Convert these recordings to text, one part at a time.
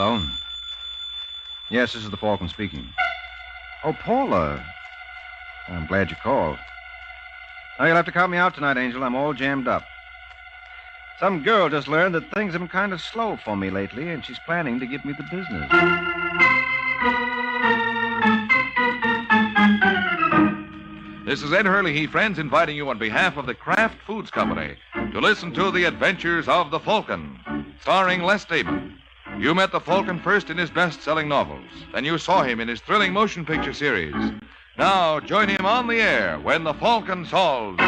Hello? Yes, this is the Falcon speaking. Oh, Paula. I'm glad you called. Oh, you'll have to count me out tonight, Angel. I'm all jammed up. Some girl just learned that things have been kind of slow for me lately, and she's planning to give me the business. This is Ed Hurley, friends, inviting you on behalf of the Kraft Foods Company to listen to The Adventures of the Falcon, starring Les Damon. You met the Falcon first in his best-selling novels. Then you saw him in his thrilling motion picture series. Now join him on the air when the Falcon solves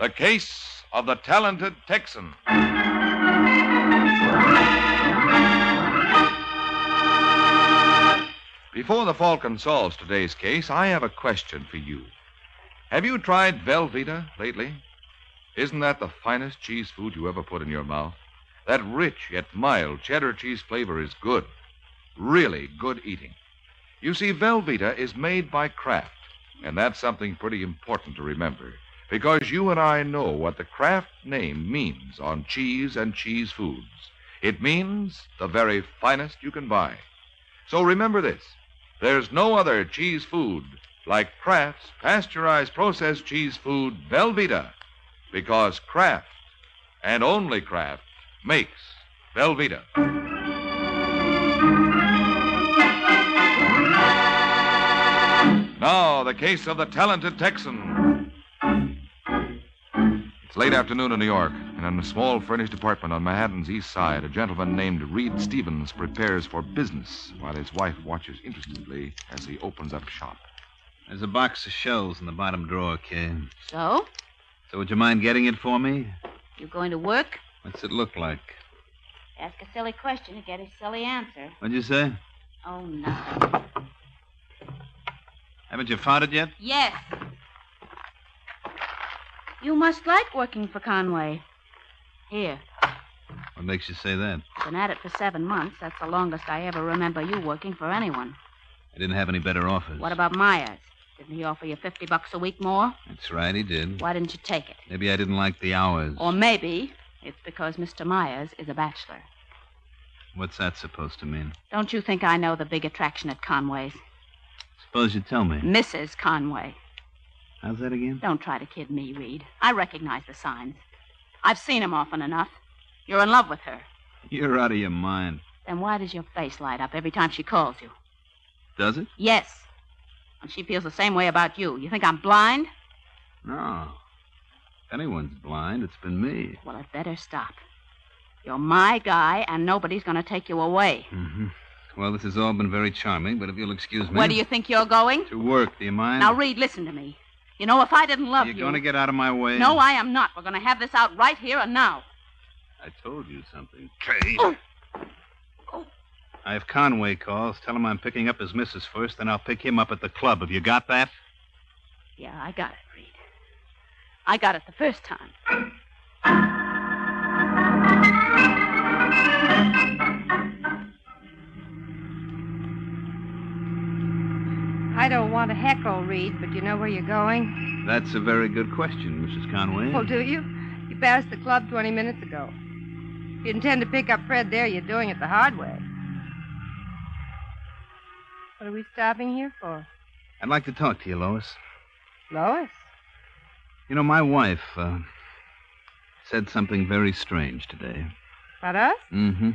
the case of the talented Texan. Before the Falcon solves today's case, I have a question for you. Have you tried Velveeta lately? Isn't that the finest cheese food you ever put in your mouth? That rich yet mild cheddar cheese flavor is good. Really good eating. You see, Velveeta is made by Kraft, and that's something pretty important to remember, because you and I know what the Kraft name means on cheese and cheese foods. It means the very finest you can buy. So remember this. There's no other cheese food like Kraft's pasteurized processed cheese food, Velveeta, because Kraft, and only Kraft, makes Velveeta. Now, the case of the talented Texan. It's late afternoon in New York, and in a small furnished apartment on Manhattan's east side, a gentleman named Reed Stevens prepares for business while his wife watches interestedly as he opens up shop. There's a box of shells in the bottom drawer, Kay. So? So would you mind getting it for me? You going to work? What's it look like? Ask a silly question to get a silly answer. What'd you say? Oh, nothing. Haven't you found it yet? Yes. You must like working for Conway. Here. What makes you say that? Been at it for 7 months. That's the longest I ever remember you working for anyone. I didn't have any better offers. What about Myers? Didn't he offer you $50 a week more? That's right, he did. Why didn't you take it? Maybe I didn't like the hours. Or maybe it's because Mr. Myers is a bachelor. What's that supposed to mean? Don't you think I know the big attraction at Conway's? Suppose you tell me. Mrs. Conway. How's that again? Don't try to kid me, Reed. I recognize the signs. I've seen them often enough. You're in love with her. You're out of your mind. Then why does your face light up every time she calls you? Does it? Yes. And she feels the same way about you. You think I'm blind? No. If anyone's blind, it's been me. Well, I'd better stop. You're my guy, and nobody's going to take you away. Mm-hmm. Well, this has all been very charming, but if you'll excuse me... Where do you think you're going? To work, do you mind? Now, Reed, listen to me. You know, if I didn't love you... You're going to get out of my way? No, I am not. We're going to have this out right here and now. I told you something, Kay. Oh. I have Conway calls. Tell him I'm picking up his missus first, then I'll pick him up at the club. Have you got that? Yeah, I got it, Reed. I got it the first time. I don't want to heckle, Reed, but you know where you're going? That's a very good question, Mrs. Conway. Oh, do you? You passed the club 20 minutes ago. If you intend to pick up Fred there, you're doing it the hard way. What are we stopping here for? I'd like to talk to you, Lois. Lois? You know, my wife said something very strange today. About us? Mm-hmm.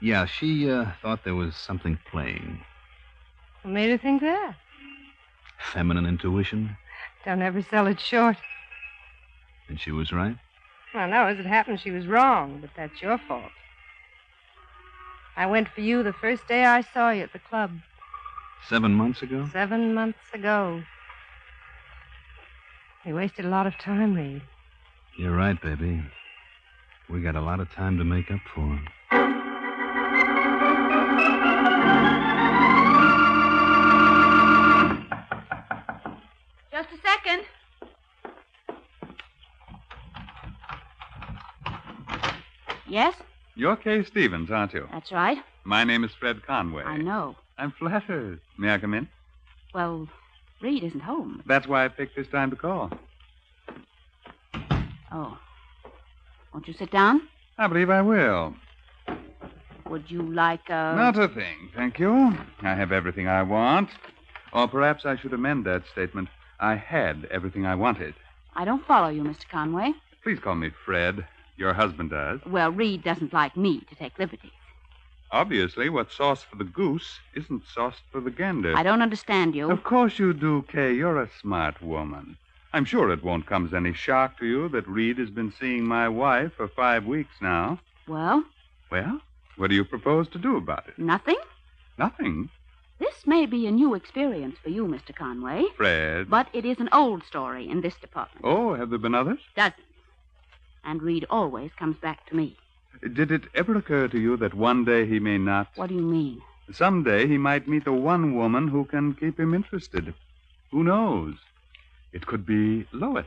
Yeah, she thought there was something playing. What made her think that? Feminine intuition. Don't ever sell it short. And she was right? Well, no, as it happened, she was wrong, but that's your fault. I went for you the first day I saw you at the club. 7 months ago? 7 months ago. We wasted a lot of time, Reed. You're right, baby. We got a lot of time to make up for. Just a second. Yes? You're Kay Stevens, aren't you? That's right. My name is Fred Conway. I know. I'm flattered. May I come in? Well, Reed isn't home. That's why I picked this time to call. Oh. Won't you sit down? I believe I will. Would you like a... Not a thing, thank you. I have everything I want. Or perhaps I should amend that statement. I had everything I wanted. I don't follow you, Mr. Conway. Please call me Fred. Your husband does. Well, Reed doesn't like me to take liberties. Obviously, what's sauce for the goose isn't sauce for the gander. I don't understand you. Of course you do, Kay. You're a smart woman. I'm sure it won't come as any shock to you that Reed has been seeing my wife for 5 weeks now. Well? Well, what do you propose to do about it? Nothing? Nothing. This may be a new experience for you, Mr. Conway. Fred. But it is an old story in this department. Oh, have there been others? Dozens. And Reed always comes back to me. Did it ever occur to you that one day he may not? What do you mean? Someday he might meet the one woman who can keep him interested. Who knows? It could be Lois.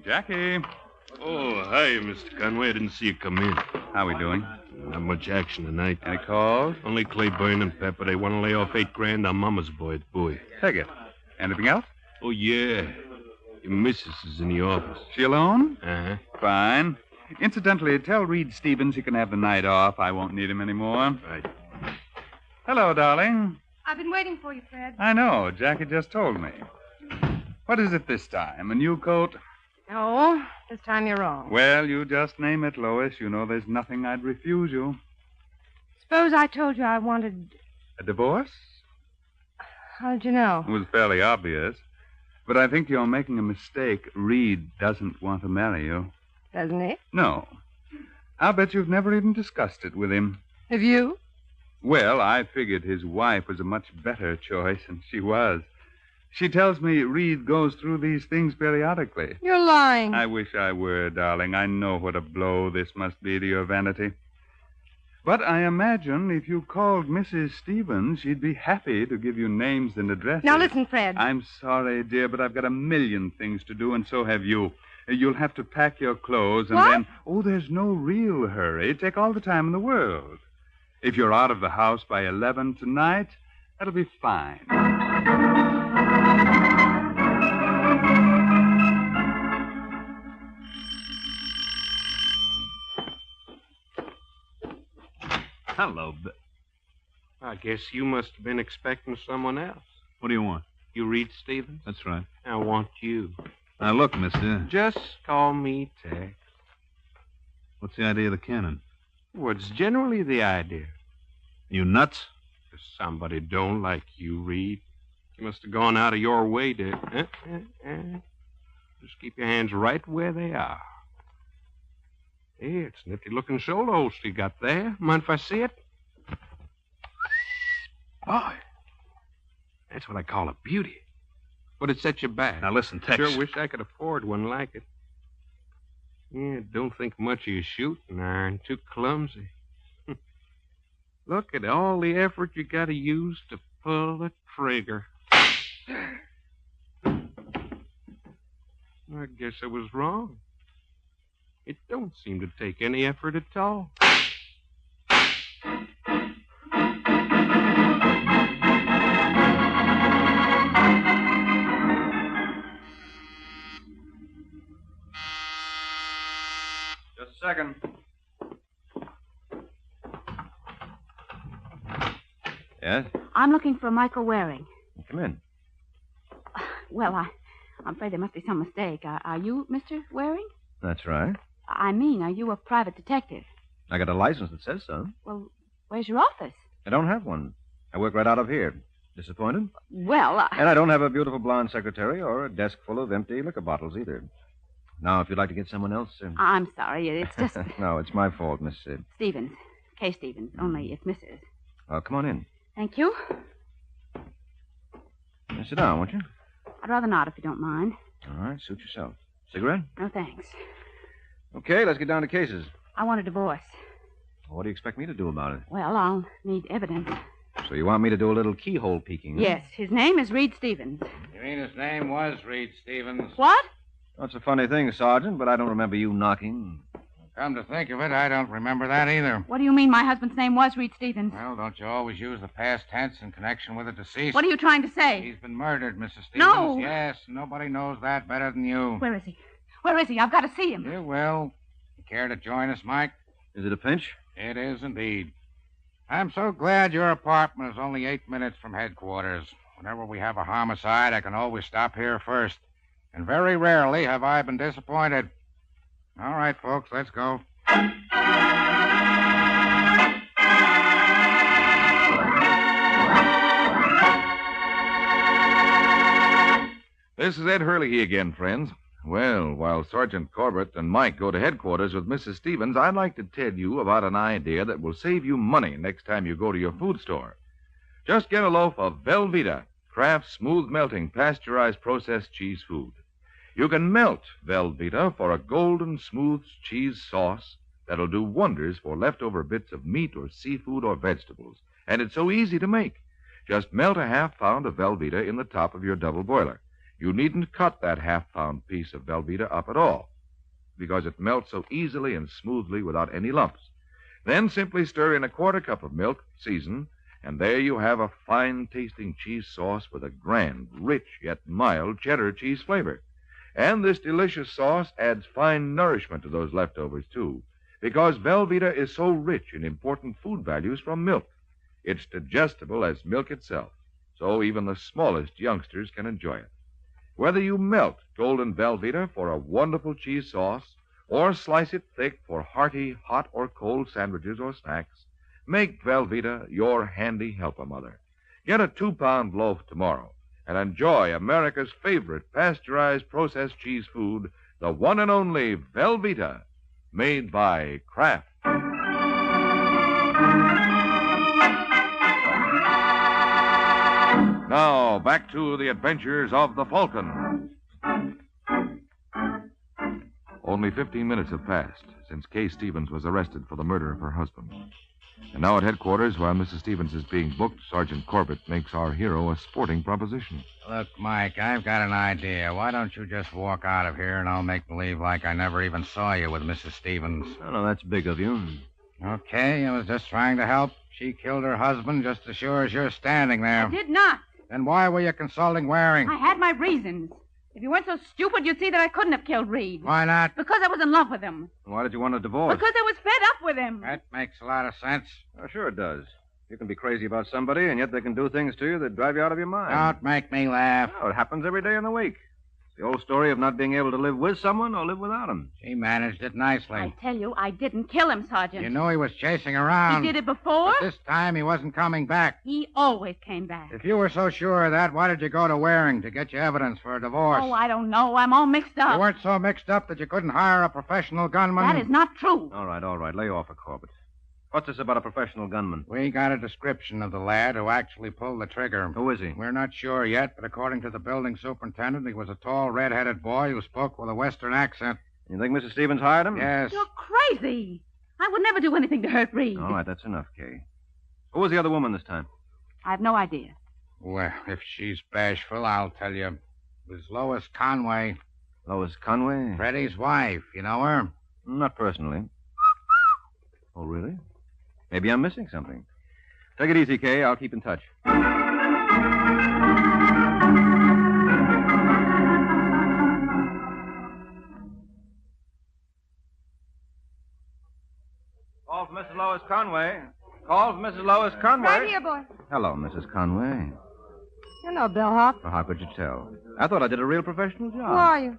Jackie. Oh, hi, Mr. Conway. I didn't see you come in. How we doing? Not much action tonight. Any calls? Only Claiborne and Pepper. They want to lay off $8,000 on Mama's boy at Bowie. Take it. Anything else? Oh, yeah. Your missus is in the office. She alone? Uh-huh. Fine. Incidentally, tell Reed Stevens he can have the night off. I won't need him anymore. Right. Hello, darling. I've been waiting for you, Fred. I know. Jackie just told me. What is it this time? A new coat? No, this time you're wrong. Well, you just name it, Lois. You know there's nothing I'd refuse you. Suppose I told you I wanted... A divorce? How did you know? It was fairly obvious. But I think you're making a mistake. Reed doesn't want to marry you. Doesn't he? No. I'll bet you've never even discussed it with him. Have you? Well, I figured his wife was a much better choice, and she was. She tells me Reed goes through these things periodically. You're lying. I wish I were, darling. I know what a blow this must be to your vanity. But I imagine if you called Mrs. Stevens, she'd be happy to give you names and addresses. Now listen, Fred. I'm sorry, dear, but I've got a million things to do, and so have you. You'll have to pack your clothes, and What? then... Oh, there's no real hurry. Take all the time in the world. If you're out of the house by 11 tonight, that'll be fine. Hello, I guess you must have been expecting someone else. What do you want? You Reed Stevens? That's right. I want you. Now, look, mister. Just call me Tex. What's the idea of the cannon? What's generally the idea? You nuts? If somebody don't like you, Reed, you must have gone out of your way to... Just keep your hands right where they are. Hey, it's a nifty-looking shoulder holster you got there. Mind if I see it? Boy, that's what I call a beauty. But it set you back. Now, listen, Tex. Sure wish I could afford one like it. Yeah, don't think much of your shooting iron. Too clumsy. Look at all the effort you got to use to pull the trigger. I guess I was wrong. It don't seem to take any effort at all. Just a second. Yes? I'm looking for Michael Waring. Come in. Well, I'm afraid there must be some mistake. Are you Mr. Waring? That's right. I mean, are you a private detective? I got a license that says so. Well, where's your office? I don't have one. I work right out of here. Disappointed? Well, And I don't have a beautiful blonde secretary or a desk full of empty liquor bottles either. Now, if you'd like to get someone else... I'm sorry. It's just... No, it's my fault, Miss... Stevens. Kay Stevens. Only it's Mrs. Oh, come on in. Thank you. Now, sit down, won't you? I'd rather not, if you don't mind. All right, suit yourself. Cigarette? No, thanks. Okay, let's get down to cases. I want a divorce. What do you expect me to do about it? Well, I'll need evidence. So you want me to do a little keyhole peeking? Huh? Yes, his name is Reed Stevens. You mean his name was Reed Stevens? What? That's a funny thing, Sergeant, but I don't remember you knocking. Come to think of it, I don't remember that either. What do you mean my husband's name was Reed Stevens? Well, don't you always use the past tense in connection with a deceased? What are you trying to say? He's been murdered, Mrs. Stevens. No. Yes, nobody knows that better than you. Where is he? Where is he? I've got to see him. You will. You care to join us, Mike? Is it a pinch? It is indeed. I'm so glad your apartment is only 8 minutes from headquarters. Whenever we have a homicide, I can always stop here first. And very rarely have I been disappointed. All right, folks, let's go. This is Ed Hurley again, friends. Well, while Sergeant Corbett and Mike go to headquarters with Mrs. Stevens, I'd like to tell you about an idea that will save you money next time you go to your food store. Just get a loaf of Velveeta, Kraft's smooth melting pasteurized processed cheese food. You can melt Velveeta for a golden smooth cheese sauce that'll do wonders for leftover bits of meat or seafood or vegetables. And it's so easy to make. Just melt a half-pound of Velveeta in the top of your double boiler. You needn't cut that half-pound piece of Velveeta up at all, because it melts so easily and smoothly without any lumps. Then simply stir in a quarter cup of milk, season, and there you have a fine-tasting cheese sauce with a grand, rich, yet mild cheddar cheese flavor. And this delicious sauce adds fine nourishment to those leftovers, too, because Velveeta is so rich in important food values from milk. It's digestible as milk itself, so even the smallest youngsters can enjoy it. Whether you melt golden Velveeta for a wonderful cheese sauce or slice it thick for hearty hot or cold sandwiches or snacks, make Velveeta your handy helper, Mother. Get a 2-pound loaf tomorrow and enjoy America's favorite pasteurized processed cheese food, the one and only Velveeta, made by Kraft. Now, back to the adventures of the Falcon. Only 15 minutes have passed since Kay Stevens was arrested for the murder of her husband. And now at headquarters, while Mrs. Stevens is being booked, Sergeant Corbett makes our hero a sporting proposition. Look, Mike, I've got an idea. Why don't you just walk out of here and I'll make believe like I never even saw you with Mrs. Stevens? Oh, no, that's big of you. Okay, I was just trying to help. She killed her husband just as sure as you're standing there. I did not. Then why were you consulting Waring? I had my reasons. If you weren't so stupid, you'd see that I couldn't have killed Reed. Why not? Because I was in love with him. Why did you want a divorce? Because I was fed up with him. That makes a lot of sense. Oh, sure it does. You can be crazy about somebody, and yet they can do things to you that drive you out of your mind. Don't make me laugh. Oh, it happens every day in the week. It's the old story of not being able to live with someone or live without him. She managed it nicely. I tell you, I didn't kill him, Sergeant. You knew he was chasing around. He did it before? But this time he wasn't coming back. He always came back. If you were so sure of that, why did you go to Waring to get you evidence for a divorce? Oh, I don't know. I'm all mixed up. You weren't so mixed up that you couldn't hire a professional gunman? That is not true. All right. Lay off it, Corbett. What's this about a professional gunman? We got a description of the lad who actually pulled the trigger. Who is he? We're not sure yet, but according to the building superintendent, he was a tall, red-headed boy who spoke with a Western accent. You think Mrs. Stevens hired him? Yes. You're crazy. I would never do anything to hurt Reed. All right, that's enough, Kay. Who was the other woman this time? I have no idea. Well, if she's bashful, I'll tell you. It was Lois Conway. Lois Conway? Freddie's wife. You know her? Not personally. Oh, really? Maybe I'm missing something. Take it easy, Kay. I'll keep in touch. Call for Mrs. Lois Conway. Call for Mrs. Lois Conway. Right here, boy. Hello, Mrs. Conway. You're no bellhop. Well, how could you tell? I thought I did a real professional job. Who are you?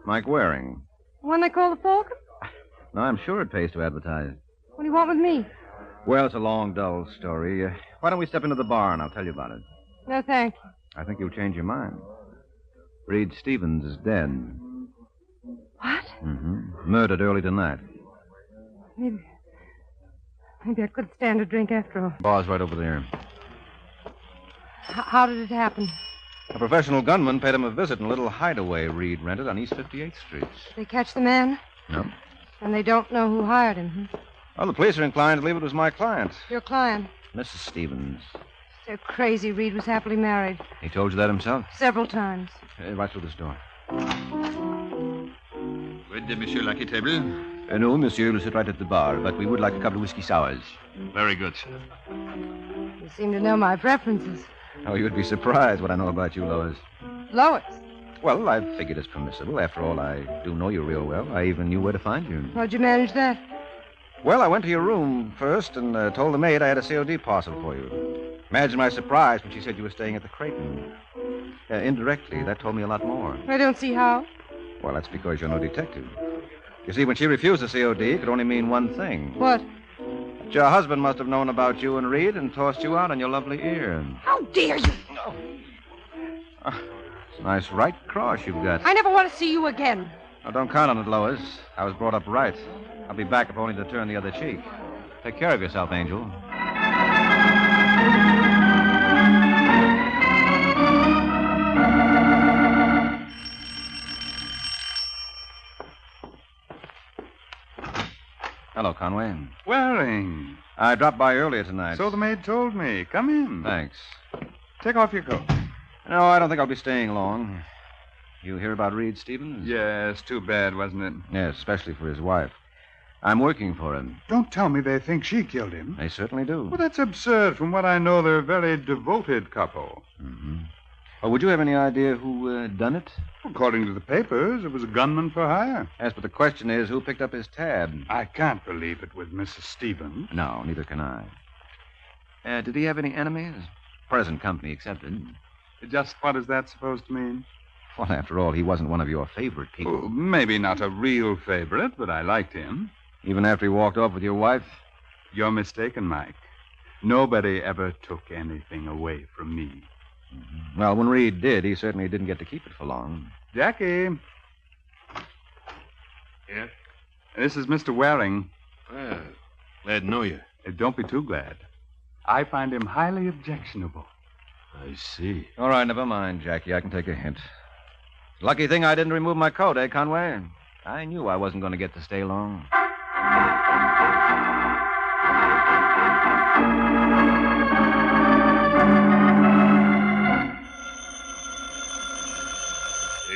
Mike Waring. The one they call the Falcon? Now, I'm sure it pays to advertise. What do you want with me? Well, it's a long, dull story. Why don't we step into the bar and I'll tell you about it? No, thank you. I think you'll change your mind. Reed Stevens is dead. What? Mm-hmm. Murdered early tonight. Maybe I could stand a drink after all. Bar's right over there. How did it happen? A professional gunman paid him a visit in a little hideaway Reed rented on East 58th Street. Did they catch the man? No. And they don't know who hired him, huh? Well, the police are inclined to believe it was my client, Your client. Mrs. Stevens. They're crazy. Reed was happily married. He told you that himself? Several times. Right through this door. With Monsieur Lucky Table. No, monsieur will sit right at the bar, but we would like a couple of whiskey sours. Very good, sir. You seem to know my preferences. Oh, you'd be surprised what I know about you, Lois. Lois, Well, I figured it's permissible. After all, I do know you real well. I even knew where to find you. how'd you manage that? Well, I went to your room first and told the maid I had a COD parcel for you. Imagine my surprise when she said you were staying at the Creighton. Indirectly, that told me a lot more. I don't see how. Well, that's because you're no detective. You see, when she refused the COD, it could only mean one thing. What? That your husband must have known about you and Reed and tossed you out on your lovely ear. How dare you? It's a nice right cross you've got. I never want to see you again. Now, don't count on it, Lois. I was brought up right. I'll be back if only to turn the other cheek. Take care of yourself, Angel. Hello, Conway. Waring. I dropped by earlier tonight. So the maid told me. Come in. Thanks. Take off your coat. No, I don't think I'll be staying long. You hear about Reed Stevens? Yes, too bad, wasn't it? Yes, especially for his wife. I'm working for him. Don't tell me they think she killed him. They certainly do. Well, that's absurd. From what I know, they're a very devoted couple. Mm-hmm. Well, would you have any idea who done it? According to the papers, it was a gunman for hire. Yes, but the question is, who picked up his tab? I can't believe it with Mrs. Stevens. No, neither can I. Did he have any enemies? Present company accepted. Just what is that supposed to mean? Well, after all, he wasn't one of your favorite people. Oh, maybe not a real favorite, but I liked him. Even after he walked off with your wife? You're mistaken, Mike. Nobody ever took anything away from me. Mm-hmm. Well, when Reed did, he certainly didn't get to keep it for long. Jackie. Yes? This is Mr. Waring. Well, glad to know you. Don't be too glad. I find him highly objectionable. I see. All right, never mind, Jackie. I can take a hint. Lucky thing I didn't remove my coat, eh, Conway? I knew I wasn't going to get to stay long.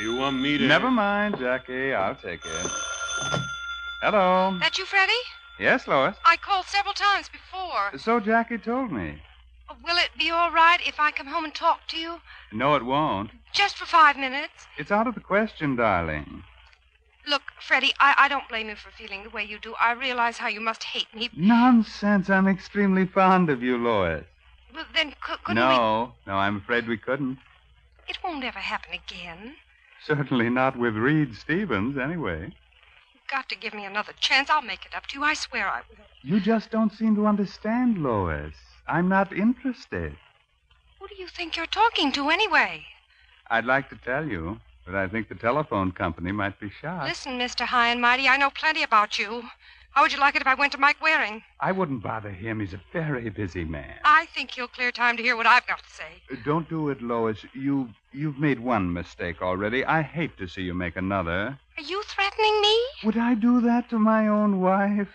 You want me to... Never mind, Jackie. I'll take it. Hello. That you, Freddie? Yes, Lois. I called several times before. So Jackie told me. Will it be all right if I come home and talk to you? No, it won't. Just for 5 minutes? It's out of the question, darling. Look, Freddie, I don't blame you for feeling the way you do. I realize how you must hate me. Nonsense. I'm extremely fond of you, Lois. Well, then couldn't we... No, I'm afraid we couldn't. It won't ever happen again. Certainly not with Reed Stevens, anyway. You've got to give me another chance. I'll make it up to you. I swear I will. You just don't seem to understand, Lois. I'm not interested. Who do you think you're talking to, anyway? I'd like to tell you, but I think the telephone company might be shocked. Listen, Mr. High and Mighty, I know plenty about you. How would you like it if I went to Mike Waring? I wouldn't bother him. He's a very busy man. I think he'll clear time to hear what I've got to say. Don't do it, Lois. You've made one mistake already. I hate to see you make another. Are you threatening me? Would I do that to my own wife?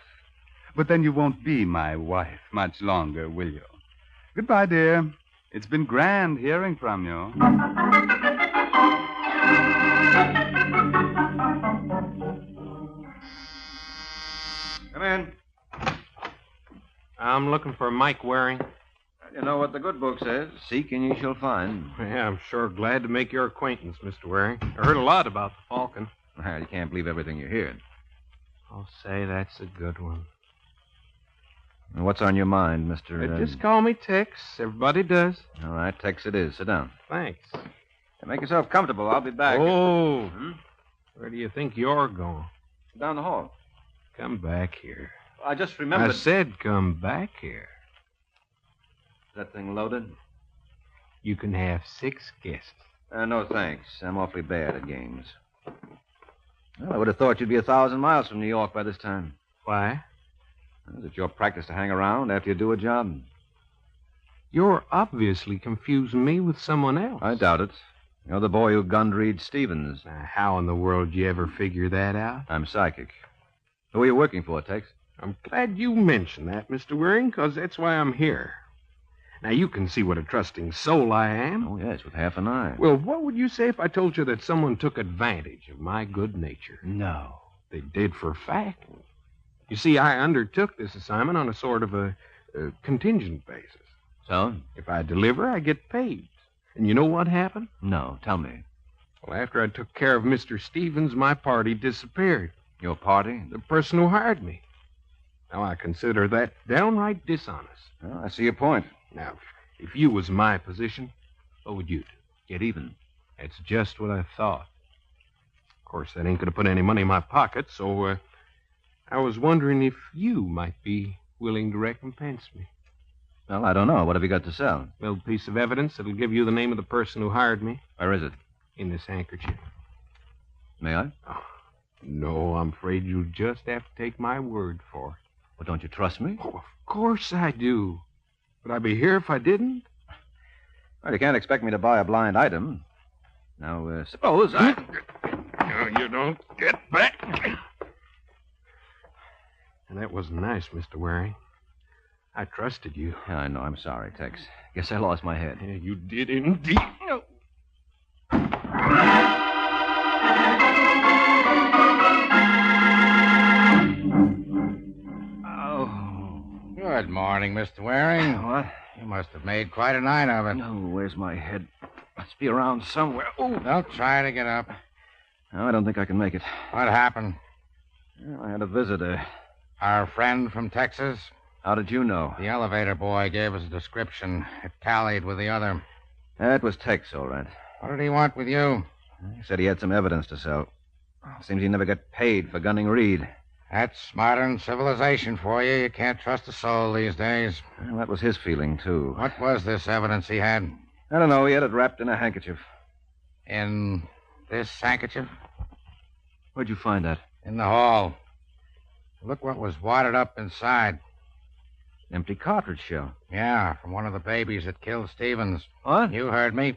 But then you won't be my wife much longer, will you? Goodbye, dear. It's been grand hearing from you. Come in. I'm looking for Mike Waring. You know what the good book says. Seek and you shall find. Yeah, I'm sure glad to make your acquaintance, Mr. Waring. I heard a lot about the Falcon. Well, you can't believe everything you hear. I'll say that's a good one. And what's on your mind, Mr. Just call me Tex. Everybody does. All right, Tex it is. Sit down. Thanks. Make yourself comfortable. I'll be back. Oh, where do you think you're going? Down the hall. Come back here. I just remembered. I said come back here. Is that thing loaded? You can have 6 guests. No, thanks. I'm awfully bad at games. Well, I would have thought you'd be 1,000 miles from New York by this time. Why? Is it your practice to hang around after you do a job? You're obviously confusing me with someone else. I doubt it. You're the boy who gunned Reed Stevens. Now, how in the world did you ever figure that out? I'm psychic. Who are you working for, Tex? I'm glad you mentioned that, Mr. Waring, because that's why I'm here. Now, you can see what a trusting soul I am. Oh, yes, with half an eye. Well, what would you say if I told you that someone took advantage of my good nature? No. They did for a fact. You see, I undertook this assignment on a sort of a contingent basis. So? If I deliver, I get paid. And you know what happened? No, tell me. Well, after I took care of Mr. Stevens, my party disappeared. Your party? The person who hired me. Now, I consider that downright dishonest. Well, I see your point. Now, if you was in my position, what would you do? Get even. That's just what I thought. Of course, that ain't going to put any money in my pocket, so I was wondering if you might be willing to recompense me. Well, I don't know. What have you got to sell? A little piece of evidence that'll give you the name of the person who hired me. Where is it? In this handkerchief. May I? Oh, no, I'm afraid you'll just have to take my word for it. Well, don't you trust me? Oh, of course I do. Would I be here if I didn't? Well, you can't expect me to buy a blind item. Now, suppose I... No, you don't get back. And that wasn't nice, Mr. Waring. I trusted you. Yeah, I know. I'm sorry, Tex. Guess I lost my head. Yeah, you did indeed. No. Oh. Good morning, Mr. Waring. What? You must have made quite a night of it. No, where's my head? Must be around somewhere. Oh. Don't try to get up. No, I don't think I can make it. What happened? Well, I had a visitor. Our friend from Texas? How did you know? The elevator boy gave us a description. It tallied with the other. That was Tex, all right. What did he want with you? He said he had some evidence to sell. Seems he never got paid for gunning Reed. That's modern civilization for you. You can't trust a soul these days. Well, that was his feeling, too. What was this evidence he had? I don't know. He had it wrapped in a handkerchief. In this handkerchief? Where'd you find that? In the hall. Look what was wadded up inside. Empty cartridge shell. Yeah, from one of the babies that killed Stevens. What? You heard me.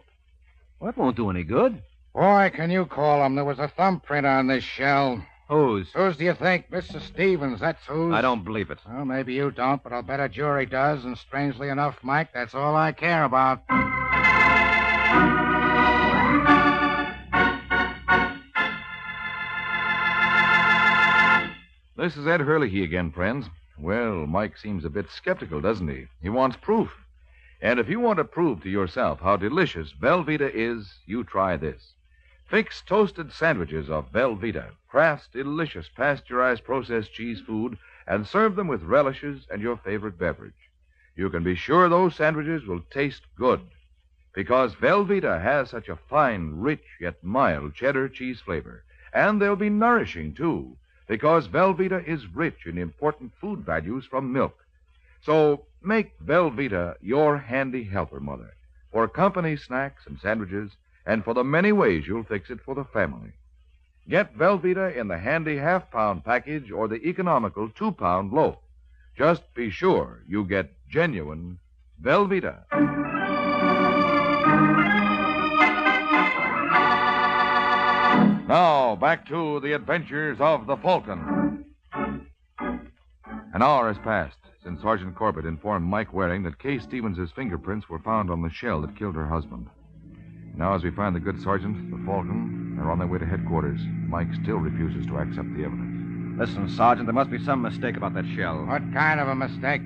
That won't do any good. Boy, can you call him? There was a thumbprint on this shell. Whose? Whose do you think? Mr. Stevens, that's whose. I don't believe it. Well, maybe you don't, but I'll bet a jury does, and strangely enough, Mike, that's all I care about. This is Ed Hurley again, friends. Well, Mike seems a bit skeptical, doesn't he? He wants proof. And if you want to prove to yourself how delicious Velveeta is, you try this. Fix toasted sandwiches of Velveeta, Kraft's delicious pasteurized processed cheese food, and serve them with relishes and your favorite beverage. You can be sure those sandwiches will taste good, because Velveeta has such a fine, rich, yet mild cheddar cheese flavor. And they'll be nourishing, too, because Velveeta is rich in important food values from milk. So make Velveeta your handy helper, Mother, for company snacks and sandwiches, and for the many ways you'll fix it for the family. Get Velveeta in the handy half-pound package or the economical 2-pound loaf. Just be sure you get genuine Velveeta. Now, back to the adventures of the Falcon. An hour has passed since Sergeant Corbett informed Mike Waring that Kay Stevens' fingerprints were found on the shell that killed her husband. Now, as we find the good sergeant, the Falcon, are on their way to headquarters. Mike still refuses to accept the evidence. Listen, Sergeant, there must be some mistake about that shell. What kind of a mistake?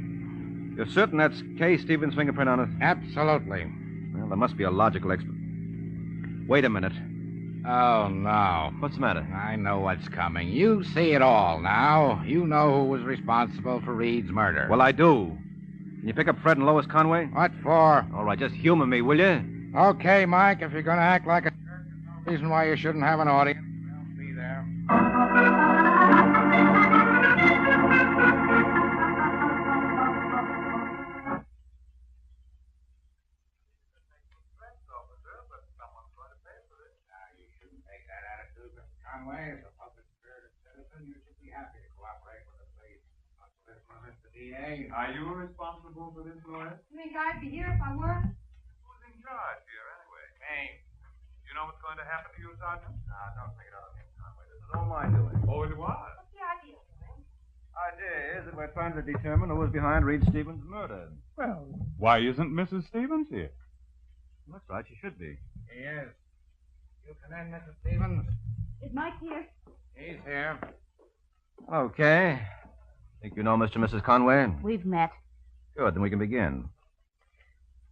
You're certain that's Kay Stevens' fingerprint on it? Absolutely. Well, there must be a logical explanation. Wait a minute. Oh, no. What's the matter? I know what's coming. You see it all now. You know who was responsible for Reed's murder. Well, I do. Can you pick up Fred and Lois Conway? What for? All right, just humor me, will you? Okay, Mike, if you're going to act like a jerk, there's no reason why you shouldn't have an audience. They'll be there. Conway, as a public-spirited citizen, you should be happy to cooperate with the police. Mr. D.A. Are you responsible for this, Lois? You think I'd be here if I were? Who's in charge here, anyway? Me. You know what's going to happen to you, Sergeant? No, don't take it out of me, Conway. This is All my doing. Oh, it was? What's the idea, Frank? Idea is that we're trying to determine who was behind Reed Stevens' murder. Well, why isn't Mrs. Stevens here? That's right, she should be. He is. You come in, Mrs. Stevens. Is Mike here? He's here. Okay. Think you know Mr. and Mrs. Conway? We've met. Good, then we can begin.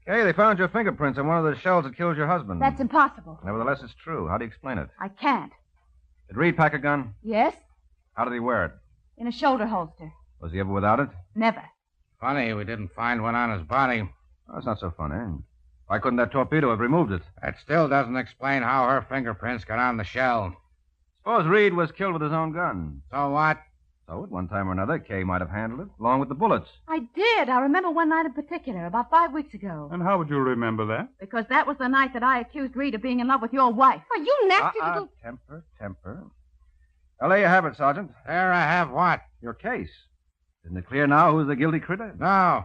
Kay, they found your fingerprints on one of the shells that killed your husband. That's impossible. Nevertheless, it's true. How do you explain it? I can't. Did Reed pack a gun? Yes? How did he wear it? In a shoulder holster. Was he ever without it? Never. Funny, we didn't find one on his body. Oh, that's not so funny. Why couldn't that torpedo have removed it? That still doesn't explain how her fingerprints got on the shell. Suppose Reed was killed with his own gun. So what? So, at one time or another, Kay might have handled it, along with the bullets. I did. I remember one night in particular, about 5 weeks ago. And how would you remember that? Because that was the night that I accused Reed of being in love with your wife. Oh, you nasty little... Temper. Now, there you have it, Sergeant. There I have what? Your case. Isn't it clear now who's the guilty critter? No.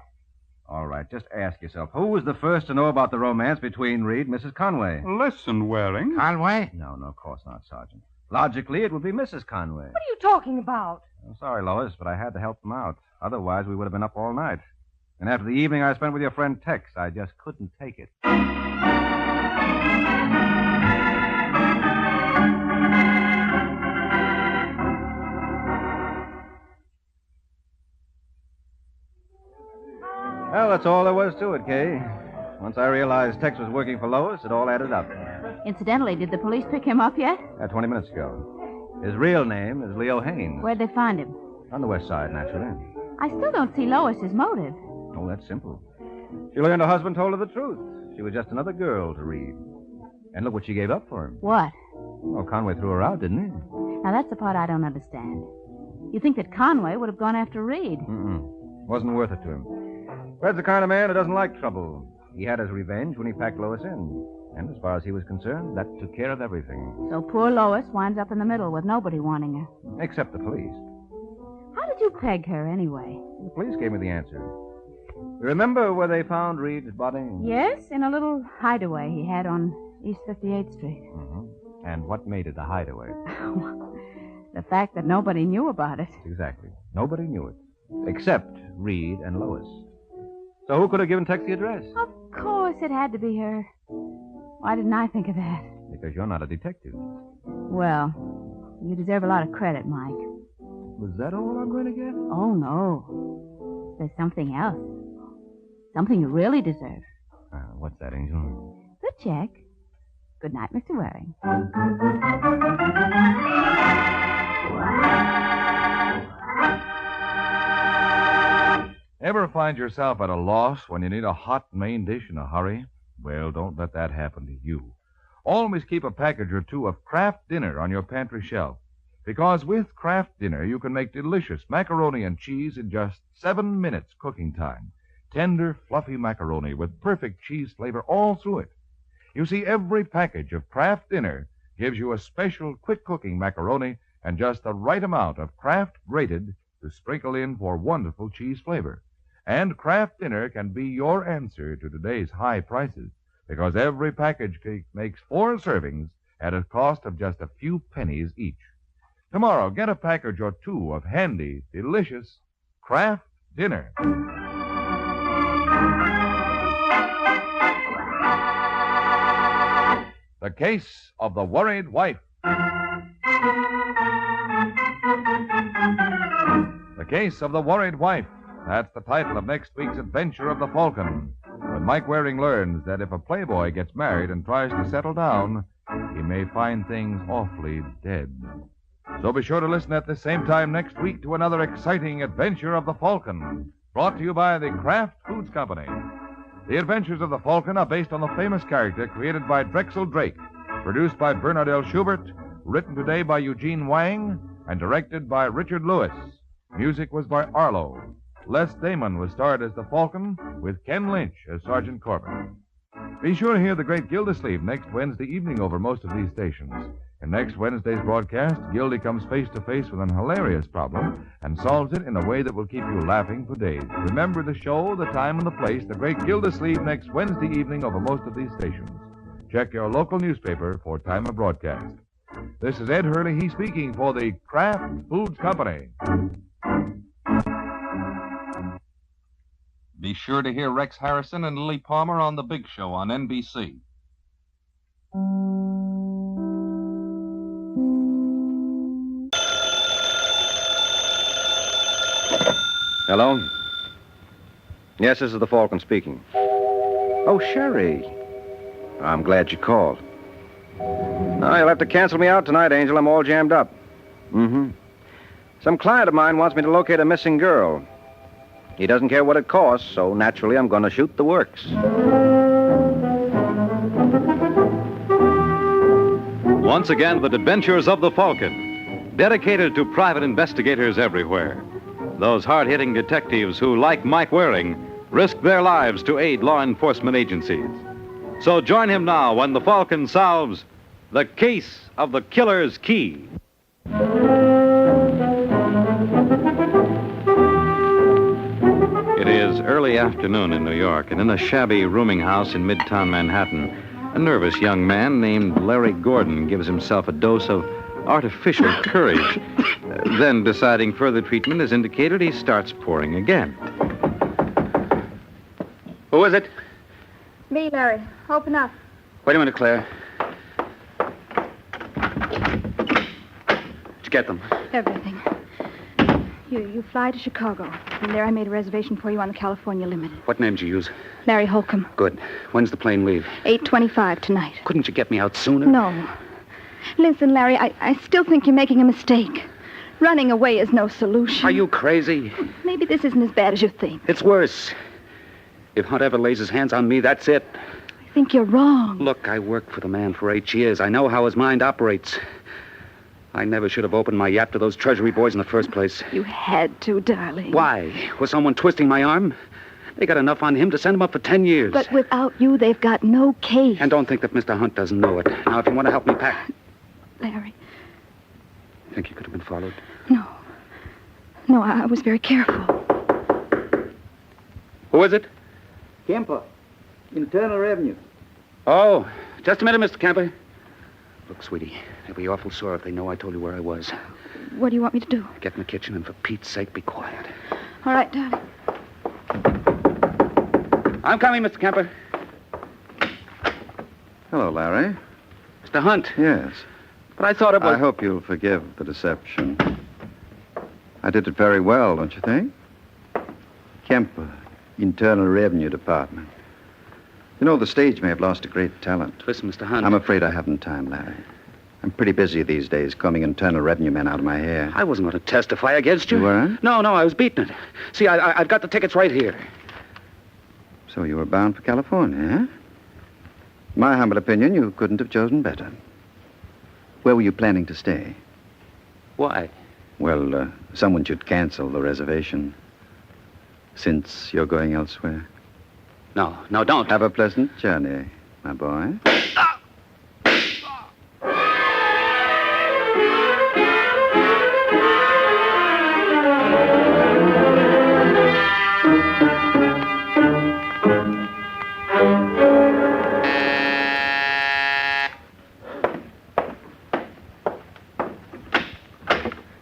All right, just ask yourself, who was the first to know about the romance between Reed and Mrs. Conway? Listen, Waring. Conway? No, of course not, Sergeant. Logically, it would be Mrs. Conway. What are you talking about? I'm sorry, Lois, but I had to help them out. Otherwise, we would have been up all night. And after the evening I spent with your friend Tex, I just couldn't take it. Well, that's all there was to it, Kay. Once I realized Tex was working for Lois, it all added up. Incidentally, did the police pick him up yet? 20 minutes ago. His real name is Leo Haynes. Where'd they find him? On the west side, naturally. I still don't see Lois's motive. Oh, that's simple. She learned her husband told her the truth. She was just another girl to Reed. And look what she gave up for him. What? Oh, Conway threw her out, didn't he? Now, that's the part I don't understand. You think that Conway would have gone after Reed? Wasn't worth it to him. Fred's the kind of man who doesn't like trouble. He had his revenge when he packed Lois in. And as far as he was concerned, that took care of everything. So poor Lois winds up in the middle with nobody wanting her. Except the police. How did you peg her, anyway? The police gave me the answer. You remember where they found Reed's body? Yes, in a little hideaway he had on East 58th Street. And what made it a hideaway? The fact that nobody knew about it. Exactly. Nobody knew it. Except Reed and Lois. So who could have given Tex the address? Of course it had to be her. Why didn't I think of that? Because you're not a detective. Well, you deserve a lot of credit, Mike. Was that all I'm going to get? Oh, no. There's something else. Something you really deserve. What's that, Angel? The check. Good night, Mr. Waring. Ever find yourself at a loss when you need a hot main dish in a hurry? Well, don't let that happen to you. Always keep a package or two of Kraft Dinner on your pantry shelf. Because with Kraft Dinner, you can make delicious macaroni and cheese in just 7 minutes cooking time. Tender, fluffy macaroni with perfect cheese flavor all through it. You see, every package of Kraft Dinner gives you a special quick-cooking macaroni and just the right amount of Kraft grated to sprinkle in for wonderful cheese flavor. And Kraft Dinner can be your answer to today's high prices, because every package makes 4 servings at a cost of just a few pennies each. Tomorrow, get a package or 2 of handy, delicious Kraft Dinner. The Case of the Worried Wife. The Case of the Worried Wife. That's the title of next week's adventure of the Falcon. When Mike Waring learns that if a playboy gets married and tries to settle down, he may find things awfully dead. So be sure to listen at the same time next week to another exciting adventure of the Falcon, brought to you by the Kraft Foods Company. The Adventures of the Falcon are based on the famous character created by Drexel Drake, produced by Bernard L. Schubert, written today by Eugene Wang, and directed by Richard Lewis. Music was by Arlo. Les Damon was starred as the Falcon, with Ken Lynch as Sergeant Corbett. Be sure to hear the great Gildersleeve next Wednesday evening over most of these stations. In next Wednesday's broadcast, Gildy comes face to face with an hilarious problem and solves it in a way that will keep you laughing for days. Remember the show, the time, and the place, the great Gildersleeve next Wednesday evening over most of these stations. Check your local newspaper for time of broadcast. This is Ed Hurley, he speaking for the Kraft Foods Company. Be sure to hear Rex Harrison and Lily Palmer on The Big Show on NBC. Hello? Yes, this is the Falcon speaking. Oh, Sherry. I'm glad you called. No, you'll have to cancel me out tonight, Angel. I'm all jammed up. Mm-hmm. Some client of mine wants me to locate a missing girl. He doesn't care what it costs, so naturally I'm going to shoot the works. Once again, the adventures of the Falcon, dedicated to private investigators everywhere. Those hard-hitting detectives who, like Mike Waring, risk their lives to aid law enforcement agencies. So join him now when the Falcon solves the case of the killer's key. It is early afternoon in New York, and in a shabby rooming house in Midtown Manhattan, a nervous young man named Larry Gordon gives himself a dose of artificial courage. Then, deciding further treatment is indicated, he starts pouring again. Who is it? Me, Larry. Open up. Wait a minute, Claire. Did you get them? Everything. You fly to Chicago. From there, I made a reservation for you on the California Limited. What name did you use? Larry Holcomb. Good. When's the plane leave? 8:25 tonight. Couldn't you get me out sooner? No. Listen, Larry, I still think you're making a mistake. Running away is no solution. Are you crazy? Maybe this isn't as bad as you think. It's worse. If Hunt ever lays his hands on me, that's it. I think you're wrong. Look, I worked for the man for 8 years. I know how his mind operates. I never should have opened my yap to those Treasury boys in the first place. You had to, darling. Why? Was someone twisting my arm? They got enough on him to send him up for 10 years. But without you, they've got no case. And don't think that Mr. Hunt doesn't know it. Now, if you want to help me pack... Larry. Think you could have been followed? No. No, I was very careful. Who is it? Kemper. Internal Revenue. Oh, just a minute, Mr. Kemper. Look, sweetie, they'll be awful sore if they know I told you where I was. What do you want me to do? Get in the kitchen and for Pete's sake, be quiet. All right, darling. I'm coming, Mr. Kemper. Hello, Larry. Mr. Hunt. Yes. But I thought it was... I hope you'll forgive the deception. I did it very well, don't you think? Kemper, Internal Revenue Department. You know, the stage may have lost a great talent. Listen, Mr. Hunt. I'm afraid I haven't time, Larry. I'm pretty busy these days combing Internal Revenue men out of my hair. I wasn't going to testify against you. You weren't? No, I was beating it. See, I've got the tickets right here. So you were bound for California, eh? In my humble opinion, you couldn't have chosen better. Where were you planning to stay? Why? Well, someone should cancel the reservation. Since you're going elsewhere. No, don't. Have a pleasant journey, my boy.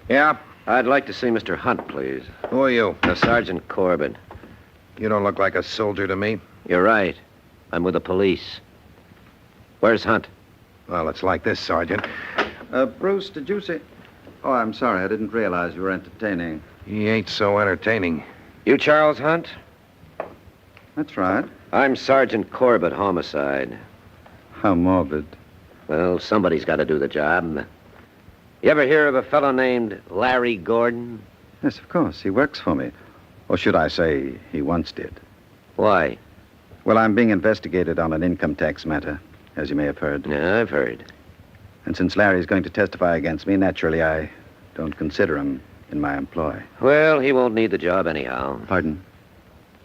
Yeah? I'd like to see Mr. Hunt, please. Who are you? Sergeant Corbett. You don't look like a soldier to me. You're right. I'm with the police. Where's Hunt? Well, it's like this, Sergeant. Bruce, did you say... Oh, I'm sorry. I didn't realize you were entertaining. He ain't so entertaining. You Charles Hunt? That's right. I'm Sergeant Corbett, homicide. How morbid. Well, somebody's got to do the job. You ever hear of a fellow named Larry Gordon? Yes, of course. He works for me. Or should I say, he once did. Why? Well, I'm being investigated on an income tax matter, as you may have heard. Yeah, I've heard. And since Larry's going to testify against me, naturally, I don't consider him in my employ. Well, he won't need the job anyhow. Pardon?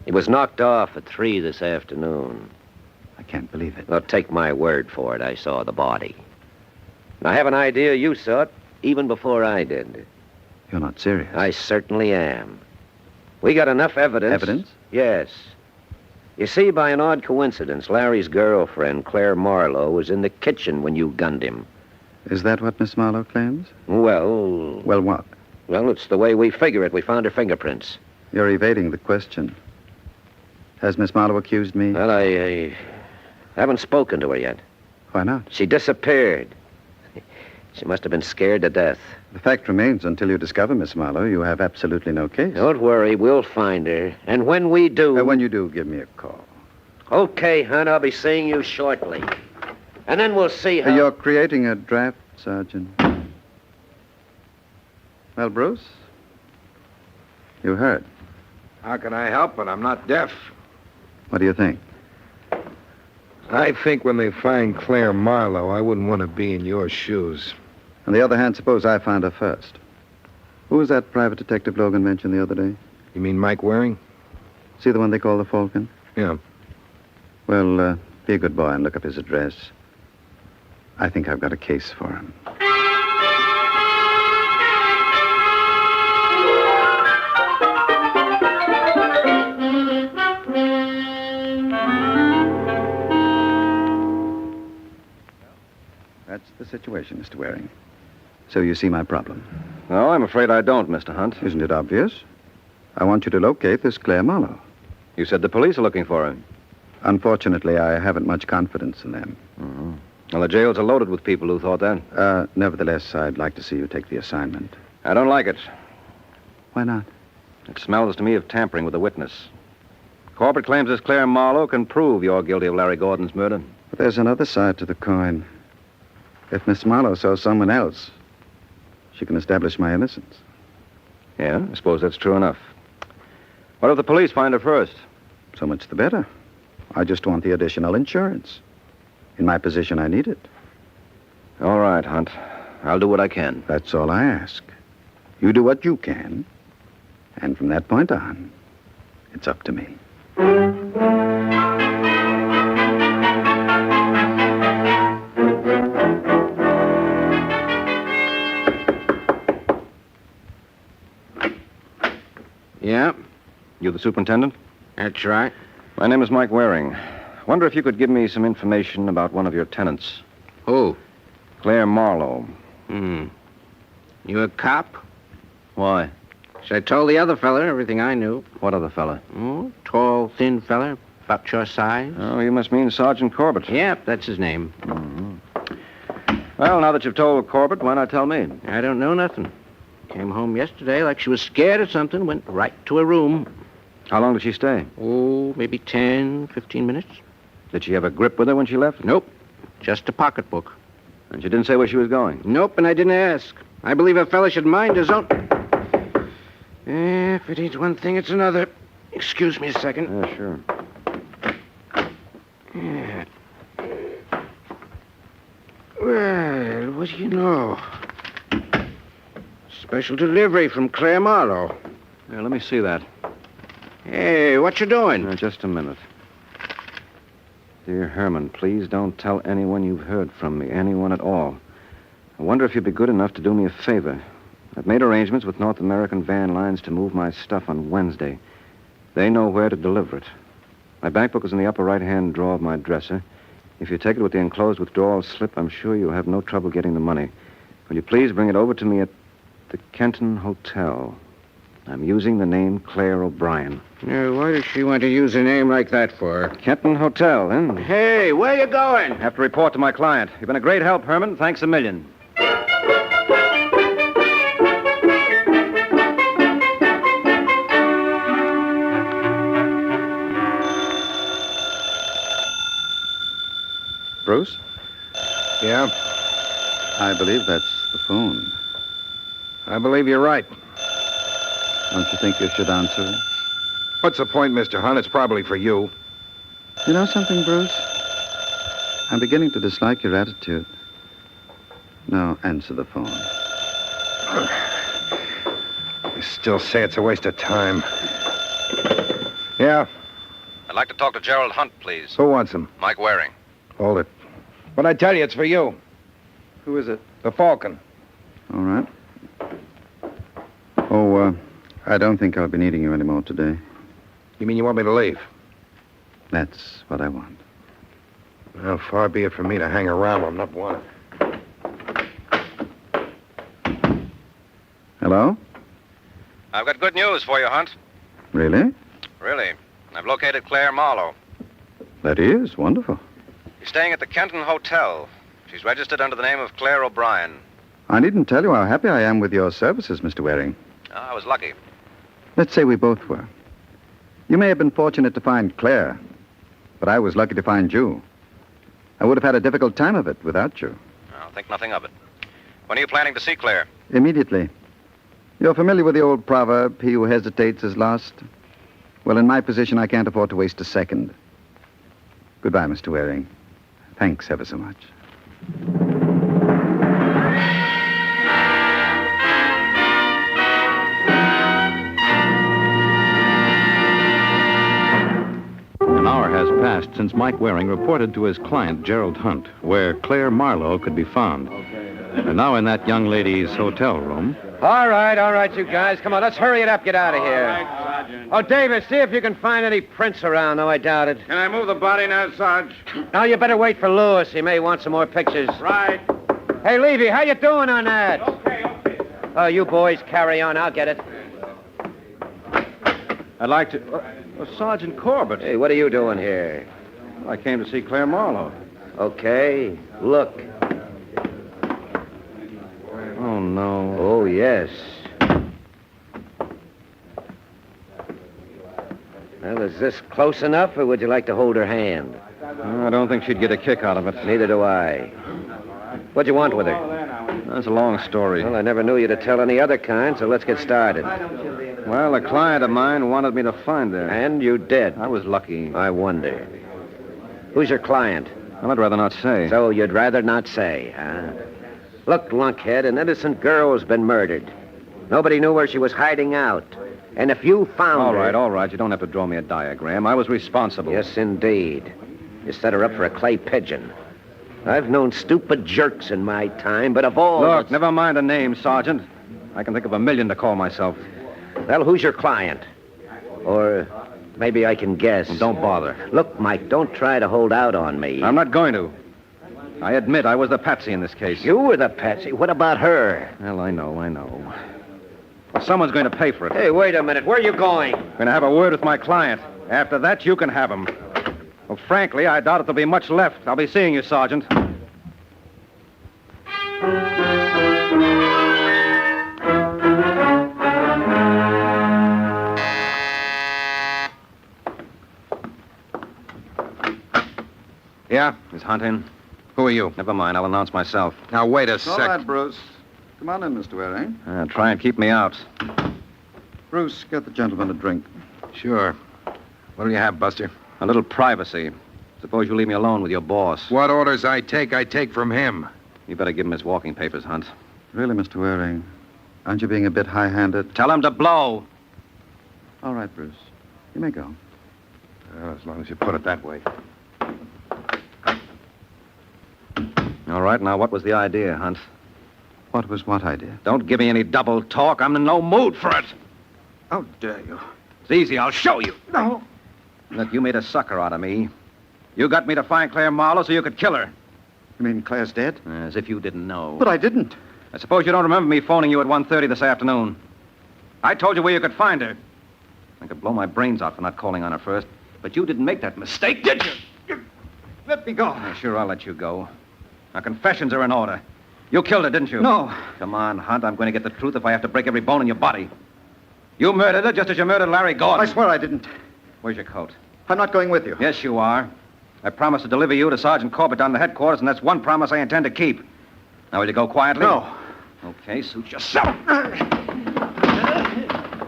He was knocked off at 3 this afternoon. I can't believe it. Well, take my word for it. I saw the body. And I have an idea you saw it even before I did. You're not serious. I certainly am. We got enough evidence. Evidence? Yes. You see, by an odd coincidence, Larry's girlfriend, Claire Marlowe, was in the kitchen when you gunned him. Is that what Miss Marlowe claims? Well... Well, what? Well, it's the way we figure it. We found her fingerprints. You're evading the question. Has Miss Marlowe accused me? Well, I haven't spoken to her yet. Why not? She disappeared. She must have been scared to death. The fact remains, until you discover Miss Marlowe, you have absolutely no case. Don't worry, we'll find her. And when we do... When you do, give me a call. Okay, Hunt, I'll be seeing you shortly. And then we'll see how... You're creating a draft, Sergeant. Well, Bruce? You heard. How can I help it? I'm not deaf. What do you think? I think when they find Claire Marlowe, I wouldn't want to be in your shoes. On the other hand, suppose I found her first. Who was that private detective Logan mentioned the other day? You mean Mike Waring? See the one they call the Falcon? Yeah. Well, be a good boy and look up his address. I think I've got a case for him. That's the situation, Mr. Waring. So you see my problem. No, I'm afraid I don't, Mr. Hunt. Isn't it obvious? I want you to locate this Claire Marlowe. You said the police are looking for her. Unfortunately, I haven't much confidence in them. Mm-hmm. Well, the jails are loaded with people who thought that. Nevertheless, I'd like to see you take the assignment. I don't like it. Why not? It smells to me of tampering with a witness. Corbett claims this Claire Marlowe can prove you're guilty of Larry Gordon's murder. But there's another side to the coin. If Miss Marlowe saw someone else, she can establish my innocence. Yeah, I suppose that's true enough. What if the police find her first? So much the better. I just want the additional insurance. In my position, I need it. All right, Hunt. I'll do what I can. That's all I ask. You do what you can. And from that point on, it's up to me. Yeah? You the superintendent? That's right. My name is Mike Waring. Wonder if you could give me some information about one of your tenants. Who? Claire Marlowe. You a cop? Why? So I told the other fella everything I knew. What other fella? Oh, tall, thin fella, about your size. Oh, you must mean Sergeant Corbett. Yep, that's his name. Mm-hmm. Well, now that you've told Corbett, why not tell me? I don't know nothing. Came home yesterday like she was scared of something, went right to her room. How long did she stay? Oh, maybe 10, 15 minutes. Did she have a grip with her when she left? Nope. Just a pocketbook. And she didn't say where she was going? Nope, and I didn't ask. I believe a fella should mind his own... If it ain't one thing, it's another. Excuse me a second. Yeah, sure. Yeah. Well, what do you know? Special delivery from Claire Marlowe. Yeah, let me see that. Hey, what you doing? Just a minute. Dear Herman, please don't tell anyone you've heard from me, anyone at all. I wonder if you'd be good enough to do me a favor. I've made arrangements with North American Van Lines to move my stuff on Wednesday. They know where to deliver it. My bank book is in the upper right-hand drawer of my dresser. If you take it with the enclosed withdrawal slip, I'm sure you'll have no trouble getting the money. Will you please bring it over to me at the Kenton Hotel? I'm using the name Claire O'Brien. Why does she want to use a name like that for? Kenton Hotel, then. Hey, where you going? I have to report to my client. You've been a great help, Herman. Thanks a million. Bruce? Yeah? I believe that's the phone. I believe you're right. Don't you think you should answer it? What's the point, Mr. Hunt? It's probably for you. You know something, Bruce? I'm beginning to dislike your attitude. No, answer the phone. You still say it's a waste of time. Yeah? I'd like to talk to Gerald Hunt, please. Who wants him? Mike Waring. Hold it. But I tell you, it's for you. Who is it? The Falcon. All right. Oh, I don't think I'll be needing you anymore today. You mean you want me to leave? That's what I want. Well, far be it from me to hang around when I'm not wanted. Hello? I've got good news for you, Hunt. Really? Really. I've located Claire Marlowe. That is wonderful. She's staying at the Kenton Hotel. She's registered under the name of Claire O'Brien. I needn't tell you how happy I am with your services, Mr. Waring. I was lucky. Let's say we both were. You may have been fortunate to find Claire, but I was lucky to find you. I would have had a difficult time of it without you. I'll think nothing of it. When are you planning to see Claire? Immediately. You're familiar with the old proverb, he who hesitates is lost? Well, in my position, I can't afford to waste a second. Goodbye, Mr. Waring. Thanks ever so much. An hour has passed since Mike Waring reported to his client, Gerald Hunt, where Claire Marlowe could be found. They're now in that young lady's hotel room. All right, you guys. Come on, let's hurry it up. Get out of here. Oh, Davis, see if you can find any prints around, though I doubt it. Can I move the body now, Sarge? Now, you better wait for Lewis. He may want some more pictures. Right. Hey, Levy, how you doing on that? Okay. Oh, you boys carry on. I'll get it. I'd like to... Sergeant Corbett. Hey, what are you doing here? I came to see Claire Marlowe. Okay, look. Oh, no. Oh, yes. Well, is this close enough, or would you like to hold her hand? I don't think she'd get a kick out of it. Neither do I. What'd you want with her? That's a long story. Well, I never knew you to tell any other kind, so let's get started. Well, a client of mine wanted me to find her. And you did. I was lucky. I wonder. Who's your client? Well, I'd rather not say. So you'd rather not say, huh? Look, lunkhead, an innocent girl's been murdered. Nobody knew where she was hiding out. And if you found her... All right. You don't have to draw me a diagram. I was responsible. Yes, indeed. You set her up for a clay pigeon. I've known stupid jerks in my time, but of all... Look, never mind the name, Sergeant. I can think of 1,000,000 to call myself. Well, who's your client? Or maybe I can guess. Well, don't bother. Look, Mike, don't try to hold out on me. I'm not going to. I admit I was the patsy in this case. You were the patsy? What about her? Well, I know. Well, someone's going to pay for it. Hey, wait a minute. Where are you going? Going to have a word with my client. After that, you can have him. Well, frankly, I doubt if there'll be much left. I'll be seeing you, Sergeant. Yeah? Is Hunt in? Who are you? Never mind. I'll announce myself. Now, wait a All sec. right, Bruce. Come on in, Mr. Waring. Try and keep me out. Bruce, get the gentleman a drink. Sure. What do you have, Buster? A little privacy. Suppose you leave me alone with your boss. What orders I take from him. You better give him his walking papers, Hunt. Really, Mr. Waring? Aren't you being a bit high-handed? Tell him to blow. All right, Bruce. You may go. Well, as long as you put it that way. All right, now what was the idea, Hunt? What was what idea? Don't give me any double talk. I'm in no mood for it. How dare you? It's easy. I'll show you. No. Look, you made a sucker out of me. You got me to find Claire Marlowe so you could kill her. You mean Claire's dead? As if you didn't know. But I didn't. I suppose you don't remember me phoning you at 1:30 this afternoon. I told you where you could find her. I could blow my brains out for not calling on her first. But you didn't make that mistake, did you? Let me go. Sure, I'll let you go. Now, confessions are in order. You killed her, didn't you? No. Come on, Hunt. I'm going to get the truth if I have to break every bone in your body. You murdered her just as you murdered Larry Gordon. I swear I didn't. Where's your coat? I'm not going with you. Yes, you are. I promised to deliver you to Sergeant Corbett down the headquarters, and that's one promise I intend to keep. Now, will you go quietly? No. Okay, suit yourself.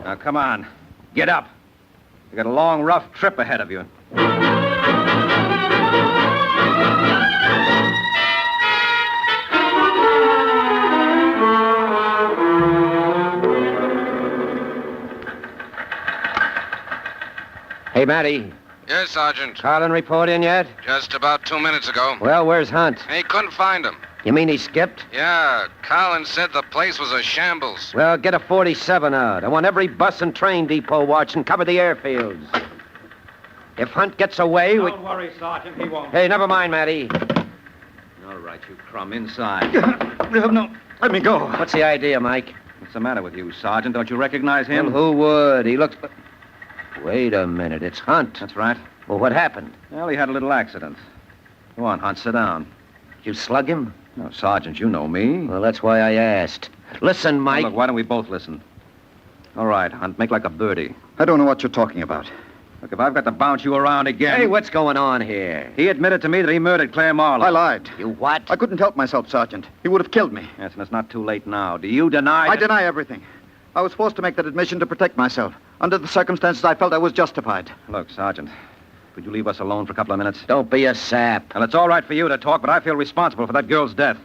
Now, come on. Get up. You got a long, rough trip ahead of you. Hey, Matty. Yes, Sergeant. Carlin report in yet? Just about 2 minutes ago. Well, where's Hunt? He couldn't find him. You mean he skipped? Yeah, Colin said the place was a shambles. Well, get a 47 out. I want every bus and train depot watch and cover the airfields. If Hunt gets away, Don't worry, Sergeant. He won't. Hey, never mind, Matty. All right, you crumb. Inside. No, let me go. What's the idea, Mike? What's the matter with you, Sergeant? Don't you recognize him? Well, who would? He looks... Wait a minute. It's Hunt. That's right. Well, what happened? Well, he had a little accident. Go on, Hunt. Sit down. Did you slug him? No, Sergeant, you know me. Well, that's why I asked. Listen, Mike. Now, look, why don't we both listen? All right, Hunt, make like a birdie. I don't know what you're talking about. Look, if I've got to bounce you around again... Hey, what's going on here? He admitted to me that he murdered Claire Marlowe. I lied. You what? I couldn't help myself, Sergeant. He would have killed me. Yes, and it's not too late now. Do you deny I deny everything. I was forced to make that admission to protect myself. Under the circumstances, I felt I was justified. Look, Sergeant, could you leave us alone for a couple of minutes? Don't be a sap. Well, it's all right for you to talk, but I feel responsible for that girl's death.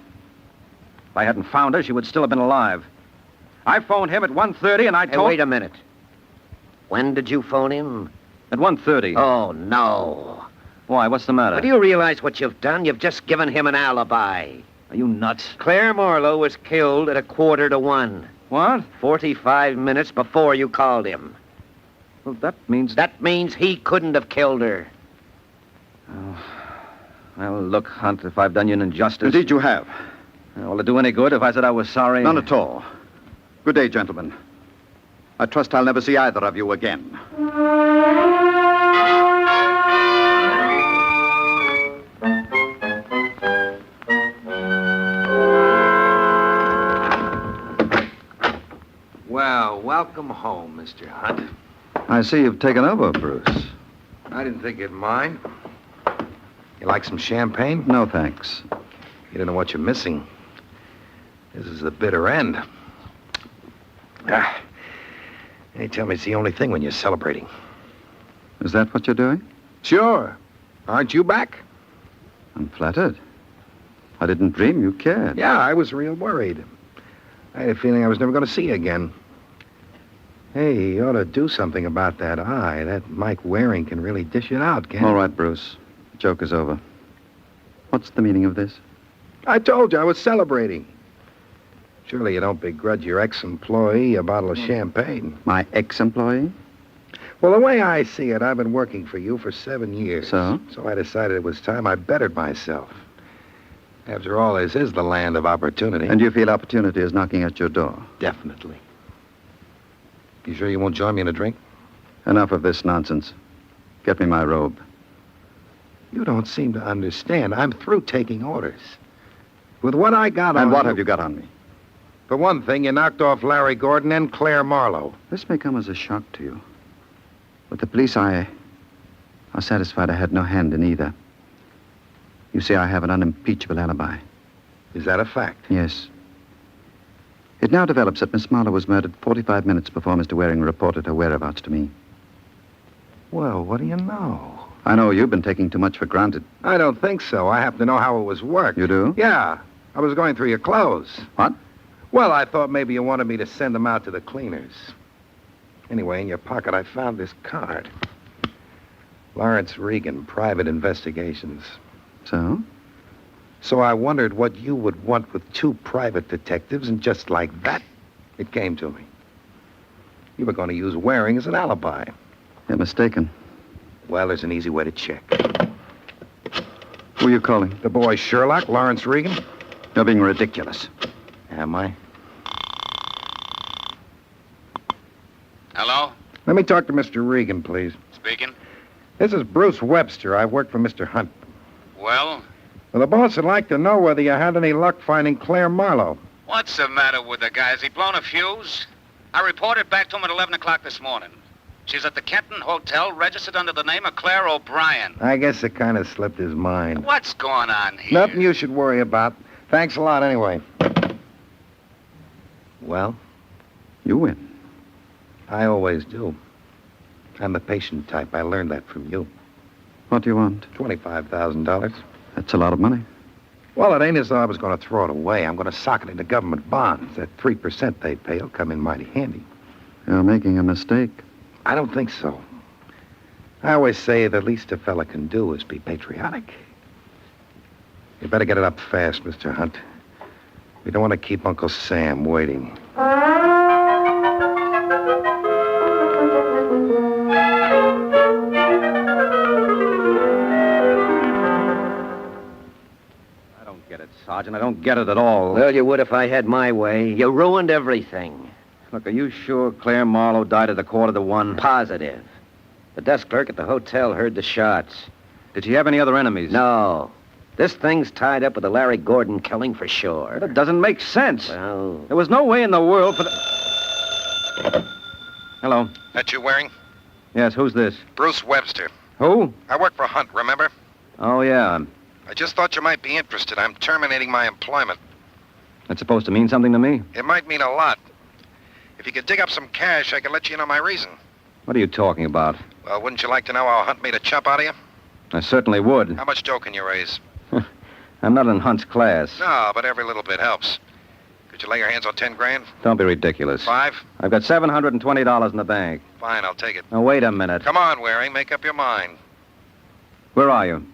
If I hadn't found her, she would still have been alive. I phoned him at 1:30, and I told... Hey, wait a minute. When did you phone him? At 1:30. Oh, no. Why, what's the matter? But do you realize what you've done? You've just given him an alibi. Are you nuts? Claire Marlowe was killed at 1:45. What? 45 minutes before you called him. Well, that means... That means he couldn't have killed her. Oh. Well, look, Hunt, if I've done you an injustice... Indeed you have. Will it do any good if I said I was sorry? None at all. Good day, gentlemen. I trust I'll never see either of you again. Well, welcome home, Mr. Hunt. I see you've taken over, Bruce. I didn't think you'd mind. You like some champagne? No, thanks. You don't know what you're missing. This is the bitter end. They tell me it's the only thing when you're celebrating. Is that what you're doing? Sure. Aren't you back? I'm flattered. I didn't dream you cared. Yeah, I was real worried. I had a feeling I was never going to see you again. Hey, you ought to do something about that eye. That Mike Waring can really dish it out, can't he? All right, Bruce. The joke is over. What's the meaning of this? I told you I was celebrating. Surely you don't begrudge your ex-employee a bottle of champagne. My ex-employee? Well, the way I see it, I've been working for you for 7 years. So? So I decided it was time I bettered myself. After all, this is the land of opportunity. And you feel opportunity is knocking at your door? Definitely. You sure you won't join me in a drink? Enough of this nonsense. Get me my robe. You don't seem to understand. I'm through taking orders. With what I got on... And what have you got on me? For one thing, you knocked off Larry Gordon and Claire Marlowe. This may come as a shock to you. With the police, I are satisfied I had no hand in either. You see, I have an unimpeachable alibi. Is that a fact? Yes. It now develops that Miss Marlowe was murdered 45 minutes before Mr. Waring reported her whereabouts to me. Well, what do you know? I know you've been taking too much for granted. I don't think so. I happen to know how it was worked. You do? Yeah. I was going through your clothes. What? Well, I thought maybe you wanted me to send them out to the cleaners. Anyway, in your pocket, I found this card. Lawrence Regan, Private Investigations. So? So I wondered what you would want with 2 private detectives, and just like that, it came to me. You were going to use Waring as an alibi. You're mistaken. Well, there's an easy way to check. Who are you calling? The boy Sherlock, Lawrence Regan. You're being ridiculous. Am I? Hello? Let me talk to Mr. Regan, please. Speaking. This is Bruce Webster. I work for Mr. Hunt. Well, Well, the boss would like to know whether you had any luck finding Claire Marlowe. what's the matter with the guy? Has he blown a fuse? I reported back to him at 11 o'clock this morning. She's at the Kenton Hotel, registered under the name of Claire O'Brien. I guess it kind of slipped his mind. What's going on here? Nothing you should worry about. Thanks a lot, anyway. Well? You win. I always do. I'm the patient type. I learned that from you. What do you want? $25,000. That's a lot of money. Well, it ain't as though I was going to throw it away. I'm going to sock it into government bonds. That 3% they pay will come in mighty handy. You're making a mistake. I don't think so. I always say the least a fella can do is be patriotic. You better get it up fast, Mr. Hunt. We don't want to keep Uncle Sam waiting. Sergeant, I don't get it at all. Well, you would if I had my way. You ruined everything. Look, are you sure Claire Marlowe died at 1:45? Positive. The desk clerk at the hotel heard the shots. Did she have any other enemies? No. This thing's tied up with the Larry Gordon killing for sure. That doesn't make sense. Well... There was no way in the world for the... Hello. That you, Waring? Yes, who's this? Bruce Webster. Who? I work for Hunt, remember? Oh, yeah. I just thought you might be interested. I'm terminating my employment. That's supposed to mean something to me? It might mean a lot. If you could dig up some cash, I could let you know my reason. What are you talking about? Well, wouldn't you like to know how Hunt made a chump out of you? I certainly would. How much dough can you raise? I'm not in Hunt's class. No, but every little bit helps. Could you lay your hands on 10 grand? Don't be ridiculous. 5? I've got $720 in the bank. Fine, I'll take it. Now, wait a minute. Come on, Waring, make up your mind. Where are you?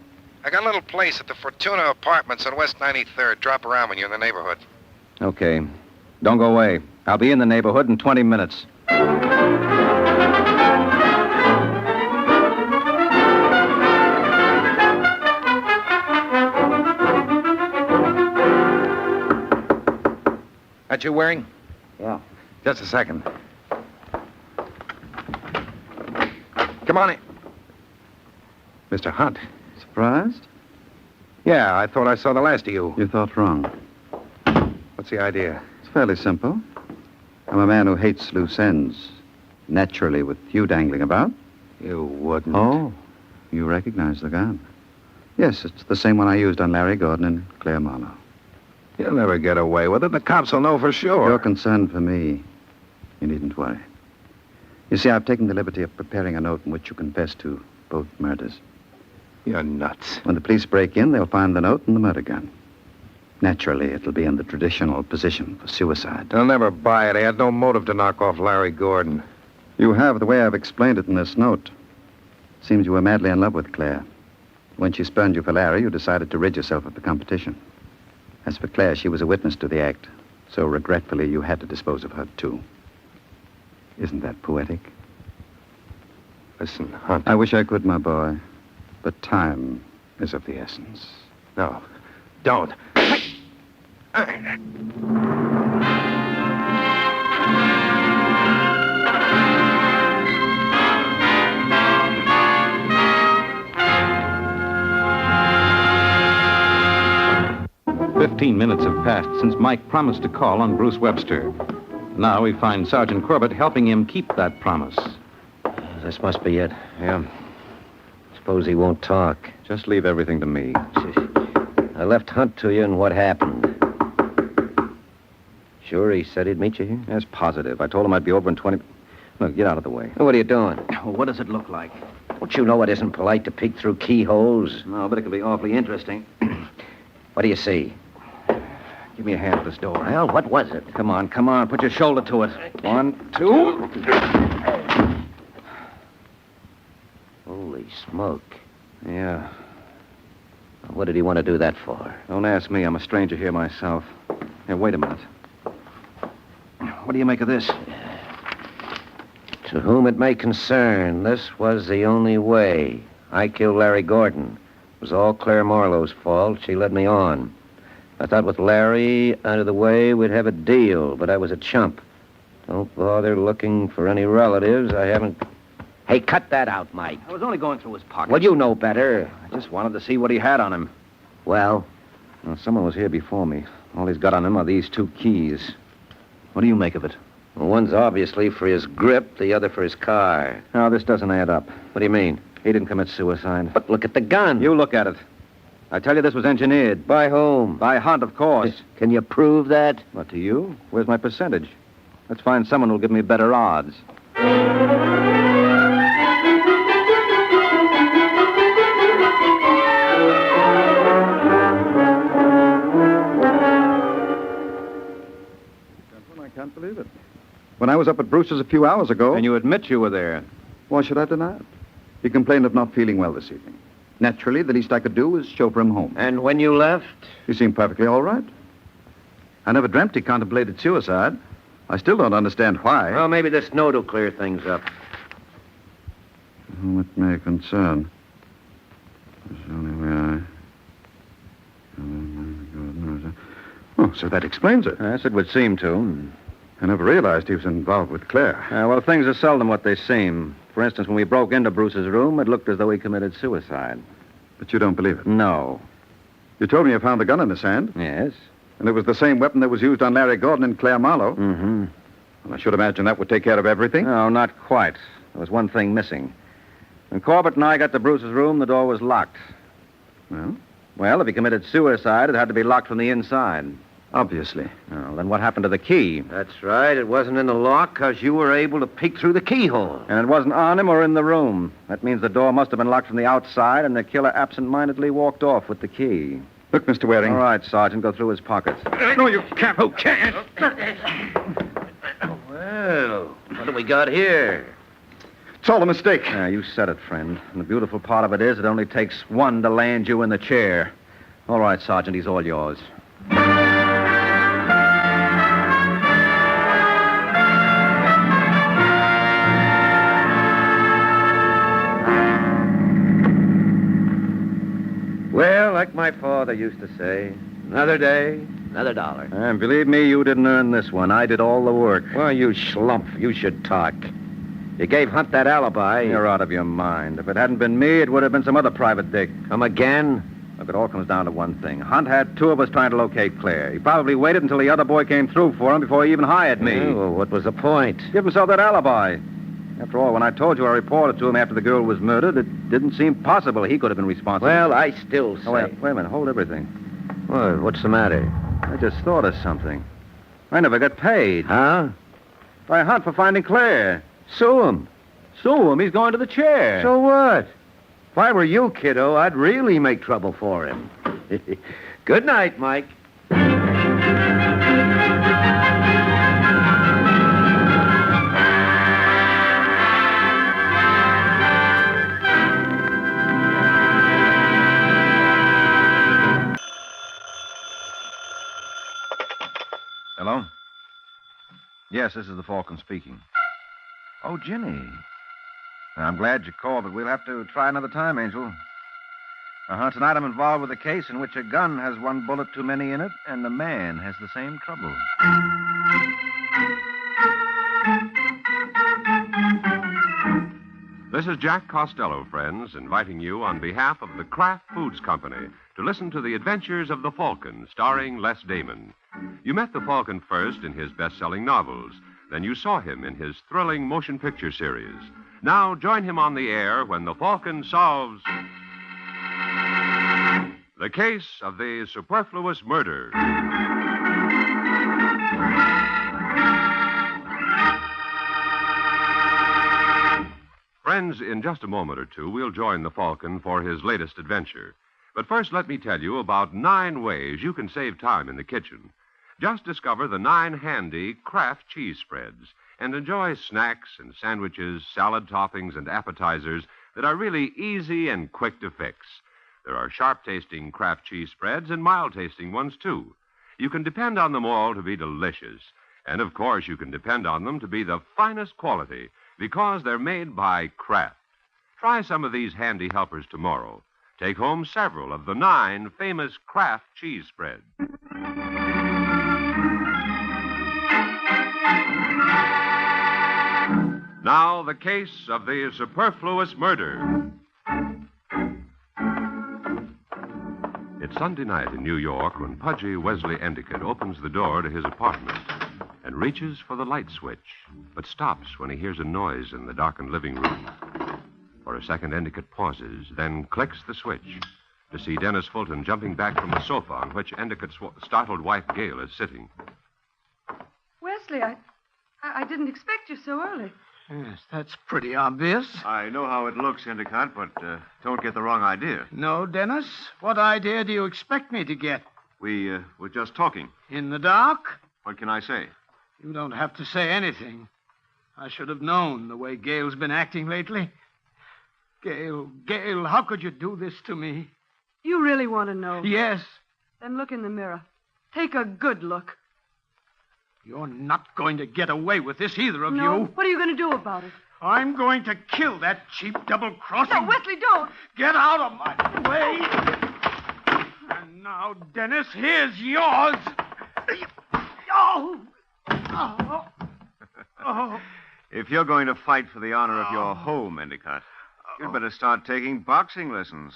I got a little place at the Fortuna Apartments on West 93rd. Drop around when you're in the neighborhood. Okay. Don't go away. I'll be in the neighborhood in 20 minutes. That you, Waring? Yeah. Just a second. Come on in. Mr. Hunt. Surprised? Yeah, I thought I saw the last of you. You thought wrong. What's the idea? It's fairly simple. I'm a man who hates loose ends. Naturally, with you dangling about. You wouldn't. Oh, you recognize the gun. Yes, it's the same one I used on Larry Gordon and Claire Marlowe. You'll never get away with it. The cops will know for sure. You're concerned for me. You needn't worry. You see, I've taken the liberty of preparing a note in which you confess to both murders. You're nuts. When the police break in, they'll find the note and the murder gun. Naturally, it'll be in the traditional position for suicide. They'll never buy it. They had no motive to knock off Larry Gordon. You have, the way I've explained it in this note. Seems you were madly in love with Claire. When she spurned you for Larry, you decided to rid yourself of the competition. As for Claire, she was a witness to the act. So regretfully, you had to dispose of her, too. Isn't that poetic? Listen, Hunt. I wish I could, my boy. But time is of the essence. No, don't. 15 minutes have passed since Mike promised to call on Bruce Webster. Now we find Sergeant Corbett helping him keep that promise. This must be it. Yeah. Suppose he won't talk. Just leave everything to me. I left Hunt to you, and what happened? Sure he said he'd meet you here? Yes, positive. I told him I'd be over in 20... Look, get out of the way. What are you doing? Well, what does it look like? Don't you know it isn't polite to peek through keyholes? No, but it could be awfully interesting. What do you see? Give me a hand at this door. Well, what was it? Come on. Put your shoulder to it. 1, 2... Holy smoke. Yeah. What did he want to do that for? Don't ask me. I'm a stranger here myself. Here, wait a minute. What do you make of this? To whom it may concern, this was the only way. I killed Larry Gordon. It was all Claire Marlowe's fault. She led me on. I thought with Larry out of the way, we'd have a deal, but I was a chump. Don't bother looking for any relatives. I haven't... Hey, cut that out, Mike. I was only going through his pockets. Well, you know better. I just wanted to see what he had on him. Well? Someone was here before me. All he's got on him are these 2 keys. What do you make of it? Well, one's obviously for his grip, the other for his car. No, this doesn't add up. What do you mean? He didn't commit suicide. But look at the gun. You look at it. I tell you this was engineered. By whom? By Hunt, of course. Can you prove that? What, to you? Where's my percentage? Let's find someone who'll give me better odds. I can't believe it. When I was up at Brewster's a few hours ago... And you admit you were there. Why should I deny it? He complained of not feeling well this evening. Naturally, the least I could do was chauffeur him home. And when you left? He seemed perfectly all right. I never dreamt he contemplated suicide. I still don't understand why. Well, maybe this note will clear things up. Whom it may concern. It's the only way Oh, so that explains it. Yes, it would seem to. I never realized he was involved with Claire. Well, things are seldom what they seem. For instance, when we broke into Bruce's room, it looked as though he committed suicide. But you don't believe it? No. You told me you found the gun in the sand. Yes. And it was the same weapon that was used on Larry Gordon and Claire Marlowe. Mm-hmm. Well, I should imagine that would take care of everything. No, not quite. There was one thing missing. When Corbett and I got to Bruce's room, the door was locked. Well? Well, if he committed suicide, it had to be locked from the inside. Obviously. Well, then what happened to the key? That's right. It wasn't in the lock because you were able to peek through the keyhole. And it wasn't on him or in the room. That means the door must have been locked from the outside, and the killer absent-mindedly walked off with the key. Look, Mr. Waring. All right, Sergeant, go through his pockets. No, you can't. Who can't? Well, what do we got here? It's all a mistake. Yeah, you said it, friend. And the beautiful part of it is it only takes one to land you in the chair. All right, Sergeant, he's all yours. Well, like my father used to say, another day, another dollar. And believe me, you didn't earn this one. I did all the work. Well, you schlump. You should talk. You gave Hunt that alibi. You're out of your mind. If it hadn't been me, it would have been some other private dick. Come again? Look, it all comes down to one thing. Hunt had two of us trying to locate Claire. He probably waited until the other boy came through for him before he even hired me. Oh, well, what was the point? Give himself that alibi. After all, when I told you I reported to him after the girl was murdered, it didn't seem possible he could have been responsible. Well, I still say... Oh, wait a minute. Hold everything. What? What's the matter? I just thought of something. I never got paid. Huh? By Hunt for finding Claire. Sue him. Sue him. He's going to the chair. So what? If I were you, kiddo, I'd really make trouble for him. Good night, Mike. Hello? Yes, this is the Falcon speaking. Oh, Ginny. I'm glad you called, but we'll have to try another time, Angel. Tonight I'm involved with a case in which a gun has one bullet too many in it, and the man has the same trouble. This is Jack Costello, friends, inviting you on behalf of the Kraft Foods Company to listen to the adventures of the Falcon, starring Les Damon. You met the Falcon first in his best-selling novels. Then you saw him in his thrilling motion picture series. Now join him on the air when the Falcon solves the case of the superfluous murder. Friends, in just a moment or two, we'll join the Falcon for his latest adventure. But first, let me tell you about 9 ways you can save time in the kitchen. Just discover the 9 handy Kraft cheese spreads and enjoy snacks and sandwiches, salad toppings, and appetizers that are really easy and quick to fix. There are sharp-tasting Kraft cheese spreads and mild-tasting ones, too. You can depend on them all to be delicious. And, of course, you can depend on them to be the finest quality because they're made by Kraft. Try some of these handy helpers tomorrow. Take home several of the 9 famous Kraft cheese spreads. Now, the case of the superfluous murder. It's Sunday night in New York when Pudgy Wesley Endicott opens the door to his apartment and reaches for the light switch, but stops when he hears a noise in the darkened living room. For a second, Endicott pauses, then clicks the switch to see Dennis Fulton jumping back from the sofa on which Endicott's startled wife, Gail, is sitting. Wesley, I didn't expect you so early. Yes, that's pretty obvious. I know how it looks, Endicott, but don't get the wrong idea. No, Dennis? What idea do you expect me to get? We were just talking. In the dark? What can I say? You don't have to say anything. I should have known the way Gail's been acting lately. Gail, how could you do this to me? You really want to know? Yes. Then look in the mirror. Take a good look. You're not going to get away with this, either of No? you. What are you going to do about it? I'm going to kill that cheap double-crossing... No, Wesley, don't! Get out of my way! And now, Dennis, here's yours. Oh! If you're going to fight for the honor of your home, Endicott, you'd better start taking boxing lessons.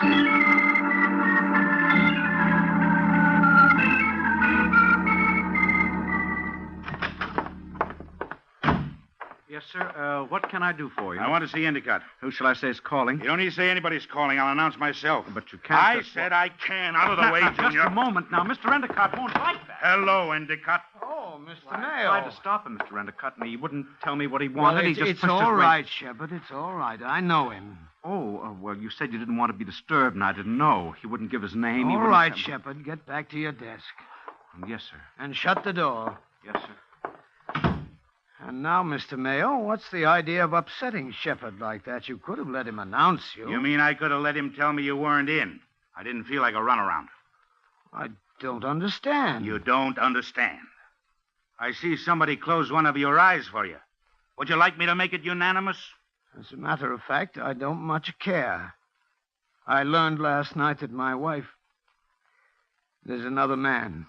Yes, sir. What can I do for you? I want to see Endicott. Who shall I say is calling? You don't need to say anybody's calling. I'll announce myself. But you can't. I said I can. Out of the way, Just Junior. a moment now. Mr. Endicott won't like that. Hello, Endicott. Oh, Mr. I Mayo. tried to stop him, Mr. Endicott, and he wouldn't tell me what he wanted. He just it's pushed his all way- right, Shepard. It's all right. I know him. Oh, well, you said you didn't want to be disturbed, and I didn't know. He wouldn't give his name. He All wouldn't right, tell me- Shepard. Get back to your desk. Yes, sir. And shut the door. Yes, sir. And now, Mr. Mayo, what's the idea of upsetting Shepard like that? You could have let him announce you. You mean I could have let him tell me you weren't in? I didn't feel like a runaround. I don't understand. You don't understand. I see somebody close one of your eyes for you. Would you like me to make it unanimous? As a matter of fact, I don't much care. I learned last night that my wife... There's another man.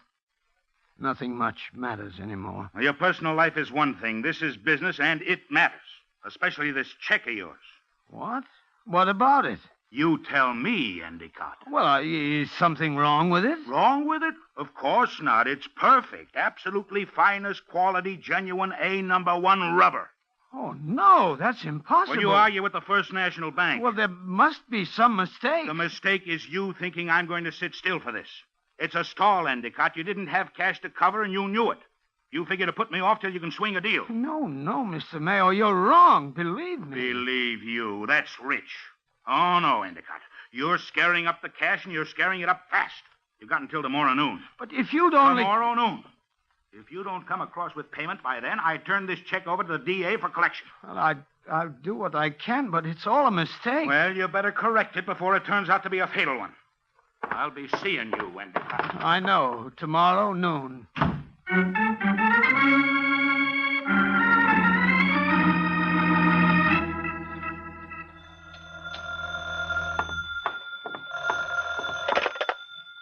Nothing much matters anymore. Now, your personal life is one thing. This is business, and it matters. Especially this check of yours. What? What about it? You tell me, Endicott. Well, is something wrong with it? Wrong with it? Of course not. It's perfect. Absolutely finest quality, genuine A1 rubber. Oh, no, that's impossible. When you argue with the First National Bank. Well, there must be some mistake. The mistake is you thinking I'm going to sit still for this. It's a stall, Endicott. You didn't have cash to cover, and you knew it. You figure to put me off till you can swing a deal. No, Mr. Mayo, you're wrong. Believe me. Believe you. That's rich. Oh, no, Endicott. You're scaring up the cash, and you're scaring it up fast. You've got until tomorrow noon. But if you'd only... Tomorrow noon. If you don't come across with payment by then, I turn this check over to the DA for collection. Well, I'll do what I can, but it's all a mistake. Well, you better correct it before it turns out to be a fatal one. I'll be seeing you, Endicott. I know. Tomorrow noon.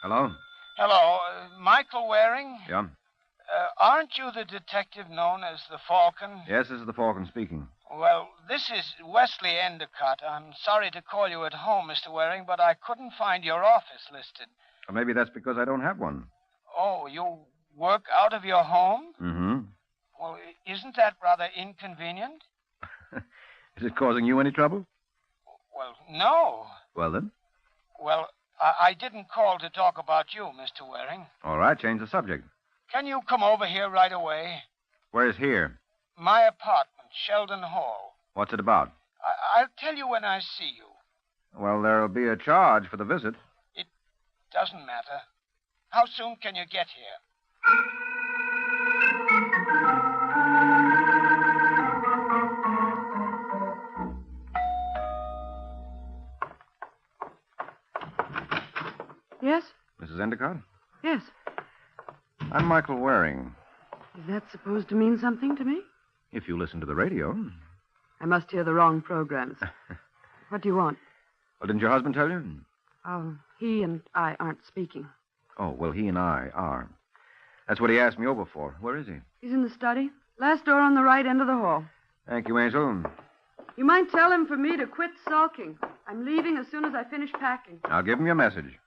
Hello? Hello. Michael Waring? Yeah? Aren't you the detective known as the Falcon? Yes, this is the Falcon speaking. Well, this is Wesley Endicott. I'm sorry to call you at home, Mr. Waring, but I couldn't find your office listed. Or maybe that's because I don't have one. Oh, you work out of your home? Mm-hmm. Well, isn't that rather inconvenient? Is it causing you any trouble? Well, no. Well, then. Well, I didn't call to talk about you, Mr. Waring. All right, change the subject. Can you come over here right away? Where's here? My apartment, Sheldon Hall. What's it about? I'll tell you when I see you. Well, there'll be a charge for the visit. It doesn't matter. How soon can you get here? Yes? Mrs. Endicott? Yes. I'm Michael Waring. Is that supposed to mean something to me? If you listen to the radio. I must hear the wrong programs. What do you want? Well, didn't your husband tell you? Oh, he and I aren't speaking. Oh, well, he and I are. That's what he asked me over for. Where is he? He's in the study. Last door on the right end of the hall. Thank you, Angel. You might tell him for me to quit sulking. I'm leaving as soon as I finish packing. I'll give him your message.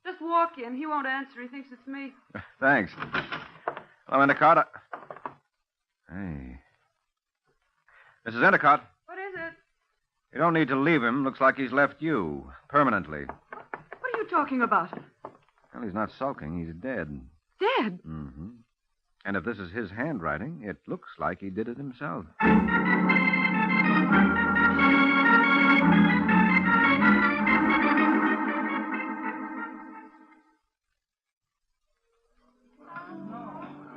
Just walk in. He won't answer. He thinks it's me. Thanks. Hello, Endicott. Hey. Mrs. Endicott. What is it? You don't need to leave him. Looks like he's left you. Permanently. What are you talking about? Well, he's not sulking. He's dead. Dead? Mm-hmm. And if this is his handwriting, it looks like he did it himself.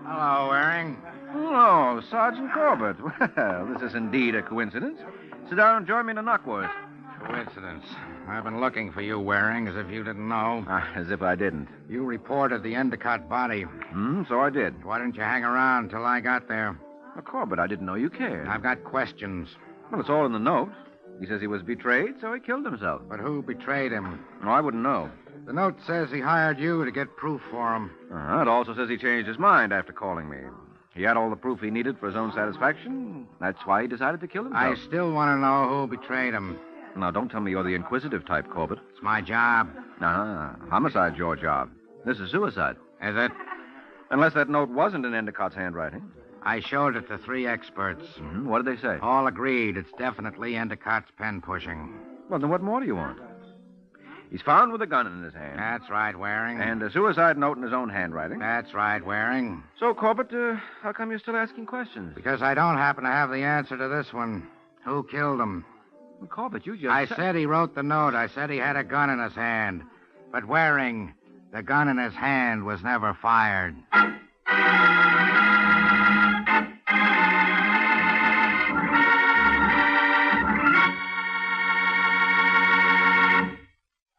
Hello, Waring. Oh, Sergeant Corbett. Well, this is indeed a coincidence. Sit down and join me in a knockwurst. Coincidence. I've been looking for you, Waring, as if you didn't know. As if I didn't. You reported the Endicott body. So I did. Why didn't you hang around till I got there? Well, Corbett, I didn't know you cared. I've got questions. Well, it's all in the note. He says he was betrayed, so he killed himself. But who betrayed him? Oh, I wouldn't know. The note says he hired you to get proof for him. It also says he changed his mind after calling me. He had all the proof he needed for his own satisfaction. That's why he decided to kill himself. I still want to know who betrayed him. Now, don't tell me you're the inquisitive type, Corbett. It's my job. Homicide's your job. This is suicide. Is it? Unless that note wasn't in Endicott's handwriting. I showed it to 3 experts. Mm-hmm. What did they say? All agreed it's definitely Endicott's pen pushing. Well, then what more do you want? He's found with a gun in his hand. That's right, Waring. And a suicide note in his own handwriting. That's right, Waring. So, Corbett, how come you're still asking questions? Because I don't happen to have the answer to this one. Who killed him? Well, Corbett, you just... I said he wrote the note. I said he had a gun in his hand. But Waring, the gun in his hand was never fired.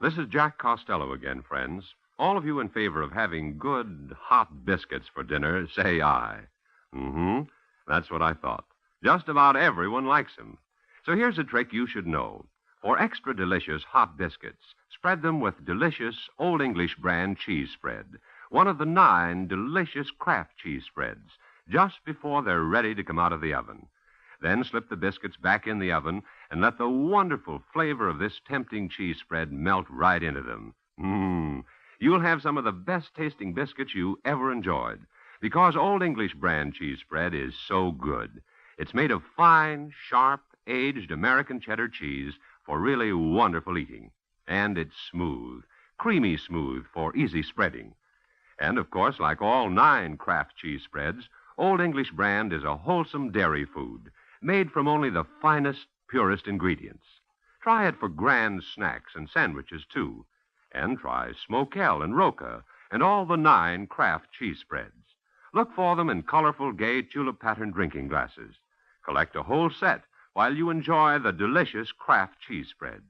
This is Jack Costello again, friends. All of you in favor of having good, hot biscuits for dinner, say aye. Mm-hmm. That's what I thought. Just about everyone likes them. So here's a trick you should know. For extra delicious hot biscuits, spread them with delicious Old English brand cheese spread, one of the 9 delicious Kraft cheese spreads, just before they're ready to come out of the oven. Then slip the biscuits back in the oven and let the wonderful flavor of this tempting cheese spread melt right into them. You'll have some of the best-tasting biscuits you ever enjoyed, because Old English brand cheese spread is so good. It's made of fine, sharp, aged American cheddar cheese for really wonderful eating. And it's smooth, creamy smooth for easy spreading. And, of course, like all 9 Kraft cheese spreads, Old English brand is a wholesome dairy food made from only the finest, purest ingredients. Try it for grand snacks and sandwiches, too. And try Smokell and Roca and all the 9 Kraft cheese spreads. Look for them in colorful, gay, tulip-patterned drinking glasses. Collect a whole set while you enjoy the delicious Kraft cheese spreads.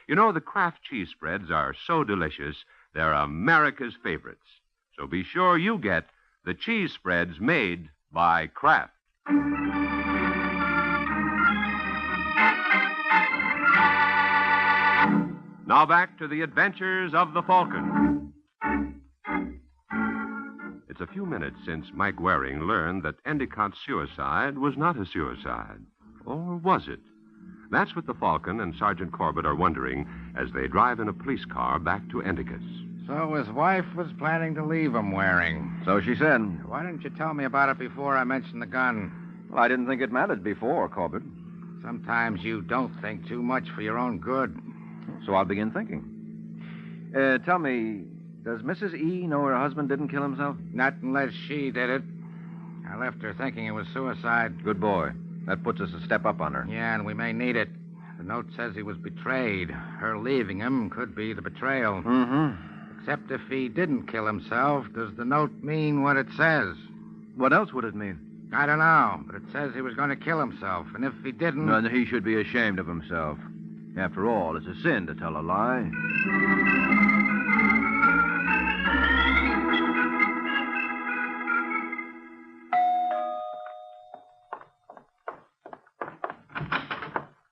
You know, the Kraft cheese spreads are so delicious, they're America's favorites. So be sure you get the cheese spreads made by Kraft. Now back to the adventures of the Falcon. It's a few minutes since Mike Waring learned that Endicott's suicide was not a suicide. Or was it? That's what the Falcon and Sergeant Corbett are wondering as they drive in a police car back to Endicott's. So his wife was planning to leave him, Waring. So she said. Why didn't you tell me about it before I mentioned the gun? Well, I didn't think it mattered before, Corbett. Sometimes you don't think too much for your own good. So I'll begin thinking. Tell me, does Mrs. E know her husband didn't kill himself? Not unless she did it. I left her thinking it was suicide. Good boy. That puts us a step up on her. Yeah, and we may need it. The note says he was betrayed. Her leaving him could be the betrayal. Mm-hmm. Except if he didn't kill himself, does the note mean what it says? What else would it mean? I don't know, but it says he was going to kill himself, and if he didn't... No, he should be ashamed of himself. After all, it's a sin to tell a lie.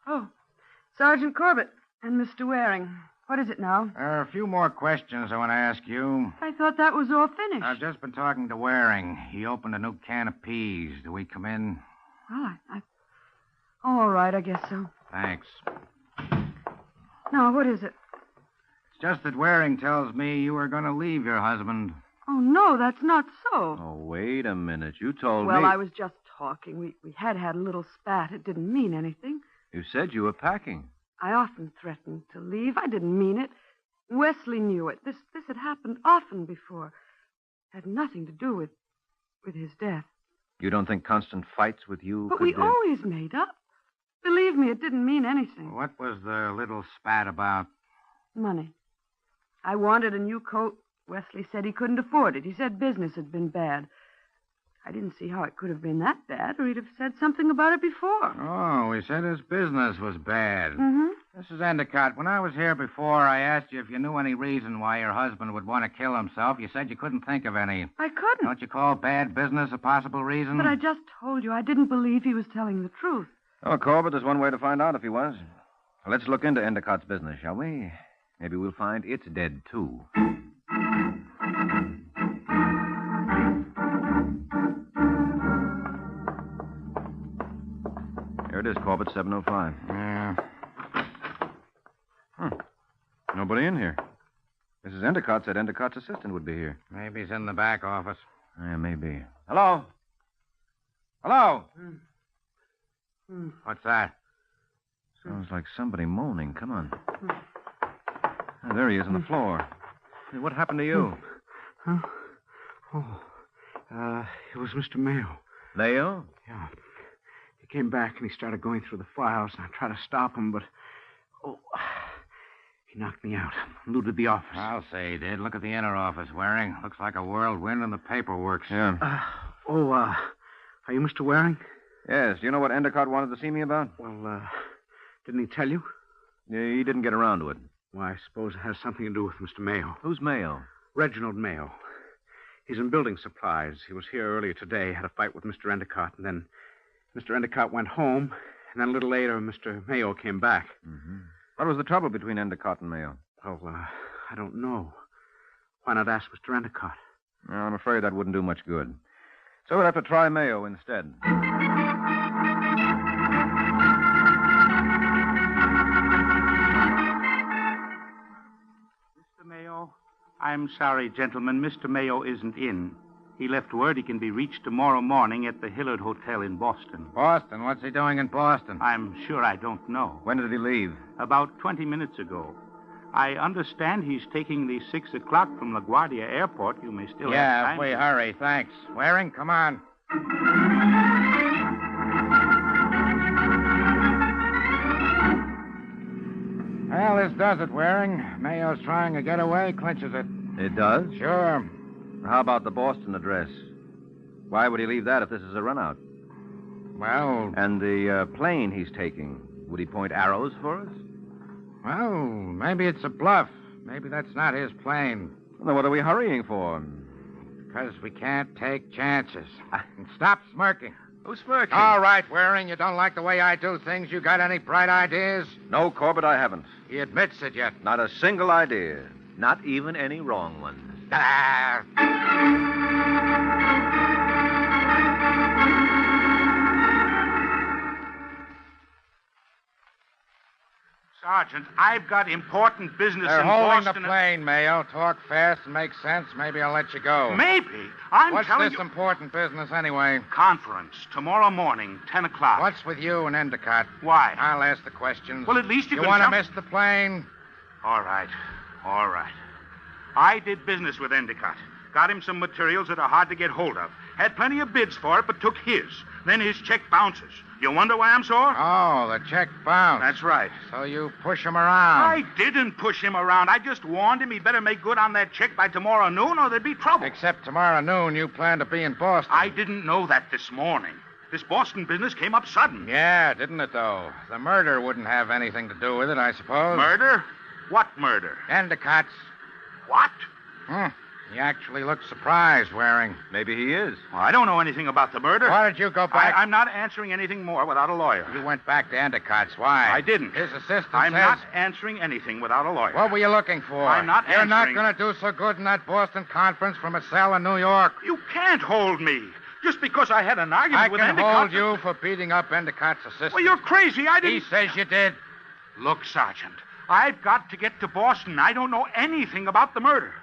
Oh, Sergeant Corbett and Mr. Waring. What is it now? There are a few more questions I want to ask you. I thought that was all finished. I've just been talking to Waring. He opened a new can of peas. Do we come in? Well, all right, I guess so. Thanks. Now, what is it? It's just that Waring tells me you were going to leave your husband. Oh, no, that's not so. Oh, wait a minute. You told me... Well, I was just talking. We had a little spat. It didn't mean anything. You said you were packing. I often threatened to leave. I didn't mean it. Wesley knew it. This had happened often before. It had nothing to do with his death. You don't think constant fights with you But could... we always made up. Believe me, it didn't mean anything. What was the little spat about? Money. I wanted a new coat. Wesley said he couldn't afford it. He said business had been bad. I didn't see how it could have been that bad, or he'd have said something about it before. Oh, he said his business was bad. Mm-hmm. Mrs. Endicott, when I was here before, I asked you if you knew any reason why your husband would want to kill himself. You said you couldn't think of any. I couldn't. Don't you call bad business a possible reason? But I just told you I didn't believe he was telling the truth. Oh, Corbett, there's one way to find out if he was. Let's look into Endicott's business, shall we? Maybe we'll find it's dead, too. Here it is, Corbett, 705. Yeah. Nobody in here. Mrs. Endicott said Endicott's assistant would be here. Maybe he's in the back office. Yeah, maybe. Hello? Hello? What's that? Sounds like somebody moaning. Come on. Oh, there he is on the floor. Hey, what happened to you? Huh? Oh, it was Mr. Mayo. Mayo? Yeah. He came back and he started going through the files, and I tried to stop him, but... Oh, he knocked me out. Looted the office. I'll say he did. Look at the inner office, Waring. Looks like a whirlwind and the paperwork's. Yeah. Are you Mr. Waring? Yes. Do you know what Endicott wanted to see me about? Well, didn't he tell you? Yeah, he didn't get around to it. Well, I suppose it has something to do with Mr. Mayo. Who's Mayo? Reginald Mayo. He's in building supplies. He was here earlier today, had a fight with Mr. Endicott, and then Mr. Endicott went home, and then a little later, Mr. Mayo came back. Mm-hmm. What was the trouble between Endicott and Mayo? Well, I don't know. Why not ask Mr. Endicott? Well, I'm afraid that wouldn't do much good. So we'll have to try Mayo instead. Mr. Mayo? I'm sorry, gentlemen. Mr. Mayo isn't in. He left word he can be reached tomorrow morning at the Hillard Hotel in Boston. Boston? What's he doing in Boston? I'm sure I don't know. When did he leave? About 20 minutes ago. I understand he's taking the 6 o'clock from LaGuardia Airport. You may still have time. Yeah, if we hurry. Thanks. Waring, come on. Well, this does it, Waring. Mayo's trying to get away, clinches it. It does? Sure. How about the Boston address? Why would he leave that if this is a runout? Well... And the plane he's taking, would he point arrows for us? Well, maybe it's a bluff. Maybe that's not his plane. Well, then what are we hurrying for? Because we can't take chances. And stop smirking. Who's smirking? All right, Waring, you don't like the way I do things. You got any bright ideas? No, Corbett, I haven't. He admits it yet. Not a single idea. Not even any wrong ones. Sergeant, I've got important business They're in holding Boston. the plane, Mayo. Talk fast and make sense. Maybe I'll let you go. Maybe. I'm What's telling this you... important business, anyway? Conference, tomorrow morning, 10 o'clock. What's with you and Endicott? Why? I'll ask the questions. Well, at least you can want to jump- miss the plane? All right. I did business with Endicott. Got him some materials that are hard to get hold of. Had plenty of bids for it, but took his. Then his check bounces. You wonder why I'm sore? Oh, the check bounced. That's right. So you push him around. I didn't push him around. I just warned him he'd better make good on that check by tomorrow noon or there'd be trouble. Except tomorrow noon you plan to be in Boston. I didn't know that this morning. This Boston business came up sudden. Yeah, didn't it, though? The murder wouldn't have anything to do with it, I suppose. Murder? What murder? Endicott's. What? He actually looks surprised, Waring. Maybe he is. Well, I don't know anything about the murder. Why did you go back? I'm not answering anything more without a lawyer. You went back to Endicott's. Why? I didn't. His assistant I'm says... not answering anything without a lawyer. What were you looking for? I'm not You're not answering- going to do so good in that Boston conference from a cell in New York. You can't hold me. Just because I had an argument with I can Endicott... hold you for beating up Endicott's assistant. Well, you're crazy. I didn't... He says you did. Look, Sergeant, I've got to get to Boston. I don't know anything about the murder.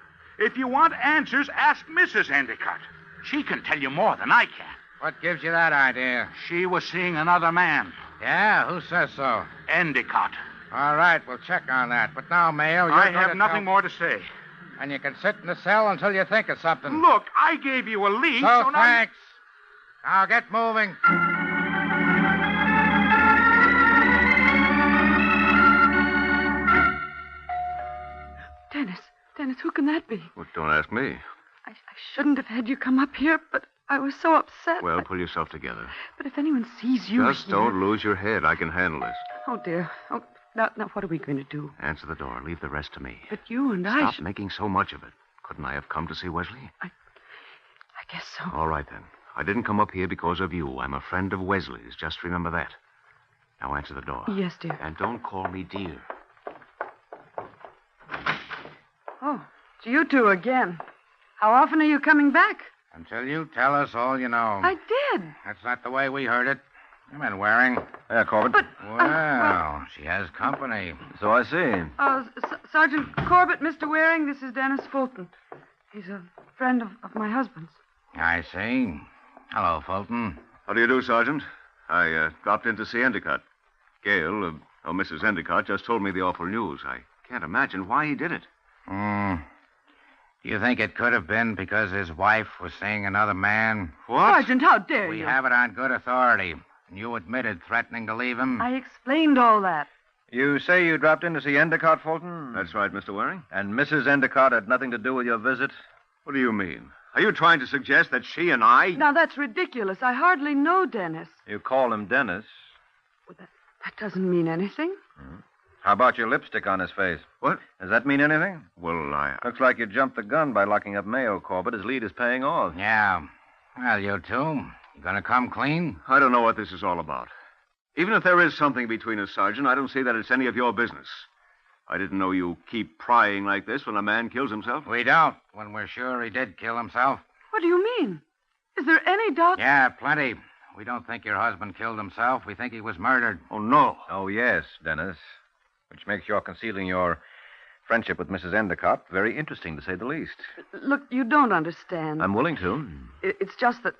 If you want answers, ask Mrs. Endicott. She can tell you more than I can. What gives you that idea? She was seeing another man. Yeah? Who says so? Endicott. All right, we'll check on that. But now, Mayo, you're I going have nothing more to say. And you can sit in the cell until you think of something. Look, I gave you a lead, So so now... thanks. Now get moving. Dennis, who can that be? Well, don't ask me. I shouldn't have had you come up here, but I was so upset. Well, pull yourself together. But if anyone sees you Just here... don't lose your head. I can handle this. Oh, dear. Oh, now, what are we going to do? Answer the door. Leave the rest to me. But you and I... Stop making so much of it. Couldn't I have come to see Wesley? I guess so. All right, then. I didn't come up here because of you. I'm a friend of Wesley's. Just remember that. Now answer the door. Yes, dear. And don't call me dear. Oh, it's you two again. How often are you coming back? Until you tell us all you know. I did. That's not the way we heard it. Come in, Waring. Yeah, Corbett. But... Well, she has company. So I see. Sergeant Corbett, Mr. Waring, this is Dennis Fulton. He's a friend of my husband's. I see. Hello, Fulton. How do you do, Sergeant? I dropped in to see Endicott. Gale, Mrs. Endicott, just told me the awful news. I can't imagine why he did it. Do you think it could have been because his wife was seeing another man? What? Sergeant, how dare you? We have it on good authority. And you admitted threatening to leave him. I explained all that. You say you dropped in to see Endicott, Fulton? That's right, Mr. Waring. And Mrs. Endicott had nothing to do with your visit? What do you mean? Are you trying to suggest that she and I... Now, that's ridiculous. I hardly know Dennis. You call him Dennis. That doesn't mean anything. How about your lipstick on his face? What? Does that mean anything? Well, Looks like you jumped the gun by locking up Mayo Corbett. His lead is paying off. Yeah. Well, you two, you gonna come clean? I don't know what this is all about. Even if there is something between us, Sergeant, I don't see that it's any of your business. I didn't know you keep prying like this when a man kills himself. We don't, when we're sure he did kill himself. What do you mean? Is there any doubt? Yeah, plenty. We don't think your husband killed himself. We think he was murdered. Oh, no. Oh, yes, Dennis. Which makes your concealing your friendship with Mrs. Endicott very interesting, to say the least. Look, you don't understand. I'm willing to. It's just that,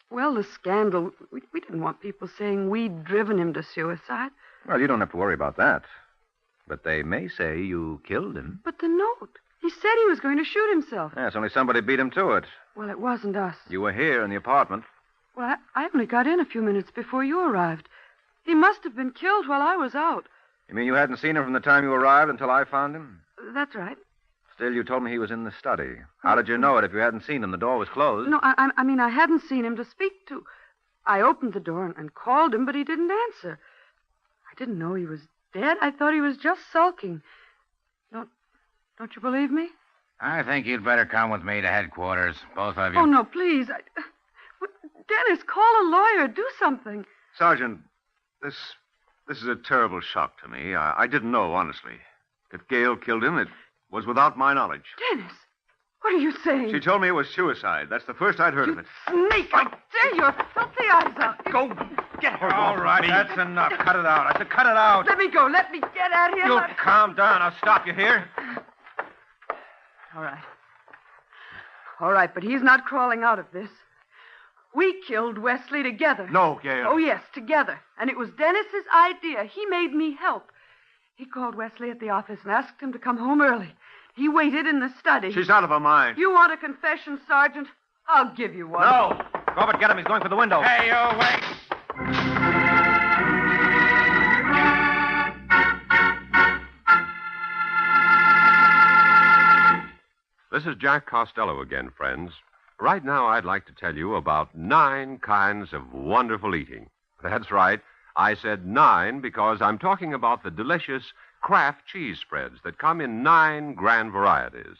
well, the scandal, we didn't want people saying we'd driven him to suicide. Well, you don't have to worry about that. But they may say you killed him. But the note. He said he was going to shoot himself. Yes, only somebody beat him to it. Well, it wasn't us. You were here in the apartment. Well, I only got in a few minutes before you arrived. He must have been killed while I was out. You mean you hadn't seen him from the time you arrived until I found him? That's right. Still, you told me he was in the study. How did you know it if you hadn't seen him? The door was closed. No, I mean, I hadn't seen him to speak to. I opened the door and called him, but he didn't answer. I didn't know he was dead. I thought he was just sulking. Don't you believe me? I think you'd better come with me to headquarters, both of you. Oh, no, please. Dennis, call a lawyer. Do something. Sergeant, this is a terrible shock to me. I didn't know, honestly. If Gale killed him, it was without my knowledge. Dennis, what are you saying? She told me it was suicide. That's the first I'd heard of it. Snake, I tear your filthy eyes out. Go get her. All righty. That's enough. Cut it out. I said cut it out. Let me go. Let me get out of here. You'll calm down. I'll stop you here. All right. All right, but he's not crawling out of this. We killed Wesley together. No, Gale. Oh, yes, together. And it was Dennis's idea. He made me help. He called Wesley at the office and asked him to come home early. He waited in the study. She's out of her mind. You want a confession, Sergeant? I'll give you one. No. Robert, get him. He's going for the window. Hey, you, wait. This is Jack Costello again, friends. Right now, I'd like to tell you about 9 kinds of wonderful eating. That's right. I said 9 because I'm talking about the delicious Kraft cheese spreads that come in 9 grand varieties.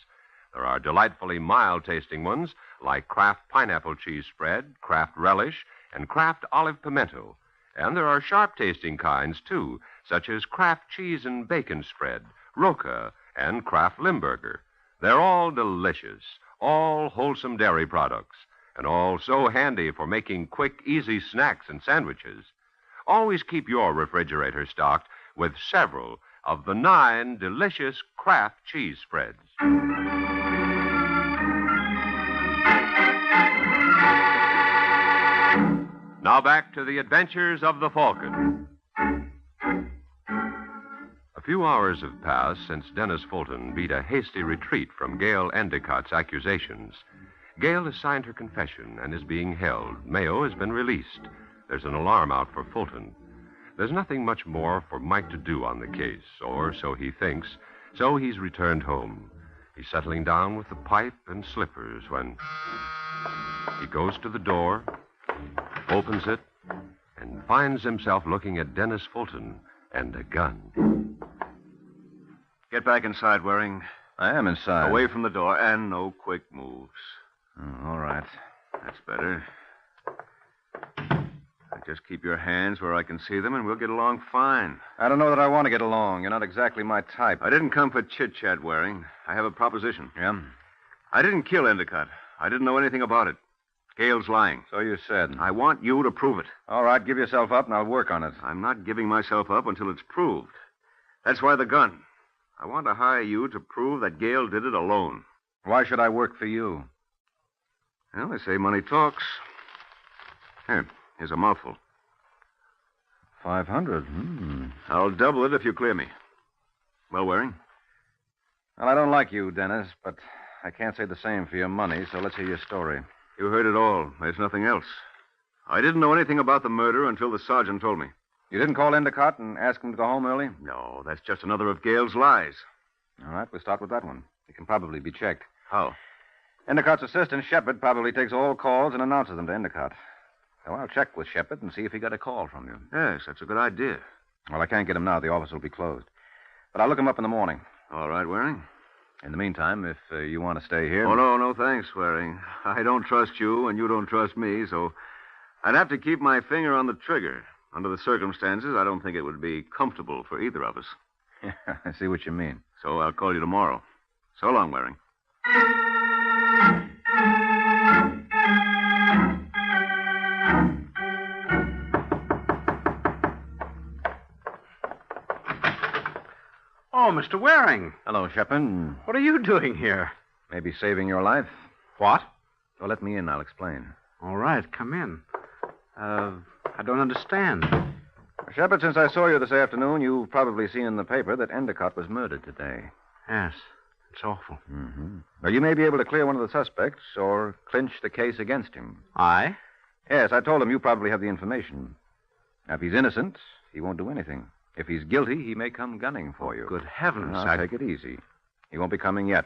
There are delightfully mild-tasting ones like Kraft pineapple cheese spread, Kraft relish, and Kraft olive pimento. And there are sharp-tasting kinds, too, such as Kraft cheese and bacon spread, Roca, and Kraft Limburger. They're all delicious, all wholesome dairy products, and all so handy for making quick, easy snacks and sandwiches. Always keep your refrigerator stocked with several of the 9 delicious Kraft cheese spreads. Now back to the adventures of the Falcon. A few hours have passed since Dennis Fulton beat a hasty retreat from Gale Endicott's accusations. Gale has signed her confession and is being held. Mayo has been released. There's an alarm out for Fulton. There's nothing much more for Mike to do on the case, or so he thinks, so he's returned home. He's settling down with the pipe and slippers when he goes to the door, opens it, and finds himself looking at Dennis Fulton and a gun. Get back inside, Waring. I am inside. Away from the door, and no quick moves. All right. That's better. Just keep your hands where I can see them, and we'll get along fine. I don't know that I want to get along. You're not exactly my type. I didn't come for chit-chat, Waring. I have a proposition. Yeah? I didn't kill Endicott. I didn't know anything about it. Gale's lying. So you said. I want you to prove it. All right, give yourself up, and I'll work on it. I'm not giving myself up until it's proved. That's why the gun. I want to hire you to prove that Gale did it alone. Why should I work for you? Well, they say money talks. Here, here's a mouthful. 500. I'll double it if you clear me. Well, Waring? Well, I don't like you, Dennis, but I can't say the same for your money, so let's hear your story. You heard it all. There's nothing else. I didn't know anything about the murder until the sergeant told me. You didn't call Endicott and ask him to go home early? No, that's just another of Gale's lies. All right, we'll start with that one. It can probably be checked. How? Endicott's assistant, Shepard, probably takes all calls and announces them to Endicott. So I'll check with Shepard and see if he got a call from you. Yes, that's a good idea. Well, I can't get him now. The office will be closed. But I'll look him up in the morning. All right, Waring. In the meantime, if you want to stay here... Oh, no, thanks, Waring. I don't trust you, and you don't trust me, so I'd have to keep my finger on the trigger. Under the circumstances, I don't think it would be comfortable for either of us. Yeah, I see what you mean. So I'll call you tomorrow. So long, Waring. Oh, Mr. Waring. Hello, Shepard. What are you doing here? Maybe saving your life. What? Well, let me in. I'll explain. All right, come in. I don't understand. Shepard, since I saw you this afternoon, you've probably seen in the paper that Endicott was murdered today. Yes, it's awful. Mm-hmm. Well, you may be able to clear one of the suspects or clinch the case against him. I? Yes, I told him you probably have the information. Now, if he's innocent, he won't do anything. If he's guilty, he may come gunning for you. Good heavens. Now, take it easy. He won't be coming yet.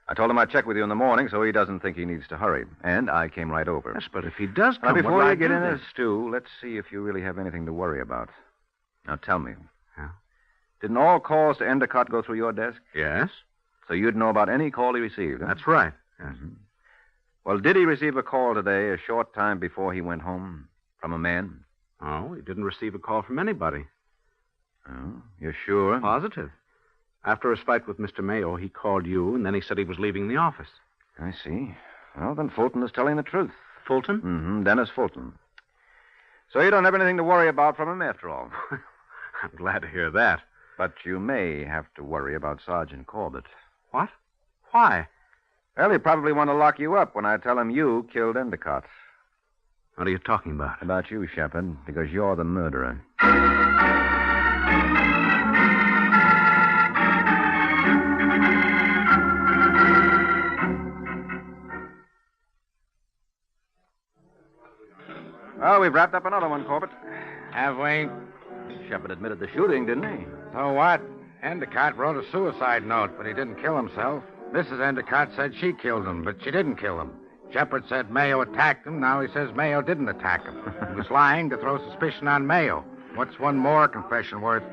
I told him I'd check with you in the morning so he doesn't think he needs to hurry. And I came right over. Yes, but if he does Now, come... before you get in this stew, let's see if you really have anything to worry about. Now, tell me. Yeah? Didn't all calls to Endicott go through your desk? Yes. So you'd know about any call he received, huh? That's right. Yes. Mm-hmm. Well, did he receive a call today, a short time before he went home, from a man? Oh, he didn't receive a call from anybody. Oh, you're sure? Positive. After his fight with Mr. Mayo, he called you, and then he said he was leaving the office. I see. Well, then Fulton is telling the truth. Fulton? Mm-hmm, Dennis Fulton. So you don't have anything to worry about from him after all. I'm glad to hear that. But you may have to worry about Sergeant Corbett. What? Why? Well, he'll probably want to lock you up when I tell him you killed Endicott. What are you talking about? About you, Shepard, because you're the murderer. Well, we've wrapped up another one, Corbett. Have we? Shepard admitted the shooting, didn't he? So what? Endicott wrote a suicide note, but he didn't kill himself. Mrs. Endicott said she killed him, but she didn't kill him. Shepard said Mayo attacked him. Now he says Mayo didn't attack him. He was lying to throw suspicion on Mayo. What's one more confession worth?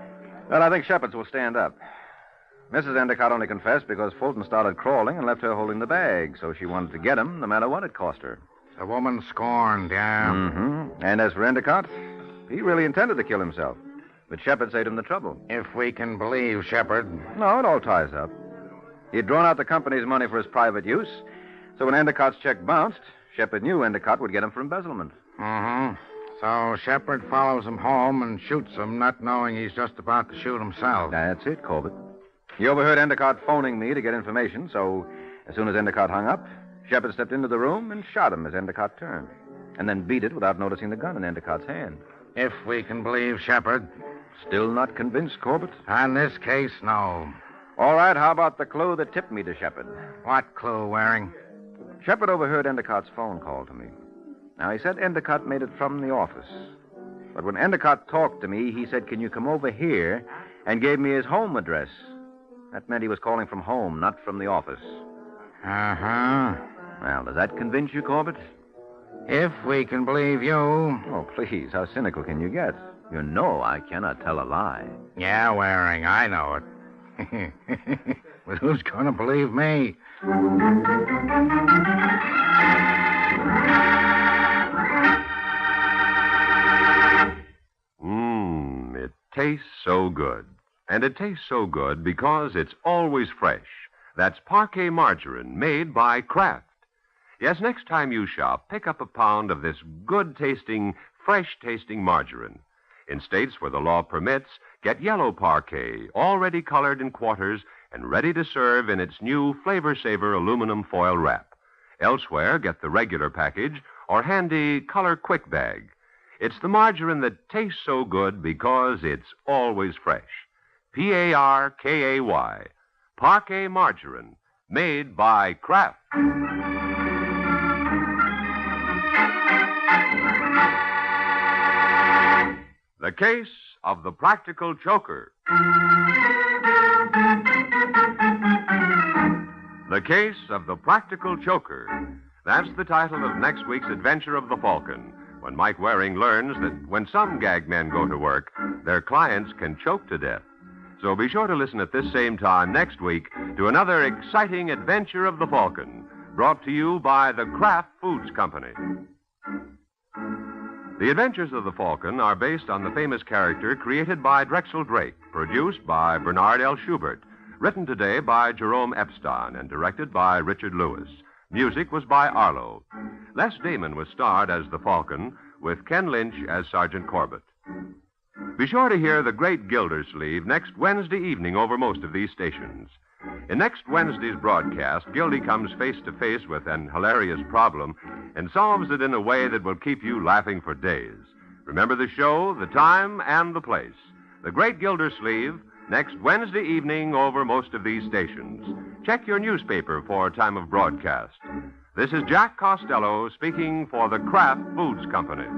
Well, I think Shepard's will stand up. Mrs. Endicott only confessed because Fulton started crawling and left her holding the bag, so she wanted to get him no matter what it cost her. The woman scorned, yeah. Mm-hmm. And as for Endicott, he really intended to kill himself. But Shepard saved him the trouble. If we can believe Shepard. No, it all ties up. He had drawn out the company's money for his private use, so when Endicott's check bounced, Shepard knew Endicott would get him for embezzlement. Mm-hmm. So Shepard follows him home and shoots him, not knowing he's just about to shoot himself. That's it, Corbett. He overheard Endicott phoning me to get information, so as soon as Endicott hung up, Shepard stepped into the room and shot him as Endicott turned, and then beat it without noticing the gun in Endicott's hand. If we can believe Shepard. Still not convinced, Corbett? On this case, no. All right, how about the clue that tipped me to Shepard? What clue, Waring? Shepard overheard Endicott's phone call to me. Now, he said Endicott made it from the office. But when Endicott talked to me, he said, "Can you come over here?" and gave me his home address. That meant he was calling from home, not from the office. Uh-huh. Well, does that convince you, Corbett? If we can believe you. Oh, please, how cynical can you get? You know I cannot tell a lie. Yeah, Waring, I know it. But who's going to believe me? It tastes so good. And it tastes so good because it's always fresh. That's Parquet margarine made by Kraft. Yes, next time you shop, pick up a pound of this good-tasting, fresh-tasting margarine. In states where the law permits, get yellow Parquet, already colored in quarters and ready to serve in its new Flavor Saver aluminum foil wrap. Elsewhere, get the regular package or handy Color Quick bag. It's the margarine that tastes so good because it's always fresh. Parkay. Parkay margarine, made by Kraft. The Case of the Practical Joker. The Case of the Practical Joker. That's the title of next week's adventure of the Falcon, when Mike Waring learns that when some gag men go to work, their clients can choke to death. So be sure to listen at this same time next week to another exciting adventure of the Falcon, brought to you by the Kraft Foods Company. The Adventures of the Falcon are based on the famous character created by Drexel Drake, produced by Bernard L. Schubert, written today by Jerome Epstein, and directed by Richard Lewis. Music was by Arlo. Les Damon was starred as the Falcon, with Ken Lynch as Sergeant Corbett. Be sure to hear The Great Gildersleeve next Wednesday evening over most of these stations. In next Wednesday's broadcast, Gildy comes face to face with an hilarious problem and solves it in a way that will keep you laughing for days. Remember the show, the time, and the place. The Great Gildersleeve, next Wednesday evening over most of these stations. Check your newspaper for time of broadcast. This is Jack Costello speaking for the Kraft Foods Company.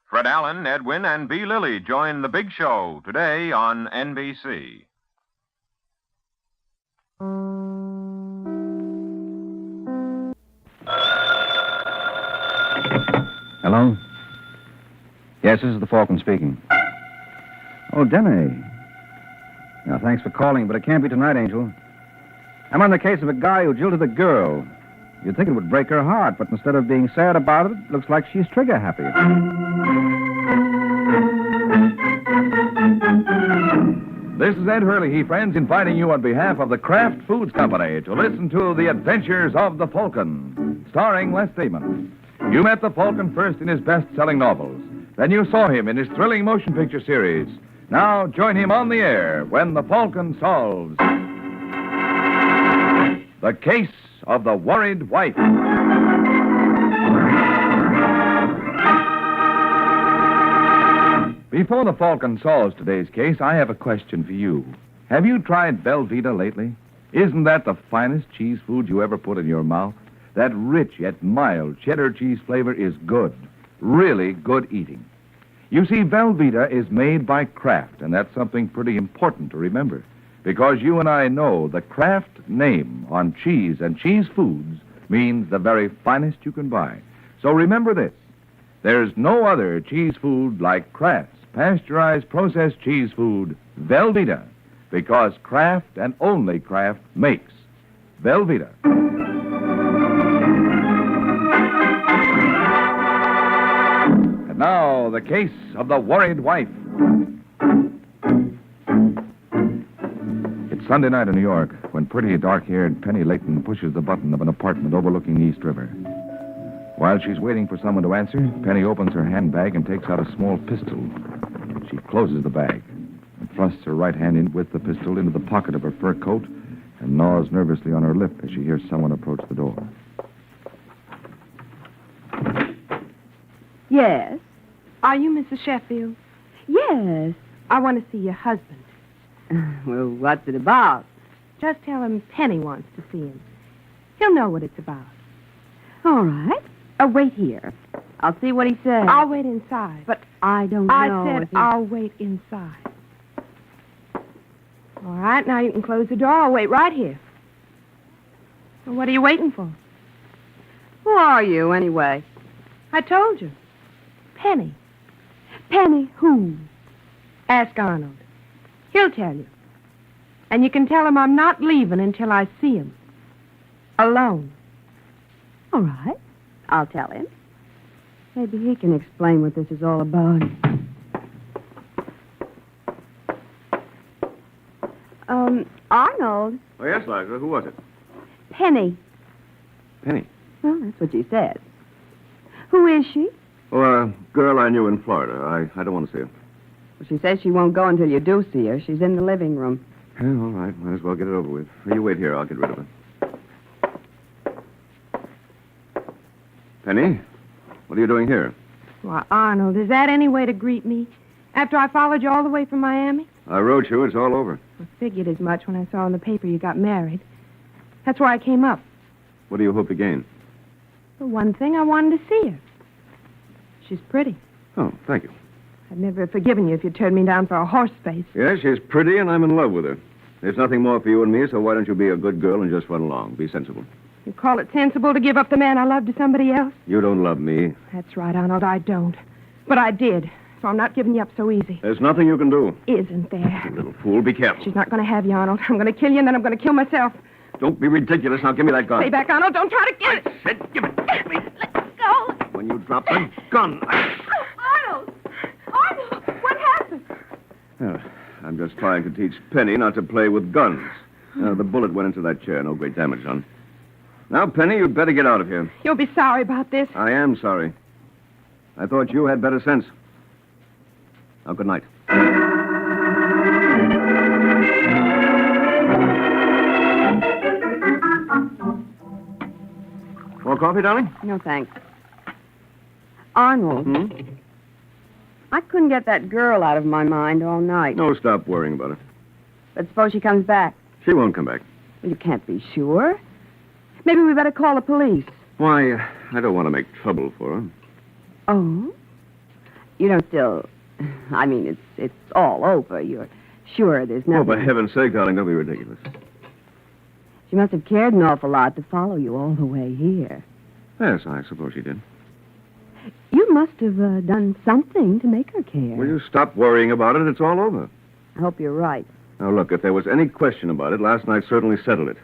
Fred Allen, Edwin, and B. Lilly join the Big Show today on NBC. Hello? Yes, this is the Falcon speaking. Oh, Denny. Now, thanks for calling, but it can't be tonight, Angel. I'm on the case of a guy who jilted a girl. You'd think it would break her heart, but instead of being sad about it, looks like she's trigger happy. This is Ed Hurley, friends, inviting you on behalf of the Kraft Foods Company to listen to The Adventures of the Falcon, starring Les Damon. You met the Falcon first in his best-selling novels. Then you saw him in his thrilling motion picture series. Now join him on the air when the Falcon solves The Case of the Worried Wife. Before the Falcon solves today's case, I have a question for you. Have you tried Velveeta lately? Isn't that the finest cheese food you ever put in your mouth? That rich yet mild cheddar cheese flavor is good. Really good eating. You see, Velveeta is made by Kraft, and that's something pretty important to remember. Because you and I know the Kraft name on cheese and cheese foods means the very finest you can buy. So remember this. There's no other cheese food like Kraft's pasteurized processed cheese food, Velveeta, because Kraft and only Kraft makes Velveeta. And now, the case of the worried wife. It's Sunday night in New York when pretty dark-haired Penny Layton pushes the button of an apartment overlooking the East River. While she's waiting for someone to answer, Penny opens her handbag and takes out a small pistol. She closes the bag and thrusts her right hand in with the pistol into the pocket of her fur coat and gnaws nervously on her lip as she hears someone approach the door. Yes? Are you Mrs. Sheffield? Yes. I want to see your husband. Well, what's it about? Just tell him Penny wants to see him. He'll know what it's about. All right. Wait here. I'll see what he says. I'll wait inside. But I don't know. I said I'll wait inside. All right, now you can close the door. I'll wait right here. Well, what are you waiting for? Who are you, anyway? I told you. Penny. Penny who? Ask Arnold. He'll tell you. And you can tell him I'm not leaving until I see him. Alone. All right. I'll tell him. Maybe he can explain what this is all about. Arnold. Oh, yes, Liza. Who was it? Penny. Penny. Well, that's what she said. Who is she? Oh, a girl I knew in Florida. I don't want to see her. Well, she says she won't go until you do see her. She's in the living room. Yeah, all right. Might as well get it over with. You wait here. I'll get rid of her. Penny, what are you doing here? Why, Arnold, is that any way to greet me? After I followed you all the way from Miami? I wrote you. It's all over. I figured as much when I saw in the paper you got married. That's why I came up. What do you hope to gain? For one thing, I wanted to see her. She's pretty. Oh, thank you. I'd never have forgiven you if you turned me down for a horse face. Yes, she's pretty, and I'm in love with her. There's nothing more for you and me, so why don't you be a good girl and just run along? Be sensible. You call it sensible to give up the man I love to somebody else? You don't love me. That's right, Arnold, I don't. But I did, so I'm not giving you up so easy. There's nothing you can do. Isn't there? You little fool, be careful. She's not going to have you, Arnold. I'm going to kill you, and then I'm going to kill myself. Don't be ridiculous. Now give me that gun. Stay back, Arnold. Don't try to get it. I said give it to me. Let go. When you drop the gun, Arnold! Arnold! What happened? Oh, I'm just trying to teach Penny not to play with guns. The bullet went into that chair. No great damage done. Now, Penny, you'd better get out of here. You'll be sorry about this. I am sorry. I thought you had better sense. Now, good night. More coffee, darling? No, thanks. Arnold. I couldn't get that girl out of my mind all night. No, stop worrying about her. But suppose she comes back. She won't come back. Well, you can't be sure. Maybe we better call the police. Why, I don't want to make trouble for her. Oh? You don't still... I mean, it's all over. You're sure there's nothing... Oh, for heaven's sake, darling, don't be ridiculous. She must have cared an awful lot to follow you all the way here. Yes, I suppose she did. You must have done something to make her care. Will you stop worrying about it? It's all over. I hope you're right. Now, look, if there was any question about it, last night certainly settled it.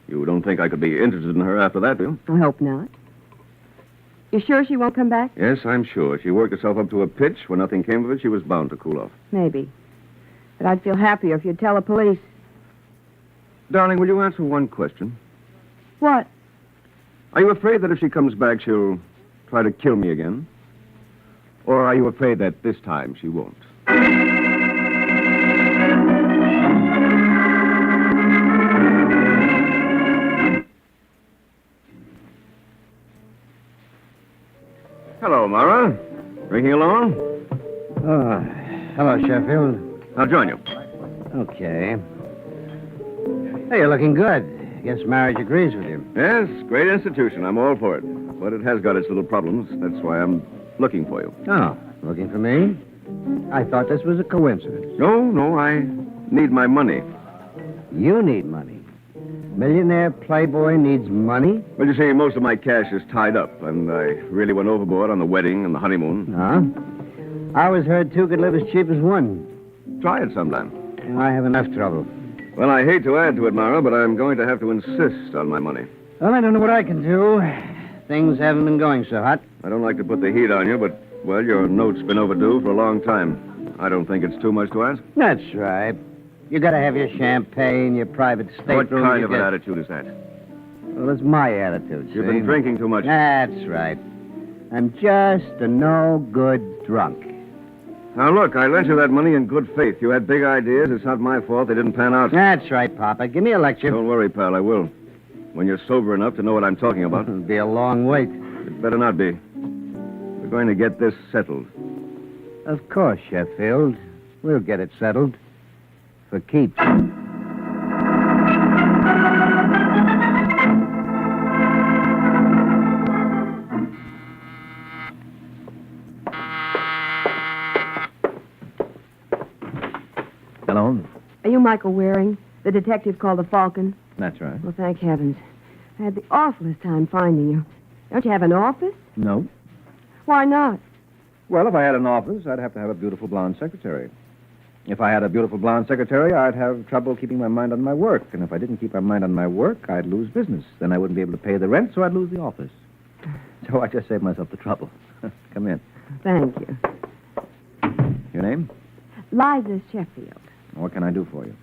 You don't think I could be interested in her after that, do you? I hope not. You sure she won't come back? Yes, I'm sure. She worked herself up to a pitch. When nothing came of it, she was bound to cool off. Maybe. But I'd feel happier if you'd tell the police. Darling, will you answer one question? What? Are you afraid that if she comes back, she'll try to kill me again? Or are you afraid that this time she won't? Hello, Mara. Drinking alone? Oh, hello, Sheffield. I'll join you. Okay. Hey, you're looking good. Guess marriage agrees with you. Yes, great institution. I'm all for it. But it has got its little problems. That's why I'm looking for you. Oh, looking for me? I thought this was a coincidence. No, I need my money. You need money? Millionaire playboy needs money? Well, you see, most of my cash is tied up, and I really went overboard on the wedding and the honeymoon. Huh? I always heard two could live as cheap as one. Try it sometime. I have enough trouble. Well, I hate to add to it, Mara, but I'm going to have to insist on my money. Well, I don't know what I can do. Things haven't been going so hot. I don't like to put the heat on you, but, well, your note's been overdue for a long time. I don't think it's too much to ask. That's right. You gotta have your champagne, your private stateroom. What kind of an attitude is that? Well, it's my attitude, You've see? been drinking too much. That's right. I'm just a no-good drunk. Now, look, I lent you that money in good faith. You had big ideas. It's not my fault they didn't pan out. That's right, Papa. Give me a lecture. Don't worry, pal, I will. When you're sober enough to know what I'm talking about. It'll be a long wait. It better not be. We're going to get this settled. Of course, Sheffield. We'll get it settled. For keeps. Hello? Are you Michael Waring, the detective called the Falcon? That's right. Well, thank heavens. I had the awfulest time finding you. Don't you have an office? No. Why not? Well, if I had an office, I'd have to have a beautiful blonde secretary. If I had a beautiful blonde secretary, I'd have trouble keeping my mind on my work. And if I didn't keep my mind on my work, I'd lose business. Then I wouldn't be able to pay the rent, so I'd lose the office. So I just saved myself the trouble. Come in. Thank you. Your name? Liza Sheffield. What can I do for you?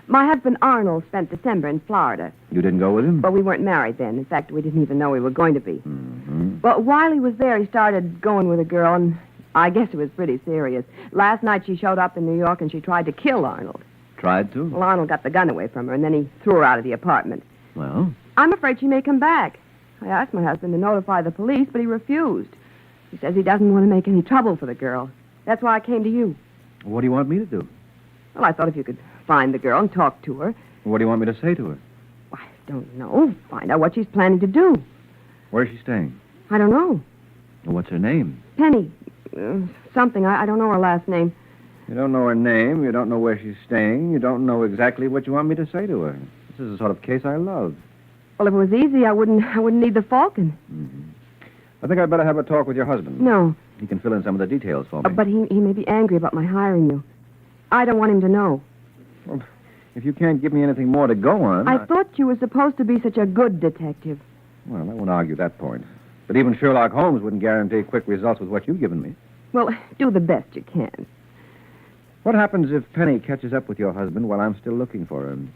My husband Arnold spent December in Florida. You didn't go with him? But we weren't married then. In fact, we didn't even know we were going to be. Mm-hmm. But while he was there, he started going with a girl, and I guess it was pretty serious. Last night she showed up in New York, and she tried to kill Arnold. Tried to? Well, Arnold got the gun away from her, and then he threw her out of the apartment. Well? I'm afraid she may come back. I asked my husband to notify the police, but he refused. He says he doesn't want to make any trouble for the girl. That's why I came to you. What do you want me to do? Well, I thought if you could find the girl and talk to her. What do you want me to say to her? I don't know. Find out what she's planning to do. Where's she staying? I don't know. Well, what's her name? Penny. Something. I don't know her last name. You don't know her name. You don't know where she's staying. You don't know exactly what you want me to say to her. This is the sort of case I love. Well, if it was easy, I wouldn't need the Falcon. I think I'd better have a talk with your husband. No. He can fill in some of the details for me. But he may be angry about my hiring you. I don't want him to know. Well, if you can't give me anything more to go on... I thought you were supposed to be such a good detective. Well, I won't argue that point. But even Sherlock Holmes wouldn't guarantee quick results with what you've given me. Well, do the best you can. What happens if Penny catches up with your husband while I'm still looking for him?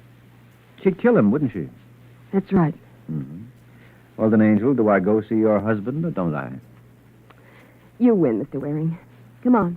She'd kill him, wouldn't she? That's right. Well, then, Angel, do I go see your husband or don't I? You win, Mr. Waring. Come on.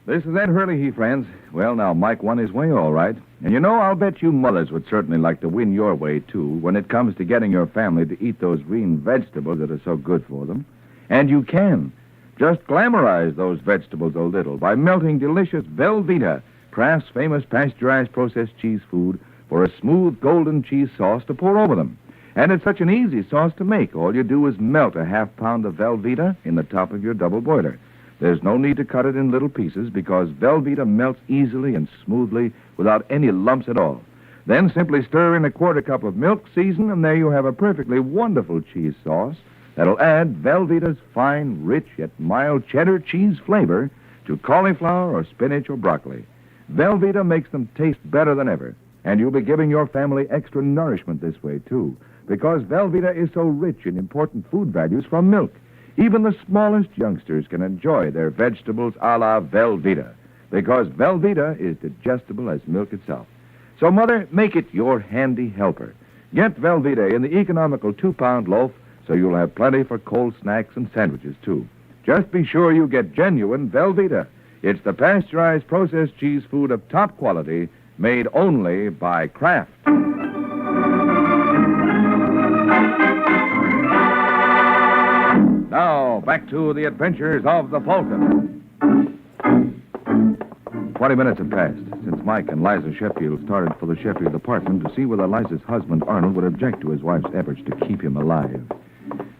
This is Ed Hurley, friends. Well, now, Mike won his way all right. And you know, I'll bet you mothers would certainly like to win your way, too, when it comes to getting your family to eat those green vegetables that are so good for them. And you can. Just glamorize those vegetables a little by melting delicious Velveeta, Kraft's famous pasteurized processed cheese food, for a smooth golden cheese sauce to pour over them. And it's such an easy sauce to make. All you do is melt a half pound of Velveeta in the top of your double boiler. There's no need to cut it in little pieces because Velveeta melts easily and smoothly without any lumps at all. Then simply stir in a quarter cup of milk, season, and there you have a perfectly wonderful cheese sauce that'll add Velveeta's fine, rich, yet mild cheddar cheese flavor to cauliflower or spinach or broccoli. Velveeta makes them taste better than ever, and you'll be giving your family extra nourishment this way, too, because Velveeta is so rich in important food values from milk. Even the smallest youngsters can enjoy their vegetables a la Velveeta, because Velveeta is digestible as milk itself. So, Mother, make it your handy helper. Get Velveeta in the economical 2-pound loaf so you'll have plenty for cold snacks and sandwiches, too. Just be sure you get genuine Velveeta. It's the pasteurized processed cheese food of top quality made only by Kraft. Now, back to the adventures of the Falcon. 20 minutes have passed since Mike and Liza Sheffield started for the Sheffield apartment to see whether Liza's husband, Arnold, would object to his wife's efforts to keep him alive.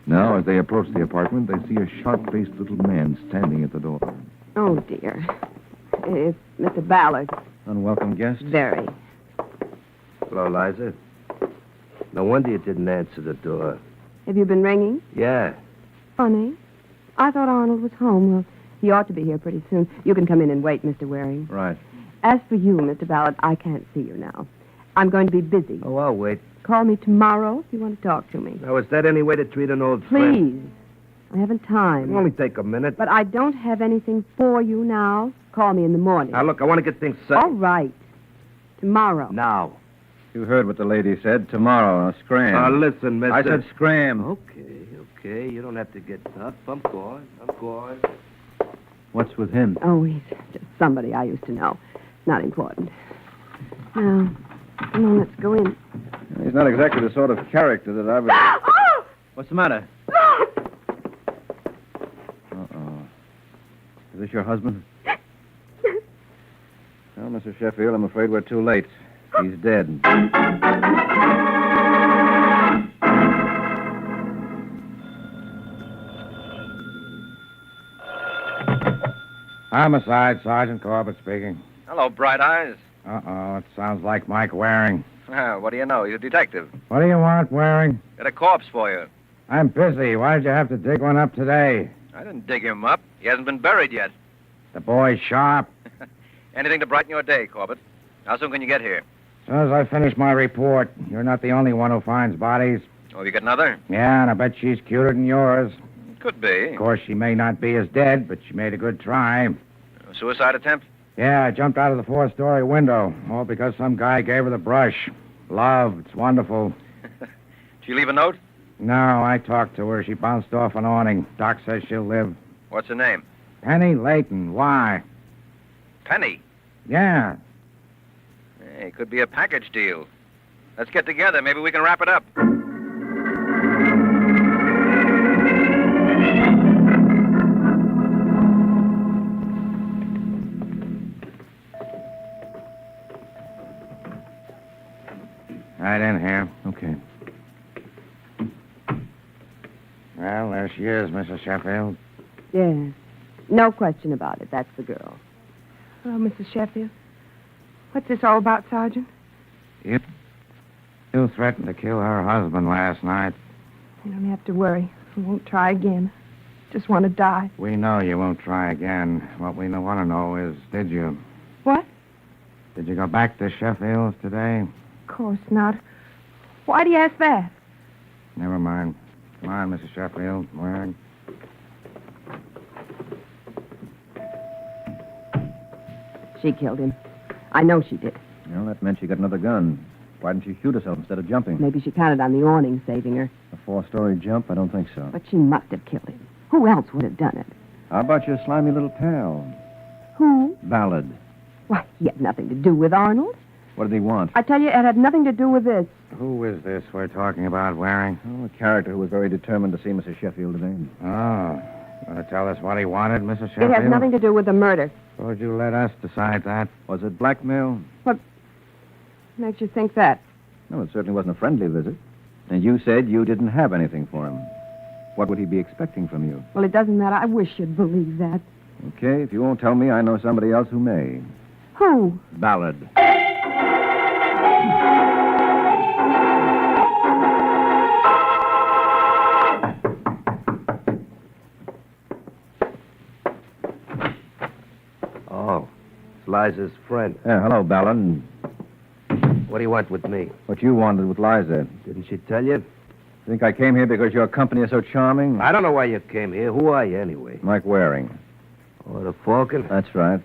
Now, as they approach the apartment, they see a sharp-faced little man standing at the door. Oh, dear. It's Mr. Ballard. Unwelcome guest? Very. Hello, Liza. No wonder you didn't answer the door. Have you been ringing? Yeah. Funny. I thought Arnold was home. Well, he ought to be here pretty soon. You can come in and wait, Mr. Waring. Right. As for you, Mr. Ballard, I can't see you now. I'm going to be busy. Oh, I'll wait. Call me tomorrow if you want to talk to me. Now, is that any way to treat an old friend? Please. I haven't time. It'll only take a minute. But I don't have anything for you now. Call me in the morning. Now, look, I want to get things settled. All right. Tomorrow. Now. You heard what the lady said. Tomorrow, scram. Now, listen, mister. I said scram. Okay. You don't have to get tough. I'm going. What's with him? Oh, he's just somebody I used to know. Not important. Now, come on, let's go in. He's not exactly the sort of character that I would... What's the matter? Uh-oh. Is this your husband? Well, Mr. Sheffield, I'm afraid we're too late. He's dead. Homicide, Sergeant Corbett speaking. Hello, Bright Eyes. Uh-oh, it sounds like Mike Waring. What do you know? He's a detective. What do you want, Waring? Got a corpse for you. I'm busy. Why did you have to dig one up today? I didn't dig him up. He hasn't been buried yet. The boy's sharp. Anything to brighten your day, Corbett. How soon can you get here? As soon as I finish my report. You're not the only one who finds bodies. Oh, you got another? Yeah, and I bet she's cuter than yours. Could be. Of course, she may not be as dead, but she made a good try. A suicide attempt? Yeah, I jumped out of the 4-story window. All because some guy gave her the brush. Love, it's wonderful. Did she leave a note? No, I talked to her. She bounced off an awning. Doc says she'll live. What's her name? Penny Layton. Why? Penny. Yeah. Hey, it could be a package deal. Let's get together. Maybe we can wrap it up. Right in here. Okay. Well, there she is, Mrs. Sheffield. Yes. No question about it. That's the girl. Hello, Mrs. Sheffield. What's this all about, Sergeant? You threatened to kill her husband last night. You don't have to worry. I won't try again. Just want to die. We know you won't try again. What we want to know is, did you? What? Did you go back to Sheffield's today? Of course not. Why do you ask that? Never mind. Come on, Mrs. Sheffield. Word. She killed him. I know she did. Well, that meant she got another gun. Why didn't she shoot herself instead of jumping? Maybe she counted on the awning saving her. A 4-story jump? I don't think so. But she must have killed him. Who else would have done it? How about your slimy little pal? Who? Ballard. Why, he had nothing to do with Arnold. What did he want? I tell you, it had nothing to do with this. Who is this we're talking about, Waring? Oh, a character who was very determined to see Mrs. Sheffield today. Oh. Want to tell us what he wanted, Mrs. Sheffield? It has nothing to do with the murder. Would you let us decide that? Was it blackmail? What makes you think that? No, it certainly wasn't a friendly visit. And you said you didn't have anything for him. What would he be expecting from you? Well, it doesn't matter. I wish you'd believe that. Okay, if you won't tell me, I know somebody else who may. Who? Ballard. Oh, it's Liza's friend. Yeah, hello, Ballard. What do you want with me? What you wanted with Liza. Didn't she tell you? Think I came here because your company is so charming? I don't know why you came here. Who are you, anyway? Mike Waring. Oh, the Falcon? That's right.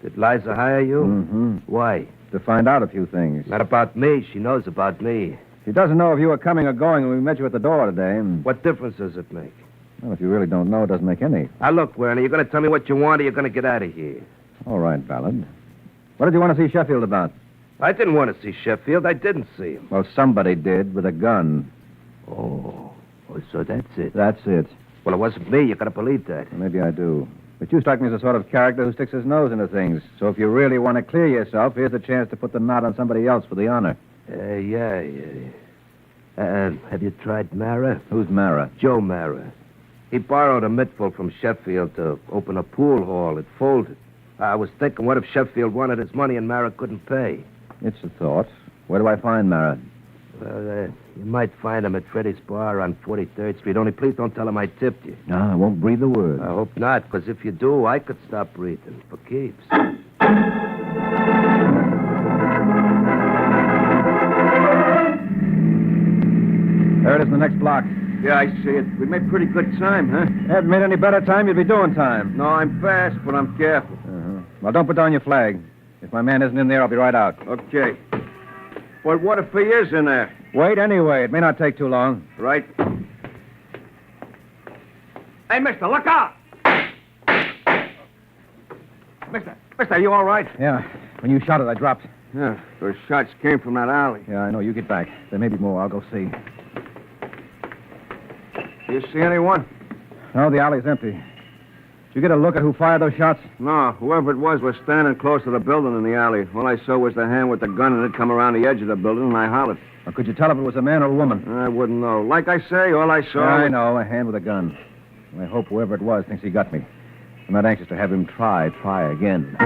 Did Liza hire you? Mm-hmm. Why? To find out a few things. Not about me. She knows about me. She doesn't know if you were coming or going when we met you at the door today. What difference does it make? Well, if you really don't know, it doesn't make any. Now, look, Werner, you're going to tell me what you want or you're going to get out of here. All right, Ballard. What did you want to see Sheffield about? I didn't want to see Sheffield. I didn't see him. Well, somebody did with a gun. Oh, so that's it. That's it. Well, it wasn't me. You got to believe that. Well, maybe I do. But you strike me as the sort of character who sticks his nose into things. So if you really want to clear yourself, here's a chance to put the knot on somebody else for the honor. Yeah. Have you tried Mara? Who's Mara? Joe Mara. He borrowed a mittful from Sheffield to open a pool hall. It folded. I was thinking, what if Sheffield wanted his money and Mara couldn't pay? It's a thought. Where do I find Mara? Well, you might find him at Freddy's Bar on 43rd Street. Only please don't tell him I tipped you. No, I won't breathe a word. I hope not, because if you do, I could stop breathing for keeps. There it is in the next block. Yeah, I see it. We made pretty good time, huh? Hadn't made any better time, you'd be doing time. No, I'm fast, but I'm careful. Uh-huh. Well, don't put down your flag. If my man isn't in there, I'll be right out. Okay. Well, what if he is in there? Wait anyway. It may not take too long. Right. Hey, mister, look out! Mister, are you all right? Yeah. When you shot it, I dropped. Yeah, those shots came from that alley. Yeah, I know. You get back. There may be more. I'll go see. You see anyone? No, the alley's empty. Did you get a look at who fired those shots? No, whoever it was standing close to the building in the alley. All I saw was the hand with the gun, and it come around the edge of the building, and I hollered. Or could you tell if it was a man or a woman? I wouldn't know. Like I say, all I saw I know, a hand with a gun. I hope whoever it was thinks he got me. I'm not anxious to have him try again.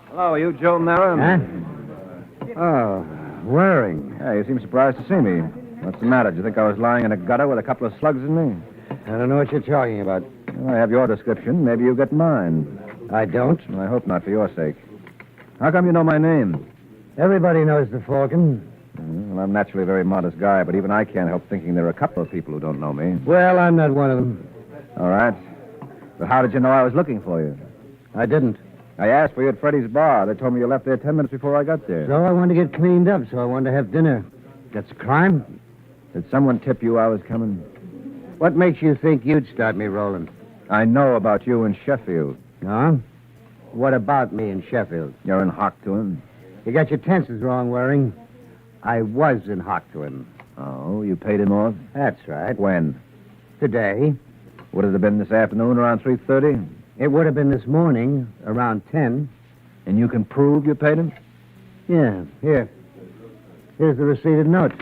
Hello, are you Joe Mara? Huh? Oh, Waring. Hey, you seem surprised to see me. What's the matter? Do you think I was lying in a gutter with a couple of slugs in me? I don't know what you're talking about. Well, I have your description. Maybe you get mine. I don't. Well, I hope not, for your sake. How come you know my name? Everybody knows the Falcon. Well, I'm naturally a very modest guy, but even I can't help thinking there are a couple of people who don't know me. Well, I'm not one of them. All right. But how did you know I was looking for you? I didn't. I asked for you at Freddy's Bar. They told me you left there 10 minutes before I got there. So I wanted to get cleaned up, so I wanted to have dinner. That's a crime? Did someone tip you I was coming? What makes you think you'd start me rolling? I know about you in Sheffield. Huh? What about me in Sheffield? You're in hock to him. You got your tenses wrong, Waring. I was in hock to him. Oh, you paid him off? That's right. When? Today. Would it have been this afternoon around 3:30? It would have been this morning, around 10. And you can prove you paid him? Yeah, here. Here's the receipted note.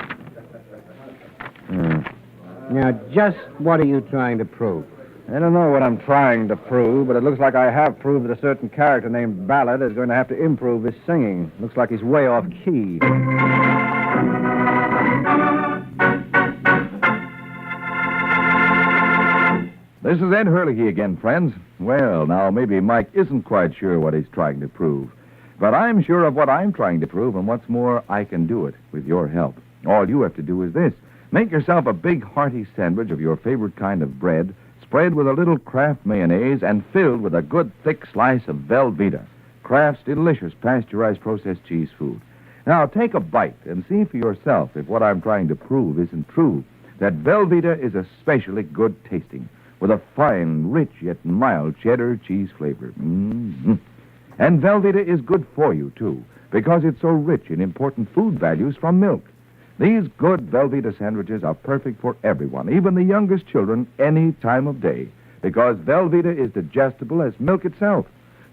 Now, just what are you trying to prove? I don't know what I'm trying to prove, but it looks like I have proved that a certain character named Ballard is going to have to improve his singing. Looks like he's way off key. This is Ed Hurley again, friends. Well, now, maybe Mike isn't quite sure what he's trying to prove. But I'm sure of what I'm trying to prove, and what's more, I can do it with your help. All you have to do is this. Make yourself a big, hearty sandwich of your favorite kind of bread, spread with a little Kraft mayonnaise, and filled with a good, thick slice of Velveeta, Kraft's delicious pasteurized processed cheese food. Now, take a bite and see for yourself if what I'm trying to prove isn't true, that Velveeta is especially good tasting, with a fine, rich, yet mild cheddar cheese flavor. Mm-hmm. And Velveeta is good for you, too, because it's so rich in important food values from milk. These good Velveeta sandwiches are perfect for everyone, even the youngest children, any time of day, because Velveeta is digestible as milk itself.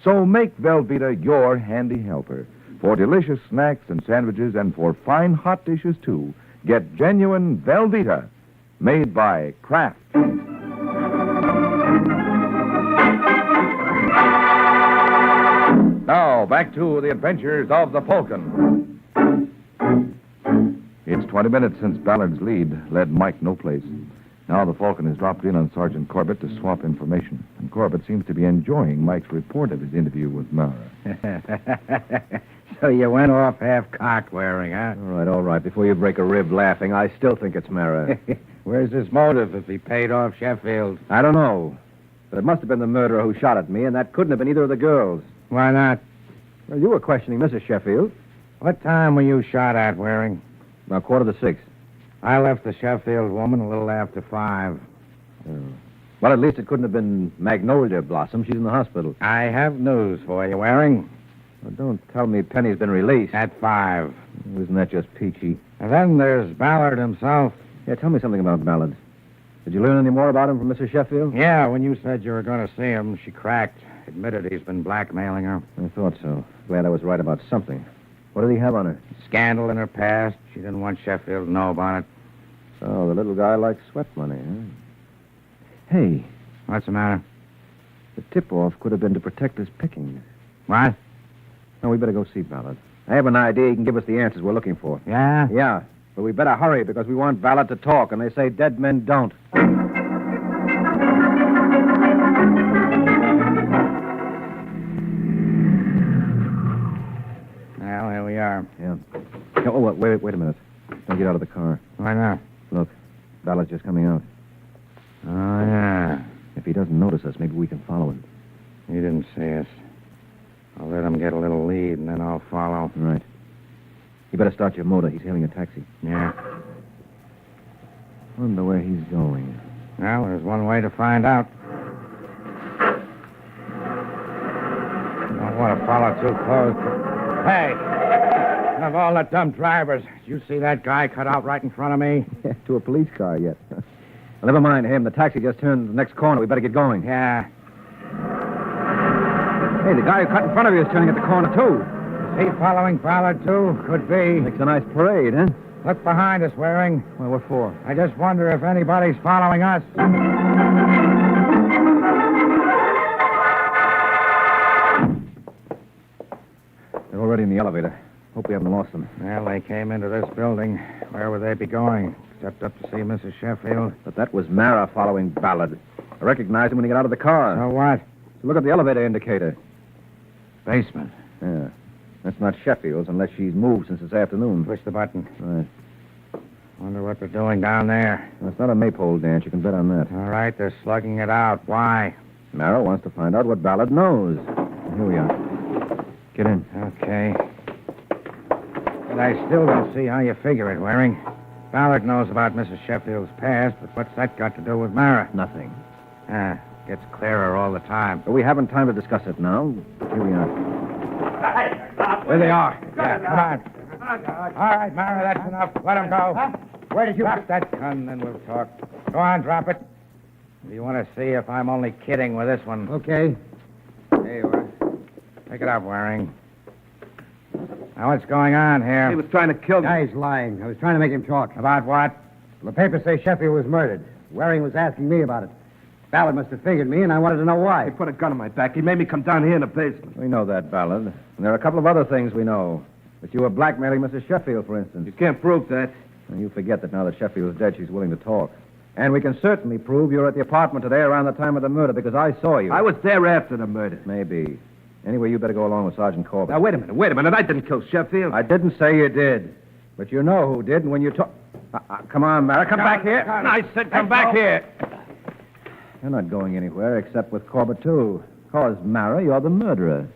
So make Velveeta your handy helper. For delicious snacks and sandwiches and for fine hot dishes, too, get genuine Velveeta, made by Kraft. Now, back to the adventures of the Falcon. It's 20 minutes since Ballard's lead led Mike no place. Now the Falcon has dropped in on Sergeant Corbett to swap information. And Corbett seems to be enjoying Mike's report of his interview with Mara. So you went off half-cocked, Waring, huh? All right. Before you break a rib laughing, I still think it's Mara. Where's his motive if he paid off Sheffield? I don't know. But it must have been the murderer who shot at me, and that couldn't have been either of the girls. Why not? Well, you were questioning Mrs. Sheffield. What time were you shot at, Waring? About 5:45. I left the Sheffield woman a little after 5. Well, at least it couldn't have been Magnolia Blossom. She's in the hospital. I have news for you, Waring. Well, don't tell me Penny's been released. At 5. Isn't that just peachy? And then there's Ballard himself. Yeah, tell me something about Ballard. Did you learn any more about him from Mrs. Sheffield? Yeah, when you said you were going to see him, she cracked. Admitted he's been blackmailing her. I thought so. Glad I was right about something. What did he have on her? Scandal in her past. She didn't want Sheffield to know about it. So the little guy likes sweat money, huh? Hey. What's the matter? The tip-off could have been to protect his pickings. What? No, we better go see Ballard. I have an idea he can give us the answers we're looking for. Yeah? Yeah. But we better hurry because we want Ballard to talk, and they say dead men don't. Well, here we are. Yeah. Oh, wait a minute. Don't get out of the car. Why not? Look, Ballard's just coming out. Oh, yeah. If he doesn't notice us, maybe we can follow him. He didn't see us. I'll let him get a little lead, and then I'll follow. Right. You better start your motor. He's hailing a taxi. Yeah. Wonder where he's going. Well, there's one way to find out. Don't want to follow too close. Hey! Of all the dumb drivers, did you see that guy cut out right in front of me? Yeah, to a police car yet. Well, never mind him. The taxi just turned the next corner. We better get going. Yeah. Hey, the guy who cut in front of you is turning at the corner, too. Is he following Ballard, too? Could be. Makes a nice parade, huh? Look behind us, Waring. Well, what for? I just wonder if anybody's following us. They're already in the elevator. Hope we haven't lost them. Well, they came into this building. Where would they be going? Except up to see Mrs. Sheffield. But that was Mara following Ballard. I recognized him when he got out of the car. So what? So look at the elevator indicator. Basement. Yeah. That's not Sheffield's unless she's moved since this afternoon. Push the button. Right. Wonder what they're doing down there. Well, it's not a maypole dance. You can bet on that. All right, they're slugging it out. Why? Mara wants to find out what Ballard knows. Here we are. Get in. Okay. I still don't see how you figure it, Waring. Ballard knows about Mrs. Sheffield's past, but what's that got to do with Mara? Nothing. Gets clearer all the time. But we haven't time to discuss it now. Here we are. There they are. Yeah, come on. All right, Mara, that's enough. Let him go. Where did you... Drop that gun, then we'll talk. Go on, drop it. Do you want to see if I'm only kidding with this one? Okay. There you are. Pick it up, Waring. Now, what's going on here? He was trying to kill me. Guy's lying. I was trying to make him talk. About what? The papers say Sheffield was murdered. Waring was asking me about it. Ballard must have figured me, and I wanted to know why. He put a gun on my back. He made me come down here in the basement. We know that, Ballard. And there are a couple of other things we know. That you were blackmailing Mrs. Sheffield, for instance. You can't prove that. And you forget that now that Sheffield's dead, she's willing to talk. And we can certainly prove you were at the apartment today around the time of the murder, because I saw you. I was there after the murder. Maybe. Anyway, you better go along with Sergeant Corbett. Now, wait a minute. I didn't kill Sheffield. I didn't say you did. But you know who did, and when you talk... come on, Mara. Come back here. I said come back here. You're not going anywhere except with Corbett, too. Because, Mara, you're the murderer.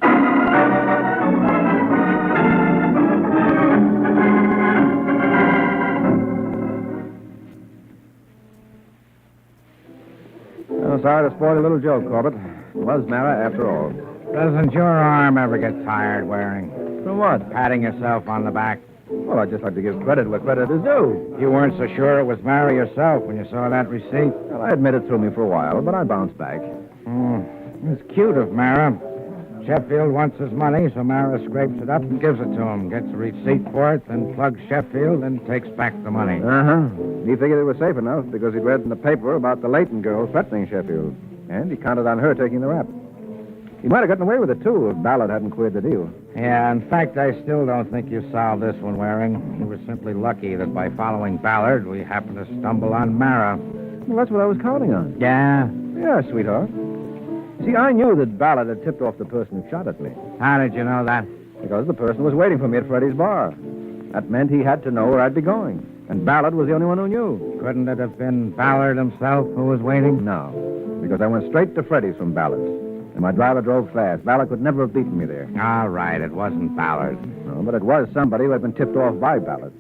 Oh, sorry to spoil a little joke, Corbett. It was Mara after all. Doesn't your arm ever get tired, Waring? From what? Patting yourself on the back. Well, I'd just like to give credit where credit is due. You weren't so sure it was Mara yourself when you saw that receipt? Well, I admit it threw me for a while, but I bounced back. It's cute of Mara. Sheffield wants his money, so Mara scrapes it up and gives it to him. Gets a receipt for it, then plugs Sheffield and takes back the money. Uh-huh. He figured it was safe enough because he'd read in the paper about the Leighton girl threatening Sheffield. And he counted on her taking the rap. He might have gotten away with it, too, if Ballard hadn't queered the deal. Yeah, in fact, I still don't think you solved this one, Waring. You were simply lucky that by following Ballard, we happened to stumble on Mara. Well, that's what I was counting on. Yeah? Yeah, sweetheart. See, I knew that Ballard had tipped off the person who shot at me. How did you know that? Because the person was waiting for me at Freddy's bar. That meant he had to know where I'd be going. And Ballard was the only one who knew. Couldn't it have been Ballard himself who was waiting? No, because I went straight to Freddy's from Ballard's. And my driver drove fast. Ballard could never have beaten me there. All right, it wasn't Ballard. No, but it was somebody who had been tipped off by Ballard.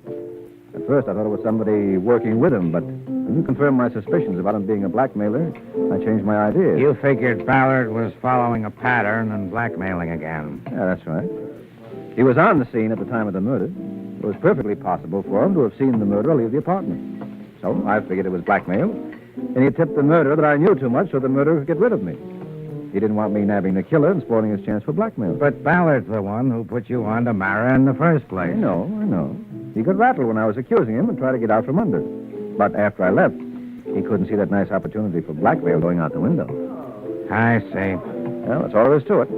At first, I thought it was somebody working with him, but when you confirmed my suspicions about him being a blackmailer, I changed my ideas. You figured Ballard was following a pattern and blackmailing again. Yeah, that's right. He was on the scene at the time of the murder. It was perfectly possible for him to have seen the murderer leave the apartment. So I figured it was blackmail, and he tipped the murderer that I knew too much so the murderer could get rid of me. He didn't want me nabbing the killer and spoiling his chance for blackmail. But Ballard's the one who put you on to Mara in the first place. I know. He could rattle when I was accusing him and try to get out from under. But after I left, he couldn't see that nice opportunity for blackmail going out the window. I see. Well, that's all there is to it.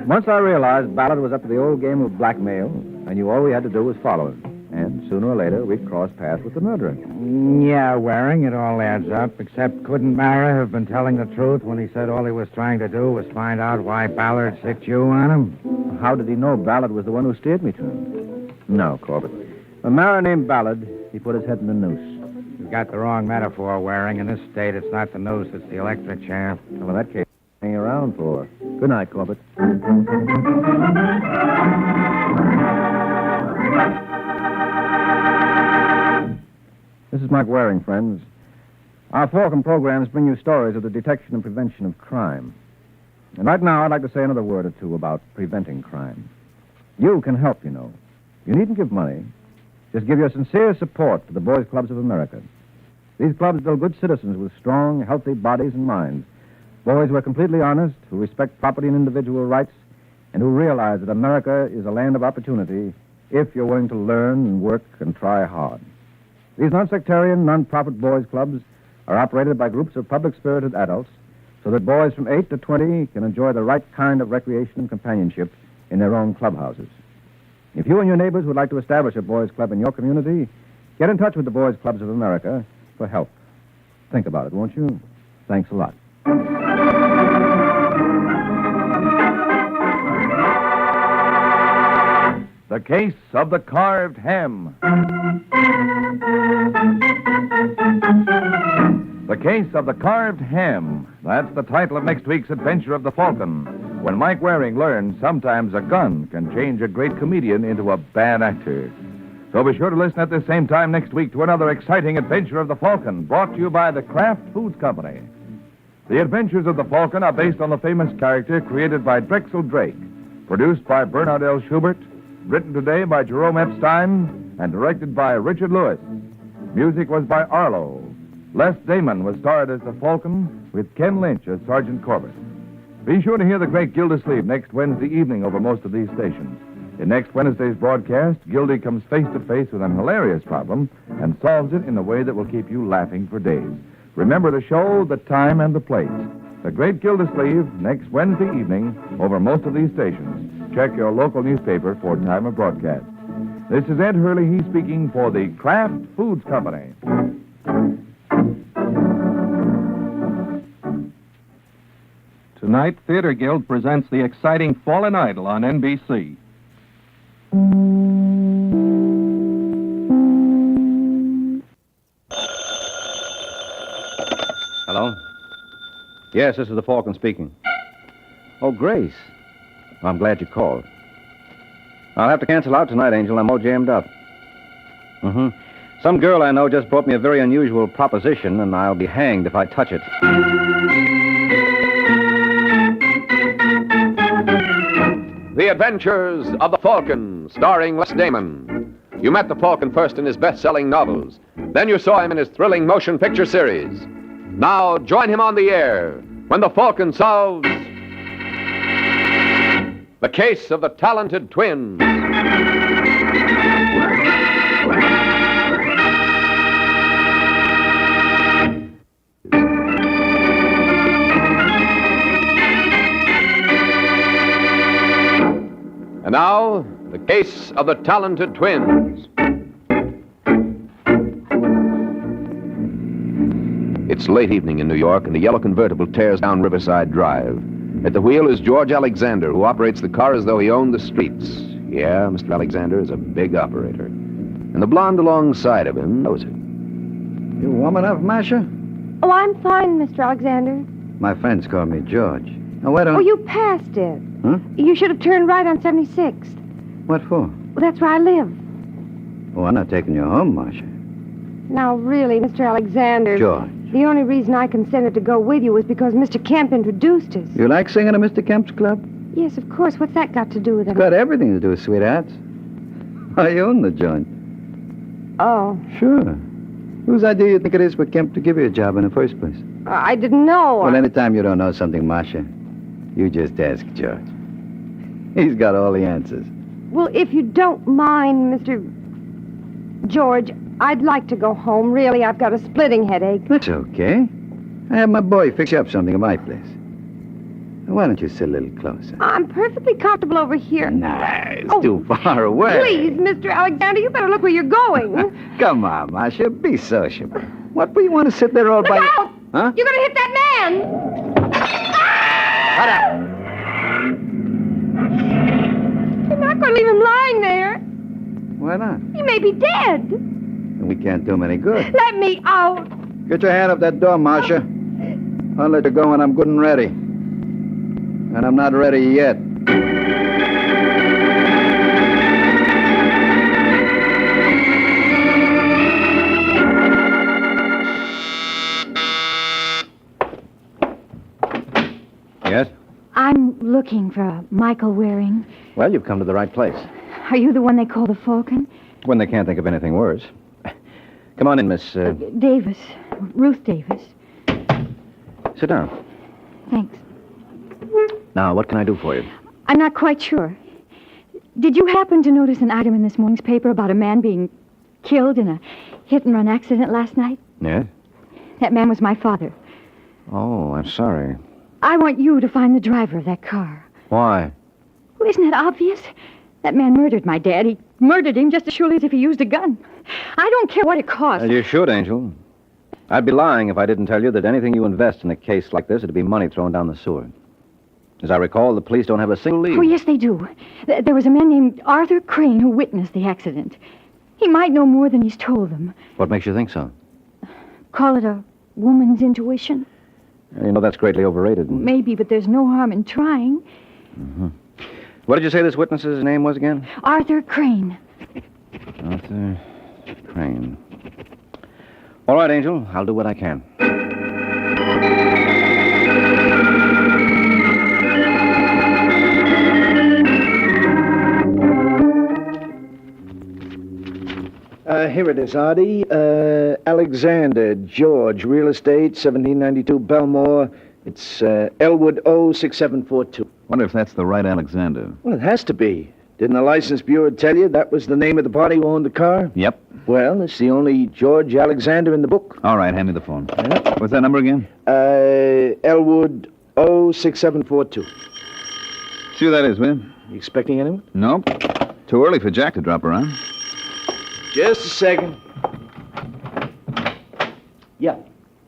Once I realized Ballard was up to the old game of blackmail, I knew all we had to do was follow him. And sooner or later, we'd cross paths with the murderer. Yeah, Waring, it all adds up. Except couldn't Mara have been telling the truth when he said all he was trying to do was find out why Ballard sicked you on him? How did he know Ballard was the one who steered me to him? No, Corbett. A Mara named Ballard, he put his head in the noose. You've got the wrong metaphor, Waring. In this state, it's not the noose, it's the electric chair. Well, in that case, hang around for. Good night, Corbett. This is Mike Waring, friends. Our Falcon programs bring you stories of the detection and prevention of crime. And right now, I'd like to say another word or two about preventing crime. You can help, you know. You needn't give money. Just give your sincere support to the Boys Clubs of America. These clubs build good citizens with strong, healthy bodies and minds. Boys who are completely honest, who respect property and individual rights, and who realize that America is a land of opportunity if you're willing to learn and work and try hard. These non-sectarian, non-profit boys' clubs are operated by groups of public-spirited adults so that boys from 8 to 20 can enjoy the right kind of recreation and companionship in their own clubhouses. If you and your neighbors would like to establish a boys' club in your community, get in touch with the Boys' Clubs of America for help. Think about it, won't you? Thanks a lot. The Case of the Carved Ham. The Case of the Carved Ham. That's the title of next week's adventure of the Falcon, when Mike Waring learns sometimes a gun can change a great comedian into a bad actor. So be sure to listen at the same time next week to another exciting adventure of the Falcon, brought to you by the Kraft Foods Company. The Adventures of the Falcon are based on the famous character created by Drexel Drake, produced by Bernard L. Schubert, written today by Jerome Epstein, and directed by Richard Lewis. Music was by Arlo. Les Damon was starred as the Falcon, with Ken Lynch as Sergeant Corbett. Be sure to hear the great Gildersleeve next Wednesday evening over most of these stations. In next Wednesday's broadcast, Gildy comes face to face with an hilarious problem and solves it in a way that will keep you laughing for days. Remember the show, the time, and the place. The Great Gildersleeve, next Wednesday evening, over most of these stations. Check your local newspaper for time of broadcast. This is Ed Hurley, he speaking for the Kraft Foods Company. Tonight, Theater Guild presents the exciting Fallen Idol on NBC. Hello? Yes, this is the Falcon speaking. Oh, Grace. Well, I'm glad you called. I'll have to cancel out tonight, Angel. I'm all jammed up. Some girl I know just brought me a very unusual proposition, and I'll be hanged if I touch it. The Adventures of the Falcon, starring Les Damon. You met the Falcon first in his best-selling novels. Then you saw him in his thrilling motion picture series. Now join him on the air when the Falcon solves the case of the talented twins. And now, the case of the talented twins. It's late evening in New York, and the yellow convertible tears down Riverside Drive. At the wheel is George Alexander, who operates the car as though he owned the streets. Yeah, Mr. Alexander is a big operator. And the blonde alongside of him knows it. You warm enough, Masha? Oh, I'm fine, Mr. Alexander. My friends call me George. Now, why don't... Oh, you passed it. Huh? You should have turned right on 76th. What for? Well, that's where I live. Oh, I'm not taking you home, Masha. Now, really, Mr. Alexander... George. The only reason I consented to go with you was because Mr. Kemp introduced us. You like singing at Mr. Kemp's club? Yes, of course. What's that got to do with it? It's got everything to do with sweethearts. I own the joint. Oh. Sure. Whose idea do you think it is for Kemp to give you a job in the first place? I didn't know. Well, anytime you don't know something, Masha, you just ask George. He's got all the answers. Well, if you don't mind, Mr. George, I'd like to go home. Really, I've got a splitting headache. That's okay. I have my boy fix you up something at my place. Now, why don't you sit a little closer? I'm perfectly comfortable over here. Nah, it's too far away. Please, Mr. Alexander, you better look where you're going. Come on, Masha, be sociable. What do you want to sit there all by... Look out! Huh? You're going to hit that man! Shut up! You're not going to leave him lying there. Why not? He may be dead. And we can't do him any good. Let me out. Get your hand off that door, Masha. I'll let you go when I'm good and ready. And I'm not ready yet. Yes? I'm looking for Michael Waring. Well, you've come to the right place. Are you the one they call the Falcon? When they can't think of anything worse. Come on in, Miss... Davis. Ruth Davis. Sit down. Thanks. Now, what can I do for you? I'm not quite sure. Did you happen to notice an item in this morning's paper about a man being killed in a hit-and-run accident last night? Yes? That man was my father. Oh, I'm sorry. I want you to find the driver of that car. Why? Well, isn't that obvious? That man murdered my dad. He murdered him just as surely as if he used a gun. I don't care what it costs. Well, you should, Angel. I'd be lying if I didn't tell you that anything you invest in a case like this would be money thrown down the sewer. As I recall, the police don't have a single lead. Oh, yes, they do. There was a man named Arthur Crane who witnessed the accident. He might know more than he's told them. What makes you think so? Call it a woman's intuition? You know, that's greatly overrated. Maybe, but there's no harm in trying. Mm-hmm. What did you say this witness's name was again? Arthur Crane. Arthur Crane. All right, Angel. I'll do what I can. Here it is, Artie. Alexander George, real estate, 1792 Belmore. It's Elwood O6742. Wonder if that's the right Alexander. Well, it has to be. Didn't the license bureau tell you that was the name of the party who owned the car? Yep. Well, it's the only George Alexander in the book. All right, hand me the phone. What's that number again? Elwood O6742. See who that is, will you? You expecting anyone? Nope. Too early for Jack to drop around. Just a second. Yeah.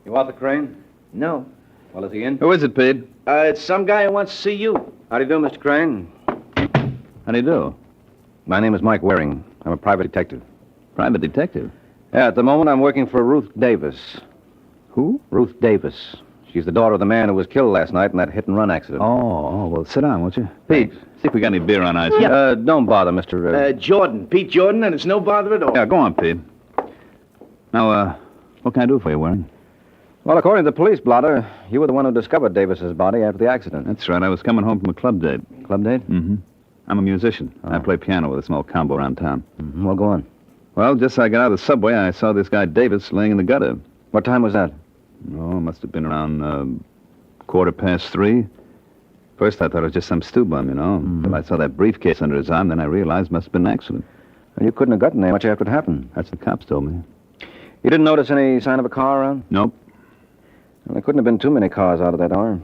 You Arthur Crane? No. Well, is he in? Who is it, Pete? It's some guy who wants to see you. How do you do, Mr. Crane? How do you do? My name is Mike Waring. I'm a private detective. Private detective? Yeah, at the moment I'm working for Ruth Davis. Who? Ruth Davis. She's the daughter of the man who was killed last night in that hit-and-run accident. Oh, well, sit down, won't you? Pete, see if we got any beer on ice. Yeah. Don't bother, Mr. Jordan. Pete Jordan, and it's no bother at all. Yeah, go on, Pete. Now, what can I do for you, Waring? Well, according to the police blotter, you were the one who discovered Davis's body after the accident. That's right. I was coming home from a club date. Club date? Mm-hmm. I'm a musician. I play piano with a small combo around town. Mm-hmm. Well, go on. Well, just as I got out of the subway, I saw this guy Davis laying in the gutter. What time was that? Oh, must have been around 3:15. First, I thought it was just some stew bum, you know. Until I saw that briefcase under his arm, then I realized it must have been an accident. Well, you couldn't have gotten there much after it happened. That's what the cops told me. You didn't notice any sign of a car around? Nope. Well, there couldn't have been too many cars out of that hour.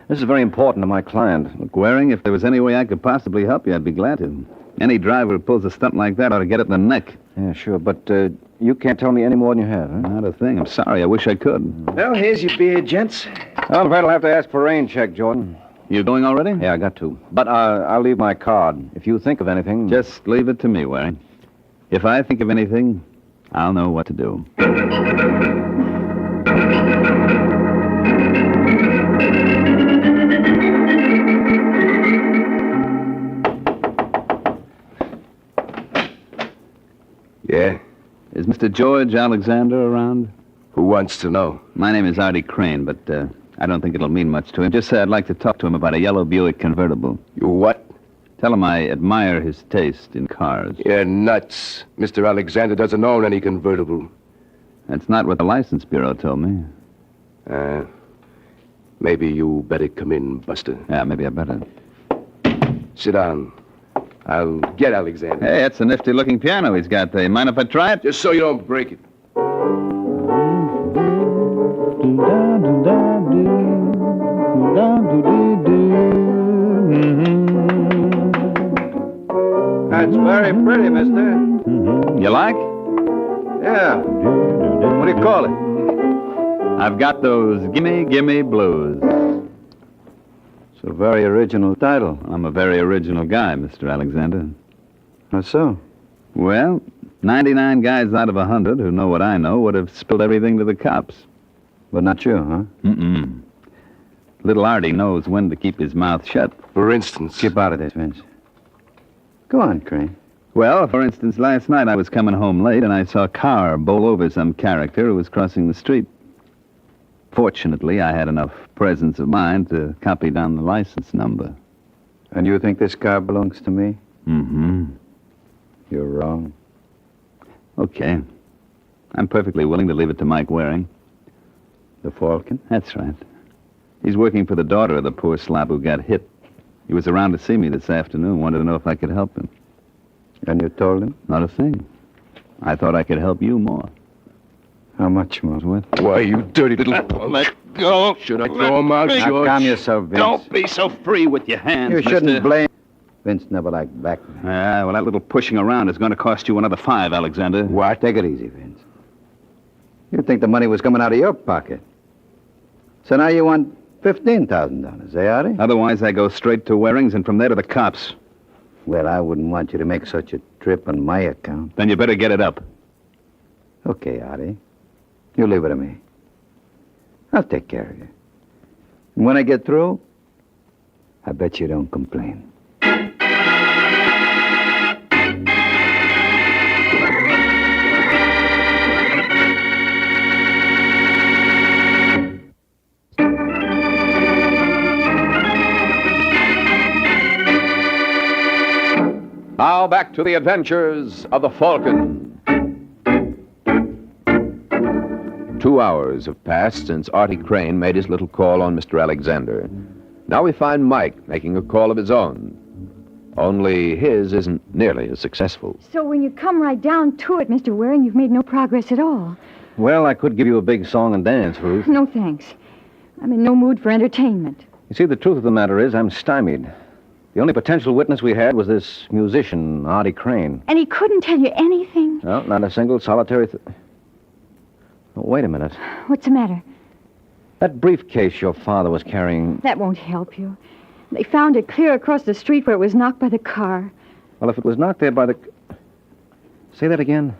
This is very important to my client. Look, Waring, if there was any way I could possibly help you, I'd be glad to. Any driver who pulls a stunt like that ought to get it in the neck. Yeah, sure, but you can't tell me any more than you have, huh? Not a thing. I'm sorry. I wish I could. Well, here's your beer, gents. Well, I'm afraid I'll have to ask for a rain check, Jordan. You going already? Yeah, I got to. But I'll leave my card. If you think of anything... Just leave it to me, Waring. If I think of anything, I'll know what to do. Yeah? Is Mr. George Alexander around? Who wants to know? My name is Artie Crane, but I don't think it'll mean much to him. Just say I'd like to talk to him about a yellow Buick convertible. You what? Tell him I admire his taste in cars. You're nuts. Mr. Alexander doesn't own any convertible. That's not what the license bureau told me. Maybe you better come in, Buster. Yeah, maybe I better. Sit down. I'll get Alexander. Hey, that's a nifty-looking piano he's got there. Mind if I try it? Just so you don't break it. That's very pretty, mister. You like? Yeah. What do you call it? I've got those gimme, gimme blues. It's a very original title. I'm a very original guy, Mr. Alexander. How so? Well, 99 guys out of 100 who know what I know would have spilled everything to the cops. But not you, huh? Mm-mm. Little Artie knows when to keep his mouth shut. For instance. Keep out of this, Vince. Go on, Crane. Well, for instance, last night I was coming home late and I saw a car bowl over some character who was crossing the street. Fortunately, I had enough presence of mind to copy down the license number. And you think this car belongs to me? Mm-hmm. You're wrong. Okay. I'm perfectly willing to leave it to Mike Waring. The Falcon? That's right. He's working for the daughter of the poor slob who got hit. He was around to see me this afternoon, wanted to know if I could help him. And you told him? Not a thing. I thought I could help you more. How much more? What? Why, you dirty little... Let go. Should I throw him out, Now, George? calm yourself, Vince. Don't be so free with your hands, You shouldn't mister. blame... Vince never liked back. Well, that little pushing around is going to cost you another $5, Alexander. What? Take it easy, Vince. You think the money was coming out of your pocket. So now you want $15,000, eh, Artie? Otherwise, I go straight to Waring's and from there to the cops. Well, I wouldn't want you to make such a trip on my account. Then you better get it up. Okay, Artie. You leave it to me. I'll take care of you. And when I get through, I bet you don't complain. now back to the adventures of the Falcon. 2 hours have passed since Artie Crane made his little call on Mr. Alexander. Now we find Mike making a call of his own. Only his isn't nearly as successful. So when you come right down to it, Mr. Waring, you've made no progress at all. Well, I could give you a big song and dance, Ruth. No, thanks. I'm in no mood for entertainment. You see, the truth of the matter is I'm stymied. The only potential witness we had was this musician, Artie Crane. And he couldn't tell you anything? No, not a single solitary... Oh, wait a minute. What's the matter? That briefcase your father was carrying... That won't help you. They found it clear across the street where it was knocked by the car. Well, if it was knocked there by the... Say that again.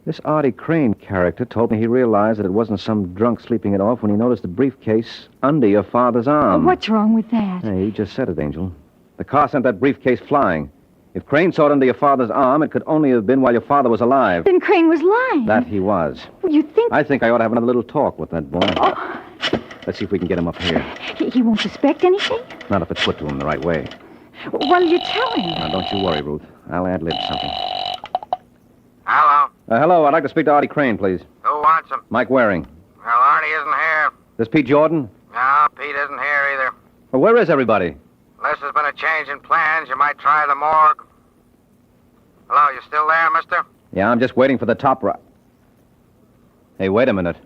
This Artie Crane character told me he realized that it wasn't some drunk sleeping it off when he noticed the briefcase under your father's arm. What's wrong with that? Hey, you just said it, Angel. The car sent that briefcase flying. If Crane saw it under your father's arm, it could only have been while your father was alive. Then Crane was lying. That he was. You think... I think I ought to have another little talk with that boy. Oh. Let's see if we can get him up here. He won't suspect anything? Not if it's put to him the right way. What'll you tell him? Now, don't you worry, Ruth. I'll ad-lib something. Hello? Hello, I'd like to speak to Artie Crane, please. Who wants him? Mike Waring. Well, Artie isn't here. This Pete Jordan? No, Pete isn't here either. Well, where is everybody? Unless there's been a change in plans, you might try the morgue. Hello, you still there, mister? Yeah, I'm just waiting for the top Hey, wait a minute.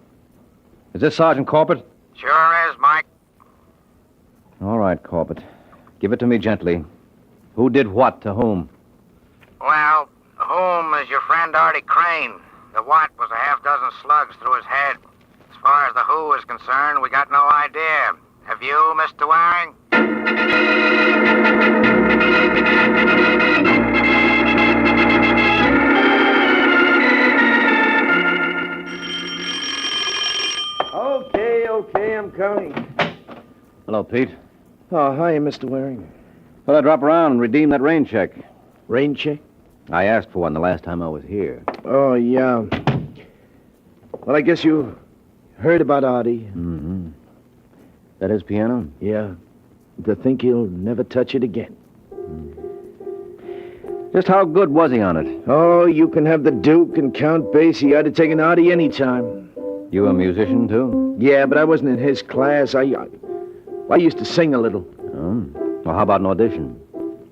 Is this Sergeant Corbett? Sure is, Mike. All right, Corbett. Give it to me gently. Who did what to whom? Well, whom is your friend Artie Crane. The what was a half-dozen slugs through his head. As far as the who is concerned, we got no idea. Have you, Mr. Waring? Okay, I'm coming. Hello, Pete. Oh, hi, Mr. Waring. Thought I'd drop around and redeem that rain check. Rain check? I asked for one the last time I was here. Oh, yeah. Well, I guess you heard about Artie. Mm-hmm. That his piano? Yeah. To think he'll never touch it again. Just how good was he on it? Oh, you can have the Duke and Count Basie. I'd have taken Artie any time. You a musician, too? Yeah, but I wasn't in his class. I used to sing a little. Oh. Well, how about an audition?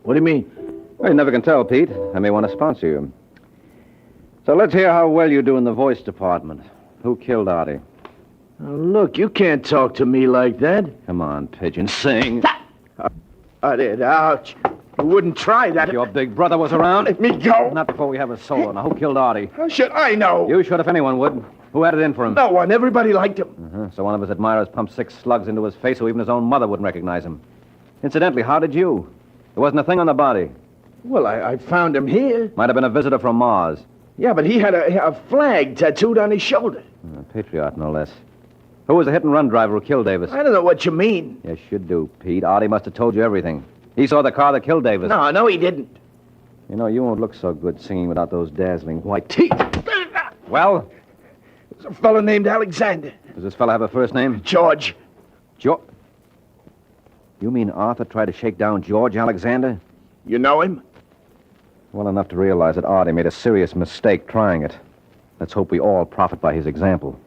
What do you mean? Well, you never can tell, Pete. I may want to sponsor you. So let's hear how well you do in the voice department. Who killed Artie? Oh, look, you can't talk to me like that. Come on, Pigeon, sing. I did. Ouch. You wouldn't try that. If your big brother was around. Let me go. Not before we have a solo. Now, who killed Artie? How should I know? You should if anyone would. Who had it in for him? No one. Everybody liked him. Uh-huh. So one of his admirers pumped 6 slugs into his face so even his own mother wouldn't recognize him. Incidentally, how did you? There wasn't a thing on the body. Well, I found him here. Might have been a visitor from Mars. Yeah, but he had a flag tattooed on his shoulder. A patriot, no less. Who was the hit-and-run driver who killed Davis? I don't know what you mean. Yes, you do, Pete. Artie must have told you everything. He saw the car that killed Davis. No, he didn't. You know, you won't look so good singing without those dazzling white teeth. Well? There's a fellow named Alexander. Does this fellow have a first name? George. George? You mean Arthur tried to shake down George Alexander? You know him? Well enough to realize that Artie made a serious mistake trying it. Let's hope we all profit by his example.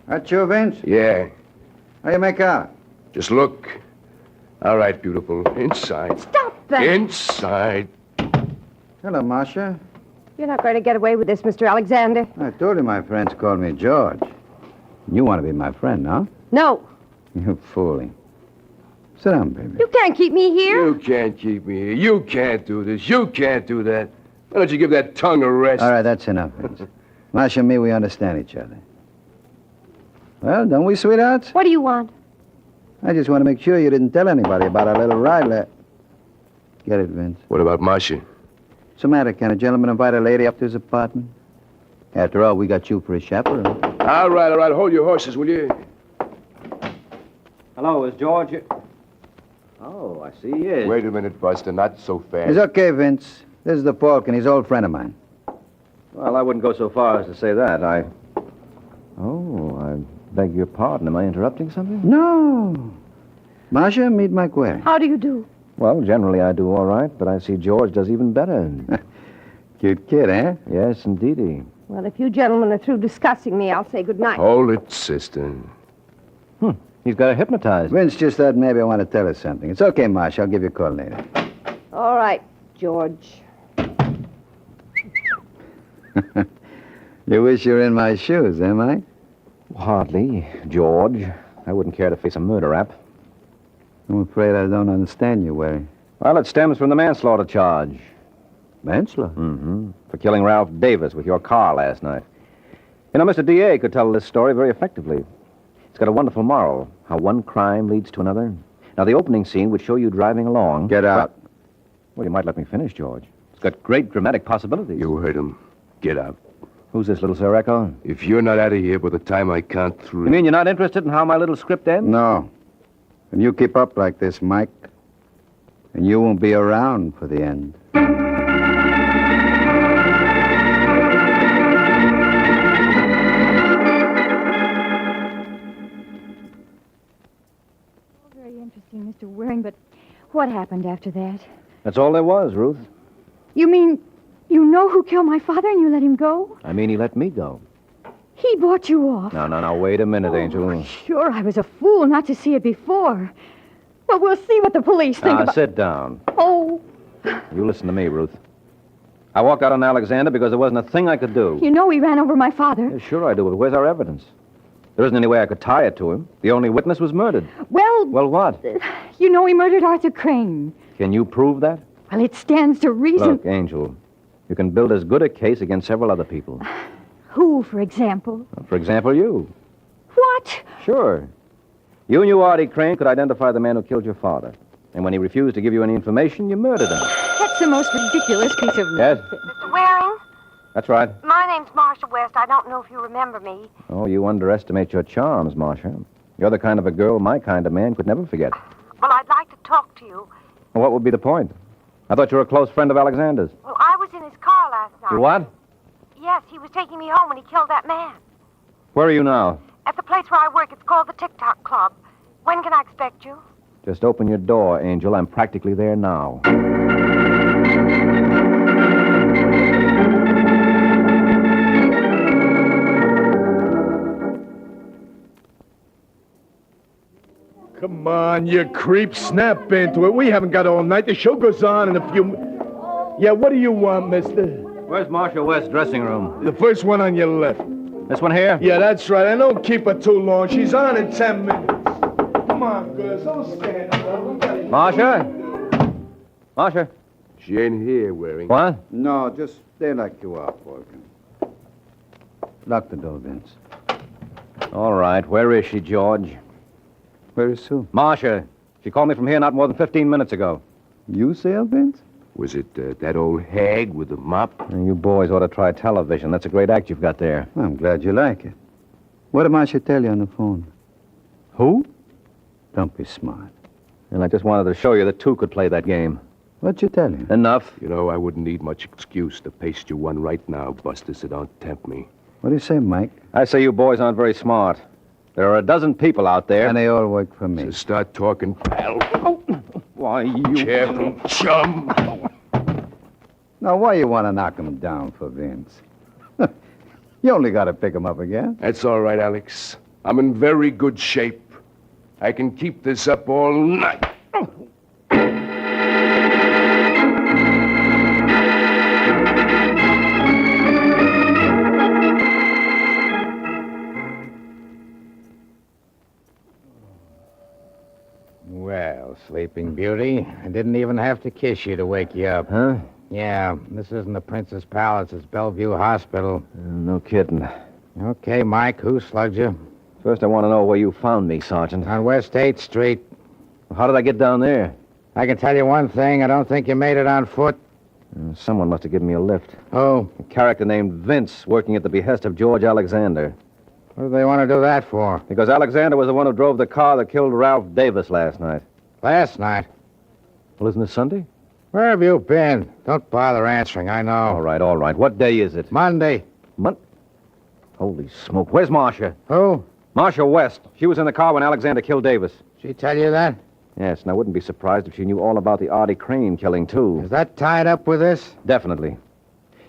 That you, Vince? Yeah. How you make out? Just look. All right, beautiful. Inside. Stop that! Inside. Hello, Marcia. You're not going to get away with this, Mr. Alexander. I told you my friends called me George. You want to be my friend, huh? No. You're fooling. Sit down, baby. You can't keep me here. You can't keep me here. You can't do this. You can't do that. Why don't you give that tongue a rest? All right, that's enough, Vince. Marcia and me, we understand each other. Well, don't we, sweethearts? What do you want? I just want to make sure you didn't tell anybody about our little ride. Get it, Vince? What about Marcia? What's the matter? Can a gentleman invite a lady up to his apartment? After all, we got you for a chaperone. All right. Hold your horses, will you? Hello, is George here? Oh, I see he is. Wait a minute, Buster. Not so fast. It's okay, Vince. This is the Falcon. He's an old friend of mine. Well, I wouldn't go so far as to say that. Oh, I beg your pardon. Am I interrupting something? No. Marcia, meet Mike Waring. How do you do? Well, generally I do all right, but I see George does even better. Cute kid, eh? Yes, indeedy. Well, if you gentlemen are through discussing me, I'll say good night. Hold it, sister. He's got her hypnotized. Vince just thought maybe I want to tell her something. It's okay, Marcia. I'll give you a call later. All right, George. You wish you were in my shoes, eh, Mike? Hardly, George. I wouldn't care to face a murder rap. I'm afraid I don't understand you, Waring. Well, it stems from the manslaughter charge. Manslaughter? Mm-hmm. For killing Ralph Davis with your car last night. You know, Mr. D.A. could tell this story very effectively. It's got a wonderful moral, how one crime leads to another. Now, the opening scene would show you driving along. Get out. Well, you might let me finish, George. It's got great dramatic possibilities. You heard him. Get out. Who's this, little Sir Echo? If you're not out of here by the time I count three... You mean you're not interested in how my little script ends? No. And you keep up like this, Mike, and you won't be around for the end. Very interesting, Mr. Waring, but what happened after that? That's all there was, Ruth. You mean you know who killed my father and you let him go? I mean, he let me go. He bought you off. No, wait a minute, Angel. Sure, I was a fool not to see it before. Well, we'll see what the police think about... Sit down. Oh, You listen to me, Ruth. I walked out on Alexander because there wasn't a thing I could do. you know he ran over my father. Yeah, sure I do, but where's our evidence? There isn't any way I could tie it to him. The only witness was murdered. Well, Well, what? you know he murdered Arthur Crane. Can you prove that? Well, it stands to reason... Look, Angel, you can build as good a case against several other people. Who, for example? For example, you. What? Sure. You knew Artie Crane could identify the man who killed your father. And when he refused to give you any information, you murdered him. That's the most ridiculous piece of... Yes? Mr. Waring, That's right. my name's Marcia West. I don't know if you remember me. Oh, you underestimate your charms, Marcia. You're the kind of a girl my kind of man could never forget. Well, I'd like to talk to you. Well, what would be the point? I thought you were a close friend of Alexander's. Well, I was in his car last night. You what? Yes, he was taking me home when he killed that man. Where are you now? At the place where I work, it's called the Tic-Toc Club. When can I expect you? Just open your door, Angel. I'm practically there now. Come on, you creep. Snap into it. We haven't got all night. The show goes on in a few... Yeah, what do you want, mister? Where's Marcia West's dressing room? The first one on your left. This one here? Yeah, that's right. I don't keep her too long. She's on in 10 minutes. Come on, girls. Don't stand around. Marcia? Marcia? She ain't here, Waring. What? No, just stay like you are, Falcon. Lock the door, Vince. All right. Where is she, George? Where is Sue? Marcia. She called me from here not more than 15 minutes ago. You say, Vince? Was it that old hag with the mop? You boys ought to try television. That's a great act you've got there. I'm glad you like it. What did Marcia tell you on the phone? Who? Don't be smart. And I just wanted to show you that two could play that game. What'd you tell you? Enough. You know, I wouldn't need much excuse to paste you one right now, Buster, so don't tempt me. What do you say, Mike? I say you boys aren't very smart. There are a dozen people out there. And they all work for me. So start talking, pal. Why, you... Careful, chum. Now, why you want to knock him down for Vince? You only got to pick him up again. That's all right, Alex. I'm in very good shape. I can keep this up all night. Well, Sleeping Beauty, I didn't even have to kiss you to wake you up. Huh? Yeah, this isn't the Princess Palace. It's Bellevue Hospital. No kidding. Okay, Mike, who slugged you? First, I want to know where you found me, Sergeant. On West 8th Street. How did I get down there? I can tell you one thing. I don't think you made it on foot. Someone must have given me a lift. Oh? A character named Vince, working at the behest of George Alexander. What do they want to do that for? Because Alexander was the one who drove the car that killed Ralph Davis last night. Last night? Well, isn't it Sunday? Where have you been? Don't bother answering, I know. All right. What day is it? Monday. Holy smoke. Where's Marcia? Who? Marcia West. She was in the car when Alexander killed Davis. She tell you that? Yes, and I wouldn't be surprised if she knew all about the Artie Crane killing, too. Is that tied up with this? Definitely.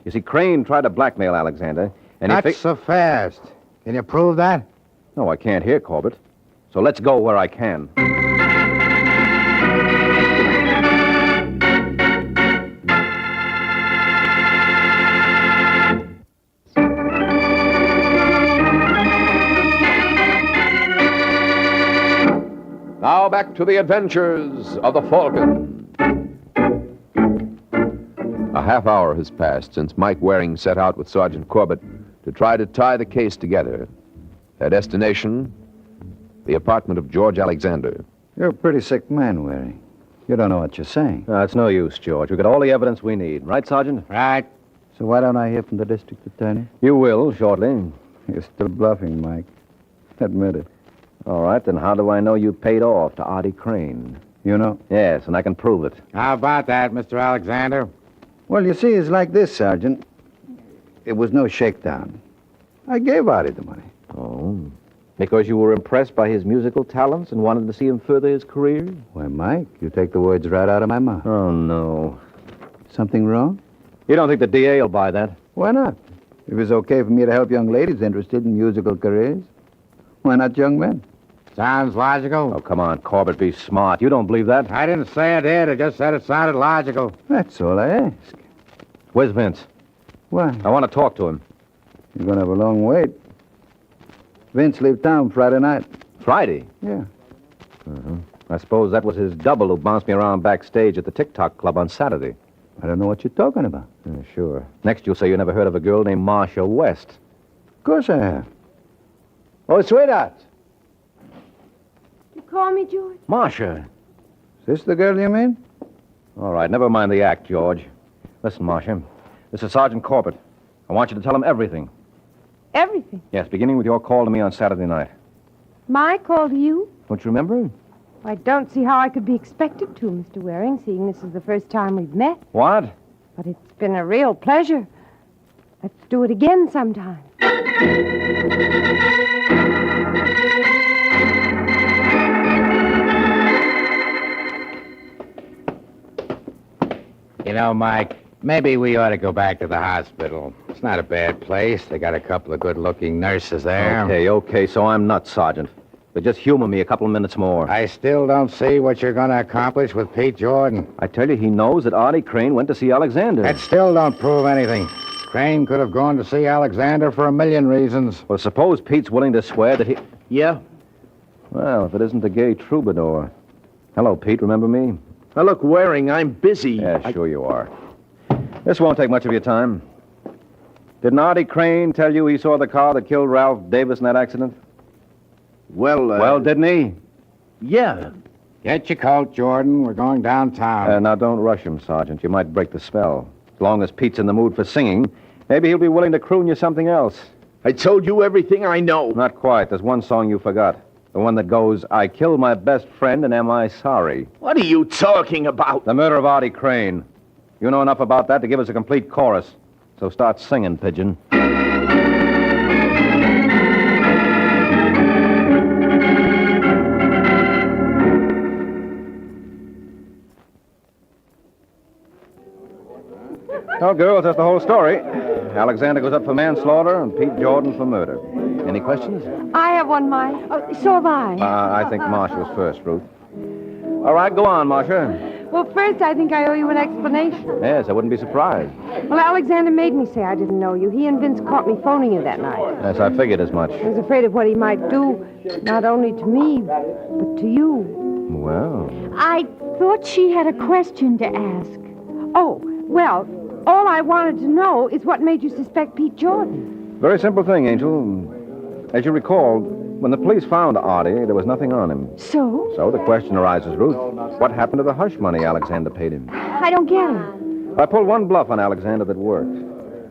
You see, Crane tried to blackmail Alexander, and Not he... so fast. Can you prove that? No, I can't hear Corbett. So let's go where I can. Now back to the adventures of the Falcon. A half hour has passed since Mike Waring set out with Sergeant Corbett to try to tie the case together. Their destination, the apartment of George Alexander. You're a pretty sick man, Waring. You don't know what you're saying. No, it's no use, George. We've got all the evidence we need. Right, Sergeant? Right. So why don't I hear from the district attorney? You will, shortly. You're still bluffing, Mike. Admit it. All right, then how do I know you paid off to Artie Crane? You know? Yes, and I can prove it. How about that, Mr. Alexander? Well, you see, it's like this, Sergeant. It was no shakedown. I gave Artie the money. Oh. Because you were impressed by his musical talents and wanted to see him further his career? Why, Mike, you take the words right out of my mouth. Oh, no. Something wrong? You don't think the DA will buy that? Why not? If it's okay for me to help young ladies interested in musical careers, why not young men? Sounds logical. Oh, come on, Corbett, be smart. You don't believe that? I didn't say I did. I just said it sounded logical. That's all I ask. Where's Vince? Why? I want to talk to him. You're going to have a long wait. Vince leave town Friday night. Friday? Yeah. Uh-huh. I suppose that was his double who bounced me around backstage at the TikTok Club on Saturday. I don't know what you're talking about. Yeah, sure. Next, you'll say you never heard of a girl named Marcia West. Of course I have. Oh, sweetheart. You call me, George? Marcia. Is this the girl you mean? All right, never mind the act, George. Listen, Marcia. This is Sergeant Corbett. I want you to tell him everything. Everything? Yes, beginning with your call to me on Saturday night. My call to you? Don't you remember? I don't see how I could be expected to, Mr. Waring, seeing this is the first time we've met. What? But it's been a real pleasure. Let's do it again sometime. You know, Mike, maybe we ought to go back to the hospital. It's not a bad place. They got a couple of good-looking nurses there. Okay, so I'm nuts, Sergeant. But just humor me a couple of minutes more. I still don't see what you're going to accomplish with Pete Jordan. I tell you, he knows that Artie Crane went to see Alexander. That still don't prove anything. Crane could have gone to see Alexander for a million reasons. Well, suppose Pete's willing to swear that he... Yeah? Well, if it isn't the gay troubadour. Hello, Pete, remember me? Now, look, Waring, I'm busy. Yeah, sure you are. This won't take much of your time. Didn't Artie Crane tell you he saw the car that killed Ralph Davis in that accident? Well, didn't he? Yeah. Get your coat, Jordan. We're going downtown. Now, don't rush him, Sergeant. You might break the spell. As long as Pete's in the mood for singing, maybe he'll be willing to croon you something else. I told you everything I know. Not quite. There's one song you forgot. The one that goes, I killed my best friend and am I sorry? What are you talking about? The murder of Artie Crane. You know enough about that to give us a complete chorus. So start singing, Pigeon. Well, girls, that's the whole story. Alexander goes up for manslaughter and Pete Jordan for murder. Any questions? I have one, Mike. Oh, so have I. I think Marcia was first, Ruth. All right, go on, Marcia. Well, first, I think I owe you an explanation. Yes, I wouldn't be surprised. Well, Alexander made me say I didn't know you. He and Vince caught me phoning you that night. Yes, I figured as much. I was afraid of what he might do, not only to me, but to you. Well. I thought she had a question to ask. Oh, well, all I wanted to know is what made you suspect Pete Jordan. Very simple thing, Angel. As you recall, when the police found Artie, there was nothing on him. So? So the question arises, Ruth, what happened to the hush money Alexander paid him? I don't get it. I pulled one bluff on Alexander that worked.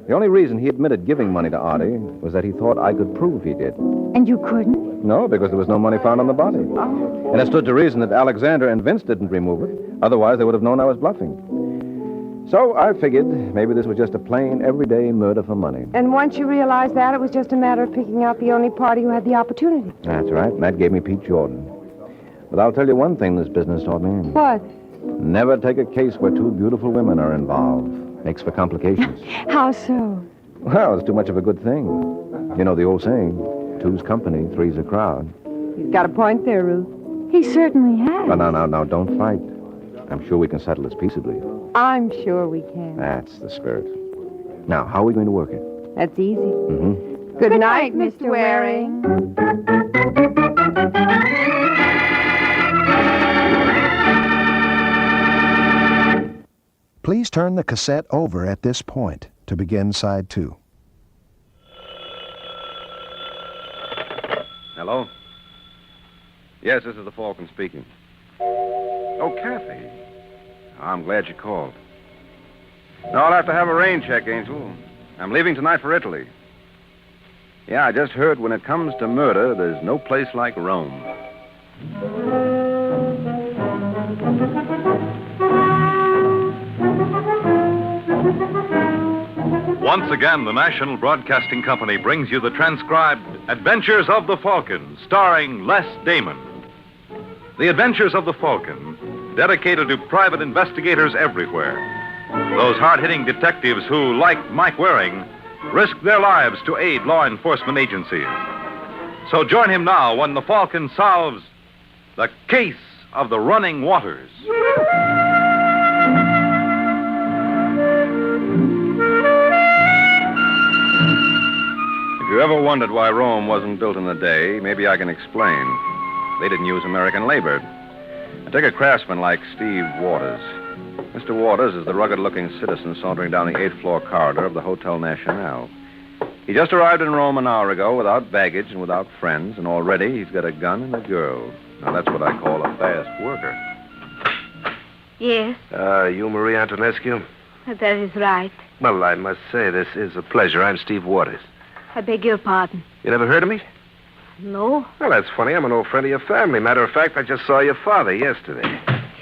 The only reason he admitted giving money to Artie was that he thought I could prove he did. And you couldn't? No, because there was no money found on the body. And it stood to reason that Alexander and Vince didn't remove it. Otherwise, they would have known I was bluffing. So I figured maybe this was just a plain, everyday murder for money. And once you realized that, it was just a matter of picking out the only party who had the opportunity. That's right. And that gave me Pete Jordan. But I'll tell you one thing this business taught me. What? Never take a case where two beautiful women are involved. Makes for complications. How so? Well, it's too much of a good thing. You know the old saying, two's company, three's a crowd. He's got a point there, Ruth. He certainly has. Oh, now, don't fight. I'm sure we can settle this peaceably. I'm sure we can. That's the spirit. Now, how are we going to work it? That's easy. Mm-hmm. Good night, Mr. Waring. Please turn the cassette over at this point to begin side 2. Hello? Yes, this is the Falcon speaking. Oh, Kathy. I'm glad you called. No, I'll have to have a rain check, Angel. I'm leaving tonight for Italy. Yeah, I just heard when it comes to murder, there's no place like Rome. Once again, the National Broadcasting Company brings you the transcribed Adventures of the Falcon, starring Les Damon. The Adventures of the Falcon, dedicated to private investigators everywhere. Those hard-hitting detectives who, like Mike Waring, risk their lives to aid law enforcement agencies. So join him now when the Falcon solves the case of the running waters. If you ever wondered why Rome wasn't built in a day, maybe I can explain. They didn't use American labor. Take a craftsman like Steve Waters. Mr. Waters is the rugged-looking citizen sauntering down the 8th floor corridor of the Hotel Nationale. He just arrived in Rome an hour ago without baggage and without friends, and already he's got a gun and a girl. Now, that's what I call a fast worker. Yes, You Marie Antonescu? that is right. Well, I must say, this is a pleasure. I'm Steve Waters. I beg your pardon. You never heard of me? No, Well, that's funny. I'm an old friend of your family. Matter of fact, I just saw your father yesterday.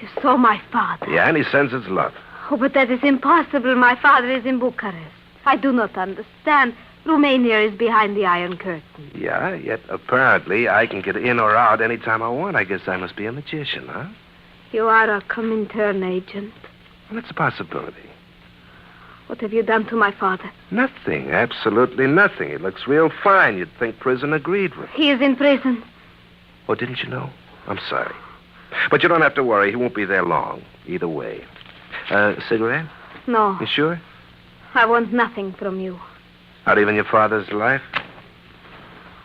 you saw my father. Yeah, and he sends his love. Oh, but that is impossible. My father is in Bucharest. I do not understand. Romania is behind the Iron Curtain. Yeah, yet apparently I can get in or out any time I want. I guess I must be a magician, huh? You are a Comintern agent. Well, it's a possibility. What have you done to my father? Nothing. Absolutely nothing. He looks real fine. You'd think prison agreed with him. He is in prison. Oh, didn't you know? I'm sorry. But you don't have to worry. He won't be there long. Either way. Cigarette? No, You sure? I want nothing from you. Not even your father's life?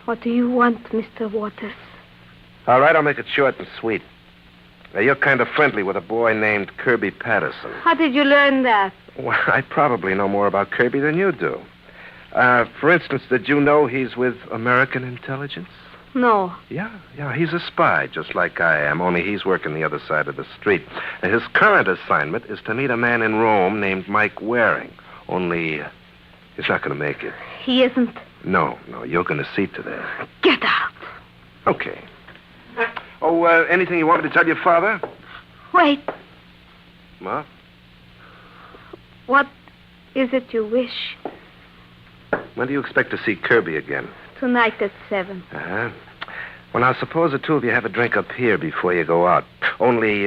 What do you want, Mr. Waters? All right, I'll make it short and sweet. Now, you're kind of friendly with a boy named Kirby Patterson. How did you learn that? Well, I probably know more about Kirby than you do. For instance, did you know he's with American intelligence? No. Yeah, he's a spy, just like I am, only he's working the other side of the street. And his current assignment is to meet a man in Rome named Mike Waring. Only, he's not going to make it. He isn't. No, you're going to see to that. Get out. Okay. Oh, anything you want me to tell your father? Wait. What? What is it you wish? When do you expect to see Kirby again? Tonight at 7. Uh-huh. Well, now, suppose the two of you have a drink up here before you go out. Only,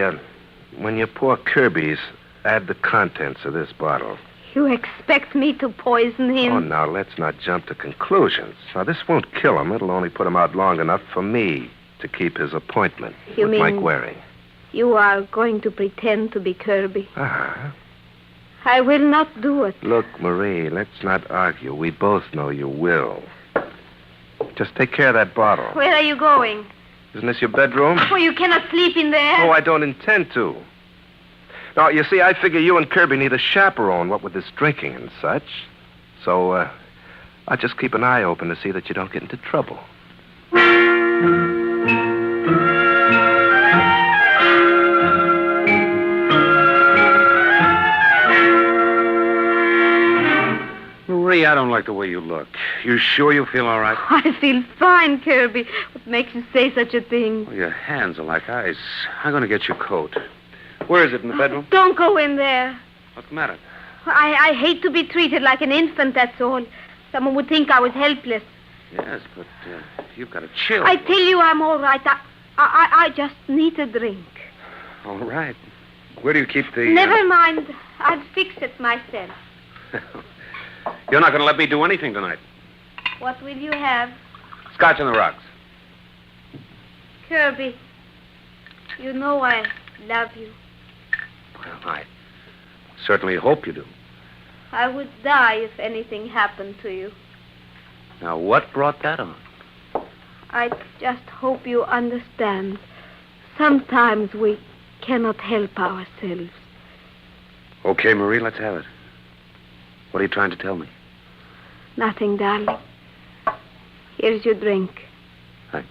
when you pour Kirby's, add the contents of this bottle. You expect me to poison him? Oh, now, let's not jump to conclusions. Now, this won't kill him. It'll only put him out long enough for me to keep his appointment You with mean- Mike Waring. You are going to pretend to be Kirby. Uh-huh. I will not do it. Look, Marie, let's not argue. We both know you will. Just take care of that bottle. Where are you going? Isn't this your bedroom? Oh, you cannot sleep in there. Oh, I don't intend to. Now, you see, I figure you and Kirby need a chaperone, what with this drinking and such. So, I'll just keep an eye open to see that you don't get into trouble. Marie, I don't like the way you look. You sure you feel all right? I feel fine, Kirby. What makes you say such a thing? Well, your hands are like ice. I'm going to get your coat. Where is it, in the bedroom? Don't go in there. What's the matter? I hate to be treated like an infant, that's all. Someone would think I was helpless. Yes, but you've got a chill. I tell you I'm all right. I just need a drink. All right. Where do you keep the... Never mind. I'll fix it myself. You're not going to let me do anything tonight. What will you have? Scotch on the rocks. Kirby, you know I love you. Well, I certainly hope you do. I would die if anything happened to you. Now, what brought that on? I just hope you understand. Sometimes we cannot help ourselves. Okay, Marie, let's have it. What are you trying to tell me? Nothing, darling. Here's your drink. Thanks.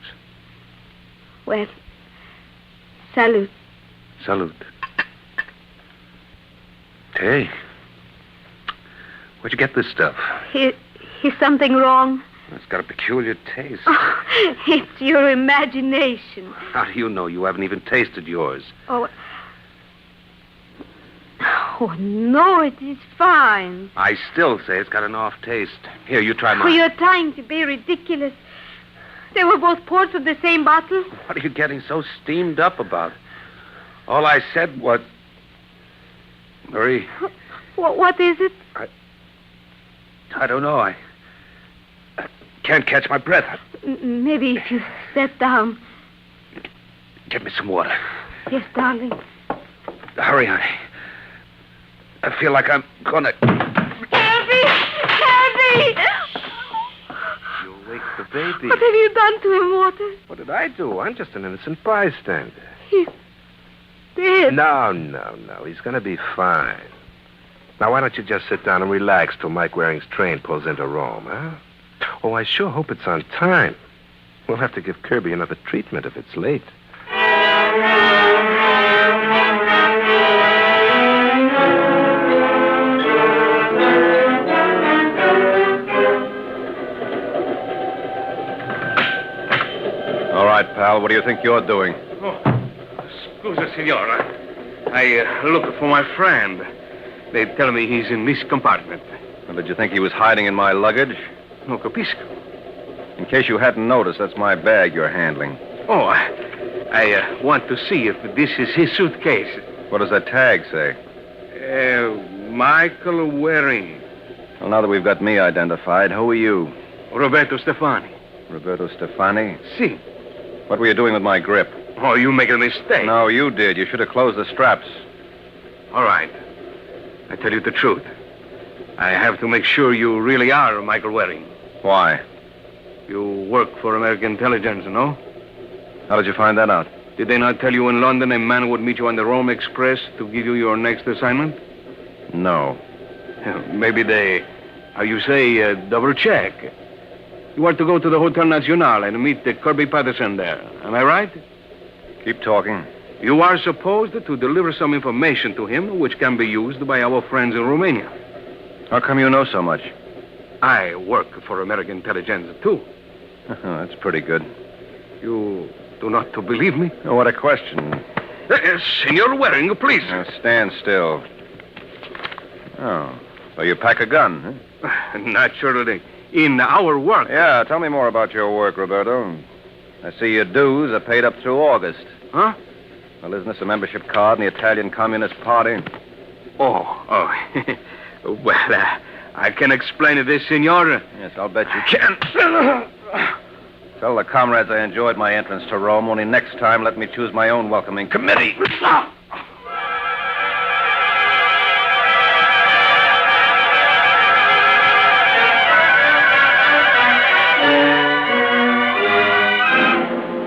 Well, salute. Salute. Hey, where'd you get this stuff? Is something wrong? It's got a peculiar taste. Oh, it's your imagination. How do you know? You haven't even tasted yours. Oh, no, it is fine. I still say it's got an off taste. Here, you try Oh, mine. you're trying to be ridiculous. They were both poured from the same bottle. What are you getting so steamed up about? All I said was... Marie, What is it? I don't know. I can't catch my breath. Maybe if you sat down. Get me some water. Yes, darling. Hurry, honey. I feel like I'm gonna... Kirby! You wake the baby. What have you done to him, Walter? What did I do? I'm just an innocent bystander. He's dead. No. He's going to be fine. Now, why don't you just sit down and relax till Mike Waring's train pulls into Rome, huh? Oh, I sure hope it's on time. We'll have to give Kirby another treatment if it's late. All right, pal. What do you think you're doing? Scusa, signora. I look for my friend. They tell me he's in this compartment. Well, did you think he was hiding in my luggage? No capisco. In case you hadn't noticed, that's my bag you're handling. Oh, I want to see if this is his suitcase. What does that tag say? Michael Waring. Well, now that we've got me identified, who are you? Roberto Stefani. Roberto Stefani? Si. What were you doing with my grip? Oh, you make a mistake. No, you did. You should have closed the straps. All right. I tell you the truth. I have to make sure you really are Michael Waring. Why? You work for American intelligence, no? How did you find that out? Did they not tell you in London a man would meet you on the Rome Express to give you your next assignment? No. Maybe they, how you say, double check. You are to go to the Hotel Nacional and meet Kirby Patterson there. Am I right? Keep talking. You are supposed to deliver some information to him which can be used by our friends in Romania. How come you know so much? I work for American intelligence, too. That's pretty good. You do not believe me? Oh, what a question. Senor Waring, please. Now, stand still. Oh, so you pack a gun, huh? Naturally. In our work. Yeah, tell me more about your work, Roberto. I see your dues are paid up through August. Huh? Well, isn't this a membership card in the Italian Communist Party? Oh. Well, I can explain this, senor. Yes, I'll bet you can. Tell the comrades I enjoyed my entrance to Rome, only next time let me choose my own welcoming committee.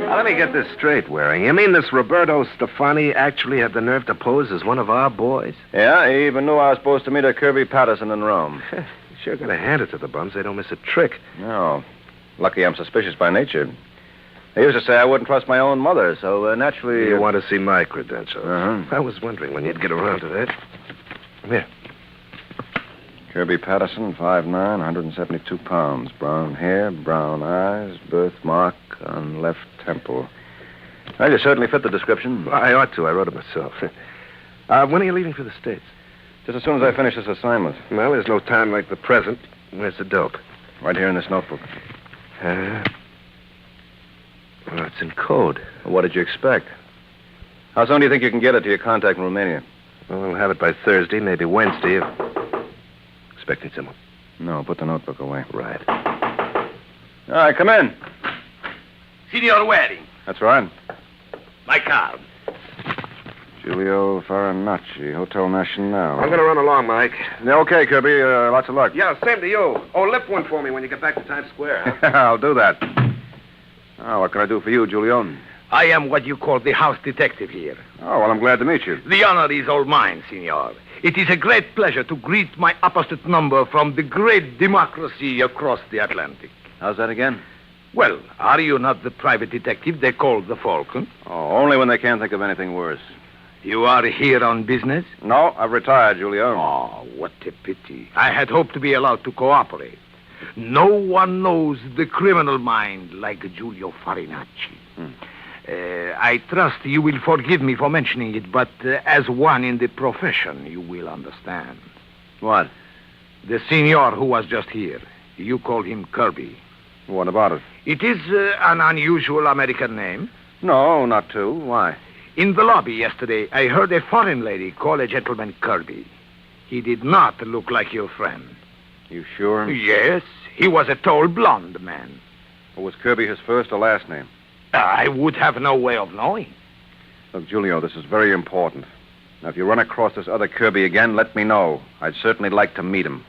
Now, let me get this straight, Waring. You mean this Roberto Stefani actually had the nerve to pose as one of our boys? Yeah, he even knew I was supposed to meet a Kirby Patterson in Rome. Sure gotta hand it to the bums. They don't miss a trick. No. Lucky I'm suspicious by nature. They used to say I wouldn't trust my own mother, so naturally... You want to see my credentials? Uh-huh. I was wondering when you'd get around to that. Come here. Kirby Patterson, 5'9", 172 pounds. Brown hair, brown eyes, birthmark on left temple. Well, you certainly fit the description. I ought to. I wrote it myself. When are you leaving for the States? Just as soon as I finish this assignment. Well, there's no time like the present. Where's the dope? Right here in this notebook. Well, it's in code. What did you expect? How soon do you think you can get it to your contact in Romania? Well, we'll have it by Thursday, maybe Wednesday. Expecting someone? No, put the notebook away. Right. All right, come in. Signor Waring, That's right. my card. Giulio Farinacci, Hotel Nacional. I'm going to run along, Mike. Yeah, okay, Kirby. Lots of luck. Yeah, same to you. Oh, lift one for me when you get back to Times Square. Huh? I'll do that. Oh, what can I do for you, Giulio? I am what you call the house detective here. Oh, well, I'm glad to meet you. The honor is all mine, Signor. It is a great pleasure to greet my opposite number from the great democracy across the Atlantic. How's that again? Well, are you not the private detective they call the Falcon? Oh, only when they can't think of anything worse. You are here on business? No, I've retired, Giulio. Oh, what a pity. I had hoped to be allowed to cooperate. No one knows the criminal mind like Giulio Farinacci. I trust you will forgive me for mentioning it, but as one in the profession, you will understand. What? The signor who was just here. You call him Kirby. What about it? It is an unusual American name. No, not too. Why? In the lobby yesterday, I heard a foreign lady call a gentleman Kirby. He did not look like your friend. You sure? Yes, he was a tall, blonde man. Or was Kirby his first or last name? I would have no way of knowing. Look, Giulio, this is very important. Now, if you run across this other Kirby again, let me know. I'd certainly like to meet him.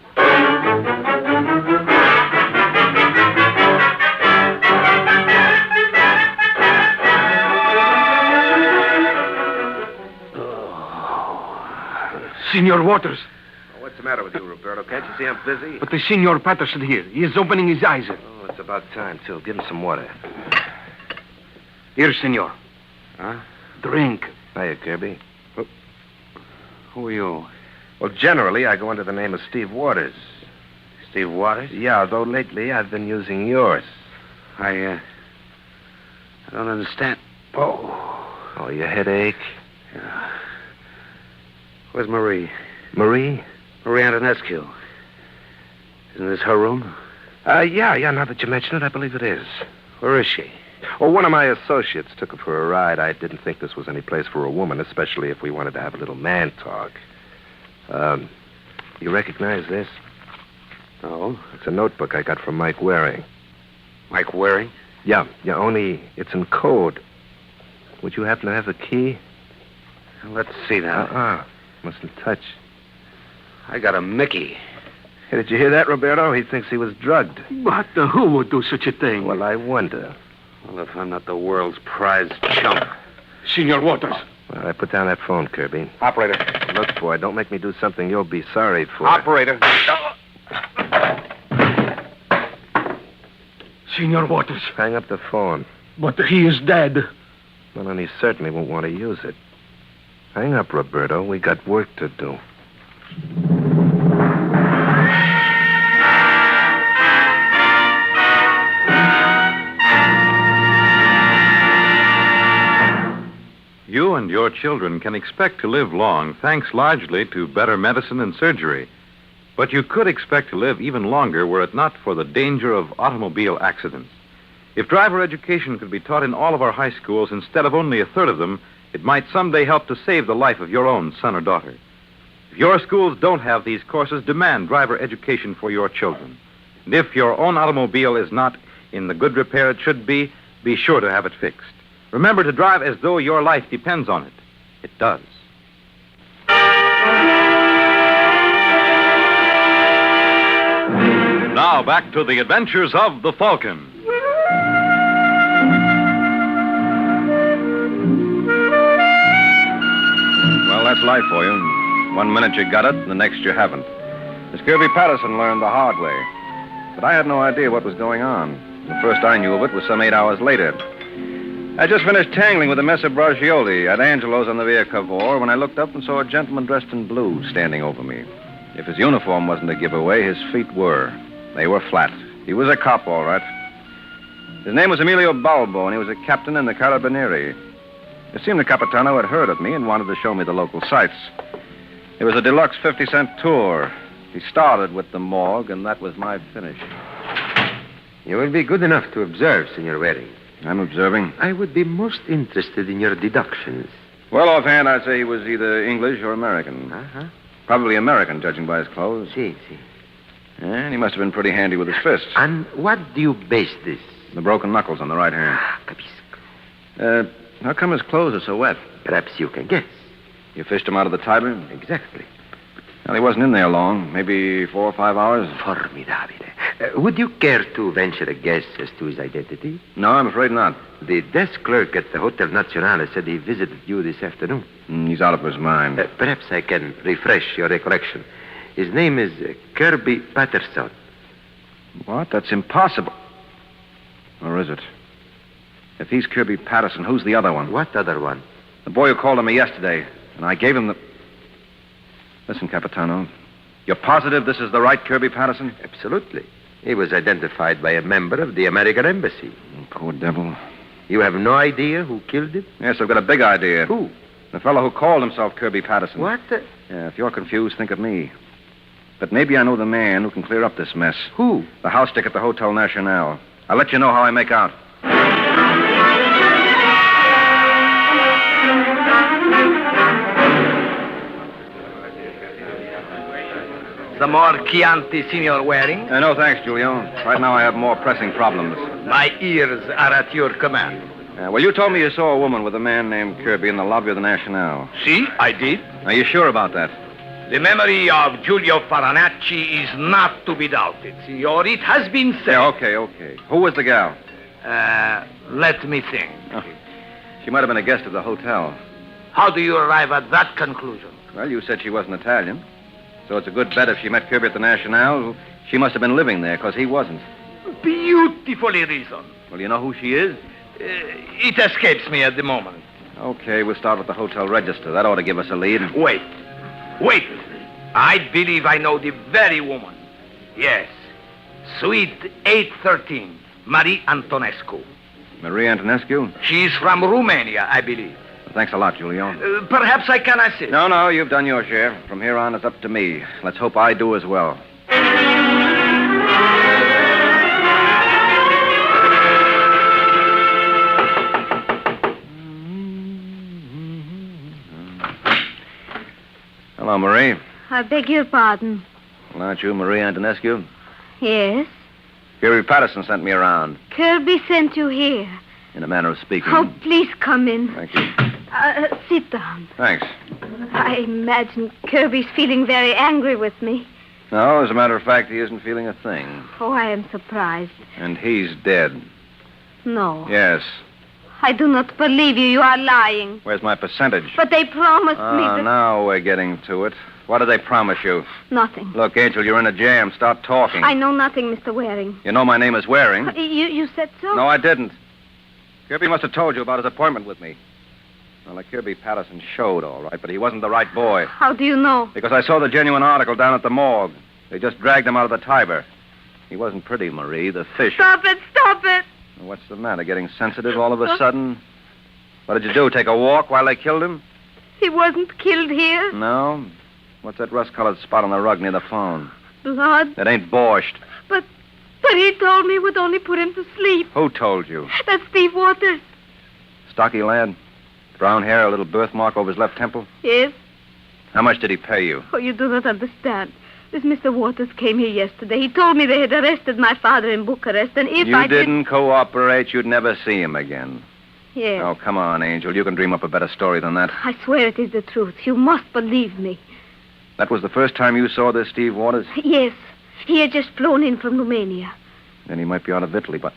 Signor Waters. What's the matter with you, Roberto? Can't you see I'm busy? But the Signor Patterson here. He is opening his eyes. Oh, it's about time, too. Give him some water. Here, Signor. Huh? Drink. Hiya, Kirby. Who are you? Well, generally, I go under the name of Steve Waters. Steve Waters? Yeah, although lately I've been using yours. I don't understand. Oh, your headache? Yeah. Where's Marie? Marie? Marie Antonescu. Isn't this her room? Yeah, now that you mention it, I believe it is. Where is she? Oh, one of my associates took her for a ride. I didn't think this was any place for a woman, especially if we wanted to have a little man talk. You recognize this? No. It's a notebook I got from Mike Waring. Mike Waring? Yeah, only it's in code. Would you happen to have the key? Let's see that. Mustn't touch. I got a Mickey. Hey, did you hear that, Roberto? He thinks he was drugged. But who would do such a thing? Well, I wonder. Well, if I'm not the world's prize chump. Signor Waters. Well, I put down that phone, Kirby. Operator. Look, boy, don't make me do something you'll be sorry for. Operator. Signor Waters. Hang up the phone. But he is dead. Well, then he certainly won't want to use it. Hang up, Roberto. We got work to do. You and your children can expect to live long, thanks largely to better medicine and surgery. But you could expect to live even longer were it not for the danger of automobile accidents. If driver education could be taught in all of our high schools instead of only a third of them, it might someday help to save the life of your own son or daughter. If your schools don't have these courses, demand driver education for your children. And if your own automobile is not in the good repair it should be sure to have it fixed. Remember to drive as though your life depends on it. It does. Now back to the adventures of the Falcon. Well, that's life for you. 1 minute you got it, and the next you haven't. Miss Kirby Patterson learned the hard way. But I had no idea what was going on. The first I knew of it was some 8 hours later. I just finished tangling with the Messer Bragioli at Angelo's on the Via Cavour when I looked up and saw a gentleman dressed in blue standing over me. If his uniform wasn't a giveaway, his feet were. They were flat. He was a cop, all right. His name was Emilio Balbo, and he was a captain in the Carabinieri. It seemed the Capitano had heard of me and wanted to show me the local sights. It was a deluxe 50-cent tour. He started with the morgue, and that was my finish. You will be good enough to observe, Senor Waring. I'm observing. I would be most interested in your deductions. Well, offhand, I'd say he was either English or American. Uh-huh. Probably American, judging by his clothes. Si. And he must have been pretty handy with his fists. And what do you base this? The broken knuckles on the right hand. Capisco. How come his clothes are so wet? Perhaps you can guess. You fished him out of the Tiber? Exactly. Well, he wasn't in there long. Maybe 4 or 5 hours. Formidabile. Would you care to venture a guess as to his identity? No, I'm afraid not. The desk clerk at the Hotel Nacional said he visited you this afternoon. He's out of his mind. Perhaps I can refresh your recollection. His name is Kirby Patterson. What? That's impossible. Or is it? If he's Kirby Patterson, who's the other one? What other one? The boy who called on me yesterday. And I gave him the... Listen, Capitano. You're positive this is the right Kirby Patterson? Absolutely. He was identified by a member of the American Embassy. Poor devil. You have no idea who killed him? Yes, I've got a big idea. Who? The fellow who called himself Kirby Patterson. What? Yeah, if you're confused, think of me. But maybe I know the man who can clear up this mess. Who? The house stick at the Hotel Nacional. I'll let you know how I make out. Some more Chianti, Signor Waring? No, thanks, Giulio. Right now I have more pressing problems. My ears are at your command. Well, you told me you saw a woman with a man named Kirby in the lobby of the Nacional. Si, I did. Are you sure about that? The memory of Giulio Farinacci is not to be doubted, Signor. It has been said. Yeah, okay. Who was the gal? Let me think. Oh. She might have been a guest of the hotel. How do you arrive at that conclusion? Well, you said she wasn't Italian. So it's a good bet if she met Kirby at the Nacional, she must have been living there, because he wasn't. Beautifully reasoned. Well, you know who she is? It escapes me at the moment. Okay, we'll start with the hotel register. That ought to give us a lead. Wait. I believe I know the very woman. Yes. Suite 813, Marie Antonescu. Marie Antonescu? She's from Romania, I believe. Thanks a lot, Giulio. Perhaps I can assist. No, you've done your share. From here on, it's up to me. Let's hope I do as well. Hello, Marie. I beg your pardon. Well, aren't you Marie Antonescu? Yes? Kirby Patterson sent me around. Kirby sent you here. In a manner of speaking. Oh, please come in. Thank you. Sit down. Thanks. I imagine Kirby's feeling very angry with me. No, as a matter of fact, he isn't feeling a thing. Oh, I am surprised. And he's dead. No. Yes. I do not believe you. You are lying. Where's my percentage? But they promised me that... Now we're getting to it. What did they promise you? Nothing. Look, Angel, you're in a jam. Start talking. I know nothing, Mr. Waring. You know my name is Waring. You said so? No, I didn't. Kirby must have told you about his appointment with me. Well, the Kirby Patterson showed, all right, but he wasn't the right boy. How do you know? Because I saw the genuine article down at the morgue. They just dragged him out of the Tiber. He wasn't pretty, Marie. The fish... Stop it! What's the matter? Getting sensitive all of a sudden? What did you do, take a walk while they killed him? He wasn't killed here. No? What's that rust-colored spot on the rug near the phone? Blood. It ain't borscht. But he told me it would only put him to sleep. Who told you? That's Steve Waters. Stocky lad? Brown hair, a little birthmark over his left temple? Yes. How much did he pay you? Oh, you do not understand. This Mr. Waters came here yesterday. He told me they had arrested my father in Bucharest, and if You didn't cooperate, you'd never see him again. Yes. Oh, come on, Angel. You can dream up a better story than that. I swear it is the truth. You must believe me. That was the first time you saw this Steve Waters? Yes. He had just flown in from Romania. Then he might be out of Italy, but...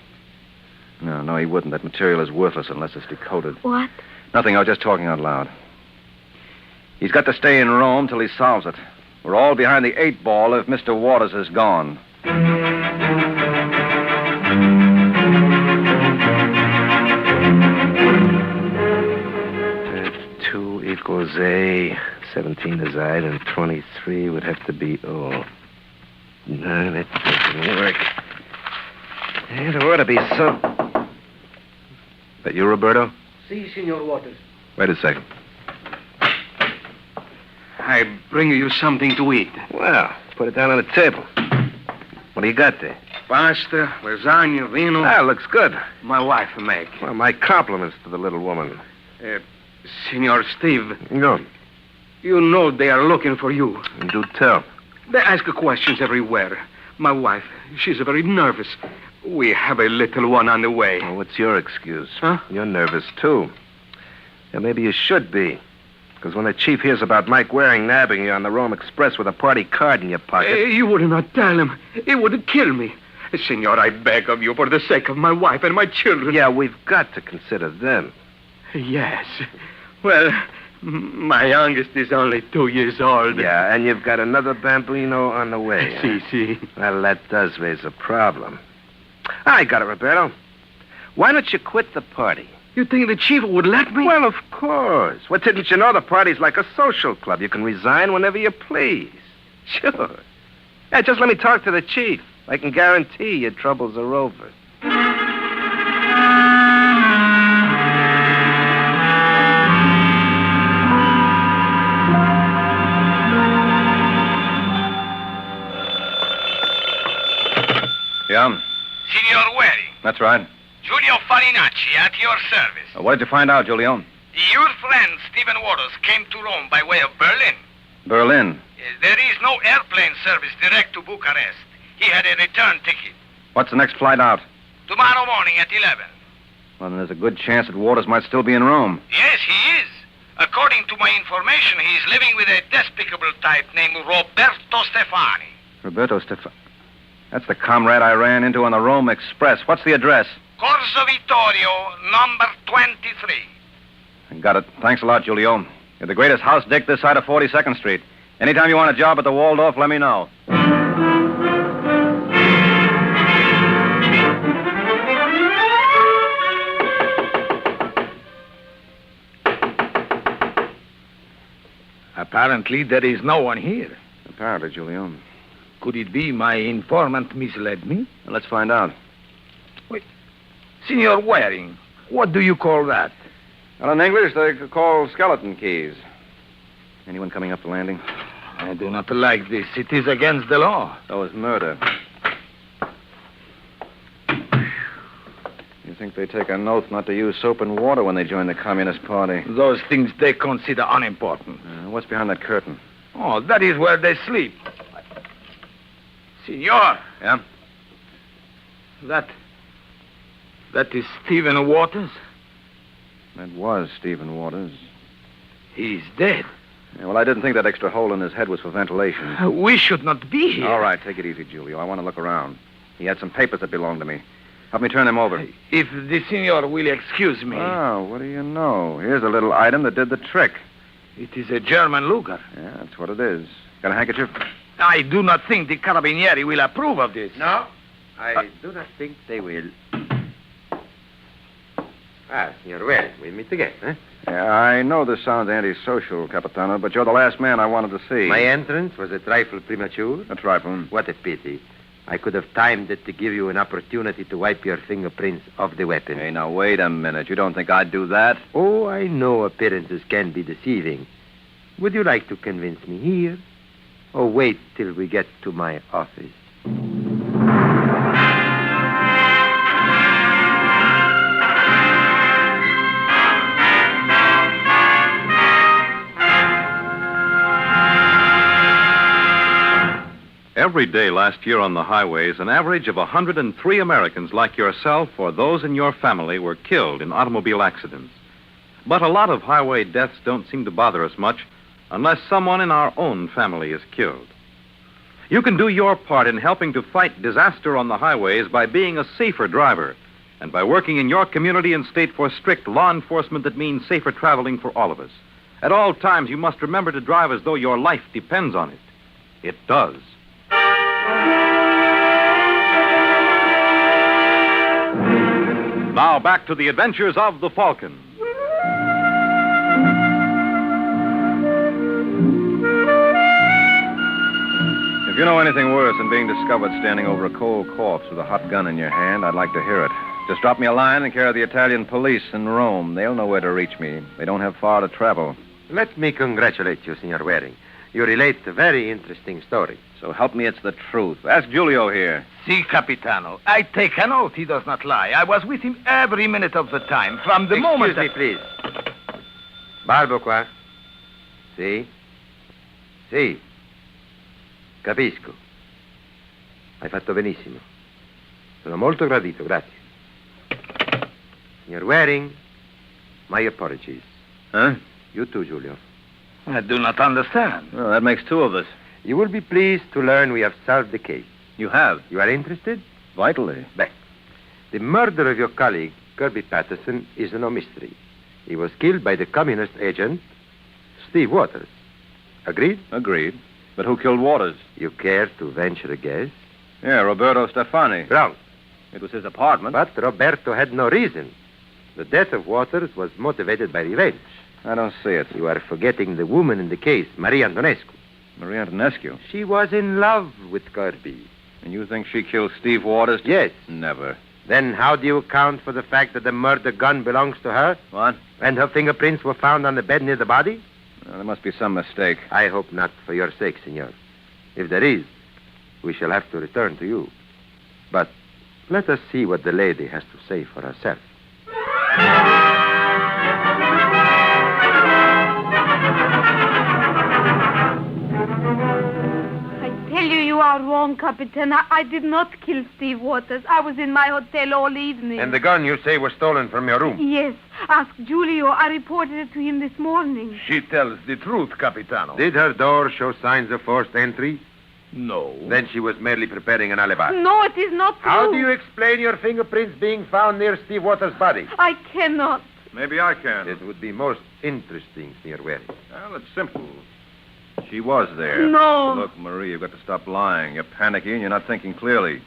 No, he wouldn't. That material is worthless unless it's decoded. What? Nothing. I was just talking out loud. He's got to stay in Rome till he solves it. We're all behind the 8 ball if Mr. Waters is gone. 2 equals A. 17 is I, and 23 would have to be O. No, that doesn't work. There ought to be some... That you, Roberto? Si, Signor Waters. Wait a second. I bring you something to eat. Well, put it down on the table. What do you got there? Pasta, lasagna, vino. Ah, looks good. My wife make. Well, my compliments to the little woman. Senor Steve. No. You know they are looking for you. Do tell. They ask questions everywhere. My wife, she's very nervous. We have a little one on the way. Well, what's your excuse? Huh? You're nervous, too. Yeah, maybe you should be. Because when the chief hears about Mike Waring nabbing you on the Rome Express with a party card in your pocket... You would not tell him. It would kill me. Senor, I beg of you for the sake of my wife and my children. Yeah, we've got to consider them. Yes. Well, my youngest is only 2 years old. Yeah, and you've got another bambino on the way. Si. Well, that does raise a problem. I got it, Roberto. Why don't you quit the party? You think the chief would let me? Well, of course. What didn't you know? The party's like a social club. You can resign whenever you please. Sure. Yeah, just let me talk to the chief. I can guarantee your troubles are over. Yeah? Signor Waring, That's right. Giulio Farinacci at your service. What did you find out, Giulio? Your friend, Stephen Waters, came to Rome by way of Berlin. Berlin. There is no airplane service direct to Bucharest. He had a return ticket. What's the next flight out? Tomorrow morning at 11. Well, then there's a good chance that Waters might still be in Rome. Yes, he is. According to my information, he is living with a despicable type named Roberto Stefani. Roberto Stefani. That's the comrade I ran into on the Rome Express. What's the address? Corso Vittorio, number 23. Got it. Thanks a lot, Giulio. You're the greatest house dick this side of 42nd Street. Anytime you want a job at the Waldorf, let me know. Apparently, there is no one here. Apparently, Giulio. Could it be my informant misled me? Well, let's find out. Wait. Signor Waring, what do you call that? Well, in English, they call skeleton keys. Anyone coming up the landing? I do not like this. It is against the law. So is murder. You think they take an oath not to use soap and water when they join the Communist Party? Those things they consider unimportant. What's behind that curtain? Oh, that is where they sleep. Signor. Yeah? That is Stephen Waters? That was Stephen Waters. He's dead. Yeah, well, I didn't think that extra hole in his head was for ventilation. We should not be here. All right, take it easy, Giulio. I want to look around. He had some papers that belonged to me. Help me turn them over. If the signor will excuse me. Oh, what do you know? Here's a little item that did the trick. It is a German Luger. Yeah, that's what it is. Got a handkerchief? I do not think the Carabinieri will approve of this. No, I do not think they will. You're well. We'll meet again, eh? Yeah, I know this sounds antisocial, Capitano, but you're the last man I wanted to see. My entrance was a trifle premature. A trifle? What a pity. I could have timed it to give you an opportunity to wipe your fingerprints off the weapon. Hey, now, wait a minute. You don't think I'd do that? Oh, I know appearances can be deceiving. Would you like to convince me here? Or wait till we get to my office? Every day last year on the highways, an average of 103 Americans like yourself or those in your family were killed in automobile accidents. But a lot of highway deaths don't seem to bother us much unless someone in our own family is killed. You can do your part in helping to fight disaster on the highways by being a safer driver and by working in your community and state for strict law enforcement that means safer traveling for all of us. At all times, you must remember to drive as though your life depends on it. It does. Now back to the adventures of the Falcon. If you know anything worse than being discovered standing over a cold corpse with a hot gun in your hand, I'd like to hear it. Just drop me a line in care of the Italian police in Rome. They'll know where to reach me. They don't have far to travel. Let me congratulate you, Signor Waring. You relate a very interesting story. So help me, it's the truth. Ask Giulio here. Si, Capitano. I take an oath he does not lie. I was with him every minute of the time, from the moment... Excuse me, please. Barbo qua. Si? Si. Capisco. Hai fatto benissimo. Sono molto gradito, grazie. Signor Waring, my apologies. Huh? You too, Giulio. I do not understand. Well, that makes two of us. You will be pleased to learn we have solved the case. You have? You are interested? Vitally. Back. The murder of your colleague, Kirby Patterson, is no mystery. He was killed by the communist agent, Steve Waters. Agreed? Agreed. But who killed Waters? You care to venture a guess? Yeah, Roberto Stefani. Wrong. It was his apartment. But Roberto had no reason. The death of Waters was motivated by revenge. I don't see it. You are forgetting the woman in the case, Marie Antonescu. Marie Antonescu? She was in love with Kirby. And you think she killed Steve Waters? Yes. Never. Then how do you account for the fact that the murder gun belongs to her? What? And her fingerprints were found on the bed near the body? Well, there must be some mistake. I hope not, for your sake, senor. If there is, we shall have to return to you. But let us see what the lady has to say for herself. You are wrong, Capitan. I did not kill Steve Waters. I was in my hotel all evening. And the gun you say was stolen from your room? Yes. Ask Giulio. I reported it to him this morning. She tells the truth, Capitano. Did her door show signs of forced entry? No. Then she was merely preparing an alibi. No, it is not true. How do you explain your fingerprints being found near Steve Waters' body? I cannot. Maybe I can. It would be most interesting, Senor Waring. Well, it's simple. She was there. No. Look, Marie, you've got to stop lying. You're panicky and you're not thinking clearly.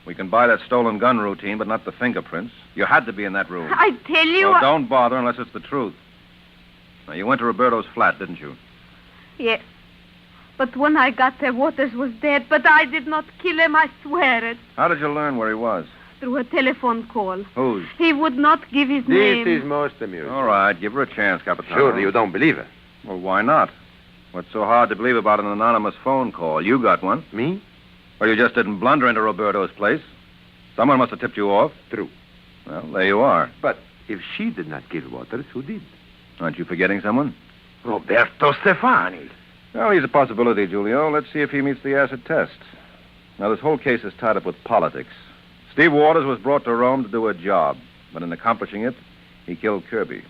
We can buy that stolen gun routine, but not the fingerprints. You had to be in that room. I tell you... Well, don't bother unless it's the truth. Now, you went to Roberto's flat, didn't you? Yes. But when I got there, Waters was dead. But I did not kill him, I swear it. How did you learn where he was? Through a telephone call. Whose? He would not give his name. This is most amusing. All right, give her a chance, Capitano. Surely you don't believe her. Well, why not? What's so hard to believe about an anonymous phone call? You got one. Me? Or you just didn't blunder into Roberto's place. Someone must have tipped you off. True. Well, there you are. But if she did not kill Waters, who did? Aren't you forgetting someone? Roberto Stefani. Well, he's a possibility, Giulio. Let's see if he meets the acid test. Now, this whole case is tied up with politics. Steve Waters was brought to Rome to do a job, but in accomplishing it, he killed Kirby.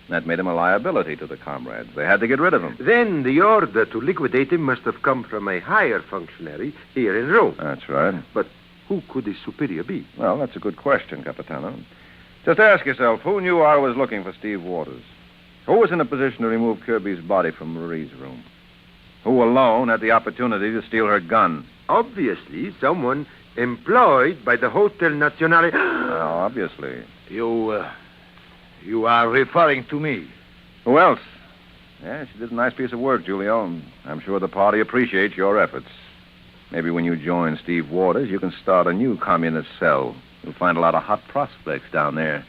That made him a liability to the comrades. They had to get rid of him. Then the order to liquidate him must have come from a higher functionary here in Rome. That's right. But who could his superior be? Well, that's a good question, Capitano. Just ask yourself, who knew I was looking for Steve Waters? Who was in a position to remove Kirby's body from Marie's room? Who alone had the opportunity to steal her gun? Obviously, someone employed by the Hotel Nazionale. Obviously. You are referring to me. Who else? Yeah, she did a nice piece of work, Giulio. I'm sure the party appreciates your efforts. Maybe when you join Steve Waters, you can start a new communist cell. You'll find a lot of hot prospects down there.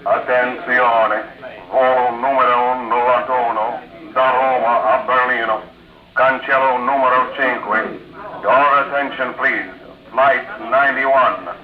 Attenzione, volo numero 91 da Roma a Berlino, cancello numero 5. Your attention, please. Flight 91, Rome.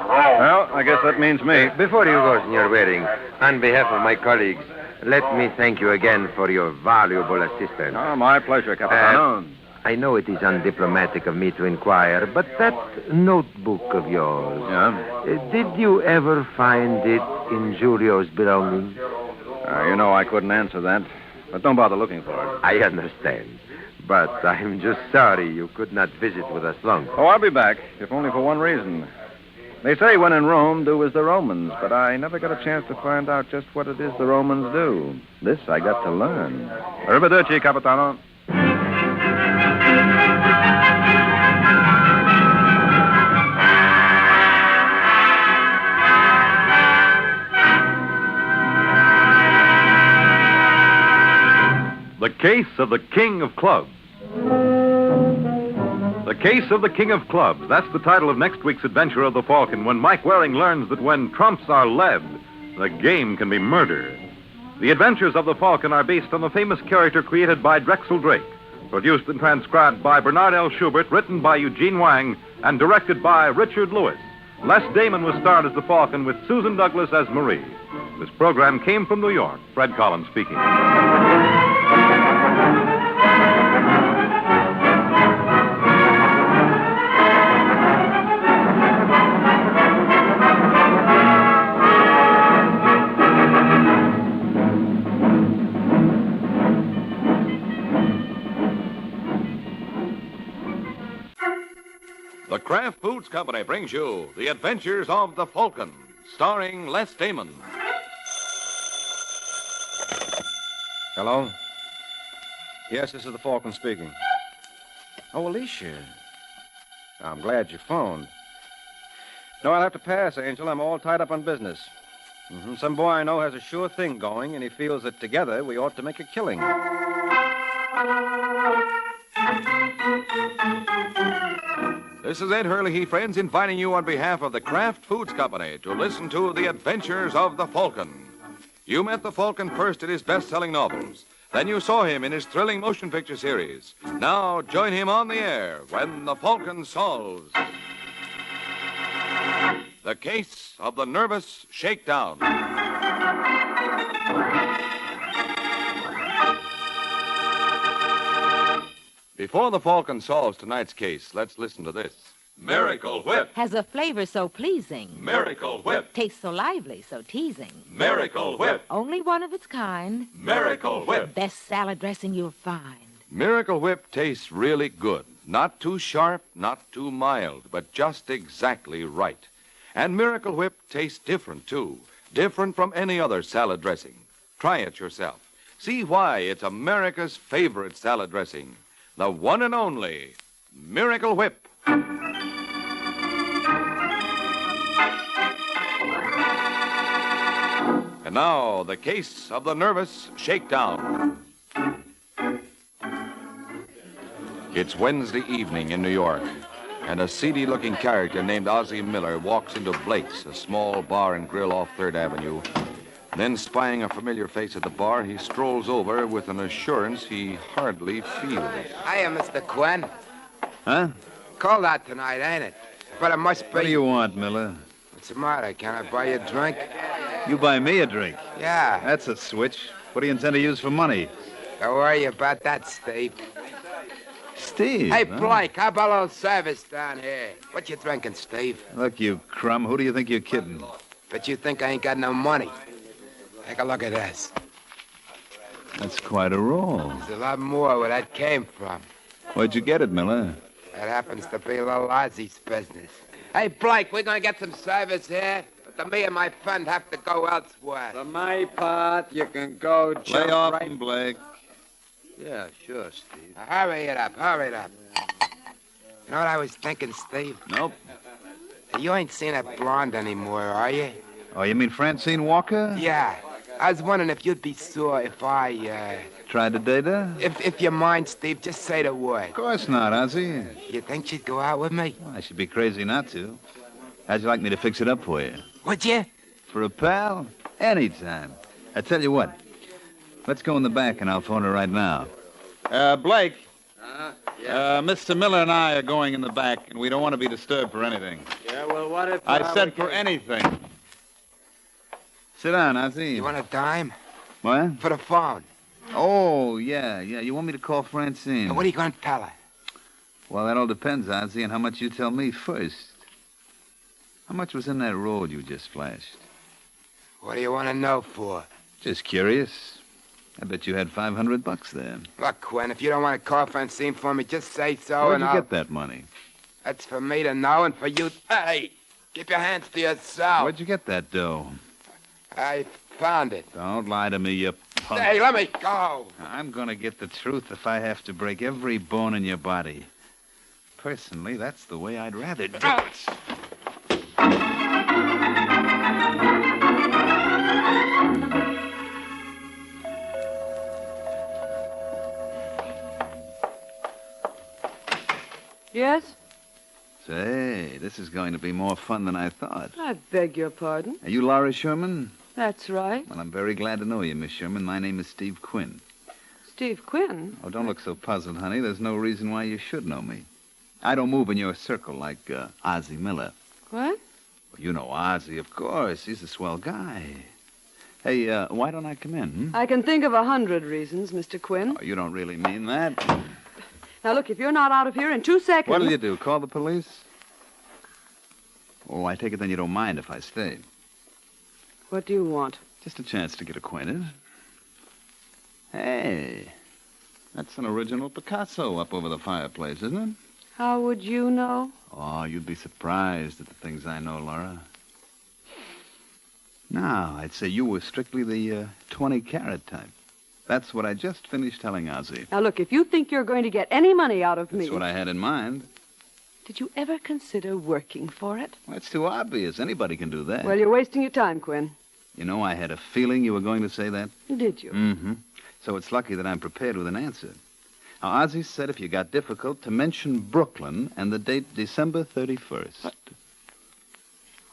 Well, I guess that means me. Before you go, Senor Waring, on behalf of my colleagues, let me thank you again for your valuable assistance. Oh, my pleasure, Capitano. I know it is undiplomatic of me to inquire, but that notebook of yours... Yeah? Did you ever find it in Giulio's belongings? You know I couldn't answer that, but don't bother looking for it. I understand, but I'm just sorry you could not visit with us longer. Oh, I'll be back, if only for one reason. They say when in Rome, do as the Romans, but I never got a chance to find out just what it is the Romans do. This I got to learn. Arrivederci, Capitano. The Case of the King of Clubs. The Case of the King of Clubs. That's the title of next week's adventure of the Falcon, when Mike Waring learns that when trumps are led, the game can be murder. The adventures of the Falcon are based on the famous character created by Drexel Drake, produced and transcribed by Bernard L. Schubert, written by Eugene Wang, and directed by Richard Lewis. Les Damon was starred as the Falcon with Susan Douglas as Marie. This program came from New York. Fred Collins speaking. The Kraft Foods Company brings you The Adventures of the Falcon, starring Les Damon. Hello? Yes, this is the Falcon speaking. Oh, Alicia. I'm glad you phoned. No, I'll have to pass, Angel. I'm all tied up on business. Some boy I know has a sure thing going, and he feels that together we ought to make a killing. This is Ed Hurley, friends, inviting you on behalf of the Kraft Foods Company to listen to The Adventures of the Falcon. You met the Falcon first in his best-selling novels. Then you saw him in his thrilling motion picture series. Now join him on the air when the Falcon solves the case of the nervous shakedown. Before the Falcon solves tonight's case, let's listen to this. Miracle Whip. Has a flavor so pleasing. Miracle Whip. Tastes so lively, so teasing. Miracle Whip. Only one of its kind. Miracle Whip. Best salad dressing you'll find. Miracle Whip tastes really good. Not too sharp, not too mild, but just exactly right. And Miracle Whip tastes different, too. Different from any other salad dressing. Try it yourself. See why it's America's favorite salad dressing. The one and only Miracle Whip. And now, the case of the nervous shakedown. It's Wednesday evening in New York, and a seedy-looking character named Ozzie Miller walks into Blake's, a small bar and grill off 3rd Avenue. Then, spying a familiar face at the bar, he strolls over with an assurance he hardly feels. Hiya, Mr. Quinn. Huh? Cold out tonight, ain't it? But it must be... What do you want, Miller? What's the matter? Can I buy you a drink? You buy me a drink? Yeah. That's a switch. What do you intend to use for money? Don't worry about that, Steve. Steve? Hey, huh? Blake, how about a little service down here? What you drinking, Steve? Look, you crumb, who do you think you're kidding? But you think I ain't got no money. Take a look at this. That's quite a roll. There's a lot more where that came from. Where'd you get it, Miller? That happens to be a little Ozzie's business. Hey, Blake, we're gonna get some service here, but me and my friend have to go elsewhere. For my part, you can go jump Lay off right... Blake. Yeah, sure, Steve. Hurry it up, hurry it up. You know what I was thinking, Steve? Nope. You ain't seen that blonde anymore, are you? Oh, you mean Francine Walker? Yeah. I was wondering if you'd be sore if I, Tried to date her? If you mind, Steve, just say the word. Of course not, Ozzie. You think she'd go out with me? Well, I should be crazy not to. How'd you like me to fix it up for you? Would you? For a pal? Anytime. I tell you what. Let's go in the back, and I'll phone her right now. Blake. Yeah. Mr. Miller and I are going in the back, and we don't want to be disturbed for anything. Yeah, well, what if... I said for anything. Sit down, Ozzie. You want a dime? What? For the phone. Oh, yeah. You want me to call Francine? And what are you going to tell her? Well, that all depends, Ozzie, on how much you tell me first. How much was in that roll you just flashed? What do you want to know for? Just curious. I bet you had $500 there. Look, Quinn, if you don't want to call Francine for me, just say so. Where'd and you I'll... get that money? That's for me to know and for you... Hey, keep your hands to yourself. Where'd you get that dough? I found it. Don't lie to me, you punk. Hey, let me go. I'm going to get the truth if I have to break every bone in your body. Personally, that's the way I'd rather do it. Yes? Say, this is going to be more fun than I thought. I beg your pardon. Are you Laura Sherman? That's right. Well, I'm very glad to know you, Miss Sherman. My name is Steve Quinn. Steve Quinn? Oh, don't look so puzzled, honey. There's no reason why you should know me. I don't move in your circle like Ozzie Miller. What? Well, you know Ozzie, of course. He's a swell guy. Hey, why don't I come in? I can think of 100 reasons, Mr. Quinn. Oh, you don't really mean that. Now, look, if you're not out of here in 2 seconds... What'll you do, call the police? Oh, I take it then you don't mind if I stay. What do you want? Just a chance to get acquainted. Hey, that's an original Picasso up over the fireplace, isn't it? How would you know? Oh, you'd be surprised at the things I know, Laura. Now, I'd say you were strictly the 20-carat type. That's what I just finished telling Ozzie. Now, look, if you think you're going to get any money out of me... That's what I had in mind. Did you ever consider working for it? Well, it's too obvious. Anybody can do that. Well, you're wasting your time, Quinn. You know, I had a feeling you were going to say that. Did you? Mm-hmm. So it's lucky that I'm prepared with an answer. Now, Ozzie said if you got difficult, to mention Brooklyn and the date December 31st.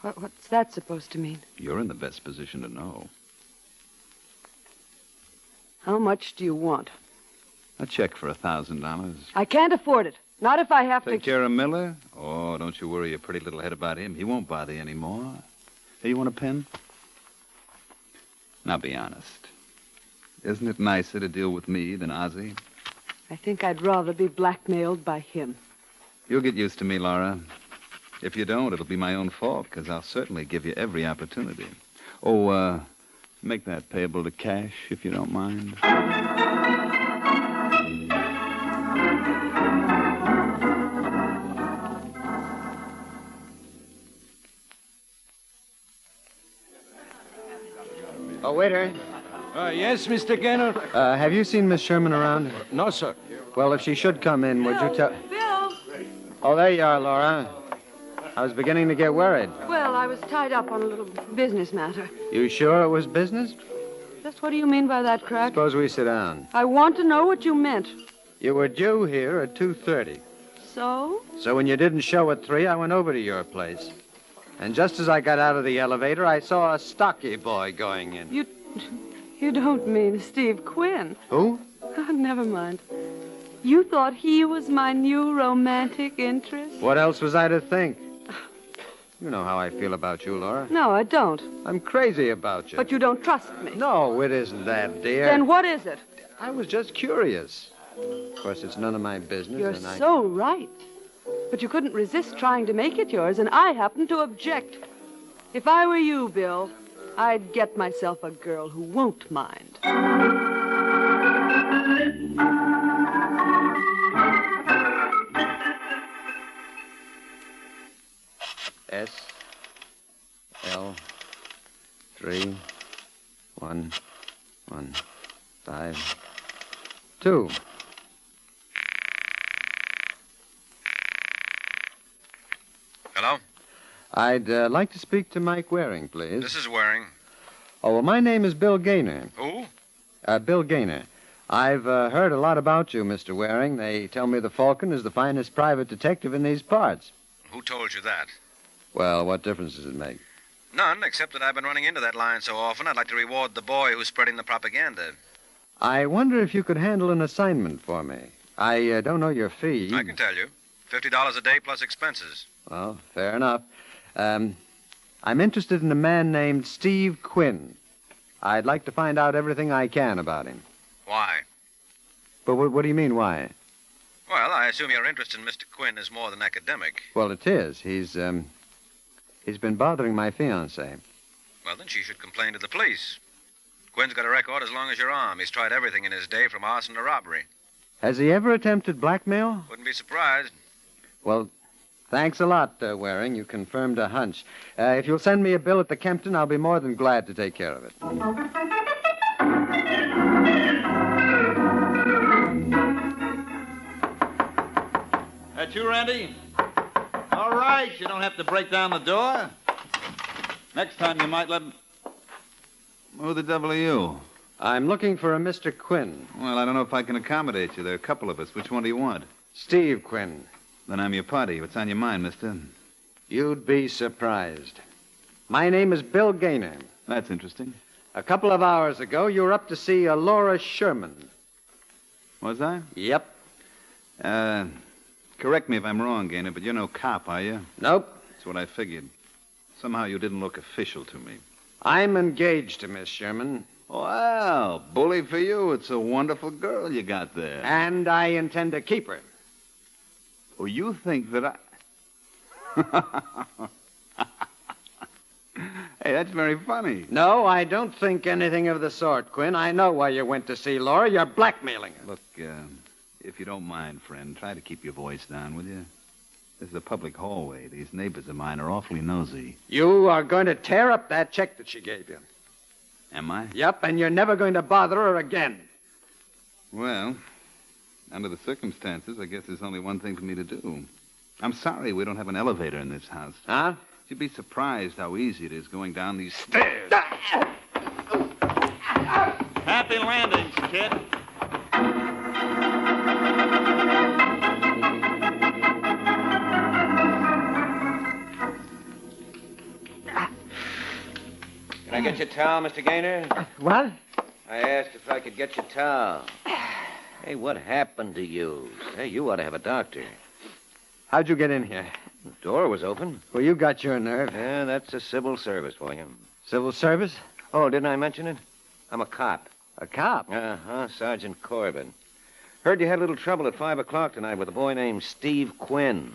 What's that supposed to mean? You're in the best position to know. How much do you want? A check for $1,000. I can't afford it. Not if I have Take care of Miller? Oh, don't you worry your pretty little head about him. He won't bother you anymore. Hey, you want a pen? Now, be honest. Isn't it nicer to deal with me than Ozzie? I think I'd rather be blackmailed by him. You'll get used to me, Laura. If you don't, it'll be my own fault, because I'll certainly give you every opportunity. Oh, make that payable to cash, if you don't mind. Oh, waiter. Yes, Mr. Gaynor? Have you seen Miss Sherman around? No, sir. Well, if she should come in, would you tell... Bill! Oh, there you are, Laura. I was beginning to get worried. Well, I was tied up on a little business matter. You sure it was business? Just what do you mean by that, Crack? Suppose we sit down. I want to know what you meant. You were due here at 2:30. So? So when you didn't show at 3, I went over to your place. And just as I got out of the elevator, I saw a stocky boy going in. You don't mean Steve Quinn. Who? Oh, never mind. You thought he was my new romantic interest? What else was I to think? You know how I feel about you, Laura. No, I don't. I'm crazy about you. But you don't trust me. No, it isn't that, dear. Then what is it? I was just curious. Of course, it's none of my business. You're so right. But you couldn't resist trying to make it yours, and I happen to object. If I were you, Bill, I'd get myself a girl who won't mind. S L 3 1 1 5 2. Hello? I'd like to speak to Mike Waring, please. This is Waring. Oh, well, my name is Bill Gaynor. Who? Bill Gaynor. I've heard a lot about you, Mr. Waring. They tell me the Falcon is the finest private detective in these parts. Who told you that? Well, what difference does it make? None, except that I've been running into that line so often, I'd like to reward the boy who's spreading the propaganda. I wonder if you could handle an assignment for me. I don't know your fee. I can tell you. $50 a day plus expenses. Well, fair enough. I'm interested in a man named Steve Quinn. I'd like to find out everything I can about him. Why? But what do you mean, why? Well, I assume your interest in Mr. Quinn is more than academic. Well, it is. He's been bothering my fiancée. Well, then she should complain to the police. Quinn's got a record as long as your arm. He's tried everything in his day, from arson to robbery. Has he ever attempted blackmail? Wouldn't be surprised. Well, thanks a lot, Waring. You confirmed a hunch. If you'll send me a bill at the Kempton, I'll be more than glad to take care of it. That you, Randy? All right, you don't have to break down the door. Next time you might let him... Who the devil are you? I'm looking for a Mr. Quinn. Well, I don't know if I can accommodate you. There are a couple of us. Which one do you want? Steve Quinn. Then I'm your party. What's on your mind, mister? You'd be surprised. My name is Bill Gaynor. That's interesting. A couple of hours ago, you were up to see Laura Sherman. Was I? Yep. Correct me if I'm wrong, Gaynor, but you're no cop, are you? Nope. That's what I figured. Somehow you didn't look official to me. I'm engaged to Miss Sherman. Well, bully for you. It's a wonderful girl you got there. And I intend to keep her. Oh, you think that I... Hey, that's very funny. No, I don't think anything of the sort, Quinn. I know why you went to see Laura. You're blackmailing her. Look, if you don't mind, friend, try to keep your voice down, will you? This is a public hallway. These neighbors of mine are awfully nosy. You are going to tear up that check that she gave you. Am I? Yep, and you're never going to bother her again. Well, under the circumstances, I guess there's only one thing for me to do. I'm sorry we don't have an elevator in this house. Huh? You'd be surprised how easy it is going down these stairs. Happy landings, kid. Can I get your towel, Mr. Gaynor? What? I asked if I could get your towel. Hey, what happened to you? Hey, you ought to have a doctor. How'd you get in here? The door was open. Well, you got your nerve. Yeah, that's the civil service for you. Civil service? Oh, didn't I mention it? I'm a cop. A cop? Uh-huh, Sergeant Corbin. Heard you had a little trouble at 5 o'clock tonight with a boy named Steve Quinn.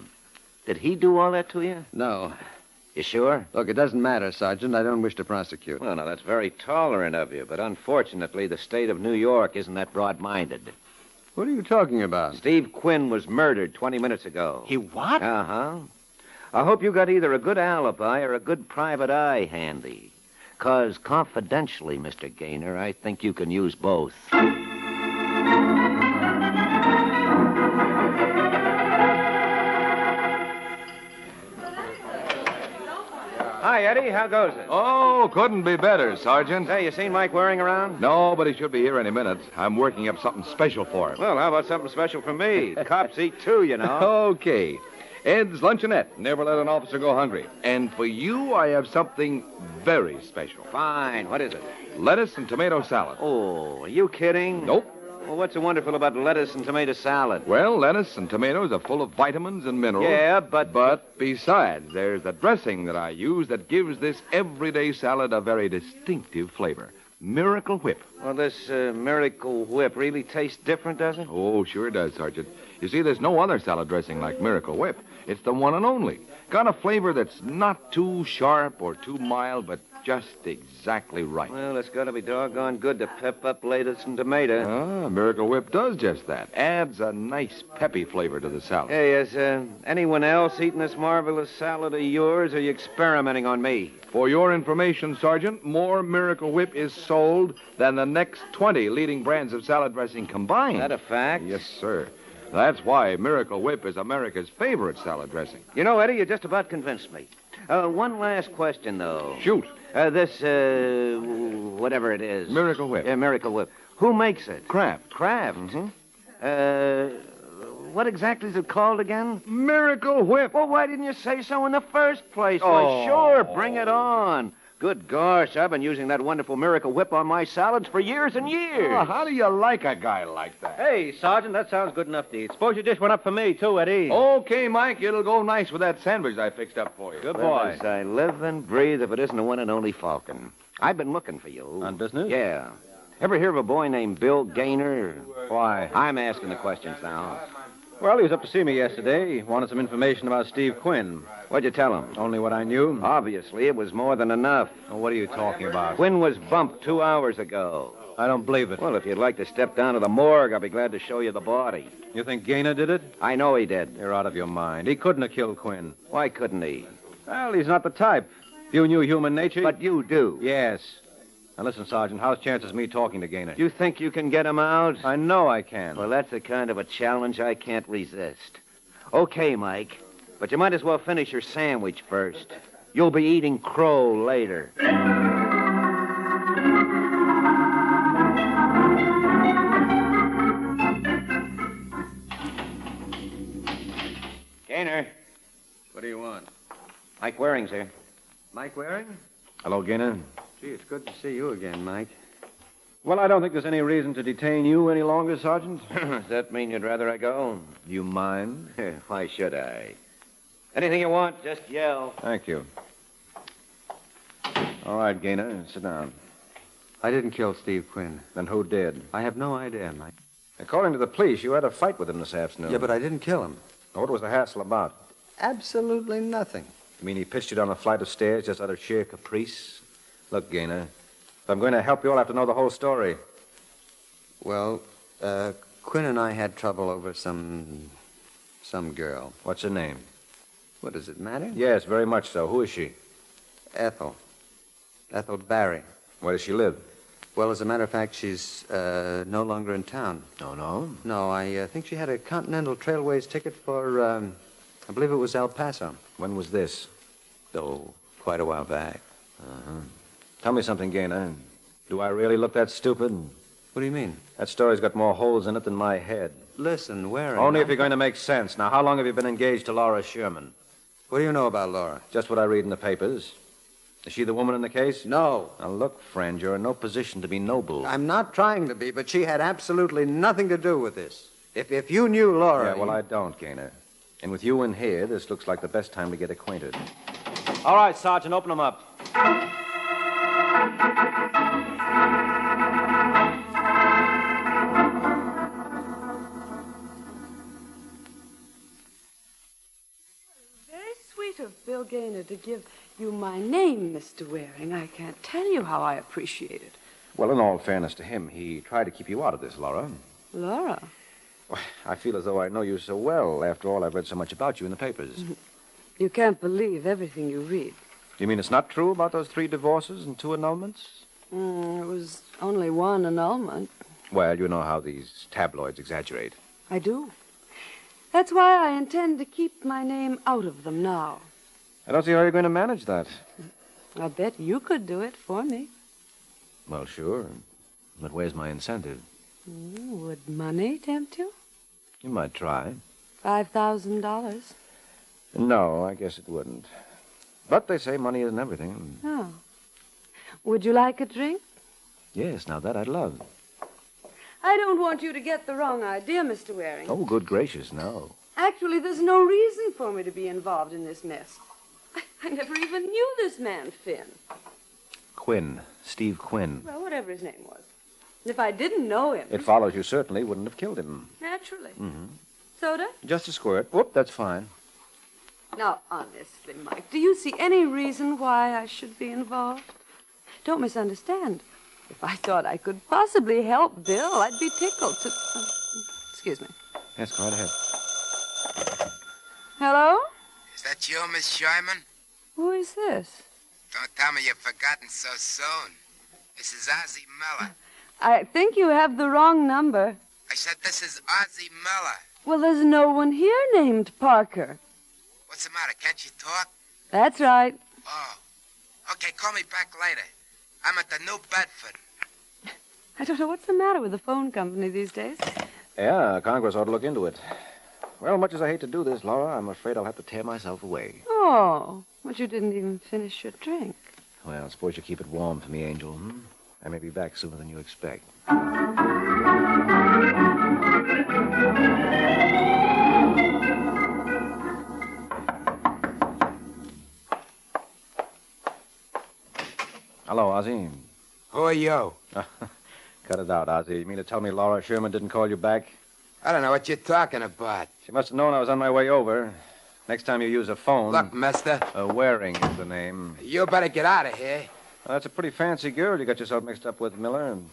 Did he do all that to you? No. You sure? Look, it doesn't matter, Sergeant. I don't wish to prosecute. Well, now, that's very tolerant of you, but unfortunately, the state of New York isn't that broad-minded. What are you talking about? Steve Quinn was murdered 20 minutes ago. He what? Uh-huh. I hope you got either a good alibi or a good private eye handy. 'Cause confidentially, Mr. Gaynor, I think you can use both. Hi, Eddie. How goes it? Oh, couldn't be better, Sergeant. Say, you seen Mike Waring around? No, but he should be here any minute. I'm working up something special for him. Well, how about something special for me? Cops eat too, you know. Okay. Ed's Luncheonette. Never let an officer go hungry. And for you, I have something very special. Fine. What is it? Lettuce and tomato salad. Oh, are you kidding? Nope. Well, what's so wonderful about lettuce and tomato salad? Well, lettuce and tomatoes are full of vitamins and minerals. Yeah, but... But besides, there's a dressing that I use that gives this everyday salad a very distinctive flavor. Miracle Whip. Well, this Miracle Whip really tastes different, does it? Oh, sure does, Sergeant. You see, there's no other salad dressing like Miracle Whip. It's the one and only. Got a flavor that's not too sharp or too mild, but just exactly right. Well, it's got to be doggone good to pep up lettuce and tomato. Miracle Whip does just that. Adds a nice peppy flavor to the salad. Hey, is anyone else eating this marvelous salad of yours, or are you experimenting on me? For your information, Sergeant, more Miracle Whip is sold than the next 20 leading brands of salad dressing combined. Is that a fact? Yes, sir. That's why Miracle Whip is America's favorite salad dressing. You know, Eddie, you just about convinced me. One last question, though. Shoot. Whatever it is. Miracle Whip. Yeah, Miracle Whip. Who makes it? Kraft. Kraft? Mm-hmm. What exactly is it called again? Miracle Whip. Well, why didn't you say so in the first place? Oh. Why, sure, bring it on. Good gosh, I've been using that wonderful Miracle Whip on my salads for years and years. Oh, how do you like a guy like that? Hey, Sergeant, that sounds good enough to eat. Suppose you dish one up for me, too, Eddie. Okay, Mike, it'll go nice with that sandwich I fixed up for you. Good boy. As I live and breathe, if it isn't the one and only Falcon. I've been looking for you. On business? Yeah. Ever hear of a boy named Bill Gaynor? Why? I'm asking the questions now. Well, he was up to see me yesterday. He wanted some information about Steve Quinn. What'd you tell him? Only what I knew. Obviously, it was more than enough. Well, what are you talking about? Quinn was bumped 2 hours ago. I don't believe it. Well, if you'd like to step down to the morgue, I'll be glad to show you the body. You think Gaynor did it? I know he did. You're out of your mind. He couldn't have killed Quinn. Why couldn't he? Well, he's not the type. If you knew human nature... But you do. Yes. Now, listen, Sergeant, how's chances of me talking to Gaynor? You think you can get him out? I know I can. Well, that's the kind of a challenge I can't resist. Okay, Mike, but you might as well finish your sandwich first. You'll be eating crow later. What do you want? Mike Waring's here. Mike Waring? Hello, Gaynor. Gee, it's good to see you again, Mike. Well, I don't think there's any reason to detain you any longer, Sergeant. Does that mean you'd rather I go? You mind? Why should I? Anything you want, just yell. Thank you. All right, Gaynor, sit down. I didn't kill Steve Quinn. Then who did? I have no idea, Mike. According to the police, you had a fight with him this afternoon. Yeah, but I didn't kill him. What was the hassle about? Absolutely nothing. You mean he pitched you down a flight of stairs just out of sheer caprice? Look, Gaynor, if I'm going to help you, I'll have to know the whole story. Well, Quinn and I had trouble over some girl. What's her name? What, does it matter? Yes, very much so. Who is she? Ethel. Ethel Barry. Where does she live? Well, as a matter of fact, she's no longer in town. Oh, no? No, I think she had a Continental Trailways ticket for, I believe it was El Paso. When was this? Oh, quite a while back. Uh-huh. Tell me something, Gaynor. Do I really look that stupid? What do you mean? That story's got more holes in it than my head. Listen, Waring... Only if you're going to make sense. Now, how long have you been engaged to Laura Sherman? What do you know about Laura? Just what I read in the papers. Is she the woman in the case? No. Now, look, friend, you're in no position to be noble. I'm not trying to be, but she had absolutely nothing to do with this. If you knew Laura... Yeah, well, I don't, Gaynor. And with you in here, this looks like the best time to get acquainted. All right, Sergeant, open them up. Very sweet of Bill Gaynor to give you my name, Mr. Waring. I can't tell you how I appreciate it. Well, in all fairness to him, he tried to keep you out of this, Laura. Laura? Well, I feel as though I know you so well. After all, I've read so much about you in the papers. You can't believe everything you read. You mean it's not true about those 3 divorces and 2 annulments? It was only one annulment. Well, you know how these tabloids exaggerate. I do. That's why I intend to keep my name out of them now. I don't see how you're going to manage that. I'll bet you could do it for me. Well, sure. But where's my incentive? Would money tempt you? You might try. $5,000. No, I guess it wouldn't. But they say money isn't everything. Oh. Would you like a drink? Yes, now that I'd love. I don't want you to get the wrong idea, Mr. Waring. Oh, good gracious, no. Actually, there's no reason for me to be involved in this mess. I never even knew this man, Finn. Quinn. Steve Quinn. Well, whatever his name was. If I didn't know him... It follows you certainly wouldn't have killed him. Naturally. Mm-hmm. Soda? Just a squirt. Whoop, that's fine. Now, honestly, Mike, do you see any reason why I should be involved? Don't misunderstand. If I thought I could possibly help Bill, I'd be tickled to... excuse me. Yes, go right ahead. Hello? Is that you, Miss Sherman? Who is this? Don't tell me you've forgotten so soon. This is Ozzie Miller. I think you have the wrong number. I said this is Ozzie Miller. Well, there's no one here named Parker. What's the matter? Can't you talk? That's right. Oh. Okay, call me back later. I'm at the New Bedford. I don't know what's the matter with the phone company these days. Yeah, Congress ought to look into it. Well, much as I hate to do this, Laura, I'm afraid I'll have to tear myself away. Oh, but you didn't even finish your drink. Well, suppose you keep it warm for me, Angel. I may be back sooner than you expect. Hello, Ozzie. Who are you? Cut it out, Ozzie. You mean to tell me Laura Sherman didn't call you back? I don't know what you're talking about. She must have known I was on my way over. Next time you use a phone... Look, mister. Waring is the name. You better get out of here. Well, that's a pretty fancy girl you got yourself mixed up with, Miller. And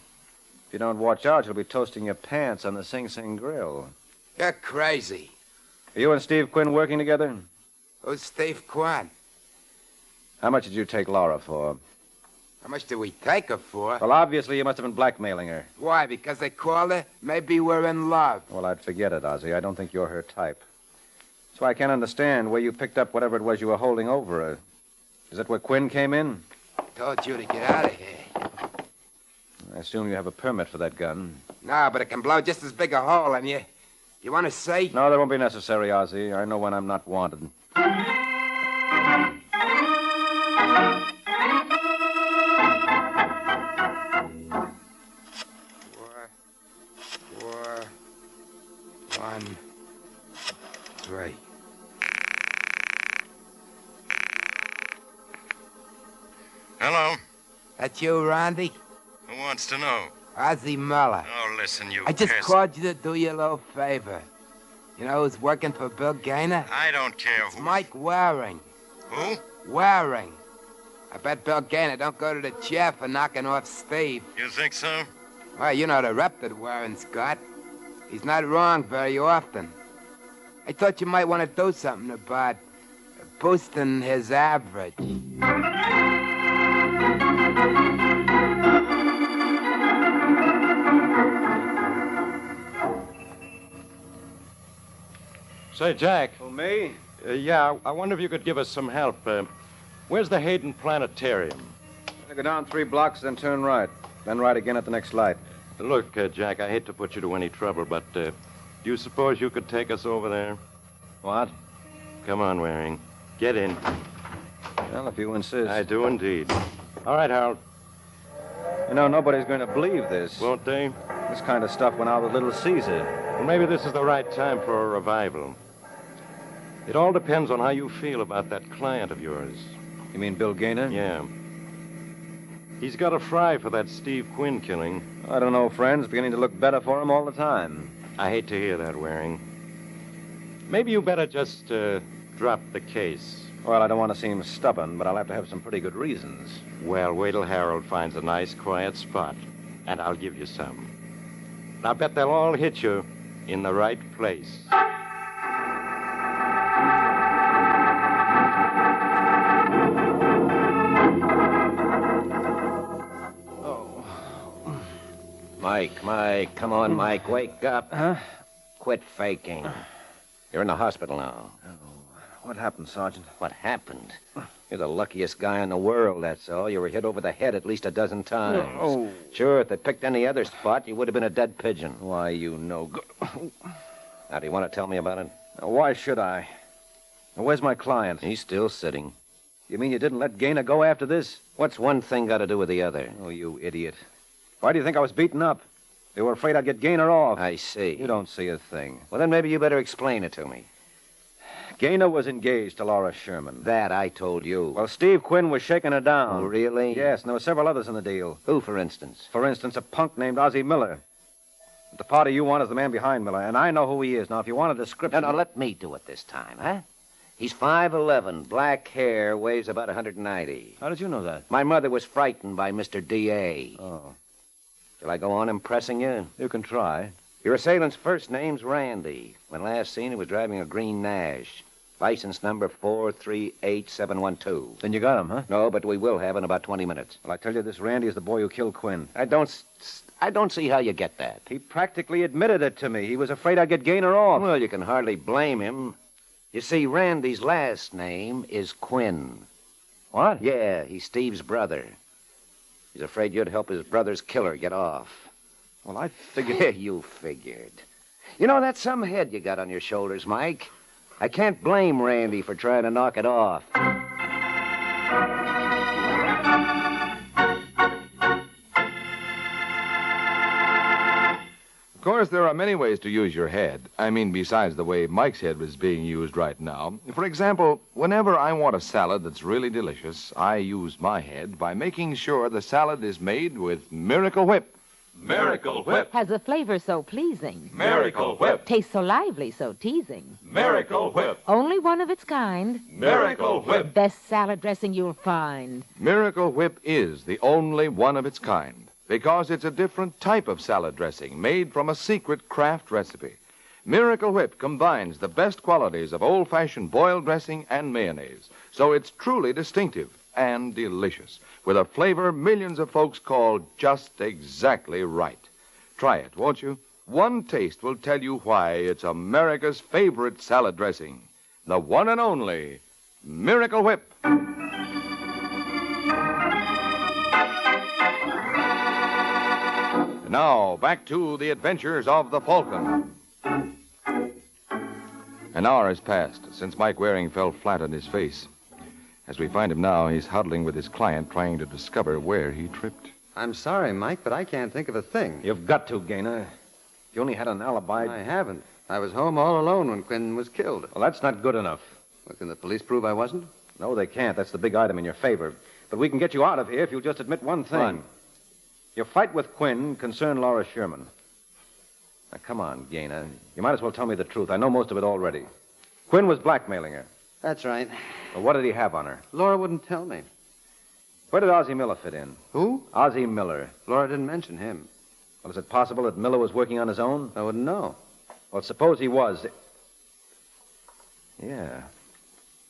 if you don't watch out, you'll be toasting your pants on the Sing Sing grill. You're crazy. Are you and Steve Quinn working together? Who's Steve Quinn? How much did you take Laura for? How much did we take her for? Well, obviously you must have been blackmailing her. Why? Because they called her? Maybe we're in love. Well, I'd forget it, Ozzie. I don't think you're her type. That's why I can't understand where you picked up whatever it was you were holding over her. Is that where Quinn came in? I told you to get out of here. I assume you have a permit for that gun. No, but it can blow just as big a hole in you. You want to say? No, that won't be necessary, Ozzie. I know when I'm not wanted. That you, Randy? Who wants to know? Ozzie Muller. Oh, listen, you I just pest. called you to do you a little favor. You know who's working for Bill Gaynor? I don't care It's Mike Waring. Who? Waring. I bet Bill Gaynor don't go to the chair for knocking off Steve. You think so? Well, you know the rep that Waring's got. He's not wrong very often. I thought you might want to do something about boosting his average. Say, Jack. Oh, me? Yeah, I wonder if you could give us some help. Where's the Hayden Planetarium? I go down 3 blocks, then turn right. Then right again at the next light. Look, Jack, I hate to put you to any trouble, but do you suppose you could take us over there? What? Come on, Waring. Get in. Well, if you insist. I do indeed. All right, Harold. You know, nobody's going to believe this. Won't they? This kind of stuff went out with Little Caesar. Well, maybe this is the right time for a revival. It all depends on how you feel about that client of yours. You mean Bill Gaynor? Yeah. He's got a fry for that Steve Quinn killing. I don't know, friends. Beginning to look better for him all the time. I hate to hear that, Waring. Maybe you better just drop the case. Well, I don't want to seem stubborn, but I'll have to have some pretty good reasons. Well, wait till Harold finds a nice, quiet spot, and I'll give you some. And I bet they'll all hit you in the right place. Mike, come on, Mike, wake up. Huh? Quit faking. You're in the hospital now. What happened, Sergeant? What happened? You're the luckiest guy in the world, that's all. You were hit over the head at least a dozen times. Oh. Sure, if they picked any other spot, you would have been a dead pigeon. Why, you no good. Now, do you want to tell me about it? Why should I? Where's my client? He's still sitting. You mean you didn't let Gaynor go after this? What's one thing got to do with the other? Oh, you idiot. Why do you think I was beaten up? They were afraid I'd get Gaynor off. I see. You don't see a thing. Well, then maybe you better explain it to me. Gaynor was engaged to Laura Sherman. That I told you. Well, Steve Quinn was shaking her down. Oh, really? Yes, and there were several others in the deal. Who, for instance? For instance, a punk named Ozzie Miller. The party you want is the man behind Miller, and I know who he is. Now, if you want a description... No, let me do it this time, huh? He's 5'11", black hair, weighs about 190. How did you know that? My mother was frightened by Mr. D.A. Oh. Shall I go on impressing you? You can try. Your assailant's first name's Randy. When last seen, he was driving a green Nash. License number 438712. Then you got him, huh? No, but we will have in about 20 minutes. Well, I tell you, this Randy is the boy who killed Quinn. I don't see how you get that. He practically admitted it to me. He was afraid I'd get Gaynor off. Well, you can hardly blame him. You see, Randy's last name is Quinn. What? Yeah, he's Steve's brother. He's afraid you'd help his brother's killer get off. Well, I figured... Yeah, you figured. You know, that's some head you got on your shoulders, Mike. I can't blame Randy for trying to knock it off. Of course, there are many ways to use your head. I mean, besides the way Mike's head was being used right now. For example, whenever I want a salad that's really delicious, I use my head by making sure the salad is made with Miracle Whip. Miracle Whip. Has a flavor so pleasing. Miracle Whip. Tastes so lively, so teasing. Miracle Whip. Only one of its kind. Miracle Whip. Best salad dressing you'll find. Miracle Whip is the only one of its kind because it's a different type of salad dressing made from a secret craft recipe. Miracle Whip combines the best qualities of old-fashioned boiled dressing and mayonnaise, so it's truly distinctive and delicious, with a flavor millions of folks call just exactly right. Try it, won't you? One taste will tell you why it's America's favorite salad dressing, the one and only Miracle Whip. Now, back to the adventures of the Falcon. An hour has passed since Mike Waring fell flat on his face. As we find him now, he's huddling with his client, trying to discover where he tripped. I'm sorry, Mike, but I can't think of a thing. You've got to, Gaynor. If you only had an alibi... I haven't. I was home all alone when Quinn was killed. Well, that's not good enough. Well, can the police prove I wasn't? No, they can't. That's the big item in your favor. But we can get you out of here if you'll just admit one thing. What? Your fight with Quinn concerned Laura Sherman. Now, come on, Gaynor. You might as well tell me the truth. I know most of it already. Quinn was blackmailing her. That's right. Well, what did he have on her? Laura wouldn't tell me. Where did Ozzie Miller fit in? Who? Ozzie Miller. Laura didn't mention him. Well, is it possible that Miller was working on his own? I wouldn't know. Well, suppose he was. Yeah.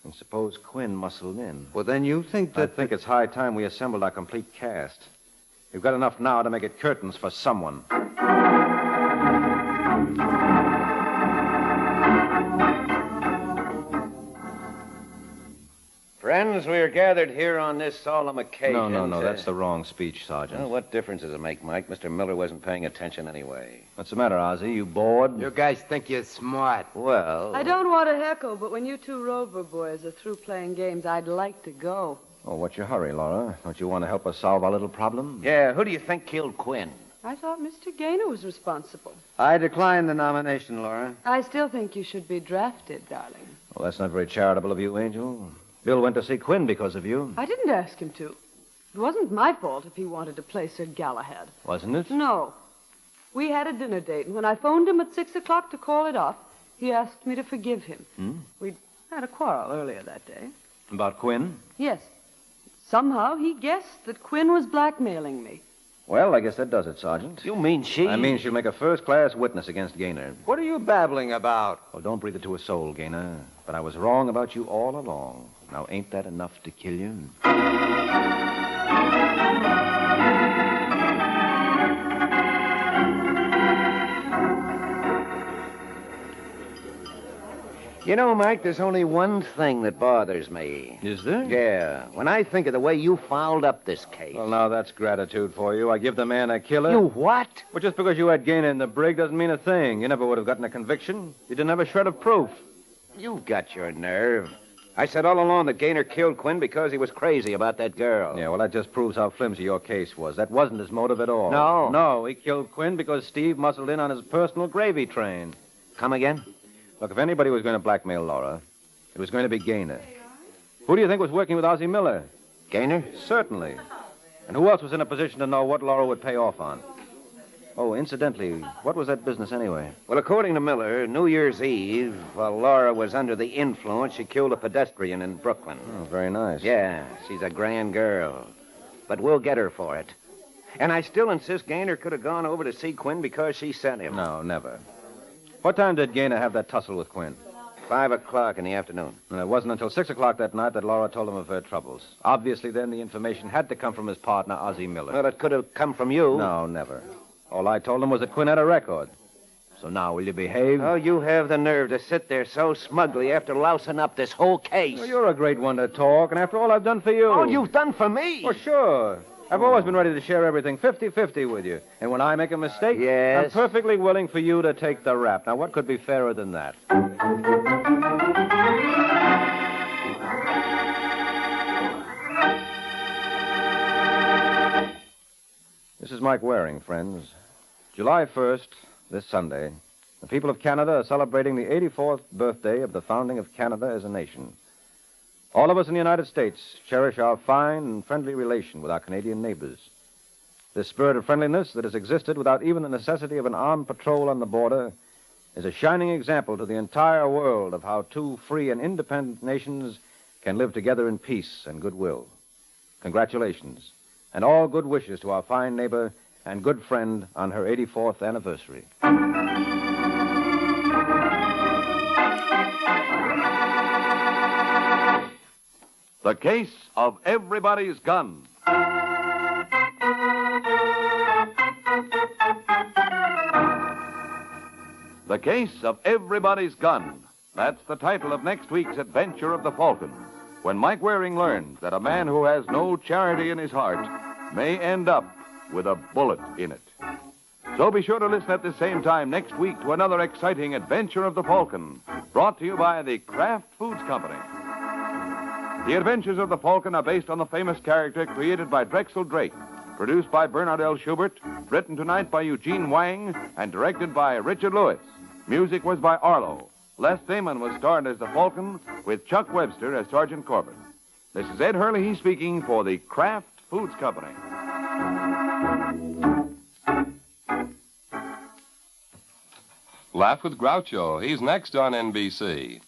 And suppose Quinn muscled in. Well, then you think that... I think it's high time we assembled our complete cast. We've got enough now to make it curtains for someone. Friends, we are gathered here on this solemn occasion. No. That's the wrong speech, Sergeant. Well, what difference does it make, Mike? Mr. Miller wasn't paying attention anyway. What's the matter, Ozzie? You bored? You guys think you're smart. Well... I don't want to heckle, but when you two Rover boys are through playing games, I'd like to go. Oh, what's your hurry, Laura? Don't you want to help us solve our little problem? Yeah, who do you think killed Quinn? I thought Mr. Gaynor was responsible. I decline the nomination, Laura. I still think you should be drafted, darling. Well, that's not very charitable of you, Angel. Bill went to see Quinn because of you. I didn't ask him to. It wasn't my fault if he wanted to play Sir Galahad. Wasn't it? No. We had a dinner date, and when I phoned him at 6 o'clock to call it off, he asked me to forgive him. We'd had a quarrel earlier that day. About Quinn? Yes. Somehow he guessed that Quinn was blackmailing me. Well, I guess that does it, Sergeant. You mean she... I mean she'll make a first-class witness against Gaynor. What are you babbling about? Well, don't breathe it to a soul, Gaynor. But I was wrong about you all along. Now, ain't that enough to kill you? You know, Mike, there's only one thing that bothers me. Is there? Yeah. When I think of the way you fouled up this case. Well, now, that's gratitude for you. I give the man a killer. You what? Well, just because you had Gaynor in the brig doesn't mean a thing. You never would have gotten a conviction. You didn't have a shred of proof. You got your nerve. I said all along that Gaynor killed Quinn because he was crazy about that girl. Yeah, well, that just proves how flimsy your case was. That wasn't his motive at all. No? No, he killed Quinn because Steve muscled in on his personal gravy train. Come again? Look, if anybody was going to blackmail Laura, it was going to be Gaynor. Who do you think was working with Ozzie Miller? Gaynor? Certainly. And who else was in a position to know what Laura would pay off on? Oh, incidentally, what was that business anyway? Well, according to Miller, New Year's Eve, while Laura was under the influence, she killed a pedestrian in Brooklyn. Oh, very nice. Yeah, she's a grand girl. But we'll get her for it. And I still insist Gaynor could have gone over to see Quinn because she sent him. No, never. What time did Gaynor have that tussle with Quinn? 5 o'clock in the afternoon. And it wasn't until 6 o'clock that night that Laura told him of her troubles. Obviously, then, the information had to come from his partner, Ozzie Miller. Well, it could have come from you. No, never. All I told him was that Quinn had a record. So now, will you behave? Oh, you have the nerve to sit there so smugly after lousing up this whole case. Well, you're a great one to talk, and after all I've done for you... All you've done for me? Well, sure. I've always been ready to share everything 50-50 with you. And when I make a mistake, yes, I'm perfectly willing for you to take the rap. Now, what could be fairer than that? This is Mike Waring, friends. July 1st, this Sunday, the people of Canada are celebrating the 84th birthday of the founding of Canada as a nation. All of us in the United States cherish our fine and friendly relation with our Canadian neighbors. This spirit of friendliness that has existed without even the necessity of an armed patrol on the border is a shining example to the entire world of how two free and independent nations can live together in peace and goodwill. Congratulations, and all good wishes to our fine neighbor and good friend on her 84th anniversary. The Case of Everybody's Gun. The Case of Everybody's Gun. That's the title of next week's adventure of the Falcon, when Mike Waring learns that a man who has no charity in his heart may end up with a bullet in it. So be sure to listen at the same time next week to another exciting adventure of the Falcon, brought to you by the Kraft Foods Company. The Adventures of the Falcon are based on the famous character created by Drexel Drake, produced by Bernard L. Schubert, written tonight by Eugene Wang, and directed by Richard Lewis. Music was by Arlo. Les Damon was starred as the Falcon, with Chuck Webster as Sergeant Corbett. This is Ed Hurley speaking for the Kraft Foods Company. Laugh with Groucho. He's next on NBC.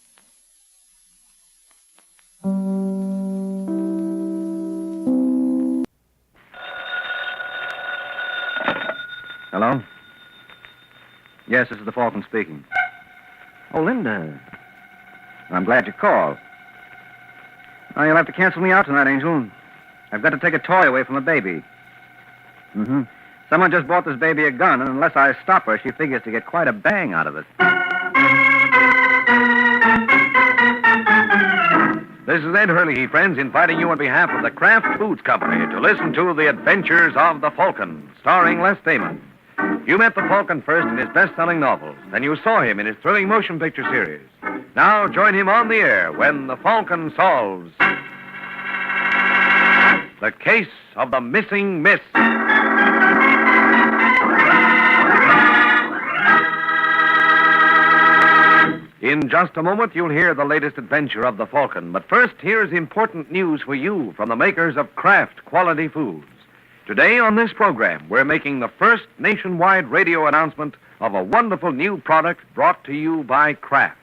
Hello? Yes, this is the Falcon speaking. Oh, Linda. I'm glad you called. Oh, you'll have to cancel me out tonight, Angel. I've got to take a toy away from a baby. Mm-hmm. Someone just bought this baby a gun, and unless I stop her, she figures to get quite a bang out of it. This is Ed Hurley, friends, inviting you on behalf of the Kraft Foods Company to listen to The Adventures of the Falcon, starring Les Damon. You met the Falcon first in his best-selling novels, then you saw him in his thrilling motion picture series. Now join him on the air when the Falcon solves the case of the missing miss. In just a moment, you'll hear the latest adventure of the Falcon. But first, here's important news for you from the makers of Kraft Quality Foods. Today on this program, we're making the first nationwide radio announcement of a wonderful new product brought to you by Kraft.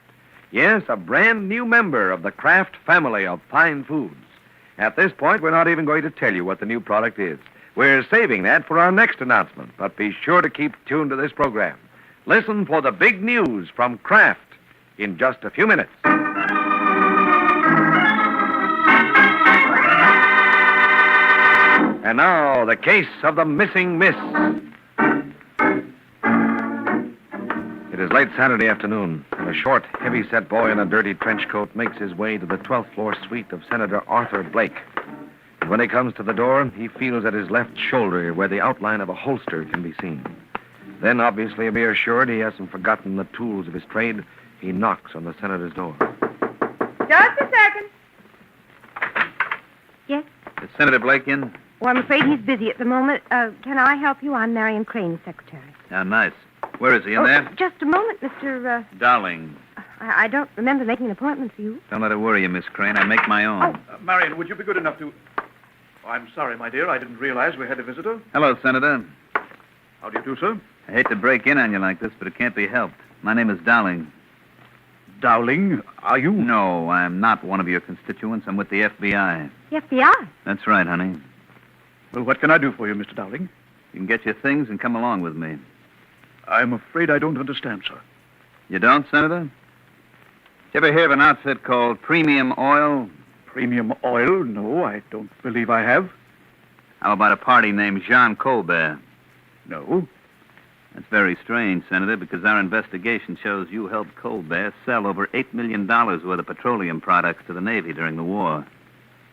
Yes, a brand new member of the Kraft family of fine foods. At this point, we're not even going to tell you what the new product is. We're saving that for our next announcement, but be sure to keep tuned to this program. Listen for the big news from Kraft in just a few minutes. And now, the case of the missing miss. It is late Saturday afternoon, and a short, heavy-set boy in a dirty trench coat makes his way to the 12th floor suite of Senator Arthur Blake. And when he comes to the door, he feels at his left shoulder where the outline of a holster can be seen. Then, obviously, to be assured he hasn't forgotten the tools of his trade, he knocks on the senator's door. Just a second. Yes? Is Senator Blake in? Well, I'm afraid he's busy at the moment. Can I help you? I'm Marion Crane's secretary. Yeah, nice. Where is he, in there? Just a moment, Mr. Darling. I don't remember making an appointment for you. Don't let it worry you, Miss Crane. I make my own. Marion, would you be good enough to... Oh, I'm sorry, my dear. I didn't realize we had a visitor. Hello, Senator. How do you do, sir? I hate to break in on you like this, but it can't be helped. My name is Dowling. Dowling? Are you? No, I'm not one of your constituents. I'm with the FBI. The FBI? That's right, honey. Well, what can I do for you, Mr. Dowling? You can get your things and come along with me. I'm afraid I don't understand, sir. You don't, Senator? Did you ever hear of an outfit called Premium Oil? Premium Oil? No, I don't believe I have. How about a party named Jean Colbert? No. That's very strange, Senator, because our investigation shows you helped Colbert sell over $8 million worth of petroleum products to the Navy during the war.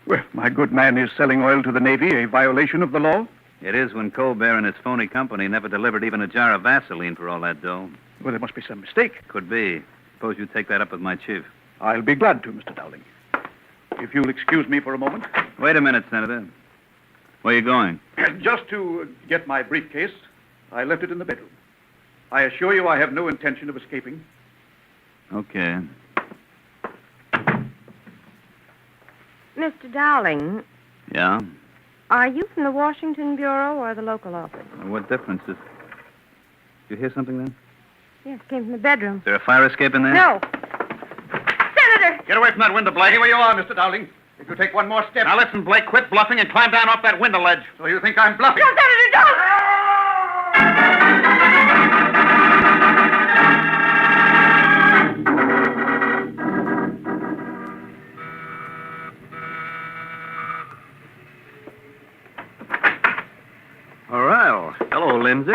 Well, my good man is selling oil to the Navy a violation of the law? It is when Colbert and his phony company never delivered even a jar of Vaseline for all that dough. Well, there must be some mistake. Could be. Suppose you take that up with my chief. I'll be glad to, Mr. Dowling. If you'll excuse me for a moment. Wait a minute, Senator. Where are you going? Just to get my briefcase. I left it in the bedroom. I assure you I have no intention of escaping. Okay. Mr. Dowling, Yeah? are you from the Washington Bureau or the local office? What difference is... Did you hear something then? Yes, it came from the bedroom. Is there a fire escape in there? No. Senator! Get away from that window, Blake. Stay where you are, Mr. Dowling. If you take one more step... Now listen, Blake, quit bluffing and climb down off that window ledge. So you think I'm bluffing? No, Senator, don't! Well, hello, Lindsay.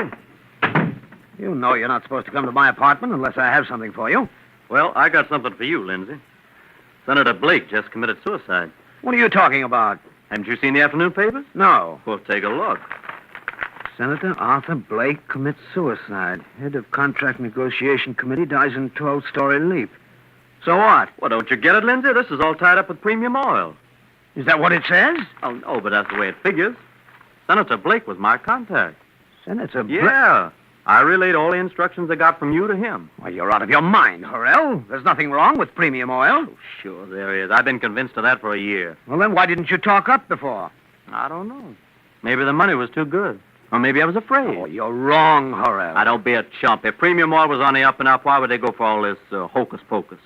You know you're not supposed to come to my apartment unless I have something for you. Well, I got something for you, Lindsay. Senator Blake just committed suicide. What are you talking about? Haven't you seen the afternoon papers? No. Well, take a look. Senator Arthur Blake commits suicide. Head of Contract Negotiation Committee dies in 12-story leap. So what? Well, don't you get it, Lindsay? This is all tied up with premium oil. Is that what it says? Oh, no, but that's the way it figures. Senator Blake was my contact. Senator Blake? Yeah. I relayed all the instructions I got from you to him. Why, you're out of your mind, Horrell. There's nothing wrong with premium oil. Oh, sure there is. I've been convinced of that for a year. Well, then why didn't you talk up before? I don't know. Maybe the money was too good. Or maybe I was afraid. Oh, you're wrong, Horrell. Now, don't be a chump. If premium oil was on the up and up, why would they go for all this hocus-pocus?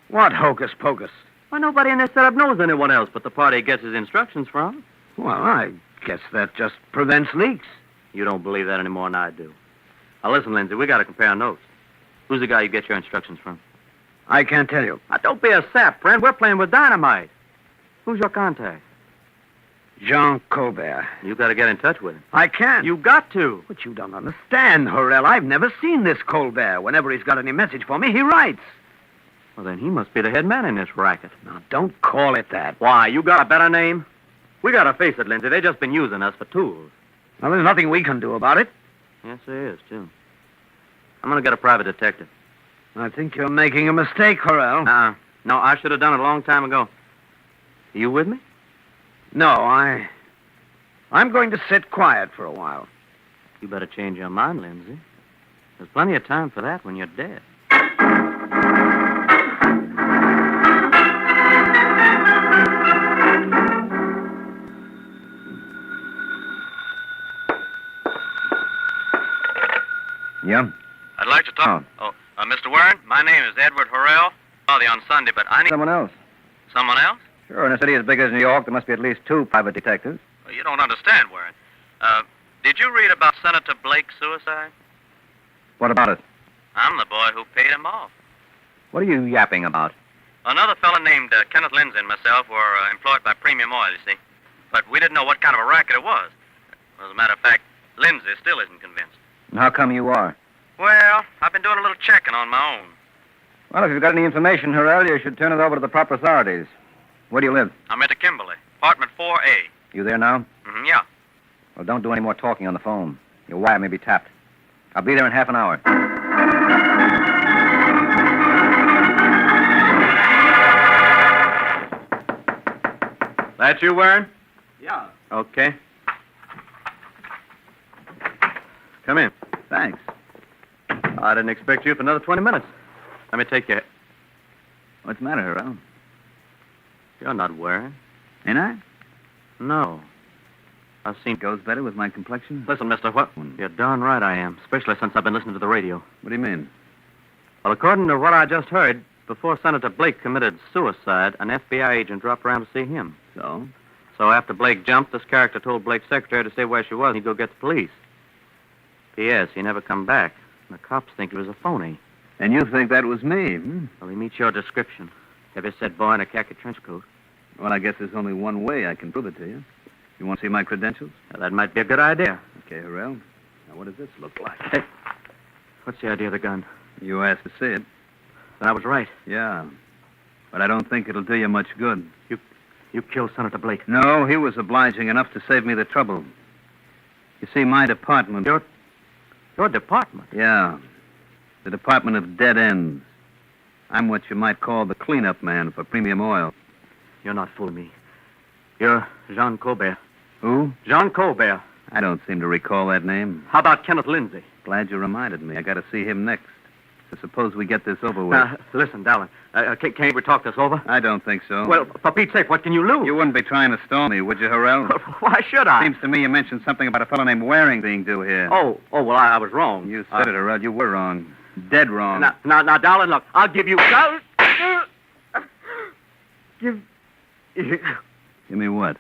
What hocus-pocus? Well, nobody in this setup knows anyone else but the party he gets his instructions from. Well, I guess that just prevents leaks. You don't believe that any more than I do. Now, listen, Lindsay, we got to compare notes. Who's the guy you get your instructions from? I can't tell you. Now, don't be a sap, friend. We're playing with dynamite. Who's your contact? Jean Colbert. You got to get in touch with him. I can't. You got to. But you don't understand, Horrell. I've never seen this Colbert. Whenever he's got any message for me, he writes. Well, then he must be the head man in this racket. Now, don't call it that. Why, you got a better name? We got to face it, Lindsay. They've just been using us for tools. Well, there's nothing we can do about it. Yes, there is, too. I'm going to get a private detective. I think you're making a mistake, Horrell. No, I should have done it a long time ago. Are you with me? No, I'm going to sit quiet for a while. You better change your mind, Lindsay. There's plenty of time for that when you're dead. Yeah? I'd like to talk. Mr. Warren, my name is Edward Horrell. Saw you on Sunday, but I need... Someone else. Someone else? Sure, in a city as big as New York, there must be at least 2 private detectives. Well, you don't understand, Warren. Did you read about Senator Blake's suicide? What about it? I'm the boy who paid him off. What are you yapping about? Another fellow named Kenneth Lindsay and myself were employed by Premium Oil, you see. But we didn't know what kind of a racket it was. As a matter of fact, Lindsay still isn't convinced. And how come you are? Well, I've been doing a little checking on my own. Well, if you've got any information, Horrell, you should turn it over to the proper authorities. Where do you live? I'm at Kimberly, apartment 4A. You there now? Yeah. Well, don't do any more talking on the phone. Your wire may be tapped. I'll be there in half an hour. That you, Warren? Yeah. Okay. Come in. Thanks. I didn't expect you for another 20 minutes. Let me take you. What's the matter, Horrell? You're not wearing. Ain't I? No. I've seen... Goes better with my complexion? Listen, mister, what? You're darn right I am, especially since I've been listening to the radio. What do you mean? Well, according to what I just heard, before Senator Blake committed suicide, an FBI agent dropped around to see him. So? So after Blake jumped, this character told Blake's secretary to stay where she was and he'd go get the police. P.S. He never come back. The cops think he was a phony. And you think that was me, Well, he meets your description. Heavy-set boy in a khaki trench coat. Well, I guess there's only one way I can prove it to you. You want to see my credentials? Well, that might be a good idea. Okay, Horrell. Now, what does this look like? Hey, what's the idea of the gun? You asked to see it. Then I was right. Yeah. But I don't think it'll do you much good. You killed Senator Blake. No, he was obliging enough to save me the trouble. You see, my department... Your department? Yeah. The Department of Dead Ends. I'm what you might call the cleanup man for Premium Oil. You're not fooling me. You're Jean Colbert. Who? Jean Colbert. I don't seem to recall that name. How about Kenneth Lindsay? Glad you reminded me. I got to see him next. So suppose we get this over with. Listen, darling. Can't we talk this over? I don't think so. Well, for Pete's sake, what can you lose? You wouldn't be trying to stall me, would you, Horrell? Why should I? Seems to me you mentioned something about a fellow named Waring being due here. Oh, well, I was wrong. You said it, Horrell. You were wrong. Dead wrong. Now, darling, look, I'll give you... Give me what?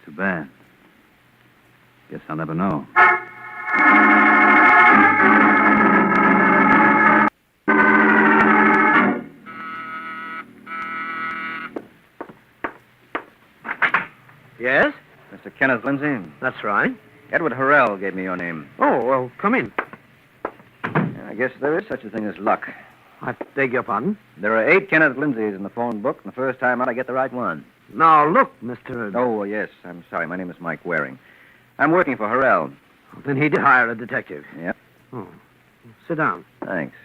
Too bad. Guess I'll never know. Yes? Mr. Kenneth Lindsay? That's right. Edward Horrell gave me your name. Oh, well, come in. I guess there is such a thing as luck. I beg your pardon? There are 8 Kenneth Lindsays in the phone book, and the first time out I get the right one. Now, look, Mr... Oh, yes. I'm sorry. My name is Mike Waring. I'm working for Horrell. Then he did hire a detective. Yep. Oh. Sit down. Thanks.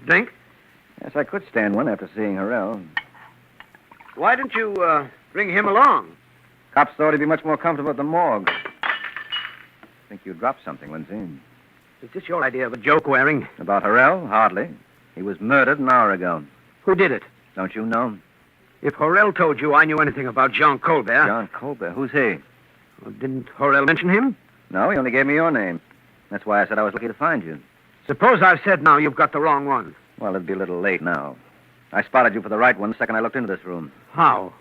Drink? Yes, I could stand one after seeing Horrell. Why didn't you, bring him along? Cops thought he'd be much more comfortable at the morgue. think you dropped something, Lindsay. Is this your idea of a joke, Waring? About Harrell? Hardly. He was murdered an hour ago. Who did it? Don't you know? If Horrell told you I knew anything about Jean Colbert... John Colbert? Who's he? Well, didn't Horrell mention him? No, he only gave me your name. That's why I said I was lucky to find you. Suppose I've said now you've got the wrong one. Well, it'd be a little late now. I spotted you for the right one the second I looked into this room. How?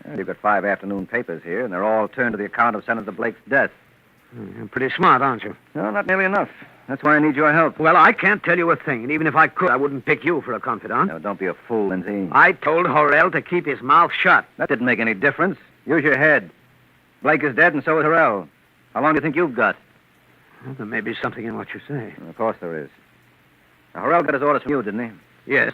Well, you've got 5 afternoon papers here, and they're all turned to the account of Senator Blake's death. You're pretty smart, aren't you? No, not nearly enough. That's why I need your help. Well, I can't tell you a thing, and even if I could, I wouldn't pick you for a confidant. No, don't be a fool, Lindsay. I told Horrell to keep his mouth shut. That didn't make any difference. Use your head. Blake is dead, and so is Harrell. How long do you think you've got? Well, there may be something in what you say. Of course there is. Now, Harrell got his orders from you, didn't he? Yes.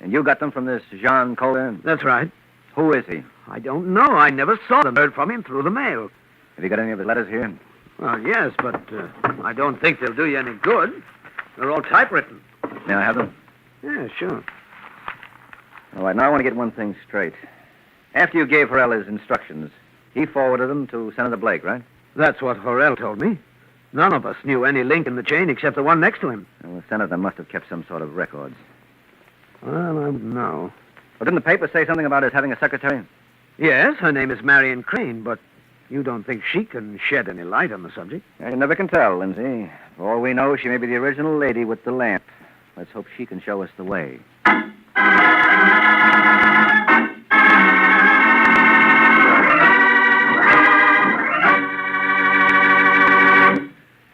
And you got them from this Jean Colbert? That's right. Who is he? I don't know. I never saw them. Heard from him through the mail. Have you got any of his letters here? Well, yes, but I don't think they'll do you any good. They're all typewritten. May I have them? Yeah, sure. All right, now I want to get one thing straight. After you gave Harrell his instructions, he forwarded them to Senator Blake, right? That's what Horrell told me. None of us knew any link in the chain except the one next to him. Well, the senator must have kept some sort of records. Well, I don't know. Well, didn't the paper say something about his having a secretary? Yes, her name is Marion Crane, but you don't think she can shed any light on the subject? Yeah, you never can tell, Lindsay. For all we know, she may be the original lady with the lamp. Let's hope she can show us the way.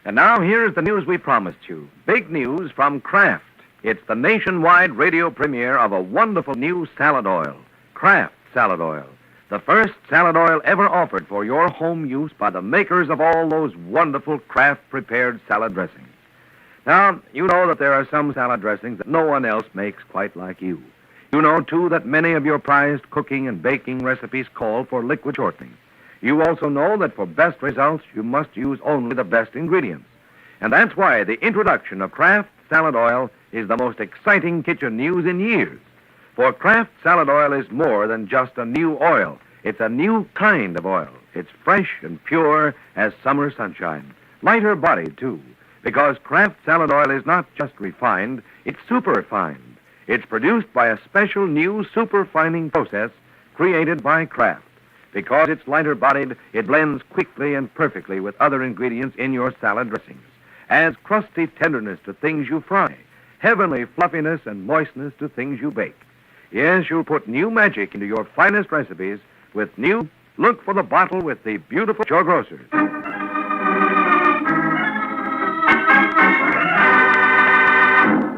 And now here's the news we promised you. Big news from Kraft. It's the nationwide radio premiere of a wonderful new salad oil, Kraft Salad Oil. The first salad oil ever offered for your home use by the makers of all those wonderful Kraft-prepared salad dressings. Now, you know that there are some salad dressings that no one else makes quite like you. You know, too, that many of your prized cooking and baking recipes call for liquid shortening. You also know that for best results, you must use only the best ingredients. And that's why the introduction of Kraft Salad Oil is the most exciting kitchen news in years. For Kraft Salad Oil is more than just a new oil. It's a new kind of oil. It's fresh and pure as summer sunshine. Lighter bodied, too, because Kraft Salad Oil is not just refined, it's superfined. It's produced by a special new superfining process created by Kraft. Because it's lighter bodied, it blends quickly and perfectly with other ingredients in your salad dressings. Adds crusty tenderness to things you fry, heavenly fluffiness and moistness to things you bake. Yes, you'll put new magic into your finest recipes with new, look for the bottle with the beautiful your grocers.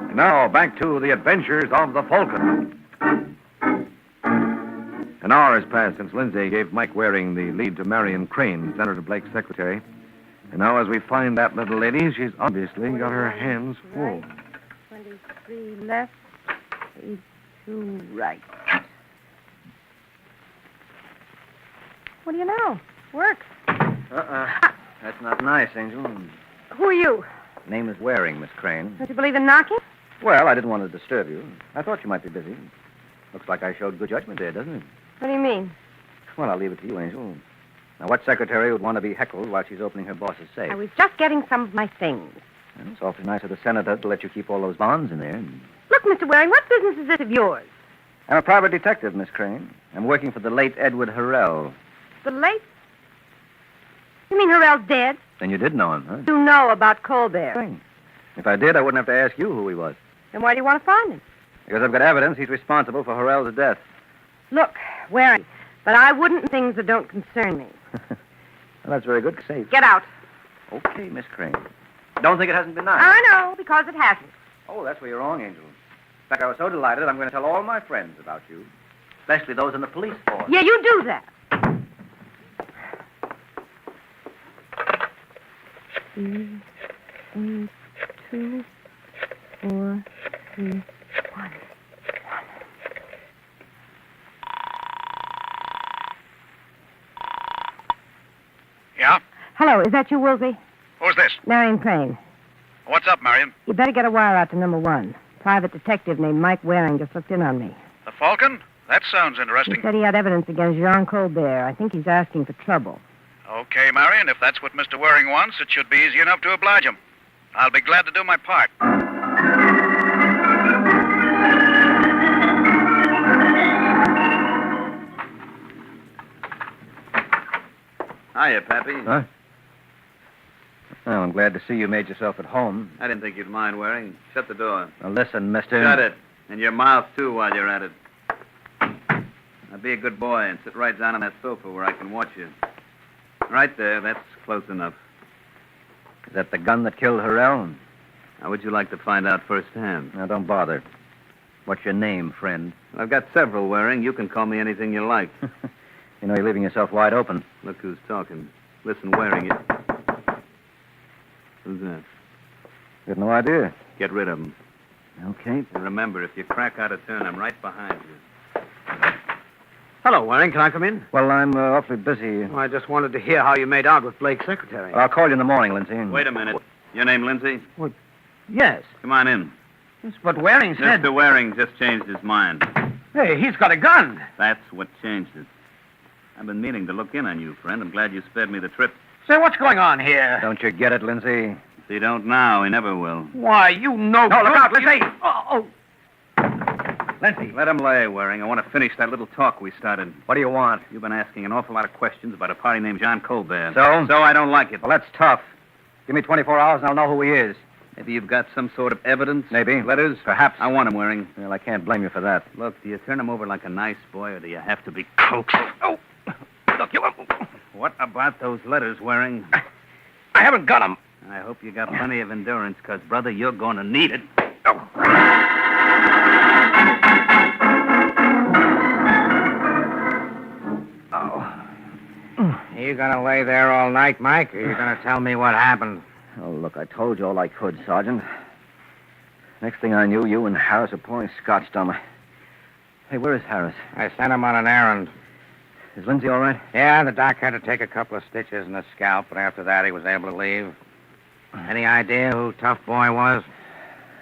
And now, back to the adventures of the Falcon. An hour has passed since Lindsay gave Mike Waring the lead to Marion Crane, Senator Blake's secretary. And now, as we find that little lady, she's obviously got her hands full. 23 left, 82 right. What do you know? Works. That's not nice, Angel. Who are you? Name is Waring, Miss Crane. Don't you believe in knocking? Well, I didn't want to disturb you. I thought you might be busy. Looks like I showed good judgment there, doesn't it? What do you mean? Well, I'll leave it to you, Angel. Now, what secretary would want to be heckled while she's opening her boss's safe? I was just getting some of my things. Well, it's awfully nice of the senator to let you keep all those bonds in there. Look, Mr. Waring, what business is this of yours? I'm a private detective, Miss Crane. I'm working for the late Edward Harrell. The late... You mean Harrell's dead? Then you did know him, huh? You know about Colbert. If I did, I wouldn't have to ask you who he was. Then why do you want to find him? Because I've got evidence he's responsible for Harrell's death. Look, Waring, but I wouldn't things that don't concern me. Well, that's very good. Safe. Get out. Okay, Miss Crane. Don't think it hasn't been nice. I know, because it hasn't. Oh, that's where you're wrong, Angel. In fact, I was so delighted, I'm going to tell all my friends about you, especially those in the police force. Yeah, you do that. 3, 8, 2, 4, 3, 1. Yeah? Hello, is that you, Woolsey? Who's this? Marion Crane. What's up, Marion? You better get a wire out to number 1. Private detective named Mike Waring just looked in on me. The Falcon? That sounds He interesting. said he had evidence against Jean Colbert. I think he's asking for trouble. Okay, Marion, if that's what Mr. Waring wants, it should be easy enough to oblige him. I'll be glad to do my part. Hiya, Pappy. Huh? Oh, I'm glad to see you made yourself at home. I didn't think you'd mind, Waring. Shut the door. Now, listen, mister. Shut it. And your mouth, too, while you're at it. Now, be a good boy and sit right down on that sofa where I can watch you. Right there. That's close enough. Is that the gun that killed Harrell? How would you like to find out firsthand? Now, don't bother. What's your name, friend? I've got several, Waring. You can call me anything you like. You know, you're leaving yourself wide open. Look who's talking. Listen, Waring. Who's that? Got no idea. Get rid of him. Okay. And remember, if you crack out a turn, I'm right behind you. Hello, Waring. Can I come in? Well, I'm awfully busy. I just wanted to hear how you made out with Blake's secretary. I'll call you in the morning, Lindsay. Wait a minute. Your name Lindsay? What? Yes. Come on in. That's what Waring said. Mr. Waring just changed his mind. Hey, he's got a gun. That's what changed it. I've been meaning to look in on you, friend. I'm glad you spared me the trip. Say, what's going on here? Don't you get it, Lindsay? If he don't now, he never will. Why, you know... No, look out, Lindsay! Oh. Lindsay. Let him lay, Waring. I want to finish that little talk we started. What do you want? You've been asking an awful lot of questions about a party named John Colbert. So? So I don't like it. Well, that's tough. Give me 24 hours and I'll know who he is. Maybe you've got some sort of evidence? Maybe. Letters? Perhaps. I want him, Waring. Well, I can't blame you for that. Look, do you turn him over like a nice boy, or do you have to be coaxed? Oh! Look, you... What about those letters, Waring? I haven't got them. I hope you got plenty of endurance, because, brother, you're going to need it. Are you going to lay there all night, Mike, or are you going to tell me what happened? Oh, look, I told you all I could, Sergeant. Next thing I knew, you and Harris were pouring scotch down my... Hey, where is Harris? I sent him on an errand. Is Lindsay all right? Yeah, the doc had to take a couple of stitches in his scalp, but after that he was able to leave. Any idea who Tough Boy was?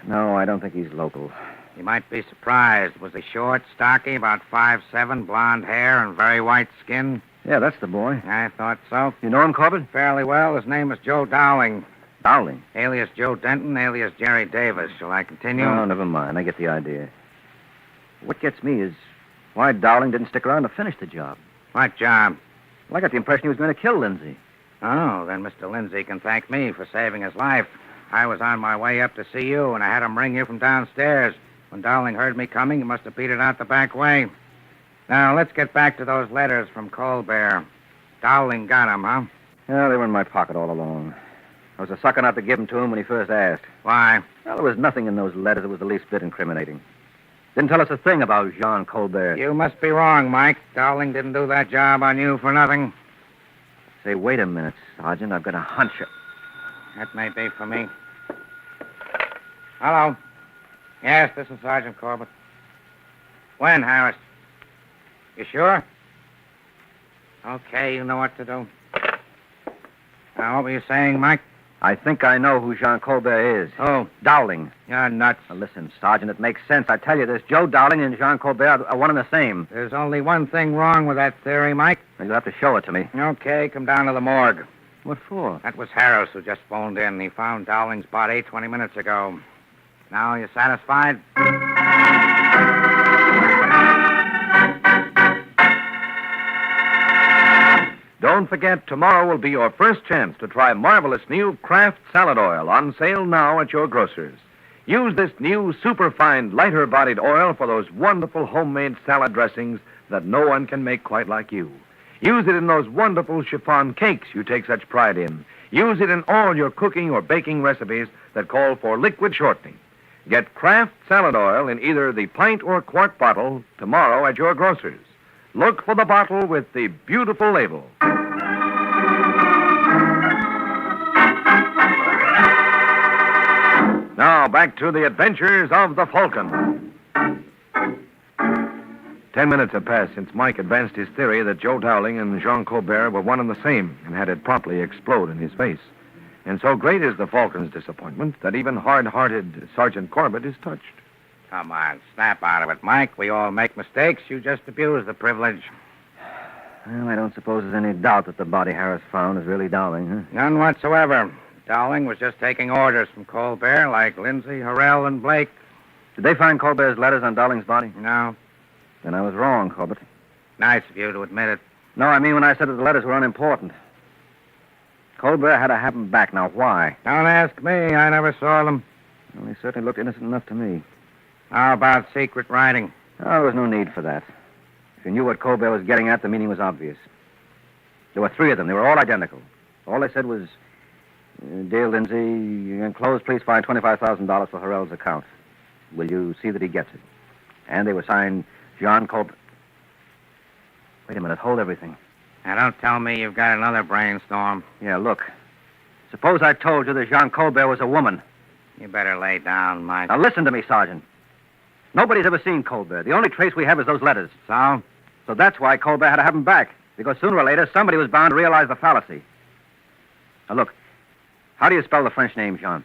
No, I don't think he's local. You might be surprised. Was he short, stocky, about 5'7", blonde hair, and very white skin? Yeah, that's the boy. I thought so. You know him, Corbett? Fairly well. His name is Joe Dowling. Dowling? Alias Joe Denton, alias Jerry Davis. Shall I continue? No, never mind. I get the idea. What gets me is why Dowling didn't stick around to finish the job. What job? Well, I got the impression he was going to kill Lindsay. Oh, then Mr. Lindsay can thank me for saving his life. I was on my way up to see you, and I had him ring you from downstairs. When Dowling heard me coming, he must have beat it out the back way. Now, let's get back to those letters from Colbert. Dowling got them, huh? Yeah, they were in my pocket all along. I was a sucker not to give them to him when he first asked. Why? Well, there was nothing in those letters that was the least bit incriminating. Didn't tell us a thing about Jean Colbert. You must be wrong, Mike. Dowling didn't do that job on you for nothing. Say, wait a minute, Sergeant. I've got a hunch. That may be for me. Hello. Yes, this is Sergeant Corbett. When, Harris? You sure? Okay, you know what to do. Now, what were you saying, Mike? I think I know who Jean Colbert is. Oh. Dowling. You're nuts. Now, listen, Sergeant, it makes sense. I tell you this. Joe Dowling and Jean Colbert are one and the same. There's only one thing wrong with that theory, Mike. You'll have to show it to me. Okay, come down to the morgue. What for? That was Harris who just phoned in. He found Dowling's body 20 minutes ago. Now, you satisfied? Don't forget, tomorrow will be your first chance to try marvelous new Kraft salad oil on sale now at your grocer's. Use this new superfine, lighter-bodied oil for those wonderful homemade salad dressings that no one can make quite like you. Use it in those wonderful chiffon cakes you take such pride in. Use it in all your cooking or baking recipes that call for liquid shortening. Get Kraft salad oil in either the pint or quart bottle tomorrow at your grocer's. Look for the bottle with the beautiful label. Now, back to the adventures of the Falcon. 10 minutes have passed since Mike advanced his theory that Joe Dowling and Jean Colbert were one and the same and had it promptly explode in his face. And so great is the Falcon's disappointment that even hard-hearted Sergeant Corbett is touched. Come on, snap out of it, Mike. We all make mistakes. You just abuse the privilege. Well, I don't suppose there's any doubt that the body Harris found is really Dowling, huh? None whatsoever. Dowling was just taking orders from Colbert, like Lindsay, Harrell, and Blake. Did they find Colbert's letters on Dowling's body? No. Then I was wrong, Corbett. Nice of you to admit it. No, I mean when I said that the letters were unimportant. Colbert had to have them back. Now, why? Don't ask me. I never saw them. Well, they certainly looked innocent enough to me. How about secret writing? Oh, there was no need for that. If you knew what Colbert was getting at, the meaning was obvious. There were 3 of them. They were all identical. All they said was, Dear Lindsay, enclosed, please find $25,000 for Harrell's account. Will you see that he gets it? And they were signed John Colbert. Wait a minute. Hold everything. Now, don't tell me you've got another brainstorm. Yeah, look. Suppose I told you that Jean Colbert was a woman. You better lay down, Mike. Now, listen to me, Sergeant. Nobody's ever seen Colbert. The only trace we have is those letters. So? So that's why Colbert had to have them back. Because sooner or later, somebody was bound to realize the fallacy. Now, look. How do you spell the French name, Jean?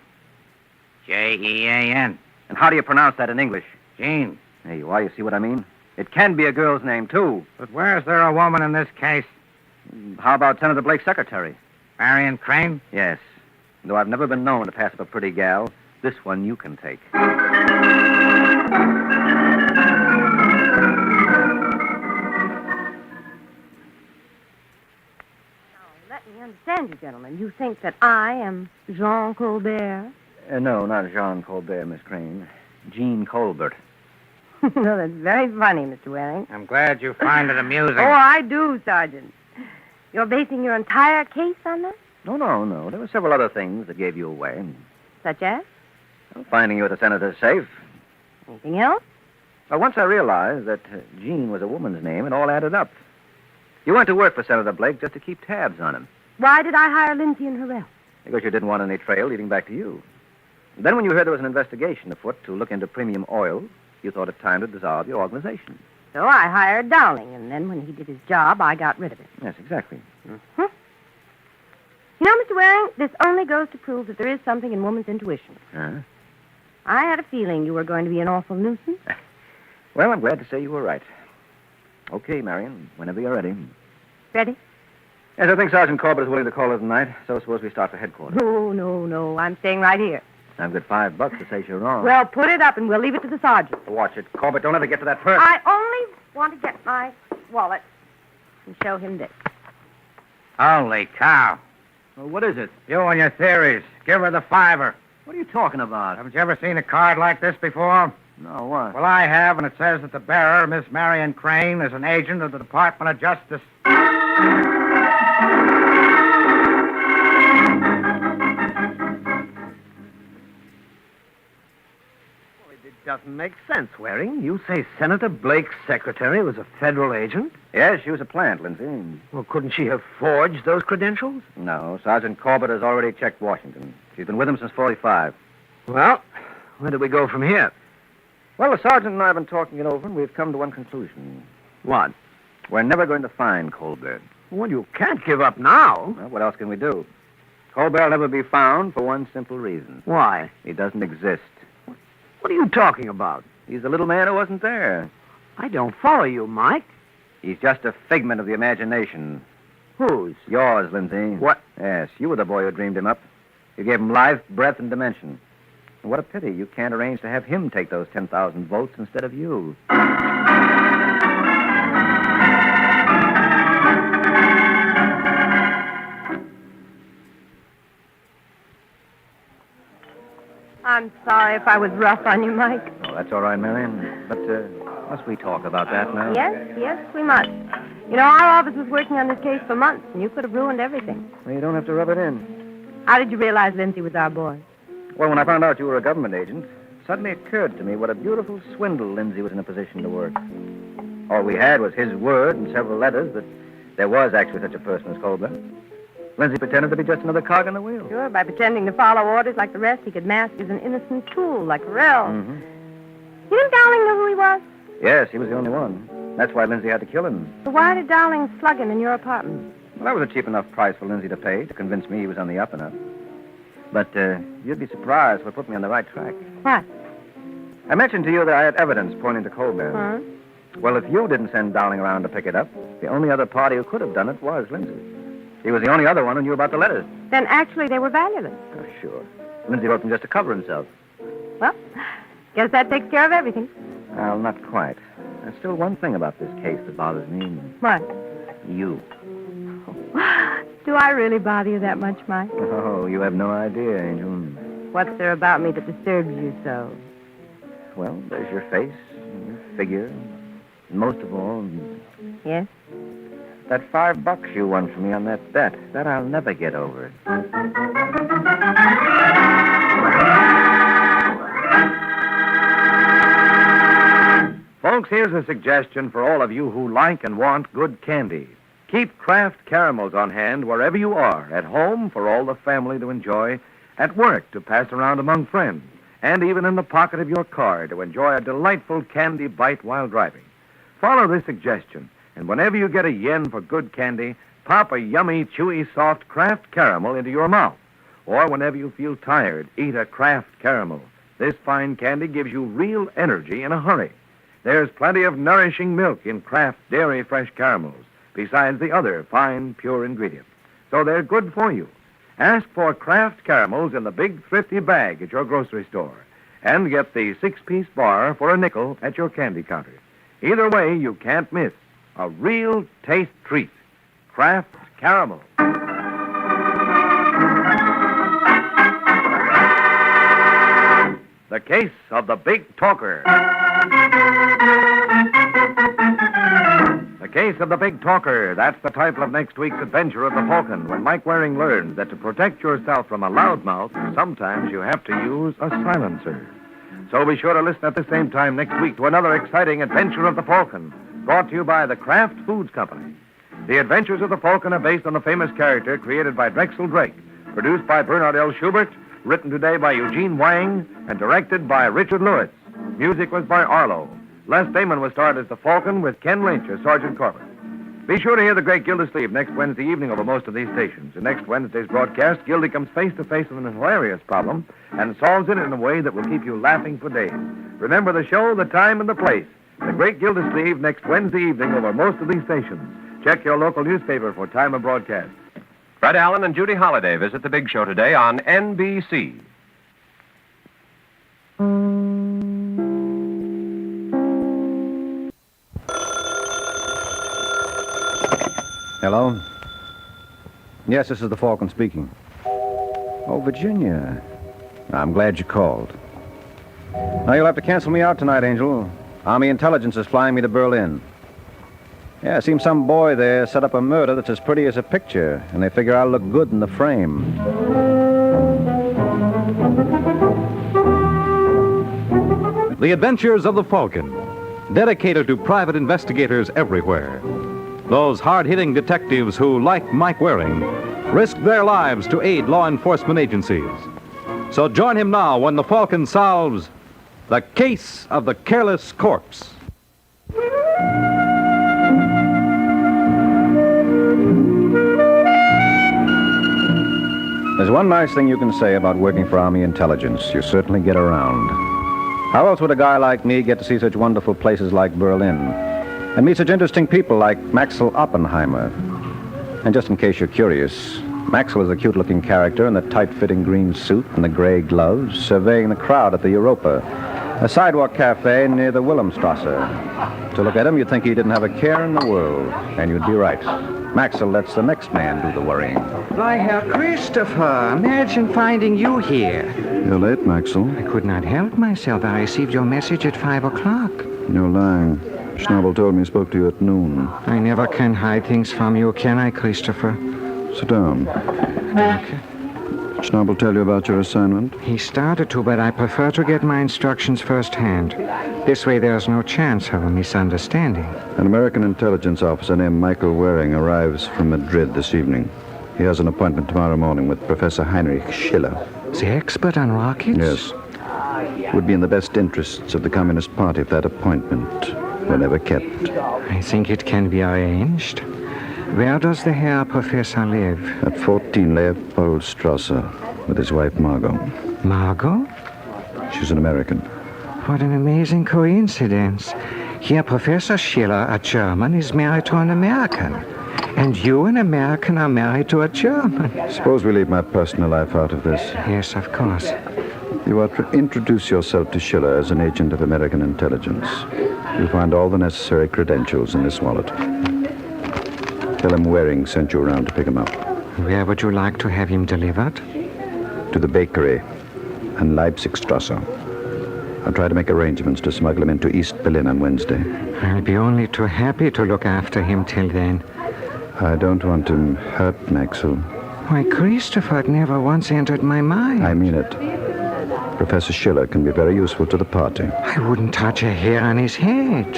Jean. And how do you pronounce that in English? Jean. There you are. You see what I mean? It can be a girl's name, too. But where's there a woman in this case? How about Senator Blake's secretary? Marion Crane? Yes. Though I've never been known to pass up a pretty gal, this one you can take. Let me understand you, gentlemen. You think that I am Jean Colbert? No, not Jean Colbert, Miss Crane. Jean Colbert. No, that's very funny, Mr. Waring. I'm glad you find it amusing. Oh, I do, Sergeant. You're basing your entire case on that? No. There were several other things that gave you away. Such as? Well, finding you at the senator's safe. Anything else? Well, once I realized that Jean was a woman's name, it all added up. You went to work for Senator Blake just to keep tabs on him. Why did I hire Lindsay and Harrell? Because you didn't want any trail leading back to you. And then when you heard there was an investigation afoot to look into premium oil, you thought it time to dissolve your organization. So I hired Dowling, and then when he did his job, I got rid of him. Yes, exactly. Mm-hmm. You know, Mr. Waring, this only goes to prove that there is something in woman's intuition. Huh? I had a feeling you were going to be an awful nuisance. Well, I'm glad to say you were right. Okay, Marion, whenever you're ready. Ready? Yes, I think Sergeant Corbett is willing to call it tonight, so suppose we start for headquarters. No. I'm staying right here. I've got $5 to say you're wrong. Well, put it up and we'll leave it to the sergeant. Watch it. Corbett, don't ever get to that purse. I only want to get my wallet and show him this. Holy cow. Well, what is it? You and your theories. Give her the $5. What are you talking about? Haven't you ever seen a card like this before? No, what? Well, I have, and it says that the bearer, Miss Marion Crane, is an agent of the Department of Justice. It doesn't make sense, Waring. You say Senator Blake's secretary was a federal agent? Yes, she was a plant, Lindsay. Well, couldn't she have forged those credentials? No, Sergeant Corbett has already checked Washington. She's been with him since 45. Well, where do we go from here? Well, the sergeant and I have been talking it over, and we've come to one conclusion. What? We're never going to find Colbert. Well, you can't give up now. Well, what else can we do? Colbert will never be found for one simple reason. Why? He doesn't exist. What are you talking about? He's the little man who wasn't there. I don't follow you, Mike. He's just a figment of the imagination. Whose? Yours, Lindsay. What? Yes, you were the boy who dreamed him up. You gave him life, breath, and dimension. And what a pity you can't arrange to have him take those 10,000 votes instead of you. I'm sorry if I was rough on you, Mike. Oh, that's all right, Marion. But must we talk about that now? Yes, we must. You know, our office was working on this case for months, and you could have ruined everything. Well, you don't have to rub it in. How did you realize Lindsay was our boy? Well, when I found out you were a government agent, it suddenly occurred to me what a beautiful swindle Lindsay was in a position to work. All we had was his word and several letters that there was actually such a person as Colbert. Lindsay pretended to be just another cog in the wheel. Sure, by pretending to follow orders like the rest, he could mask as an innocent tool like Harrell. Mm-hmm. You think Dowling knew who he was? Yes, he was the only one. That's why Lindsay had to kill him. So why did Dowling slug him in your apartment? Well, that was a cheap enough price for Lindsay to pay to convince me he was on the up and up. But you'd be surprised what put me on the right track. What? I mentioned to you that I had evidence pointing to Colbert. Huh? Well, if you didn't send Dowling around to pick it up, the only other party who could have done it was Lindsay. He was the only other one who knew about the letters. Then actually they were valueless. Oh, sure. Lindsay wrote them just to cover himself. Well, guess that takes care of everything. Well, not quite. There's still one thing about this case that bothers me. What? You. Do I really bother you that much, Mike? Oh, you have no idea, Angel. What's there about me that disturbs you so? Well, there's your face, your figure, and most of all, Yes? that $5 you won from me on that bet. That I'll never get over. Folks, here's a suggestion for all of you who like and want good candy. Keep Kraft caramels on hand wherever you are, at home for all the family to enjoy, at work to pass around among friends, and even in the pocket of your car to enjoy a delightful candy bite while driving. Follow this suggestion, and whenever you get a yen for good candy, pop a yummy, chewy, soft Kraft caramel into your mouth. Or whenever you feel tired, eat a Kraft caramel. This fine candy gives you real energy in a hurry. There's plenty of nourishing milk in Kraft Dairy Fresh caramels, besides the other fine, pure ingredients. So they're good for you. Ask for Kraft caramels in the big thrifty bag at your grocery store, and get the 6-piece bar for a nickel at your candy counter. Either way, you can't miss a real taste treat. Kraft caramel. The Case of the Big Talker. The Case of the Big Talker. That's the title of next week's adventure of the Falcon, when Mike Waring learns that to protect yourself from a loudmouth, sometimes you have to use a silencer. So be sure to listen at the same time next week to another exciting adventure of the Falcon, brought to you by the Kraft Foods Company. The Adventures of the Falcon are based on the famous character created by Drexel Drake, produced by Bernard L. Schubert, written today by Eugene Wang, and directed by Richard Lewis. Music was by Arlo. Les Damon was starred as the Falcon with Ken Lynch as Sergeant Corbett. Be sure to hear the great Gildersleeve next Wednesday evening over most of these stations. In next Wednesday's broadcast, Gildy comes face to face with an hilarious problem and solves it in a way that will keep you laughing for days. Remember the show, the time, and the place. The great Gildersleeve next Wednesday evening over most of these stations. Check your local newspaper for time of broadcast. Fred Allen and Judy Holliday visit the big show today on NBC. Hello? Yes, this is the Falcon speaking. Oh, Virginia. I'm glad you called. Now, you'll have to cancel me out tonight, Angel. Army intelligence is flying me to Berlin. Yeah, it seems some boy there set up a murder that's as pretty as a picture, and they figure I'll look good in the frame. The Adventures of the Falcon, dedicated to private investigators everywhere. Those hard-hitting detectives who, like Mike Waring, risk their lives to aid law enforcement agencies. So join him now when the Falcon solves the case of the careless corpse. There's one nice thing you can say about working for Army intelligence. You certainly get around. How else would a guy like me get to see such wonderful places like Berlin and meet such interesting people like Maxwell Oppenheimer? And just in case you're curious, Maxwell is a cute-looking character in the tight-fitting green suit and the gray gloves, surveying the crowd at the Europa, a sidewalk cafe near the Wilhelmstrasse. To look at him, you'd think he didn't have a care in the world, and you'd be right. Maxwell lets the next man do the worrying. Why, Herr Christopher, imagine finding you here. You're late, Maxwell. I could not help myself. I received your message at 5 o'clock. You're lying. Schnabel told me he spoke to you at noon. I never can hide things from you, can I, Christopher? Sit down. Okay. Schnabel tell you about your assignment? He started to, but I prefer to get my instructions firsthand. This way there's no chance of a misunderstanding. An American intelligence officer named Michael Waring arrives from Madrid this evening. He has an appointment tomorrow morning with Professor Heinrich Schiller. The expert on rockets? Yes. It would be in the best interests of the Communist Party if that appointment were never kept. I think it can be arranged. Where does the Herr Professor live? At 14 Leopoldstrasse with his wife, Margot. Margot? She's an American. What an amazing coincidence. Here, Professor Schiller, a German, is married to an American. And you, an American, are married to a German. Suppose we leave my personal life out of this. Yes, of course. You are to introduce yourself to Schiller as an agent of American intelligence. You'll find all the necessary credentials in this wallet. Tell him Waring sent you around to pick him up. Where would you like to have him delivered? To the bakery and Leipzigstrasse. I'll try to make arrangements to smuggle him into East Berlin on Wednesday. I'll be only too happy to look after him till then. I don't want him hurt, Maxwell. Why, Christopher, it never once entered my mind. I mean it. Professor Schiller can be very useful to the party. I wouldn't touch a hair on his head.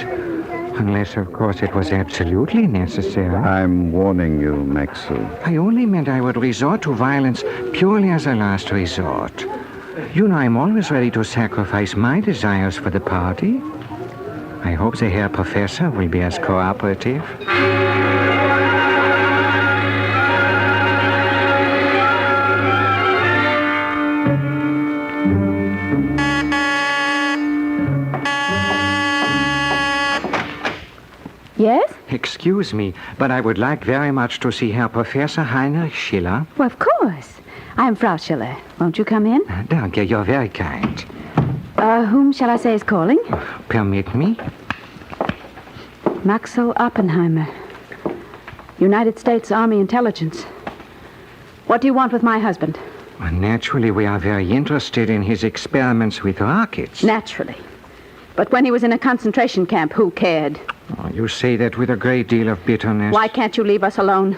Unless, of course, it was absolutely necessary. I'm warning you, Maxwell. I only meant I would resort to violence purely as a last resort. You know, I'm always ready to sacrifice my desires for the party. I hope the Herr Professor will be as cooperative. Yes? Excuse me, but I would like very much to see Herr Professor Heinrich Schiller. Well, of course. I'm Frau Schiller. Won't you come in? Danke, you're very kind. Whom shall I say is calling? Permit me? Maxwell Oppenheimer, United States Army Intelligence. What do you want with my husband? Well, naturally, we are very interested in his experiments with rockets. Naturally. But when he was in a concentration camp, who cared? Oh, you say that with a great deal of bitterness. Why can't you leave us alone?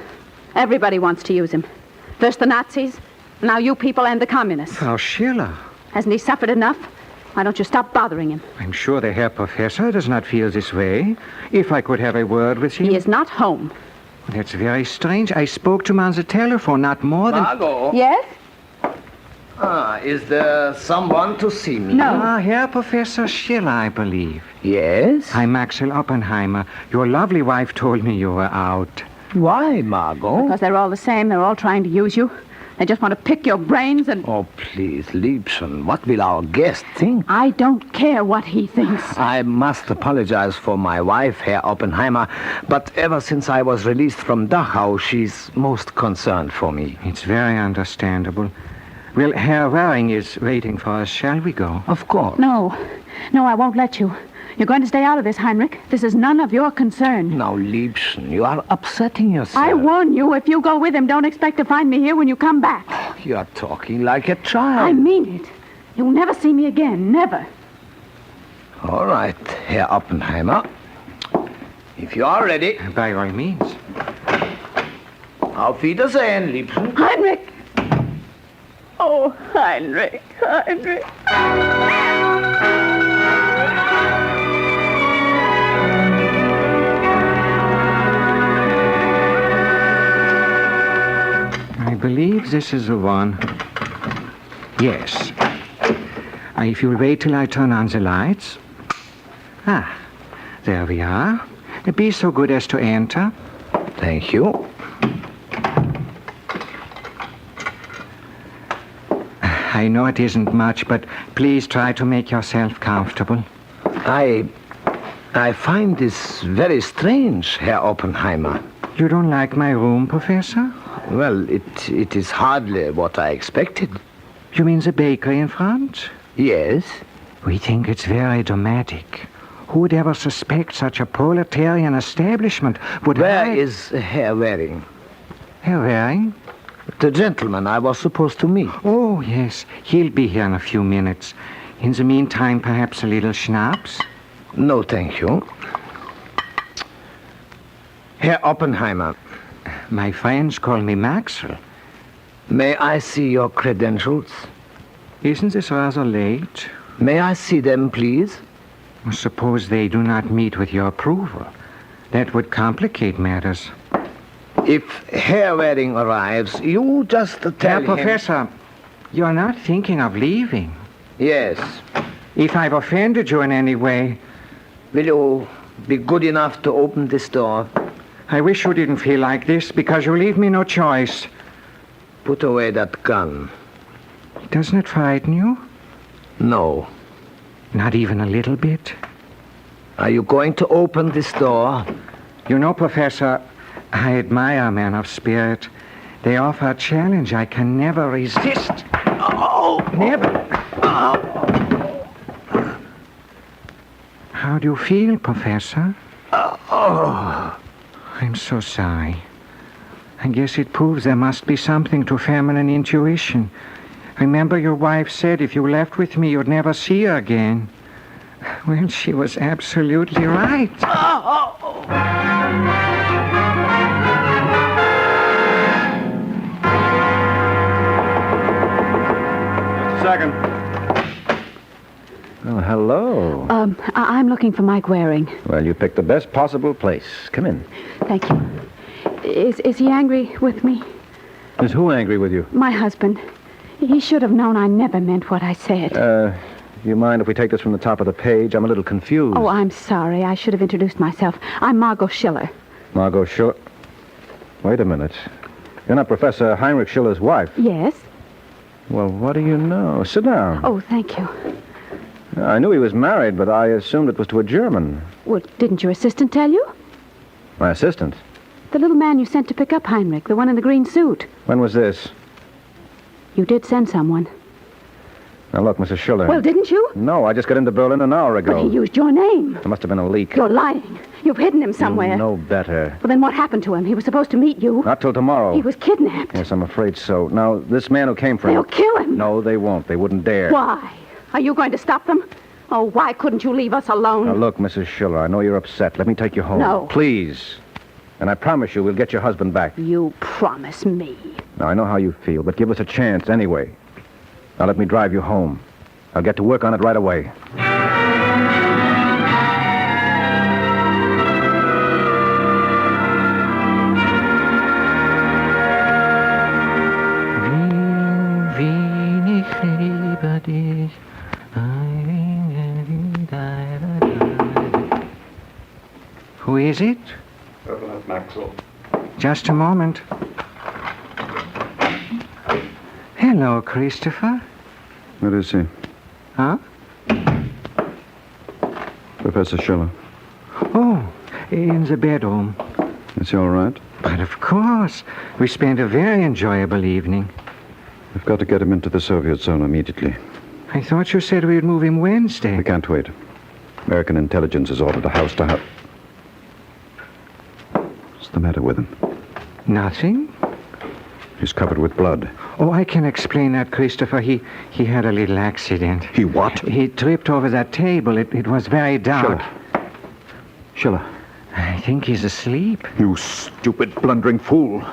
Everybody wants to use him. First the Nazis, now you people and the communists. Frau Schiller. Hasn't he suffered enough? Why don't you stop bothering him? I'm sure the Herr Professor does not feel this way. If I could have a word with him. He is not home. That's very strange. I spoke to him on the telephone not more than... Margot. Yes? Is there someone to see me? No. Herr Professor Schiller, I believe. Yes? I'm Maxwell Oppenheimer. Your lovely wife told me you were out. Why, Margot? Because they're all the same. They're all trying to use you. They just want to pick your brains and... Oh, please, Liebchen, what will our guest think? I don't care what he thinks. I must apologize for my wife, Herr Oppenheimer, but ever since I was released from Dachau, she's most concerned for me. It's very understandable. Well, Herr Waring is waiting for us. Shall we go? Of course. No, I won't let you. You're going to stay out of this, Heinrich. This is none of your concern. Now, Liebchen, you are upsetting yourself. I warn you, if you go with him, don't expect to find me here when you come back. Oh, you are talking like a child. I mean it. You'll never see me again, never. All right, Herr Oppenheimer. If you are ready. By all means. Auf Wiedersehen, Liebchen. Heinrich! Oh, Heinrich. I believe this is the one. Yes. If you'll wait till I turn on the lights. There we are. Be so good as to enter. Thank you. I know it isn't much, but please try to make yourself comfortable. I find this very strange, Herr Oppenheimer. You don't like my room, Professor? Well, it is hardly what I expected. You mean the bakery in front? Yes. We think it's very dramatic. Who would ever suspect such a proletarian establishment would... Where is Herr Waring? Herr Waring? The gentleman I was supposed to meet. Oh, yes. He'll be here in a few minutes. In the meantime, perhaps a little schnapps? No, thank you. Herr Oppenheimer. My friends call me Maxwell. May I see your credentials? Isn't this rather late? May I see them, please? Suppose they do not meet with your approval. That would complicate matters. If Herr Waring arrives, you just tell him... Professor, you're not thinking of leaving. Yes. If I've offended you in any way... Will you be good enough to open this door? I wish you didn't feel like this, because you leave me no choice. Put away that gun. Doesn't it frighten you? No. Not even a little bit? Are you going to open this door? You know, Professor, I admire men of spirit. They offer a challenge I can never resist. Oh! Never. Oh. How do you feel, Professor? Oh! I'm so sorry. I guess it proves there must be something to feminine intuition. Remember your wife said if you left with me, you'd never see her again. Well, she was absolutely right. Just a second. Oh, hello. I'm looking for Mike Waring. Well, you picked the best possible place. Come in. Thank you. Is he angry with me? Is who angry with you? My husband. He should have known I never meant what I said. You mind if we take this from the top of the page? I'm a little confused. Oh, I'm sorry. I should have introduced myself. I'm Margot Schiller. Margot Schiller? Wait a minute. You're not Professor Heinrich Schiller's wife. Yes. Well, what do you know? Sit down. Oh, thank you. I knew he was married, but I assumed it was to a German. Well, didn't your assistant tell you? My assistant? The little man you sent to pick up Heinrich, the one in the green suit. When was this? You did send someone. Now, look, Mrs. Schiller. Well, didn't you? No, I just got into Berlin an hour ago. But he used your name. There must have been a leak. You're lying. You've hidden him somewhere. You know better. Well, then what happened to him? He was supposed to meet you. Not till tomorrow. He was kidnapped. Yes, I'm afraid so. Now, this man who came for him... They'll kill him. No, they won't. They wouldn't dare. Why? Are you going to stop them? Oh, why couldn't you leave us alone? Now, look, Mrs. Schiller, I know you're upset. Let me take you home. No. Please. And I promise you we'll get your husband back. You promise me. Now, I know how you feel, but give us a chance anyway. Now, let me drive you home. I'll get to work on it right away. Who is it? Maxwell. Just a moment. Hello, Christopher. Where is he? Huh? Professor Schiller. Oh, in the bedroom. Is he all right? But of course. We spent a very enjoyable evening. We've got to get him into the Soviet zone immediately. I thought you said we'd move him Wednesday. We can't wait. American intelligence has ordered a house to house. What's the matter with him? Nothing. He's covered with blood. Oh, I can explain that, Christopher. He had a little accident. He what? He tripped over that table. It was very dark. Schiller. I think he's asleep. You stupid, blundering fool.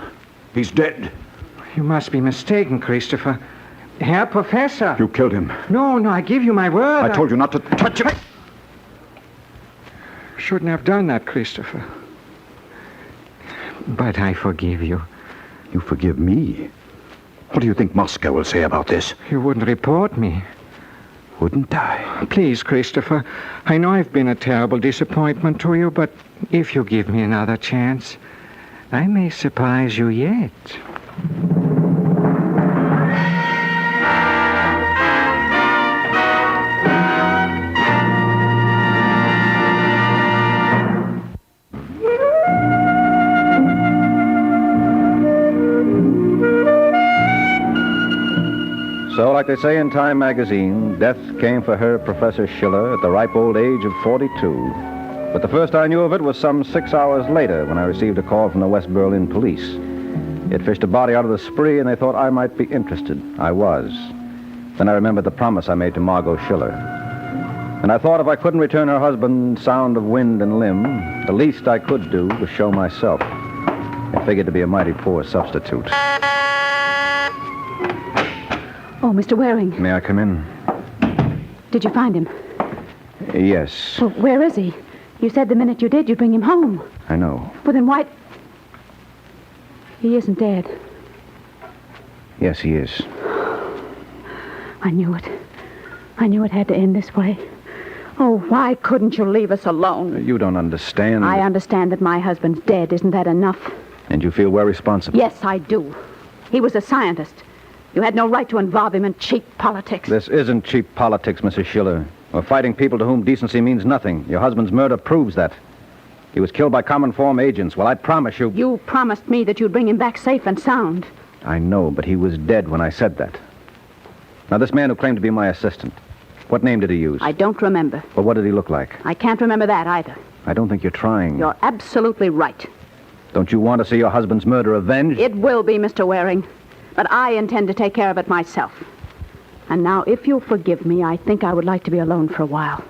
He's dead. You must be mistaken, Christopher. Herr Professor. You killed him. No, I give you my word. I told you not to touch him. Shouldn't have done that, Christopher. But I forgive you. You forgive me? What do you think Moscow will say about this? You wouldn't report me. Wouldn't I? Please, Christopher. I know I've been a terrible disappointment to you, but if you give me another chance, I may surprise you yet. So, like they say in Time magazine, death came for her, Professor Schiller, at the ripe old age of 42. But the first I knew of it was some 6 hours later when I received a call from the West Berlin police. They had fished a body out of the spree, and they thought I might be interested. I was. Then I remembered the promise I made to Margot Schiller. And I thought if I couldn't return her husband sound of wind and limb, the least I could do was show myself. I figured to be a mighty poor substitute. Oh, Mr. Waring. May I come in? Did you find him? Yes, Well, where is he? You said the minute you did, you'd bring him home. I know. Well, then why... He isn't dead. Yes, he is. I knew it. I knew it had to end this way. Oh, why couldn't you leave us alone? You don't understand. I understand that my husband's dead. Isn't that enough? And you feel we're responsible. Yes, I do. He was a scientist. You had no right to involve him in cheap politics. This isn't cheap politics, Mrs. Schiller. We're fighting people to whom decency means nothing. Your husband's murder proves that. He was killed by common form agents. Well, I promise you... You promised me that you'd bring him back safe and sound. I know, but he was dead when I said that. Now, this man who claimed to be my assistant, what name did he use? I don't remember. Well, what did he look like? I can't remember that either. I don't think you're trying. You're absolutely right. Don't you want to see your husband's murder avenged? It will be, Mr. Waring. But I intend to take care of it myself. And now, if you'll forgive me, I think I would like to be alone for a while.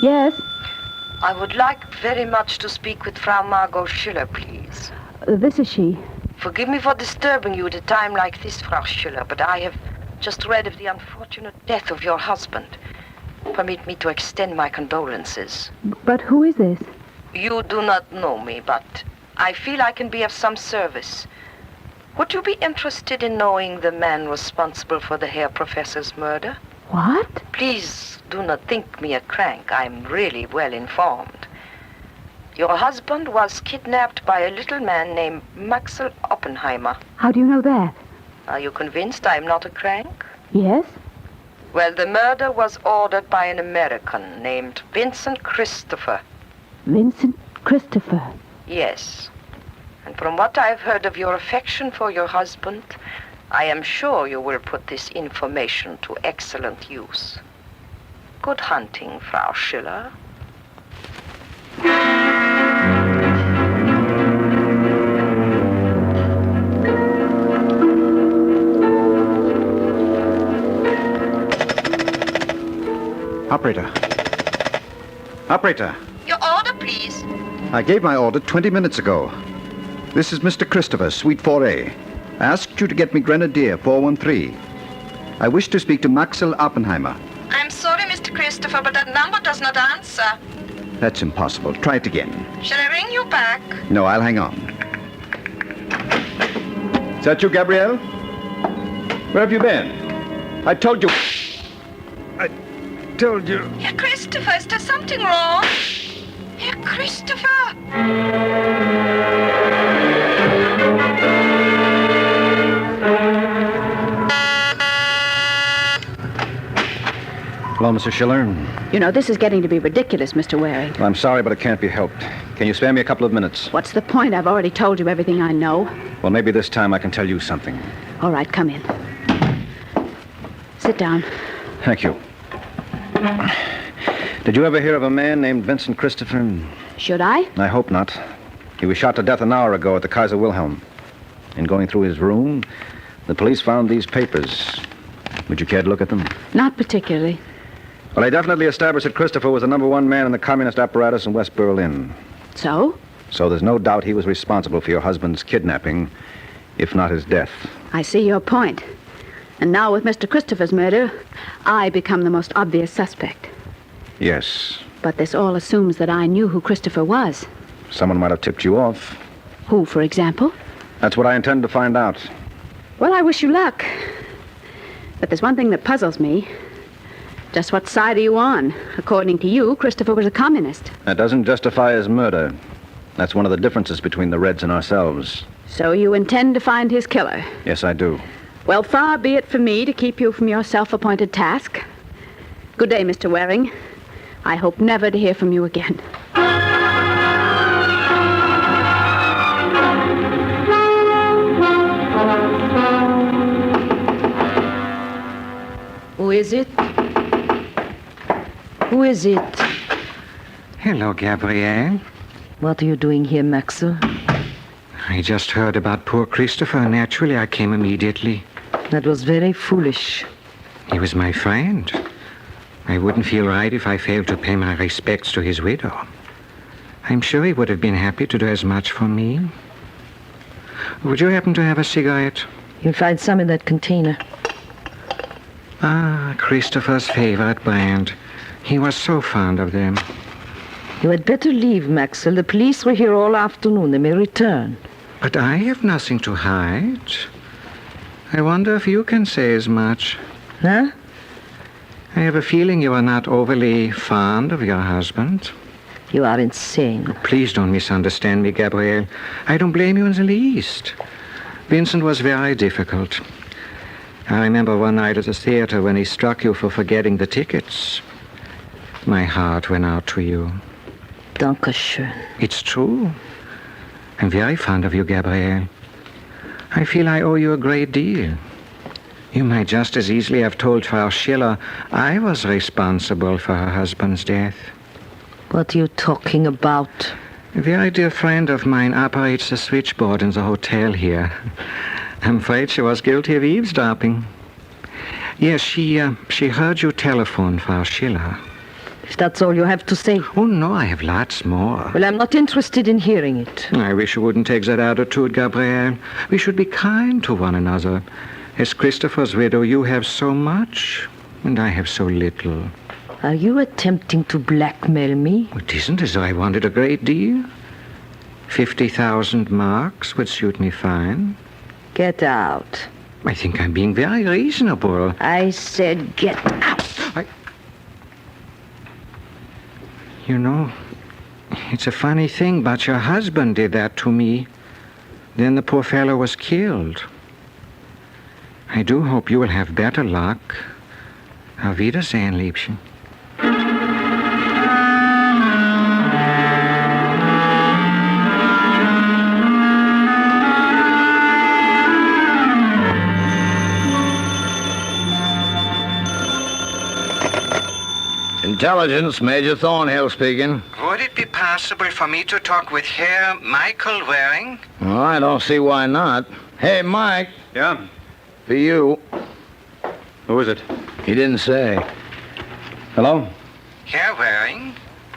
Yes? I would like very much to speak with Frau Margot Schiller, please. This is she. Forgive me for disturbing you at a time like this, Frau Schiller, but I have just read of the unfortunate death of your husband. Permit me to extend my condolences. But who is this? You do not know me, but I feel I can be of some service. Would you be interested in knowing the man responsible for the Herr Professor's murder? What? Please do not think me a crank. I'm really well informed. Your husband was kidnapped by a little man named Maxwell Oppenheimer. How do you know that? Are you convinced I'm not a crank? Yes? Well, the murder was ordered by an American named Vincent Christopher. Vincent Christopher? Yes. And from what I've heard of your affection for your husband, I am sure you will put this information to excellent use. Good hunting, Frau Schiller. Operator. Operator. Your order, please. I gave my order 20 minutes ago. This is Mr. Christopher, Suite 4A. I asked you to get me Grenadier 413. I wish to speak to Maxwell Oppenheimer. I'm sorry, Mr. Christopher, but that number does not answer. That's impossible. Try it again. Shall I ring you back? No, I'll hang on. Is that you, Gabrielle? Where have you been? I told you. I told you. Herr Christopher, is there something wrong? Herr Christopher! Hello, Mr. Schiller. You know, this is getting to be ridiculous, Mr. Waring. Well, I'm sorry, but it can't be helped. Can you spare me a couple of minutes? What's the point? I've already told you everything I know. Well, maybe this time I can tell you something. All right, come in. Sit down. Thank you. Did you ever hear of a man named Vincent Christopher? Should I? I hope not. He was shot to death an hour ago at the Kaiser Wilhelm. In going through his room, the police found these papers. Would you care to look at them? Not particularly. Well, they definitely established that Christopher was the number one man in the communist apparatus in West Berlin. So? So there's no doubt he was responsible for your husband's kidnapping, if not his death. I see your point. And now with Mr. Christopher's murder, I become the most obvious suspect. Yes. But this all assumes that I knew who Christopher was. Someone might have tipped you off. Who, for example? That's what I intend to find out. Well, I wish you luck. But there's one thing that puzzles me. Just what side are you on? According to you, Christopher was a communist. That doesn't justify his murder. That's one of the differences between the Reds and ourselves. So you intend to find his killer? Yes, I do. Well, far be it from me to keep you from your self-appointed task. Good day, Mr. Waring. I hope never to hear from you again. Who is it? Who is it? Hello, Gabrielle. What are you doing here, Maxwell? I just heard about poor Christopher. Naturally, I came immediately. That was very foolish. He was my friend. I wouldn't feel right if I failed to pay my respects to his widow. I'm sure he would have been happy to do as much for me. Would you happen to have a cigarette? You'll find some in that container. Ah, Christopher's favorite brand. He was so fond of them. You had better leave, Maxwell. The police were here all afternoon. They may return. But I have nothing to hide. I wonder if you can say as much. Huh? I have a feeling you are not overly fond of your husband. You are insane. Please don't misunderstand me, Gabrielle. I don't blame you in the least. Vincent was very difficult. I remember one night at the theater when he struck you for forgetting the tickets. My heart went out to you. Dankeschön. It's true. I'm very fond of you, Gabrielle. I feel I owe you a great deal. You might just as easily have told Frau Schiller I was responsible for her husband's death. What are you talking about? A very dear friend of mine operates the switchboard in the hotel here. I'm afraid she was guilty of eavesdropping. Yes, she heard you telephone Frau Schiller. If that's all you have to say. Oh, no, I have lots more. Well, I'm not interested in hearing it. I wish you wouldn't take that attitude, Gabrielle. We should be kind to one another. As Christopher's widow, you have so much, and I have so little. Are you attempting to blackmail me? It isn't as though I wanted a great deal. 50,000 marks would suit me fine. Get out. I think I'm being very reasonable. I said get out. You know, it's a funny thing, but your husband did that to me. Then the poor fellow was killed. I do hope you will have better luck. Auf Wiedersehen, Liebchen. Intelligence, Major Thornhill speaking. Would it be possible for me to talk with Herr Michael Waring? Well, I don't see why not. Hey, Mike. Yeah? For you. Who is it? He didn't say. Hello? Herr Waring?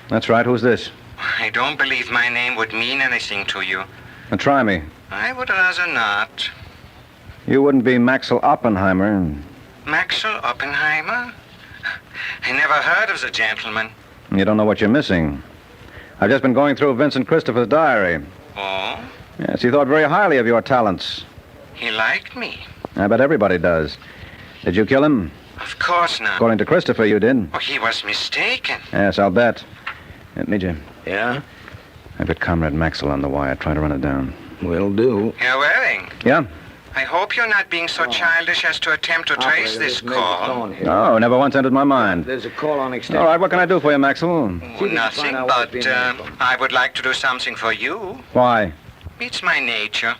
That's right. Who's this? I don't believe my name would mean anything to you. Now, try me. I would rather not. You wouldn't be Maxwell Oppenheimer. Maxwell Oppenheimer? I never heard of the gentleman. You don't know what you're missing. I've just been going through Vincent Christopher's diary. Oh? Yes, he thought very highly of your talents. He liked me. I bet everybody does. Did you kill him? Of course not. According to Christopher, you did. Oh, he was mistaken. Yes, I'll bet. Major. Yeah? I've got Comrade Maxwell on the wire. Try to run it down. Will do. Herr Waring? Yeah? I hope you're not being so childish as to attempt to trace this call. No, never once entered my mind. There's a call on extension. All right, what can I do for you, Maxwell? Oh, nothing, but I would like to do something for you. Why? It's my nature.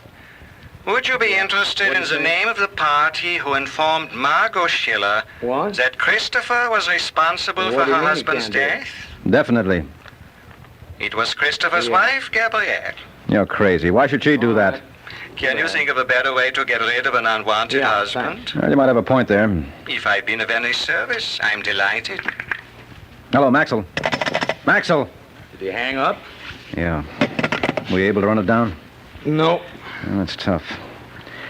Would you be interested in the name of the party who informed Margot Schiller that Christopher was responsible for her husband's death? Definitely. It was Christopher's wife, Gabrielle. You're crazy. Why should she do that? Can you think of a better way to get rid of an unwanted husband? Well, you might have a point there. If I've been of any service, I'm delighted. Hello, Maxwell. Maxwell! Did he hang up? Yeah. Were you able to run it down? No. Well, that's tough.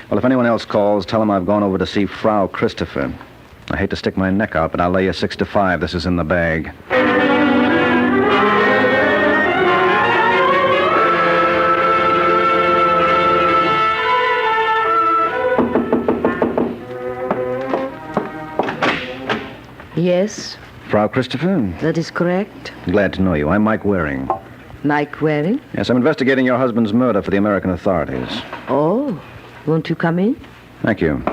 Well, if anyone else calls, tell them I've gone over to see Frau Christopher. I hate to stick my neck out, but I'll lay you 6 to 5. This is in the bag. Yes? Frau Christopher? That is correct. Glad to know you. I'm Mike Waring. Mike Waring? Yes, I'm investigating your husband's murder for the American authorities. Oh, won't you come in? Thank you.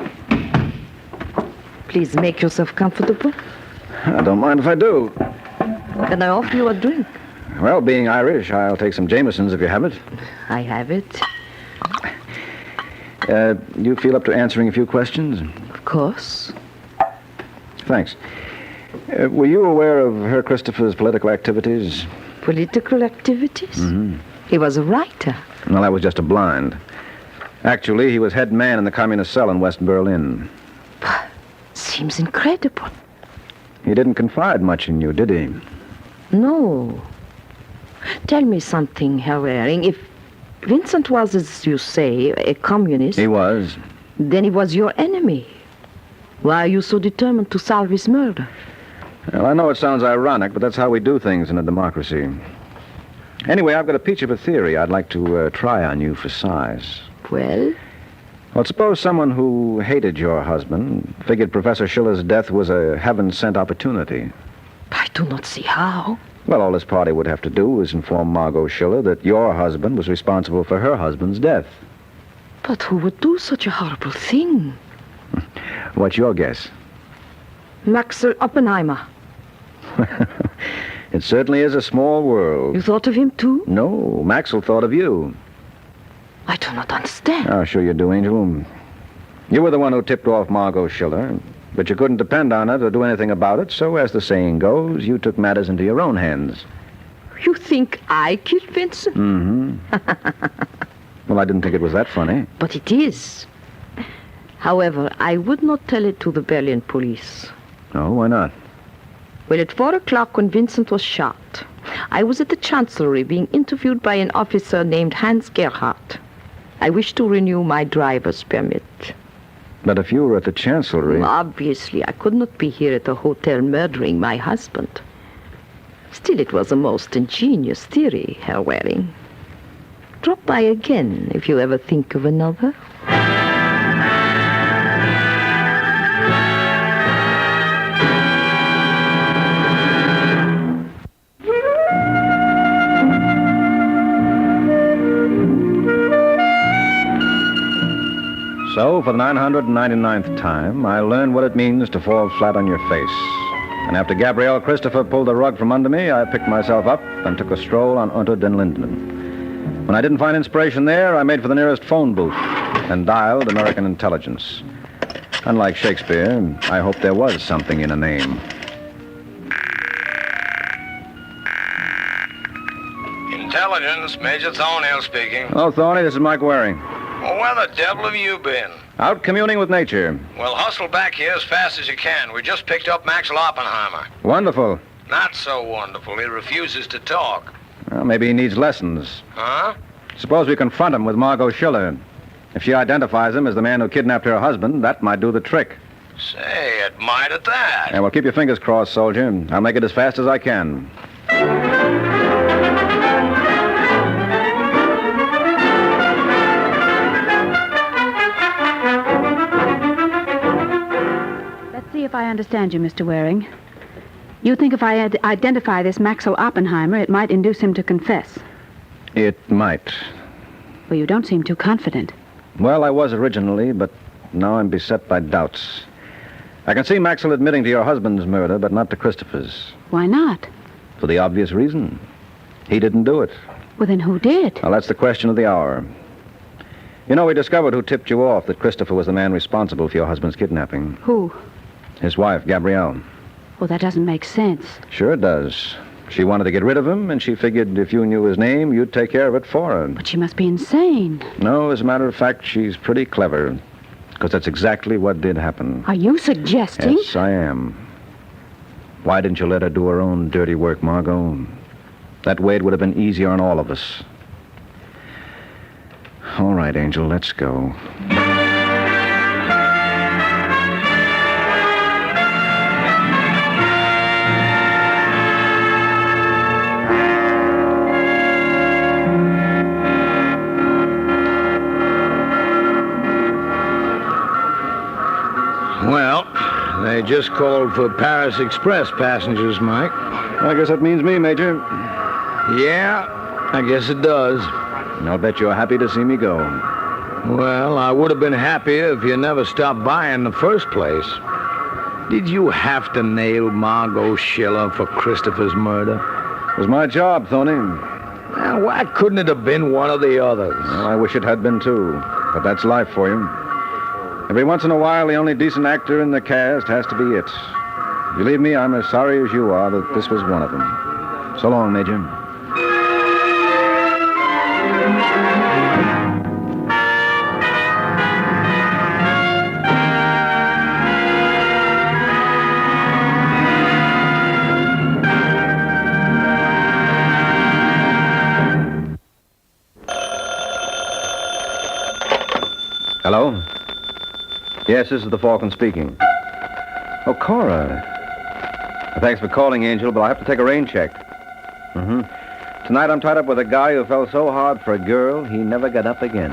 Please make yourself comfortable. I don't mind if I do. Can I offer you a drink? Well, being Irish, I'll take some Jameson's if you have it. I have it. You feel up to answering a few questions? Of course. Thanks. Were you aware of Herr Christopher's political activities? Political activities? Mm-hmm. He was a writer. Well, that was just a blind. Actually, he was head man in the communist cell in West Berlin. Seems incredible. He didn't confide much in you, did he? No. Tell me something, Herr Waring. If Vincent was, as you say, a communist... He was. Then he was your enemy. Why are you so determined to solve his murder? Well, I know it sounds ironic, but that's how we do things in a democracy. Anyway, I've got a peach of a theory I'd like to try on you for size. Well? Well, suppose someone who hated your husband figured Professor Schiller's death was a heaven-sent opportunity. I do not see how. Well, all this party would have to do was inform Margot Schiller that your husband was responsible for her husband's death. But who would do such a horrible thing? What's your guess? Maxwell Oppenheimer. It certainly is a small world. You thought of him, too? No, Maxwell thought of you. I do not understand. Oh, sure you do, Angel. You were the one who tipped off Margot Schiller, but you couldn't depend on her to do anything about it, so as the saying goes, you took matters into your own hands. You think I killed Vincent? Mm-hmm. Well, I didn't think it was that funny. But it is. However, I would not tell it to the Berlin police. Oh, why not? Well, at 4 o'clock when Vincent was shot, I was at the Chancellery being interviewed by an officer named Hans Gerhardt. I wish to renew my driver's permit. But if you were at the Chancellery... Obviously, I could not be here at the hotel murdering my husband. Still, it was a most ingenious theory, Herr Waring. Drop by again if you ever think of another. So, for the 999th time, I learned what it means to fall flat on your face. And after Gabrielle Christopher pulled the rug from under me, I picked myself up and took a stroll on Unter den Linden. When I didn't find inspiration there, I made for the nearest phone booth and dialed American intelligence. Unlike Shakespeare, I hoped there was something in a name. Intelligence, Major Thornhill speaking. Hello, Thorny. This is Mike Waring. Well, where the devil have you been? Out communing with nature. Well, hustle back here as fast as you can. We just picked up Maxwell Oppenheimer. Wonderful. Not so wonderful. He refuses to talk. Well, maybe he needs lessons. Huh? Suppose we confront him with Margot Schiller. If she identifies him as the man who kidnapped her husband, that might do the trick. Say, it might at that. Yeah, well, keep your fingers crossed, soldier. I'll make it as fast as I can. See if I understand you, Mr. Waring. You think if I identify this Maxwell Oppenheimer, it might induce him to confess? It might. Well, you don't seem too confident. Well, I was originally, but now I'm beset by doubts. I can see Maxwell admitting to your husband's murder, but not to Christopher's. Why not? For the obvious reason. He didn't do it. Well, then who did? Well, that's the question of the hour. You know, we discovered who tipped you off that Christopher was the man responsible for your husband's kidnapping. Who? His wife, Gabrielle. Well, that doesn't make sense. Sure it does. She wanted to get rid of him, and she figured if you knew his name, you'd take care of it for her. But she must be insane. No, as a matter of fact, she's pretty clever. Because that's exactly what did happen. Are you suggesting? Yes, I am. Why didn't you let her do her own dirty work, Margot? That way it would have been easier on all of us. All right, Angel, let's go. Well, they just called for Paris Express passengers, Mike. I guess that means me, Major. Yeah, I guess it does. And I'll bet you're happy to see me go. Well, I would have been happier if you never stopped by in the first place. Did you have to nail Margot Schiller for Christopher's murder? It was my job, Tony. Well, why couldn't it have been one of the others? Well, I wish it had been, too. But that's life for you. Every once in a while, the only decent actor in the cast has to be it. Believe me, I'm as sorry as you are that this was one of them. So long, Major. Hello? Yes, this is the Falcon speaking. Oh, Cora. Thanks for calling, Angel, but I have to take a rain check. Tonight I'm tied up with a guy who fell so hard for a girl, he never got up again.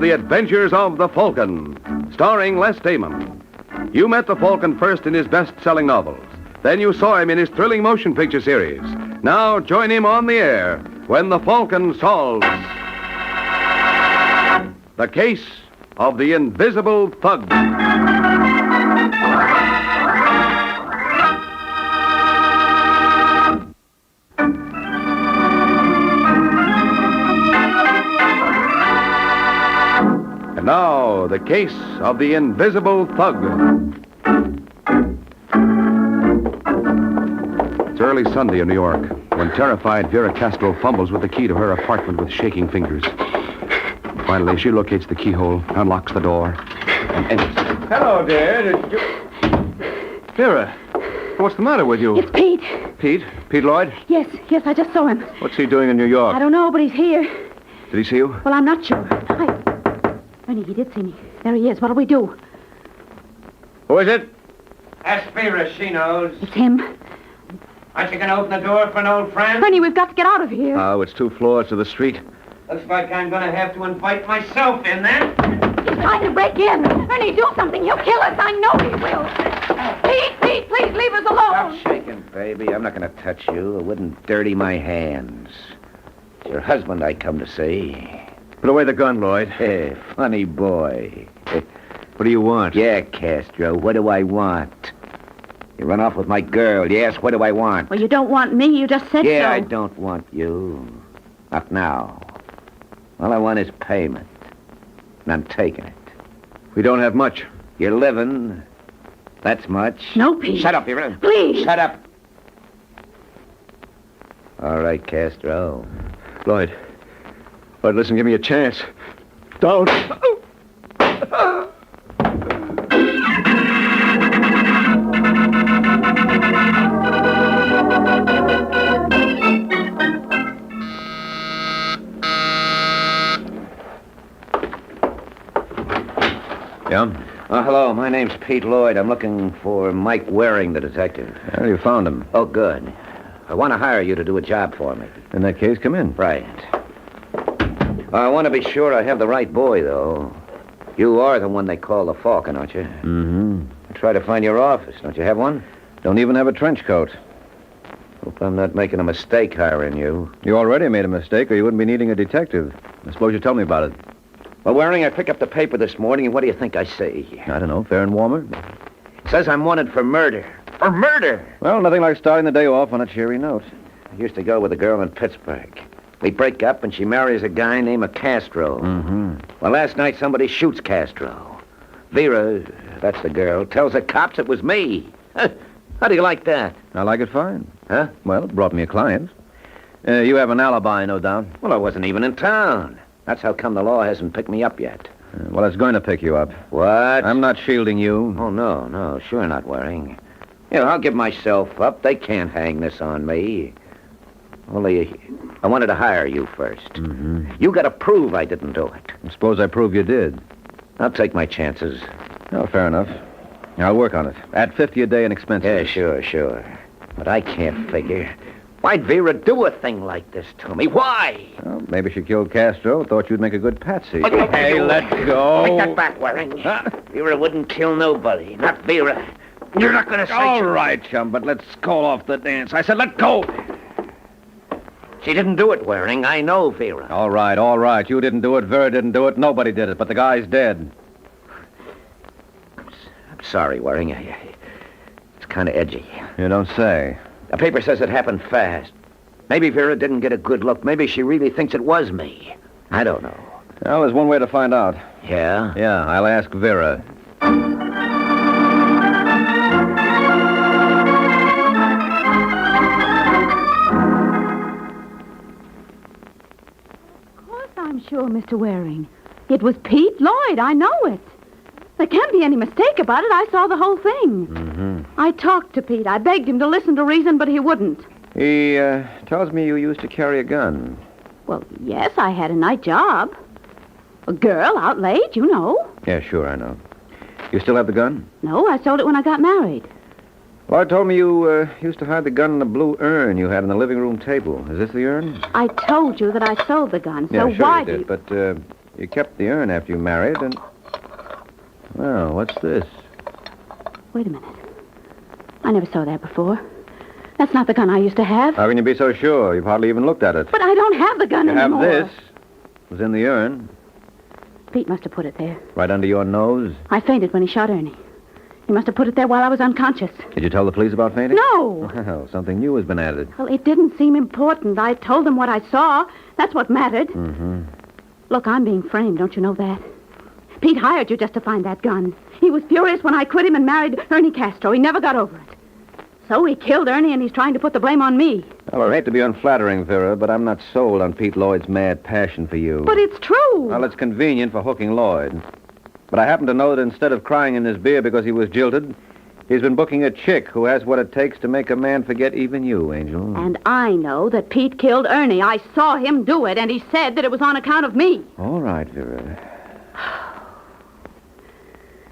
The Adventures of the Falcon, starring Les Damon. You met the Falcon first in his best-selling novels. Then you saw him in his thrilling motion picture series. Now join him on the air when the Falcon solves the case of the invisible thug. And now, the case of the invisible thug. It's early Sunday in New York, when terrified Vera Castro fumbles with the key to her apartment with shaking fingers. Finally, she locates the keyhole, unlocks the door, and enters. Hello, dear. Vera, what's the matter with you? It's Pete. Pete? Pete Lloyd? Yes, I just saw him. What's he doing in New York? I don't know, but he's here. Did he see you? Well, I'm not sure. Ernie, he did see me. There he is. What'll we do? Who is it? Ask Vera, she knows. It's him. Aren't you going to open the door for an old friend? Ernie, we've got to get out of here. Oh, it's 2 floors to the street. Looks like I'm going to have to invite myself in, then. He's trying to break in. Ernie, do something. He'll kill us. I know he will. Pete, please leave us alone. Stop shaking, baby. I'm not going to touch you. It wouldn't dirty my hands. It's your husband I come to see. Put away the gun, Lloyd. Hey, funny boy. What do you want? Yeah, Castro, what do I want? You run off with my girl. You ask, what do I want? Well, you don't want me. You just said so. Yeah, I don't want you. Not now. All I want is payment. And I'm taking it. We don't have much. You're living. That's much. No, Pete. Shut up, Vera. Please. Shut up. All right, Castro. Lloyd, listen, give me a chance. Don't. Yeah? Hello, my name's Pete Lloyd. I'm looking for Mike Waring, the detective. Well, you found him. Oh, good. I want to hire you to do a job for me. In that case, come in. Right. I want to be sure I have the right boy, though. You are the one they call the Falcon, aren't you? Mm-hmm. I try to find your office. Don't you have one? Don't even have a trench coat. Hope I'm not making a mistake hiring you. You already made a mistake, or you wouldn't be needing a detective. I suppose you tell me about it. Well, Waring, I picked up the paper this morning, and what do you think I see? I don't know, fair and warmer? It says I'm wanted for murder. For murder! Well, nothing like starting the day off on a cheery note. I used to go with a girl in Pittsburgh. We break up, and she marries a guy named Castro. Mm-hmm. Well, last night somebody shoots Castro. Vera, that's the girl, tells the cops it was me. How do you like that? I like it fine. Huh? Well, it brought me a client. You have an alibi, no doubt. Well, I wasn't even in town. That's how come the law hasn't picked me up yet. Well, it's going to pick you up. What? I'm not shielding you. Oh, no, sure not, Waring. You know, I'll give myself up. They can't hang this on me. Only, I wanted to hire you first. Mm-hmm. You got to prove I didn't do it. I suppose I prove you did. I'll take my chances. Oh, fair enough. I'll work on it. Add $50 a day in expenses. Yeah, sure. But I can't figure. Why'd Vera do a thing like this to me? Why? Well, maybe she killed Castro. Thought you'd make a good patsy. Hey, let go. Take that back, Waring. Vera wouldn't kill nobody. Not Vera. You're not going to say... All right, chum, but let's call off the dance. I said let go. She didn't do it, Waring. I know Vera. All right. You didn't do it. Vera didn't do it. Nobody did it, but the guy's dead. I'm sorry, Waring. It's kind of edgy. You don't say. The paper says it happened fast. Maybe Vera didn't get a good look. Maybe she really thinks it was me. I don't know. Well, there's one way to find out. Yeah? Yeah, I'll ask Vera. Of course I'm sure, Mr. Waring. It was Pete Lloyd. I know it. There can't be any mistake about it. I saw the whole thing. Mm-hmm. I talked to Pete. I begged him to listen to reason, but he wouldn't. He tells me you used to carry a gun. Well, yes, I had a night job. A girl out late, you know. Yeah, sure, I know. You still have the gun? No, I sold it when I got married. Lloyd told me you used to hide the gun in the blue urn you had on the living room table. Is this the urn? I told you that I sold the gun, so Yeah, sure why you do did, but you kept the urn after you married, and... Well, what's this? Wait a minute. I never saw that before. That's not the gun I used to have. How can you be so sure? You've hardly even looked at it. But I don't have the gun You anymore. have this. It was in the urn. Pete must have put it there. Right under your nose. I fainted when he shot Ernie. He must have put it there while I was unconscious. Did you tell the police about fainting? No! Well, something new has been added. Well, it didn't seem important. I told them what I saw. That's what mattered. Mm-hmm. Look, I'm being framed. Don't you know that? Pete hired you just to find that gun. He was furious when I quit him and married Ernie Castro. He never got over it. So he killed Ernie, and he's trying to put the blame on me. Well, I hate to be unflattering, Vera, but I'm not sold on Pete Lloyd's mad passion for you. But it's true. Well, it's convenient for hooking Lloyd. But I happen to know that instead of crying in his beer because he was jilted, he's been booking a chick who has what it takes to make a man forget even you, Angel. And I know that Pete killed Ernie. I saw him do it, and he said that it was on account of me. All right, Vera.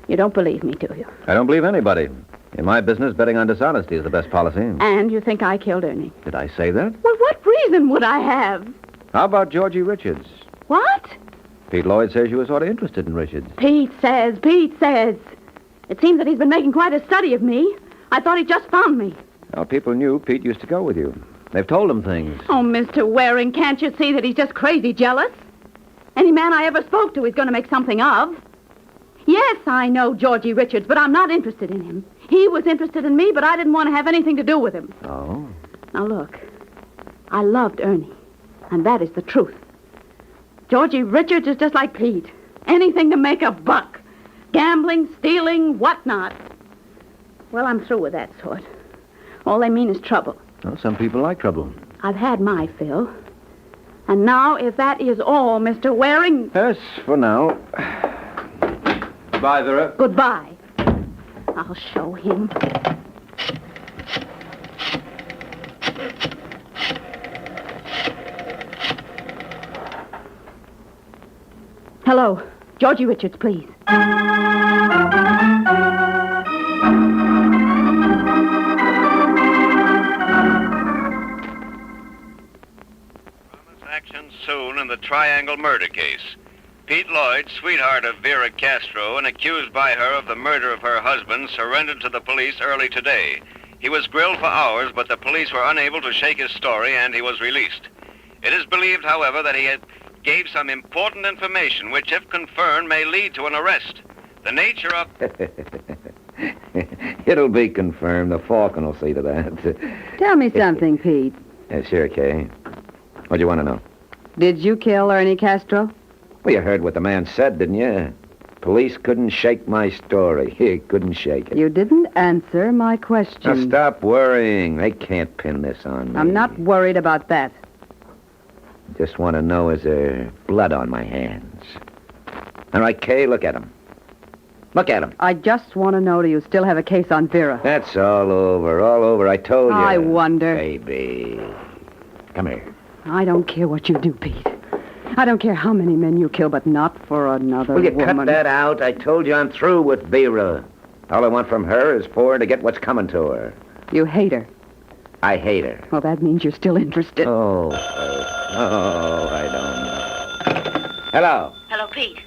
You don't believe me, do you? I don't believe anybody. In my business, betting on dishonesty is the best policy. And you think I killed Ernie? Did I say that? Well, what reason would I have? How about Georgie Richards? What? Pete Lloyd says you were sort of interested in Richards. Pete says. It seems that he's been making quite a study of me. I thought he just found me. Well, people knew Pete used to go with you. They've told him things. Oh, Mr. Waring, can't you see that he's just crazy jealous? Any man I ever spoke to he's going to make something of. Yes, I know Georgie Richards, but I'm not interested in him. He was interested in me, but I didn't want to have anything to do with him. Oh? Now, look. I loved Ernie, and that is the truth. Georgie Richards is just like Pete. Anything to make a buck. Gambling, stealing, whatnot. Well, I'm through with that sort. All they mean is trouble. Well, some people like trouble. I've had my fill. And now, if that is all, Mr. Waring... Yes, for now. Goodbye, Vera. Goodbye. I'll show him. Hello. Georgie Richards, please. Action soon in the Triangle murder case. Pete Lloyd, sweetheart of Vera Castro and accused by her of the murder of her husband, surrendered to the police early today. He was grilled for hours, but the police were unable to shake his story, and he was released. It is believed, however, that he gave some important information, which, if confirmed, may lead to an arrest. The nature of... It'll be confirmed. The Falcon will see to that. Tell me something, Pete. Yeah, sure, Kay. What do you want to know? Did you kill Ernie Castro? Well, you heard what the man said, didn't you? Police couldn't shake my story. He couldn't shake it. You didn't answer my question. Now, stop worrying. They can't pin this on me. I'm not worried about that. Just want to know, is there blood on my hands? All right, Kay, look at him. Look at him. I just want to know, do you still have a case on Vera? That's all over. I told you. I wonder. Baby. Come here. I don't care what you do, Pete. I don't care how many men you kill, but not for another Will you woman. cut that out? I told you I'm through with Vera. All I want from her is for her to get what's coming to her. You hate her. I hate her. Well, that means you're still interested. Oh, I don't know. Hello. Hello, Pete.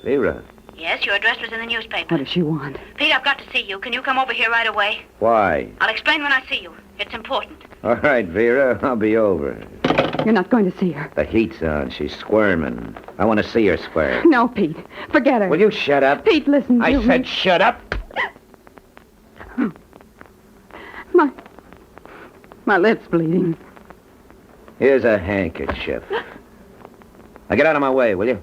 Vera. Yes, your address was in the newspaper. What does she want? Pete, I've got to see you. Can you come over here right away? Why? I'll explain when I see you. It's important. All right, Vera, I'll be over. You're not going to see her. The heat's on. She's squirming. I want to see her squirm. No, Pete. Forget her. Will you shut up? Pete, listen to me. I said shut up. My lip's bleeding. Here's a handkerchief. Now get out of my way, will you?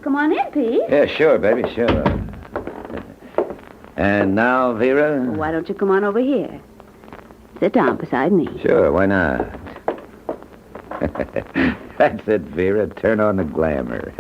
Come on in, Pete. Yeah, sure, baby, sure. And now, Vera? Why don't you come on over here? Sit down beside me. Sure, why not? That's it, Vera. Turn on the glamour.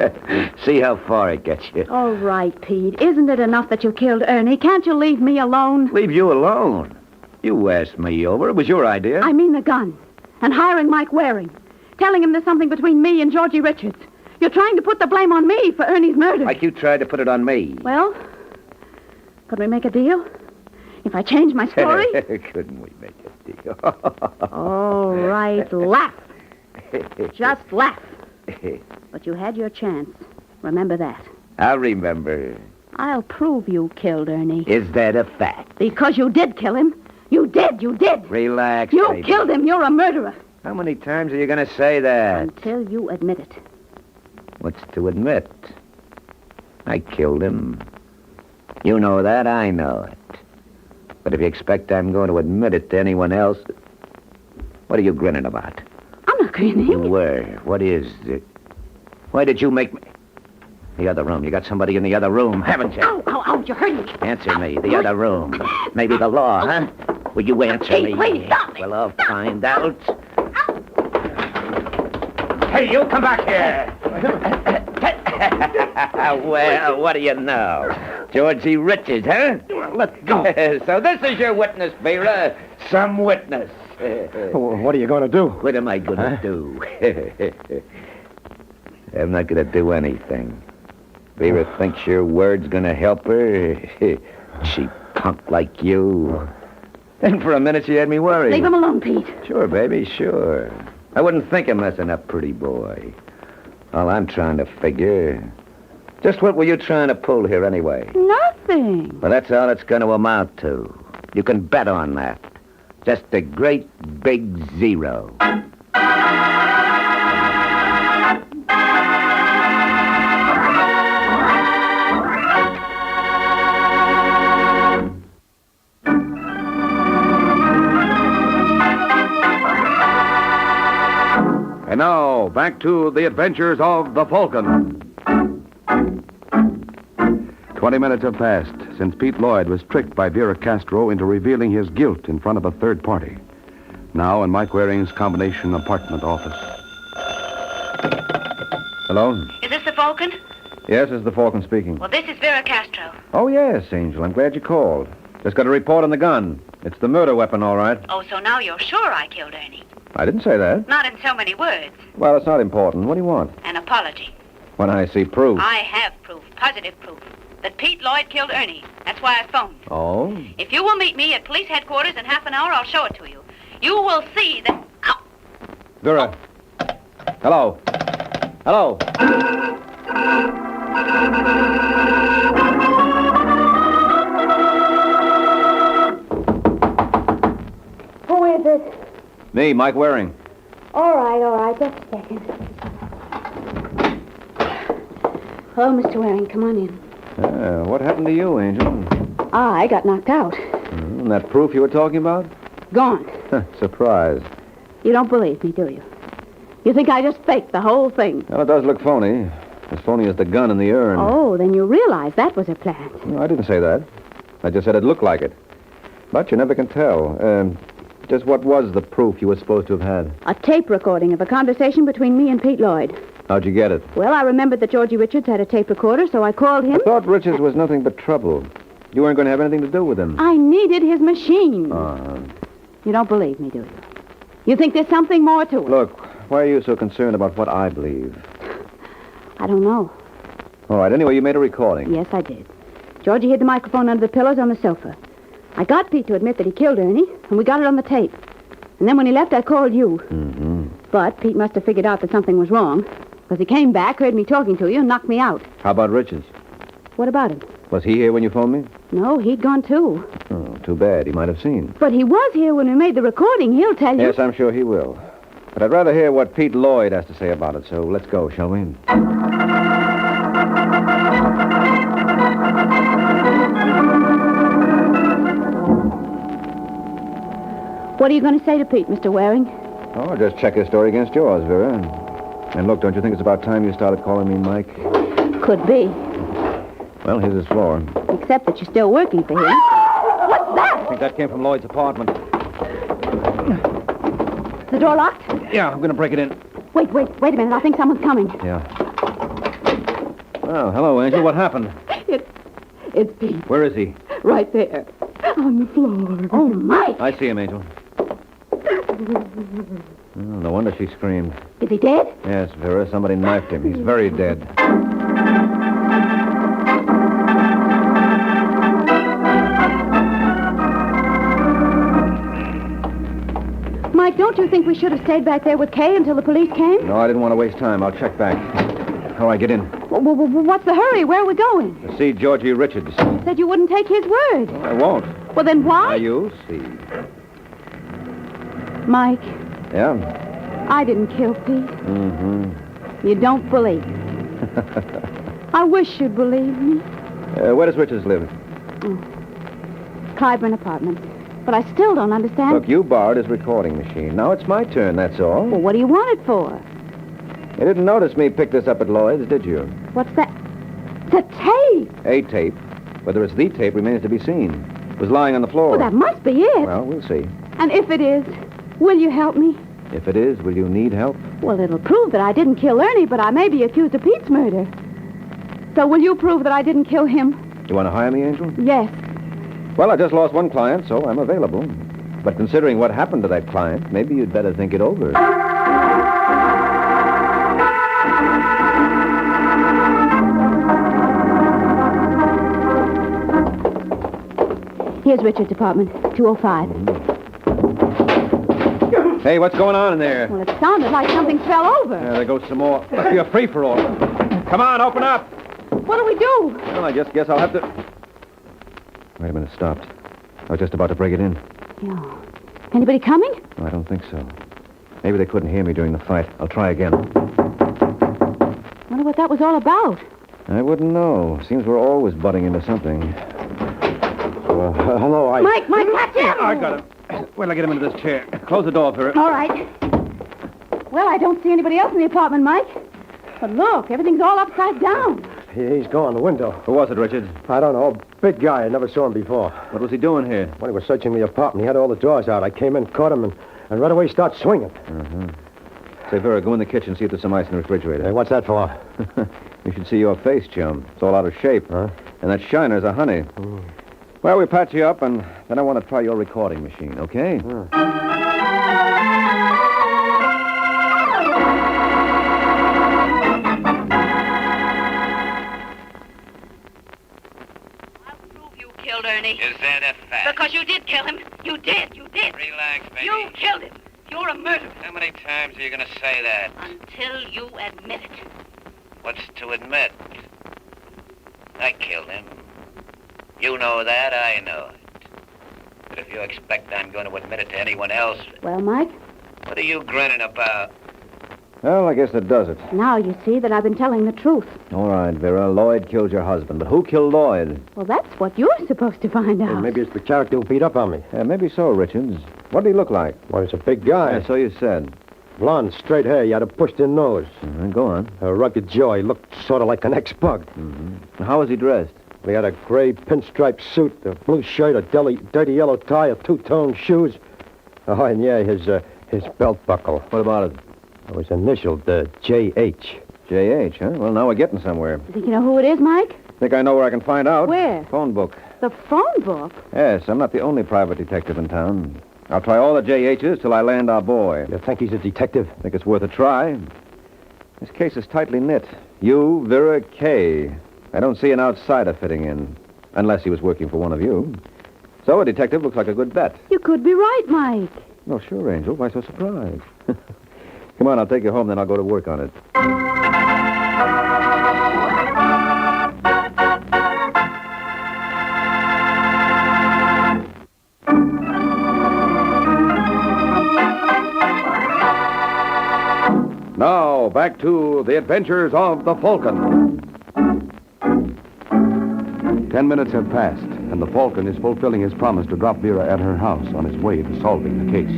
See how far it gets you. All right, Pete. Isn't it enough that you killed Ernie? Can't you leave me alone? Leave you alone? You asked me over. It was your idea. I mean the gun. And hiring Mike Waring. Telling him there's something between me and Georgie Richards. You're trying to put the blame on me for Ernie's murder. Like you tried to put it on me. Well, could we make a deal? If I change my story? Couldn't we make a deal? All right, laugh. Just laugh. But you had your chance. Remember that. I'll remember. I'll prove you killed Ernie. Is that a fact? Because you did kill him. You did. Relax, You baby. killed him. You're a murderer. How many times are you going to say that? Until you admit it. What's to admit? I killed him. You know that, I know it. But if you expect I'm going to admit it to anyone else... What are you grinning about? I'm not grinning. You were. What is it? Why did you make me... The other room. You got somebody in the other room, haven't you? Ow, you hurt me. Answer me. The other room. Maybe the law, huh? Will you answer me? Wait, stop. Well, I'll find out. Hey, you come back here. Well, what do you know? Georgie Richards, huh? Let's go. So this is your witness, Vera. Some witness. What are you going to do? What am I going to do? I'm not going to do anything. Vera thinks your word's going to help her. Cheap punk like you. And for a minute she had me worried. Leave him alone, Pete. Sure, baby, sure. I wouldn't think of messing up, pretty boy. All I'm trying to figure... Just what were you trying to pull here anyway? Nothing. Well, that's all it's going to amount to. You can bet on that. Just a great big zero. And now, back to the adventures of the Falcon. 20 minutes have passed since Pete Lloyd was tricked by Vera Castro into revealing his guilt in front of a third party. Now in Mike Waring's combination apartment office. Hello? Is this the Falcon? Yes, this is the Falcon speaking. Well, this is Vera Castro. Oh, yes, Angel. I'm glad you called. Just got a report on the gun. It's the murder weapon, all right. Oh, so now you're sure I killed Ernie? I didn't say that. Not in so many words. Well, it's not important. What do you want? An apology. When I see proof. I have proof, positive proof, that Pete Lloyd killed Ernie. That's why I phoned. Oh? If you will meet me at police headquarters in half an hour, I'll show it to you. You will see that... Ow! Vera. Hello. Hello. Who is it? Me, Mike Waring. All right. Just a second. Hello, Mr. Waring. Come on in. What happened to you, Angel? I got knocked out. That proof you were talking about? Gone. Surprise. You don't believe me, do you? You think I just faked the whole thing? Well, it does look phony. As phony as the gun in the urn. Oh, then you realize that was a plant. No, I didn't say that. I just said it looked like it. But you never can tell. Just what was the proof you were supposed to have had? A tape recording of a conversation between me and Pete Lloyd. How'd you get it? Well, I remembered that Georgie Richards had a tape recorder, so I called him. I thought Richards was nothing but trouble. You weren't going to have anything to do with him. I needed his machine. Uh-huh. You don't believe me, do you? You think there's something more to it? Look, why are you so concerned about what I believe? I don't know. All right, anyway, you made a recording. Yes, I did. Georgie hid the microphone under the pillows on the sofa. I got Pete to admit that he killed Ernie, and we got it on the tape. And then when he left, I called you. Mm-hmm. But Pete must have figured out that something was wrong, because he came back, heard me talking to you, and knocked me out. How about Richards? What about him? Was he here when you phoned me? No, he'd gone too. Oh, too bad. He might have seen. But he was here when we made the recording. He'll tell you. Yes, I'm sure he will. But I'd rather hear what Pete Lloyd has to say about it, so let's go, shall we? What are you going to say to Pete, Mr. Waring? Oh, just check his story against yours, Vera. And look, don't you think it's about time you started calling me Mike? Could be. Well, here's his floor. Except that you're still working for him. What's that? I think that came from Lloyd's apartment. The door locked? Yeah, I'm going to break it in. Wait a minute. I think someone's coming. Yeah. Well, hello, Angel. What happened? It's Pete. Where is he? Right there. On the floor. Oh, Mike! I see him, Angel. Oh, no wonder she screamed. Is he dead? Yes, Vera. Somebody knifed him. He's very dead. Mike, don't Don't you think we should have stayed back there with Kay until the police came? No, I didn't want to waste time. I'll check back. How do I get in? What's the hurry? Where are we going? To see Georgie Richards. You said you wouldn't take his word. I won't. Well, then why? Now, you'll see. Mike, Yeah? I didn't kill Pete. Mm-hmm. You don't believe. I wish you'd believe me. Where does Richards live? Clyburn apartment. But I still don't understand. Look, you borrowed his recording machine. Now it's my turn, that's all. Well, what do you want it for? You didn't notice me pick this up at Lloyd's, did you? What's that? The tape! A tape. Whether it's the tape remains to be seen. It was lying on the floor. Well, that must be it. Well, we'll see. And if it is, will you help me? If it is, will you need help? Well, it'll prove that I didn't kill Ernie, but I may be accused of Pete's murder. So will you prove that I didn't kill him? You want to hire me, Angel? Yes. Well, I just lost one client, so I'm available. But considering what happened to that client, maybe you'd better think it over. Here's Richard's apartment, 205. Hey, what's going on in there? Well, it sounded like something fell over. Yeah, there goes some more. Must be a free-for-all. Come on, open up. What do we do? Well, I just guess I'll have to... Wait a minute, stopped. I was just about to break it in. Yeah. Anybody coming? No, I don't think so. Maybe they couldn't hear me during the fight. I'll try again. Wonder what that was all about. I wouldn't know. Seems we're always butting into something. Hello, Mike, catch him! I got him. Wait till I get him into this chair. Close the door for her. All right. Well, I don't see anybody else in the apartment, Mike. But look, everything's all upside down. He's gone, the window. Who was it, Richard? I don't know. Big guy. I never saw him before. What was he doing here? When he was searching the apartment, he had all the doors out. I came in, caught him, and right away started swinging. Uh-huh. Say, Vera, go in the kitchen, see if there's some ice in the refrigerator. Hey, what's that for? You should see your face, chum. It's all out of shape. Huh? And that shiner's a honey. Well, we patch you up, and then I want to try your recording machine, okay? Killed Ernie. Is that a fact? Because you did kill him. You did. Relax, baby. You killed him. You're a murderer. How many times are you going to say that? Until you admit it. What's to admit? I killed him. You know that, I know it. But if you expect I'm going to admit it to anyone else, Well, Mike, what are you grinning about? Well, I guess that does it. now you see that I've been telling the truth. All right, Vera. Lloyd killed your husband. But who killed Lloyd? Well, that's what you're supposed to find out. Maybe it's the character who beat up on me. Yeah, maybe so, Richards. What did he look like? Well, he's a big guy. Yeah, so you said. Blonde, straight hair. He had a pushed-in nose. Go on. A rugged jaw. He looked sort of like an ex-bug. How was he dressed? He had a gray pinstripe suit, a blue shirt, a dirty yellow tie, a two-tone shoes. Oh, and yeah, his belt buckle. What about it? It was initialed J.H. J.H., huh? Well, now we're getting somewhere. Think you know who it is, Mike? Think I know where I can find out? Where? Phone book. The phone book? Yes, I'm not the only private detective in town. I'll try all the J.H.'s till I land our boy. You think he's a detective? Think it's worth a try. This case is tightly knit. You, Vera, Kay. I don't see an outsider fitting in, unless he was working for one of you. So a detective looks like a good bet. You could be right, Mike. Well, sure, Angel. Why so surprised? Come on, I'll take you home, then I'll go to work on it. Now, back to the adventures of the Falcon. 10 minutes have passed, and the Falcon is fulfilling his promise to drop Vera at her house on his way to solving the case.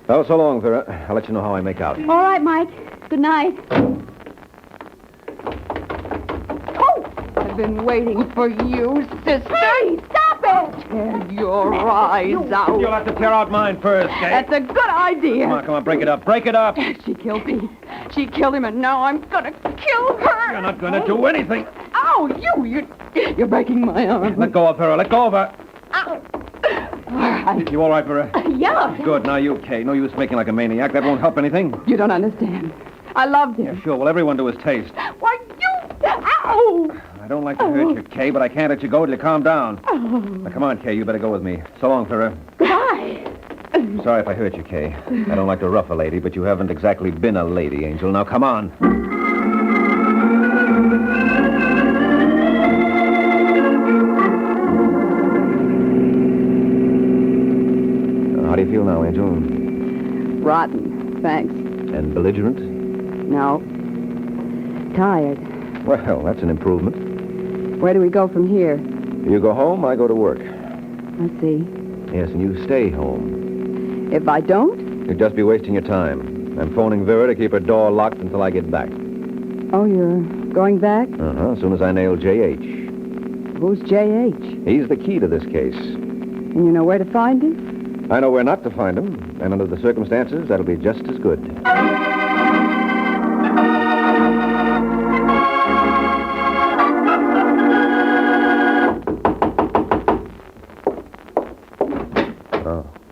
Well, so long, Vera. I'll let you know how I make out. All right, Mike. Good night. Oh! I've been waiting for you, sister. Hey, stop it! Tear your eyes out. You'll have to tear out mine first, Kay. That's a good idea. Come on, break it up. Break it up. She killed Pete. She killed him, and now I'm gonna kill her. You're not gonna do anything. Ow, you're breaking my arm. Let go of Vera. Let go of her. Ow. All right. You all right, Vera? Yeah. Good. Now you, Kay. No use making like a maniac. That won't help anything. You don't understand. I loved him. Yeah, sure. Well, everyone to his taste. Why, you... Ow! I don't like to hurt you, Kay, but I can't let you go till you calm down. Now, come on, Kay. You better go with me. So long, Vera. Goodbye. Sorry if I hurt you, Kay. I don't like to rough a lady, but you haven't exactly been a lady, Angel. Now, come on. How do you feel now, Angel? Rotten, thanks. And belligerent? No. Tired. Well, that's an improvement. Where do we go from here? You go home, I go to work. I see. Yes, and you stay home. If I don't? You'd just be wasting your time. I'm phoning Vera to keep her door locked until I get back. Oh, you're going back? Uh-huh, as soon as I nail J.H. Who's J.H.? He's the key to this case. And you know where to find him? I know where not to find him, and under the circumstances, that'll be just as good.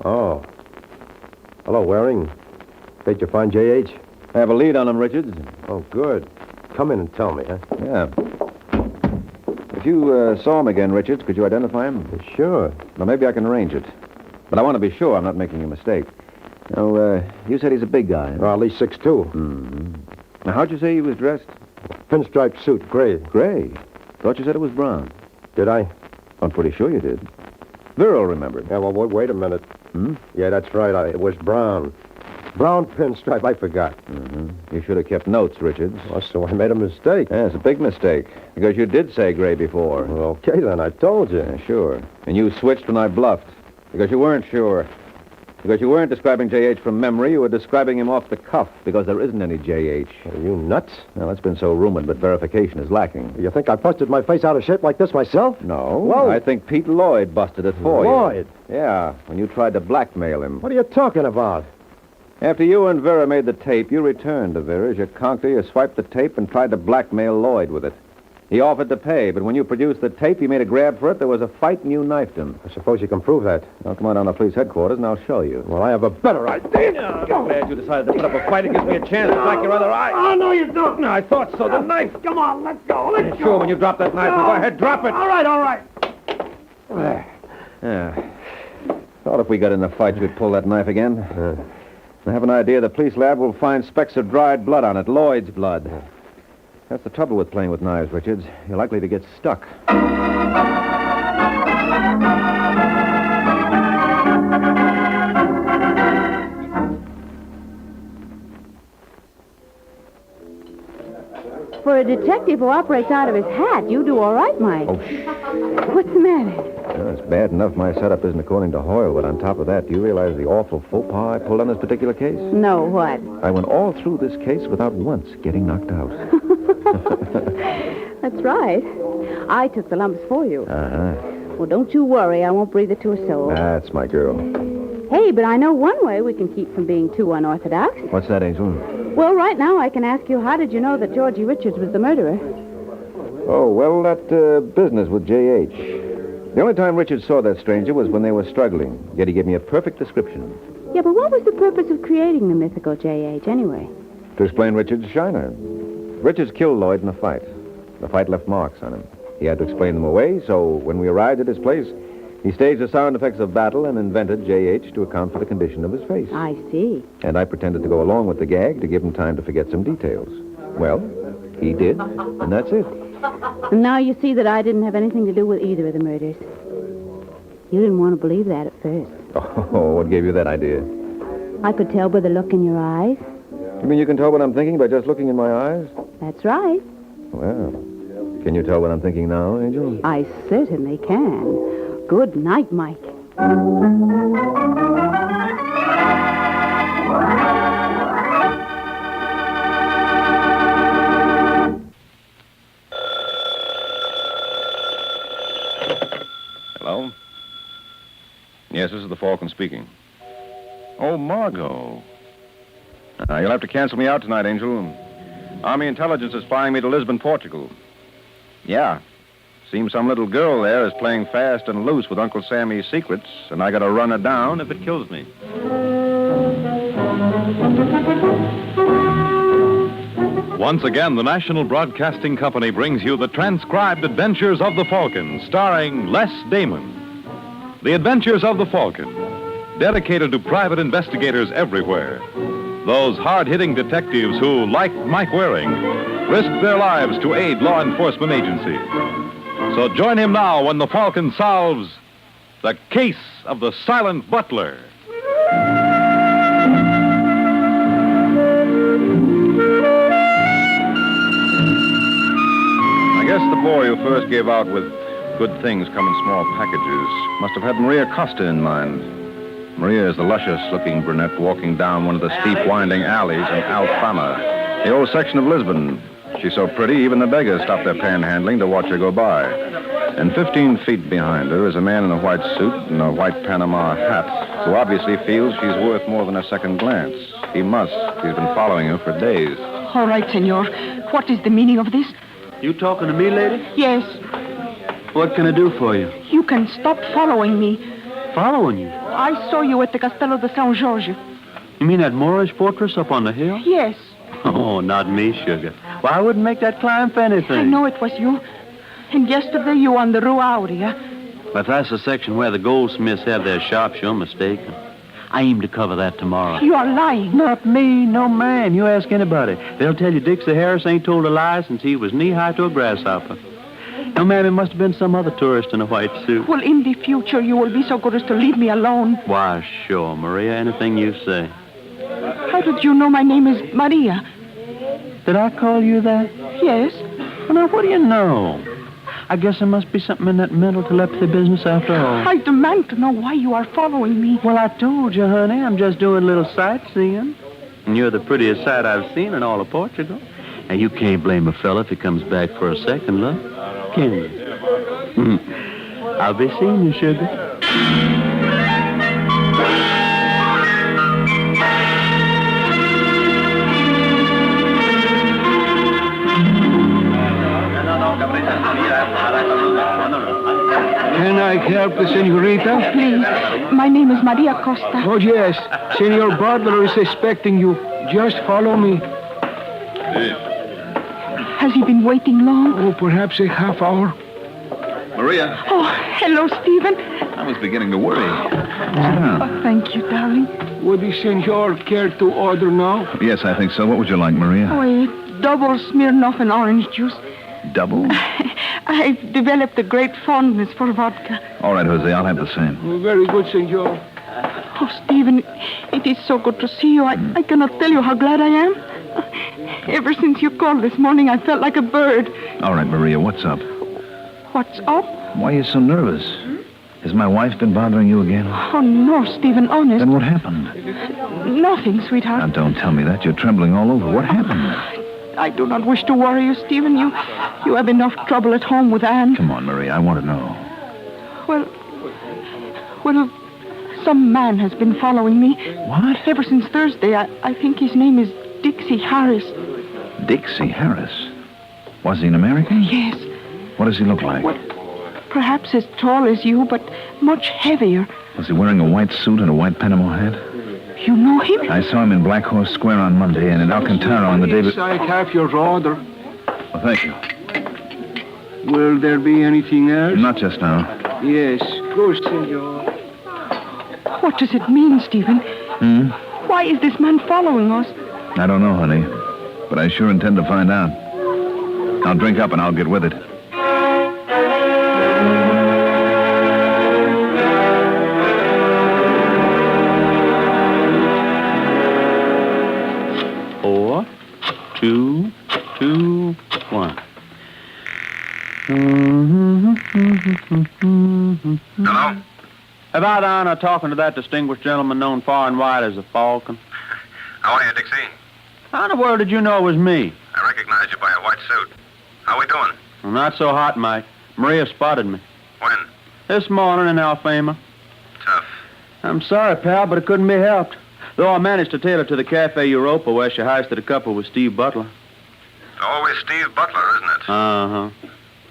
Oh. Hello, Waring. Did you find J.H.? I have a lead on him, Richards. Oh, good. Come in and tell me, huh? Yeah. If you saw him again, Richards, could you identify him? Sure. Well, maybe I can arrange it. But I want to be sure I'm not making a mistake. Now, you said he's a big guy. Well, at least 6'2". Mm-hmm. Now, how'd you say he was dressed? Pinstripe suit, gray. Gray? Thought you said it was brown. Did I? I'm pretty sure you did. Viral remembered. Yeah, well, wait a minute. Yeah, that's right. It was brown. Brown pinstripe. I forgot. Mm-hmm. You should have kept notes, Richards. Well, so I made a mistake. Yeah, it's a big mistake. Because you did say gray before. Well, okay, then. I told you. Yeah, sure. And you switched when I bluffed. Because you weren't sure. Because you weren't describing J.H. from memory. You were describing him off the cuff. Because there isn't any J.H. Are you nuts? Well, that's been so rumored, but verification is lacking. You think I busted my face out of shape like this myself? No. Whoa. I think Pete Lloyd busted it for you. Lloyd? Yeah, when you tried to blackmail him. What are you talking about? After you and Vera made the tape, you returned to Vera's. You conked her, you swiped the tape, and tried to blackmail Lloyd with it. He offered to pay, but when you produced the tape, he made a grab for it. There was a fight, and you knifed him. I suppose you can prove that. Now, come on down to police headquarters, and I'll show you. Well, I have a better idea. I'm glad you decided to put up a fight. It gives me a chance to black your other eye. Oh, no, you don't. No, I thought so. The knife. Come on, let's go. Let's go. Sure, when you drop that knife, go ahead, drop it. All right. Yeah. Thought if we got in a fight, you'd pull that knife again. I have an idea the police lab will find specks of dried blood on it, Lloyd's blood. That's the trouble with playing with knives, Richards. You're likely to get stuck. For a detective who operates out of his hat, you do all right, Mike. Oh, What's the matter? Well, it's bad enough my setup isn't according to Hoyle, but on top of that, do you realize the awful faux pas I pulled on this particular case? No, what? I went all through this case without once getting knocked out. That's right. I took the lumps for you. Uh-huh. Well, don't you worry. I won't breathe it to a soul. That's my girl. Hey, but I know one way we can keep from being too unorthodox. What's that, Angel? Well, right now I can ask you, how did you know that Georgie Richards was the murderer? Oh, well, that business with J.H. The only time Richard saw that stranger was when they were struggling. Yet he gave me a perfect description. Yeah, but what was the purpose of creating the mythical J.H. anyway? To explain Richard's shiner. Richards killed Lloyd in a fight. The fight left marks on him. He had to explain them away, so when we arrived at his place, he staged the sound effects of battle and invented J.H. to account for the condition of his face. I see. And I pretended to go along with the gag to give him time to forget some details. Well, he did, and that's it. And now you see that I didn't have anything to do with either of the murders. You didn't want to believe that at first. Oh, what gave you that idea? I could tell by the look in your eyes. You mean you can tell what I'm thinking by just looking in my eyes? That's right. Well, can you tell what I'm thinking now, Angel? I certainly can. Good night, Mike. Hello? Yes, this is the Falcon speaking. Oh, Margot. You'll have to cancel me out tonight, Angel. Army intelligence is flying me to Lisbon, Portugal. Yeah. Seems some little girl there is playing fast and loose with Uncle Sammy's secrets, and I gotta run her down if it kills me. Once again, the National Broadcasting Company brings you the transcribed adventures of the Falcon, starring Les Damon. The Adventures of the Falcon. dedicated to private investigators everywhere. Those hard-hitting detectives who, like Mike Waring, risk their lives to aid law enforcement agencies. So join him now when the Falcon solves the case of the silent butler. I guess the boy who first gave out with good things come in small packages must have had Maria Costa in mind. Maria is the luscious-looking brunette walking down one of the steep, winding alleys in Alfama, the old section of Lisbon. She's so pretty, even the beggars stop their panhandling to watch her go by. And 15 feet behind her is a man in a white suit and a white Panama hat, who obviously feels she's worth more than a second glance. He must. He's been following her for days. All right, senor. What is the meaning of this? You talking to me, lady? Yes. What can I do for you? You can stop following me. Following you? I saw you at the Castello de San Jorge. You mean that Moorish fortress up on the hill? Yes. Oh, not me, sugar. Well, I wouldn't make that climb for anything. I know it was you. And yesterday you on the Rua Aurea. If that's the section where the goldsmiths have their shops, you're mistaken. I aim to cover that tomorrow. You are lying. Not me, no man. You ask anybody. They'll tell you Dixie Harris ain't told a lie since he was knee-high to a grasshopper. No, ma'am, it must have been some other tourist in a white suit. Well, in the future, you will be so good as to leave me alone. Why, sure, Maria, anything you say. How did you know my name is Maria? Did I call you that? Yes. Well, now, what do you know? I guess there must be something in that mental telepathy business after all. I demand to know why you are following me. Well, I told you, honey, I'm just doing a little sightseeing. And you're the prettiest sight I've seen in all of Portugal. And you can't blame a fella if he comes back for a second look, can you? I'll be seeing you, sugar. Can I help the senorita? Please. My name is Maria Costa. Oh, yes. Senor Butler is expecting you. Just follow me. Has he been waiting long? Oh, perhaps a half hour. Maria. Oh, hello, Stephen. I was beginning to worry. Oh, thank you, darling. Would the senor care to order now? Yes, I think so. What would you like, Maria? Oh, a double Smirnoff and orange juice. Double? I've developed a great fondness for vodka. All right, Jose, I'll have the same. Oh, very good, senor. Oh, Stephen, it is so good to see you. I cannot tell you how glad I am. Ever since you called this morning, I felt like a bird. All right, Maria, what's up? What's up? Why are you so nervous? Has my wife been bothering you again? Oh, no, Stephen, honest. Then what happened? Nothing, sweetheart. Now, don't tell me that. You're trembling all over. What happened? I do not wish to worry you, Stephen. You have enough trouble at home with Anne. Come on, Maria, I want to know. Well, some man has been following me. What? Ever since Thursday. I think his name is Dixie Harris. Dixie Harris? Was he an American? Yes. What does he look like? Well, perhaps as tall as you, but much heavier. Was he wearing a white suit and a white Panama hat? You know him? I saw him in Black Horse Square on Monday and in Alcantara on the day... Yes, I have your order. Well, thank you. Will there be anything else? Not just now. Yes, go, senor. What does it mean, Stephen? Why is this man following us? I don't know, honey. But I sure intend to find out. I'll drink up and I'll get with it. Four, two, 1. Hello? Have I the honor of talking to that distinguished gentleman known far and wide as the Falcon? How are you, Dixie? How in the world did you know it was me? I recognize you by a white suit. How we doing? Well, not so hot, Mike. Maria spotted me. When? This morning in Alfama. Tough. I'm sorry, pal, but it couldn't be helped. Though I managed to tail her to the Cafe Europa where she heisted a couple with Steve Butler. It's always Steve Butler, isn't it? Uh-huh.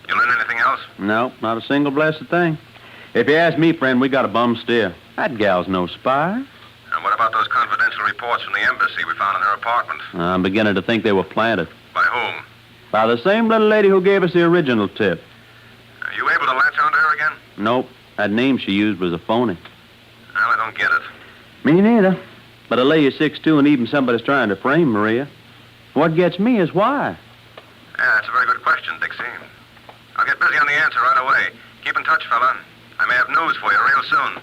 You learn anything else? No, not a single blessed thing. If you ask me, friend, we got a bum steer. That gal's no spy. And what about those confidential reports from the embassy we found in her apartment? I'm beginning to think they were planted. By whom? By the same little lady who gave us the original tip. Are you able to latch onto her again? Nope. That name she used was a phony. Well, I don't get it. Me neither. But I lay you 6'2" and even somebody's trying to frame Maria. What gets me is why. Yeah, that's a very good question, Dixie. I'll get busy on the answer right away. Keep in touch, fella. I may have news for you real soon.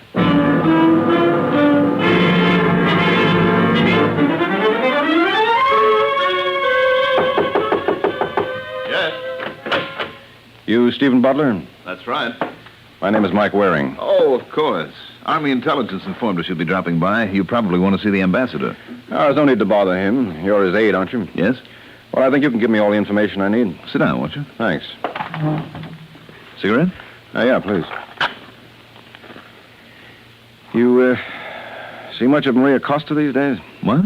Yes? You Stephen Butler? That's right. My name is Mike Waring. Oh, of course. Army intelligence informed us you'd be dropping by. You probably want to see the ambassador. Oh, there's no need to bother him. You're his aide, aren't you? Yes? Well, I think you can give me all the information I need. Sit down, won't you? Thanks. Cigarette? Yeah, please. You, see much of Maria Costa these days? What?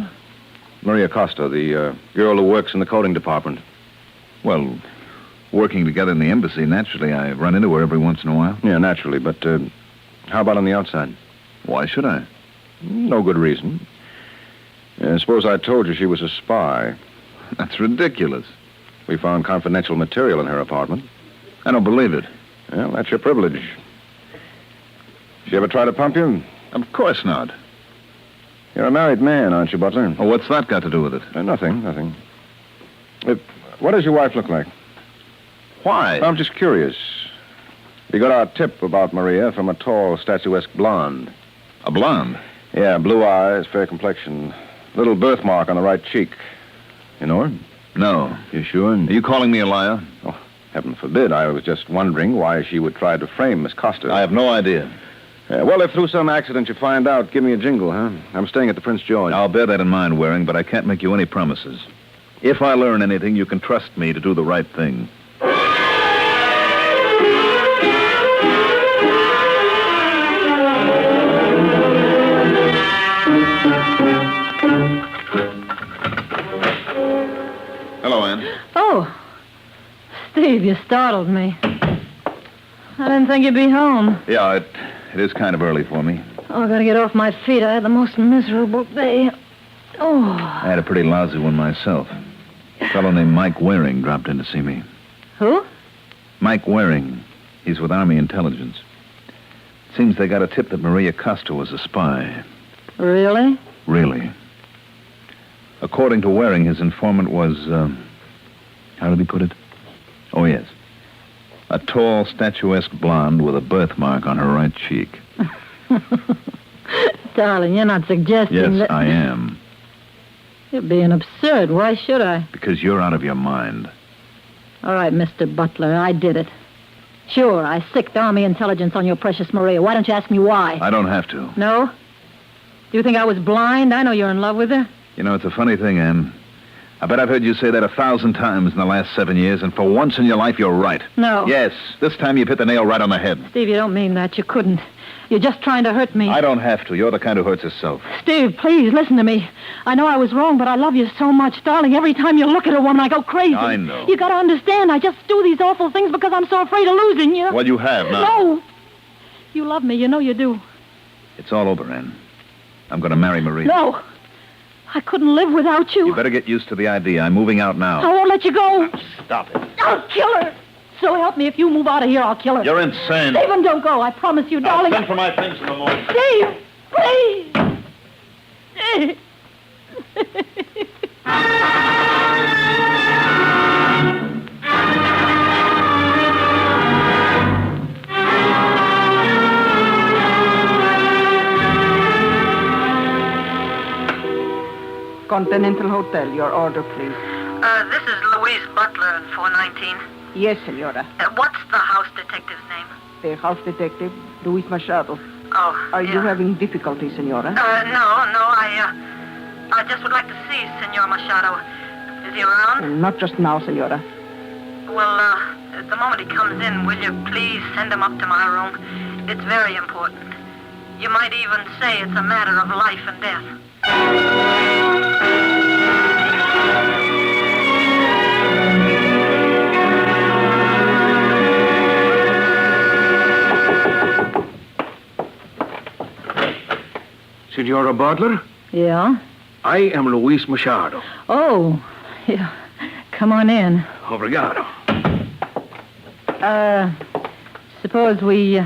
Maria Costa, the girl who works in the coding department. Well, working together in the embassy, naturally, I run into her every once in a while. Yeah, naturally, but how about on the outside? Why should I? No good reason. Suppose I told you she was a spy. That's ridiculous. We found confidential material in her apartment. I don't believe it. Well, that's your privilege. She ever try to pump you? Of course not. You're a married man, aren't you, Butler? Oh, what's that got to do with it? Nothing. What does your wife look like? Why? I'm just curious. We got our tip about Maria from a tall, statuesque blonde. A blonde? Yeah, blue eyes, fair complexion. Little birthmark on the right cheek. You know her? No. You sure? Are you calling me a liar? Oh, heaven forbid. I was just wondering why she would try to frame Miss Costa. I have no idea. Well, if through some accident you find out, give me a jingle, huh? I'm staying at the Prince George. I'll bear that in mind, Waring, but I can't make you any promises. If I learn anything, you can trust me to do the right thing. Hello, Ann. Oh, Steve, you startled me. I didn't think you'd be home. Yeah, it is kind of early for me. Oh, I gotta get off my feet. I had the most miserable day. Oh. I had a pretty lousy one myself. A fellow named Mike Waring dropped in to see me. Who? Mike Waring. He's with Army Intelligence. Seems they got a tip that Maria Costa was a spy. Really? Really. According to Waring, his informant was, how did he put it? Oh, yes. A tall, statuesque blonde with a birthmark on her right cheek. Darling, you're not suggesting Yes, that... I am. You're being absurd. Why should I? Because you're out of your mind. All right, Mr. Butler, I did it. Sure, I sicked Army Intelligence on your precious Maria. Why don't you ask me why? I don't have to. No? Do you think I was blind? I know you're in love with her. You know, it's a funny thing, Ann. I bet I've heard you say that 1,000 times in the last 7 years, and for once in your life, you're right. No. Yes, this time you've hit the nail right on the head. Steve, you don't mean that. You couldn't. You're just trying to hurt me. I don't have to. You're the kind who hurts herself. Steve, please, listen to me. I know I was wrong, but I love you so much. Darling, every time you look at a woman, I go crazy. I know. You gotta understand, I just do these awful things because I'm so afraid of losing you. Well, you have now. No. You love me. You know you do. It's all over, Ann. I'm going to marry Maria. No. I couldn't live without you. You better get used to the idea. I'm moving out now. I won't let you go. Stop it. I'll kill her. So help me, if you move out of here, I'll kill her. You're insane. Stephen, don't go. I promise you, darling. I'll send for my things in the morning. Steve, please. Continental Hotel, your order, please. This is Louise Butler in 419. Yes, senora. What's the house detective's name? The house detective, Luis Machado. Oh, Are you having difficulty, senora? No, I just would like to see Senor Machado. Is he around? Not just now, senora. Well, the moment he comes in, will you please send him up to my room? It's very important. You might even say it's a matter of life and death. Senora Butler, Yeah? I am Luis Machado. Oh, yeah. Come on in. Obrigado. Suppose we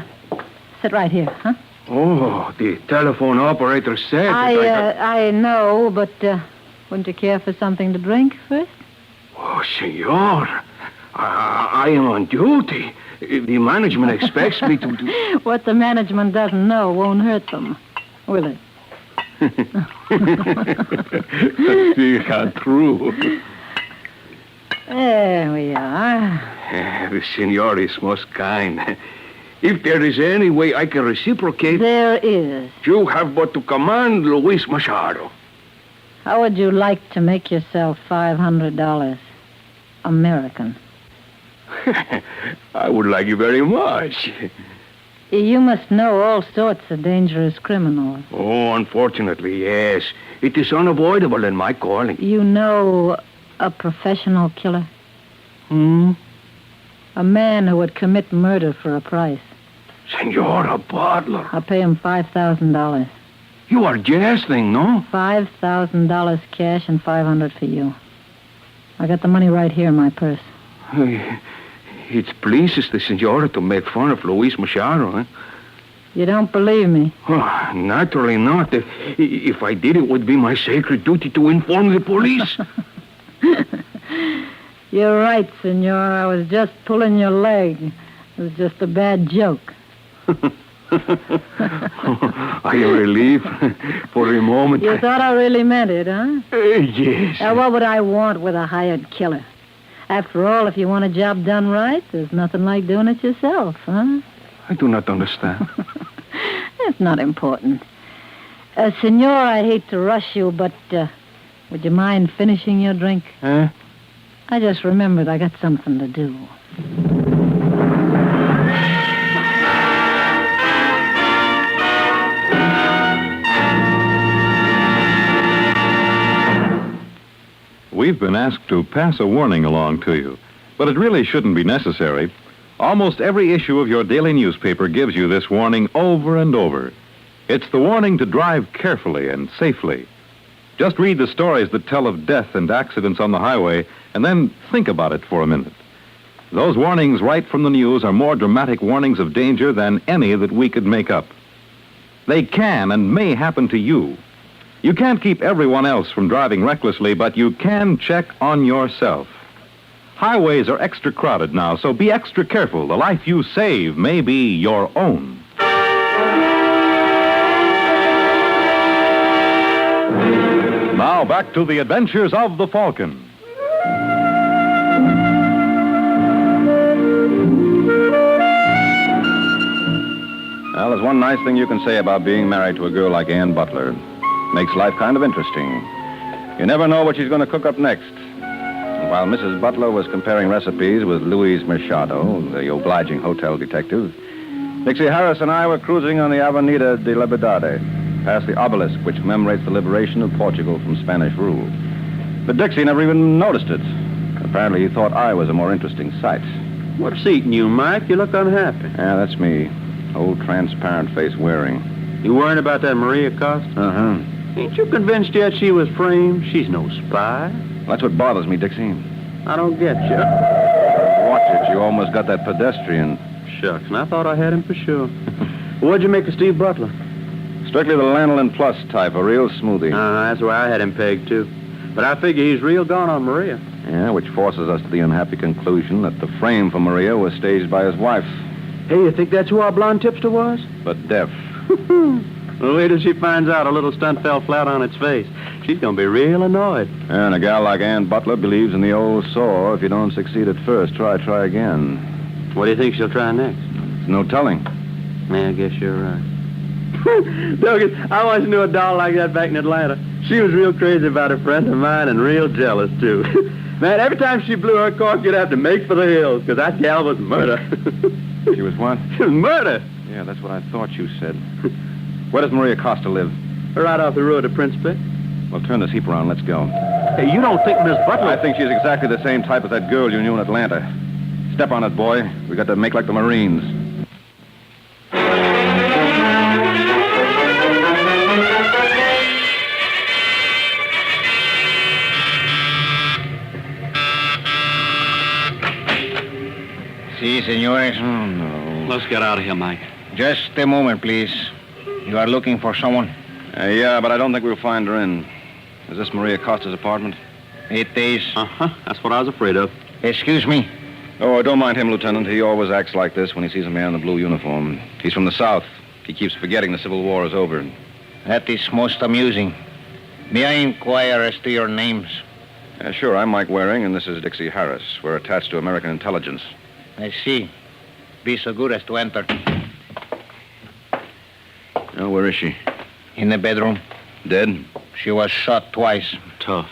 sit right here, huh? Oh, the telephone operator said I know, but wouldn't you care for something to drink first? Oh, senor, I am on duty. The management expects me to do... What the management doesn't know won't hurt them, will it? See how true. There we are. The senor is most kind. If there is any way I can reciprocate... There is. You have but to command Luis Machado. How would you like to make yourself $500 American? I would like you very much. You must know all sorts of dangerous criminals. Oh, unfortunately, yes. It is unavoidable in my calling. You know a professional killer? Hmm? A man who would commit murder for a price. Senora Butler. I'll pay him $5,000. You are jesting, no? $5,000 cash and $500 for you. I got the money right here in my purse. It pleases the senora to make fun of Luis Machado, huh? You don't believe me? Oh, naturally not. If I did, it would be my sacred duty to inform the police. You're right, senor. I was just pulling your leg. It was just a bad joke. I am relieved for a moment. You thought I really meant it, huh? Yes. Now, what would I want with a hired killer? After all, if you want a job done right, there's nothing like doing it yourself, huh? I do not understand. It's not important. Senor, I hate to rush you, but would you mind finishing your drink? Huh? I just remembered I got something to do. We've been asked to pass a warning along to you, but it really shouldn't be necessary. Almost every issue of your daily newspaper gives you this warning over and over. It's the warning to drive carefully and safely. Just read the stories that tell of death and accidents on the highway, and then think about it for a minute. Those warnings right from the news are more dramatic warnings of danger than any that we could make up. They can and may happen to you. You can't keep everyone else from driving recklessly, but you can check on yourself. Highways are extra crowded now, so be extra careful. The life you save may be your own. Now back to the adventures of the Falcon. Well, there's one nice thing you can say about being married to a girl like Ann Butler. Makes life kind of interesting. You never know what she's going to cook up next. And while Mrs. Butler was comparing recipes with Luis Machado, the obliging hotel detective, Dixie Harris and I were cruising on the Avenida de Libertad, past the obelisk which commemorates the liberation of Portugal from Spanish rule. But Dixie never even noticed it. Apparently he thought I was a more interesting sight. What's eating you, Mike? You look unhappy. Yeah, that's me. Old transparent face wearing. You worrying about that Maria Costa? Uh-huh. Ain't you convinced yet she was framed? She's no spy. That's what bothers me, Dixie. I don't get you. Watch it. You almost got that pedestrian. Shucks, and I thought I had him for sure. What'd you make of Steve Butler? Strictly the lanolin plus type, a real smoothie. That's where I had him pegged, too. But I figure he's real gone on Maria. Yeah, which forces us to the unhappy conclusion that the frame for Maria was staged by his wife. Hey, you think that's who our blonde tipster was? But deaf. Well, wait till she finds out a little stunt fell flat on its face. She's going to be real annoyed. And a gal like Ann Butler believes in the old saw. If you don't succeed at first, try again. What do you think she'll try next? There's no telling. Yeah, I guess you're right. Douglas, I once knew a doll like that back in Atlanta. She was real crazy about a friend of mine and real jealous, too. Man, every time she blew her cork, you'd have to make for the hills, because that gal was murder. She was what? She was murder. Yeah, that's what I thought you said. Where does Maria Costa live? Right off the road to Principe. Well, turn this heap around. Let's go. Hey, you don't think Miss Butler... I think she's exactly the same type as that girl you knew in Atlanta. Step on it, boy. We got to make like the Marines. Si, senores. Oh, no. Let's get out of here, Mike. Just a moment, please. You are looking for someone? Yeah, but I don't think we'll find her in. Is this Maria Costa's apartment? It is. Uh-huh. That's what I was afraid of. Excuse me. Oh, don't mind him, Lieutenant. He always acts like this when he sees a man in a blue uniform. He's from the South. He keeps forgetting the Civil War is over. That is most amusing. May I inquire as to your names? Sure, I'm Mike Waring, and this is Dixie Harris. We're attached to American intelligence. I see. Be so good as to enter. Oh, where is she? In the bedroom. Dead? She was shot twice. Tough.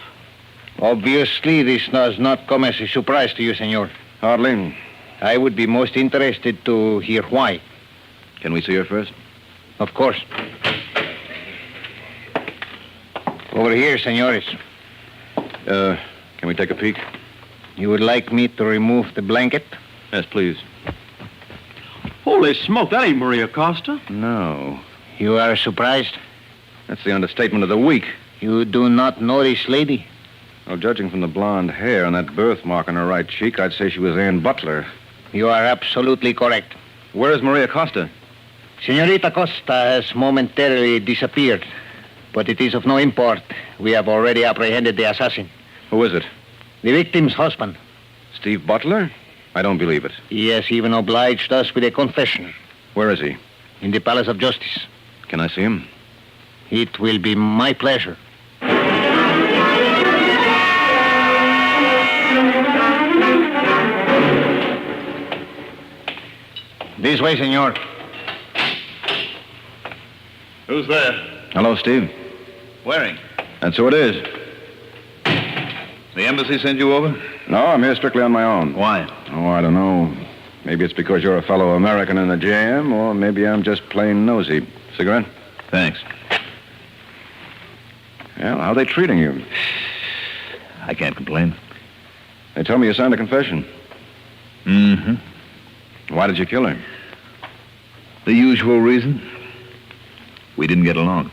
Obviously, this does not come as a surprise to you, senor. Hardly. I would be most interested to hear why. Can we see her first? Of course. Over here, senores. Can we take a peek? You would like me to remove the blanket? Yes, please. Holy smoke, that ain't Maria Costa. No. You are surprised? That's the understatement of the week. You do not know this lady? Well, judging from the blonde hair and that birthmark on her right cheek, I'd say she was Ann Butler. You are absolutely correct. Where is Maria Costa? Senorita Costa has momentarily disappeared, but it is of no import. We have already apprehended the assassin. Who is it? The victim's husband. Steve Butler? I don't believe it. He has even obliged us with a confession. Where is he? In the Palace of Justice. Can I see him? It will be my pleasure. This way, senor. Who's there? Hello, Steve. Waring. That's who it is. The embassy sent you over? No, I'm here strictly on my own. Why? Oh, I don't know. Maybe it's because you're a fellow American in the jam, or maybe I'm just plain nosy. Cigarette? Thanks. Well, how are they treating you? I can't complain. They tell me you signed a confession. Mm-hmm. Why did you kill her? The usual reason. We didn't get along.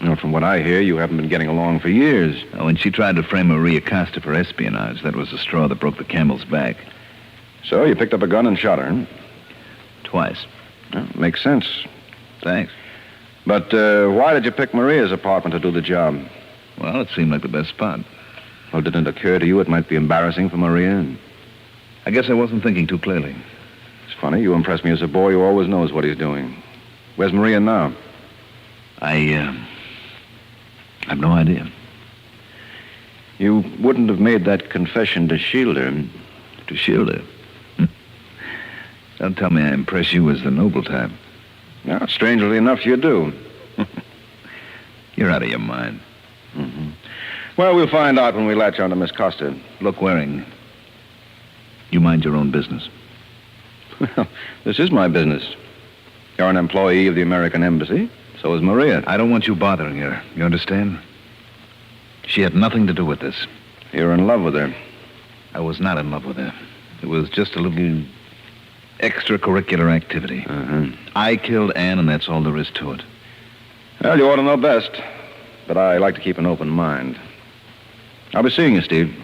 Well, from what I hear, you haven't been getting along for years. When she tried to frame Maria Costa for espionage, that was the straw that broke the camel's back. So you picked up a gun and shot her, huh? Twice. Well, makes sense. Thanks. But why did you pick Maria's apartment to do the job? Well, it seemed like the best spot. Well, didn't it occur to you it might be embarrassing for Maria? I guess I wasn't thinking too clearly. It's funny. You impress me as a boy who always knows what he's doing. Where's Maria now? I've no idea. You wouldn't have made that confession to shield her. To shield her? Don't tell me I impress you as the noble type. No, strangely enough, you do. You're out of your mind. Mm-hmm. Well, we'll find out when we latch on to Miss Costa. Look, Waring, you mind your own business. Well, this is my business. You're an employee of the American Embassy. So is Maria. I don't want you bothering her. You understand? She had nothing to do with this. You're in love with her. I was not in love with her. It was just a little extracurricular activity. Uh-huh. I killed Ann, and that's all there is to it. Well, you ought to know best. But I like to keep an open mind. I'll be seeing you, Steve.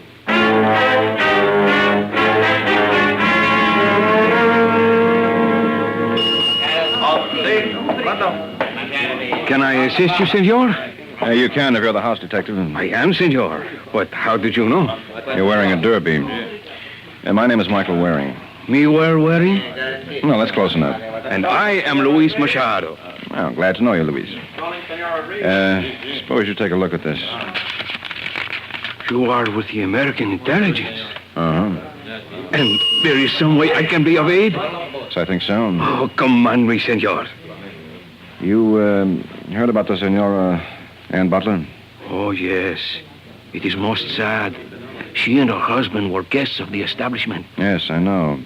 Can I assist you, senor? You can if you're the house detective. I am, senor. But how did you know? You're wearing a derby. My name is Michael Waring. Me Waring? No, that's close enough. And I am Luis Machado. Well, glad to know you, Luis. Suppose you take a look at this. You are with the American intelligence. Uh-huh. And there is some way I can be of aid? Yes, I think so. Oh, command me, senor. You heard about the Senora Ann Butler? Oh, yes. It is most sad. She and her husband were guests of the establishment. Yes, I know.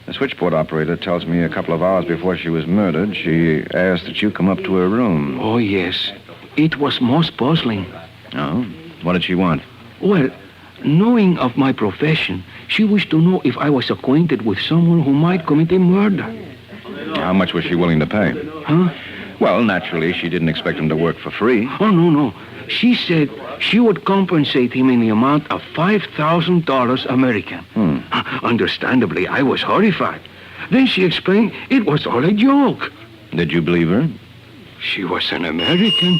The switchboard operator tells me a couple of hours before she was murdered, she asked that you come up to her room. Oh, yes. It was most puzzling. Oh? What did she want? Well, knowing of my profession, she wished to know if I was acquainted with someone who might commit a murder. How much was she willing to pay? Huh? Well, naturally, she didn't expect him to work for free. Oh, no. She said she would compensate him in the amount of $5,000 American. Understandably, I was horrified. Then she explained it was all a joke. Did you believe her? She was an American?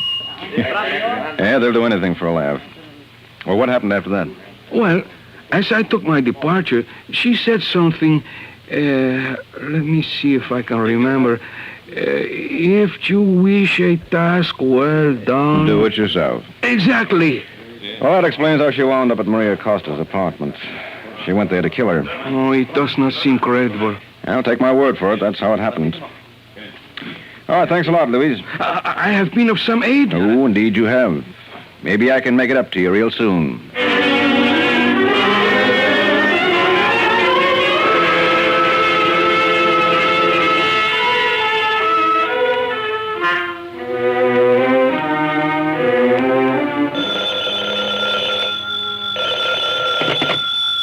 Yeah, they'll do anything for a laugh. Well, what happened after that? Well, as I took my departure, she said something. Let me see if I can remember. If you wish a task well done. Do it yourself. Exactly. Well, that explains how she wound up at Maria Costa's apartment. She went there to kill her. Oh, it does not seem credible. I'll take my word for it. That's how it happened. All right, thanks a lot, Louise. I have been of some aid. Oh, indeed you have. Maybe I can make it up to you real soon.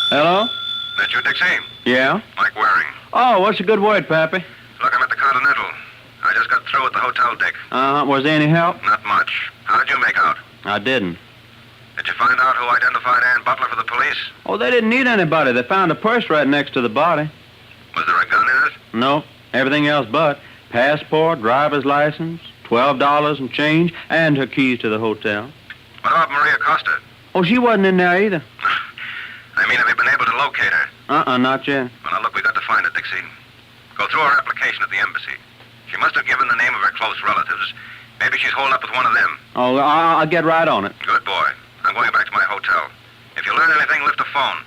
Hello? That you, Dixie? Yeah? Mike Waring. Oh, what's a good word, Pappy? Look, I'm at the Continental. I just got through at the hotel, Dick. Was there any help? Not much. How did you make out? I didn't. Did you find out who identified Ann Butler for the police? Oh, they didn't need anybody. They found a purse right next to the body. Was there a gun in it? No, everything else but. Passport, driver's license, $12 and change, and her keys to the hotel. What about Maria Costa? Oh, she wasn't in there either. I mean, have you been able to locate her? Not yet. Well, now, look, we got to find her, Dixie. Go through her application at the embassy. She must have given the name of her close relatives. Maybe she's holed up with one of them. Oh, I'll get right on it. Good boy. I'm going back to my hotel. If you learn anything, lift a phone.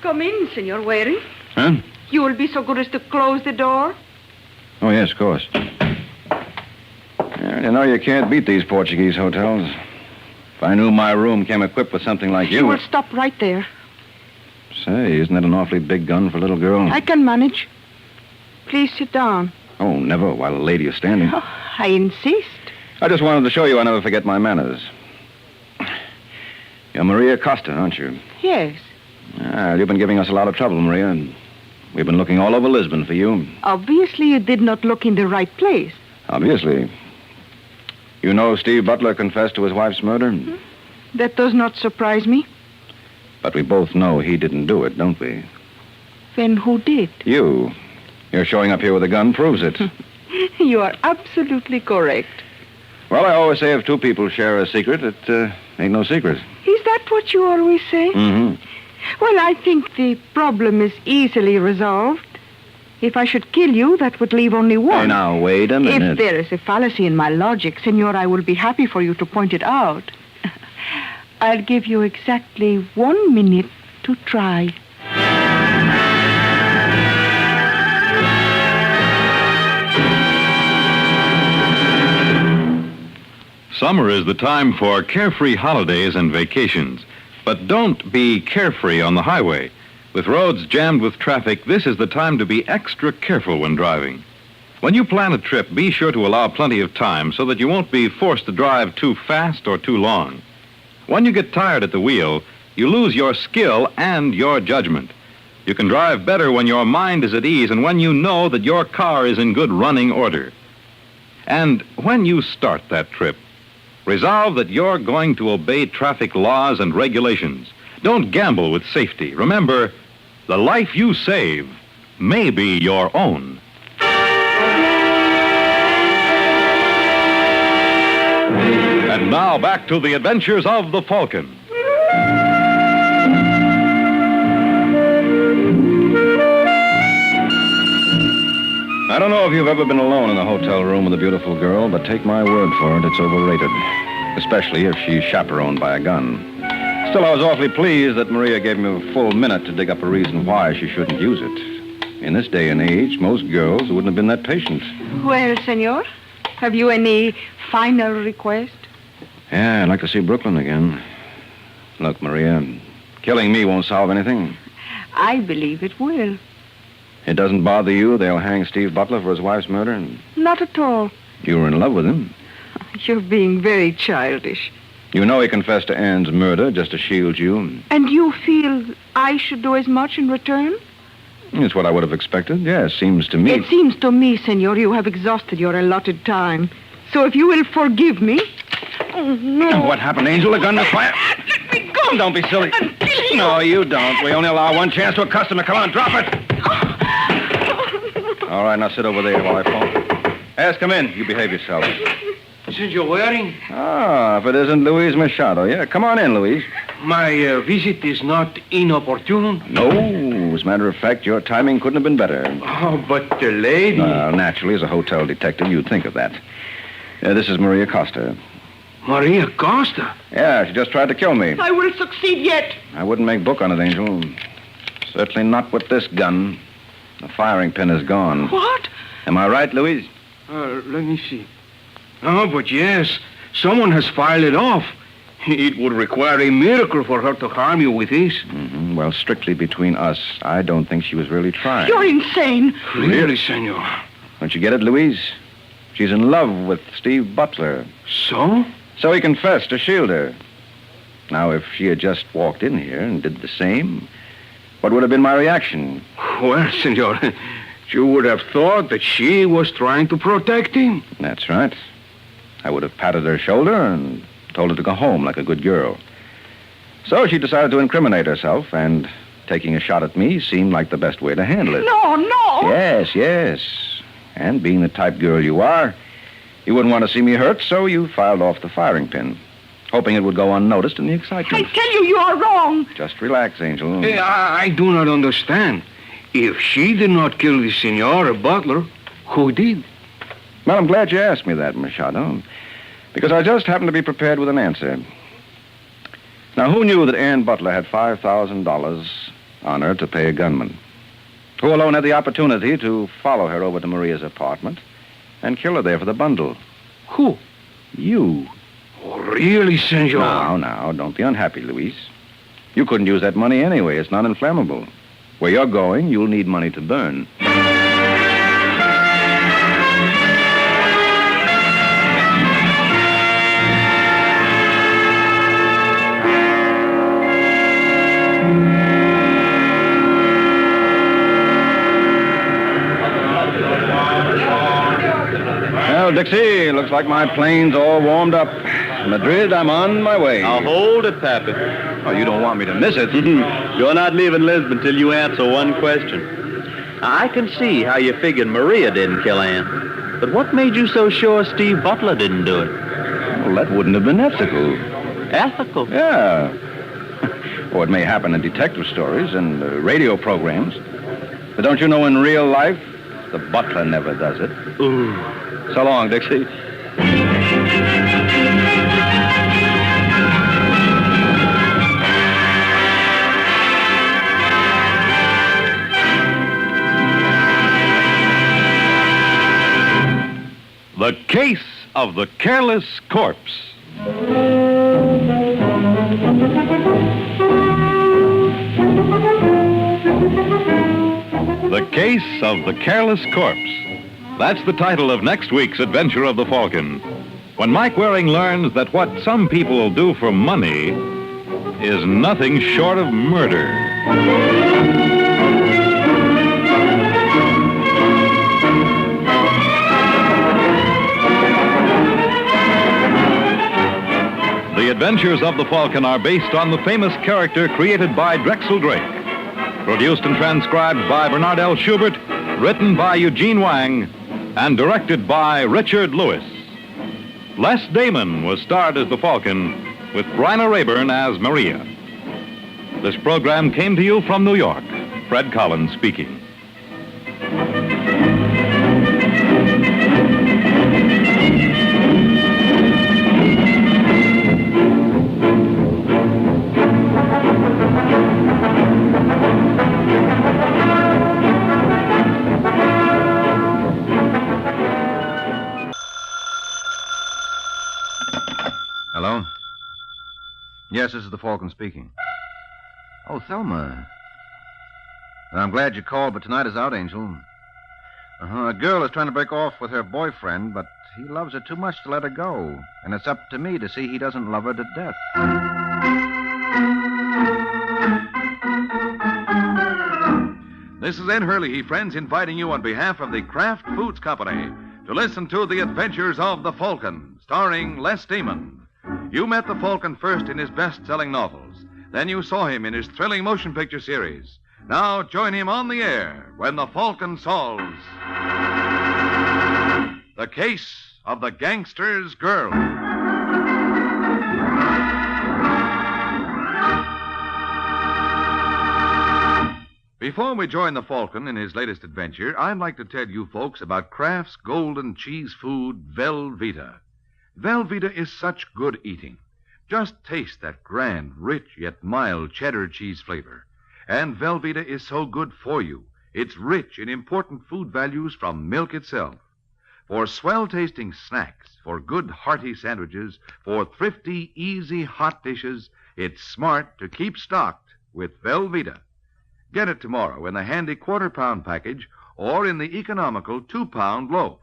Come in, Senor Waring. Huh? You will be so good as to close the door? Oh, yes, of course. You know, you can't beat these Portuguese hotels. If I knew my room came equipped with something like you... You will stop right there. Say, isn't that an awfully big gun for a little girl? I can manage. Please sit down. Oh, never, while a lady is standing. Oh, I insist. I just wanted to show you I never forget my manners. You're Maria Costa, aren't you? Yes. You've been giving us a lot of trouble, Maria, and we've been looking all over Lisbon for you. Obviously, you did not look in the right place. Obviously. You know Steve Butler confessed to his wife's murder? That does not surprise me. But we both know he didn't do it, don't we? Then who did? You. You're showing up here with a gun proves it. You are absolutely correct. Well, I always say if two people share a secret, it ain't no secret. Is that what you always say? Mm-hmm. Well, I think the problem is easily resolved. If I should kill you, that would leave only one. Hey, now, wait a minute. If there is a fallacy in my logic, Senor, I will be happy for you to point it out. I'll give you exactly 1 minute to try. Summer is the time for carefree holidays and vacations. But don't be carefree on the highway. With roads jammed with traffic, this is the time to be extra careful when driving. When you plan a trip, be sure to allow plenty of time so that you won't be forced to drive too fast or too long. When you get tired at the wheel, you lose your skill and your judgment. You can drive better when your mind is at ease and when you know that your car is in good running order. And when you start that trip, resolve that you're going to obey traffic laws and regulations. Don't gamble with safety. Remember, the life you save may be your own. And now back to the adventures of the Falcon. I don't know if you've ever been alone in a hotel room with a beautiful girl, but take my word for it, it's overrated. Especially if she's chaperoned by a gun. Still, I was awfully pleased that Maria gave me a full minute to dig up a reason why she shouldn't use it. In this day and age, most girls wouldn't have been that patient. Well, Senor, have you any final request? Yeah, I'd like to see Brooklyn again. Look, Maria, killing me won't solve anything. I believe it will. It doesn't bother you they'll hang Steve Butler for his wife's murder? Not at all. You were in love with him. You're being very childish. You know he confessed to Ann's murder just to shield you. And you feel I should do as much in return? It's what I would have expected. Yes, seems to me. It seems to me, Senor, you have exhausted your allotted time. So if you will forgive me... Oh, no. What happened, Angel? The gun was fired. Let me go. Don't be silly. Until you. No, you don't. We only allow one chance to a customer. Come on, drop it. All right, now sit over there while I phone. Yes, come in. You behave yourself. Senor Waring? Ah, if it isn't Louise Machado. Yeah, come on in, Louise. My visit is not inopportune? No, as a matter of fact, your timing couldn't have been better. Oh, but the lady... Naturally, as a hotel detective, you'd think of that. This is Maria Costa. Maria Costa? Yeah, she just tried to kill me. I will succeed yet. I wouldn't make book on it, Angel. Certainly not with this gun. The firing pin is gone. What? Am I right, Louise? Let me see. Oh, but yes. Someone has filed it off. It would require a miracle for her to harm you with this. Mm-hmm. Well, strictly between us, I don't think she was really trying. You're insane. Really, senor? Don't you get it, Louise? She's in love with Steve Butler. So? So he confessed to shield her. Now, if she had just walked in here and did the same, what would have been my reaction? Well, senor, you would have thought that she was trying to protect him. That's right. I would have patted her shoulder and told her to go home like a good girl. So she decided to incriminate herself, and taking a shot at me seemed like the best way to handle it. No. Yes. And being the type girl you are, you wouldn't want to see me hurt, so you filed off the firing pin, hoping it would go unnoticed in the excitement. I tell you are wrong. Just relax, Angel. Hey, I do not understand. If she did not kill the Senora Butler, who did? Well, I'm glad you asked me that, Machado, because I just happened to be prepared with an answer. Now, who knew that Ann Butler had $5,000 on her to pay a gunman? Who alone had the opportunity to follow her over to Maria's apartment and kill her there for the bundle? Who? You. Oh, really, senor? Now, don't be unhappy, Luis. You couldn't use that money anyway. It's not inflammable. Where you're going, you'll need money to burn. Well, Dixie, looks like my plane's all warmed up. Madrid, I'm on my way. Now, hold it, Pappy. Oh, you don't want me to miss it. You're not leaving Lisbon till you answer one question. Now, I can see how you figured Maria didn't kill Ann. But what made you so sure Steve Butler didn't do it? Well, that wouldn't have been ethical. Ethical? Yeah. Or it may happen in detective stories and radio programs. But don't you know in real life, the butler never does it. Ooh. So long, Dixie. The Case of the Careless Corpse. The Case of the Careless Corpse. That's the title of next week's adventure of the Falcon. When Mike Waring learns that what some people do for money is nothing short of murder. The Adventures of the Falcon are based on the famous character created by Drexel Drake. Produced and transcribed by Bernard L. Schubert, written by Eugene Wang, and directed by Richard Lewis. Les Damon was starred as the Falcon, with Bryna Rayburn as Maria. This program came to you from New York. Fred Collins speaking. Hello? Yes, this is the Falcon speaking. Oh, Thelma. I'm glad you called, but tonight is out, Angel. A girl is trying to break off with her boyfriend, but he loves her too much to let her go. And it's up to me to see he doesn't love her to death. This is Ed Hurley, friends, inviting you on behalf of the Kraft Foods Company to listen to The Adventures of the Falcon, starring Les Damon. You met the Falcon first in his best-selling novels. Then you saw him in his thrilling motion picture series. Now join him on the air when the Falcon solves the case of the gangster's girl. Before we join the Falcon in his latest adventure, I'd like to tell you folks about Kraft's golden cheese food, Velveeta. Velveeta is such good eating. Just taste that grand, rich, yet mild cheddar cheese flavor. And Velveeta is so good for you. It's rich in important food values from milk itself. For swell-tasting snacks, for good, hearty sandwiches, for thrifty, easy, hot dishes, it's smart to keep stocked with Velveeta. Get it tomorrow in the handy quarter-pound package or in the economical 2-pound loaf.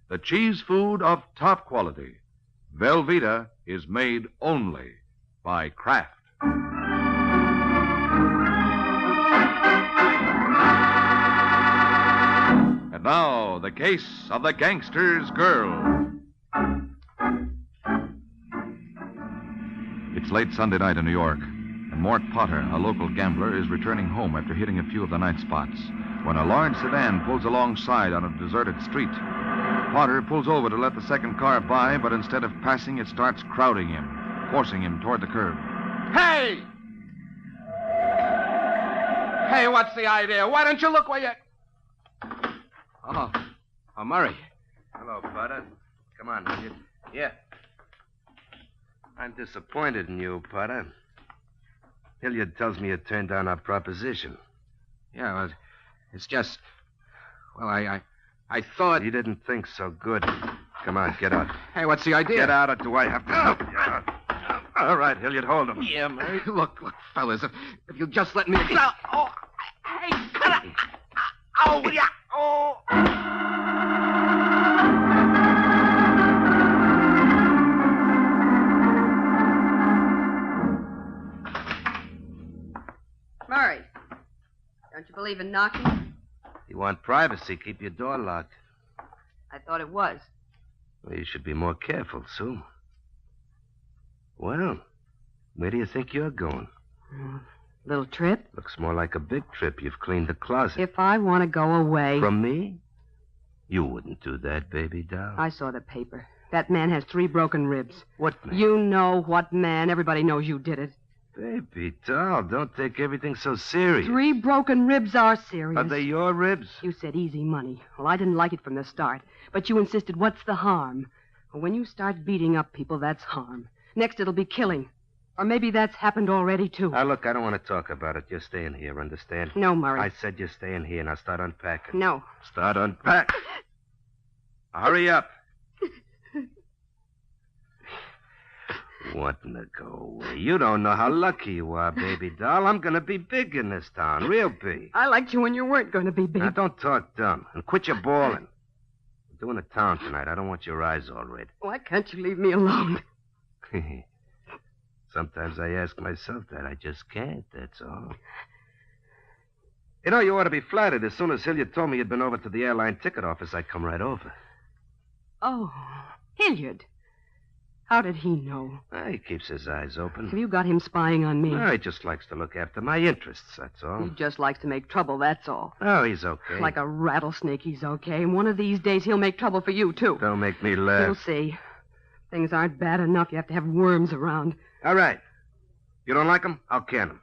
The cheese food of top quality. Velveeta is made only by Kraft. And now, the case of the gangster's girl. It's late Sunday night in New York, and Mort Potter, a local gambler, is returning home after hitting a few of the night spots when a large sedan pulls alongside on a deserted street. Potter pulls over to let the second car by, but instead of passing, it starts crowding him, forcing him toward the curb. Hey! Hey, what's the idea? Why don't you look where you... Oh, Murray. Hello, Potter. Come on, will you? Yeah. I'm disappointed in you, Potter. Hilliard tells me you turned down our proposition. Yeah, well, it's just... Well, I thought... You didn't think so good. Come on, get out. Hey, what's the idea? Get out, or do I have to help you out? All right, Hilliard, hold him. Yeah, Murray. Look, fellas, if you'll just let me... Oh, hey, cut it! Oh, yeah! Oh! Murray, don't you believe in knocking? You want privacy, keep your door locked. I thought it was. Well, you should be more careful, Sue. Well, where do you think you're going? Little trip? Looks more like a big trip. You've cleaned the closet. If I want to go away... From me? You wouldn't do that, baby doll. I saw the paper. That man has 3 broken ribs. What man? You know what man. Everybody knows you did it. Baby doll, don't take everything so serious. 3 broken ribs are serious. Are they your ribs? You said easy money. Well, I didn't like it from the start. But you insisted, what's the harm? Well, when you start beating up people, that's harm. Next, it'll be killing. Or maybe that's happened already, too. Now, look, I don't want to talk about it. You're staying here, understand? No, Murray. I said you're staying here. Now start unpacking. No. Start unpacking. Hurry up. Wanting to go away. You don't know how lucky you are, baby doll. I'm going to be big in this town. Real big. I liked you when you weren't going to be big. Now, don't talk dumb. And quit your bawling. We're doing a town tonight. I don't want your eyes all red. Why can't you leave me alone? Sometimes I ask myself that. I just can't, that's all. You know, you ought to be flattered. As soon as Hilliard told me you'd been over to the airline ticket office, I'd come right over. Oh, Hilliard. How did he know? He keeps his eyes open. Have you got him spying on me? He just likes to look after my interests, that's all. He just likes to make trouble, that's all. Oh, he's okay. Like a rattlesnake, he's okay. And one of these days, he'll make trouble for you, too. Don't make me laugh. You'll see. Things aren't bad enough. You have to have worms around. All right. You don't like him? I'll can him.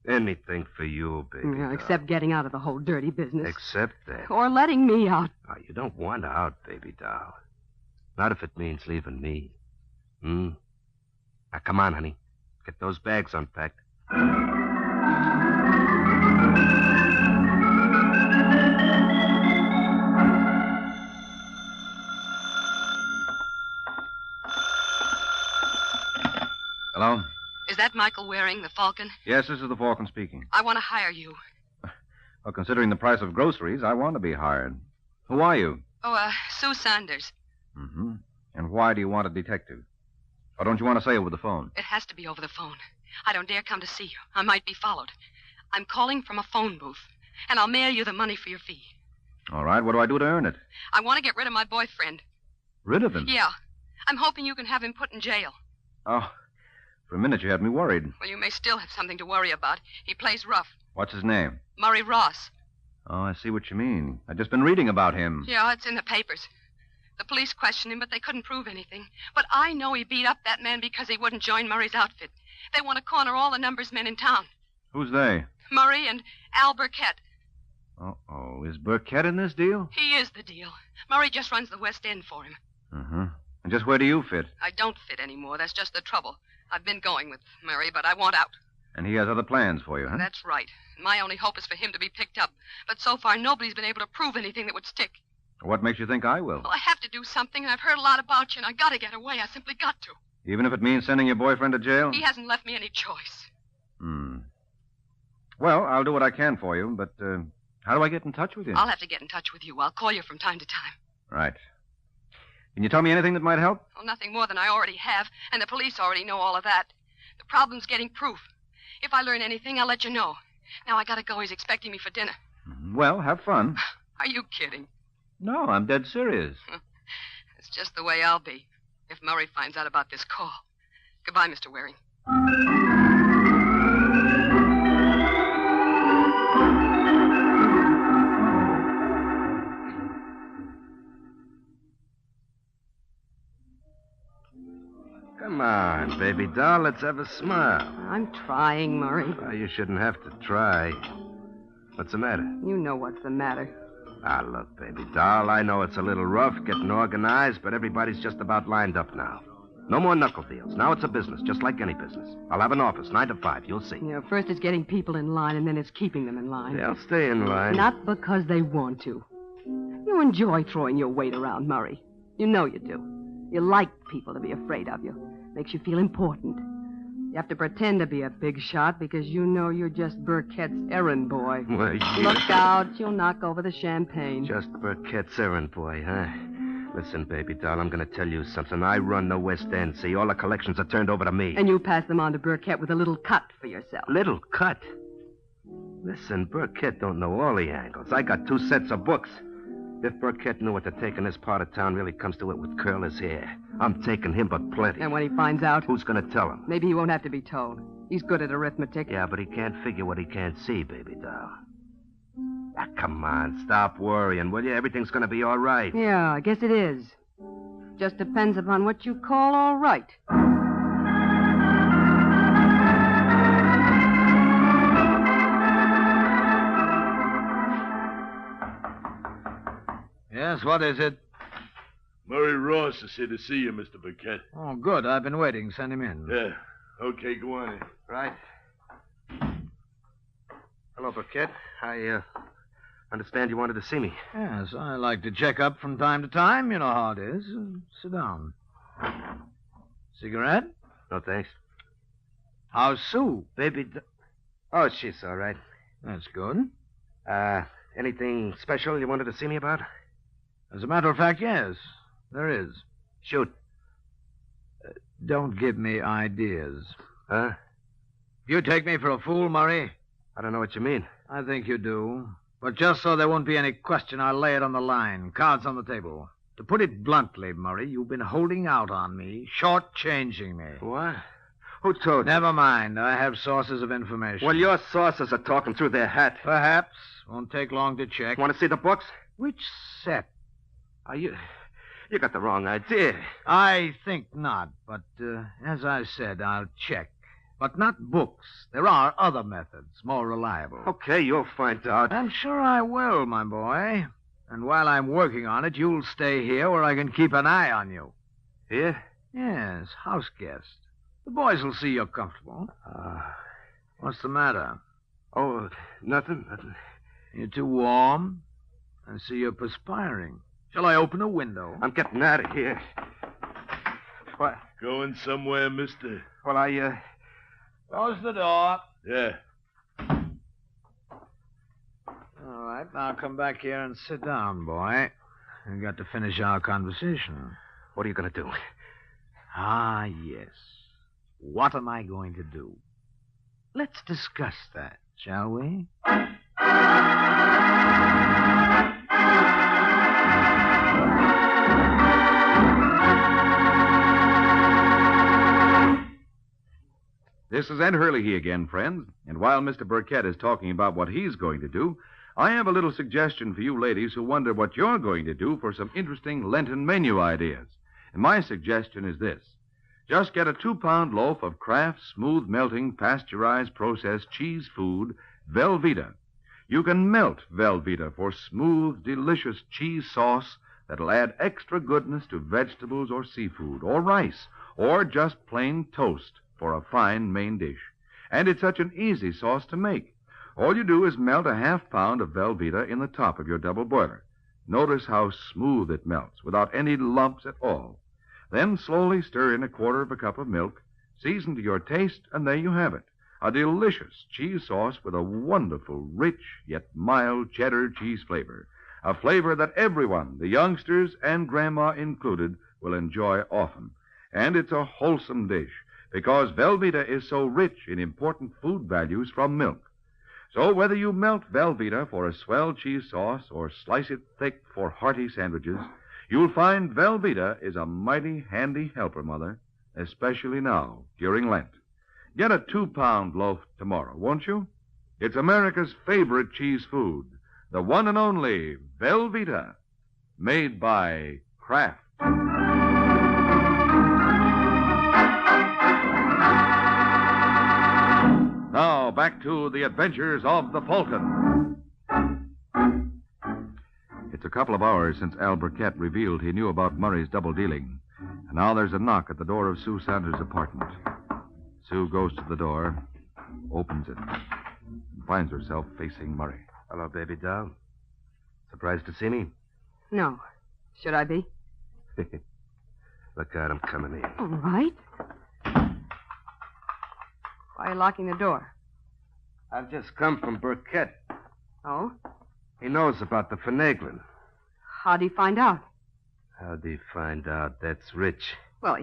Anything for you, baby. Yeah, except getting out of the whole dirty business. Except that. Or letting me out. Oh, you don't want out, baby doll. Not if it means leaving me. Now, come on, honey. Get those bags unpacked. Hello? Is that Michael Waring, the Falcon? Yes, this is the Falcon speaking. I want to hire you. Well, considering the price of groceries, I want to be hired. Who are you? Oh, Sue Saunders. Mm-hmm. And why do you want a detective? Or don't you want to say over the phone? It has to be over the phone. I don't dare come to see you. I might be followed. I'm calling from a phone booth, and I'll mail you the money for your fee. All right, what do I do to earn it? I want to get rid of my boyfriend. Rid of him? Yeah. I'm hoping you can have him put in jail. Oh, For a minute, you had me worried. Well, you may still have something to worry about. He plays rough. What's his name? Murray Ross. Oh, I see what you mean. I've just been reading about him. Yeah, it's in the papers. The police questioned him, but they couldn't prove anything. But I know he beat up that man because he wouldn't join Murray's outfit. They want to corner all the numbers men in town. Who's they? Murray and Al Burkett. Uh-oh. Is Burkett in this deal? He is the deal. Murray just runs the West End for him. Uh-huh. And just where do you fit? I don't fit anymore. That's just the trouble. I've been going with Murray, but I want out. And he has other plans for you, huh? That's right. My only hope is for him to be picked up. But so far, nobody's been able to prove anything that would stick. What makes you think I will? Well, I have to do something, and I've heard a lot about you, and I got to get away. I simply got to. Even if it means sending your boyfriend to jail? He hasn't left me any choice. Well, I'll do what I can for you, but how do I get in touch with you? I'll have to get in touch with you. I'll call you from time to time. Right. Can you tell me anything that might help? Well, nothing more than I already have, and the police already know all of that. The problem's getting proof. If I learn anything, I'll let you know. Now, I gotta go. He's expecting me for dinner. Well, have fun. Are you kidding? No, I'm dead serious. It's just the way I'll be if Murray finds out about this call. Goodbye, Mr. Waring. Come on, baby doll. Let's have a smile. I'm trying, Murray. Well, you shouldn't have to try. What's the matter? You know what's the matter. Ah, look, baby doll, I know it's a little rough getting organized, but everybody's just about lined up now. No more knuckle deals. Now it's a business, just like any business. I'll have an office, 9 to 5. You'll see. You know, first it's getting people in line, and then it's keeping them in line. They'll stay in line. Not because they want to. You enjoy throwing your weight around, Murray. You know you do. You like people to be afraid of you. Makes you feel important. You have to pretend to be a big shot because you know you're just Burkett's errand boy. Well, Look out, you'll knock over the champagne. Just Burkett's errand boy, huh? Listen, baby doll, I'm going to tell you something. I run the West End, see? All the collections are turned over to me. And you pass them on to Burkett with a little cut for yourself. Little cut? Listen, Burkett don't know all the angles. I got 2 sets of books. If Burkett knew what to take in this part of town really comes to it with curl his hair. I'm taking him, but plenty. And when he finds out? Who's going to tell him? Maybe he won't have to be told. He's good at arithmetic. Yeah, but he can't figure what he can't see, baby doll. Ah, come on, stop worrying, will you? Everything's going to be all right. Yeah, I guess it is. Just depends upon what you call all right. Yes, what is it? Murray Ross is here to see you, Mr. Burkett. Oh, good. I've been waiting. Send him in. Yeah. Okay, go on in. Right. Hello, Burkett. I understand you wanted to see me. Yes, I like to check up from time to time. You know how it is. Sit down. Cigarette? No, thanks. How's Sue? Oh, she's all right. That's good. Anything special you wanted to see me about? As a matter of fact, yes. There is. Shoot. Don't give me ideas. Huh? You take me for a fool, Murray? I don't know what you mean. I think you do. But just so there won't be any question, I'll lay it on the line. Cards on the table. To put it bluntly, Murray, you've been holding out on me, shortchanging me. What? Who told you? Never mind. I have sources of information. Well, your sources are talking through their hat. Perhaps. Won't take long to check. Want to see the books? Which set? You got the wrong idea. I think not, but as I said, I'll check. But not books. There are other methods, more reliable. Okay, you'll find out. I'm sure I will, my boy. And while I'm working on it, you'll stay here where I can keep an eye on you. Here? Yes, house guest. The boys will see you're comfortable. What's the matter? Oh, nothing. You're too warm? I see you're perspiring. Shall I open a window? I'm getting out of here. What? Going somewhere, mister? Well, Close the door. Yeah. All right, now come back here and sit down, boy. We've got to finish our conversation. What are you going to do? Ah, yes. What am I going to do? Let's discuss that, shall we? This is Ed Hurley again, friends. And while Mr. Burkett is talking about what he's going to do, I have a little suggestion for you ladies who wonder what you're going to do for some interesting Lenten menu ideas. And my suggestion is this. Just get a 2-pound loaf of Kraft's smooth melting, pasteurized, processed cheese food, Velveeta. You can melt Velveeta for smooth, delicious cheese sauce that'll add extra goodness to vegetables or seafood, or rice, or just plain toast for a fine main dish. And it's such an easy sauce to make. All you do is melt a half-pound of Velveeta in the top of your double boiler. Notice how smooth it melts, without any lumps at all. Then slowly stir in a quarter of a cup of milk, season to your taste, and there you have it. A delicious cheese sauce with a wonderful, rich, yet mild cheddar cheese flavor. A flavor that everyone, the youngsters and Grandma included, will enjoy often. And it's a wholesome dish, because Velveeta is so rich in important food values from milk. So whether you melt Velveeta for a swell cheese sauce or slice it thick for hearty sandwiches, you'll find Velveeta is a mighty handy helper, Mother, especially now, during Lent. Get a 2-pound loaf tomorrow, won't you? It's America's favorite cheese food, the one and only Velveeta, made by Kraft. Now, back to the adventures of the Falcon. It's a couple of hours since Al Burkett revealed he knew about Murray's double dealing. And now there's a knock at the door of Sue Sanders' apartment. Sue goes to the door, opens it, and finds herself facing Murray. Hello, baby doll. Surprised to see me? No. Should I be? Look out, I'm coming in. All right. Why are you locking the door? I've just come from Burkett. Oh? He knows about the finagling. How'd he find out? How'd he find out? That's Rich. Well,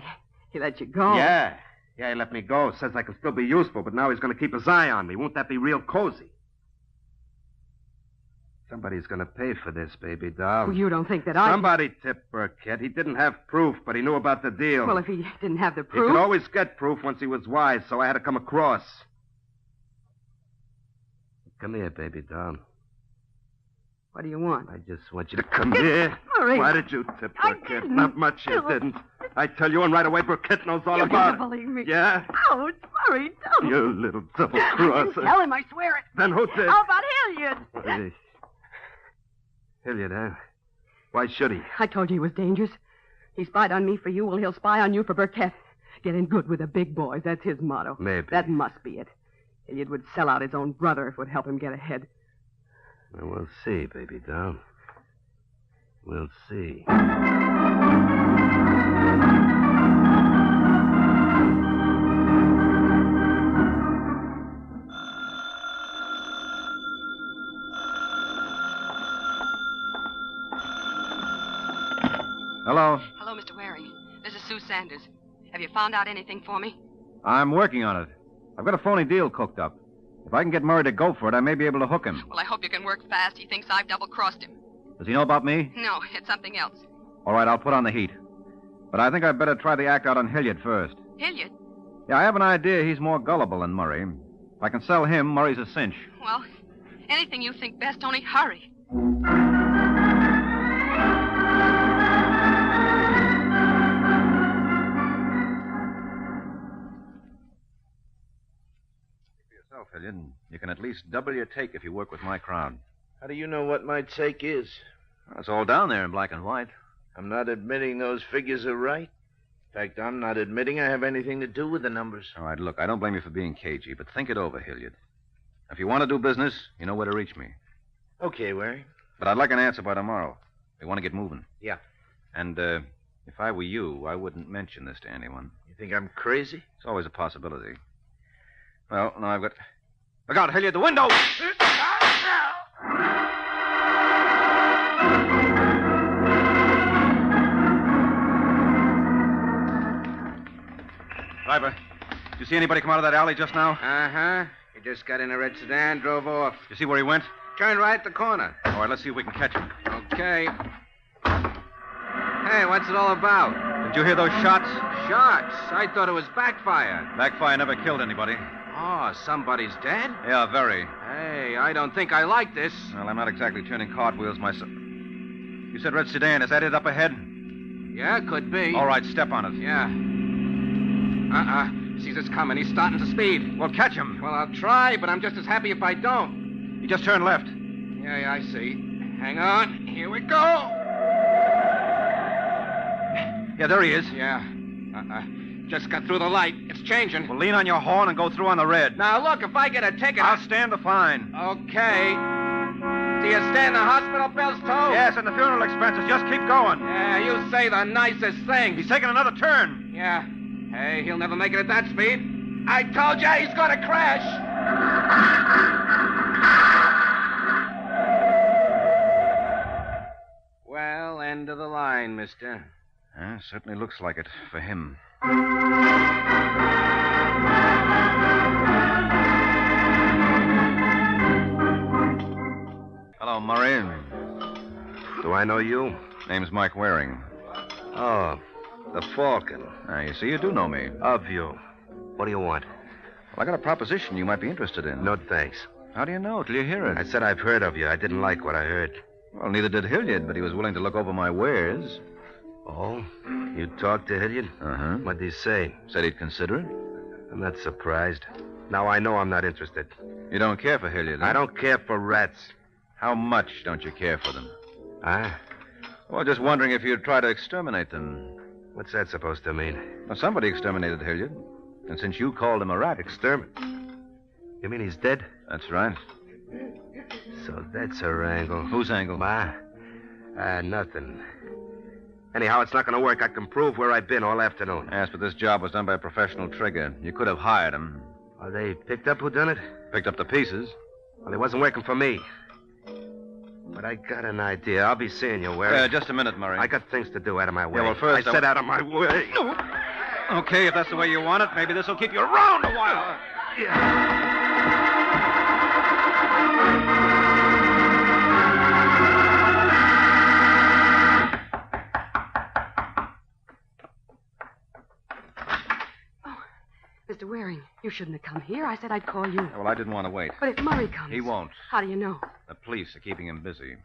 he let you go. Yeah, he let me go. Says I can still be useful, but now he's going to keep his eye on me. Won't that be real cozy? Somebody's going to pay for this, baby doll. Well, you don't think that Somebody tipped Burkett. He didn't have proof, but he knew about the deal. Well, if he didn't have the He proof... could always get proof once he was wise, so I had to come across. Come here, baby doll. What do you want? I just want you to come here. Murray. Why did you tip Burkett? Not much you didn't. I tell you, and right away Burkett knows all about it. You don't believe me. Yeah? Ouch, Murray, don't. You little double-crosser. Tell him, I swear it. Then who did? How about Hilliard? Hilliard, huh? Why should he? I told you he was dangerous. He spied on me for you. Well, he'll spy on you for Burkett. Get in good with the big boys. That's his motto. Maybe. That must be it. Hilliard would sell out his own brother if it would help him get ahead. Well, we'll see, baby doll. We'll see. Hello. Hello, Mr. Waring. This is Sue Sanders. Have you found out anything for me? I'm working on it. I've got a phony deal cooked up. If I can get Murray to go for it, I may be able to hook him. Well, I hope you can work fast. He thinks I've double-crossed him. Does he know about me? No, it's something else. All right, I'll put on the heat. But I think I'd better try the act out on Hilliard first. Hilliard? Yeah, I have an idea he's more gullible than Murray. If I can sell him, Murray's a cinch. Well, anything you think best, only hurry. Hilliard. You can at least double your take if you work with my crowd. How do you know what my take is? Well, it's all down there in black and white. I'm not admitting those figures are right. In fact, I'm not admitting I have anything to do with the numbers. All right, look, I don't blame you for being cagey, but think it over, Hilliard. If you want to do business, you know where to reach me. Okay, Waring. But I'd like an answer by tomorrow. We want to get moving. Yeah. And if I were you, I wouldn't mention this to anyone. You think I'm crazy? It's always a possibility. Well, now I've got... Look out, Hilliard, the window! Driver, did you see anybody come out of that alley just now? Uh-huh. He just got in a red sedan, drove off. You see where he went? Turned right at the corner. All right, let's see if we can catch him. Okay. Hey, what's it all about? Did you hear those shots? Sharks. I thought it was backfire. Backfire never killed anybody. Oh, somebody's dead? Yeah, very. Hey, I don't think I like this. Well, I'm not exactly turning cartwheels myself. You said red sedan. Is that it up ahead? Yeah, could be. All right, step on it. Yeah. Sees us coming. He's starting to speed. Well, catch him. Well, I'll try, but I'm just as happy if I don't. He just turned left. Yeah, I see. Hang on. Here we go. Yeah, there he is. Yeah. Just got through the light. It's changing. Well, lean on your horn and go through on the red. Now, look, if I get a ticket... I'll stand the fine. Okay. Do you stand the hospital bills, too? Yes, and the funeral expenses. Just keep going. Yeah, you say the nicest thing. He's taking another turn. Yeah. Hey, he'll never make it at that speed. I told you he's going to crash. Well, end of the line, mister. Certainly looks like it for him. Hello, Murray. Do I know you? Name's Mike Waring. Oh, the Falcon. You see, you do know me. Of you. What do you want? Well, I got a proposition you might be interested in. No, thanks. How do you know? Till you hear it. I said I've heard of you. I didn't like what I heard. Well, neither did Hilliard, but he was willing to look over my wares. Oh? You talked to Hilliard? Uh-huh. What'd he say? Said he'd consider it. I'm not surprised. Now I know I'm not interested. You don't care for Hilliard, huh? I don't care for rats. How much don't you care for them? Huh? Well, just wondering if you'd try to exterminate them. What's that supposed to mean? Well, somebody exterminated Hilliard. And since you called him a rat... You mean he's dead? That's right. So that's her angle. Whose angle? Nothing. Anyhow, it's not going to work. I can prove where I've been all afternoon. Yes, but this job was done by a professional trigger. You could have hired him. Well, they picked up who done it? Picked up the pieces. Well, he wasn't working for me. But I got an idea. I'll be seeing you, Waring. Just a minute, Murray. I got things to do out of my way. Yeah, well, first... I said out of my way. Okay, if that's the way you want it, maybe this will keep you around a while. Mr. Waring, you shouldn't have come here. I said I'd call you. Well, I didn't want to wait. But if Murray comes... He won't. How do you know? The police are keeping him busy.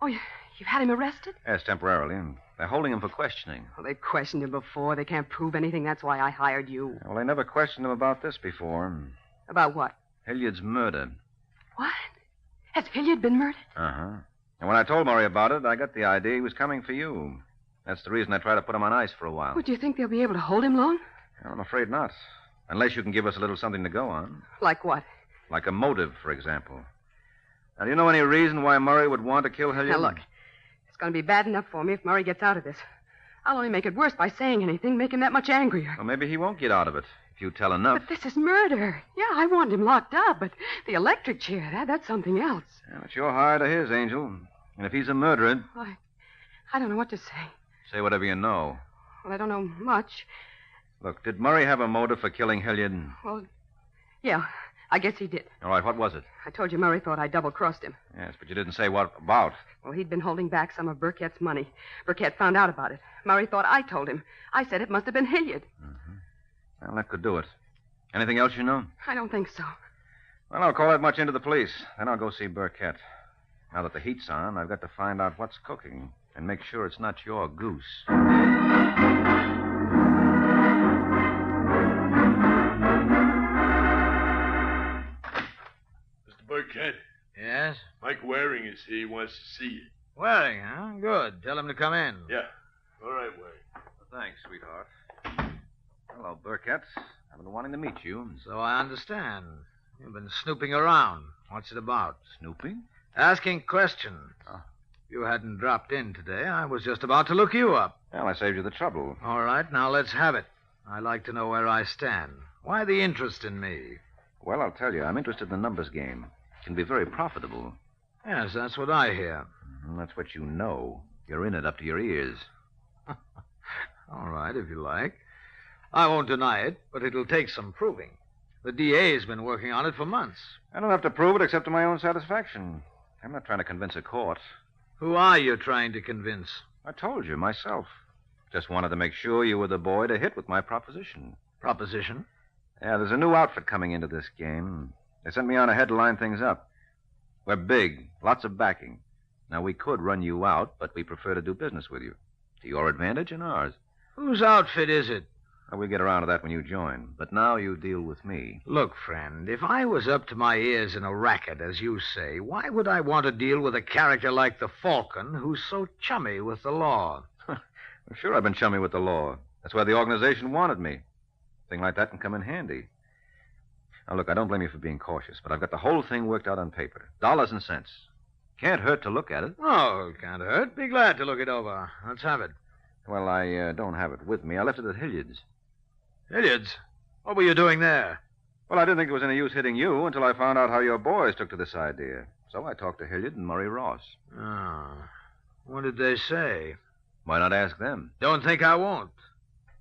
Oh, you've had him arrested? Yes, temporarily, and they're holding him for questioning. Well, they've questioned him before. They can't prove anything. That's why I hired you. Well, they never questioned him about this before. About what? Hilliard's murder. What? Has Hilliard been murdered? Uh-huh. And when I told Murray about it, I got the idea he was coming for you. That's the reason I tried to put him on ice for a while. Well, do you think they'll be able to hold him long? I'm afraid not. Unless you can give us a little something to go on. Like what? Like a motive, for example. Now, do you know any reason why Murray would want to kill Hilliard? Now, look. It's going to be bad enough for me if Murray gets out of this. I'll only make it worse by saying anything, make him that much angrier. Well, maybe he won't get out of it if you tell enough. But this is murder. Yeah, I want him locked up, but the electric chair, that's something else. Yeah, but you're hired of his, Angel. And if he's a murderer... I don't know what to say. Say whatever you know. Well, I don't know much. Look, did Murray have a motive for killing Hilliard? Well, yeah, I guess he did. All right, what was it? I told you Murray thought I double-crossed him. Yes, but you didn't say what about. Well, he'd been holding back some of Burkett's money. Burkett found out about it. Murray thought I told him. I said it must have been Hilliard. Mm-hmm. Well, that could do it. Anything else you know? I don't think so. Well, I'll call that much into the police. Then I'll go see Burkett. Now that the heat's on, I've got to find out what's cooking and make sure it's not your goose. Burkett. Yes? Mike Waring is here. He wants to see you. Waring, huh? Good. Tell him to come in. Yeah. All right, Waring. Well, thanks, sweetheart. Hello, Burkett. I've been wanting to meet you. So I understand. You've been snooping around. What's it about? Snooping? Asking questions. Oh. If you hadn't dropped in today, I was just about to look you up. Well, I saved you the trouble. All right, now let's have it. I'd like to know where I stand. Why the interest in me? Well, I'll tell you. I'm interested in the numbers game. It can be very profitable. Yes, that's what I hear. That's what you know. You're in it up to your ears. All right, if you like. I won't deny it, but it'll take some proving. The DA's been working on it for months. I don't have to prove it except to my own satisfaction. I'm not trying to convince a court. Who are you trying to convince? I told you, myself. Just wanted to make sure you were the boy to hit with my proposition. Proposition? Yeah, there's a new outfit coming into this game. They sent me on ahead to line things up. We're big, lots of backing. Now, we could run you out, but we prefer to do business with you. To your advantage and ours. Whose outfit is it? Well, we'll get around to that when you join. But now you deal with me. Look, friend, if I was up to my ears in a racket, as you say, why would I want to deal with a character like the Falcon who's so chummy with the law? I'm sure I've been chummy with the law. That's why the organization wanted me. A thing like that can come in handy. Now, look, I don't blame you for being cautious, but I've got the whole thing worked out on paper. Dollars and cents. Can't hurt to look at it. Oh, can't hurt. Be glad to look it over. Let's have it. Well, I don't have it with me. I left it at Hilliard's. Hilliard's? What were you doing there? Well, I didn't think there was any use hitting you until I found out how your boys took to this idea. So I talked to Hilliard and Murray Ross. Oh. What did they say? Why not ask them? Don't think I won't.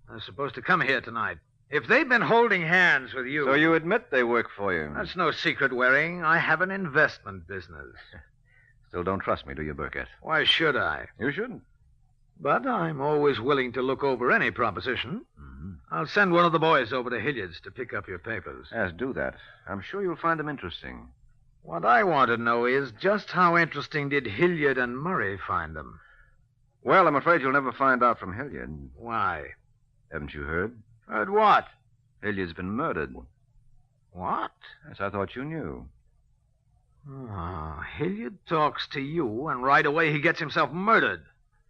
They're supposed to come here tonight. If they've been holding hands with you... So you admit they work for you? That's no secret, Waring. I have an investment business. Still don't trust me, do you, Burkett? Why should I? You shouldn't. But I'm always willing to look over any proposition. Mm-hmm. I'll send one of the boys over to Hilliard's to pick up your papers. Yes, do that. I'm sure you'll find them interesting. What I want to know is just how interesting did Hilliard and Murray find them? Well, I'm afraid you'll never find out from Hilliard. Why? Haven't you heard? Heard what? Hilliard's been murdered. What? Yes, I thought you knew. Oh, Hilliard talks to you, and right away he gets himself murdered.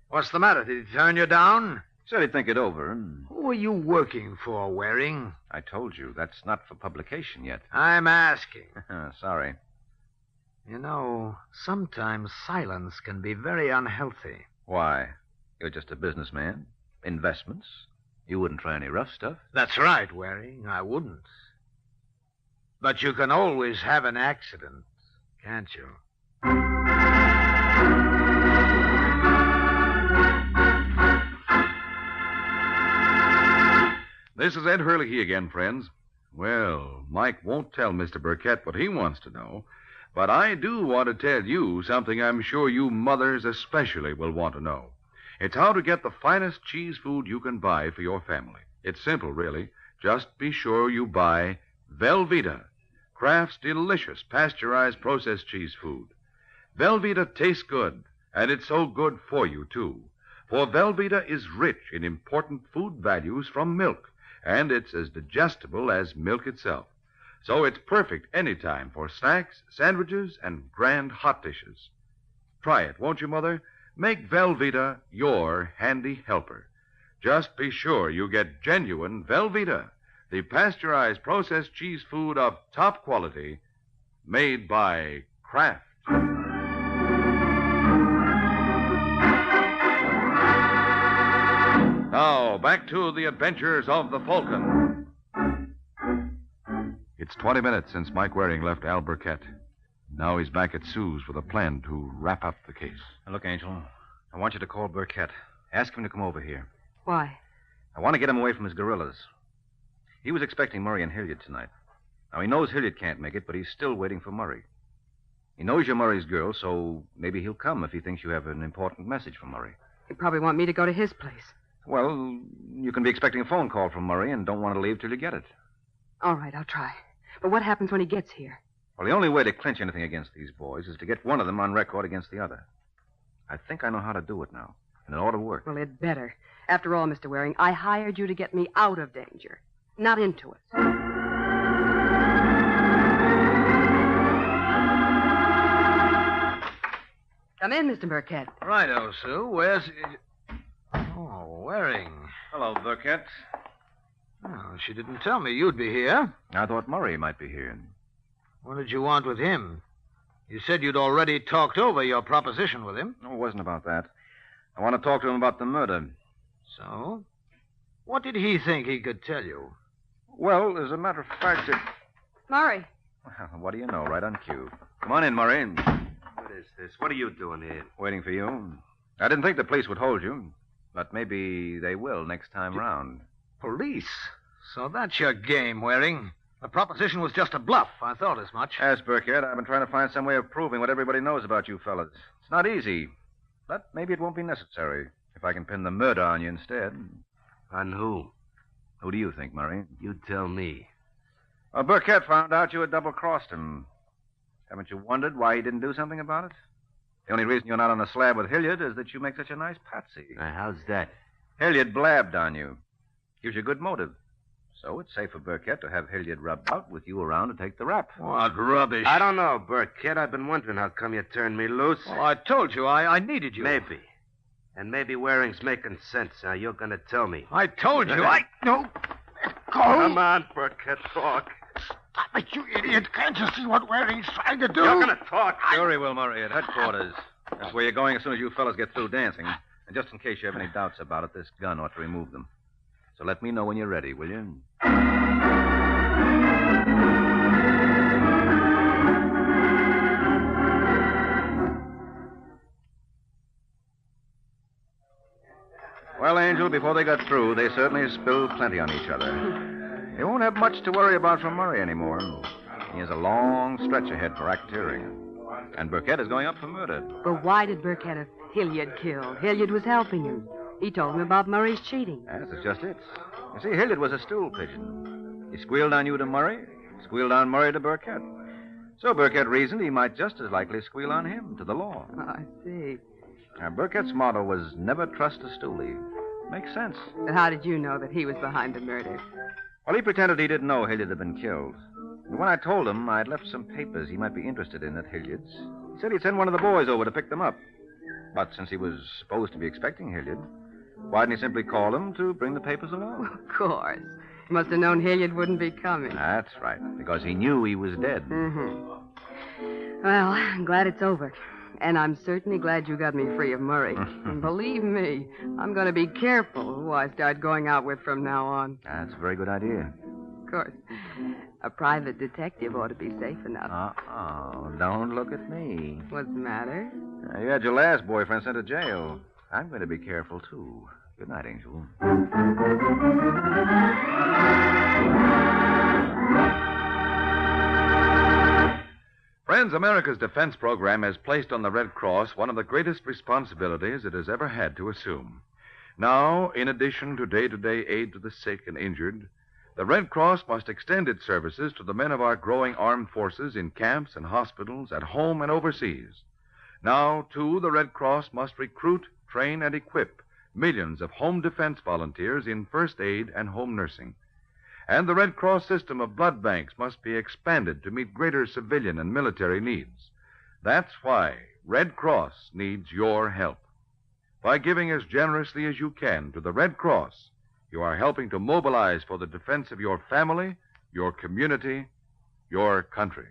What's the matter? Did he turn you down? Said he'd think it over. Who are you working for, Waring? I told you, that's not for publication yet. I'm asking. Sorry. You know, sometimes silence can be very unhealthy. Why? You're just a businessman. Investments. You wouldn't try any rough stuff. That's right, Waring. I wouldn't. But you can always have an accident, can't you? This is Ed Hurley again, friends. Well, Mike won't tell Mr. Burkett what he wants to know, but I do want to tell you something I'm sure you mothers especially will want to know. It's how to get the finest cheese food you can buy for your family. It's simple, really. Just be sure you buy Velveeta, Kraft's delicious pasteurized processed cheese food. Velveeta tastes good, and it's so good for you, too. For Velveeta is rich in important food values from milk, and it's as digestible as milk itself. So it's perfect any time for snacks, sandwiches, and grand hot dishes. Try it, won't you, Mother? Make Velveeta your handy helper. Just be sure you get genuine Velveeta, the pasteurized processed cheese food of top quality, made by Kraft. Now, back to the adventures of the Falcon. It's 20 minutes since Mike Waring left Al Burkett. Now he's back at Sue's with a plan to wrap up the case. Now, look, Angel, I want you to call Burkett. Ask him to come over here. Why? I want to get him away from his guerrillas. He was expecting Murray and Hilliard tonight. Now, he knows Hilliard can't make it, but he's still waiting for Murray. He knows you're Murray's girl, so maybe he'll come if he thinks you have an important message from Murray. He'd probably want me to go to his place. Well, you can be expecting a phone call from Murray and don't want to leave till you get it. All right, I'll try. But what happens when he gets here? Well, the only way to clinch anything against these boys is to get one of them on record against the other. I think I know how to do it now, and it ought to work. Well, it better. After all, Mr. Waring, I hired you to get me out of danger, not into it. Come in, Mr. Burkett. Righto, Sue. Where's... Oh, Waring. Hello, Burkett. Oh, she didn't tell me you'd be here. I thought Murray might be here. What did you want with him? You said you'd already talked over your proposition with him. No, it wasn't about that. I want to talk to him about the murder. So? What did he think he could tell you? Well, as a matter of fact, Murray. Well, what do you know? Right on cue. Come on in, Murray. What is this? What are you doing here? Waiting for you. I didn't think the police would hold you, but maybe they will next time round. Police? So that's your game, Waring. The proposition was just a bluff. I thought as much. Yes, Burkett, I've been trying to find some way of proving what everybody knows about you fellas. It's not easy, but maybe it won't be necessary. If I can pin the murder on you instead. On who? Who do you think, Murray? You tell me. Well, Burkett found out you had double-crossed him. Haven't you wondered why he didn't do something about it? The only reason you're not on the slab with Hilliard is that you make such a nice patsy. How's that? Hilliard blabbed on you. Gives you a good motive. So it's safe for Burkett to have Hilliard rubbed out with you around to take the rap. What rubbish. I don't know, Burkett. I've been wondering how come you turned me loose. Well, I told you I needed you. Maybe. And maybe Waring's making sense. Now, you're going to tell me. I told you. No. Go. Come on, Burkett, talk. Stop it, you idiot. Can't you see what Waring's trying to do? You're going to talk. Sure he will, Murray, at headquarters. That's where you're going as soon as you fellas get through dancing. And just in case you have any doubts about it, this gun ought to remove them. So let me know when you're ready, will you? Well, Angel, before they got through, they certainly spilled plenty on each other. They won't have much to worry about from Murray anymore. He has a long stretch ahead for racketeering. And Burkett is going up for murder. But why did Burkett have Hilliard killed? Hilliard was helping him. He told him about Murray's cheating. Yes, that's just it. You see, Hilliard was a stool pigeon. He squealed on you to Murray, squealed on Murray to Burkett. So Burkett reasoned he might just as likely squeal on him to the law. I see. Now, Burkett's motto was never trust a stoolie. Makes sense. But how did you know that he was behind the murder? Well, he pretended he didn't know Hilliard had been killed. And when I told him I'd left some papers he might be interested in at Hilliard's, he said he'd send one of the boys over to pick them up. But since he was supposed to be expecting Hilliard, why didn't he simply call him to bring the papers along? Of course. He must have known Hilliard wouldn't be coming. That's right, because he knew he was dead. Mm-hmm. Well, I'm glad it's over. And I'm certainly glad you got me free of Murray. And believe me, I'm going to be careful who I start going out with from now on. That's a very good idea. Of course. A private detective ought to be safe enough. Uh-oh. Don't look at me. What's the matter? You had your last boyfriend sent to jail. I'm going to be careful, too. Good night, Angel. Friends, America's defense program has placed on the Red Cross one of the greatest responsibilities it has ever had to assume. Now, in addition to day-to-day aid to the sick and injured, the Red Cross must extend its services to the men of our growing armed forces in camps and hospitals, at home and overseas. Now, too, the Red Cross must recruit, train, and equip millions of home defense volunteers in first aid and home nursing. And the Red Cross system of blood banks must be expanded to meet greater civilian and military needs. That's why Red Cross needs your help. By giving as generously as you can to the Red Cross, you are helping to mobilize for the defense of your family, your community, your country.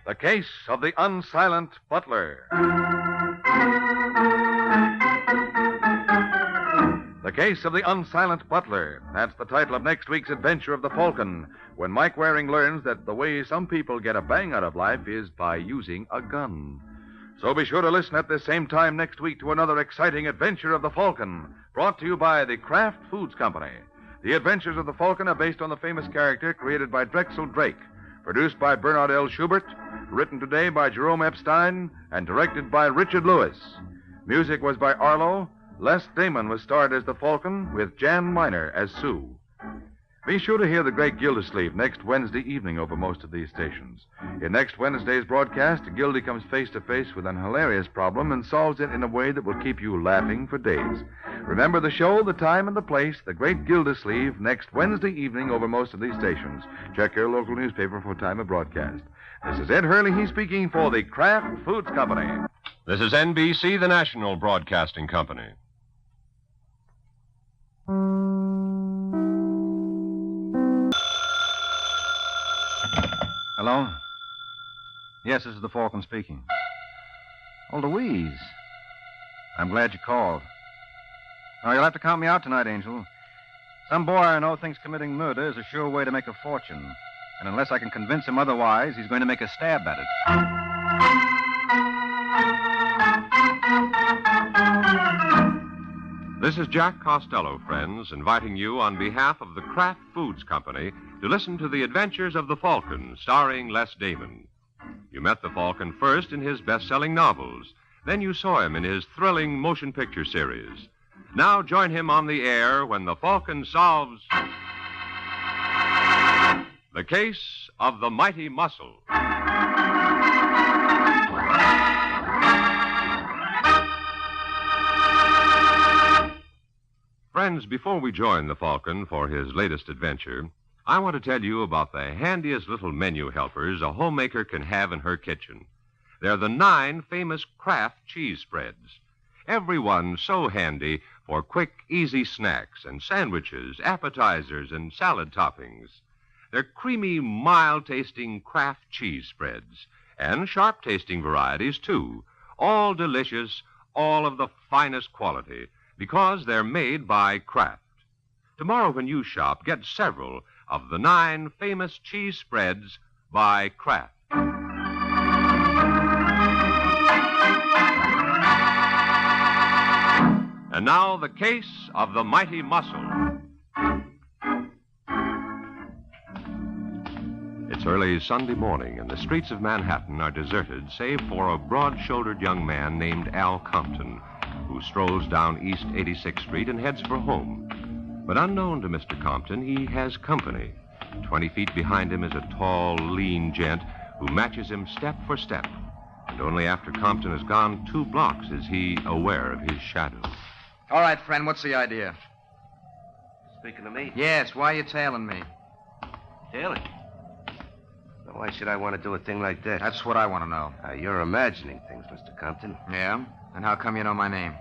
The Case of the Unsilent Butler. The Case of the Unsilent Butler. That's the title of next week's adventure of the Falcon, when Mike Waring learns that the way some people get a bang out of life is by using a gun. So be sure to listen at this same time next week to another exciting adventure of the Falcon, brought to you by the Kraft Foods Company. The Adventures of the Falcon are based on the famous character created by Drexel Drake, produced by Bernard L. Schubert, written today by Jerome Epstein, and directed by Richard Lewis. Music was by Arlo. Les Damon was starred as the Falcon, with Jan Miner as Sue. Be sure to hear the Great Gildersleeve next Wednesday evening over most of these stations. In next Wednesday's broadcast, Gildy comes face to face with an hilarious problem and solves it in a way that will keep you laughing for days. Remember the show, the time, and the place, the Great Gildersleeve, next Wednesday evening over most of these stations. Check your local newspaper for time of broadcast. This is Ed Hurley, he's speaking for the Kraft Foods Company. This is NBC, the national broadcasting company. Hello? Yes, this is the Falcon speaking. Oh, Louise. I'm glad you called. Oh, you'll have to count me out tonight, Angel. Some boy I know thinks committing murder is a sure way to make a fortune. And unless I can convince him otherwise, he's going to make a stab at it. This is Jack Costello, friends, inviting you on behalf of the Kraft Foods Company to listen to the adventures of the Falcon, starring Les Damon. You met the Falcon first in his best-selling novels. Then you saw him in his thrilling motion picture series. Now join him on the air when the Falcon solves the case of the mighty muscle. Friends, before we join the Falcon for his latest adventure, I want to tell you about the handiest little menu helpers a homemaker can have in her kitchen. They're the 9 famous Kraft cheese spreads. Every one so handy for quick, easy snacks and sandwiches, appetizers, and salad toppings. They're creamy, mild-tasting Kraft cheese spreads, and sharp-tasting varieties, too. All delicious, all of the finest quality, because they're made by Kraft. Tomorrow when you shop, get several of the 9 famous cheese spreads by Kraft. And now, the case of the mighty muscle. It's early Sunday morning, and the streets of Manhattan are deserted, save for a broad-shouldered young man named Al Compton, who strolls down East 86th Street and heads for home. But unknown to Mr. Compton, he has company. 20 feet behind him is a tall, lean gent who matches him step for step. And only after Compton has gone 2 blocks is he aware of his shadow. All right, friend, what's the idea? Speaking to me? Yes, why are you tailing me? Tailing? Now, why should I want to do a thing like that? That's what I want to know. You're imagining things, Mr. Compton. Yeah? And how come you know my name?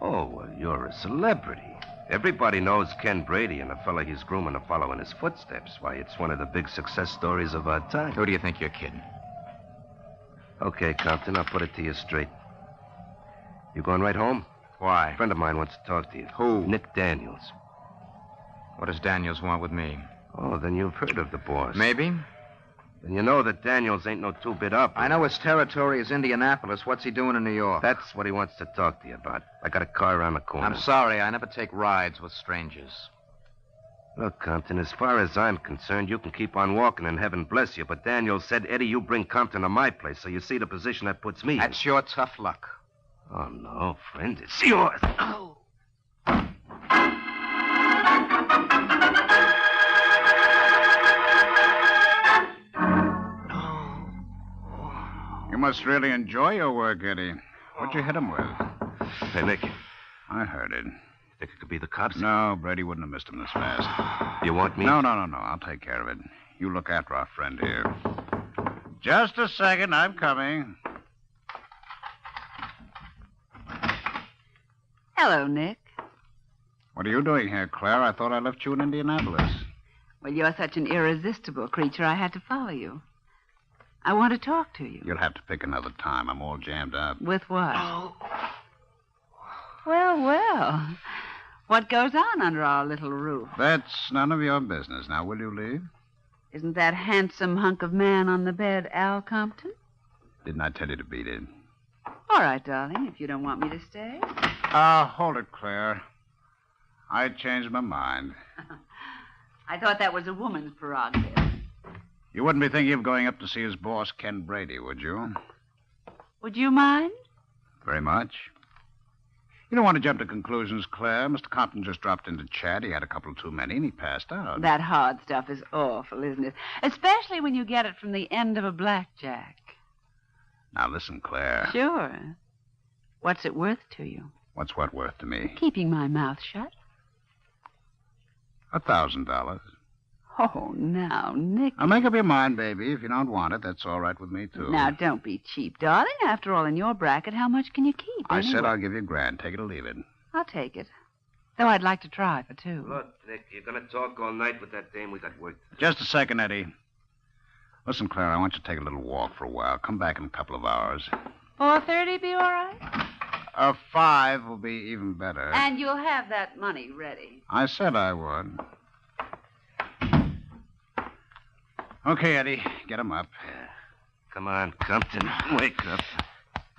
Oh, well, you're a celebrity. Everybody knows Ken Brady and the fella he's grooming to follow in his footsteps. Why, it's one of the big success stories of our time. Who do you think you're kidding? Okay, Compton, I'll put it to you straight. You going right home? Why? A friend of mine wants to talk to you. Who? Nick Daniels. What does Daniels want with me? Oh, then you've heard of the boss. Maybe. Then you know that Daniels ain't no 2-bit up. I know his territory is Indianapolis. What's he doing in New York? That's what he wants to talk to you about. I got a car around the corner. I'm sorry. I never take rides with strangers. Look, Compton, as far as I'm concerned, you can keep on walking and heaven bless you. But Daniels said, Eddie, you bring Compton to my place, so you see the position that puts me in. That's your tough luck. Oh, no, friend. It's yours. Oh. You must really enjoy your work, Eddie. What'd you hit him with? Hey, Nick. I heard it. Think it could be the cops? No, Brady wouldn't have missed him this fast. You want me? No. I'll take care of it. You look after our friend here. Just a second. I'm coming. Hello, Nick. What are you doing here, Claire? I thought I left you in Indianapolis. Well, you're such an irresistible creature, I had to follow you. I want to talk to you. You'll have to pick another time. I'm all jammed up. With what? Oh. Well. What goes on under our little roof? That's none of your business. Now, will you leave? Isn't that handsome hunk of man on the bed Al Compton? Didn't I tell you to beat it? All right, darling, if you don't want me to stay. Hold it, Claire. I changed my mind. I thought that was a woman's prerogative. You wouldn't be thinking of going up to see his boss, Ken Brady, would you? Would you mind? Very much. You don't want to jump to conclusions, Claire. Mr. Compton just dropped in to chat. He had a couple too many, and he passed out. That hard stuff is awful, isn't it? Especially when you get it from the end of a blackjack. Now, listen, Claire. Sure. What's it worth to you? What's what worth to me? Keeping my mouth shut. $1,000. Oh, now, Nick. Now, make up your mind, baby. If you don't want it, that's all right with me, too. Now, don't be cheap, darling. After all, in your bracket, how much can you keep? I said I'll give you $1,000. Take it or leave it. I'll take it. Though I'd like to try for 2. Look, Nick, you're going to talk all night with that dame. We got work. Just a second, Eddie. Listen, Claire, I want you to take a little walk for a while. Come back in a couple of hours. 4:30 be all right? 5 will be even better. And you'll have that money ready. I said I would. Okay, Eddie, get him up. Come on, Compton. Wake up.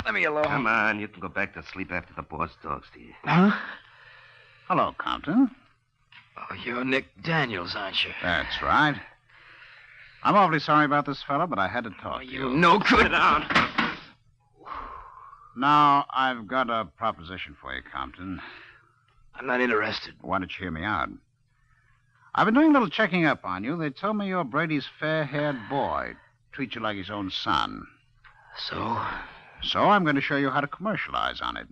Let me alone. Come on, you can go back to sleep after the boss talks to you. Huh? Hello, Compton. Oh, you're Nick Daniels, aren't you? That's right. I'm awfully sorry about this fella, but I had to talk to you. No good. Down. Now, I've got a proposition for you, Compton. I'm not interested. Why don't you hear me out? I've been doing a little checking up on you. They told me you're Brady's fair-haired boy. Treat you like his own son. So? So I'm going to show you how to commercialize on it.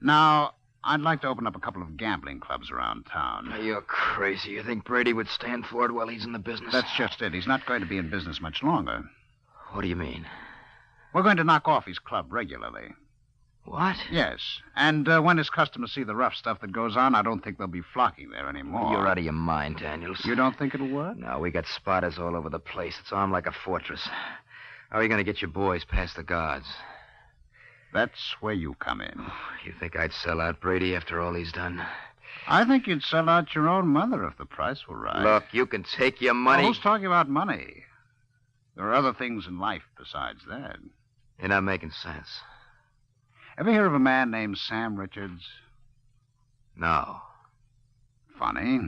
Now, I'd like to open up a couple of gambling clubs around town. You're crazy. You think Brady would stand for it while he's in the business? That's just it. He's not going to be in business much longer. What do you mean? We're going to knock off his club regularly. What? Yes. And when his customers see the rough stuff that goes on, I don't think they'll be flocking there anymore. You're out of your mind, Daniels. You don't think it'll work? No, we got spotters all over the place. It's armed like a fortress. How are you going to get your boys past the guards? That's where you come in. You think I'd sell out Brady after all he's done? I think you'd sell out your own mother if the price were right. Look, you can take your money. Oh, who's talking about money? There are other things in life besides that. You're not making sense. Ever hear of a man named Sam Richards? No. Funny.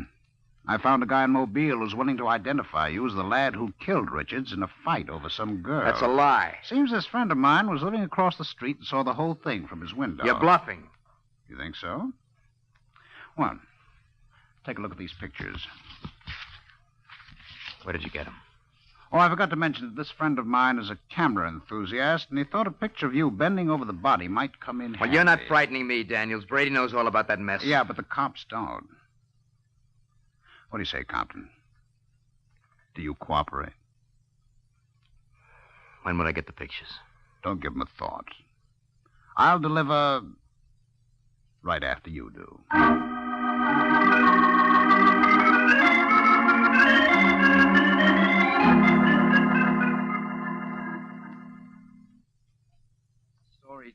I found a guy in Mobile who's willing to identify you as the lad who killed Richards in a fight over some girl. That's a lie. Seems this friend of mine was living across the street and saw the whole thing from his window. You're bluffing. You think so? Well, take a look at these pictures. Where did you get them? Oh, I forgot to mention that this friend of mine is a camera enthusiast, and he thought a picture of you bending over the body might come in handy. Well, you're not frightening me, Daniels. Brady knows all about that mess. Yeah, but the cops don't. What do you say, Compton? Do you cooperate? When will I get the pictures? Don't give them a thought. I'll deliver right after you do.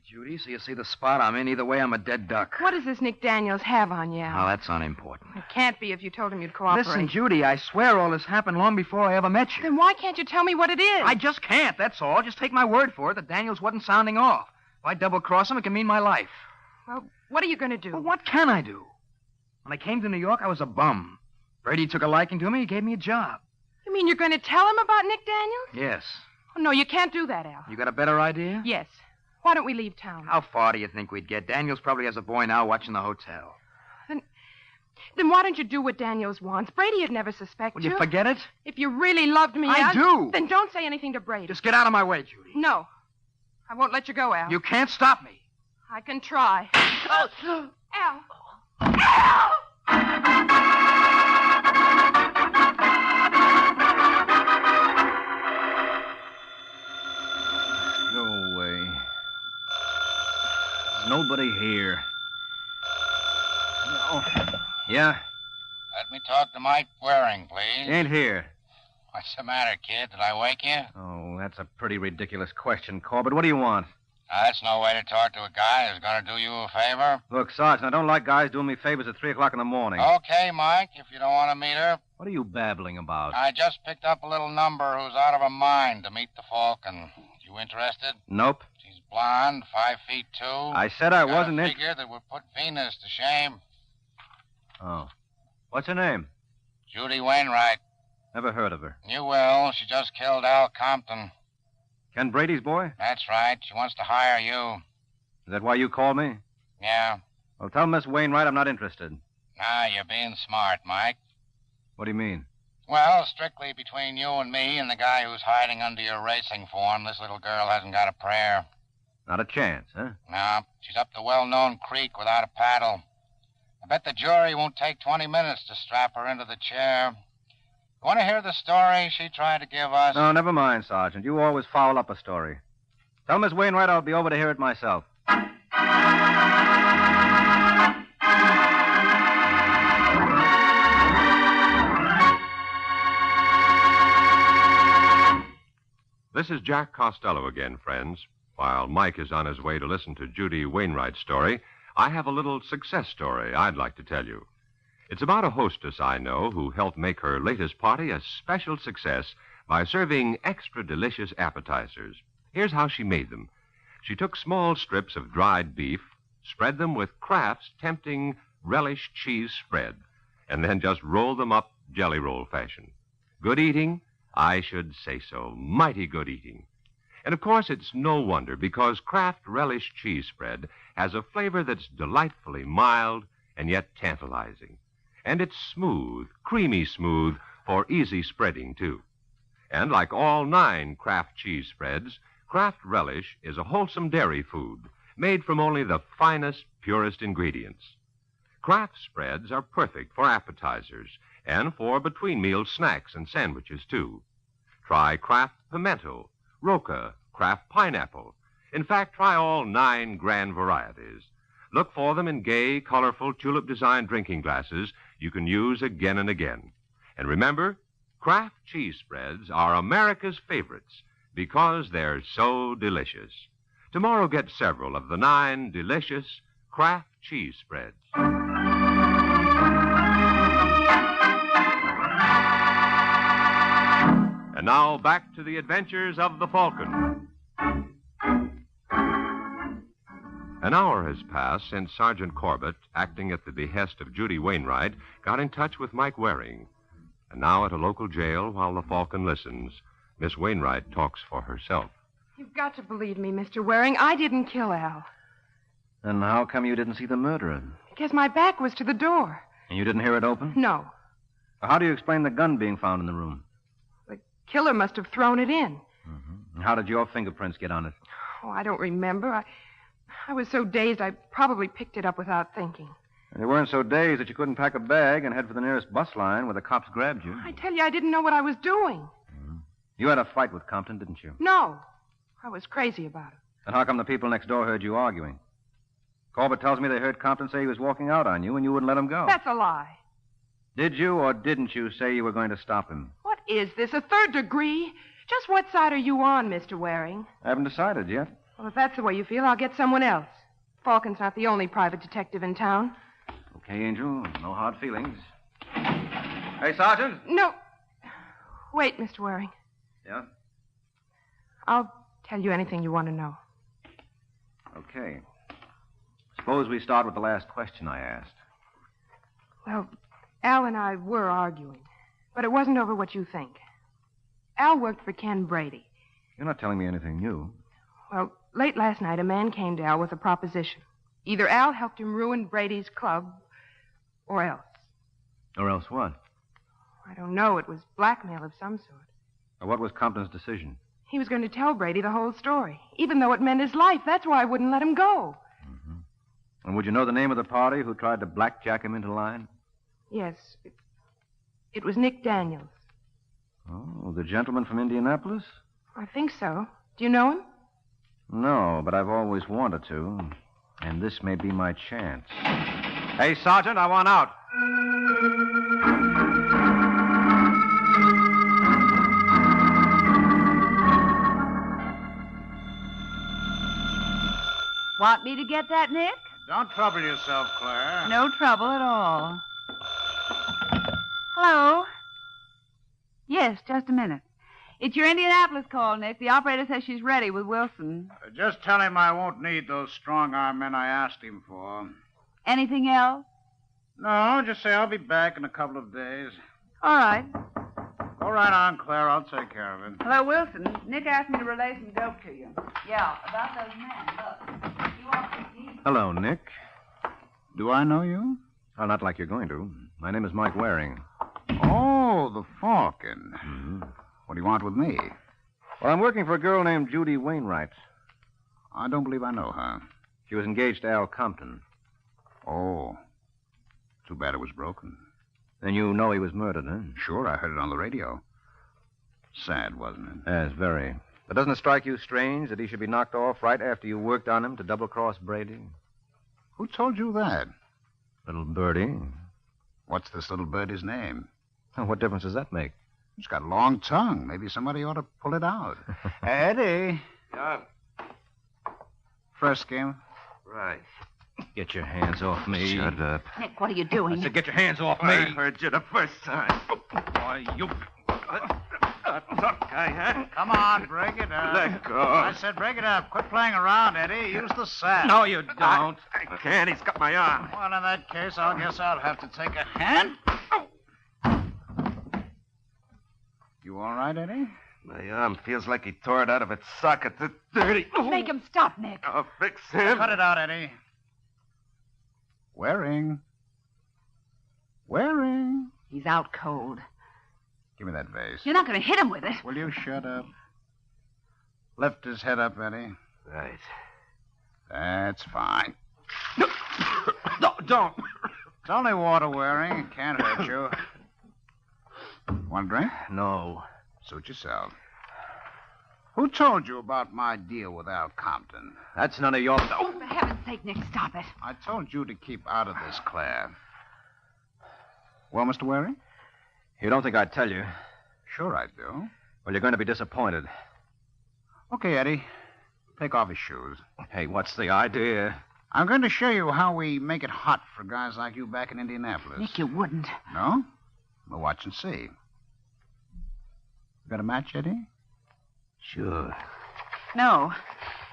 Judy, so you see the spot I'm in. Either way, I'm a dead duck. What does this Nick Daniels have on you? Oh, that's unimportant. It can't be if you told him you'd cooperate. Listen, Judy, I swear all this happened long before I ever met you. Then why can't you tell me what it is? I just can't, that's all. Just take my word for it that Daniels wasn't sounding off. If I double-cross him, it can mean my life. Well, what are you going to do? Well, what can I do? When I came to New York, I was a bum. Brady took a liking to me. He gave me a job. You mean you're going to tell him about Nick Daniels? Yes. Oh, no, you can't do that, Al. You got a better idea? Yes. Why don't we leave town? How far do you think we'd get? Daniels probably has a boy now watching the hotel. Then why don't you do what Daniels wants? Brady'd never suspect Will you forget it? If you really loved me, I Al, do. Then don't say anything to Brady. Just get out of my way, Judy. No. I won't let you go, Al. You can't stop me. I can try. Al. Al! Go away. There's nobody here. No. Yeah? Let me talk to Mike Waring, please. Ain't here. What's the matter, kid? Did I wake you? Oh, that's a pretty ridiculous question, Corbett. What do you want? That's no way to talk to a guy who's going to do you a favor. Look, Sergeant, I don't like guys doing me favors at 3 o'clock in the morning. Okay, Mike, if you don't want to meet her. What are you babbling about? I just picked up a little number who's out of her mind to meet the Falcon. You interested? Nope. She's blonde, 5'2". I said I wasn't in. Figure that would put Venus to shame. Oh. What's her name? Judy Wainwright. Never heard of her. You will. She just killed Al Compton. Ken Brady's boy? That's right. She wants to hire you. Is that why you called me? Yeah. Well, tell Miss Wainwright I'm not interested. Nah, you're being smart, Mike. What do you mean? Well, strictly between you and me and the guy who's hiding under your racing form, this little girl hasn't got a prayer. Not a chance, huh? No. She's up the well-known creek without a paddle. I bet the jury won't take 20 minutes to strap her into the chair. You want to hear the story she tried to give us? No, never mind, Sergeant. You always foul up a story. Tell Miss Wainwright I'll be over to hear it myself. This is Jack Costello again, friends. While Mike is on his way to listen to Judy Wainwright's story, I have a little success story I'd like to tell you. It's about a hostess I know who helped make her latest party a special success by serving extra delicious appetizers. Here's how she made them. She took small strips of dried beef, spread them with Kraft's tempting relish cheese spread, and then just rolled them up jelly roll fashion. Good eating, I should say so. Mighty good eating. And of course, it's no wonder because Kraft Relish cheese spread has a flavor that's delightfully mild and yet tantalizing. And it's smooth, creamy smooth for easy spreading, too. And like all 9 Kraft cheese spreads, Kraft Relish is a wholesome dairy food made from only the finest, purest ingredients. Kraft spreads are perfect for appetizers and for between-meal snacks and sandwiches, too. Try Kraft Pimento, Roca, Kraft Pineapple. In fact, try all 9 grand varieties. Look for them in gay, colorful, tulip-designed drinking glasses you can use again and again. And remember, Kraft cheese spreads are America's favorites because they're so delicious. Tomorrow, get several of the 9 delicious Kraft cheese spreads. And now, back to the adventures of the Falcon. An hour has passed since Sergeant Corbett, acting at the behest of Judy Wainwright, got in touch with Mike Waring. And now at a local jail, while the Falcon listens, Miss Wainwright talks for herself. You've got to believe me, Mr. Waring. I didn't kill Al. And how come you didn't see the murderer? Because my back was to the door. And you didn't hear it open? No. How do you explain the gun being found in the room? The killer must have thrown it in. And how did your fingerprints get on it? Oh, I don't remember. I was so dazed I probably picked it up without thinking. And you weren't so dazed that you couldn't pack a bag and head for the nearest bus line where the cops grabbed you. I tell you, I didn't know what I was doing. You had a fight with Compton, didn't you? No. I was crazy about it. Then how come the people next door heard you arguing? Corbett tells me they heard Compton say he was walking out on you and you wouldn't let him go. That's a lie. Did you or didn't you say you were going to stop him? What is this, a 3rd degree? Just what side are you on, Mr. Waring? I haven't decided yet. Well, if that's the way you feel, I'll get someone else. Falcon's not the only private detective in town. Okay, Angel. No hard feelings. Hey, Sergeant. No. Wait, Mr. Waring. Yeah? I'll tell you anything you want to know. Okay. Suppose we start with the last question I asked. Well, Al and I were arguing, but it wasn't over what you think. Al worked for Ken Brady. You're not telling me anything new. Well, late last night, a man came to Al with a proposition. Either Al helped him ruin Brady's club, or else. Or else what? I don't know. It was blackmail of some sort. Or what was Compton's decision? He was going to tell Brady the whole story, even though it meant his life. That's why I wouldn't let him go. And would you know the name of the party who tried to blackjack him into line? Yes. It was Nick Daniels. Oh, the gentleman from Indianapolis? I think so. Do you know him? No, but I've always wanted to. And this may be my chance. Hey, Sergeant, I want out. Want me to get that, Nick? Don't trouble yourself, Claire. No trouble at all. Hello? Yes, just a minute. It's your Indianapolis call, Nick. The operator says she's ready with Wilson. Just tell him I won't need those strong-arm men I asked him for. Anything else? No, just say I'll be back in a couple of days. All right. Go right on, Claire. I'll take care of it. Hello, Wilson. Nick asked me to relay some dope to you. Yeah, about those men. Look, you want to see? Hello, Nick. Do I know you? Oh, not like you're going to. My name is Mike Waring. Oh, the Falcon. Mm-hmm. What do you want with me? Well, I'm working for a girl named Judy Wainwright. I don't believe I know her. She was engaged to Al Compton. Oh. Too bad it was broken. Then you know he was murdered, huh? Sure, I heard it on the radio. Sad, wasn't it? Yes, very. But doesn't it strike you strange that he should be knocked off right after you worked on him to double-cross Brady? Who told you that? Little Birdie. What's this little birdie's name? Well, what difference does that make? It's got a long tongue. Maybe somebody ought to pull it out. Eddie. Yeah. First game. Right. Get your hands off me. Shut up. Nick, what are you doing? I said, get your hands off me. I heard you the first time. Why, you... Tough guy, huh? Come on, break it up. Let go. I said break it up. Quit playing around, Eddie. Use the sack. No, you don't. I can't. He's got my arm. Well, in that case, I guess I'll have to take a hand. You You all right, Eddie? My arm feels like he tore it out of its socket. It's dirty. Make him stop, Nick. I'll fix him. Cut it out, Eddie. Waring. Waring. He's out cold. Give me that vase. You're not going to hit him with it. Will you shut up? Lift his head up, Eddie. Right. That's fine. No, don't. It's only water, Waring. It can't hurt you. Want a drink? No. Suit yourself. Who told you about my deal with Al Compton? That's none of your... Oh, for heaven's sake, Nick, stop it. I told you to keep out of this, Claire. Well, Mr. Waring? You don't think I'd tell you? Sure I do. Well, you're going to be disappointed. Okay, Eddie. Take off his shoes. Hey, what's the idea? I'm going to show you how we make it hot for guys like you back in Indianapolis. Nick, you wouldn't. No? We'll watch and see. You got a match, Eddie? Sure. No.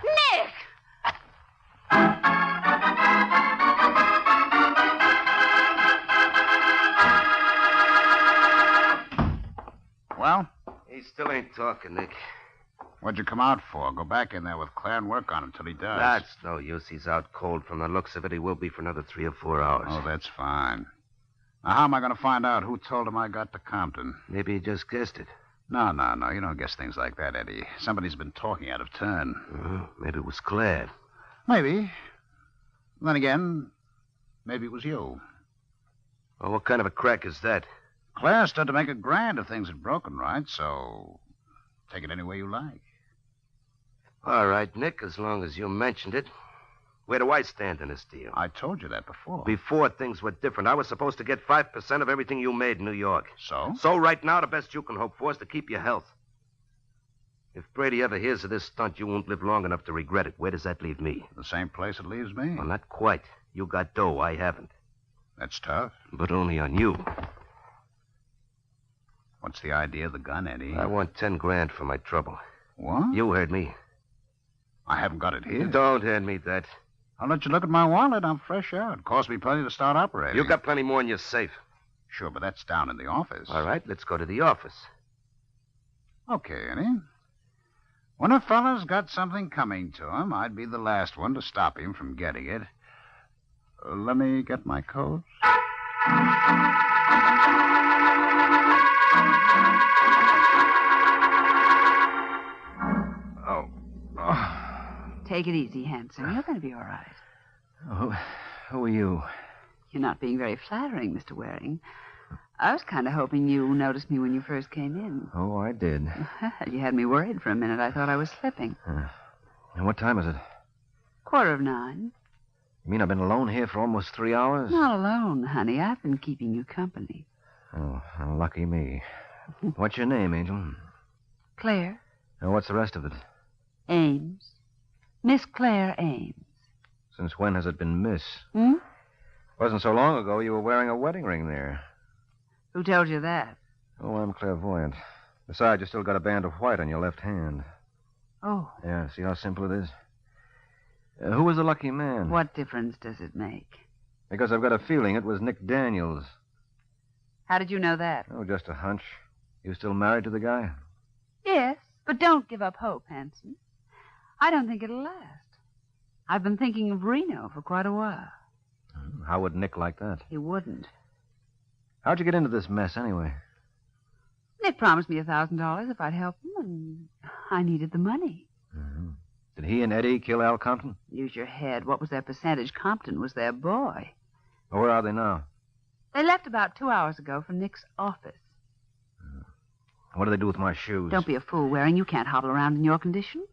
Nick! Well? He still ain't talking, Nick. What'd you come out for? Go back in there with Claire and work on him till he does. That's no use. He's out cold. From the looks of it, he will be for another 3 or 4 hours. Oh, that's fine. Now, how am I going to find out who told him I got to Compton? Maybe he just guessed it. No. You don't guess things like that, Eddie. Somebody's been talking out of turn. Maybe it was Claire. Maybe. Then again, maybe it was you. Well, what kind of a crack is that? Claire stood to make $1,000 if things had broken right, so take it any way you like. All right, Nick, as long as you mentioned it. Where do I stand in this deal? I told you that before. Before, things were different. I was supposed to get 5% of everything you made in New York. So? So right now, the best you can hope for is to keep your health. If Brady ever hears of this stunt, you won't live long enough to regret it. Where does that leave me? The same place it leaves me. Well, not quite. You got dough. I haven't. That's tough. But only on you. What's the idea of the gun, Eddie? I want $10,000 for my trouble. What? You heard me. I haven't got it here. Don't hand me that. I'll let you look at my wallet. I'm fresh out. Cost me plenty to start operating. You got plenty more in your safe. Sure, but that's down in the office. All right, let's go to the office. Okay, Eddie. When a fella's got something coming to him, I'd be the last one to stop him from getting it. Let me get my coat. Take it easy, handsome. You're going to be all right. Who are you? You're not being very flattering, Mr. Waring. I was kind of hoping you noticed me when you first came in. Oh, I did. You had me worried for a minute. I thought I was slipping. And what time is it? 9:15. You mean I've been alone here for almost 3 hours? Not alone, honey. I've been keeping you company. Oh, lucky me. What's your name, Angel? Claire. And what's the rest of it? Ames. Miss Claire Ames. Since when has it been Miss? Hmm? Wasn't so long ago you were wearing a wedding ring there. Who told you that? Oh, I'm clairvoyant. Besides, you still got a band of white on your left hand. Oh. Yeah, see how simple it is? Who was the lucky man? What difference does it make? Because I've got a feeling it was Nick Daniels. How did you know that? Oh, just a hunch. You still married to the guy? Yes, but don't give up hope, Hanson. I don't think it'll last. I've been thinking of Reno for quite a while. How would Nick like that? He wouldn't. How'd you get into this mess, anyway? Nick promised me $1,000 if I'd help him, and I needed the money. Mm-hmm. Did he and Eddie kill Al Compton? Use your head. What was their percentage? Compton was their boy. Well, where are they now? They left about 2 hours ago for Nick's office. What do they do with my shoes? Don't be a fool, Waring. You can't hobble around in your condition.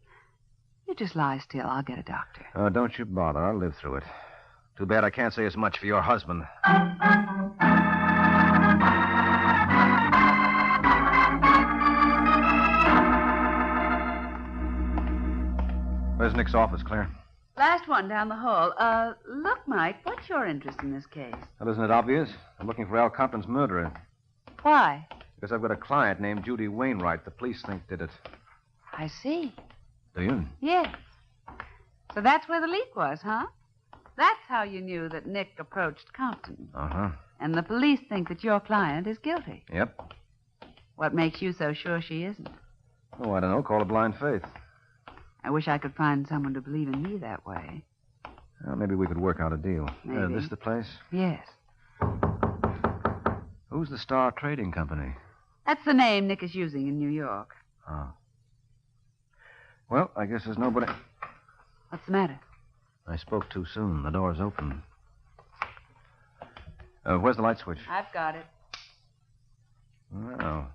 You just lie still. I'll get a doctor. Oh, don't you bother. I'll live through it. Too bad I can't say as much for your husband. Where's Nick's office, Claire? Last one down the hall. Look, Mike, what's your interest in this case? Well, isn't it obvious? I'm looking for Al Compton's murderer. Why? Because I've got a client named Judy Wainwright the police think did it. I see. Do you? Yes. So that's where the leak was, huh? That's how you knew that Nick approached Compton. Uh-huh. And the police think that your client is guilty. Yep. What makes you so sure she isn't? Oh, I don't know. Call it blind faith. I wish I could find someone to believe in me that way. Maybe we could work out a deal. Maybe. This the place? Yes. Who's the Star Trading Company? That's the name Nick is using in New York. Oh. Well, I guess there's nobody... What's the matter? I spoke too soon. The door's open. Where's the light switch? I've got it. Well,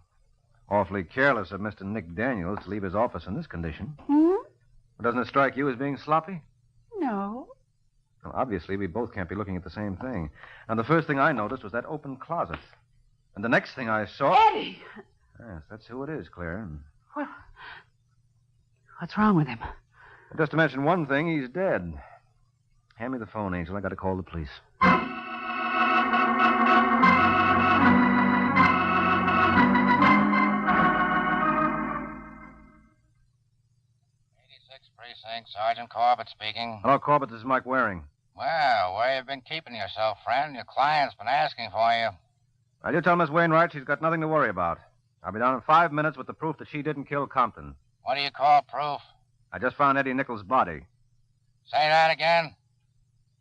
awfully careless of Mr. Nick Daniels to leave his office in this condition. Doesn't it strike you as being sloppy? No. Well, obviously, we both can't be looking at the same thing. And the first thing I noticed was that open closet. And the next thing I saw... Eddie! Yes, that's who it is, Claire. Well, what's wrong with him? Just to mention one thing, he's dead. Hand me the phone, Angel. I got to call the police. Precinct, Sergeant Corbett speaking. Hello, Corbett. This is Mike Waring. Well, where you been keeping yourself, friend? Your client's been asking for you. Now, you tell Miss Wainwright she's got nothing to worry about. I'll be down in 5 minutes with the proof that she didn't kill Compton. What do you call proof? I just found Eddie Nichols' body. Say that again?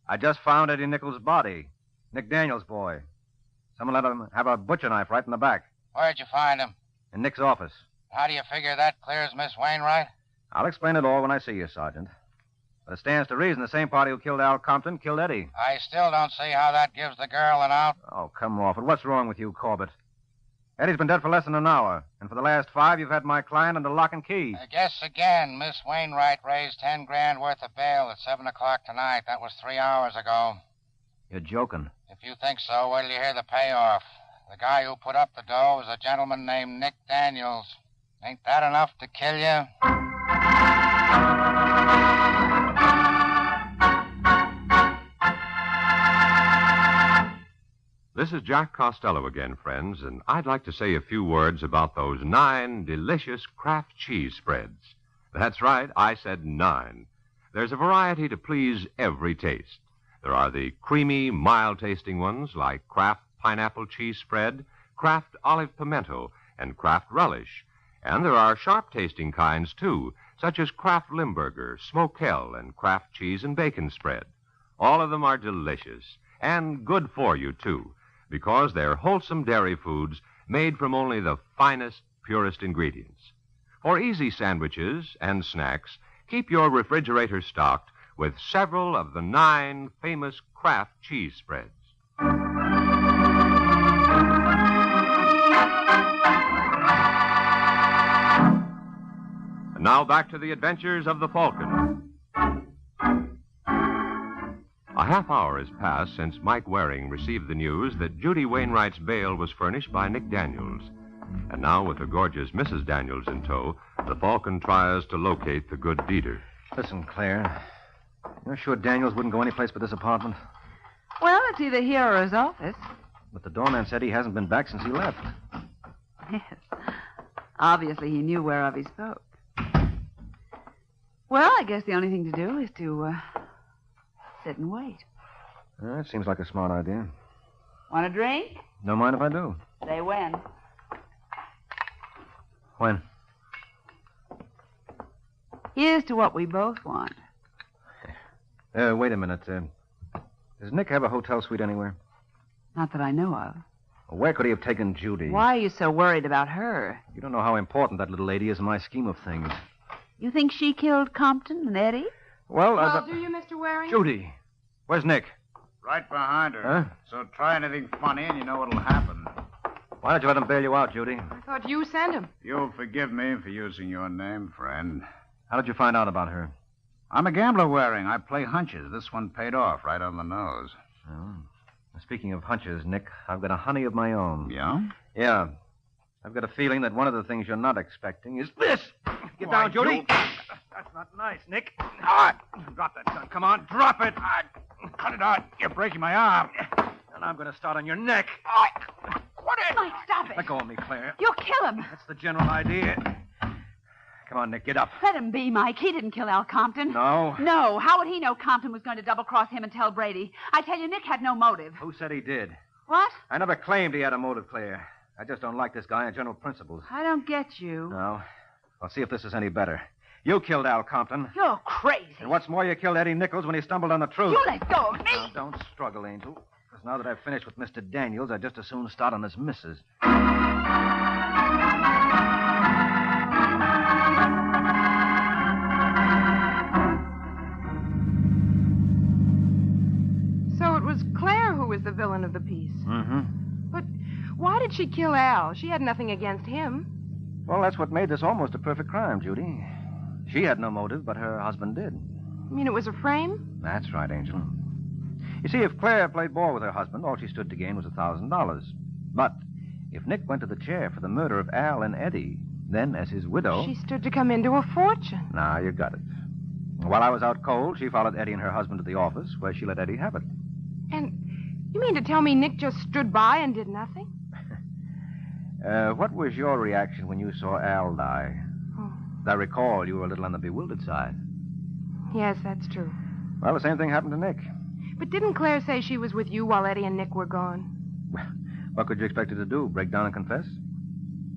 I just found Eddie Nichols' body. Nick Daniels' boy. Someone let him have a butcher knife right in the back. Where'd you find him? In Nick's office. How do you figure that clears Miss Wainwright? I'll explain it all when I see you, Sergeant. But it stands to reason the same party who killed Al Compton killed Eddie. I still don't see how that gives the girl an out. Oh, come off it. What's wrong with you, Corbett? Eddie's been dead for less than an hour. And for the last 5, you've had my client under lock and key. Guess again. Miss Wainwright raised 10 grand worth of bail at 7 o'clock tonight. That was 3 hours ago. You're joking. If you think so, wait till you hear the payoff. The guy who put up the dough is a gentleman named Nick Daniels. Ain't that enough to kill you? This is Jack Costello again, friends, and I'd like to say a few words about those 9 delicious Kraft cheese spreads. That's right, I said 9. There's a variety to please every taste. There are the creamy, mild-tasting ones like Kraft Pineapple Cheese Spread, Kraft Olive Pimento, and Kraft Relish. And there are sharp-tasting kinds, too, such as Kraft Limburger, Smokell, and Kraft Cheese and Bacon Spread. All of them are delicious and good for you, too, because they're wholesome dairy foods made from only the finest, purest ingredients. For easy sandwiches and snacks, keep your refrigerator stocked with several of the 9 famous Kraft cheese spreads. And now back to the adventures of the Falcon. A half hour has passed since Mike Waring received the news that Judy Wainwright's bail was furnished by Nick Daniels. And now, with the gorgeous Mrs. Daniels in tow, the Falcon tries to locate the good deeder. Listen, Claire. You're sure Daniels wouldn't go anyplace but this apartment? Well, it's either here or his office. But the doorman said he hasn't been back since he left. Yes. Obviously, he knew whereof he spoke. Well, I guess the only thing to do is to sit and wait. That seems like a smart idea. Want a drink? Don't mind if I do. Say when. When? Here's to what we both want. Wait a minute. Does Nick have a hotel suite anywhere? Not that I know of. Where could he have taken Judy? Why are you so worried about her? You don't know how important that little lady is in my scheme of things. You think she killed Compton and Eddie? Well, do you, Mr. Waring? Judy. Where's Nick? Right behind her. Huh? So try anything funny and you know what'll happen. Why don't you let him bail you out, Judy? I thought you sent him. You'll forgive me for using your name, friend. How did you find out about her? I'm a gambler, Waring. I play hunches. This one paid off right on the nose. Oh. Speaking of hunches, Nick, I've got a honey of my own. Yeah? Yeah. I've got a feeling that one of the things you're not expecting is this. Get Why, down, Judy. you- That's not nice, Nick. Drop that gun. Come on, drop it. Cut it out. You're breaking my arm. And I'm going to start on your neck. What is... Mike, stop it. Let go of me, Claire. You'll kill him. That's the general idea. Come on, Nick, get up. Let him be, Mike. He didn't kill Al Compton. No. No. How would he know Compton was going to double-cross him and tell Brady? I tell you, Nick had no motive. Who said he did? What? I never claimed he had a motive, Claire. I just don't like this guy on general principles. I don't get you. No. I'll see if this is any better. You killed Al Compton. You're crazy. And what's more, you killed Eddie Nichols when he stumbled on the truth. You let go of me. Now, don't struggle, Angel. Because now that I've finished with Mr. Daniels, I'd just as soon start on his missus. So it was Claire who was the villain of the piece. Mm-hmm. But why did she kill Al? She had nothing against him. Well, that's what made this almost a perfect crime, Judy. She had no motive, but her husband did. You mean it was a frame? That's right, Angel. You see, if Claire played ball with her husband, all she stood to gain was $1,000. But if Nick went to the chair for the murder of Al and Eddie, then, as his widow... She stood to come into a fortune. Now, you got it. While I was out cold, she followed Eddie and her husband to the office, where she let Eddie have it. And you mean to tell me Nick just stood by and did nothing? What was your reaction when you saw Al die? Oh. I recall you were a little on the bewildered side. Yes, that's true. Well, the same thing happened to Nick. But didn't Claire say she was with you while Eddie and Nick were gone? What could you expect her to do, break down and confess?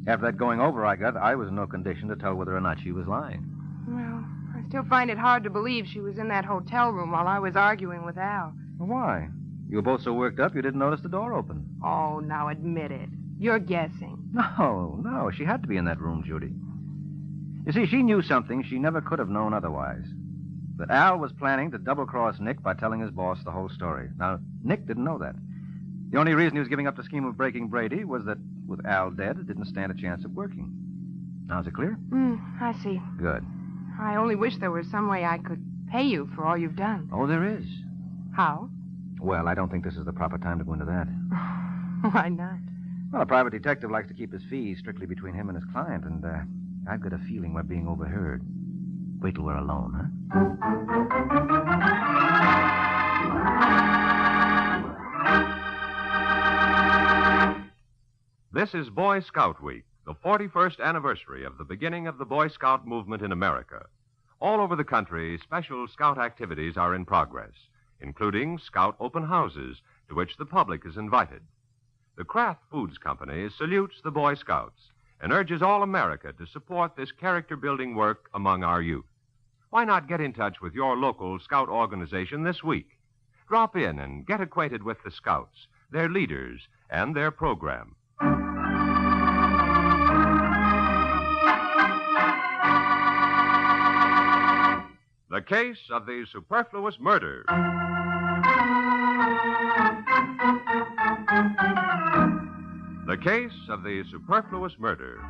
After that going over I got, I was in no condition to tell whether or not she was lying. Well, I still find it hard to believe she was in that hotel room while I was arguing with Al. Why? You were both so worked up you didn't notice the door open. Oh, now admit it. You're guessing. No, she had to be in that room, Judy. You see, she knew something she never could have known otherwise. That Al was planning to double-cross Nick by telling his boss the whole story. Now, Nick didn't know that. The only reason he was giving up the scheme of breaking Brady was that with Al dead, it didn't stand a chance of working. Now, is it clear? I see. Good. I only wish there was some way I could pay you for all you've done. Oh, there is. How? Well, I don't think this is the proper time to go into that. Why not? Well, a private detective likes to keep his fees strictly between him and his client, and I've got a feeling we're being overheard. Wait till we're alone, huh? This is Boy Scout Week, the 41st anniversary of the beginning of the Boy Scout movement in America. All over the country, special Scout activities are in progress, including Scout open houses to which the public is invited. The Kraft Foods Company salutes the Boy Scouts and urges all America to support this character-building work among our youth. Why not get in touch with your local Scout organization this week? Drop in and get acquainted with the Scouts, their leaders, and their program. The case of the superfluous murder. The Case of the Superfluous Murder.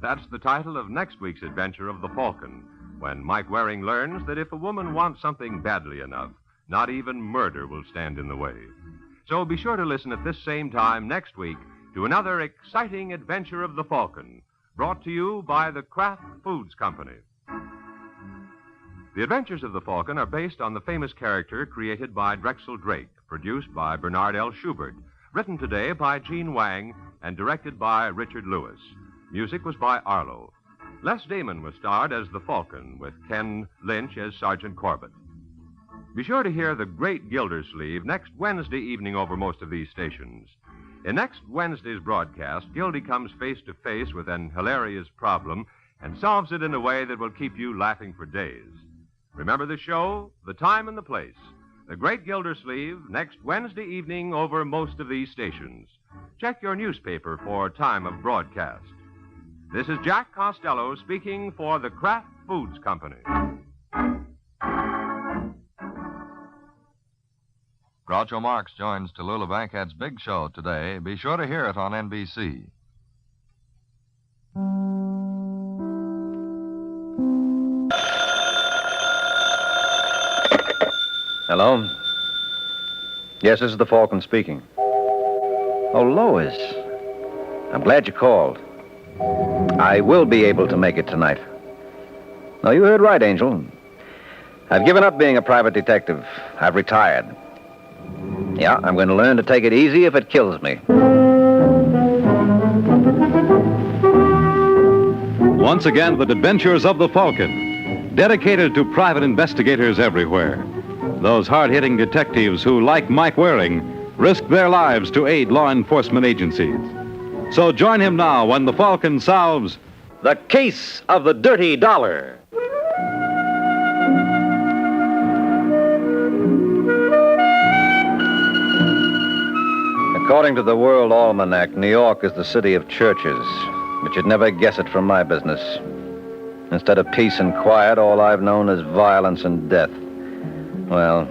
That's the title of next week's adventure of the Falcon, when Mike Waring learns that if a woman wants something badly enough, not even murder will stand in the way. So be sure to listen at this same time next week to another exciting adventure of the Falcon, brought to you by the Kraft Foods Company. The Adventures of the Falcon are based on the famous character created by Drexel Drake, produced by Bernard L. Schubert, written today by Gene Wang, and directed by Richard Lewis. Music was by Arlo. Les Damon was starred as the Falcon, with Ken Lynch as Sergeant Corbett. Be sure to hear The Great Gildersleeve next Wednesday evening over most of these stations. In next Wednesday's broadcast, Gildy comes face to face with an hilarious problem and solves it in a way that will keep you laughing for days. Remember the show, the time, and the place. The Great Gildersleeve, next Wednesday evening over most of these stations. Check your newspaper for time of broadcast. This is Jack Costello speaking for the Kraft Foods Company. Groucho Marx joins Tallulah Bankhead's big show today. Be sure to hear it on NBC. Hello? Yes, this is the Falcon speaking. Oh, Lois. I'm glad you called. I will be able to make it tonight. No, you heard right, Angel. I've given up being a private detective. I've retired. Yeah, I'm going to learn to take it easy if it kills me. Once again, the Adventures of the Falcon, dedicated to private investigators everywhere. Those hard-hitting detectives who, like Mike Waring, risk their lives to aid law enforcement agencies. So join him now when the Falcon solves The Case of the Dirty Dollar. According to the World Almanac, New York is the city of churches, but you'd never guess it from my business. Instead of peace and quiet, all I've known is violence and death. Well,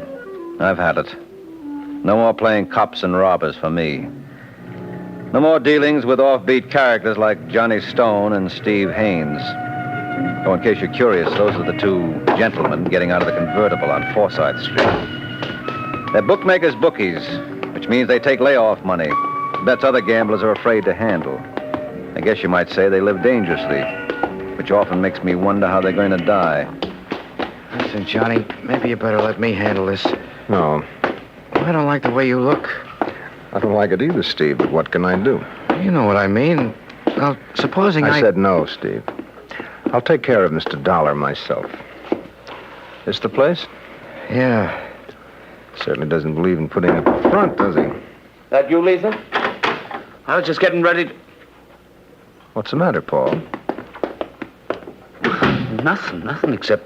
I've had it. No more playing cops and robbers for me. No more dealings with offbeat characters like Johnny Stone and Steve Haynes. Oh, in case you're curious, those are the two gentlemen getting out of the convertible on Forsyth Street. They're bookmakers' bookies, which means they take layoff money. Bets other gamblers are afraid to handle. I guess you might say they live dangerously, which often makes me wonder how they're going to die. Listen, Johnny, maybe you better let me handle this. No, I don't like the way you look. I don't like it either, Steve, but what can I do? You know what I mean. Well, supposing I said no, Steve. I'll take care of Mr. Dollar myself. This the place? Yeah. Certainly doesn't believe in putting up a front, does he? That you, Lisa? I was just getting ready to... What's the matter, Paul? Nothing, except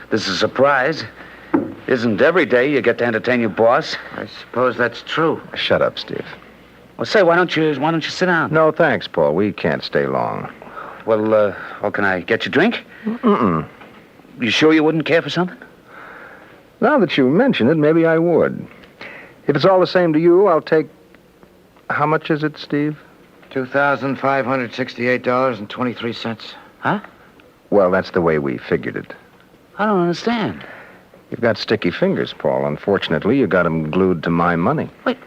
this is a surprise. Isn't every day you get to entertain your boss? I suppose that's true. Shut up, Steve. Well, say, why don't you sit down? No, thanks, Paul. We can't stay long. Well, can I get you a drink? Mm-mm. You sure you wouldn't care for something? Now that you mention it, maybe I would. If it's all the same to you, I'll take... How much is it, Steve? $2,568.23. Huh? Well, that's the way we figured it. I don't understand. You've got sticky fingers, Paul. Unfortunately, you got them glued to my money. Wait,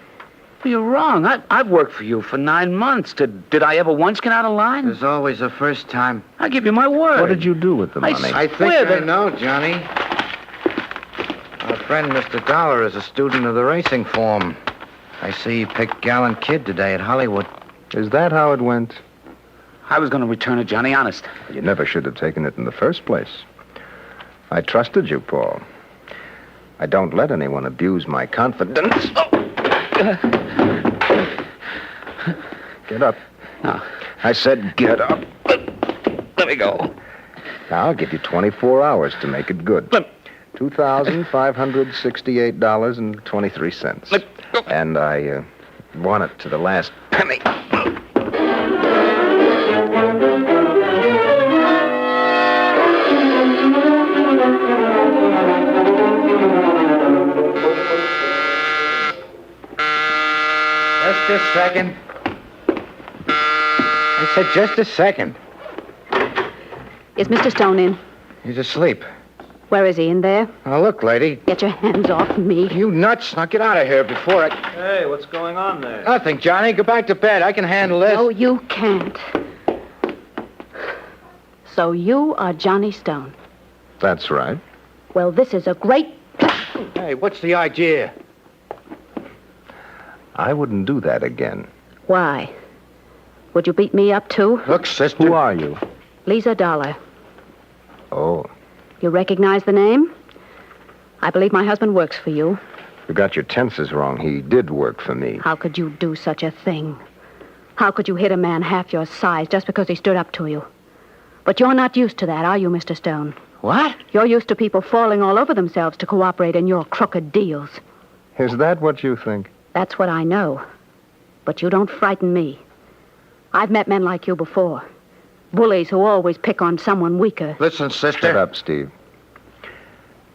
well, you're wrong. I've worked for you for 9 months. Did I ever once get out of line? There's always a first time. I give you my word. What did you do with the money? I think I know, Johnny. Our friend Mr. Dollar is a student of the racing form. I see he picked Gallant Kid today at Hollywood. Is that how it went? I was going to return it, Johnny, honest. You never should have taken it in the first place. I trusted you, Paul. I don't let anyone abuse my confidence. Get up. No. I said get up. Let me go. Now, I'll give you 24 hours to make it good. $2,568.23. And I want it to the last penny. Just a second. I said just a second. Is Mr. Stone in? He's asleep. Where is he? In there? Now, look, lady. Get your hands off me. You nuts. Now, get out of here before I... Hey, what's going on there? Nothing, Johnny. Go back to bed. I can handle this. No, you can't. So you are Johnny Stone. That's right. Well, this is a great... Hey, what's the idea? I wouldn't do that again. Why? Would you beat me up, too? Look, sister. Who are you? Lisa Dollar. Oh, You recognize the name? I believe my husband works for you. you got your tenses wrong. He did work for me. How could you do such a thing? How could you hit a man half your size just because he stood up to you? But you're not used to that, are you, Mr. Stone? What? You're used to people falling all over themselves to cooperate in your crooked deals. Is that what you think? That's what I know. But you don't frighten me. I've met men like you before. Bullies who always pick on someone weaker. Listen, sister. Shut up, Steve.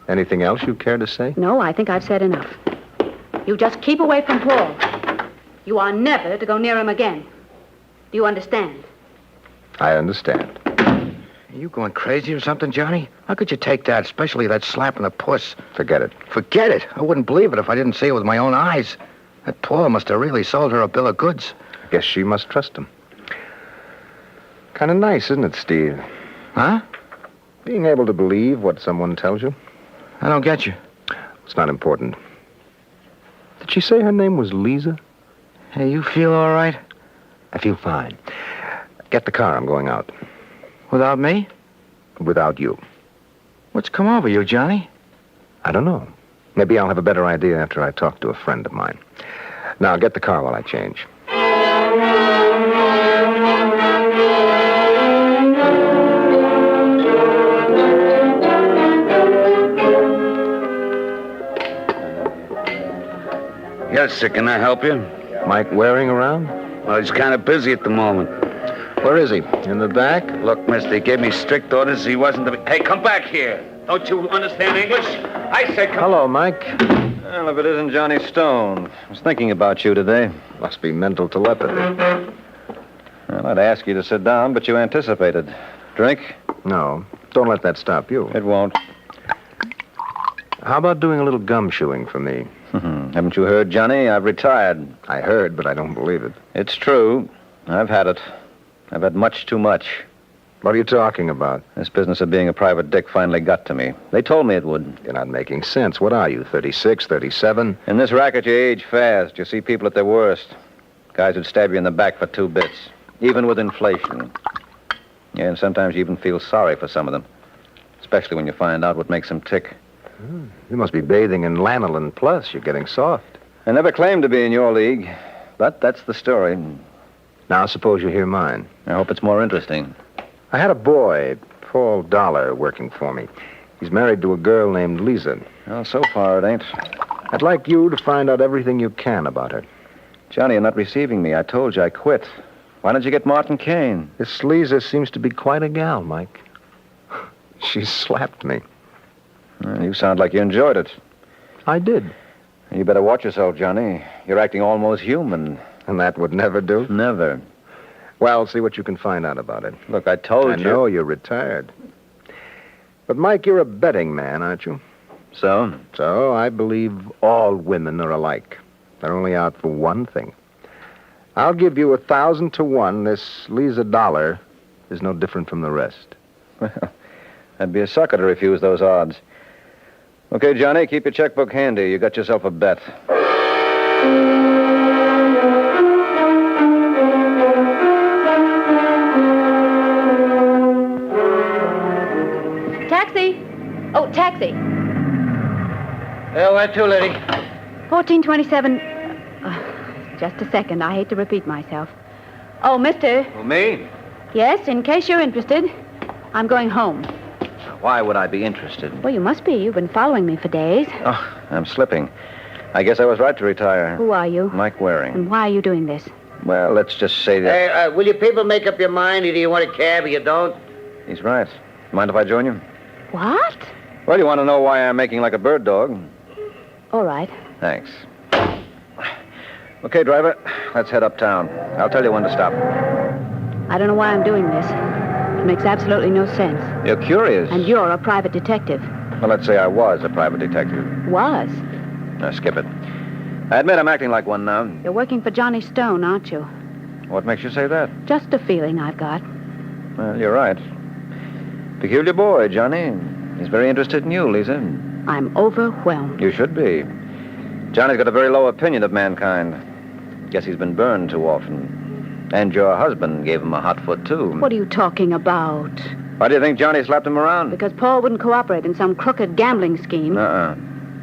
Anything else you care to say? No, I think I've said enough. You just keep away from Paul. You are never to go near him again. Do you understand? I understand. Are you going crazy or something, Johnny? How could you take that, especially that slap in the puss? Forget it. Forget it? I wouldn't believe it if I didn't see it with my own eyes. That Paul must have really sold her a bill of goods. Guess she must trust him. Kind of nice, isn't it, Steve? Huh? Being able to believe what someone tells you. I don't get you. It's not important. Did she say her name was Lisa? Hey, you feel all right? I feel fine. Get the car. I'm going out. Without me? Without you. What's come over you, Johnny? I don't know. Maybe I'll have a better idea after I talk to a friend of mine. Now, get the car while I change. Yes, sir. Can I help you? Mike Waring around? Well, he's kind of busy at the moment. Where is he? In the back? Look, mister, he gave me strict orders he wasn't to be... Hey, come back here. Don't you understand English? I said come... Hello, Mike. Well, if it isn't Johnny Stone. I was thinking about you today. Must be mental telepathy. Well, I'd ask you to sit down, but you anticipated. Drink? No. Don't let that stop you. It won't. How about doing a little gumshoeing for me? Haven't you heard, Johnny? I've retired. I heard, but I don't believe it. It's true. I've had it. I've had much too much. What are you talking about? This business of being a private dick finally got to me. They told me it would. You're not making sense. What are you, 36, 37? In this racket, you age fast. You see people at their worst. Guys who'd stab you in the back for 2 bits, even with inflation. Yeah, and sometimes you even feel sorry for some of them, especially when you find out what makes them tick. You must be bathing in lanolin plus. You're getting soft. I never claimed to be in your league, but that's the story. Now, suppose you hear mine. I hope it's more interesting. I had a boy, Paul Dollar, working for me. He's married to a girl named Lisa. Well, so far it ain't. I'd like you to find out everything you can about her. Johnny, you're not receiving me. I told you I quit. Why don't you get Martin Kane? This Lisa seems to be quite a gal, Mike. She slapped me. Well, you sound like you enjoyed it. I did. You better watch yourself, Johnny. You're acting almost human. And that would never do? Never. Well, see what you can find out about it. Look, I told you. I know you're retired. But, Mike, you're a betting man, aren't you? So? So, I believe all women are alike. They're only out for one thing. I'll give you 1,000 to 1. This Lisa Dollar is no different from the rest. Well, I'd be a sucker to refuse those odds. Okay, Johnny, keep your checkbook handy. You got yourself a bet. Taxi! Oh, taxi. Where to, lady? 1427. Just a second. I hate to repeat myself. Oh, mister. Well, me? Yes, in case you're interested, I'm going home. Why would I be interested? Well, you must be. You've been following me for days. Oh, I'm slipping. I guess I was right to retire. Who are you? Mike Waring. And why are you doing this? Well, let's just say that... Hey, will you people make up your mind? Either you want a cab or you don't? He's right. Mind if I join you? What? Well, you want to know why I'm making like a bird dog? All right. Thanks. Okay, driver, let's head uptown. I'll tell you when to stop. I don't know why I'm doing this. It makes absolutely no sense. You're curious. And you're a private detective. Well, let's say I was a private detective. Was? Now, skip it. I admit I'm acting like one now. You're working for Johnny Stone, aren't you? What makes you say that? Just a feeling I've got. Well, you're right. Peculiar boy, Johnny. He's very interested in you, Lisa. I'm overwhelmed. You should be. Johnny's got a very low opinion of mankind. Guess he's been burned too often. And your husband gave him a hot foot, too. What are you talking about? Why do you think Johnny slapped him around? Because Paul wouldn't cooperate in some crooked gambling scheme.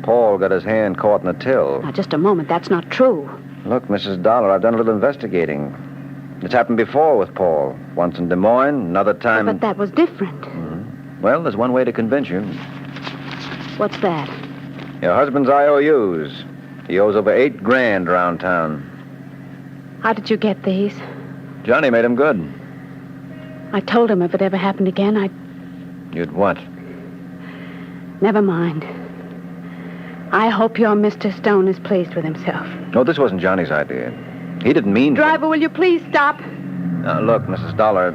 Paul got his hand caught in a till. Now, just a moment. That's not true. Look, Mrs. Dollar, I've done a little investigating. It's happened before with Paul. Once in Des Moines, another time... But that was different. Well, there's one way to convince you. What's that? Your husband's IOUs. He owes over $8,000 around town. How did you get these? Johnny made him good. I told him if it ever happened again, You'd what? Never mind. I hope your Mr. Stone is pleased with himself. No, this wasn't Johnny's idea. He didn't mean... Driver, will you please stop? Look, Mrs. Dollar...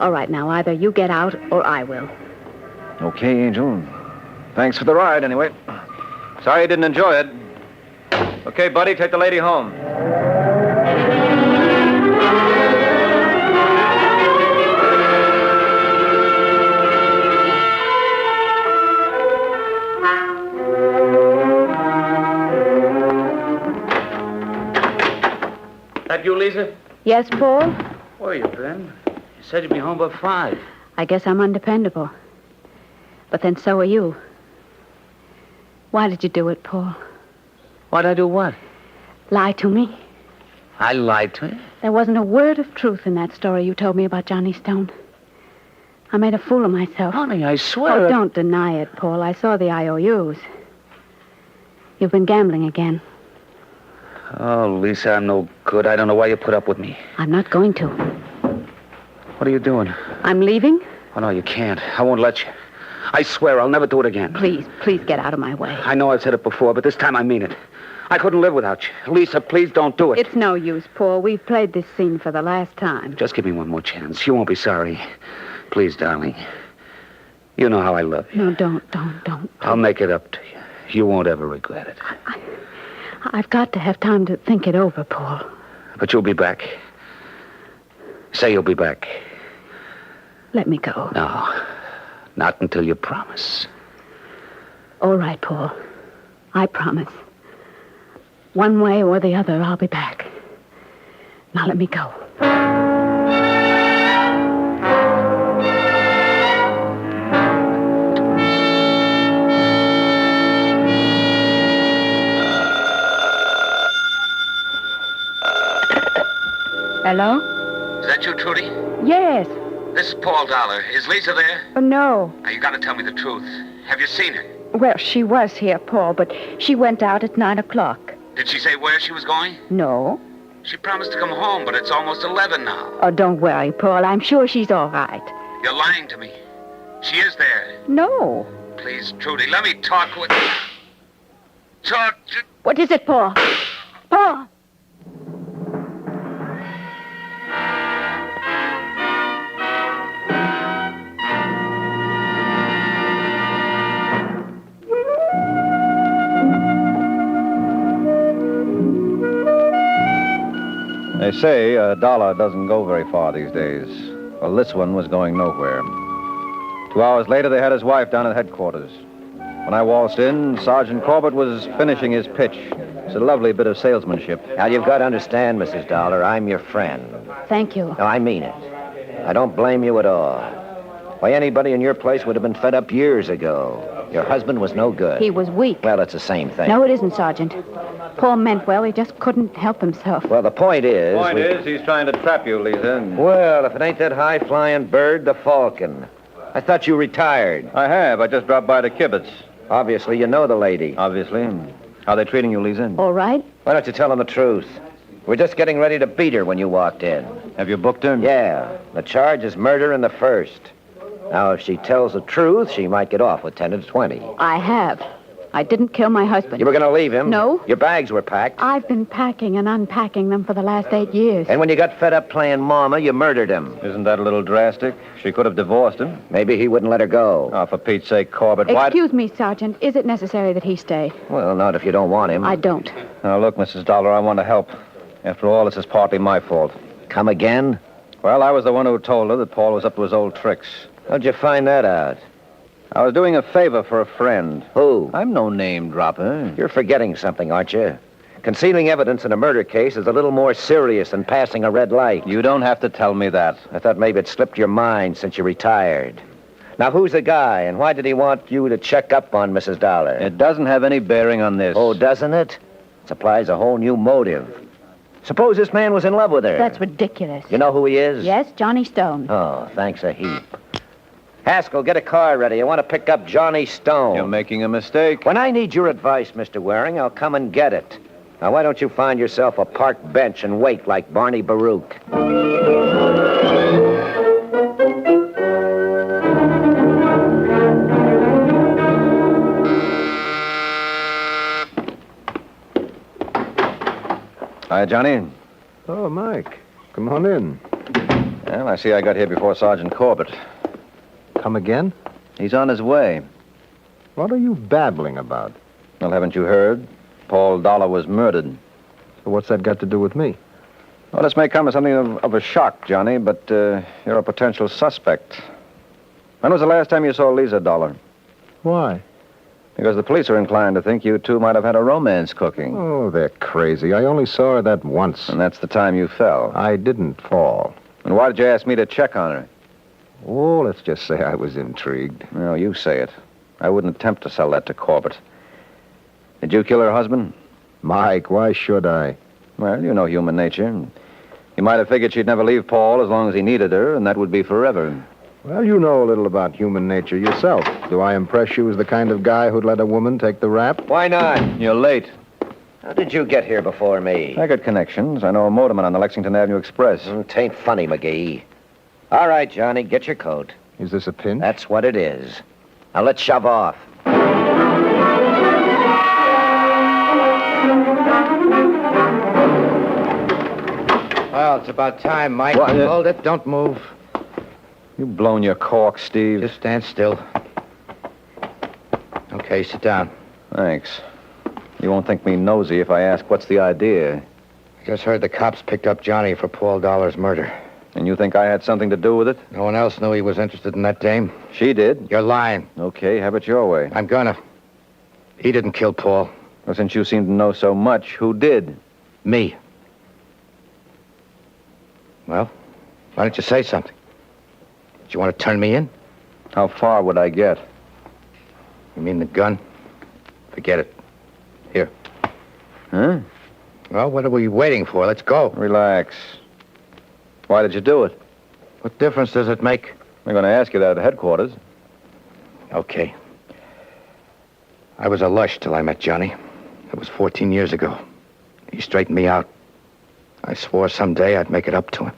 All right, now, either you get out or I will. Okay, Angel. Thanks for the ride, anyway. Sorry you didn't enjoy it. Okay, buddy, take the lady home. That you, Lisa? Yes, Paul? Where you been? You said you'd be home by 5. I guess I'm undependable. But then so are you. Why did you do it, Paul? Why'd I do what? Lie to me. I lied to you? There wasn't a word of truth in that story you told me about Johnny Stone. I made a fool of myself. Honey, I swear... Oh, don't deny it, Paul. I saw the IOUs. You've been gambling again. Oh, Lisa, I'm no good. I don't know why you put up with me. I'm not going to. What are you doing? I'm leaving. Oh, no, you can't. I won't let you. I swear I'll never do it again. Please get out of my way. I know I've said it before, but this time I mean it. I couldn't live without you. Lisa, please don't do it. It's no use, Paul. We've played this scene for the last time. Just give me one more chance. You won't be sorry. Please, darling. You know how I love you. No, don't. I'll make it up to you. You won't ever regret it. I've got to have time to think it over, Paul. But you'll be back. Say you'll be back. Let me go. No, not until you promise. All right, Paul. I promise. One way or the other, I'll be back. Now let me go. Hello? Is that you, Trudy? Yes. This is Paul Dollar. Is Lisa there? No. Now, you gotta tell me the truth. Have you seen her? Well, she was here, Paul, but she went out at 9 o'clock. Did she say where she was going? No. She promised to come home, but it's almost 11 now. Oh, don't worry, Paul. I'm sure she's all right. You're lying to me. She is there. No. Please, Trudy, let me talk with... Talk to... What is it, Paul? Paul! They say a dollar doesn't go very far these days. Well, this one was going nowhere. 2 hours later, they had his wife down at headquarters. When I waltzed in, Sergeant Corbett was finishing his pitch. It's a lovely bit of salesmanship. Now, you've got to understand, Mrs. Dollar, I'm your friend. Thank you. No, I mean it. I don't blame you at all. Why, anybody in your place would have been fed up years ago. Your husband was no good. He was weak. Well, it's the same thing. No, it isn't, Sergeant. Paul meant well. He just couldn't help himself. Well, the point is... He's trying to trap you, Lisa. Well, if it ain't that high-flying bird, the Falcon. I thought you retired. I have. I just dropped by the kibitz. Obviously, you know the lady. Obviously. How they treating you, Lisa? All right. Why don't you tell them the truth? We're just getting ready to beat her when you walked in. Have you booked her? Yeah. The charge is murder in the first. Now, if she tells the truth, she might get off with 10 to 20. I have. I didn't kill my husband. You were going to leave him? No. Your bags were packed. I've been packing and unpacking them for the last 8 years. And when you got fed up playing mama, you murdered him. Isn't that a little drastic? She could have divorced him. Maybe he wouldn't let her go. Oh, for Pete's sake, Corbett, Excuse me, Sergeant. Is it necessary that he stay? Well, not if you don't want him. I don't. Now, look, Mrs. Dollar, I want to help. After all, this is partly my fault. Come again? Well, I was the one who told her that Paul was up to his old tricks. How'd you find that out? I was doing a favor for a friend. Who? I'm no name dropper. You're forgetting something, aren't you? Concealing evidence in a murder case is a little more serious than passing a red light. You don't have to tell me that. I thought maybe it slipped your mind since you retired. Now, who's the guy, and why did he want you to check up on Mrs. Dollar? It doesn't have any bearing on this. Oh, doesn't it? It supplies a whole new motive. Suppose this man was in love with her. That's ridiculous. You know who he is? Yes, Johnny Stone. Oh, thanks a heap. Haskell, get a car ready. I want to pick up Johnny Stone. You're making a mistake. When I need your advice, Mr. Waring, I'll come and get it. Now, why don't you find yourself a park bench and wait like Barney Baruch? Hi, Johnny. Oh, Mike. Come on in. Well, I see I got here before Sergeant Corbett. Come again? He's on his way. What are you babbling about? Well, haven't you heard? Paul Dollar was murdered. So what's that got to do with me? Well, this may come as something of a shock, Johnny, but you're a potential suspect. When was the last time you saw Lisa Dollar? Why? Because the police are inclined to think you two might have had a romance cooking. Oh, they're crazy. I only saw her that once. And that's the time you fell. I didn't fall. And why did you ask me to check on her? Oh, let's just say I was intrigued. Well, you say it. I wouldn't attempt to sell that to Corbett. Did you kill her husband? Mike, why should I? Well, you know human nature. You might have figured she'd never leave Paul as long as he needed her, and that would be forever. Well, you know a little about human nature yourself. Do I impress you as the kind of guy who'd let a woman take the rap? Why not? You're late. How did you get here before me? I got connections. I know a motorman on the Lexington Avenue Express. Tain't funny, McGee. All right, Johnny, get your coat. Is this a pin? That's what it is. Now let's shove off. Well, it's about time, Mike. What? Hold it. Don't move. You've blown your cork, Steve. Just stand still. Okay, sit down. Thanks. You won't think me nosy if I ask what's the idea. I just heard the cops picked up Johnny for Paul Dollar's murder. And you think I had something to do with it? No one else knew he was interested in that dame. She did. You're lying. Okay, have it your way. I'm gonna. He didn't kill Paul. Well, since you seem to know so much, who did? Me. Well, why don't you say something? Do you want to turn me in? How far would I get? You mean the gun? Forget it. Here. Huh? Well, what are we waiting for? Let's go. Relax. Why did you do it? What difference does it make? I'm going to ask you that at headquarters. Okay. I was a lush till I met Johnny. It was 14 years ago. He straightened me out. I swore someday I'd make it up to him.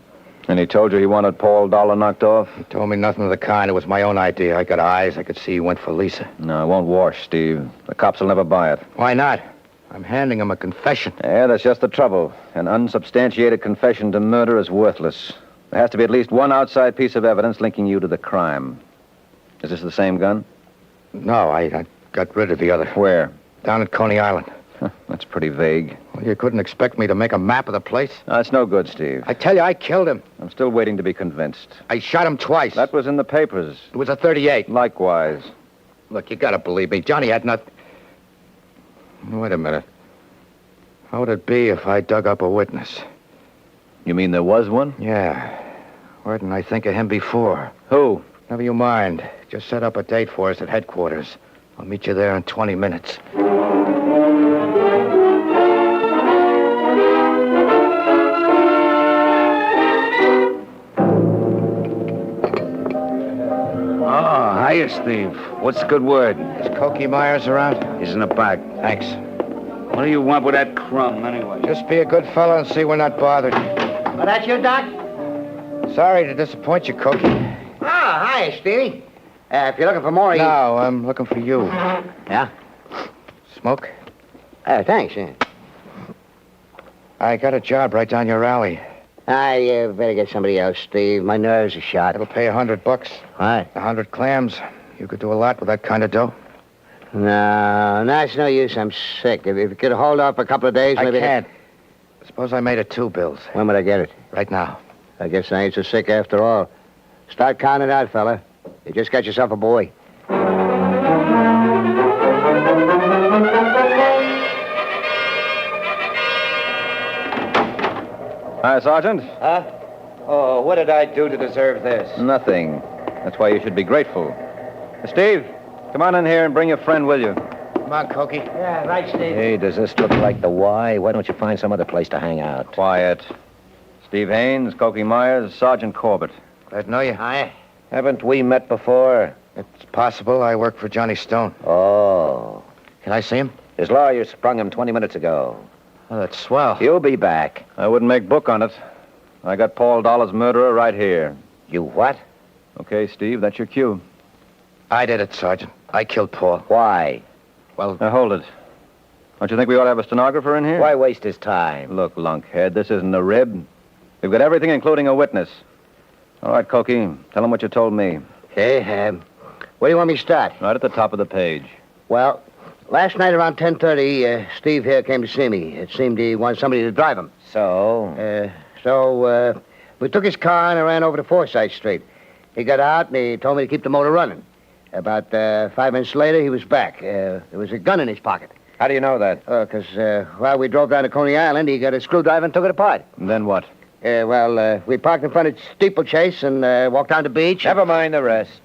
And he told you he wanted Paul Dollar knocked off? He told me nothing of the kind. It was my own idea. I got eyes. I could see he went for Lisa. No, it won't wash, Steve. The cops will never buy it. Why not? I'm handing him a confession. Yeah, that's just the trouble. An unsubstantiated confession to murder is worthless. There has to be at least one outside piece of evidence linking you to the crime. Is this the same gun? No, I got rid of the other. Where? Down at Coney Island. That's pretty vague. Well, you couldn't expect me to make a map of the place. No, it's no good, Steve. I tell you, I killed him. I'm still waiting to be convinced. I shot him twice. That was in the papers. It was a .38. Likewise. Look, you gotta believe me. Johnny had nothing. Wait a minute. How would it be if I dug up a witness? You mean there was one? Yeah. Why didn't I think of him before? Who? Never you mind. Just set up a date for us at headquarters. I'll meet you there in 20 minutes. Oh, hiya, Steve. What's the good word? Is Cokie Myers around? He's in the back. Thanks. What do you want with that crumb, anyway? Just be a good fellow and see we're not bothered. Oh, that's you, Doc? Sorry to disappoint you, Cokie. Oh, hi, Stevie. If you're looking for more... No, I'm looking for you. Yeah? Smoke? Thanks, yeah. I got a job right down your alley. I better get somebody else, Steve. My nerves are shot. It'll pay $100. What? 100 clams. You could do a lot with that kind of dough. No, it's no use. I'm sick. If you could hold off a couple of days, maybe... I can't. Suppose I made it 2 bills. When would I get it? Right now. I guess I ain't so sick after all. Start counting out, fella. You just got yourself a boy. Hi, Sergeant. Huh? Oh, what did I do to deserve this? Nothing. That's why you should be grateful. Steve, come on in here and bring your friend with you. Come on, Cokie. Yeah, right, Steve. Hey, does this look like the Y? Why don't you find some other place to hang out? Quiet. Steve Haynes, Cokie Myers, Sergeant Corbett. Glad to know you. Hi. Haven't we met before? It's possible. I work for Johnny Stone. Oh. Can I see him? His lawyer sprung him 20 minutes ago. Oh, that's swell. He'll be back. I wouldn't make book on it. I got Paul Dollar's murderer right here. You what? Okay, Steve, that's your cue. I did it, Sergeant. I killed Paul. Why? Well... Now, hold it. Don't you think we ought to have a stenographer in here? Why waste his time? Look, lunkhead, this isn't a rib. We've got everything, including a witness. All right, Cokie, tell him what you told me. Okay, where do you want me to start? Right at the top of the page. Well, last night around 10:30, Steve here came to see me. It seemed he wanted somebody to drive him. So? So we took his car and I ran over to Forsyth Street. He got out and he told me to keep the motor running. About 5 minutes later, he was back. There was a gun in his pocket. How do you know that? Because while we drove down to Coney Island, he got a screwdriver and took it apart. And then what? We parked in front of Steeplechase and walked down the beach. Never mind the rest.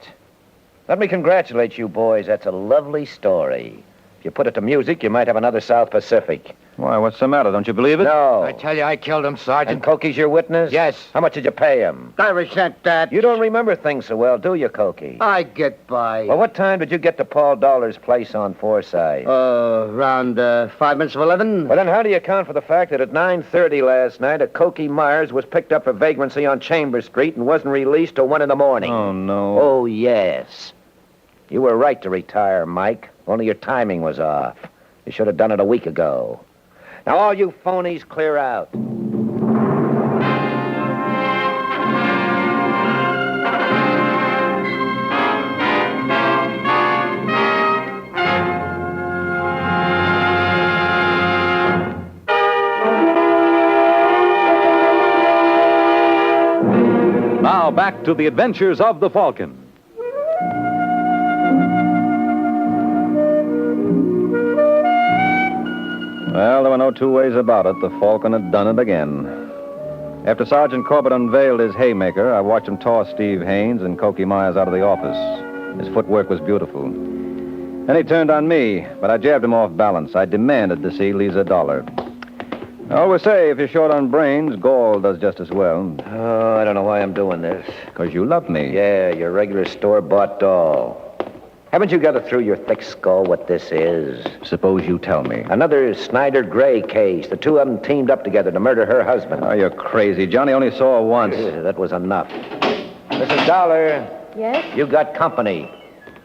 Let me congratulate you boys. That's a lovely story. If you put it to music, you might have another South Pacific. Why, what's the matter? Don't you believe it? No. I tell you, I killed him, Sergeant. And Coky's your witness? Yes. How much did you pay him? I resent that. You don't remember things so well, do you, Coky? I get by. Well, what time did you get to Paul Dollar's place on Forsyth? Around 5 minutes of 11. Well, then how do you account for the fact that at 9:30 last night, a Coky Myers was picked up for vagrancy on Chambers Street and wasn't released till 1 in the morning? Oh, no. Oh, yes. You were right to retire, Mike. Only your timing was off. You should have done it a week ago. Now, all you phonies, clear out. Now back to the adventures of the Falcon. Well, there were no two ways about it. The Falcon had done it again. After Sergeant Corbett unveiled his haymaker, I watched him toss Steve Haynes and Coky Myers out of the office. His footwork was beautiful. Then he turned on me, but I jabbed him off balance. I demanded to see Lisa Dollar. I always say, if you're short on brains, gall does just as well. Oh, I don't know why I'm doing this. Because you love me. Yeah, your regular store-bought doll. Haven't you got it through your thick skull what this is? Suppose you tell me. Another Snyder Gray case. The two of them teamed up together to murder her husband. Oh, you're crazy. Johnny only saw her once. That was enough. Mrs. Dollar. Yes? You got company.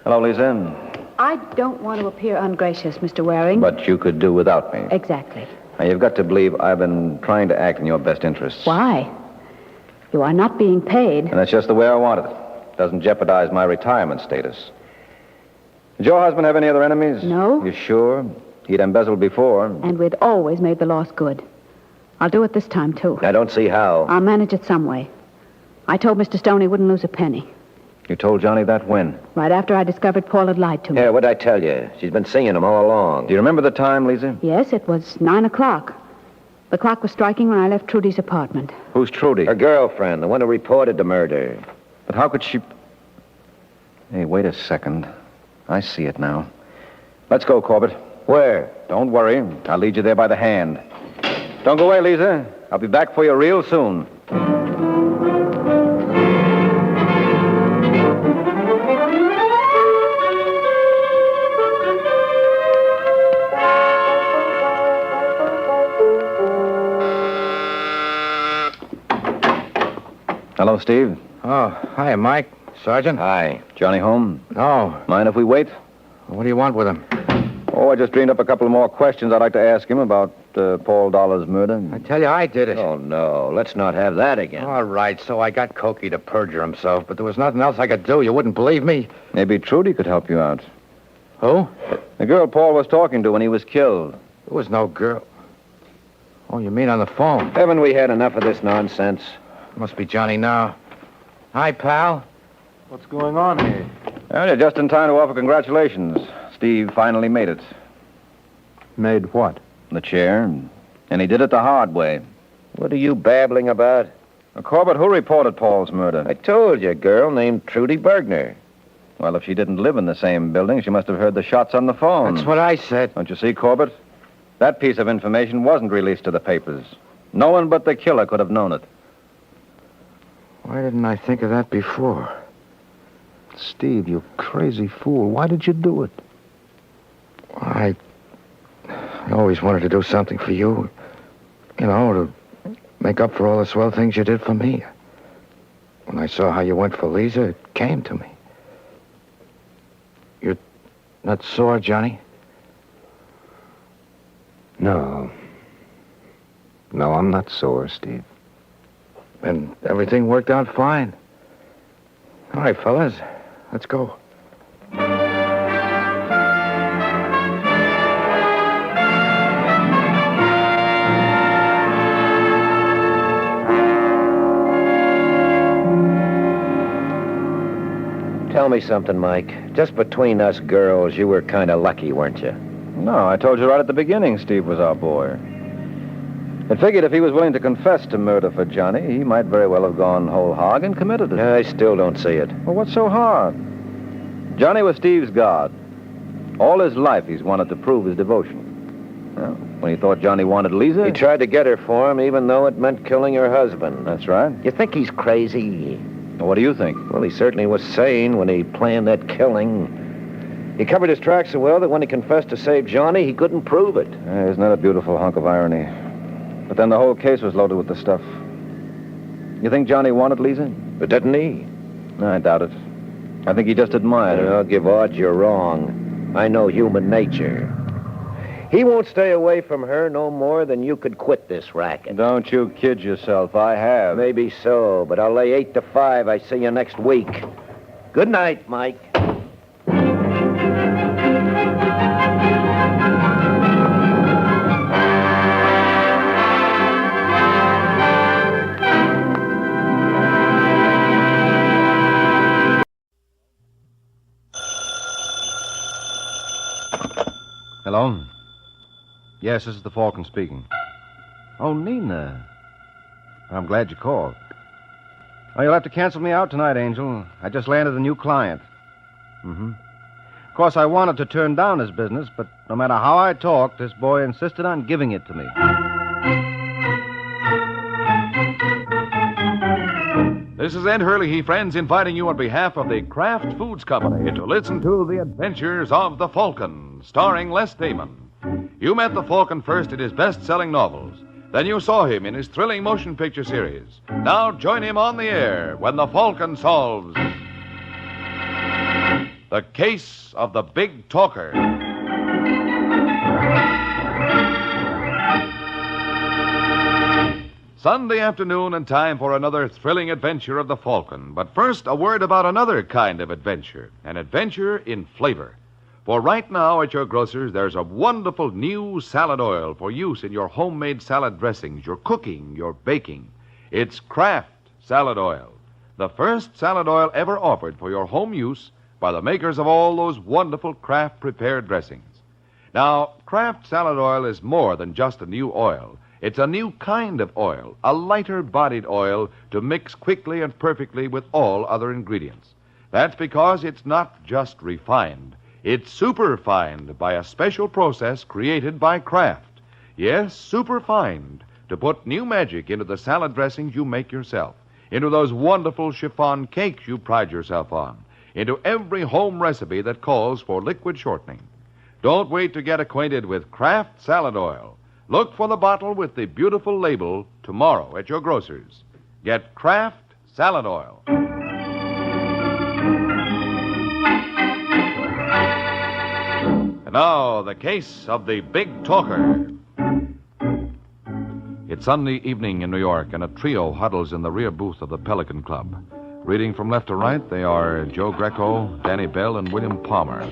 Hello, Lisa. I don't want to appear ungracious, Mr. Waring. But you could do without me. Exactly. Now, you've got to believe I've been trying to act in your best interests. Why? You are not being paid. And that's just the way I wanted it. Doesn't jeopardize my retirement status. Did your husband have any other enemies? No. You sure? He'd embezzled before. And we'd always made the loss good. I'll do it this time, too. I don't see how. I'll manage it some way. I told Mr. Stone he wouldn't lose a penny. You told Johnny that when? Right after I discovered Paul had lied to me. Yeah, what'd I tell you? She's been seeing him all along. Do you remember the time, Lisa? Yes, it was 9 o'clock. The clock was striking when I left Trudy's apartment. Who's Trudy? Her girlfriend, the one who reported the murder. But how could she... Hey, wait a second. I see it now. Let's go, Corbett. Where? Don't worry. I'll lead you there by the hand. Don't go away, Lisa. I'll be back for you real soon. Hello, Steve. Oh, hi, Mike. Sergeant? Hi. Johnny home? No. Mind if we wait? What do you want with him? Oh, I just dreamed up a couple of more questions I'd like to ask him about Paul Dollar's murder. I tell you, I did it. Oh, no. Let's not have that again. All right, so I got Coky to perjure himself, but there was nothing else I could do. You wouldn't believe me. Maybe Trudy could help you out. Who? The girl Paul was talking to when he was killed. There was no girl. Oh, you mean on the phone? Haven't we had enough of this nonsense? Must be Johnny now. Hi, pal. What's going on here? Well, you're just in time to offer congratulations. Steve finally made it. Made what? The chair. And he did it the hard way. What are you babbling about? Corbett, who reported Paul's murder? I told you, a girl named Trudy Bergner. Well, if she didn't live in the same building, she must have heard the shots on the phone. That's what I said. Don't you see, Corbett? That piece of information wasn't released to the papers. No one but the killer could have known it. Why didn't I think of that before? Steve, you crazy fool. Why did you do it? I always wanted to do something for you. You know, to make up for all the swell things you did for me. When I saw how you went for Lisa, it came to me. You're not sore, Johnny? No. No, I'm not sore, Steve. And everything worked out fine. All right, fellas, let's go. Tell me something, Mike. Just between us girls, you were kind of lucky, weren't you? No, I told you right at the beginning Steve was our boy. It figured if he was willing to confess to murder for Johnny, he might very well have gone whole hog and committed it. I still don't see it. Well, what's so hard? Johnny was Steve's god. All his life he's wanted to prove his devotion. Well, when he thought Johnny wanted Lisa... He tried to get her for him, even though it meant killing her husband. That's right. You think he's crazy? Well, what do you think? Well, he certainly was sane when he planned that killing. He covered his tracks so well that when he confessed to save Johnny, he couldn't prove it. Isn't that a beautiful hunk of irony? But then the whole case was loaded with the stuff. You think Johnny wanted Lisa? But didn't he? No, I doubt it. I think he just admired her. I'll give odds you're wrong. I know human nature. He won't stay away from her no more than you could quit this racket. Don't you kid yourself. I have. Maybe so, but I'll lay 8-5. I see you next week. Good night, Mike. Hello? Yes, this is the Falcon speaking. Oh, Nina. I'm glad you called. Oh, you'll have to cancel me out tonight, Angel. I just landed a new client. Mm-hmm. Of course, I wanted to turn down his business, but no matter how I talked, this boy insisted on giving it to me. This is Ed Hurley, friends, inviting you on behalf of the Kraft Foods Company to listen to The Adventures of the Falcon, starring Les Damon. You met the Falcon first in his best-selling novels. Then you saw him in his thrilling motion picture series. Now join him on the air when the Falcon solves the case of the Big Talker. Sunday afternoon and time for another thrilling adventure of the Falcon. But first, a word about another kind of adventure, an adventure in flavor. For right now at your grocer's, there's a wonderful new salad oil for use in your homemade salad dressings, your cooking, your baking. It's Kraft Salad Oil, the first salad oil ever offered for your home use by the makers of all those wonderful Kraft prepared dressings. Now, Kraft Salad Oil is more than just a new oil. It's a new kind of oil, a lighter-bodied oil to mix quickly and perfectly with all other ingredients. That's because it's not just refined. It's superfined by a special process created by Kraft. Yes, superfined, to put new magic into the salad dressings you make yourself, into those wonderful chiffon cakes you pride yourself on, into every home recipe that calls for liquid shortening. Don't wait to get acquainted with Kraft Salad Oil. Look for the bottle with the beautiful label tomorrow at your grocer's. Get Kraft Salad Oil. Now, the case of the Big Talker. It's Sunday evening in New York, and a trio huddles in the rear booth of the Pelican Club. Reading from left to right, they are Joe Greco, Danny Bell, and William Palmer.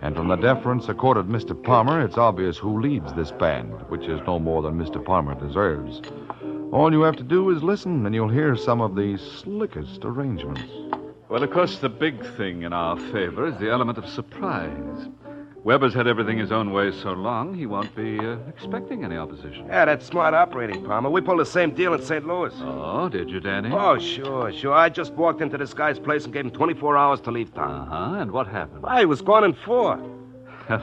And from the deference accorded Mr. Palmer, it's obvious who leads this band, which is no more than Mr. Palmer deserves. All you have to do is listen, and you'll hear some of the slickest arrangements. Well, of course, the big thing in our favor is the element of surprise. Weber's had everything his own way so long, he won't be expecting any opposition. Yeah, that's smart operating, Palmer. We pulled the same deal in St. Louis. Oh, did you, Danny? Oh, sure. I just walked into this guy's place and gave him 24 hours to leave town. Uh-huh, and what happened? Well, he was gone in 4.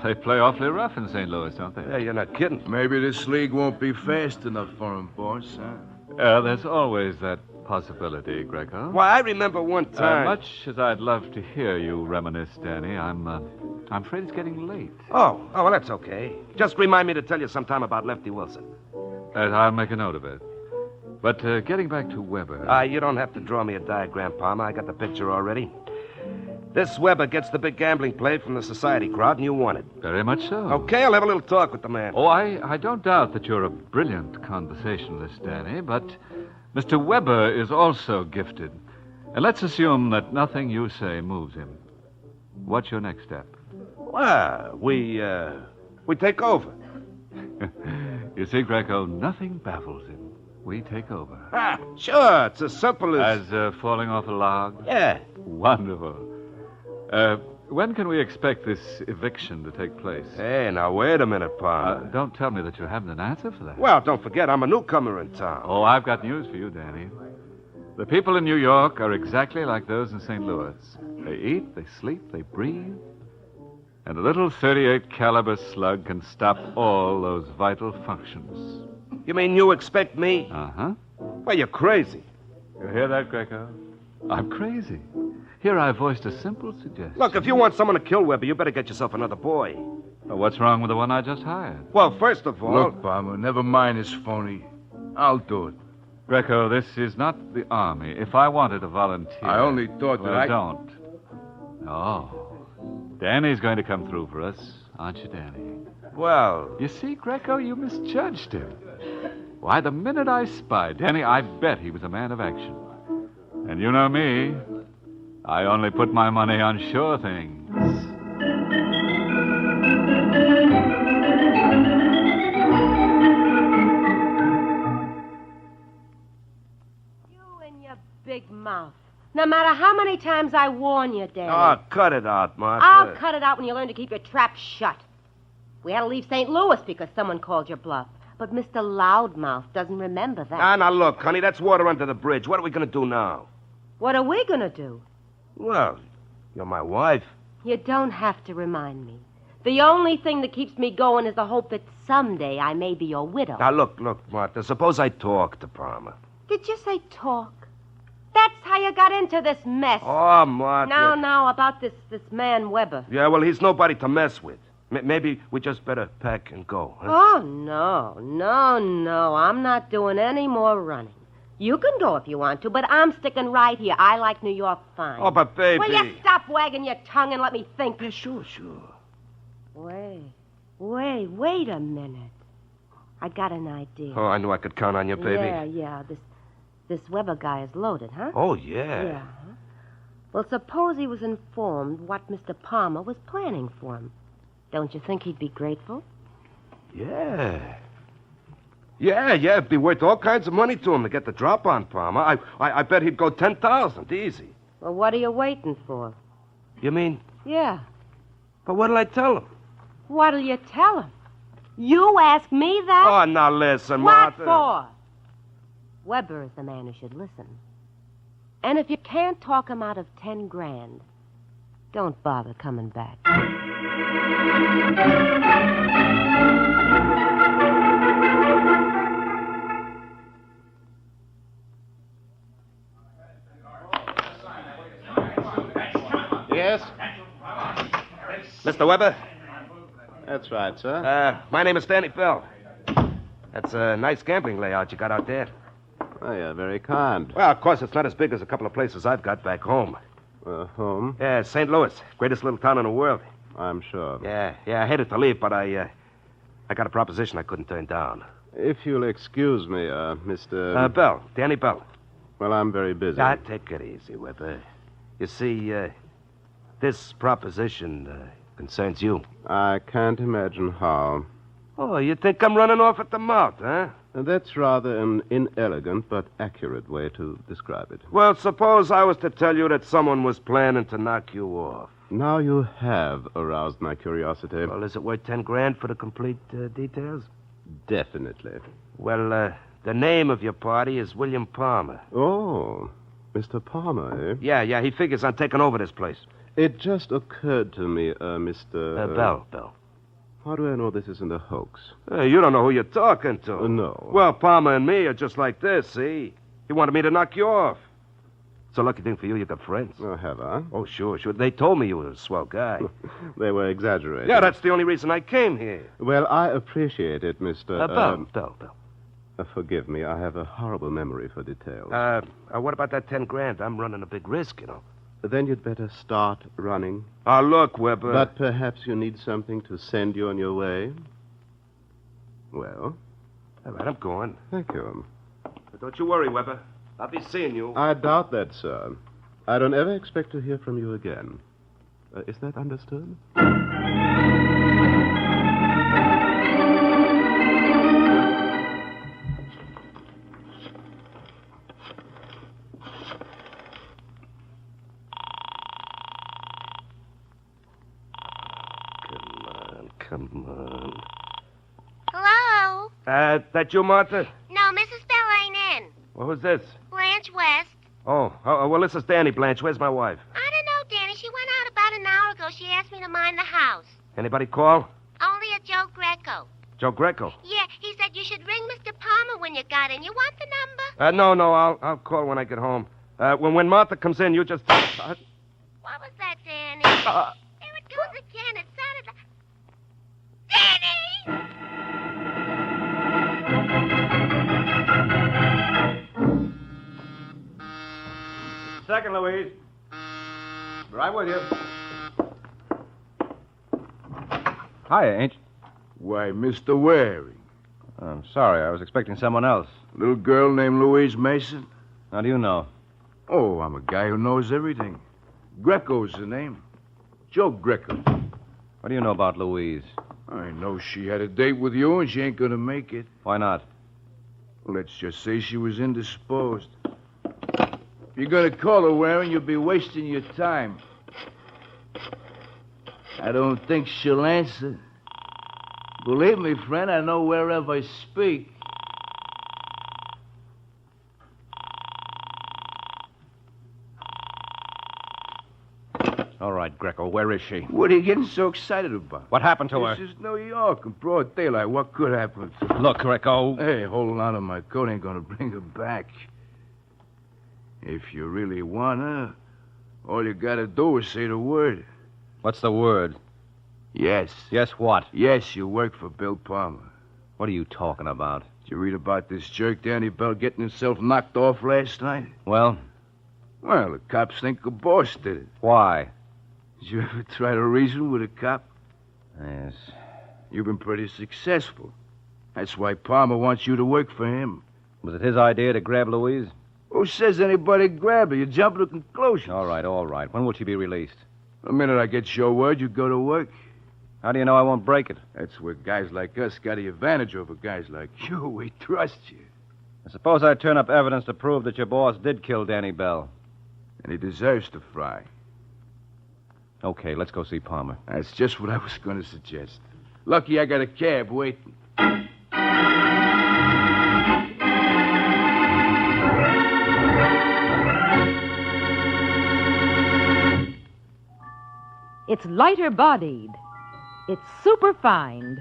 They play awfully rough in St. Louis, don't they? Yeah, you're not kidding. Maybe this league won't be fast enough for him, boss, huh? There's always that possibility, Greco. Well, I remember one time... much as I'd love to hear you reminisce, Danny, I'm afraid it's getting late. Oh, well, that's okay. Just remind me to tell you sometime about Lefty Wilson. I'll make a note of it. But getting back to Weber... You don't have to draw me a diagram, Palmer. I got the picture already. This Weber gets the big gambling play from the society crowd, and you want it. Very much so. Okay, I'll have a little talk with the man. Oh, I don't doubt that you're a brilliant conversationalist, Danny, but Mr. Weber is also gifted. And let's assume that nothing you say moves him. What's your next step? Well, we take over. You see, Greco, nothing baffles him. We take over. Sure. It's as simple as... As falling off a log? Yeah. Wonderful. When can we expect this eviction to take place? Hey, now, wait a minute, Palmer. Don't tell me that you haven't an answer for that. Well, don't forget, I'm a newcomer in town. Oh, I've got news for you, Danny. The people in New York are exactly like those in St. Louis. They eat, they sleep, they breathe And a little 38 caliber slug can stop all those vital functions. You mean you expect me? Uh-huh. Well, you're crazy. You hear that, Greco? I'm crazy. Here I voiced a simple suggestion. Look, if you want someone to kill Weber, you better get yourself another boy. Well, what's wrong with the one I just hired? Well, first of all... Look, Palmer, never mind his phony. I'll do it. Greco, this is not the Army. If I wanted to volunteer... I only thought well, that I... don't. Oh. Danny's going to come through for us, aren't you, Danny? Well... You see, Greco, you misjudged him. Why, the minute I spied Danny, I bet he was a man of action. And you know me. I only put my money on sure things. You and your big mouth. No matter how many times I warn you, Danny. Oh, cut it out, Martha. I'll cut it out when you learn to keep your trap shut. We had to leave St. Louis because someone called your bluff. But Mr. Loudmouth doesn't remember that. Now, look, honey, that's water under the bridge. What are we going to do now? What are we going to do? Well, you're my wife. You don't have to remind me. The only thing that keeps me going is the hope that someday I may be your widow. Now, look, Martha, suppose I talk to Palmer. Did you say talk? That's how you got into this mess. Oh, Martha. Now, about this man Weber. Yeah, well, he's nobody to mess with. Maybe we just better pack and go, huh? Oh, no. I'm not doing any more running. You can go if you want to, but I'm sticking right here. I like New York fine. Oh, but baby... Will you stop wagging your tongue and let me think? Yeah, sure. Wait a minute. I got an idea. Oh, I knew I could count on you, baby. Yeah. This Weber guy is loaded, huh? Oh, yeah. Yeah. Well, suppose he was informed what Mr. Palmer was planning for him. Don't you think he'd be grateful? Yeah. Yeah, it'd be worth all kinds of money to him to get the drop on Palmer. I bet he'd go 10,000, easy. Well, what are you waiting for? You mean? Yeah. But what'll I tell him? What'll you tell him? You ask me that? Oh, now listen, What Martha. for? Weber is the man who should listen. And if you can't talk him out of 10 grand, don't bother coming back. Yes? Mr. Weber? That's right, sir. My name is Danny Bell. That's a nice gambling layout you got out there. Oh, you're very kind. Well, of course, it's not as big as a couple of places I've got back home. Home? Yeah, St. Louis. Greatest little town in the world. I'm sure. Yeah, I hated to leave, but I got a proposition I couldn't turn down. If you'll excuse me, Mr... Bell. Danny Bell. Well, I'm very busy. Take it easy, Weber. You see, this proposition concerns you. I can't imagine how. Oh, you think I'm running off at the mouth, huh? That's rather an inelegant but accurate way to describe it. Well, suppose I was to tell you that someone was planning to knock you off. Now you have aroused my curiosity. Well, is it worth 10 grand for the complete details? Definitely. Well, the name of your party is William Palmer. Oh, Mr. Palmer, eh? Yeah, he figures on taking over this place. It just occurred to me, Mr... Bell. How do I know this isn't a hoax? You don't know who you're talking to. No. Well, Palmer and me are just like this, see? He wanted me to knock you off. It's a lucky thing for you got friends. Oh, have I? Oh, sure. They told me you were a swell guy. They were exaggerating. Yeah, that's the only reason I came here. Well, I appreciate it, Mr... Bell. Forgive me, I have a horrible memory for details. What about that 10 grand? I'm running a big risk, you know. Then you'd better start running. Look, Weber. But perhaps you need something to send you on your way. Well? All right, I'm going. Thank you. But don't you worry, Weber. I'll be seeing you. I doubt that, sir. I don't ever expect to hear from you again. Is that understood? Come on. Hello? That you, Martha? No, Mrs. Bell ain't in. Well, who's this? Blanche West. Oh, well, this is Danny, Blanche. Where's my wife? I don't know, Danny. She went out about an an hour ago, she asked me to mind the house. Anybody call? Only a Joe Greco. Joe Greco. Yeah, he said you should ring Mr. Palmer when you got in. You want the number? No, I'll call when I get home. When Martha comes in, you just... What was that, Danny? There it goes again. It sounded like... Danny! Second, Louise. Right with you. Hiya, Ain't. Why, Mr. Waring. I'm sorry. I was expecting someone else. Little girl named Louise Mason? How do you know? Oh, I'm a guy who knows everything. Greco's the name. Joe Greco. What do you know about Louise? I know she had a date with you and she ain't gonna make it. Why not? Let's just say she was indisposed. If you're gonna call her, Waring, you'll be wasting your time. I don't think she'll answer. Believe me, friend, I know wherever I speak. All right, Greco, where is she? What are you getting so excited about? What happened to her? This is New York in broad daylight. What could happen to her? Look, Greco. Hey, holding on to my coat ain't gonna bring her back. If you really want her, all you gotta do is say the word. What's the word? Yes. Yes, what? Yes, you work for Bill Palmer. What are you talking about? Did you read about this jerk Danny Bell getting himself knocked off last night? Well? Well, the cops think the boss did it. Why? Did you ever try to reason with a cop? Yes. You've been pretty successful. That's why Palmer wants you to work for him. Was it his idea to grab Louise? Who says anybody grabbed her? You jump to conclusions. All right. When will she be released? The minute I get your word, you go to work. How do you know I won't break it? That's where guys like us got the advantage over guys like you. We trust you. I suppose I turn up evidence to prove that your boss did kill Danny Bell. And he deserves to fry. Okay, let's go see Palmer. That's just what I was going to suggest. Lucky I got a cab waiting. It's lighter bodied. It's superfined.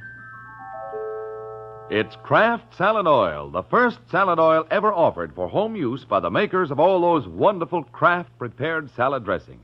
It's Kraft Salad Oil, the first salad oil ever offered for home use by the makers of all those wonderful Kraft prepared salad dressings.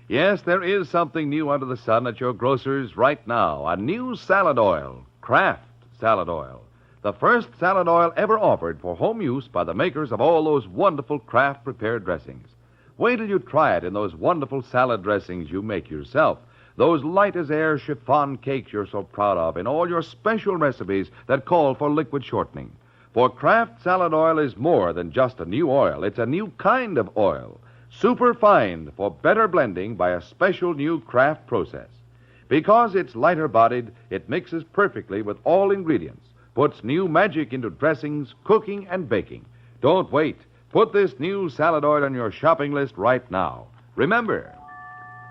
Yes, there is something new under the sun at your grocer's right now. A new salad oil, Kraft Salad Oil. The first salad oil ever offered for home use by the makers of all those wonderful Kraft prepared dressings. Wait till you try it in those wonderful salad dressings you make yourself. Those light-as-air chiffon cakes you're so proud of in all your special recipes that call for liquid shortening. For Kraft Salad Oil is more than just a new oil. It's a new kind of oil. Superfined for better blending by a special new Kraft process. Because it's lighter-bodied, it mixes perfectly with all ingredients, puts new magic into dressings, cooking, and baking. Don't wait. Put this new salad oil on your shopping list right now. Remember,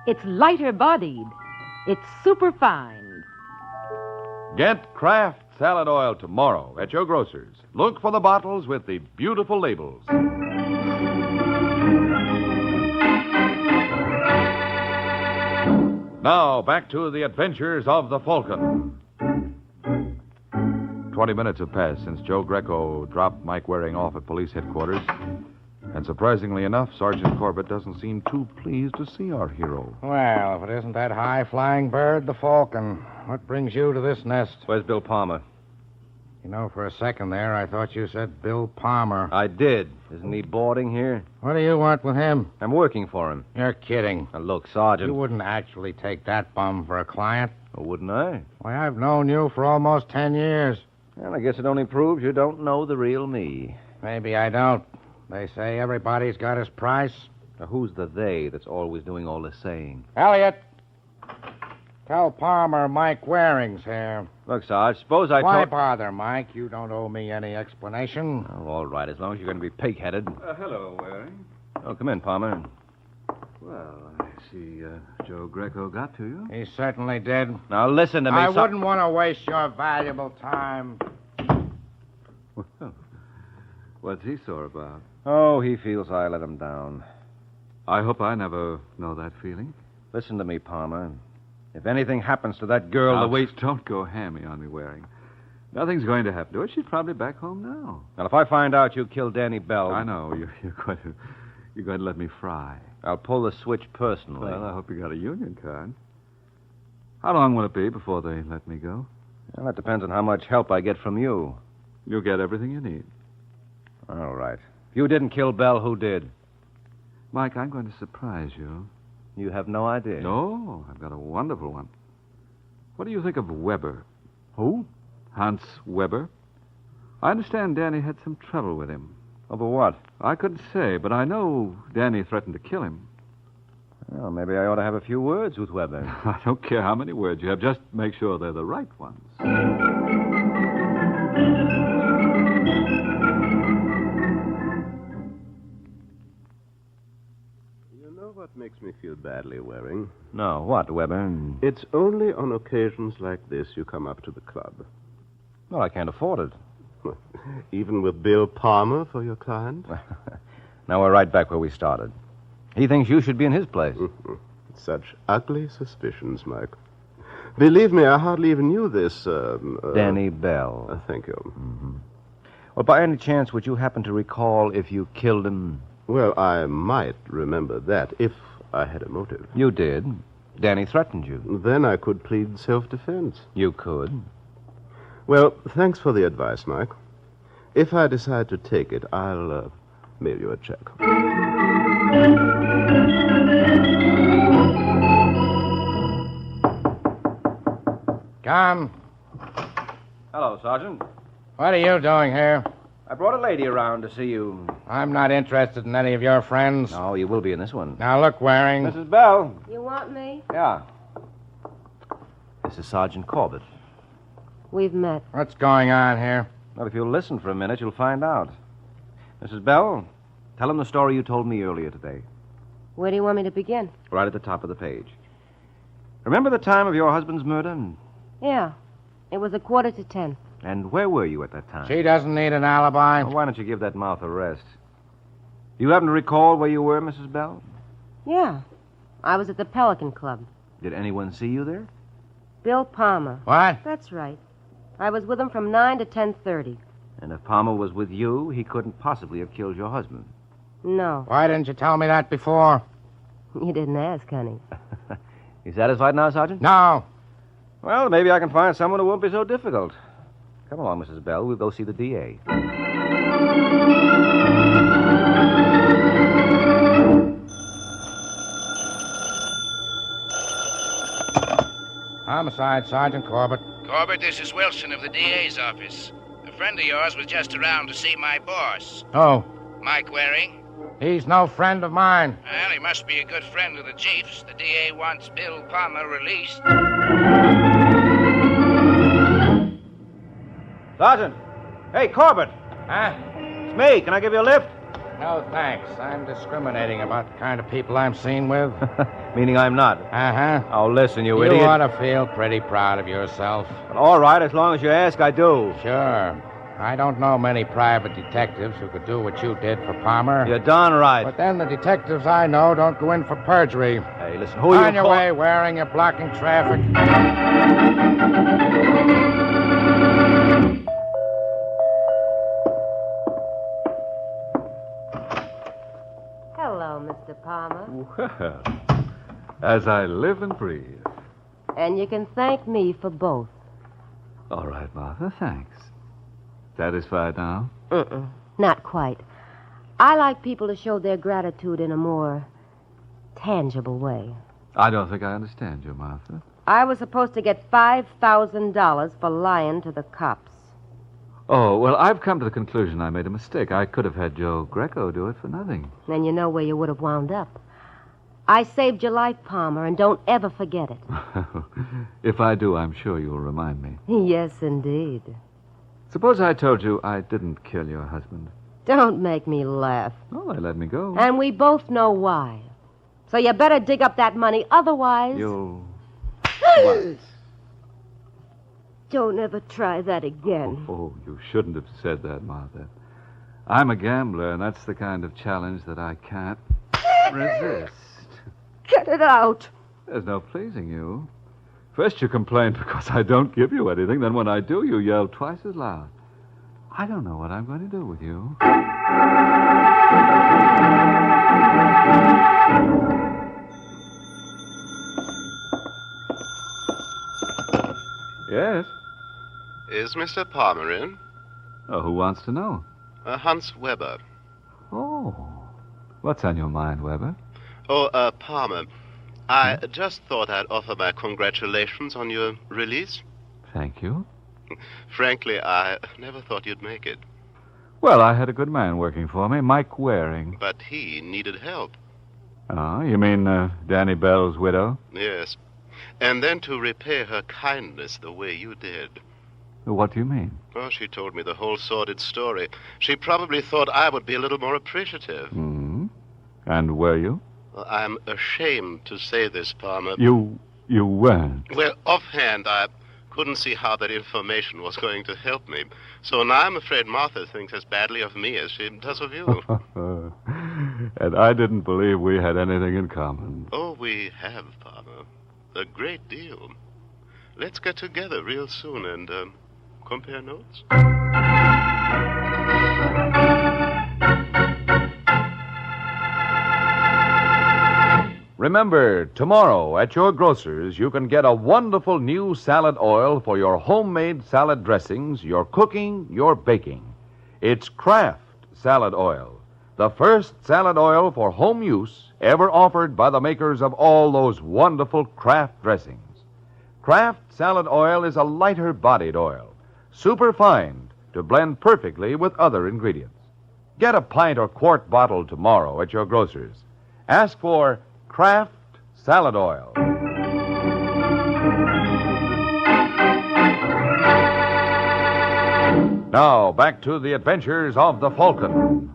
It's lighter bodied. It's superfined. get Kraft Salad Oil tomorrow at your grocer's. Look for the bottles with the beautiful labels. Now, back to the adventures of the Falcon. 20 minutes have passed since Joe Greco dropped Mike Waring off at police headquarters. And surprisingly enough, Sergeant Corbett doesn't seem too pleased to see our hero. Well, if it isn't that high-flying bird, the Falcon, what brings you to this nest? Where's Bill Palmer? You know, for a second there, I thought you said Bill Palmer. I did. Isn't he boarding here? What do you want with him? I'm working for him. You're kidding. Now, look, Sergeant. You wouldn't actually take that bum for a client. Oh, wouldn't I? Why, I've known you for almost 10 years. Well, I guess it only proves you don't know the real me. Maybe I don't. They say everybody's got his price. Now, who's the they that's always doing all the saying? Elliot, tell Palmer Mike Waring's here. Look, Sarge, suppose I Why told... bother, Mike? You don't owe me any explanation. Oh, all right, as long as you're going to be pig-headed. Hello, Waring. Oh, come in, Palmer. Well, I see Joe Greco got to you. He certainly did. Now, listen to me, I wouldn't want to waste your valuable time. Well, what's he sore about? Oh, he feels I let him down. I hope I never know that feeling. Listen to me, Palmer. If anything happens to that girl, Now, the way... Don't go hammy on me, Waring. Nothing's going to happen to her. She's probably back home now. Now, if I find out you killed Danny Bell... I know. You're going to let me fry. I'll pull the switch personally. Well, I hope you got a union card. How long will it be before they let me go? Well, that depends on how much help I get from you. You'll get everything you need. All right. If you didn't kill Bell, who did? Mike, I'm going to surprise you. You have no idea. No, I've got a wonderful one. What do you think of Weber? Who? Hans Weber. I understand Danny had some trouble with him. Over what? I couldn't say, but I know Danny threatened to kill him. Well, maybe I ought to have a few words with Weber. I don't care how many words you have. Just make sure they're the right ones. You know what makes me feel badly, Waring? No, what, Weber? It's only on occasions like this you come up to the club. Well, I can't afford it. Even with Bill Palmer for your client? Now we're right back where we started. He thinks you should be in his place. Such ugly suspicions, Mike. Believe me, I hardly even knew this, Danny Bell. Thank you. Mm-hmm. Well, by any chance, would you happen to recall if you killed him? Well, I might remember that if I had a motive. You did. Danny threatened you. Then I could plead self-defense. You could. Well, thanks for the advice, Mike. If I decide to take it, I'll mail you a check. Come. Hello, Sergeant. What are you doing here? I brought a lady around to see you. I'm not interested in any of your friends. No, you will be in this one. Now, look, Waring. Mrs. Bell. You want me? Yeah. This is Sergeant Corbett. We've met. What's going on here? Well, if you'll listen for a minute, you'll find out. Mrs. Bell, tell him the story you told me earlier today. Where do you want me to begin? Right at the top of the page. Remember the time of your husband's murder? Yeah. It was 9:45. And where were you at that time? She doesn't need an alibi. Well, why don't you give that mouth a rest? Do you happen to recall where you were, Mrs. Bell? Yeah. I was at the Pelican Club. Did anyone see you there? Bill Palmer. What? That's right. I was with him from 9 to 10:30. And if Palmer was with you, he couldn't possibly have killed your husband. No. Why didn't you tell me that before? You didn't ask, honey. You satisfied now, Sergeant? No. Well, maybe I can find someone who won't be so difficult. Come along, Mrs. Bell. We'll go see the DA. Homicide, Sergeant Corbett. Corbett, this is Wilson of the DA's office. A friend of yours was just around to see my boss. Oh. Mike Waring. He's no friend of mine. Well, he must be a good friend of the chief's. The DA wants Bill Palmer released. Sergeant! Hey, Corbett! Huh? It's me. Can I give you a lift? No, thanks. I'm discriminating about the kind of people I'm seen with. Meaning I'm not. Uh-huh. Oh, listen, you You idiot. ought to feel pretty proud of yourself. Well, all right, as long as you ask, I do. Sure. I don't know many private detectives who could do what you did for Palmer. You're darn right. But then the detectives I know don't go in for perjury. Hey, listen, who are you... On your way, Waring. You're blocking traffic. Hello, Mr. Palmer. Well, as I live and breathe. And you can thank me for both. All right, Martha, thanks. Satisfied now? Not quite. I like people to show their gratitude in a more tangible way. I don't think I understand you, Martha. I was supposed to get $5,000 for lying to the cops. Oh, well, I've come to the conclusion I made a mistake. I could have had Joe Greco do it for nothing. Then you know where you would have wound up. I saved your life, Palmer, and don't ever forget it. If I do, I'm sure you'll remind me. Yes, indeed. Suppose I told you I didn't kill your husband. Don't make me laugh. Oh, they let me go. And we both know why. So you better dig up that money, otherwise... You'll... What? Don't ever try that again. Oh, you shouldn't have said that, Martha. I'm a gambler, and that's the kind of challenge that I can't resist. Get it out. There's no pleasing you. First you complain because I don't give you anything, then when I do, you yell twice as loud. I don't know what I'm going to do with you. Yes? Is Mr. Palmer in? Oh, who wants to know? Hans Weber. Oh. What's on your mind, Weber? Oh, Palmer, I just thought I'd offer my congratulations on your release. Thank you. Frankly, I never thought you'd make it. Well, I had a good man working for me, Mike Waring. But he needed help. Oh, you mean Danny Bell's widow? Yes. And then to repay her kindness the way you did. What do you mean? Oh, she told me the whole sordid story. She probably thought I would be a little more appreciative. Hmm. And were you? Well, I'm ashamed to say this, Palmer. You weren't. Well, offhand, I couldn't see how that information was going to help me. So now I'm afraid Martha thinks as badly of me as she does of you. And I didn't believe we had anything in common. Oh, we have, Palmer. A great deal. Let's get together real soon and compare notes. Remember, tomorrow at your grocer's, you can get a wonderful new salad oil for your homemade salad dressings, your cooking, your baking. It's Kraft Salad Oil, the first salad oil for home use ever offered by the makers of all those wonderful Kraft dressings. Kraft Salad Oil is a lighter-bodied oil, superfined to blend perfectly with other ingredients. Get a pint or quart bottle tomorrow at your grocer's. Ask for Kraft Salad Oil. Now, back to the adventures of the Falcon.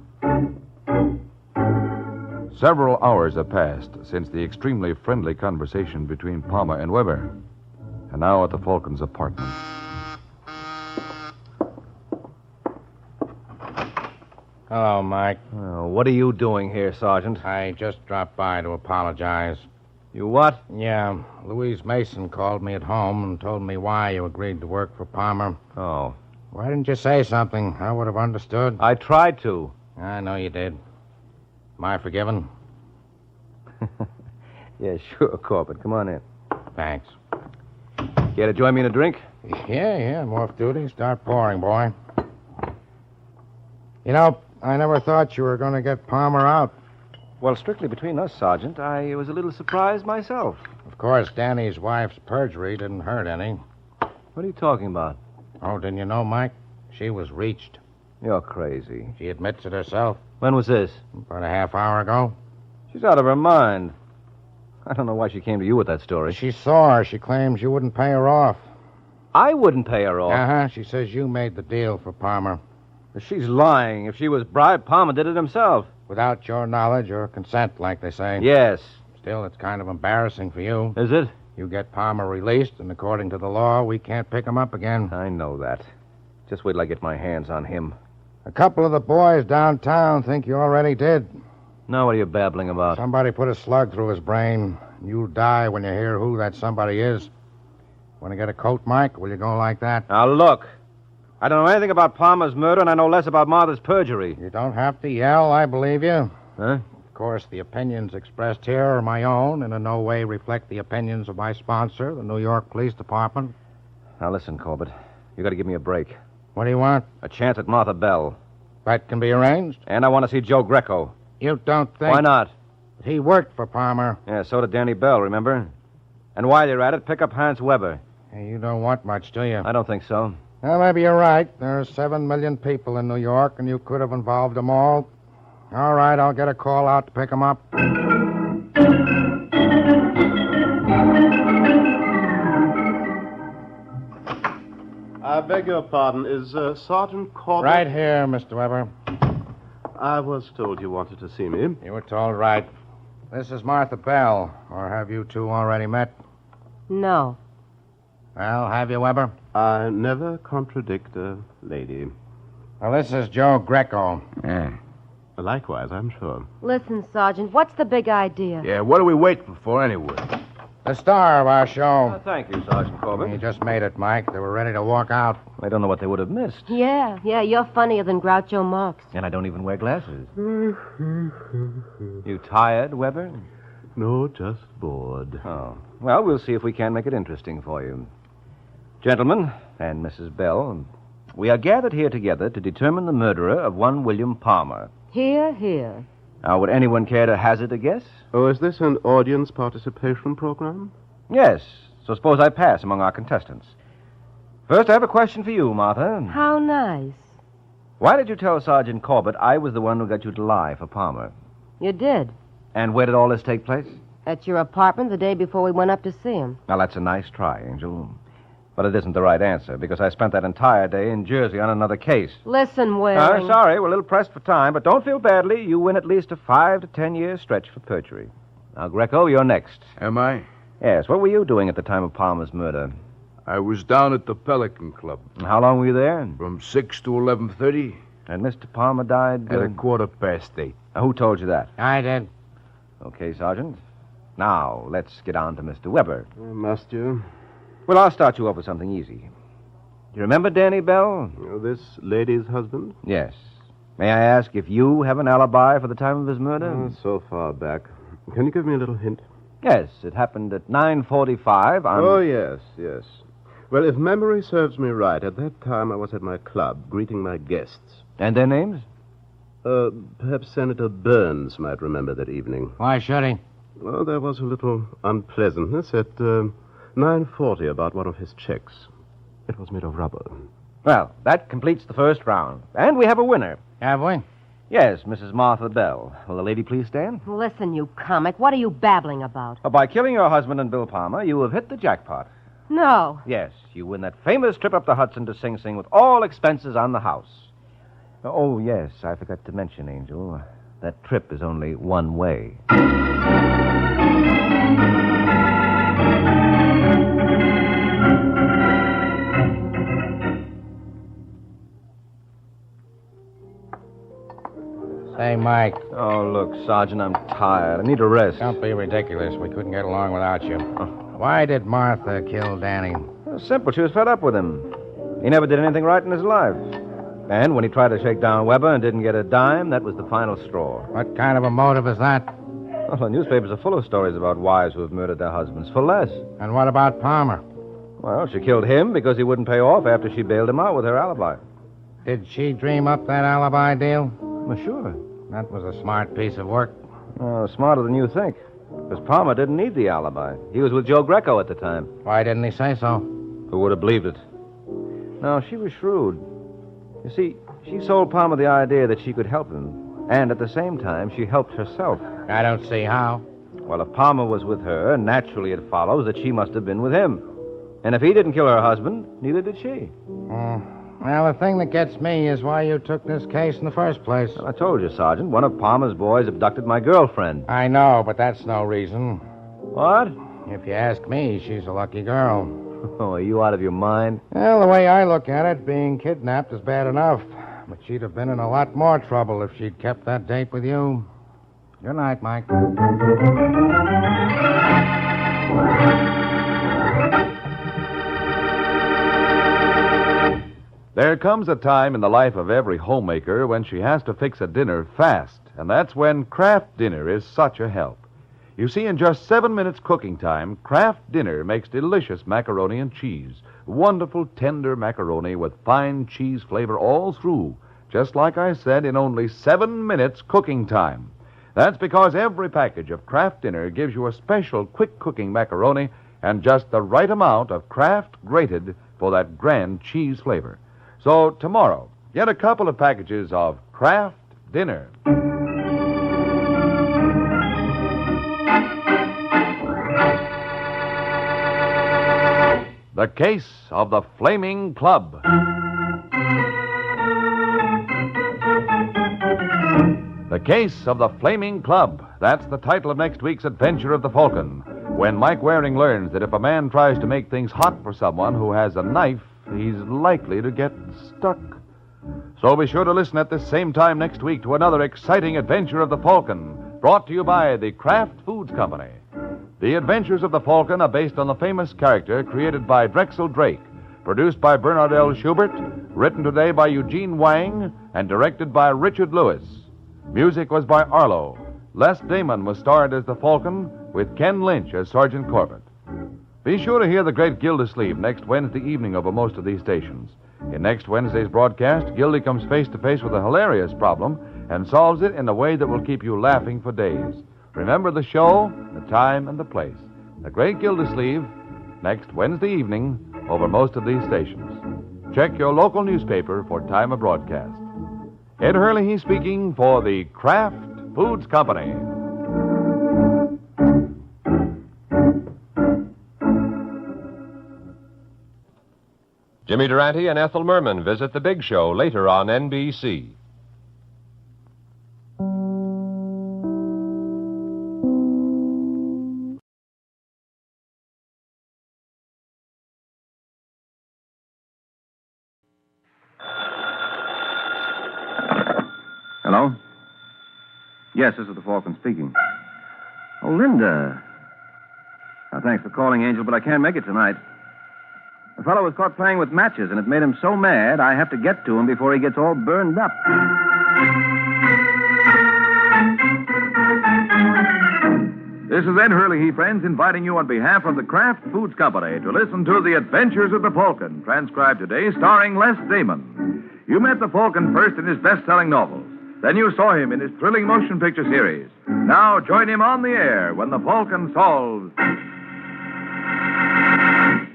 Several hours have passed since the extremely friendly conversation between Palmer and Weber. And now at the Falcon's apartment. Hello, Mike. What are you doing here, Sergeant? I just dropped by to apologize. You what? Yeah, Louise Mason called me at home and told me why you agreed to work for Palmer. Oh. Why didn't you say something? I would have understood. I tried to. I know you did. Am I forgiven? Yeah, sure, Corbett. Come on in. Thanks. Care to join me in a drink? Yeah, I'm off duty. Start pouring, boy. You know, I never thought you were going to get Palmer out. Well, strictly between us, Sergeant, I was a little surprised myself. Of course, Danny's wife's perjury didn't hurt any. What are you talking about? Oh, didn't you know, Mike? She was reached. You're crazy. She admits it herself. When was this? About a half hour ago. She's out of her mind. I don't know why she came to you with that story. She saw her. She claims you wouldn't pay her off. I wouldn't pay her off? Uh-huh. She says you made the deal for Palmer. She's lying. If she was bribed, Palmer did it himself. Without your knowledge or consent, like they say. Yes. Still, it's kind of embarrassing for you. Is it? You get Palmer released, and according to the law, we can't pick him up again. I know that. Just wait till I get my hands on him. A couple of the boys downtown think you already did. Now what are you babbling about? Somebody put a slug through his brain. You'll die when you hear who that somebody is. Want to get a coat, Mike? Will you go like that? Now, look. I don't know anything about Palmer's murder, and I know less about Martha's perjury. You don't have to yell. I believe you. Huh? Of course, the opinions expressed here are my own and in no way reflect the opinions of my sponsor, the New York Police Department. Now, listen, Corbett. You got to give me a break. What do you want? A chance at Martha Bell. That can be arranged. And I want to see Joe Greco. You don't think... Why not? He worked for Palmer. Yeah, so did Danny Bell, remember? And while you're at it, pick up Hans Weber. Hey, you don't want much, do you? I don't think so. Well, maybe you're right. There are 7 million people in New York, and you could have involved them all. All right, I'll get a call out to pick them up. I beg your pardon. Is Sergeant Corbett... Right here, Mr. Weber. I was told you wanted to see me. You were told right. This is Martha Bell. Or have you two already met? No. Well, have you, Weber? I never contradict a lady. Well, this is Joe Greco. Yeah. Likewise, I'm sure. Listen, Sergeant, what's the big idea? Yeah, what are we waiting for anyway? The star of our show. Thank you, Sergeant Corbett. You just made it, Mike. They were ready to walk out. I don't know what they would have missed. Yeah, you're funnier than Groucho Marx. And I don't even wear glasses. You tired, Weber? No, just bored. Oh. Well, we'll see if we can make it interesting for you. Gentlemen, and Mrs. Bell, we are gathered here together to determine the murderer of one William Palmer. Here, here. Now, would anyone care to hazard a guess? Oh, is this an audience participation program? Yes. So suppose I pass among our contestants. First, I have a question for you, Martha. How nice. Why did you tell Sergeant Corbett I was the one who got you to lie for Palmer? You did. And where did all this take place? At your apartment the day before we went up to see him. Now, that's a nice try, Angel. But it isn't the right answer, because I spent that entire day in Jersey on another case. Listen, Waring. Sorry, we're a little pressed for time, but don't feel badly. You win at least a 5 to 10 year stretch for perjury. Now, Greco, you're next. Am I? Yes, what were you doing at the time of Palmer's murder? I was down at the Pelican Club. And how long were you there? From 6 to 11:30. And Mr. Palmer died? At 8:15. Now, who told you that? I did. Okay, Sergeant. Now, let's get on to Mr. Weber. Must you? Well, I'll start you off with something easy. Do you remember Danny Bell? This lady's husband? Yes. May I ask if you have an alibi for the time of his murder? So far back. Can you give me a little hint? Yes, it happened at 9:45 on... Oh, yes. Well, if memory serves me right, at that time I was at my club, greeting my guests. And their names? Perhaps Senator Burns might remember that evening. Why should he? Well, there was a little unpleasantness at 9:40 about one of his checks. It was made of rubber. Well, that completes the first round. And we have a winner. Have we? Yes, Mrs. Martha Bell. Will the lady please stand? Listen, you comic. What are you babbling about? By killing your husband and Bill Palmer, you have hit the jackpot. No. Yes, you win that famous trip up the Hudson to Sing Sing with all expenses on the house. Oh, yes, I forgot to mention, Angel. That trip is only one way. Say, Mike. Oh, look, Sergeant, I'm tired. I need a rest. Don't be ridiculous. We couldn't get along without you. Why did Martha kill Danny? Simple. She was fed up with him. He never did anything right in his life. And when he tried to shake down Weber and didn't get a dime, that was the final straw. What kind of a motive is that? Well, the newspapers are full of stories about wives who have murdered their husbands for less. And what about Palmer? Well, she killed him because he wouldn't pay off after she bailed him out with her alibi. Did she dream up that alibi deal? Well, sure. That was a smart piece of work. Smarter than you think. Because Palmer didn't need the alibi. He was with Joe Greco at the time. Why didn't he say so? Who would have believed it? No, she was shrewd. You see, she sold Palmer the idea that she could help him. And at the same time, she helped herself. I don't see how. Well, if Palmer was with her, naturally it follows that she must have been with him. And if he didn't kill her husband, neither did she. Well, the thing that gets me is why you took this case in the first place. Well, I told you, Sergeant. One of Palmer's boys abducted my girlfriend. I know, but that's no reason. What? If you ask me, she's a lucky girl. Oh, are you out of your mind? Well, the way I look at it, being kidnapped is bad enough. But she'd have been in a lot more trouble if she'd kept that date with you. Good night, Mike. There comes a time in the life of every homemaker when she has to fix a dinner fast, and that's when Kraft Dinner is such a help. You see, in just 7 minutes cooking time, Kraft Dinner makes delicious macaroni and cheese. Wonderful, tender macaroni with fine cheese flavor all through, just like I said, in only 7 minutes cooking time. That's because every package of Kraft Dinner gives you a special quick-cooking macaroni and just the right amount of Kraft grated for that grand cheese flavor. So tomorrow, get a couple of packages of Kraft Dinner. The Case of the Flaming Club. The Case of the Flaming Club. That's the title of next week's adventure of the Falcon. When Mike Waring learns that if a man tries to make things hot for someone who has a knife, he's likely to get stuck. So be sure to listen at this same time next week to another exciting adventure of the Falcon, brought to you by the Kraft Foods Company. The Adventures of the Falcon are based on the famous character created by Drexel Drake, produced by Bernard L. Schubert, written today by Eugene Wang, and directed by Richard Lewis. Music was by Arlo. Les Damon was starred as the Falcon, with Ken Lynch as Sergeant Corbett. Be sure to hear the great Gildersleeve next Wednesday evening over most of these stations. In next Wednesday's broadcast, Gildy comes face to face with a hilarious problem and solves it in a way that will keep you laughing for days. Remember the show, the time, and the place. The Great Gildersleeve, next Wednesday evening over most of these stations. Check your local newspaper for time of broadcast. Ed Hurley speaking for the Kraft Foods Company. Jimmy Durante and Ethel Merman visit the Big Show later on NBC. Hello? Yes, this is the Falcon speaking. Oh, Linda. Thanks for calling, Angel, but I can't make it tonight. The fellow was caught playing with matches, and it made him so mad I have to get to him before he gets all burned up. This is Ed Hurley, friends, inviting you on behalf of the Kraft Foods Company to listen to The Adventures of the Falcon, transcribed today, starring Les Damon. You met the Falcon first in his best-selling novels. Then you saw him in his thrilling motion picture series. Now join him on the air when the Falcon solves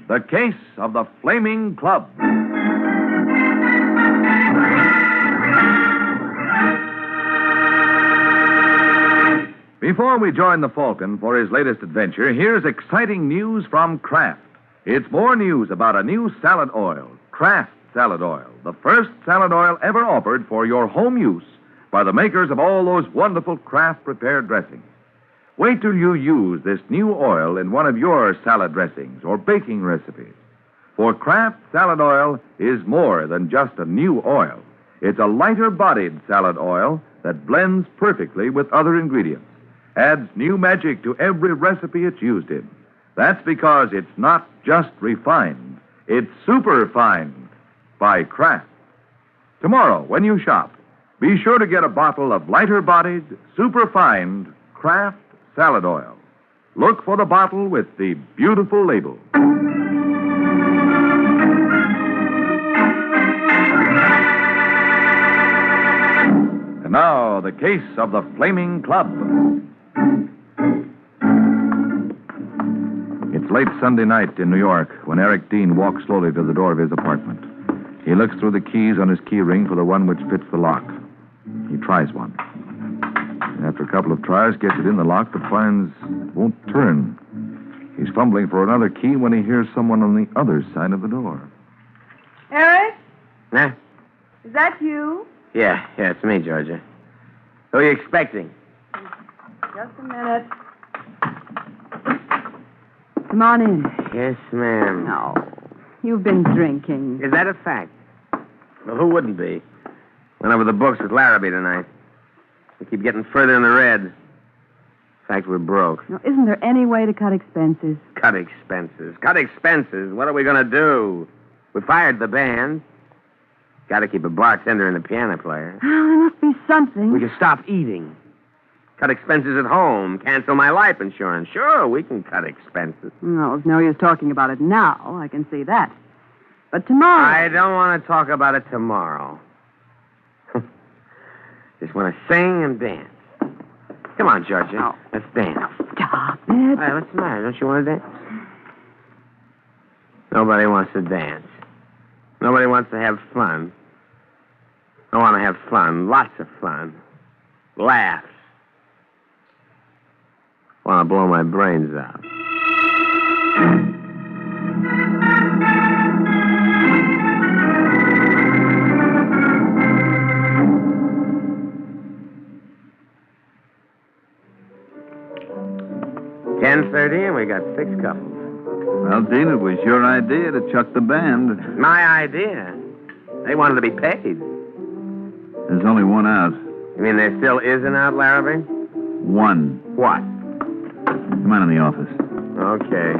the case of the Flaming Club. Before we join the Falcon for his latest adventure, here's exciting news from Kraft. It's more news about a new salad oil, Kraft Salad Oil, the first salad oil ever offered for your home use by the makers of all those wonderful Kraft prepared dressings. Wait till you use this new oil in one of your salad dressings or baking recipes. For Kraft Salad Oil is more than just a new oil. It's a lighter-bodied salad oil that blends perfectly with other ingredients, adds new magic to every recipe it's used in. That's because it's not just refined, it's superfined by Kraft. Tomorrow, when you shop, be sure to get a bottle of lighter-bodied, superfined Kraft Salad Oil. Look for the bottle with the beautiful label. And now, the case of the Flaming Club. It's late Sunday night in New York when Eric Dean walks slowly to the door of his apartment. He looks through the keys on his key ring for the one which fits the lock. He tries one. After a couple of tries, gets it in the lock, but finds it won't turn. He's fumbling for another key when he hears someone on the other side of the door. Eric? Huh? Is that you? Yeah, it's me, Georgia. Who are you expecting? Just a minute. Come on in. Yes, ma'am. No. You've been drinking. Is that a fact? Well, who wouldn't be? Went over the books with Larrabee tonight. We keep getting further in the red. In fact, we're broke. Now, isn't there any way to cut expenses? Cut expenses? Cut expenses? What are we going to do? We fired the band. Got to keep a bartender and a piano player. Oh, there must be something. We can stop eating. Cut expenses at home. Cancel my life insurance. Sure, we can cut expenses. No, it's no use talking about it now. I can see that. But tomorrow... I don't want to talk about it tomorrow. Just want to sing and dance. Come on, Georgia. Oh. Let's dance. Stop it. Hey, what's the matter? Don't you want to dance? Nobody wants to dance. Nobody wants to have fun. I want to have fun. Lots of fun. Laughs. Want to blow my brains out. $10:30, and we got 6 couples. Well, Dean, it was your idea to chuck the band. My idea. They wanted to be paid. There's only one out. You mean there still is an out, Larrabee? One. What? Come on in the office. Okay.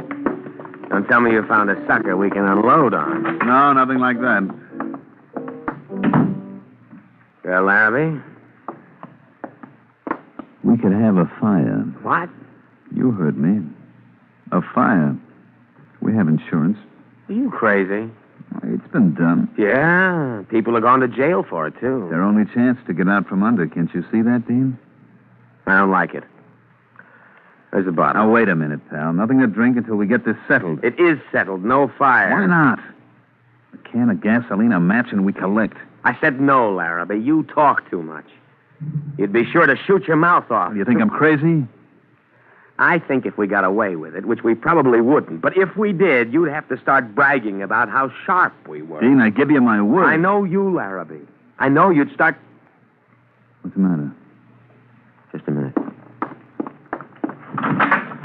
Don't tell me you found a sucker we can unload on. No, nothing like that. Well, Larrabee? We could have a fire. What? You heard me. A fire. We have insurance. Are you crazy? It's been done. Yeah. People are going to jail for it, too. Their only chance to get out from under. Can't you see that, Dean? I don't like it. There's the bottle. Now, wait a minute, pal. Nothing to drink until we get this settled. It is settled. No fire. Why not? A can of gasoline, a match, and we collect. I said no, Larrabee. You talk too much. You'd be sure to shoot your mouth off. You think I'm crazy? I think if we got away with it, which we probably wouldn't, but if we did, you'd have to start bragging about how sharp we were. Dean, I give you my word. I know you, Larrabee. I know you'd start... What's the matter? Just a minute.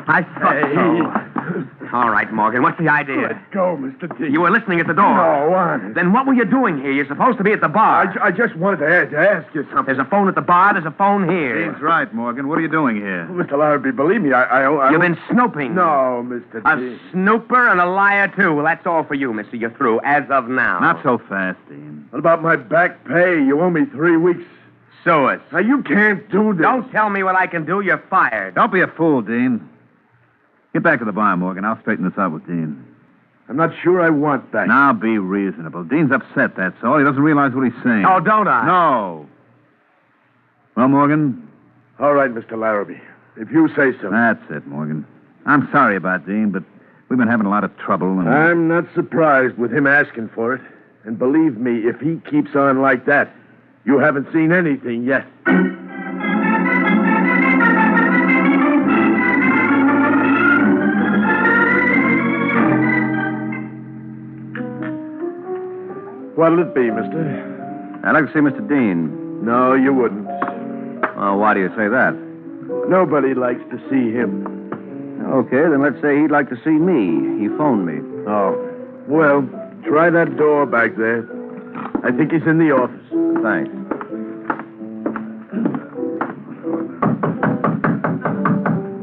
I thought so. All right, Morgan, what's the idea? Let go, Mr. D. You were listening at the door. No, honest. Then what were you doing here? You're supposed to be at the bar. I just wanted to ask you something. There's a phone at the bar. There's a phone here. Dean's right, Morgan. What are you doing here? Mr. Larrabee, believe me, I You've been snooping. No, Mr. D. A snooper and a liar, too. Well, that's all for you, mister. You're through, as of now. Not so fast, Dean. What about my back pay? You owe me 3 weeks. Sue us. Now, you can't do this. Don't tell me what I can do. You're fired. Don't be a fool, Dean. Get back to the bar, Morgan. I'll straighten this out with Dean. I'm not sure I want that. Now be reasonable. Dean's upset, that's all. He doesn't realize what he's saying. Oh, don't I? No. Well, Morgan? All right, Mr. Larrabee. If you say so. That's it, Morgan. I'm sorry about Dean, but we've been having a lot of trouble. And... I'm not surprised with him asking for it. And believe me, if he keeps on like that, you haven't seen anything yet. What'll it be, mister? I'd like to see Mr. Dean. No, you wouldn't. Oh, why do you say that? Nobody likes to see him. Okay, then let's say he'd like to see me. He phoned me. Oh. Well, try that door back there. I think he's in the office. Thanks.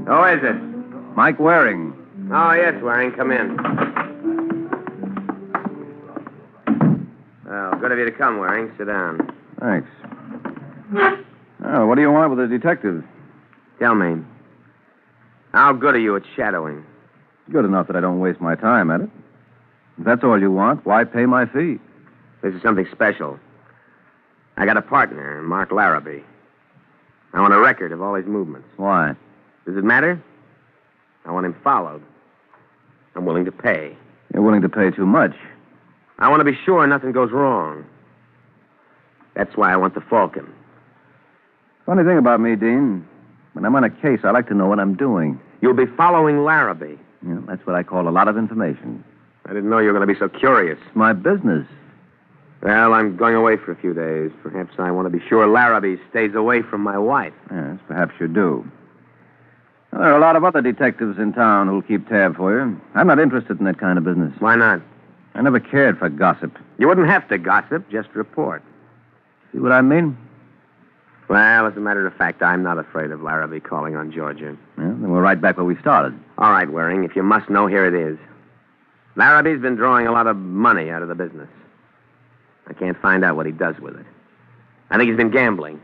Who is it? Mike Waring. Oh, yes, Waring. Come in. Well, good of you to come, Waring. Sit down. Thanks. Oh, what do you want with the detective? Tell me, how good are you at shadowing? Good enough that I don't waste my time at it. If that's all you want, why pay my fee? This is something special. I got a partner, Mark Larrabee. I want a record of all his movements. Why? Does it matter? I want him followed. I'm willing to pay. You're willing to pay too much. I want to be sure nothing goes wrong. That's why I want the Falcon. Funny thing about me, Dean. When I'm on a case, I like to know what I'm doing. You'll be following Larrabee. Yeah, that's what I call a lot of information. I didn't know you were going to be so curious. It's my business. Well, I'm going away for a few days. Perhaps I want to be sure Larrabee stays away from my wife. Yes, perhaps you do. Well, there are a lot of other detectives in town who'll keep tab for you. I'm not interested in that kind of business. Why not? I never cared for gossip. You wouldn't have to gossip, just report. See what I mean? Well, as a matter of fact, I'm not afraid of Larrabee calling on Georgia. Yeah, then we're right back where we started. All right, Waring, if you must know, here it is. Larrabee's been drawing a lot of money out of the business. I can't find out what he does with it. I think he's been gambling.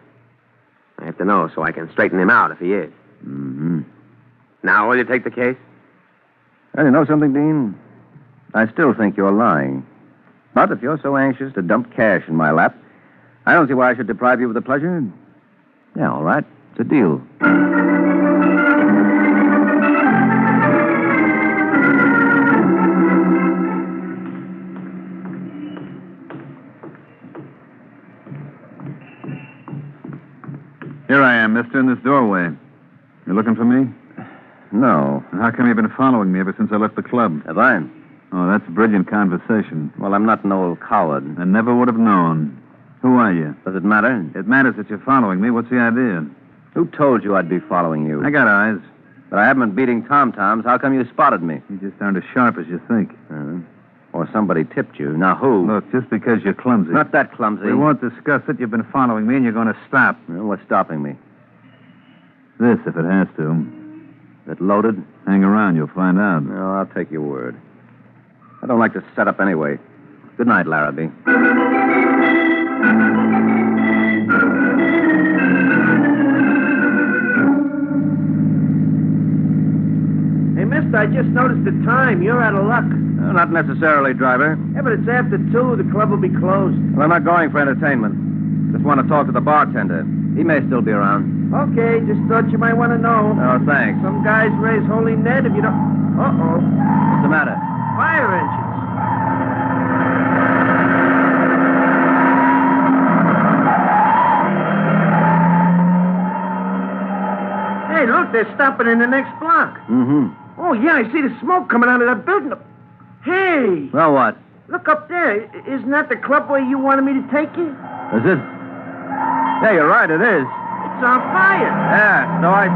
I have to know so I can straighten him out if he is. Mm-hmm. Now, will you take the case? Well, you know something, Dean? I still think you're lying. But if you're so anxious to dump cash in my lap, I don't see why I should deprive you of the pleasure. Yeah, all right. It's a deal. Here I am, mister, in this doorway. You looking for me? No. How come you've been following me ever since I left the club? Have I? Oh, that's brilliant conversation. Well, I'm not an old coward. I never would have known. Who are you? Does it matter? It matters that you're following me. What's the idea? Who told you I'd be following you? I got eyes. But I haven't been beating tom-toms. How come you spotted me? You just aren't as sharp as you think. Or somebody tipped you. Now, who? Look, just because you're clumsy. Not that clumsy. We won't discuss it. You've been following me, and you're going to stop. Well, what's stopping me? This, if it has to. Is it loaded? Hang around, you'll find out. No, I'll take your word. I don't like to set up anyway. Good night, Larrabee. Hey, mister, I just noticed the time. You're out of luck. No, not necessarily, driver. Yeah, but it's after 2. The club will be closed. Well, I'm not going for entertainment. Just want to talk to the bartender. He may still be around. Okay, just thought you might want to know. Oh, thanks. Some guys raise holy Ned if you don't... Uh-oh. What's the matter? Fire engines. Hey, look, they're stopping in the next block. Mm-hmm. Oh, yeah, I see the smoke coming out of that building. Hey! Well, what? Look up there. Isn't that the club where you wanted me to take you? Is it? Yeah, you're right, it is. It's on fire. Yeah, so I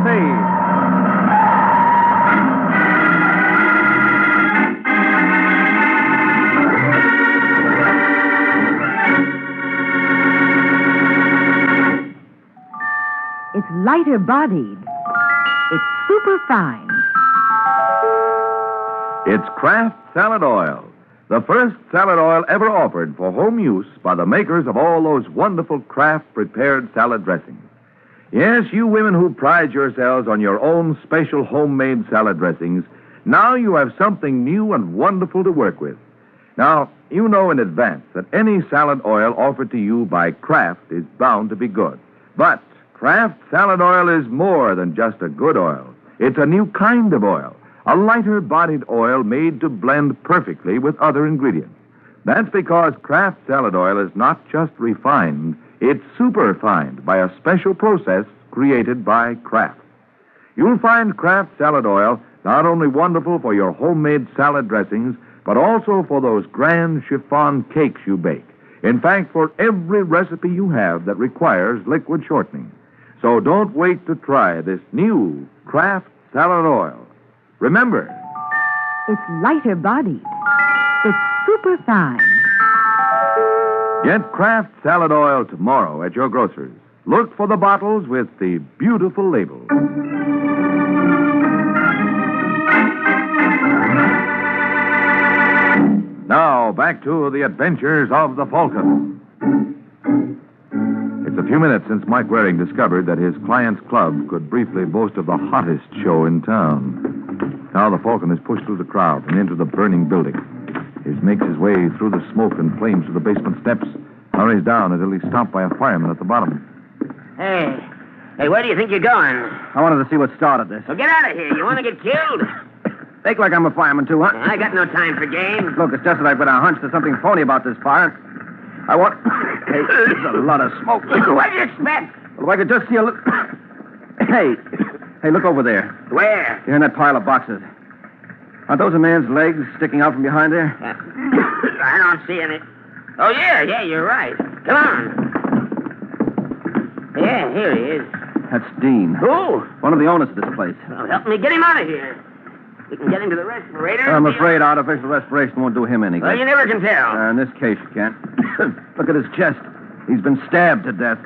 see. It's lighter bodied. It's superfine. It's Kraft Salad Oil, the first salad oil ever offered for home use by the makers of all those wonderful Kraft prepared salad dressings. Yes, you women who pride yourselves on your own special homemade salad dressings, now you have something new and wonderful to work with. Now, you know in advance that any salad oil offered to you by Kraft is bound to be good. But Kraft Salad Oil is more than just a good oil. It's a new kind of oil, a lighter-bodied oil made to blend perfectly with other ingredients. That's because Kraft Salad Oil is not just refined, it's superfined by a special process created by Kraft. You'll find Kraft Salad Oil not only wonderful for your homemade salad dressings, but also for those grand chiffon cakes you bake. In fact, for every recipe you have that requires liquid shortening. So don't wait to try this new Kraft Salad Oil. Remember, It's lighter bodied. It's superfine. get Kraft Salad Oil tomorrow at your grocer's. Look for the bottles with the beautiful label. Now, back to the adventures of the Falcon. It's a few minutes since Mike Waring discovered that his client's club could briefly boast of the hottest show in town. Now the Falcon is pushed through the crowd and into the burning building. He makes his way through the smoke and flames to the basement steps, hurries down until he's stopped by a fireman at the bottom. Hey, where do you think you're going? I wanted to see what started this. Well, get out of here. You want to get killed? Fake like I'm a fireman, too, huh? I got no time for games. Look, it's just that I've got a hunch there's something phony about this fire. I want... Hey, there's a lot of smoke. What do you expect? Well, if I could just see a little... Hey, look over there. Where? You're in that pile of boxes. Aren't those a man's legs sticking out from behind there? I don't see any. Oh, yeah, you're right. Come on. Yeah, here he is. That's Dean. Who? One of the owners of this place. Well, help me get him out of here. We can get him to the respirator. I'm afraid artificial respiration won't do him any good. Well, you never can tell. In this case, you can't. Look at his chest. He's been stabbed to death.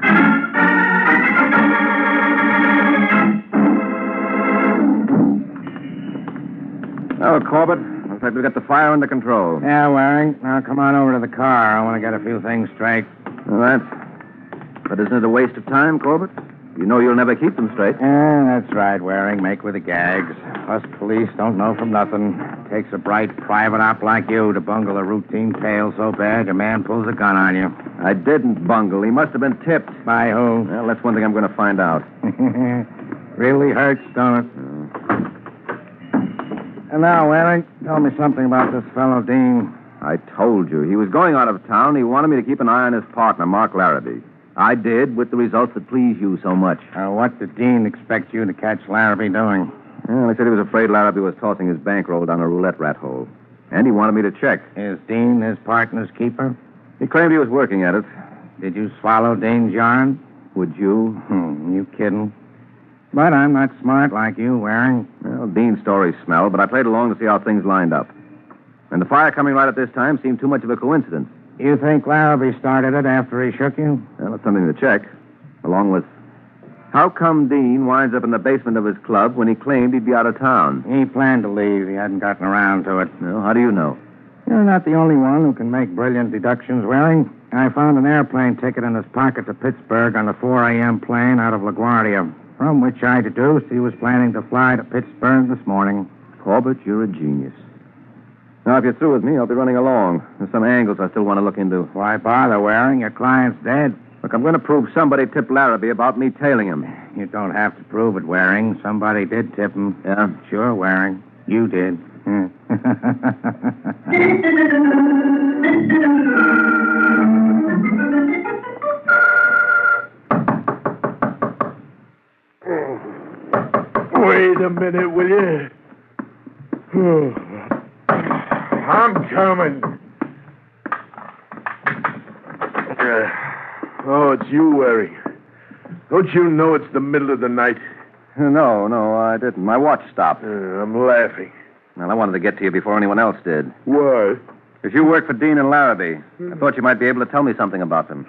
Oh, Corbett. Looks like we've got the fire under control. Yeah, Waring. Now come on over to the car. I want to get a few things straight. All right. But isn't it a waste of time, Corbett? You know you'll never keep them straight. Yeah, that's right, Waring. Make with the gags. Us police don't know from nothing. Takes a bright private op like you to bungle a routine tale so bad your man pulls a gun on you. I didn't bungle. He must have been tipped. By who? Well, that's one thing I'm going to find out. Really hurts, don't it? And now, Waring, tell me something about this fellow Dean. I told you. He was going out of town. He wanted me to keep an eye on his partner, Mark Larrabee. I did, with the results that please you so much. What did Dean expect you to catch Larrabee doing? Well, he said he was afraid Larrabee was tossing his bankroll down a roulette rat hole. And he wanted me to check. Is Dean his partner's keeper? He claimed he was working at it. Did you swallow Dean's yarn? Would you? You kidding? But I'm not smart like you, Waring. Well, Dean's story smelled, but I played along to see how things lined up. And the fire coming right at this time seemed too much of a coincidence. You think Larrabee started it after he shook you? Well, it's something to check. Along with... How come Dean winds up in the basement of his club when he claimed he'd be out of town? He planned to leave. He hadn't gotten around to it. Well, how do you know? You're not the only one who can make brilliant deductions, Waring. I found an airplane ticket in his pocket to Pittsburgh on the 4 a.m. plane out of LaGuardia, from which I deduced he was planning to fly to Pittsburgh this morning. Corbett, you're a genius. Now, if you're through with me, I'll be running along. There's some angles I still want to look into. Why bother, Waring? Your client's dead. Look, I'm going to prove somebody tipped Larrabee about me tailing him. You don't have to prove it, Waring. Somebody did tip him. Yeah? Sure, Waring. You did. Wait a minute, will you? I'm coming. Oh, it's you, Waring. Don't you know it's the middle of the night? No, I didn't. My watch stopped. I'm laughing. Well, I wanted to get to you before anyone else did. Why? If you work for Dean and Larrabee, I thought you might be able to tell me something about them.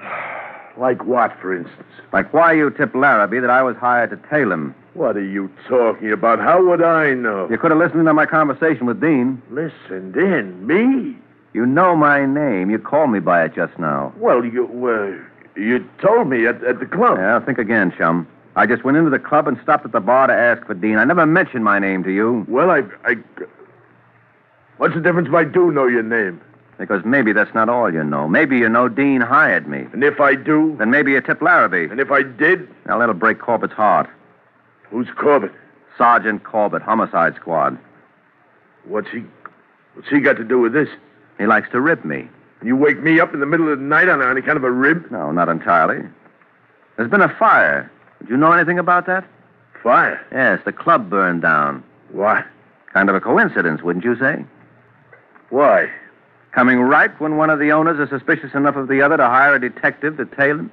Like what, for instance? Like why you tipped Larrabee that I was hired to tail him. What are you talking about? How would I know? You could have listened to my conversation with Dean. Listened in? Me? You know my name. You called me by it just now. Well, you told me at the club. Yeah, think again, chum. I just went into the club and stopped at the bar to ask for Dean. I never mentioned my name to you. Well, what's the difference if I do know your name? Because maybe that's not all you know. Maybe you know Dean hired me. And if I do? Then maybe you tipped Larrabee. And if I did? Now, that'll break Corbett's heart. Who's Corbett? Sergeant Corbett, Homicide Squad. What's he got to do with this? He likes to rib me. And you wake me up in the middle of the night on any kind of a rib? No, not entirely. There's been a fire. Did you know anything about that? Fire? Yes, the club burned down. What? Kind of a coincidence, wouldn't you say? Why? Coming right when one of the owners is suspicious enough of the other to hire a detective to tail him?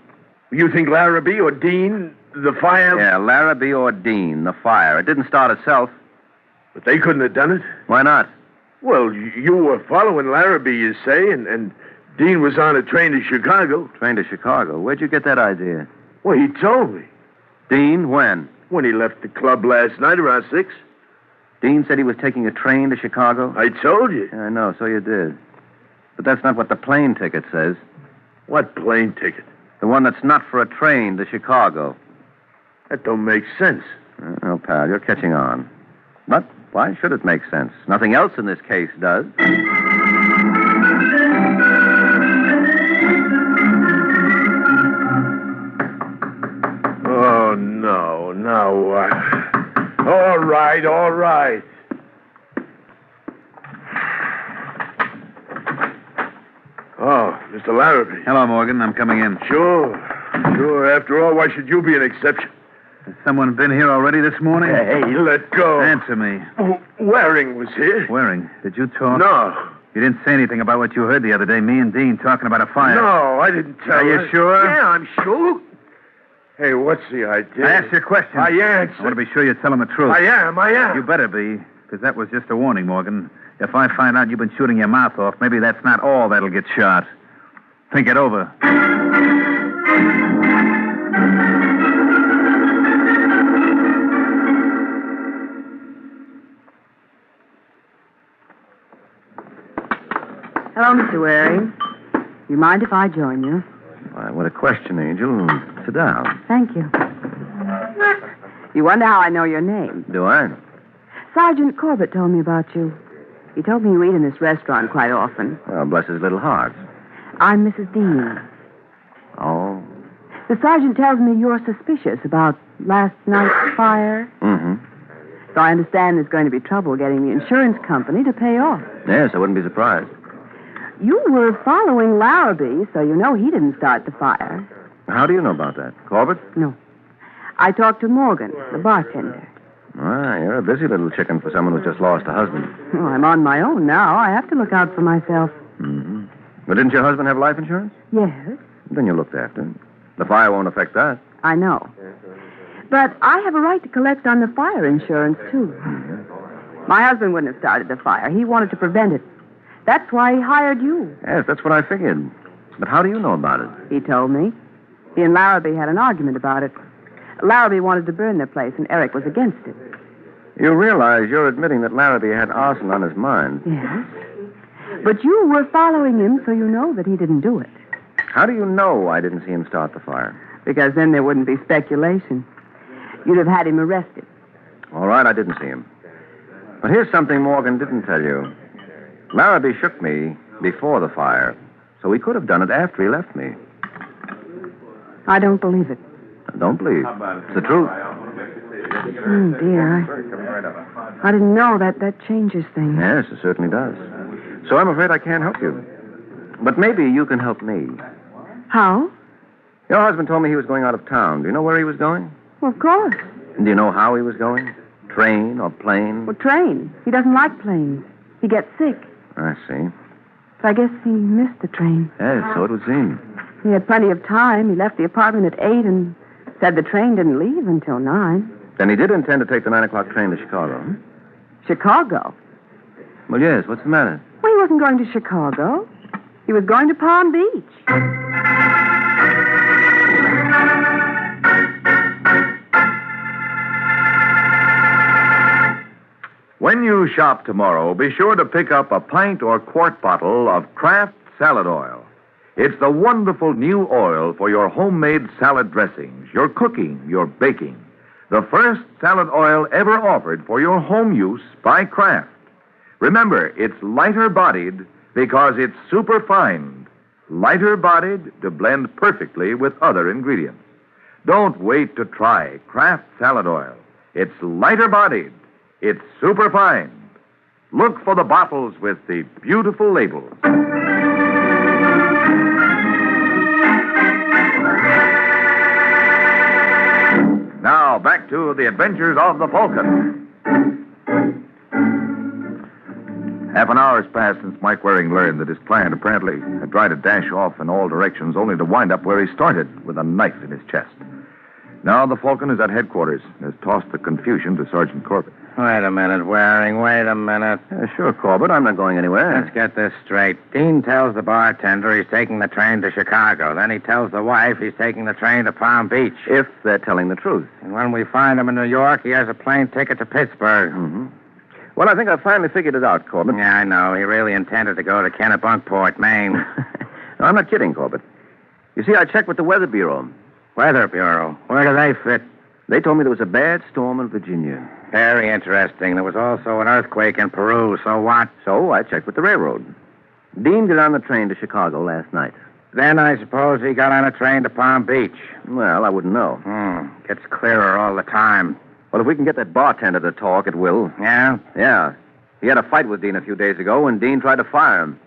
You think Larrabee or Dean, the fire? Yeah, Larrabee or Dean, the fire. It didn't start itself. But they couldn't have done it? Why not? Well, you were following Larrabee, you say, and Dean was on a train to Chicago. Train to Chicago? Where'd you get that idea? Well, he told me. Dean, when? When he left the club last night around 6. Dean said he was taking a train to Chicago? I told you. Yeah, I know, so you did. But that's not what the plane ticket says. What plane ticket? The one that's not for a train to Chicago. That don't make sense. Oh, pal, you're catching on. But why should it make sense? Nothing else in this case does. Oh, no. Now what? All right. Oh, Mr. Larrabee. Hello, Morgan. I'm coming in. Sure. After all, why should you be an exception? Has someone been here already this morning? Hey, let go. Answer me. Waring was here. Waring, did you talk? No. You didn't say anything about what you heard the other day, me and Dean talking about a fire. No, I didn't tell Are you sure? Yeah, I'm sure. Hey, what's the idea? I asked you a question. I answered. I want to be sure you're telling the truth. I am. You better be, because that was just a warning, Morgan. If I find out you've been shooting your mouth off, maybe that's not all that'll get shot. Think it over. Hello, Mr. Waring. You mind if I join you? Why, what a question, Angel. Sit down. Thank you. You wonder how I know your name. Do I? Sergeant Corbett told me about you. He told me you eat in this restaurant quite often. Well, bless his little heart. I'm Mrs. Dean. Oh? The sergeant tells me you're suspicious about last night's fire. Mm-hmm. So I understand there's going to be trouble getting the insurance company to pay off. Yes, I wouldn't be surprised. You were following Larrabee, so you know he didn't start the fire. How do you know about that? Corbett? No. I talked to Morgan, the bartender. Ah, you're a busy little chicken for someone who's just lost a husband. Oh, I'm on my own now. I have to look out for myself. Mm-hmm. But didn't your husband have life insurance? Yes. Then you looked after him. The fire won't affect that. I know. But I have a right to collect on the fire insurance, too. My husband wouldn't have started the fire. He wanted to prevent it. That's why he hired you. Yes, that's what I figured. But how do you know about it? He told me. He and Larrabee had an argument about it. Larrabee wanted to burn their place, and Eric was against it. You realize you're admitting that Larrabee had arson on his mind. Yes. But you were following him, so you know that he didn't do it. How do you know I didn't see him start the fire? Because then there wouldn't be speculation. You'd have had him arrested. All right, I didn't see him. But here's something Morgan didn't tell you. Larrabee shook me before the fire, so he could have done it after he left me. I don't believe it. I don't believe. It's the truth. Oh, dear. I didn't know that changes things. Yes, it certainly does. So I'm afraid I can't help you. But maybe you can help me. How? Your husband told me he was going out of town. Do you know where he was going? Well, of course. And do you know how he was going? Train or plane? Well, train. He doesn't like planes. He gets sick. I see. So I guess he missed the train. Yes, so it would seem. He had plenty of time. He left the apartment at 8 and said the train didn't leave until 9. Then he did intend to take the 9 o'clock train to Chicago. Chicago? Well, yes. What's the matter? Well, he wasn't going to Chicago. He was going to Palm Beach. When you shop tomorrow, be sure to pick up a pint or quart bottle of Kraft salad oil. It's the wonderful new oil for your homemade salad dressings, your cooking, your baking. The first salad oil ever offered for your home use by Kraft. Remember, it's lighter bodied because it's superfined. Lighter bodied to blend perfectly with other ingredients. Don't wait to try Kraft salad oil. It's lighter bodied. It's superfine. Look for the bottles with the beautiful labels. Now, back to the adventures of the Falcon. Half an hour has passed since Mike Waring learned that his client apparently had tried to dash off in all directions only to wind up where he started, with a knife in his chest. Now the Falcon is at headquarters and has tossed the confusion to Sergeant Corbett. Wait a minute, Waring. Wait a minute. Sure, Corbett. I'm not going anywhere. Let's get this straight. Dean tells the bartender he's taking the train to Chicago. Then he tells the wife he's taking the train to Palm Beach. If they're telling the truth. And when we find him in New York, he has a plane ticket to Pittsburgh. Mm-hmm. Well, I think I've finally figured it out, Corbett. Yeah, I know. He really intended to go to Kennebunkport, Maine. No, I'm not kidding, Corbett. You see, I checked with the Weather Bureau. Weather Bureau? Where do they fit? They told me there was a bad storm in Virginia. Very interesting. There was also an earthquake in Peru. So what? So I checked with the railroad. Dean got on the train to Chicago last night. Then I suppose he got on a train to Palm Beach. Well, I wouldn't know. Gets clearer all the time. Well, if we can get that bartender to talk, it will. Yeah? Yeah. He had a fight with Dean a few days ago, and Dean tried to fire him.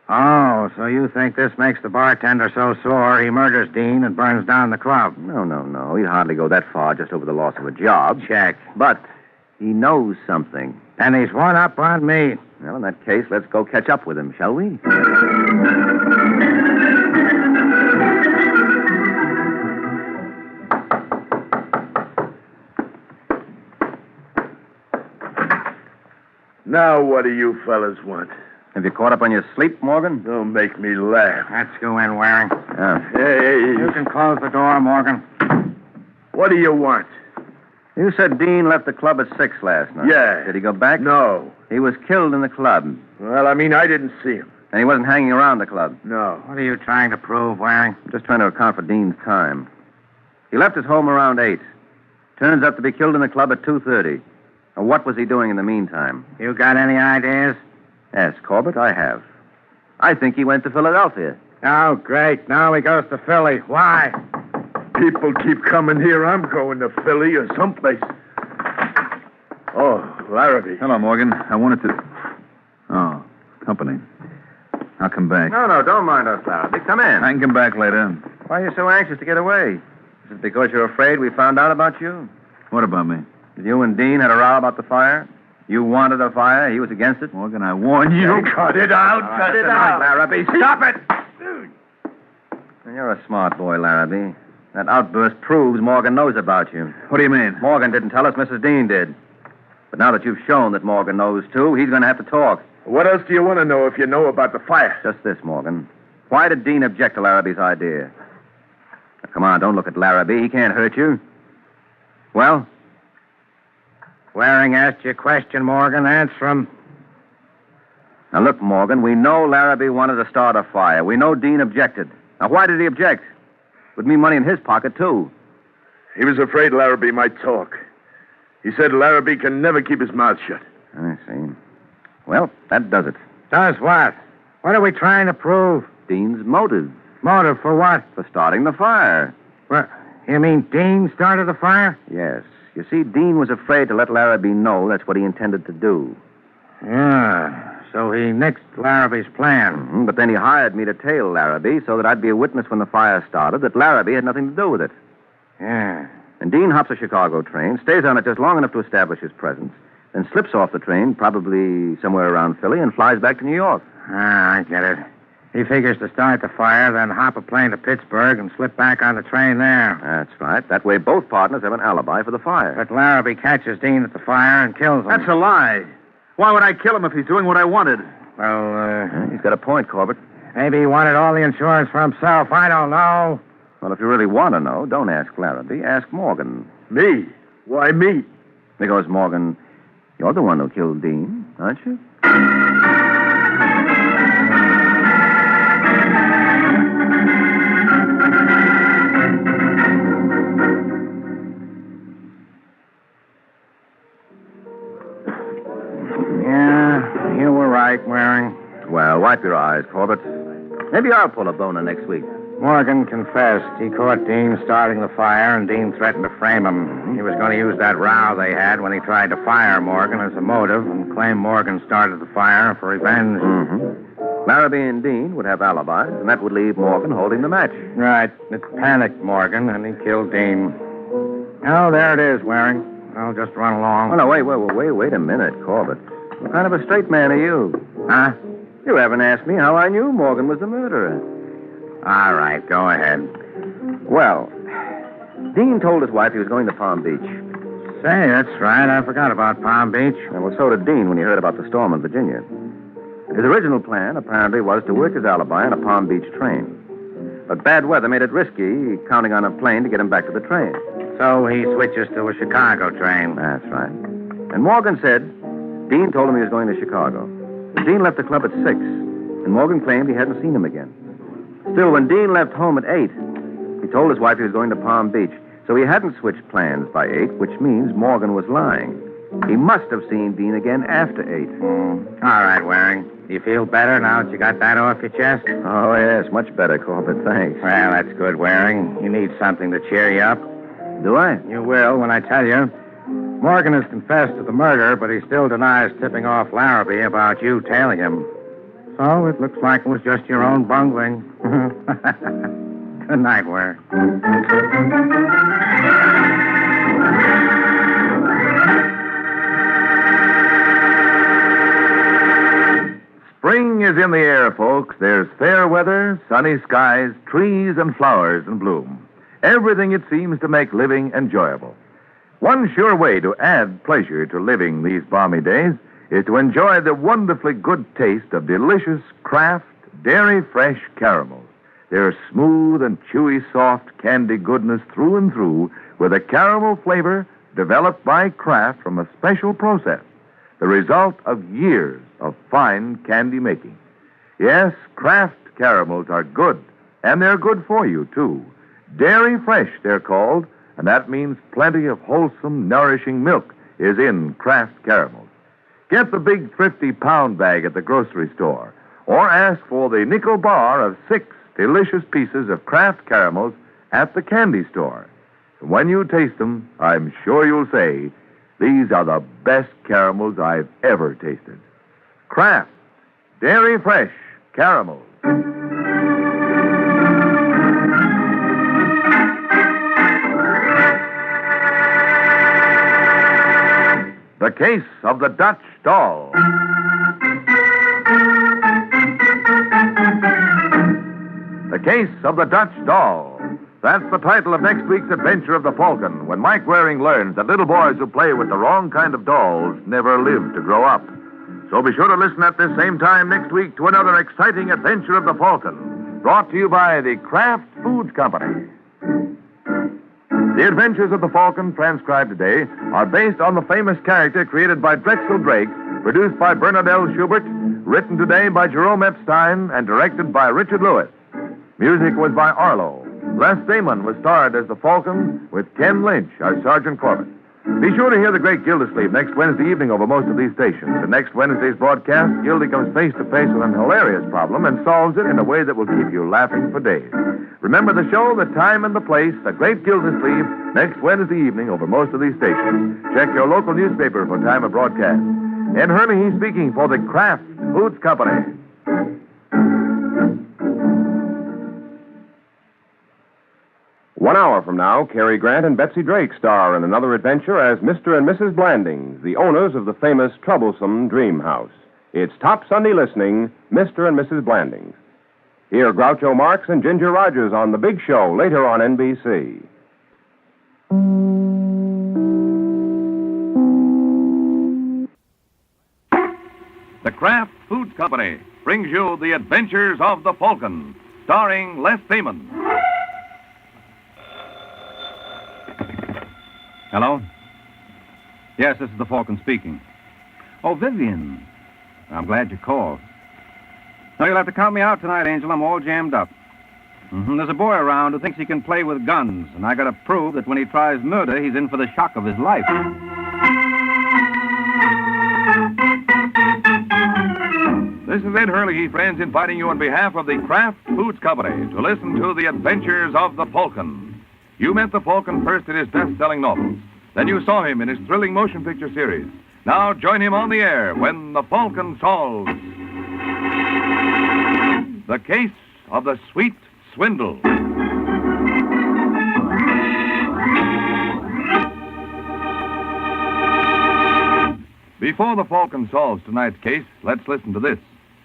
Oh, so you think this makes the bartender so sore he murders Dean and burns down the club? No. He'd hardly go that far just over the loss of a job. Check. But he knows something. And he's one up on me. Well, in that case, let's go catch up with him, shall we? Now, what do you fellas want? Have you caught up on your sleep, Morgan? Don't make me laugh. Let's go in, Waring. Yeah. Hey. You can close the door, Morgan. What do you want? You said Dean left the club at 6 last night. Yeah. Did he go back? No. He was killed in the club. Well, I didn't see him. And he wasn't hanging around the club. No. What are you trying to prove, Waring? I'm just trying to account for Dean's time. He left his home around 8. Turns up to be killed in the club at 2:30. Now, what was he doing in the meantime? You got any ideas? Yes, Corbett, I have. I think he went to Philadelphia. Oh, great. Now he goes to Philly. Why? People keep coming here. I'm going to Philly or someplace. Oh, Larrabee. Hello, Morgan. I wanted to... Oh, company. I'll come back. No, don't mind us, Larrabee. Come in. I can come back later. Why are you so anxious to get away? Is it because you're afraid we found out about you? What about me? You and Dean had a row about the fire? You wanted a fire. He was against it? Morgan, I warn you. Cut it out. Cut it out. Larrabee, stop it! You're a smart boy, Larrabee. That outburst proves Morgan knows about you. What do you mean? Morgan didn't tell us. Mrs. Dean did. But now that you've shown that Morgan knows, too, he's going to have to talk. What else do you want to know if you know about the fire? Just this, Morgan. Why did Dean object to Larrabee's idea? Now, come on, don't look at Larrabee. He can't hurt you. Well? Waring asked you a question, Morgan. Answer him. Now, look, Morgan, we know Larrabee wanted to start a fire. We know Dean objected. Now, why did he object? Would mean money in his pocket, too. He was afraid Larrabee might talk. He said Larrabee can never keep his mouth shut. I see. Well, that does it. Does what? What are we trying to prove? Dean's motive. Motive for what? For starting the fire. What? You mean Dean started the fire? Yes. You see, Dean was afraid to let Larrabee know that's what he intended to do. Yeah. So he nixed Larrabee's plan. Mm-hmm. But then he hired me to tail Larrabee so that I'd be a witness when the fire started that Larrabee had nothing to do with it. Yeah. And Dean hops a Chicago train, stays on it just long enough to establish his presence, then slips off the train, probably somewhere around Philly, and flies back to New York. Ah, I get it. He figures to start the fire, then hop a plane to Pittsburgh and slip back on the train there. That's right. That way both partners have an alibi for the fire. But Larrabee catches Dean at the fire and kills him. That's a lie. Why would I kill him if he's doing what I wanted? Well, He's got a point, Corbett. maybe he wanted all the insurance for himself. I don't know. Well, if you really want to know, don't ask Larrabee. Ask Morgan. Me? Why me? Because, Morgan, you're the one who killed Dean, aren't you? Yeah, you were right, Waring. Well, wipe your eyes, Corbett. Maybe I'll pull a boner next week. Morgan confessed. He caught Dean starting the fire, and Dean threatened to frame him. He was going to use that row they had when he tried to fire Morgan as a motive and claim Morgan started the fire for revenge. Mm-hmm. Larrabee and Dean would have alibis, and that would leave Morgan holding the match. Right. It panicked Morgan, and he killed Dean. Oh, there it is, Waring. I'll just run along. Oh, no, wait a minute, Corbett. What kind of a straight man are you? Huh? You haven't asked me how I knew Morgan was the murderer. All right, go ahead. Well, Dean told his wife he was going to Palm Beach. Say, that's right. I forgot about Palm Beach. Well, so did Dean when he heard about the storm in Virginia. His original plan, apparently, was to work his alibi on a Palm Beach train. But bad weather made it risky, counting on a plane to get him back to the train. So he switches to a Chicago train. That's right. And Morgan said Dean told him he was going to Chicago. But Dean left the club at 6, and Morgan claimed he hadn't seen him again. Still, when Dean left home at 8, he told his wife he was going to Palm Beach. So he hadn't switched plans by 8, which means Morgan was lying. He must have seen Dean again after 8. All right, Waring. Do you feel better now that you got that off your chest? Oh, yes, much better, Corbett. Thanks. Well, that's good, Waring. You need something to cheer you up. Do I? You will when I tell you. Morgan has confessed to the murder, but he still denies tipping off Larrabee about you tailing him. So it looks like it was just your own bungling. Good night, Waring. Spring is in the air, folks. There's fair weather, sunny skies, trees and flowers in bloom. Everything, it seems, to make living enjoyable. One sure way to add pleasure to living these balmy days is to enjoy the wonderfully good taste of delicious Kraft Dairy Fresh caramels. They're smooth and chewy, soft candy goodness through and through with a caramel flavor developed by Kraft from a special process, the result of years of fine candy making. Yes, Kraft caramels are good, and they're good for you, too. Dairy Fresh, they're called, and that means plenty of wholesome, nourishing milk is in Kraft caramels. Get the big thrifty pound bag at the grocery store, or ask for the nickel bar of 6 delicious pieces of Kraft caramels at the candy store. And when you taste them, I'm sure you'll say, these are the best caramels I've ever tasted. Kraft Dairy Fresh caramels. The Case of the Dutch Doll. The Case of the Dutch Doll. That's the title of next week's adventure of the Falcon, when Mike Waring learns that little boys who play with the wrong kind of dolls never live to grow up. So be sure to listen at this same time next week to another exciting adventure of the Falcon, brought to you by the Kraft Foods Company. The Adventures of the Falcon, transcribed today, are based on the famous character created by Drexel Drake, produced by Bernard L. Schubert, written today by Jerome Epstein, and directed by Richard Lewis. Music was by Arlo. Les Damon was starred as the Falcon with Ken Lynch as Sergeant Corbett. Be sure to hear the great Gildersleeve next Wednesday evening over most of these stations. In next Wednesday's broadcast, Gildy comes face to face with an hilarious problem and solves it in a way that will keep you laughing for days. Remember the show, the time, and the place, the great Gildersleeve, next Wednesday evening over most of these stations. Check your local newspaper for time of broadcast. Ed Herlihy speaking for the Kraft Foods Company. 1 hour from now, Cary Grant and Betsy Drake star in another adventure as Mr. and Mrs. Blandings, the owners of the famous troublesome Dream House. It's Top Sunday Listening, Mr. and Mrs. Blandings. Hear Groucho Marx and Ginger Rogers on The Big Show later on NBC. The Kraft Foods Company brings you The Adventures of the Falcon, starring Les Damon. Hello? Yes, this is the Falcon speaking. Oh, Vivian. I'm glad you called. No, you'll have to count me out tonight, Angel. I'm all jammed up. There's a boy around who thinks he can play with guns, and I gotta prove that when he tries murder, he's in for the shock of his life. This is Ed Herlihy, friends, inviting you on behalf of the Kraft Foods Company to listen to The Adventures of the Falcon. You met the Falcon first in his best-selling novels. Then you saw him in his thrilling motion picture series. Now join him on the air when the Falcon solves the case of the sweet swindle. Before the Falcon solves tonight's case, let's listen to this.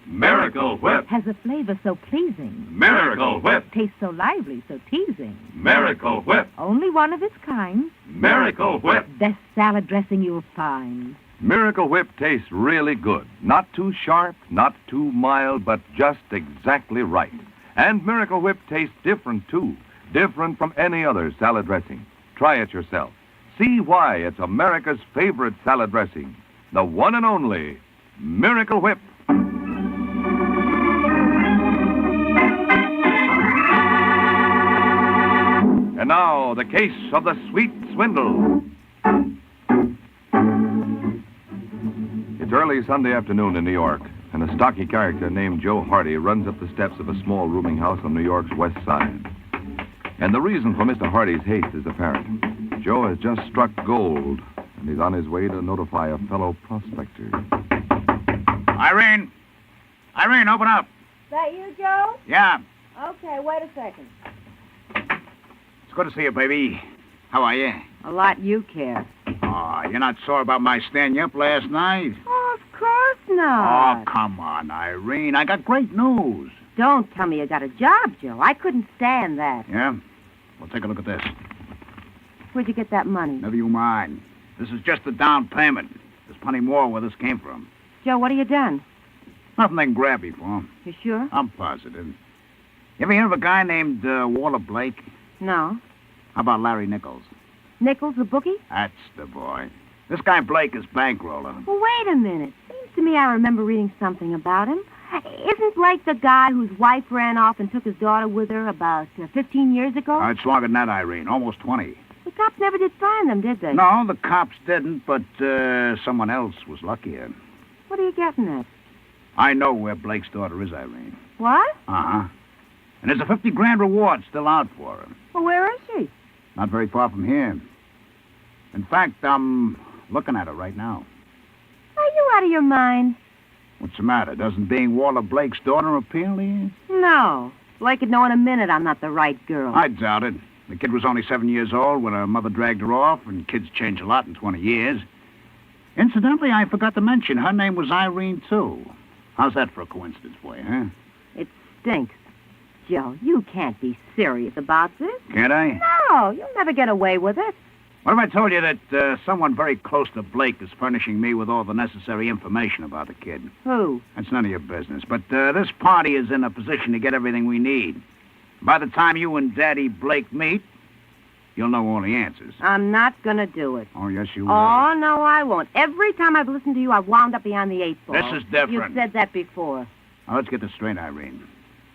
Miracle Whip. Has a flavor so pleasing. Miracle Whip. Tastes so lively, so teasing. Miracle Whip. Only one of its kind. Miracle Whip. Best salad dressing you'll find. Miracle Whip tastes really good. Not too sharp, not too mild, but just exactly right. And Miracle Whip tastes different, too. Different from any other salad dressing. Try it yourself. See why it's America's favorite salad dressing. The one and only Miracle Whip. And now, the case of the sweet swindle. It's early Sunday afternoon in New York, and a stocky character named Joe Hardy runs up the steps of a small rooming house on New York's west side. And the reason for Mr. Hardy's haste is apparent. Joe has just struck gold, and he's on his way to notify a fellow prospector. Irene! Irene, open up. That you, Joe? Yeah. Okay, wait a second. It's good to see you, baby. How are you? A lot you care. Oh, you're not sore about my staying you up last night? Oh, of course not. Oh, come on, Irene. I got great news. Don't tell me you got a job, Joe. I couldn't stand that. Yeah? Well, take a look at this. Where'd you get that money? Never you mind. This is just the down payment. There's plenty more where this came from. Joe, what have you done? Nothing they can grab me for. You sure? I'm positive. You ever hear of a guy named Walter Blake? No. How about Larry Nichols? Nichols, the bookie? That's the boy. This guy Blake is bankrolling. Well, wait a minute. Seems to me I remember reading something about him. Isn't Blake the guy whose wife ran off and took his daughter with her about 15 years ago? It's longer than that, Irene. Almost 20. The cops never did find them, did they? No, the cops didn't, but someone else was luckier. What are you getting at? I know where Blake's daughter is, Irene. What? Uh-huh. And there's a $50,000 reward still out for her. Well, where is she? Not very far from here. In fact, I'm looking at her right now. Are you out of your mind? What's the matter? Doesn't being Walter Blake's daughter appeal to you? No. Blake would know in a minute I'm not the right girl. I doubt it. The kid was only 7 years old when her mother dragged her off, and kids change a lot in 20 years. Incidentally, I forgot to mention, her name was Irene, too. How's that for a coincidence for you, huh? It stinks. Joe, you can't be serious about this. Can't I? No, you'll never get away with it. What if I told you that someone very close to Blake is furnishing me with all the necessary information about the kid? Who? That's none of your business. But this party is in a position to get everything we need. By the time you and Daddy Blake meet, You'll know all the answers. I'm not going to do it. Oh, yes, you will. Oh, no, I won't. Every time I've listened to you, I've wound up beyond the 8 ball. This is different. You've said that before. Now, let's get this straight, Irene.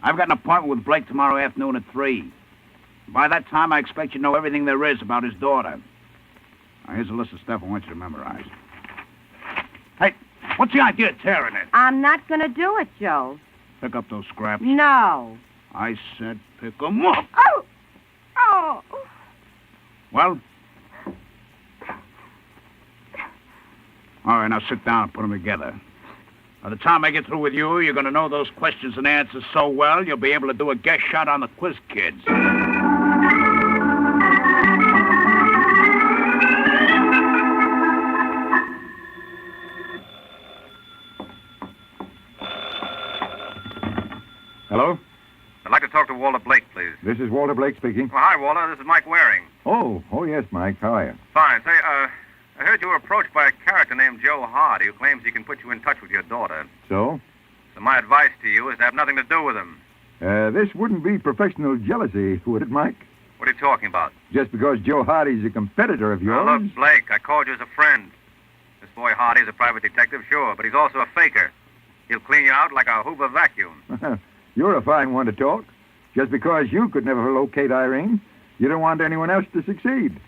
I've got an appointment with Blake tomorrow afternoon at 3. By that time, I expect you know everything there is about his daughter. Now, here's a list of stuff I want you to memorize. Hey, what's the idea of tearing it? I'm not going to do it, Joe. Pick up those scraps. No. I said pick 'em up. Oh! Oh! Well? All right, now sit down and put them together. By the time I get through with you, you're going to know those questions and answers so well, you'll be able to do a guess shot on the quiz kids. Hello? I'd like to talk to Walter Blake, please. This is Walter Blake speaking. Well, hi, Walter. This is Mike Waring. Oh, yes, Mike. How are you? Fine. Say, I heard you were approached by a character named Joe Hardy who claims he can put you in touch with your daughter. So? So my advice to you is to have nothing to do with him. This wouldn't be professional jealousy, would it, Mike? What are you talking about? Just because Joe Hardy's a competitor of yours? Now, look, Blake, I called you as a friend. This boy Hardy's a private detective, sure, but he's also a faker. He'll clean you out like a Hoover vacuum. You're a fine one to talk. Just because you could never locate Irene, you don't want anyone else to succeed.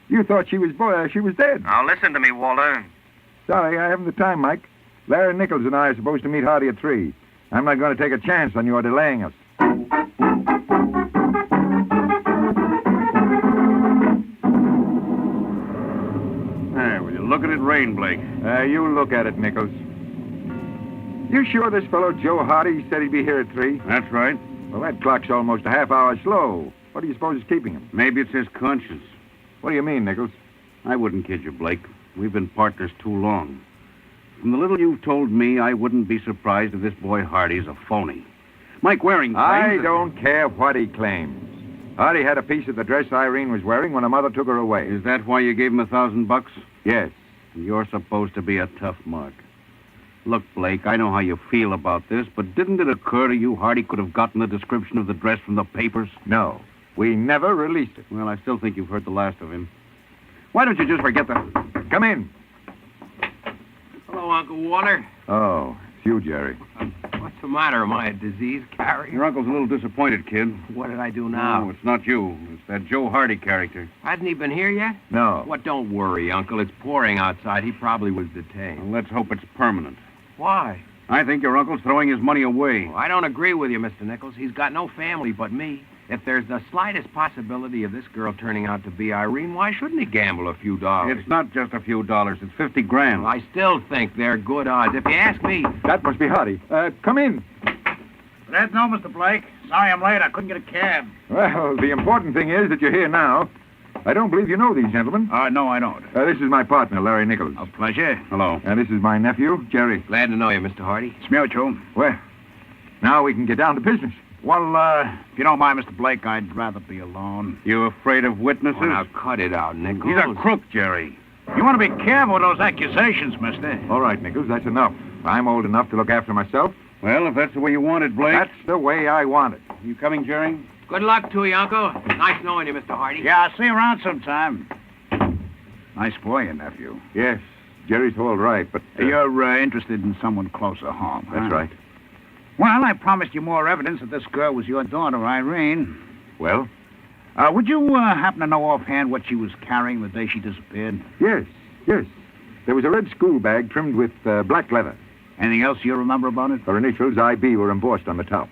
You thought she was dead. Now, listen to me, Walter. Sorry, I haven't the time, Mike. Larry Nichols and I are supposed to meet Hardy at 3. I'm not going to take a chance on your delaying us. Hey, will you look at it rain, Blake? You look at it, Nichols. You sure this fellow Joe Hardy said he'd be here at 3? That's right. Well, that clock's almost a half hour slow. What do you suppose is keeping him? Maybe it's his conscience. What do you mean, Nichols? I wouldn't kid you, Blake. We've been partners too long. From the little you've told me, I wouldn't be surprised if this boy Hardy's a phony. Mike Waring claims I don't care what he claims. Hardy had a piece of the dress Irene was wearing when her mother took her away. Is that why you gave him $1,000? Yes. You're supposed to be a tough mark. Look, Blake, I know how you feel about this, but didn't it occur to you Hardy could have gotten the description of the dress from the papers? No. We never released it. Well, I still think you've heard the last of him. Why don't you just forget the... Come in. Hello, Uncle Walter. Oh, it's you, Jerry. What's the matter? Am I a disease carrier? Your uncle's a little disappointed, kid. What did I do now? No, it's not you. It's that Joe Hardy character. Hasn't he been here yet? No. What, don't worry, Uncle. It's pouring outside. He probably was detained. Well, let's hope it's permanent. Why? I think your uncle's throwing his money away. I don't agree with you, Mr. Nichols. He's got no family but me. If there's the slightest possibility of this girl turning out to be Irene, why shouldn't he gamble a few dollars? It's not just a few dollars. It's $50 grand. Well, I still think they're good odds. If you ask me... That must be Hardy. Come in. That's no, Mr. Blake. Sorry I'm late. I couldn't get a cab. Well, the important thing is that you're here now. I don't believe you know these gentlemen. No, I don't. This is my partner, Larry Nichols. A pleasure. Hello. This is my nephew, Jerry. Glad to know you, Mr. Hardy. It's mutual. Well, now we can get down to business. Well, if you don't mind, Mr. Blake, I'd rather be alone. You afraid of witnesses? Oh, now cut it out, Nichols. He's a crook, Jerry. You want to be careful with those accusations, mister. All right, Nichols, that's enough. I'm old enough to look after myself. Well, if that's the way you want it, Blake. That's the way I want it. You coming, Jerry? Good luck to you, Uncle. Nice knowing you, Mr. Hardy. Yeah, I'll see you around sometime. Nice boy, your nephew. Yes, Jerry's all right, but... You're interested in someone closer home, That's right. Well, I promised you more evidence that this girl was your daughter, Irene. Well? Would you happen to know offhand what she was carrying the day she disappeared? Yes. There was a red school bag trimmed with black leather. Anything else you remember about it? Her initials, IB, were embossed on the top.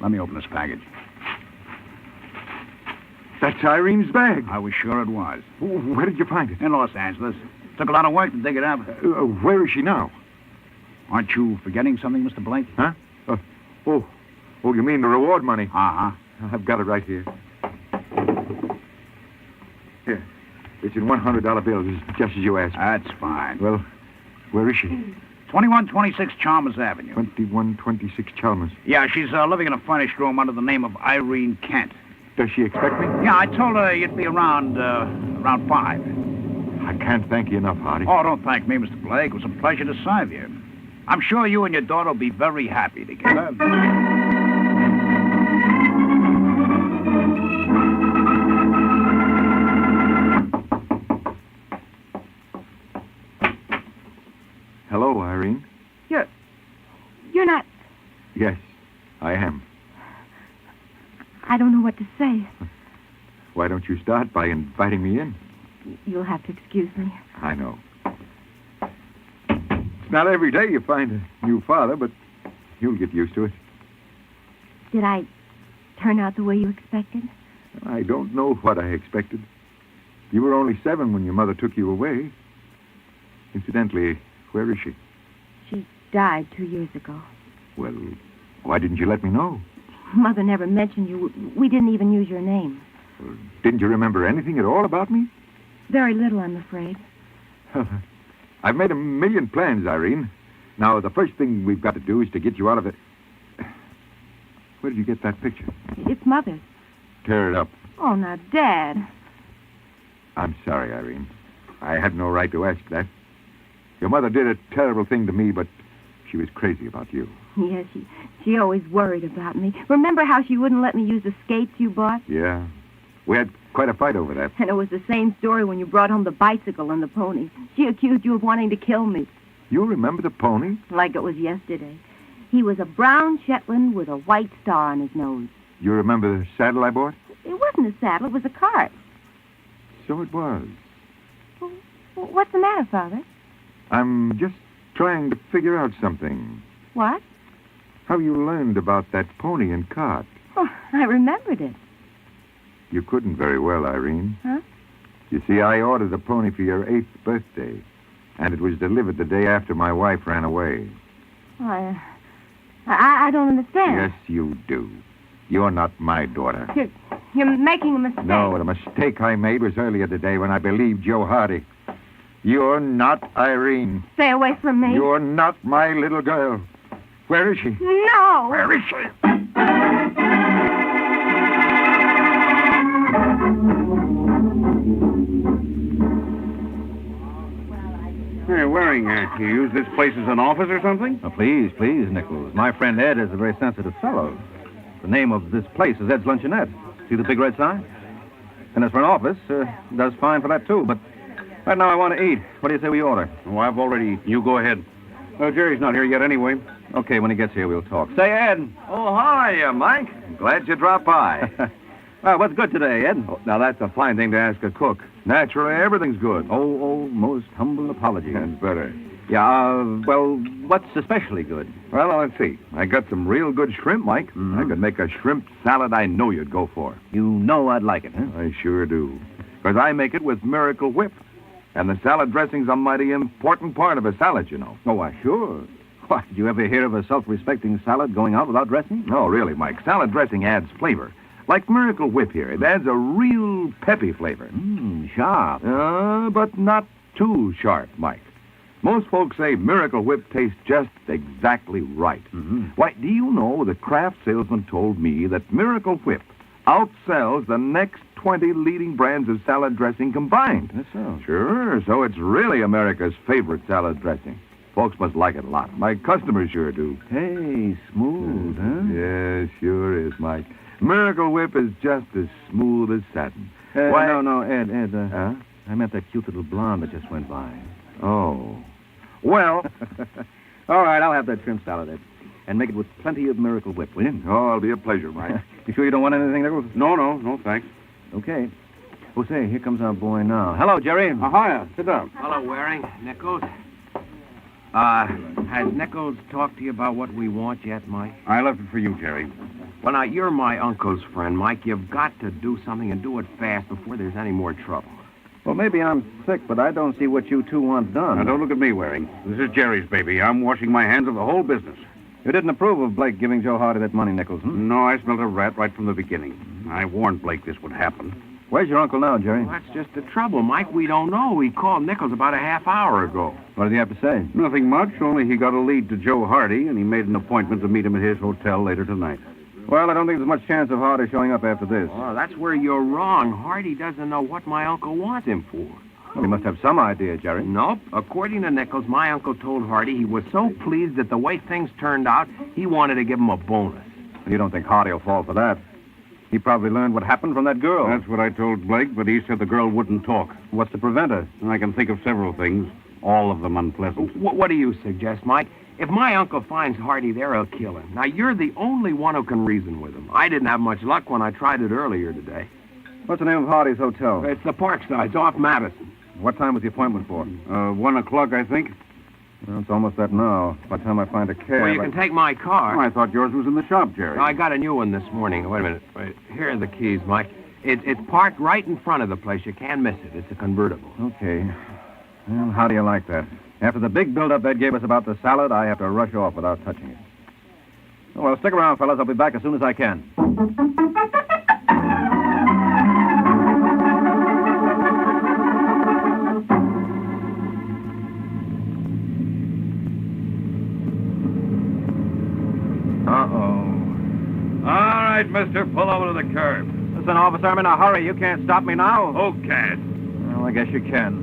Let me open this package. That's Irene's bag. I was sure it was. Where did you find it? In Los Angeles. Took a lot of work to dig it up. Where is she now? Aren't you forgetting something, Mr. Blake? Huh? Oh, you mean the reward money? Uh-huh. I've got it right here. Here. It's in $100 bills, just as you asked. That's fine. Well, where is she? 2126 Chalmers Avenue. 2126 Chalmers. Yeah, she's living in a furnished room under the name of Irene Kent. Does she expect me? Yeah, I told her you'd be around 5. I can't thank you enough, Hardy. Oh, don't thank me, Mr. Blake. It was a pleasure to serve you. I'm sure you and your daughter will be very happy together. Yes, I am. I don't know what to say. Why don't you start by inviting me in? You'll have to excuse me. I know. It's not every day you find a new father, but you'll get used to it. Did I turn out the way you expected? I don't know what I expected. You were only 7 when your mother took you away. Incidentally, where is she? She died 2 years ago. Well, why didn't you let me know? Mother never mentioned you. We didn't even use your name. Well, didn't you remember anything at all about me? Very little, I'm afraid. I've made a million plans, Irene. Now, the first thing we've got to do is to get you out of it. Where did you get that picture? It's Mother's. Tear it up. Oh, now, Dad. I'm sorry, Irene. I had no right to ask that. Your mother did a terrible thing to me, but she was crazy about you. Yes, she always worried about me. Remember how she wouldn't let me use the skates you bought? Yeah. We had quite a fight over that. And it was the same story when you brought home the bicycle and the pony. She accused you of wanting to kill me. You remember the pony? Like it was yesterday. He was a brown Shetland with a white star on his nose. You remember the saddle I bought? It wasn't a saddle, it was a cart. So it was. Well, what's the matter, Father? I'm just trying to figure out something. What? How you learned about that pony and cart. Oh, I remembered it. You couldn't very well, Irene. Huh? You see, I ordered the pony for your 8th birthday, and it was delivered the day after my wife ran away. I don't understand. Yes, you do. You're not my daughter. You're making a mistake. No, the mistake I made was earlier today when I believed Joe Hardy. You're not Irene. Stay away from me. You're not my little girl. Where is she? No. Where is she? Hey, Waring, you use this place as an office or something? Oh, please, Nichols. My friend Ed is a very sensitive fellow. The name of this place is Ed's Luncheonette. See the big red sign? And as for an office, does fine for that, too. But right now I want to eat. What do you say we order? Oh, I've already eaten. You go ahead. Jerry's not here yet anyway. Okay, when he gets here, we'll talk. Say, Ed. Oh, hi, Mike. Glad you dropped by. Well, what's good today, Ed? Oh, now, that's a fine thing to ask a cook. Naturally, everything's good. Oh, most humble apology. That's better. Yeah, well, what's especially good? Well, let's see. I got some real good shrimp, Mike. Mm-hmm. I could make a shrimp salad I know you'd go for. You know I'd like it, huh? I sure do. Because I make it with Miracle Whip. And the salad dressing's a mighty important part of a salad, you know. Oh, why, sure. Why, did you ever hear of a self-respecting salad going out without dressing? No, really, Mike. Salad dressing adds flavor. Like Miracle Whip here. It adds a real peppy flavor. Sharp. But not too sharp, Mike. Most folks say Miracle Whip tastes just exactly right. Mm-hmm. Why, do you know the Kraft salesman told me that Miracle Whip outsells the next 20 leading brands of salad dressing combined? That's so. Sure, so it's really America's favorite salad dressing. Folks must like it a lot. My customers sure do. Hey, smooth, huh? Yes, sure is, Mike. Miracle Whip is just as smooth as satin. Why? No, Ed, Huh? I meant that cute little blonde that just went by. Oh. Well. All right, I'll have that shrimp salad, Ed. And make it with plenty of Miracle Whip, will you? Oh, it'll be a pleasure, Mike. You sure you don't want anything, Nichols? No, thanks. Okay. Oh, say, here comes our boy now. Hello, Jerry. Hiya. Sit down. Hello, Waring. Nichols. Has Nichols talked to you about what we want yet, Mike? I left it for you, Jerry. Well, now, you're my uncle's friend, Mike. You've got to do something and do it fast before there's any more trouble. Well, maybe I'm sick, but I don't see what you two want done. Now, don't look at me, Waring. This is Jerry's baby. I'm washing my hands of the whole business. You didn't approve of Blake giving Joe Hardy that money, Nichols, hmm? No, I smelled a rat right from the beginning. I warned Blake this would happen. Where's your uncle now, Jerry? Well, that's just the trouble, Mike. We don't know. He called Nichols about a half hour ago. What did he have to say? Nothing much, only he got a lead to Joe Hardy, and he made an appointment to meet him at his hotel later tonight. Well, I don't think there's much chance of Hardy showing up after this. Oh, that's where you're wrong. Hardy doesn't know what my uncle wants him for. Well, he must have some idea, Jerry. Nope. According to Nichols, my uncle told Hardy he was so pleased at the way things turned out, he wanted to give him a bonus. You don't think Hardy will fall for that? He probably learned what happened from that girl. That's what I told Blake, but he said the girl wouldn't talk. What's to prevent her? I can think of several things, all of them unpleasant. What do you suggest, Mike? If my uncle finds Hardy there, he'll kill him. Now, you're the only one who can reason with him. I didn't have much luck when I tried it earlier today. What's the name of Hardy's hotel? It's the Parkside. It's off Madison. What time was the appointment for? 1 o'clock, I think. Well, it's almost that now. By the time I find a cab... Well, you can take my car. Oh, I thought yours was in the shop, Jerry. No, I got a new one this morning. Wait a minute. Wait. Here are the keys, Mike. It's parked right in front of the place. You can't miss it. It's a convertible. Okay. Well, how do you like that? After the big build-up Ed gave us about the salad, I have to rush off without touching it. Oh, well, stick around, fellas. I'll be back as soon as I can. All right, mister, pull over to the curb. Listen, officer, I'm in a hurry. You can't stop me now. Who can't? Well, I guess you can.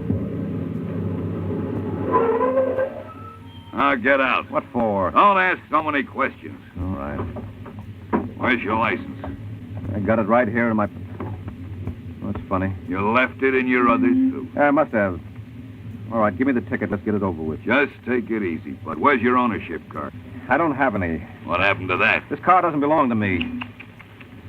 Now, get out. What for? Don't ask so many questions. All right. Where's your license? I got it right here in my... That's funny. You left it in your other suit. I must have. All right, give me the ticket. Let's get it over with. Just take it easy. But where's your ownership card? I don't have any. What happened to that? This car doesn't belong to me.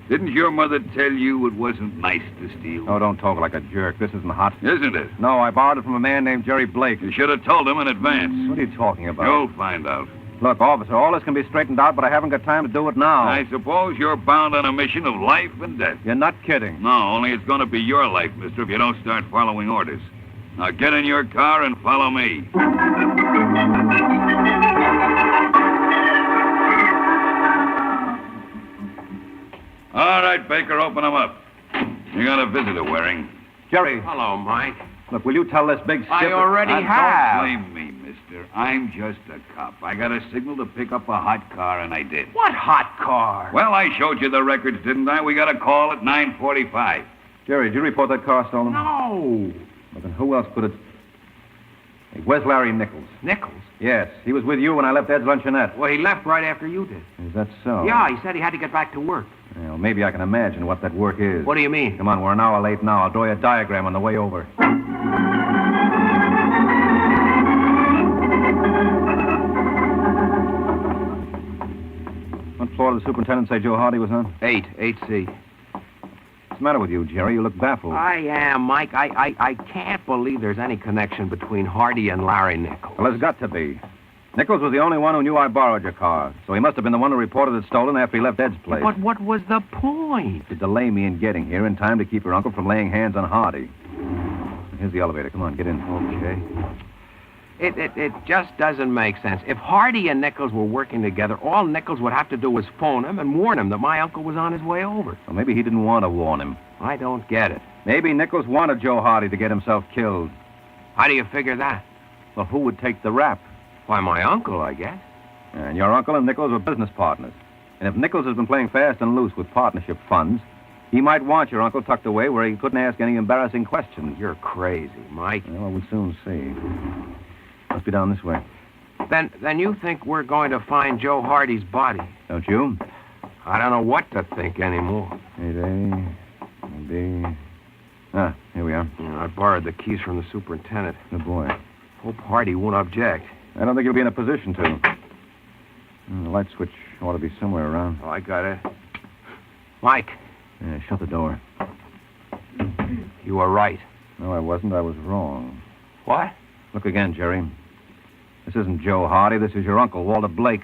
Didn't your mother tell you it wasn't nice to steal? Oh, don't talk like a jerk. This isn't hot. Isn't it? No, I borrowed it from a man named Jerry Blake. You should have told him in advance. What are you talking about? You'll find out. Look, officer, all this can be straightened out, but I haven't got time to do it now. I suppose you're bound on a mission of life and death. You're not kidding. No, only it's going to be your life, mister, if you don't start following orders. Now get in your car and follow me. All right, Baker, open them up. You got a visitor, Waring. Jerry. Hello, Mike. Look, will you tell this big skipper... I already have. Don't blame me, mister. I'm just a cop. I got a signal to pick up a hot car, and I did. What hot car? Well, I showed you the records, didn't I? We got a call at 9:45. Jerry, did you report that car stolen? No. Well, then who else could it... Hey, where's Larry Nichols? Nichols? Yes, he was with you when I left Ed's luncheonette. Well, he left right after you did. Is that so? Yeah, he said he had to get back to work. Well, maybe I can imagine what that work is. What do you mean? Come on, we're an hour late now. I'll draw you a diagram on the way over. What floor did the superintendent say Joe Hardy was on? 8C. What's the matter with you, Jerry? You look baffled. I am, Mike. I can't believe there's any connection between Hardy and Larry Nichols. Well, there's got to be. Nichols was the only one who knew I borrowed your car, so he must have been the one who reported it stolen after he left Ed's place. But what was the point? To delay me in getting here in time to keep your uncle from laying hands on Hardy. Here's the elevator. Come on, get in. Okay. It just doesn't make sense. If Hardy and Nichols were working together, all Nichols would have to do was phone him and warn him that my uncle was on his way over. Well, maybe he didn't want to warn him. I don't get it. Maybe Nichols wanted Joe Hardy to get himself killed. How do you figure that? Well, who would take the rap? Why, my uncle, I guess. And your uncle and Nichols were business partners. And if Nichols has been playing fast and loose with partnership funds, he might want your uncle tucked away where he couldn't ask any embarrassing questions. You're crazy, Mike. Well, we'll soon see. Must be down this way. Then you think we're going to find Joe Hardy's body? Don't you? I don't know what to think anymore. 8A, B. Ah, here we are. I borrowed the keys from the superintendent. Good boy. Hope Hardy won't object. I don't think he'll be in a position to. The light switch ought to be somewhere around. Oh, I got it. Mike. Yeah, shut the door. You were right. No, I wasn't. I was wrong. What? Look again, Jerry. This isn't Joe Hardy. This is your uncle, Walter Blake.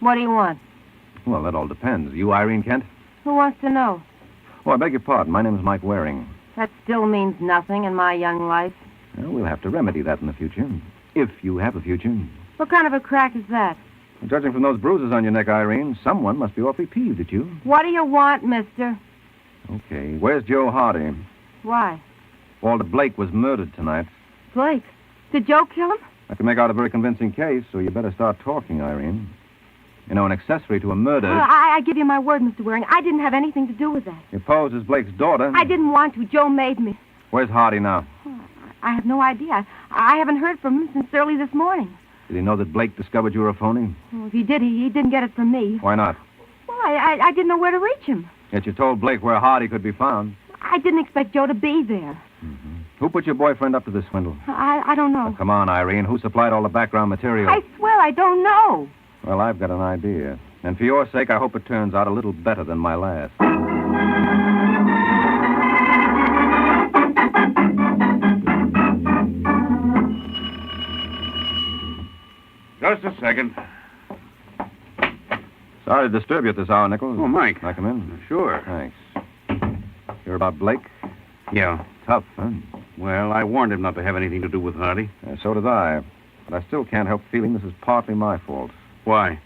What do you want? Well, that all depends. You Irene Kent? Who wants to know? Oh, I beg your pardon. My name is Mike Waring. That still means nothing in my young life. Well, we'll have to remedy that in the future. If you have a future. What kind of a crack is that? Judging from those bruises on your neck, Irene, someone must be awfully peeved at you. What do you want, mister? Okay. Where's Joe Hardy? Why? Walter Blake was murdered tonight. Blake? Did Joe kill him? I can make out a very convincing case, so you better start talking, Irene. You know, an accessory to a murder... Well, I give you my word, Mr. Waring. I didn't have anything to do with that. You posed as Blake's daughter. I didn't want to. Joe made me. Where's Hardy now? I have no idea. I haven't heard from him since early this morning. Did he know that Blake discovered you were a phony? Well, if he did, he didn't get it from me. Why not? I didn't know where to reach him. Yet you told Blake where Hardy could be found. I didn't expect Joe to be there. Who put your boyfriend up to this swindle? I don't know. Now, come on, Irene. Who supplied all the background material? I swear I don't know. Well, I've got an idea. And for your sake, I hope it turns out a little better than my last. Just a second. Sorry to disturb you at this hour, Nichols. Oh, Mike. Can I come in? Sure. Thanks. Hear about Blake? Yeah. Tough, huh? Well, I warned him not to have anything to do with Hardy. So did I. But I still can't help feeling this is partly my fault. Why?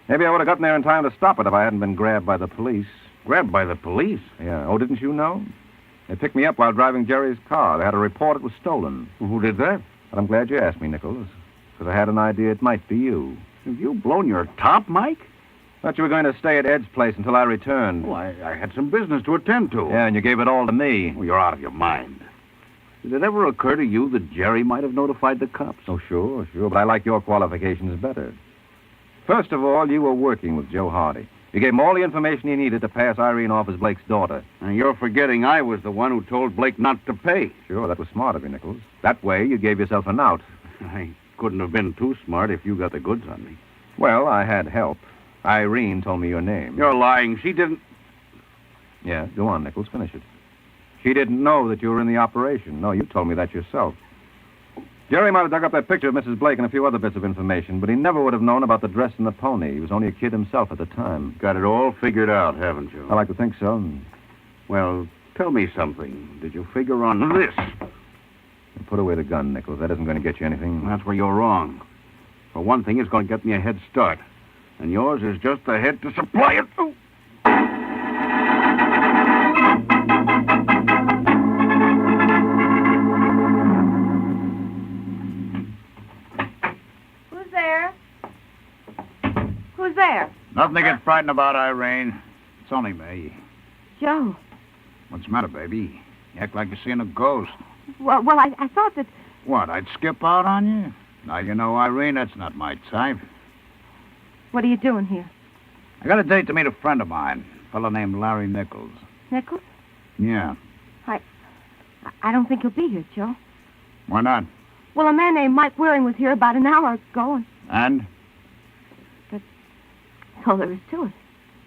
Maybe I would have gotten there in time to stop it if I hadn't been grabbed by the police. Grabbed by the police? Yeah. Oh, didn't you know? They picked me up while driving Jerry's car. They had a report it was stolen. Well, who did that? But I'm glad you asked me, Nichols, because I had an idea it might be you. Have you blown your top, Mike? Thought you were going to stay at Ed's place until I returned. Well, I had some business to attend to. Yeah, and you gave it all to me. Well, you're out of your mind. Did it ever occur to you that Jerry might have notified the cops? Oh, sure, but I like your qualifications better. First of all, you were working with Joe Hardy. You gave him all the information he needed to pass Irene off as Blake's daughter. And you're forgetting I was the one who told Blake not to pay. Sure, that was smart of you, Nichols. That way, you gave yourself an out. I couldn't have been too smart if you got the goods on me. Well, I had help. Irene told me your name. You're lying. She didn't... Yeah, go on, Nichols. Finish it. She didn't know that you were in the operation. No, you told me that yourself. Jerry might have dug up that picture of Mrs. Blake and a few other bits of information, but he never would have known about the dress and the pony. He was only a kid himself at the time. Got it all figured out, haven't you? I like to think so. Well, tell me something. Did you figure on this? Put away the gun, Nichols. That isn't going to get you anything. That's where you're wrong. For one thing, it's going to get me a head start. And yours is just the head to supply it. Oh. Who's there? Who's there? Nothing to get frightened about, Irene. It's only me. Joe. What's the matter, baby? You act like you're seeing a ghost. Well, I thought that... What, I'd skip out on you? Now, you know, Irene, that's not my type. What are you doing here? I got a date to meet a friend of mine, a fellow named Larry Nichols. Nichols? Yeah. I don't think he'll be here, Joe. Why not? Well, a man named Mike Waring was here about an hour ago, And? That's all there is to it.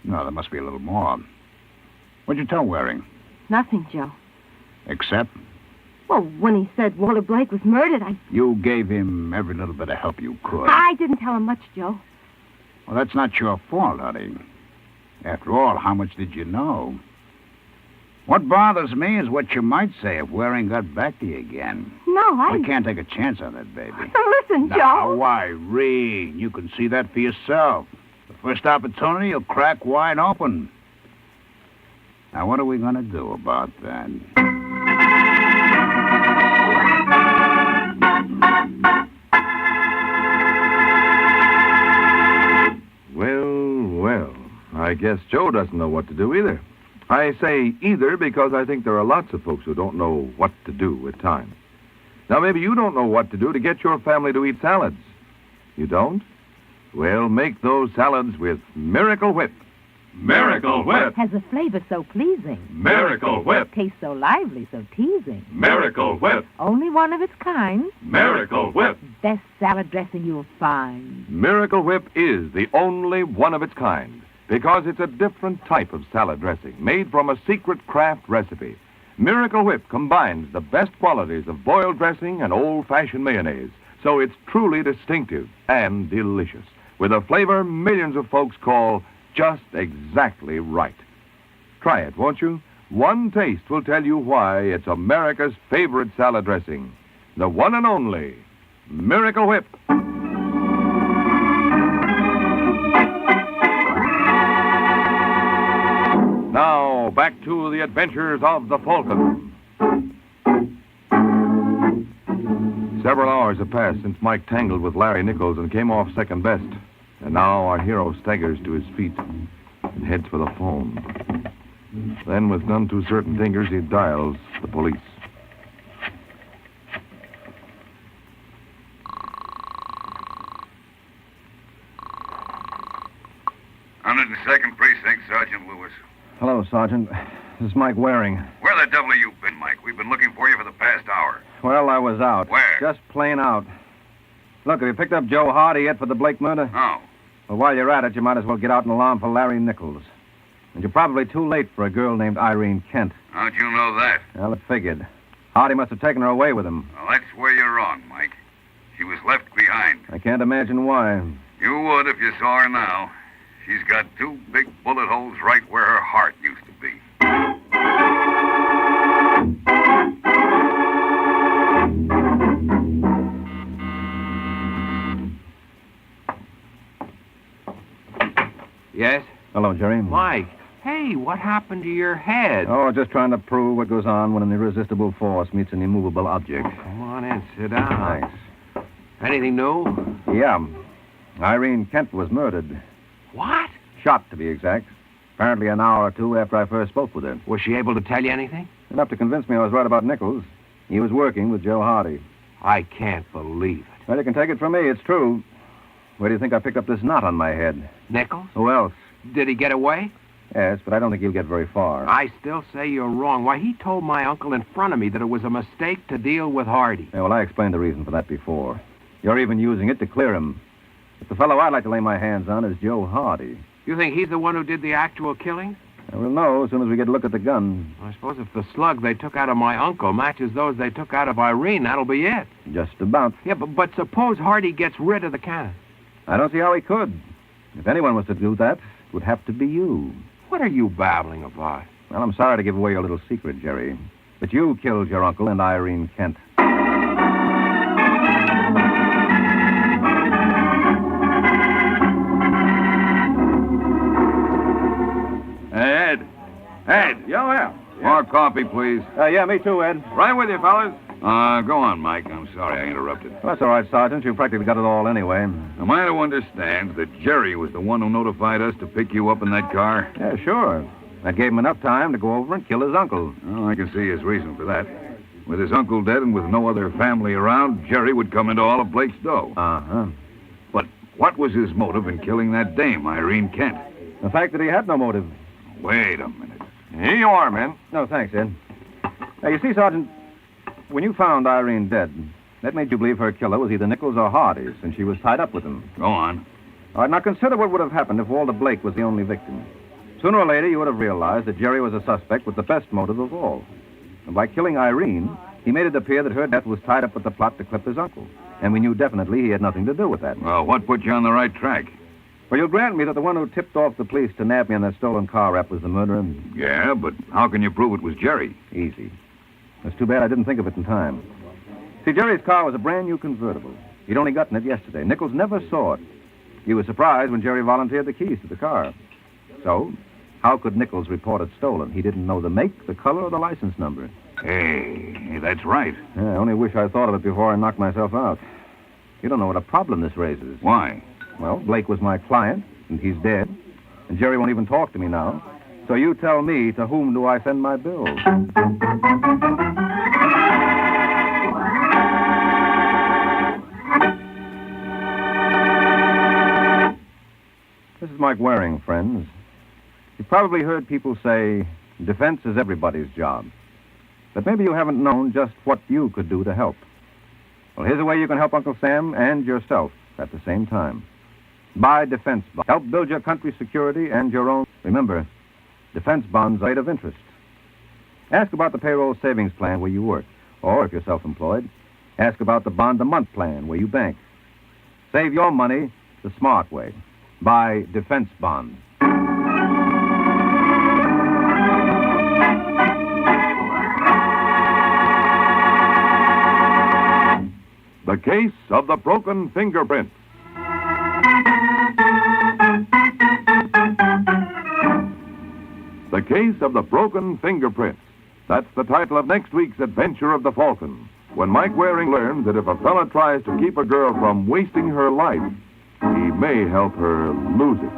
No, there must be a little more. What'd you tell Waring? Nothing, Joe. Except? Well, when he said Walter Blake was murdered, You gave him every little bit of help you could. I didn't tell him much, Joe. Well, that's not your fault, honey. After all, how much did you know? What bothers me is what you might say if Waring got back to you again. No, We can't take a chance on that, baby. Listen, Joe. Now, Irene, you can see that for yourself. The first opportunity, you'll crack wide open. Now, what are we going to do about that? Well, I guess Joe doesn't know what to do either. I say either because I think there are lots of folks who don't know what to do at times. Now, maybe you don't know what to do to get your family to eat salads. You don't? Well, make those salads with Miracle Whip. Miracle Whip has a flavor so pleasing. Miracle Whip. Tastes so lively, so teasing. Miracle Whip. Only one of its kind. Miracle Whip. Best salad dressing you'll find. Miracle Whip is the only one of its kind because it's a different type of salad dressing made from a secret craft recipe. Miracle Whip combines the best qualities of boiled dressing and old-fashioned mayonnaise, so it's truly distinctive and delicious, with a flavor millions of folks call just exactly right. Try it, won't you? One taste will tell you why it's America's favorite salad dressing. The one and only Miracle Whip. Now, back to the adventures of the Falcon. Several hours have passed since Mike tangled with Larry Nichols and came off second best. And now our hero staggers to his feet and heads for the phone. Then, with none too certain fingers, he dials the police. Second Precinct. Sergeant. This is Mike Waring. Where the devil have you been, Mike? We've been looking for you for the past hour. Well, I was out. Where? Just plain out. Look, have you picked up Joe Hardy yet for the Blake murder? No. Well, while you're at it, you might as well get out an alarm for Larry Nichols. And you're probably too late for a girl named Irene Kent. How'd you know that? Well, it figured. Hardy must have taken her away with him. Well, that's where you're wrong, Mike. She was left behind. I can't imagine why. You would if you saw her now. She's got 2 big bullet holes right where her heart used to be. Yes? Hello, Jerry. Mike. Hey, what happened to your head? Oh, just trying to prove what goes on when an irresistible force meets an immovable object. Come on in, sit down. Thanks. Anything new? Yeah. Irene Kent was murdered. What? Shot, to be exact. Apparently an hour or two after I first spoke with her. Was she able to tell you anything? Enough to convince me I was right about Nichols. He was working with Joe Hardy. I can't believe it. Well, you can take it from me. It's true. Where do you think I picked up this knot on my head? Nichols? Who else? Did he get away? Yes, but I don't think he'll get very far. I still say you're wrong. Why, he told my uncle in front of me that it was a mistake to deal with Hardy. Yeah, well, I explained the reason for that before. You're even using it to clear him. But the fellow I'd like to lay my hands on is Joe Hardy. You think he's the one who did the actual killing? We'll know as soon as we get a look at the gun. I suppose if the slug they took out of my uncle matches those they took out of Irene, that'll be it. Just about. Yeah, but suppose Hardy gets rid of the cannon. I don't see how he could. If anyone was to do that, it would have to be you. What are you babbling about? Well, I'm sorry to give away your little secret, Jerry. But you killed your uncle and Irene Kent. Ed. Ed. Yeah. More coffee, please. Yeah, me too, Ed. Right with you, fellas. Go on, Mike. I'm sorry I interrupted. Well, that's all right, Sergeant. You practically got it all anyway. Am I to understand that Jerry was the one who notified us to pick you up in that car? Yeah, sure. That gave him enough time to go over and kill his uncle. Oh, I can see his reason for that. With his uncle dead and with no other family around, Jerry would come into all of Blake's dough. Uh-huh. But what was his motive in killing that dame, Irene Kent? The fact that he had no motive. Wait a minute. Here you are, man. No, thanks, Ed. Now, you see, Sergeant, when you found Irene dead, that made you believe her killer was either Nichols or Hardy, since she was tied up with him. Go on. All right, now consider what would have happened if Walter Blake was the only victim. Sooner or later, you would have realized that Jerry was a suspect with the best motive of all. And by killing Irene, he made it appear that her death was tied up with the plot to clip his uncle. And we knew definitely he had nothing to do with that. Well, what put you on the right track? Well, you'll grant me that the one who tipped off the police to nab me on that stolen car wrap was the murderer? Yeah, but how can you prove it was Jerry? Easy. It's too bad I didn't think of it in time. See, Jerry's car was a brand new convertible. He'd only gotten it yesterday. Nichols never saw it. He was surprised when Jerry volunteered the keys to the car. So, how could Nichols report it stolen? He didn't know the make, the color, or the license number. Hey, that's right. Yeah, I only wish I thought of it before I knocked myself out. You don't know what a problem this raises. Why? Well, Blake was my client, and he's dead. And Jerry won't even talk to me now. So you tell me, to whom do I send my bills? This is Mike Waring, friends. You've probably heard people say, defense is everybody's job. But maybe you haven't known just what you could do to help. Well, here's a way you can help Uncle Sam and yourself at the same time. Buy defense bonds. Help build your country's security and your own. Remember, defense bonds are rate of interest. Ask about the payroll savings plan where you work. Or, if you're self-employed, ask about the bond-a-month plan where you bank. Save your money the smart way. Buy defense bonds. The case of the broken fingerprint. The case of the broken fingerprints. That's the title of next week's adventure of the Falcon, when Mike Waring learns that if a fella tries to keep a girl from wasting her life, he may help her lose it.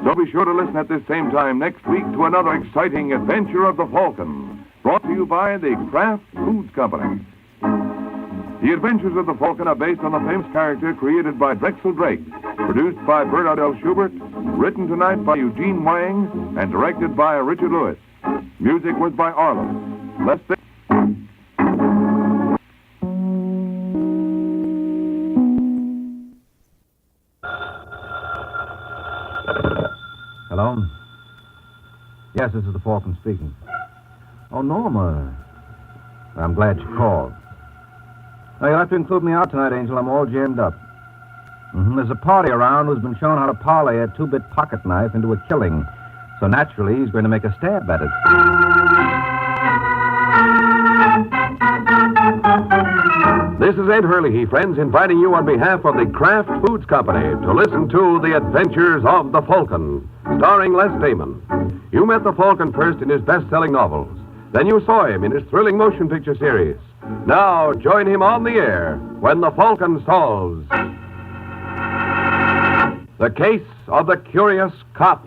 So be sure to listen at this same time next week to another exciting adventure of the Falcon, brought to you by the Kraft Foods Company. The Adventures of the Falcon are based on the famous character created by Drexel Drake, produced by Bernard L. Schubert, written tonight by Eugene Wang, and directed by Richard Lewis. Music was by Arlo. Let's think. Hello? Yes, this is the Falcon speaking. Oh, Norma. I'm glad you called. Oh, you'll have to include me out tonight, Angel. I'm all jammed up. There's a party around who's been shown how to parlay a 2-bit pocket knife into a killing. So naturally, he's going to make a stab at it. This is Ed Hurley, friends, inviting you on behalf of the Kraft Foods Company to listen to The Adventures of the Falcon, starring Les Damon. You met the Falcon first in his best-selling novels. Then you saw him in his thrilling motion picture series. Now join him on the air when the Falcon solves the case of the curious cop.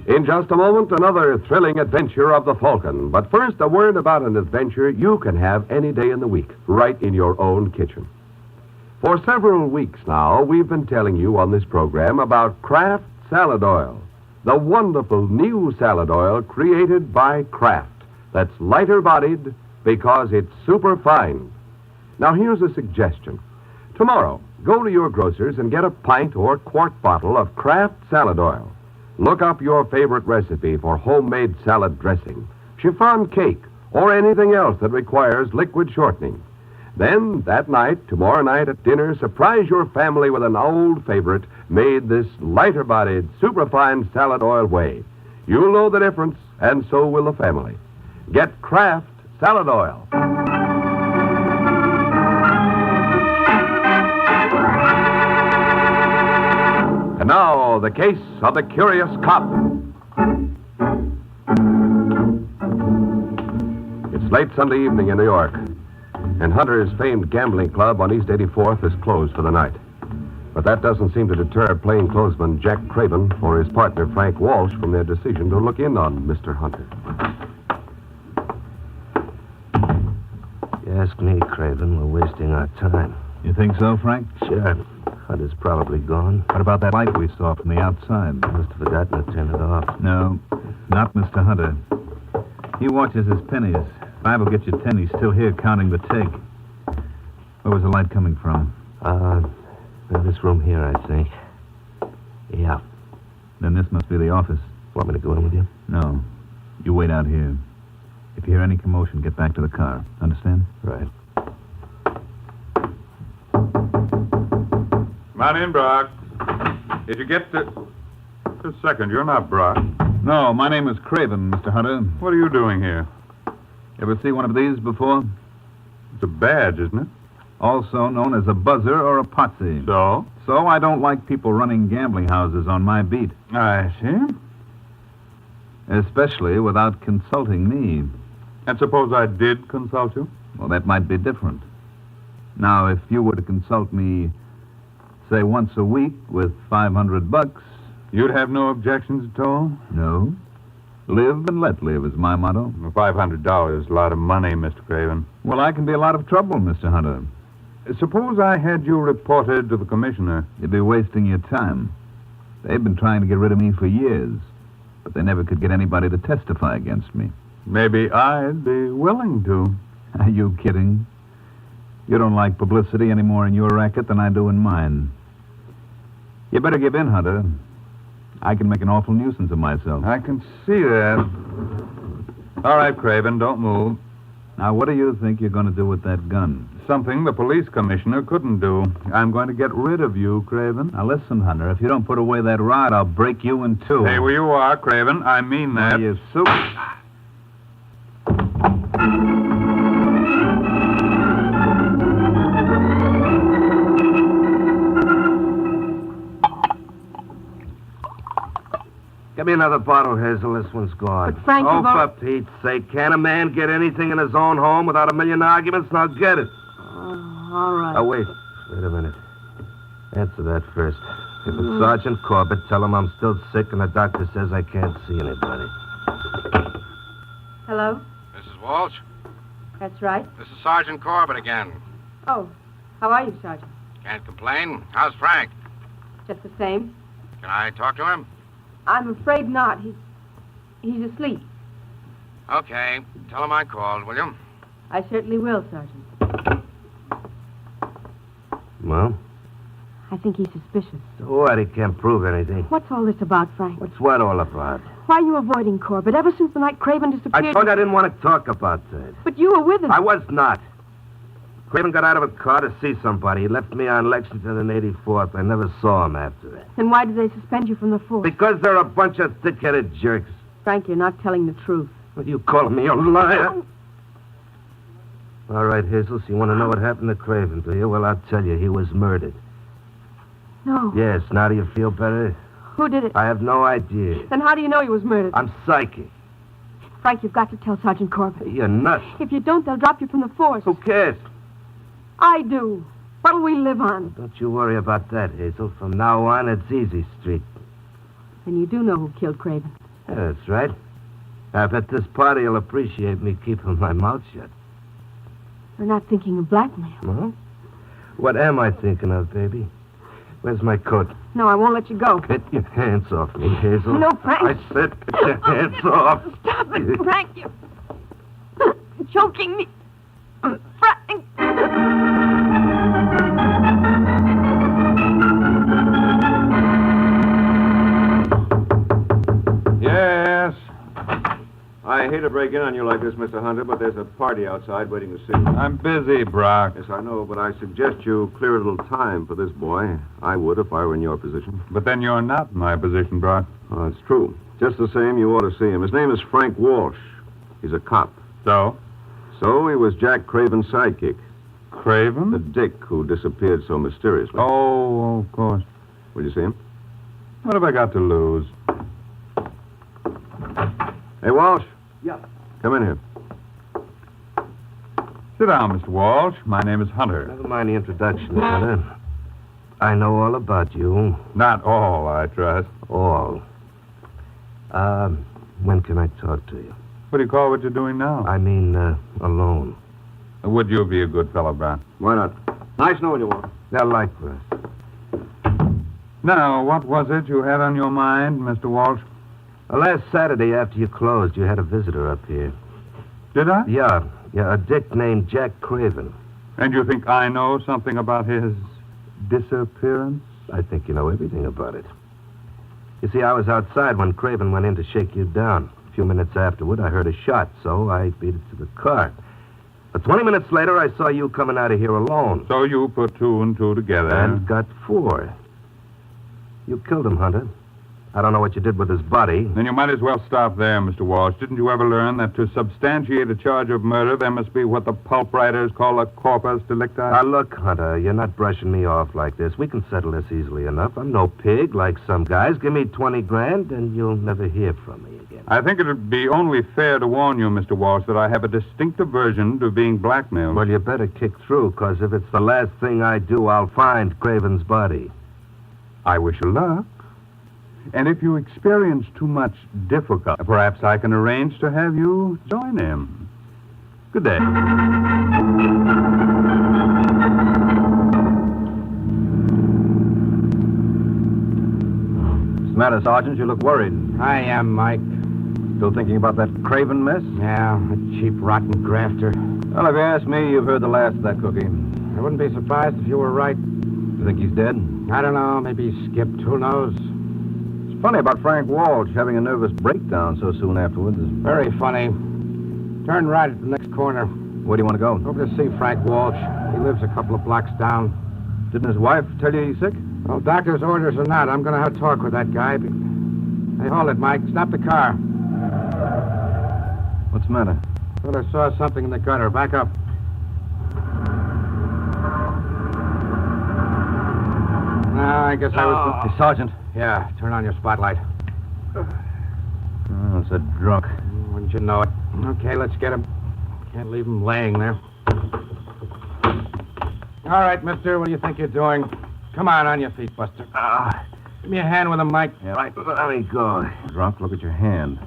In just a moment, another thrilling adventure of the Falcon. But first, a word about an adventure you can have any day in the week, right in your own kitchen. For several weeks now, we've been telling you on this program about Kraft Salad Oil, the wonderful new salad oil created by Kraft that's lighter-bodied because it's super fine. Now, here's a suggestion. Tomorrow, go to your grocer's and get a pint or quart bottle of Kraft Salad Oil. Look up your favorite recipe for homemade salad dressing, chiffon cake, or anything else that requires liquid shortening. Then, that night, tomorrow night at dinner, surprise your family with an old favorite made this lighter-bodied, superfine salad oil way. You'll know the difference, and so will the family. Get Kraft Salad Oil. And now, the case of the curious cop. It's late Sunday evening in New York, and Hunter's famed gambling club on East 84th is closed for the night. But that doesn't seem to deter plainclothesman Jack Craven or his partner Frank Walsh from their decision to look in on Mr. Hunter. You ask me, Craven, we're wasting our time. You think so, Frank? Sure. Hunter's probably gone. What about that light we saw from the outside? Must have forgotten to turn it off. No, not Mr. Hunter. He watches his pennies. If I will get you 10, he's still here counting the take. Where was the light coming from? This room here, I think. Yeah. Then this must be the office. Want me to go in with you? No. You wait out here. If you hear any commotion, get back to the car. Understand? Right. Come on in, Brock. Did you get to... Just a second, you're not Brock. No, my name is Craven, Mr. Hunter. What are you doing here? Ever see one of these before? It's a badge, isn't it? Also known as a buzzer or a potsy. So? So I don't like people running gambling houses on my beat. I see. Especially without consulting me. And suppose I did consult you? Well, that might be different. Now, if you were to consult me, say, once a week with $500... You'd have no objections at all? No. Live and let live is my motto. $500 is a lot of money, Mr. Craven. Well, I can be a lot of trouble, Mr. Hunter. Suppose I had you reported to the commissioner. You'd be wasting your time. They've been trying to get rid of me for years, but they never could get anybody to testify against me. Maybe I'd be willing to. Are you kidding? You don't like publicity any more in your racket than I do in mine. You better give in, Hunter. I can make an awful nuisance of myself. I can see that. All right, Craven, don't move. Now, what do you think you're going to do with that gun? Something the police commissioner couldn't do. I'm going to get rid of you, Craven. Now, listen, Hunter. If you don't put away that rod, I'll break you in two. Hey, where you are, Craven. I mean that. You soup. Give me another bottle, Hazel. This one's gone. But Frank, oh, for Pete's sake. Can't a man get anything in his own home without a million arguments? Now get it. All right. Oh, wait. Wait a minute. Answer that first. If it's Sergeant Corbett, tell him I'm still sick and the doctor says I can't see anybody. Hello? Mrs. Walsh, That's right. this is Sergeant Corbett again. Oh, how are you, Sergeant? Can't complain. How's Frank? Just the same. Can I talk to him? I'm afraid not. He's asleep. Okay. Tell him I called, will you? I certainly will, Sergeant. Well, I think he's suspicious. so what? He can't prove anything. What's all this about, Frank? What's what all about? Why are you avoiding Corbett? Ever since the night Craven disappeared... I told you I didn't want to talk about that. But you were with him. I was not. Craven got out of a car to see somebody. He left me on Lexington and 84th. I never saw him after that. Then why did they suspend you from the force? Because they're a bunch of thick-headed jerks. Frank, you're not telling the truth. What are you calling me, a liar? All right, Hazel, so you want to know what happened to Craven, do you? Well, I'll tell you. He was murdered. No. Yes, now do you feel better? Who did it? I have no idea. Then how do you know he was murdered? I'm psychic. Frank, you've got to tell Sergeant Corbett. You're nuts. If you don't, they'll drop you from the force. Who cares? I do. What'll we live on? Don't you worry about that, Hazel. From now on, it's easy street. Then you do know who killed Craven. Yeah, that's right. I bet this party will appreciate me keeping my mouth shut. You're not thinking of blackmail. Well, what am I thinking of, baby? Where's my coat? No, I won't let you go. Get your hands off me, Hazel. No, Frank. I said get your hands off. Stop it, Frank. You're choking me. Frank. Yes. I hate to break in on you like this, Mr. Hunter, but there's a party outside waiting to see you. I'm busy, Brock. Yes, I know, but I suggest you clear a little time for this boy. I would if I were in your position. But then you're not in my position, Brock. Oh, it's true. Just the same, you ought to see him. His name is Frank Walsh. He's a cop. So? So he was Jack Craven's sidekick. Craven? The dick who disappeared so mysteriously. Oh, of course. Will you see him? What have I got to lose? Hey, Walsh. Yeah. Come in here. Sit down, Mr. Walsh. My name is Hunter. Never mind the introduction, Hunter. I know all about you. Not all, I trust. All. When can I talk to you? What do you call what you're doing now? I mean, alone. Would you be a good fellow, Brown? Why not? Nice knowing you, Walsh. Yeah, likewise. Now, what was it you had on your mind, Mr. Walsh? Last Saturday after you closed, you had a visitor up here. Did I? Yeah, a dick named Jack Craven. And you think I know something about his disappearance? I think you know everything about it. You see, I was outside when Craven went in to shake you down. A few minutes afterward, I heard a shot, so I beat it to the car. But 20 minutes later, I saw you coming out of here alone. So you put two and two together. And got 4. You killed him, Hunter. I don't know what you did with his body. Then you might as well stop there, Mr. Walsh. Didn't you ever learn that to substantiate a charge of murder, there must be what the pulp writers call a corpus delicti? Now, look, Hunter, you're not brushing me off like this. We can settle this easily enough. I'm no pig like some guys. Give me 20 grand, and you'll never hear from me again. I think it would be only fair to warn you, Mr. Walsh, that I have a distinct aversion to being blackmailed. Well, you better kick through, because if it's the last thing I do, I'll find Craven's body. I wish you luck. And if you experience too much difficulty, perhaps I can arrange to have you join him. Good day. What's the matter, Sergeant? You look worried. I am, Mike. Still thinking about that Craven mess? Yeah, a cheap, rotten grafter. Well, if you ask me, you've heard the last of that cookie. I wouldn't be surprised if you were right. You think he's dead? I don't know. Maybe he skipped. Who knows? Funny about Frank Walsh having a nervous breakdown so soon afterwards. Very funny. Turn right at the next corner. Where do you want to go? Over to see Frank Walsh. He lives a couple of blocks down. Didn't his wife tell you he's sick? Well, doctor's orders or not, I'm going to have a talk with that guy. Hey, hold it, Mike. Stop the car. What's the matter? Thought I saw something in the gutter. Back up. No, I guess I was... Hey, Sergeant. Yeah, turn on your spotlight. Oh, it's a drunk. Wouldn't you know it? Okay, let's get him. Can't leave him laying there. All right, mister, what do you think you're doing? Come on your feet, Buster. Give me a hand with him, Mike. Yeah, right. Let me go. Drunk, look at your hand.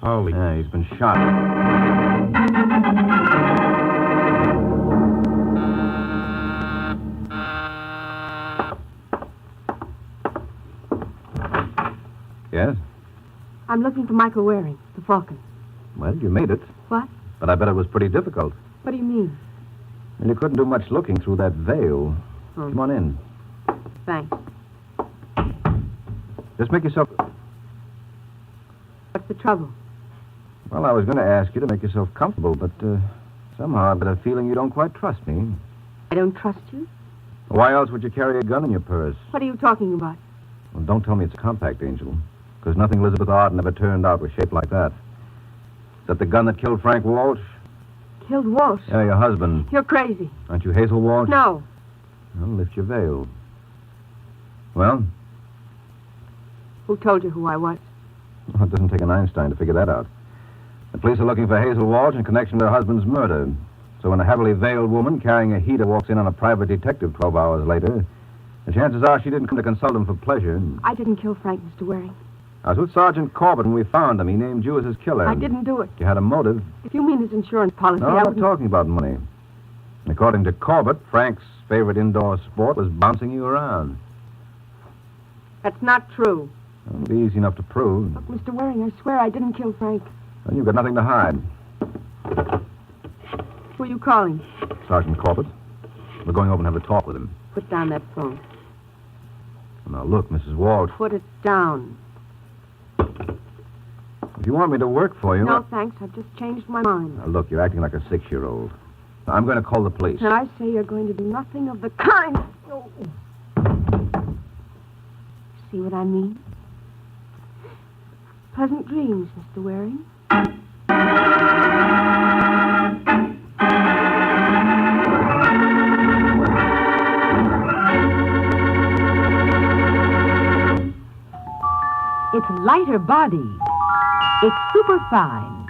Holy. Yeah, he's been shot. Yes? I'm looking for Michael Waring, the Falcon. Well, you made it. What? But I bet it was pretty difficult. What do you mean? And you couldn't do much looking through that veil. Oh. Come on in. Thanks. Just make yourself... What's the trouble? Well, I was going to ask you to make yourself comfortable, but somehow I've got a feeling you don't quite trust me. I don't trust you? Why else would you carry a gun in your purse? What are you talking about? Well, don't tell me it's a compact, Angel, because nothing Elizabeth Arden ever turned out was shaped like that. Is that the gun that killed Frank Walsh? Killed Walsh? Yeah, your husband. You're crazy. Aren't you Hazel Walsh? No. Well, lift your veil. Well? Who told you who I was? Well, it doesn't take an Einstein to figure that out. The police are looking for Hazel Walsh in connection with her husband's murder. So when a heavily veiled woman carrying a heater walks in on a private detective 12 hours later, the chances are she didn't come to consult him for pleasure. I didn't kill Frank, Mr. Waring. I was with Sergeant Corbett when we found him. He named you as his killer. I didn't do it. You had a motive. If you mean his insurance policy, No, I I'm not wouldn't... talking about money. According to Corbett, Frank's favorite indoor sport was bouncing you around. That's not true. Well, it'll be easy enough to prove. Look, Mr. Waring, I swear I didn't kill Frank. Well, you've got nothing to hide. Who are you calling? Sergeant Corbett. We're going over and have a talk with him. Put down that phone. Now, look, Mrs. Walsh. Put it down. If you want me to work for you... No, thanks. I've just changed my mind. Now, look, you're acting like a 6-year-old. I'm going to call the police. And I say you're going to do nothing of the kind. Oh. See what I mean? Pleasant dreams, Mr. Waring. It's lighter bodied. It's superfine.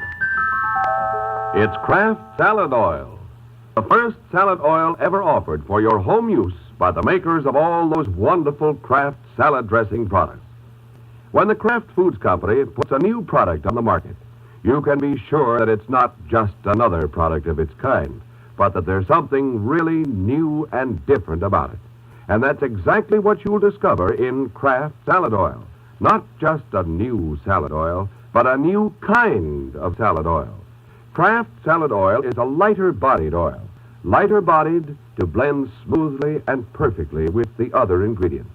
It's Kraft Salad Oil, the first salad oil ever offered for your home use by the makers of all those wonderful Kraft salad dressing products. When the Kraft Foods Company puts a new product on the market, you can be sure that it's not just another product of its kind, but that there's something really new and different about it. And that's exactly what you'll discover in Kraft Salad Oil. Not just a new salad oil, but a new kind of salad oil. Kraft Salad Oil is a lighter-bodied oil. Lighter-bodied to blend smoothly and perfectly with the other ingredients.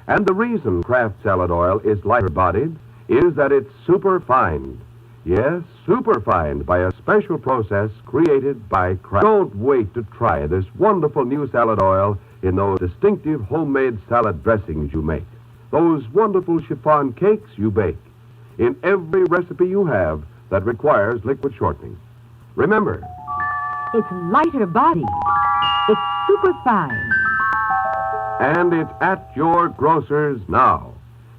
And the reason Kraft Salad Oil is lighter-bodied is that it's superfined. Yes, superfined by a special process created by Kraft. Don't wait to try this wonderful new salad oil in those distinctive homemade salad dressings you make. Those wonderful chiffon cakes you bake. In every recipe you have that requires liquid shortening. Remember, It's lighter bodied. It's superfine. and it's at your grocer's now.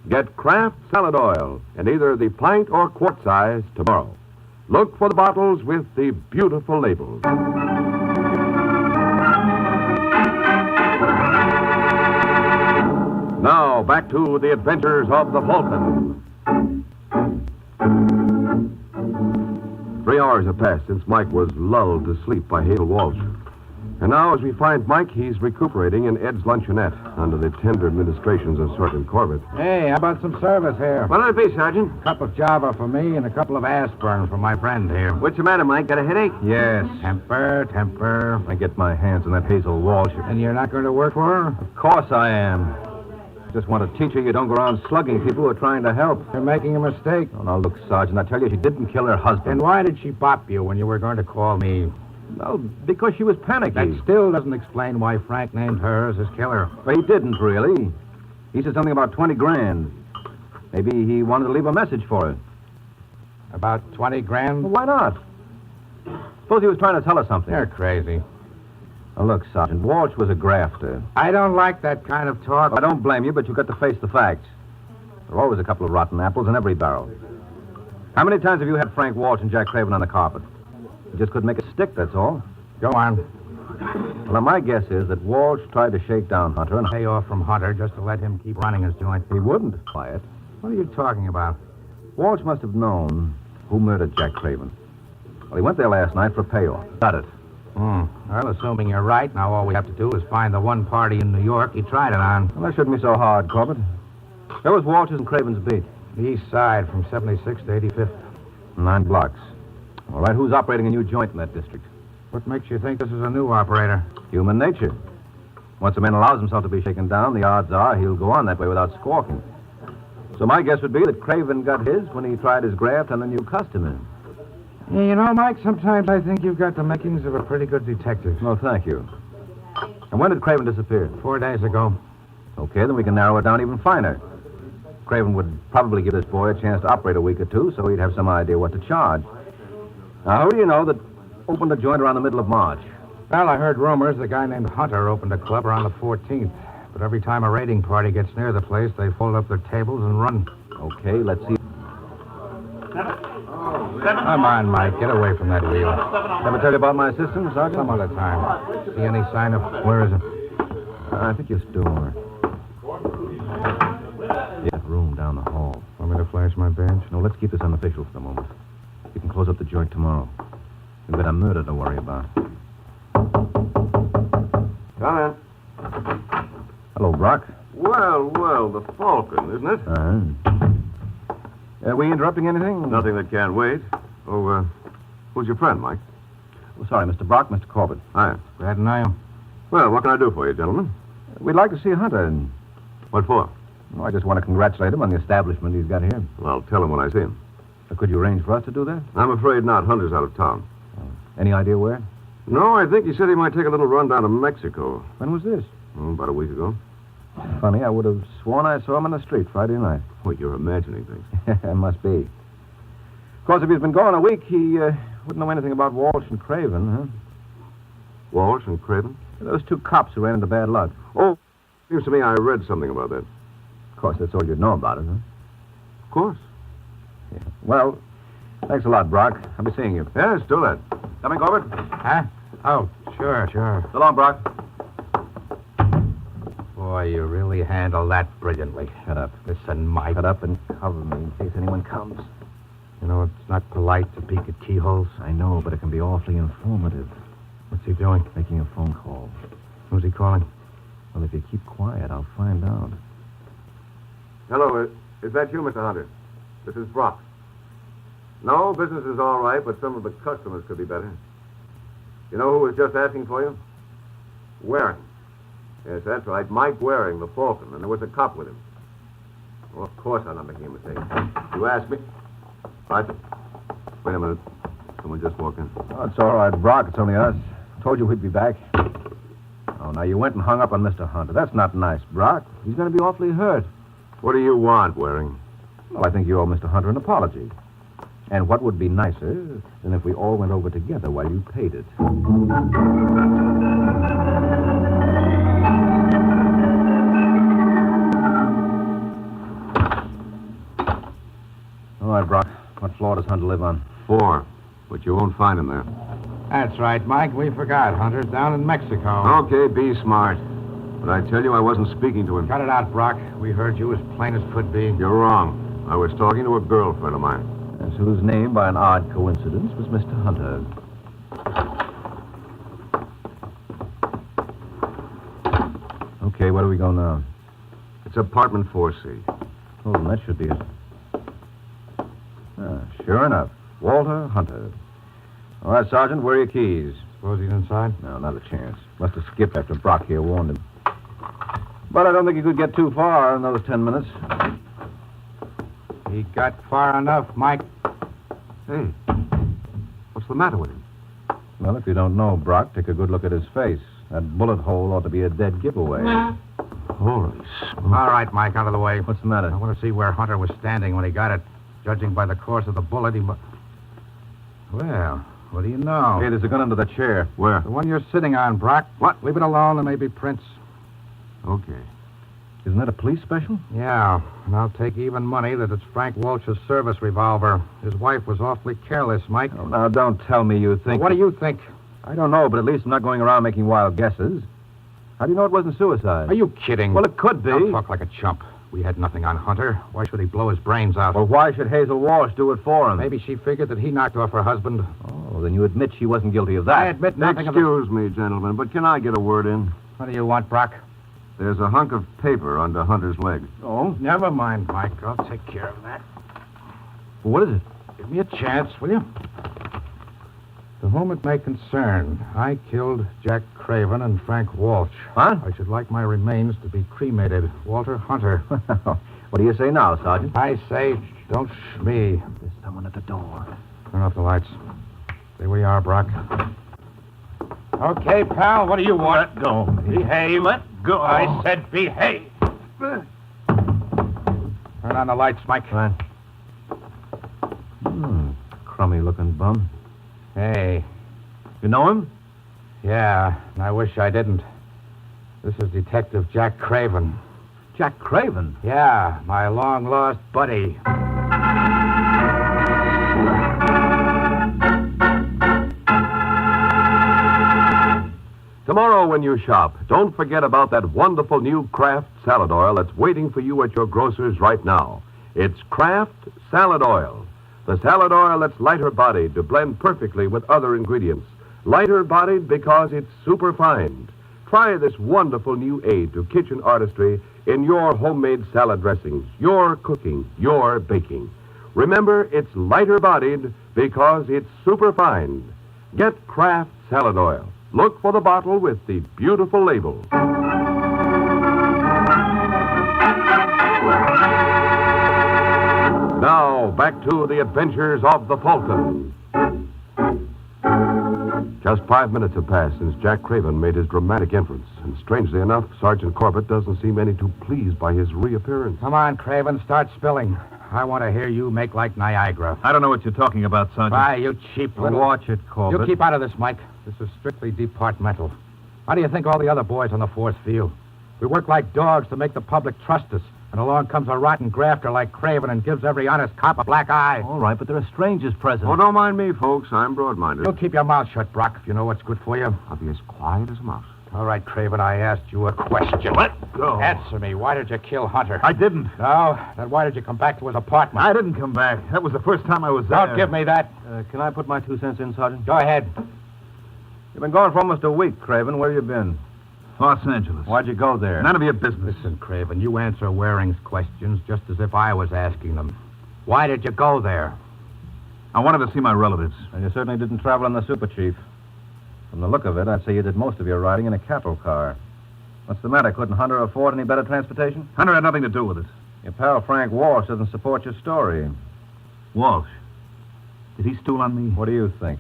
Get Kraft Salad Oil in either the pint or quart size tomorrow. Look for the bottles with the beautiful labels. Now, back to the adventures of the Falcon. 3 hours have passed since Mike was lulled to sleep by Hazel Walsh. And now, as we find Mike, he's recuperating in Ed's luncheonette under the tender administrations of Sergeant Corbett. Hey, how about some service here? What'll it be, Sergeant? Cup of Java for me and a couple of aspirin for my friend here. What's the matter, Mike? Got a headache? Yes. Temper. I get my hands on that Hazel Walsh. And you're not going to work for her? Of course I am. Just want to teach her you don't go around slugging people who are trying to help. You're making a mistake. Oh, now, look, Sergeant, I tell you, she didn't kill her husband. And why did she bop you when you were going to call me? No, because she was panicky. That still doesn't explain why Frank named her as his killer. But he didn't, really. He said something about 20 grand. Maybe he wanted to leave a message for her. About 20 grand? Well, why not? Suppose he was trying to tell her something. You're crazy. Now, look, Sergeant, Walsh was a grafter. I don't like that kind of talk. I don't blame you, but you've got to face the facts. There are always a couple of rotten apples in every barrel. How many times have you had Frank Walsh and Jack Craven on the carpet? You just couldn't make it stick, that's all. Go on. Well, now, my guess is that Walsh tried to shake down Hunter and Pay off from Hunter just to let him keep running his joint. he wouldn't. Quiet. What are you talking about? Walsh must have known who murdered Jack Craven. Well, he went there last night for a payoff. Got it. Well, assuming you're right, now all we have to do is find the one party in New York he tried it on. Well, that shouldn't be so hard, Corbett. Where was Walsh's and Craven's beat? The east side, from 76th to 85th. 9 blocks. All right, who's operating a new joint in that district? What makes you think this is a new operator? Human nature. Once a man allows himself to be shaken down, the odds are he'll go on that way without squawking. So my guess would be that Craven got his when he tried his graft on a new customer. Yeah, you know, Mike, sometimes I think you've got the makings of a pretty good detective. No, thank you. And when did Craven disappear? 4 days ago. Okay, then we can narrow it down even finer. Craven would probably give this boy a chance to operate a week or two, so he'd have some idea what to charge. Now, who do you know that opened a joint around the middle of March? Well, I heard rumors the guy named Hunter opened a club around the 14th. But every time a raiding party gets near the place, they fold up their tables and run. Okay, let's see. Come on, Mike. Get away from that wheel. Ever tell you about my system, Sergeant? Some other time. See any sign of... Where is it? I think your store. Yeah, room down the hall. Want me to flash my badge? No, let's keep this unofficial for the moment. You can close up the joint tomorrow. You've got a murder to worry about. Come in. Hello, Brock. Well, the Falcon, isn't it? Are we interrupting anything? Nothing that can't wait. Oh, who's your friend, Mike? Oh, sorry, Mr. Brock, Mr. Corbett. Hi. Glad to know you. Well, what can I do for you, gentlemen? We'd like to see Hunter. What for? Well, I just want to congratulate him on the establishment he's got here. Well, I'll tell him when I see him. Could you arrange for us to do that? I'm afraid not. Hunter's out of town. Any idea where? No, I think he said he might take a little run down to Mexico. When was this? About a week ago. Funny, I would have sworn I saw him on the street Friday night. Well, you're imagining things. Must be. Of course, if he's been gone a week, he wouldn't know anything about Walsh and Craven, huh? Walsh and Craven? Those 2 cops who ran into bad luck. Oh, seems to me I read something about that. Of course, that's all you'd know about it, huh? Of course. Yeah. Well, thanks a lot, Brock. I'll be seeing you. Yes, do that. Coming, Corbett? Huh? Oh, sure. So long, Brock. Boy, you really handle that brilliantly. Shut up. Listen, Mike. Shut up and cover me in case anyone comes. You know, it's not polite to peek at keyholes. I know, but it can be awfully informative. What's he doing? Making a phone call. Who's he calling? Well, if you keep quiet, I'll find out. Hello, is that you, Mr. Hunter? This is Brock. No, business is all right, but some of the customers could be better. You know who was just asking for you? Waring. Yes, that's right. Mike Waring, the Falcon, and there was a cop with him. Well, of course I'm not making a mistake. You asked me. Right. Wait a minute. Someone just walked in. Oh, it's all right, Brock. It's only us. Told you we'd be back. Oh, now you went and hung up on Mr. Hunter. That's not nice, Brock. He's going to be awfully hurt. What do you want, Waring? Well, I think you owe Mr. Hunter an apology. And what would be nicer than if we all went over together while you paid it? All right, Brock. What floor does Hunter live on? 4. But you won't find him there. That's right, Mike. We forgot. Hunter's down in Mexico. Okay, be smart. But I tell you, I wasn't speaking to him. Cut it out, Brock. We heard you as plain as could be. You're wrong. I was talking to a girlfriend of mine. And whose name, by an odd coincidence, was Mr. Hunter. Okay, where do we go now? It's apartment 4C. Oh, that should be it. Sure enough. Walter Hunter. All right, Sergeant, where are your keys? Suppose he's inside? No, not a chance. Must have skipped after Brock here warned him. But I don't think he could get too far in those 10 minutes. He got far enough, Mike. Hey, what's the matter with him? Well, if you don't know Brock, take a good look at his face. That bullet hole ought to be a dead giveaway. Holy smoke. All right, Mike, out of the way. What's the matter? I want to see where Hunter was standing when he got it. Judging by the course of the bullet, he must... Well, what do you know? Hey, there's a gun under the chair. Where? The one you're sitting on, Brock. What? Leave it alone. There may be prints. Okay. Isn't that a police special? Yeah, and I'll take even money that it's Frank Walsh's service revolver. His wife was awfully careless, Mike. Oh, now, don't tell me you think... Well, what do you think? I don't know, but at least I'm not going around making wild guesses. How do you know it wasn't suicide? Are you kidding? Well, it could be. Don't talk like a chump. We had nothing on Hunter. Why should he blow his brains out? Well, why should Hazel Walsh do it for him? Maybe she figured that he knocked off her husband. Oh, then you admit she wasn't guilty of that. I admit nothing of Excuse me, gentlemen, but can I get a word in? What do you want, Brock? There's a hunk of paper under Hunter's leg. Oh? Never mind, Mike. I'll take care of that. Well, what is it? Give me a chance, will you? To whom it may concern, I killed Jack Craven and Frank Walsh. Huh? I should like my remains to be cremated. Walter Hunter. What do you say now, Sergeant? I say, don't shmee. There's someone at the door. Turn off the lights. Stay where you are, Brock. Okay, pal, what do you want? Let go. Behave. Let go. I said behave. Turn on the lights, Mike. Fine. Crummy-looking bum. Hey. You know him? Yeah, and I wish I didn't. This is Detective Jack Craven. Jack Craven? Yeah, my long-lost buddy. Tomorrow when you shop, don't forget about that wonderful new Kraft salad oil that's waiting for you at your grocer's right now. It's Kraft Salad Oil. The salad oil that's lighter-bodied to blend perfectly with other ingredients. Lighter-bodied because it's super-fine. Try this wonderful new aid to kitchen artistry in your homemade salad dressings, your cooking, your baking. Remember, it's lighter-bodied because it's super-fine. Get Kraft Salad Oil. Look for the bottle with the beautiful label. Now, back to the adventures of the Falcon. Just 5 minutes have passed since Jack Craven made his dramatic entrance, and strangely enough, Sergeant Corbett doesn't seem any too pleased by his reappearance. Come on, Craven, start spilling. I want to hear you make like Niagara. I don't know what you're talking about, Sergeant. Why, you cheap little... Watch it, Corbett. You keep out of this, Mike. This is strictly departmental. How do you think all the other boys on the force feel? We work like dogs to make the public trust us. And along comes a rotten grafter like Craven and gives every honest cop a black eye. All right, but there are strangers present. Oh, don't mind me, folks. I'm broad-minded. You keep your mouth shut, Brock, if you know what's good for you. I'll be as quiet as a mouse. All right, Craven, I asked you a question. Let go. Answer me. Why did you kill Hunter? I didn't. No? Then why did you come back to his apartment? I didn't come back. That was the first time I was there. Don't give me that. Can I put my 2 cents in, Sergeant? Go ahead. You've been gone for almost a week, Craven. Where you been? Los Angeles. Why'd you go there? None of your business. Listen, Craven, you answer Waring's questions just as if I was asking them. Why did you go there? I wanted to see my relatives. And you certainly didn't travel in the Super Chief. From the look of it, I'd say you did most of your riding in a cattle car. What's the matter? Couldn't Hunter afford any better transportation? Hunter had nothing to do with it. Your pal Frank Walsh doesn't support your story. Walsh? Did he stool on me? What do you think?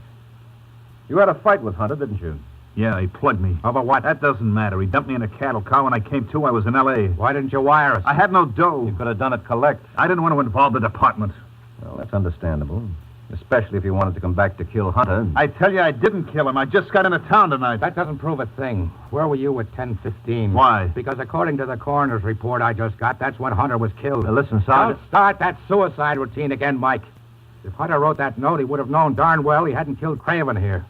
You had a fight with Hunter, didn't you? Yeah, he plugged me. Over what? That doesn't matter. He dumped me in a cattle car. When I came to, I was in L.A. Why didn't you wire us? I had no dough. You could have done it collect. I didn't want to involve the department. Well, that's understandable. Especially if you wanted to come back to kill Hunter. I tell you, I didn't kill him. I just got into town tonight. That doesn't prove a thing. Where were you at 10:15? Why? Because according to the coroner's report I just got, that's when Hunter was killed. Now, listen, Sergeant. Don't start that suicide routine again, Mike. If Hunter wrote that note, he would have known darn well he hadn't killed Craven here.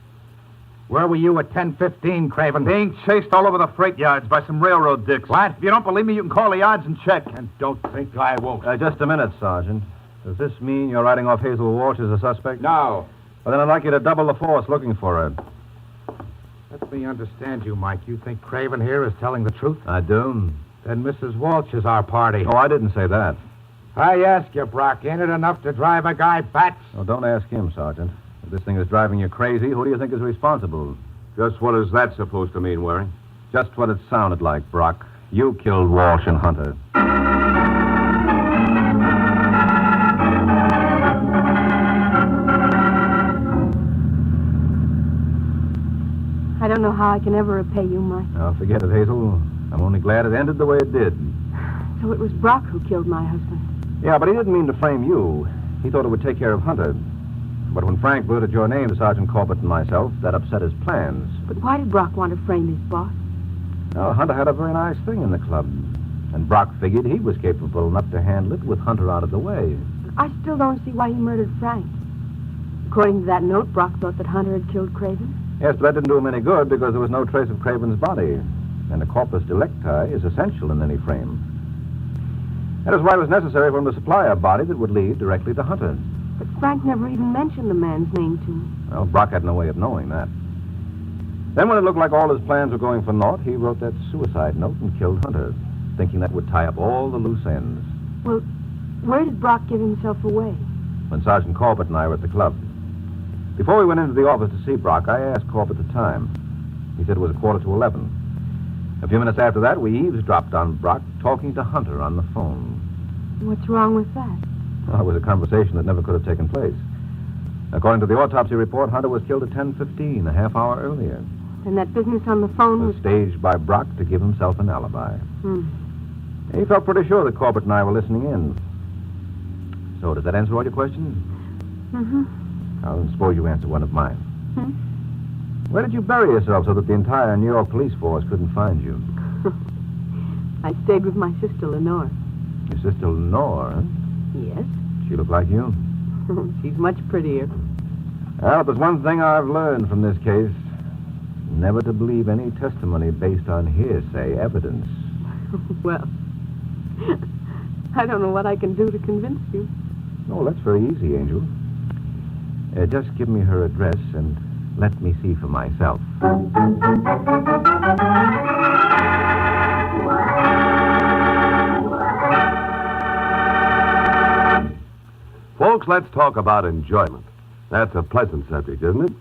Where were you at 10:15, Craven? Being chased all over the freight yards by some railroad dicks. What? If you don't believe me, you can call the yards and check. And don't think I won't. Just a minute, Sergeant. Does this mean you're writing off Hazel Walsh as a suspect? No. Well, then I'd like you to double the force looking for her. Let me understand you, Mike. You think Craven here is telling the truth? I do. Then Mrs. Walsh is our party. Oh, I didn't say that. I ask you, Brock, ain't it enough to drive a guy bats? Well, don't ask him, Sergeant. If this thing is driving you crazy, who do you think is responsible? Just what is that supposed to mean, Waring? Just what it sounded like, Brock. You killed Walsh and Hunter. I don't know how I can ever repay you, Mike. Now, forget it, Hazel. I'm only glad it ended the way it did. So it was Brock who killed my husband. Yeah, but he didn't mean to frame you. He thought it would take care of Hunter. But when Frank blurted your name to Sergeant Corbett and myself, that upset his plans. But why did Brock want to frame his boss? Oh, Hunter had a very nice thing in the club. And Brock figured he was capable enough to handle it with Hunter out of the way. I still don't see why he murdered Frank. According to that note, Brock thought that Hunter had killed Craven. Yes, but that didn't do him any good because there was no trace of Craven's body. And a corpus delicti is essential in any frame. That is why it was necessary for him to supply a body that would lead directly to Hunter. But Frank never even mentioned the man's name to me. Well, Brock had no way of knowing that. Then when it looked like all his plans were going for naught, he wrote that suicide note and killed Hunter, thinking that would tie up all the loose ends. Well, where did Brock give himself away? When Sergeant Corbett and I were at the club. Before we went into the office to see Brock, I asked Corbett the time. He said it was 11:15. A few minutes after that, we eavesdropped on Brock talking to Hunter on the phone. What's wrong with that? Well, it was a conversation that never could have taken place. According to the autopsy report, Hunter was killed at 10:15, a half hour earlier. And that business on the phone was staged by Brock to give himself an alibi. He felt pretty sure that Corbett and I were listening in. So, does that answer all your questions? Mm-hmm. I'll suppose you answer one of mine. Where did you bury yourself so that the entire New York police force couldn't find you? I stayed with my sister, Lenore. Your sister Lenore, huh? Yes. She looked like you? She's much prettier. Well, if there's one thing I've learned from this case, never to believe any testimony based on hearsay evidence. Well, I don't know what I can do to convince you. Oh, that's very easy, Angel. Just give me her address and let me see for myself. Folks, let's talk about enjoyment. That's a pleasant subject, isn't it?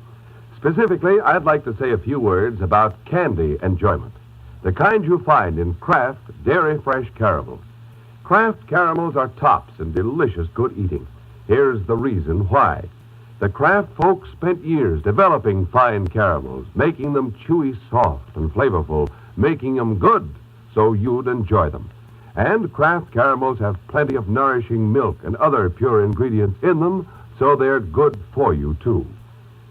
Specifically, I'd like to say a few words about candy enjoyment. The kind you find in Kraft Dairy Fresh caramels. Kraft caramels are tops and delicious good eating. Here's the reason why. The Kraft folks spent years developing fine caramels, making them chewy soft and flavorful, making them good so you'd enjoy them. And Kraft caramels have plenty of nourishing milk and other pure ingredients in them, so they're good for you, too.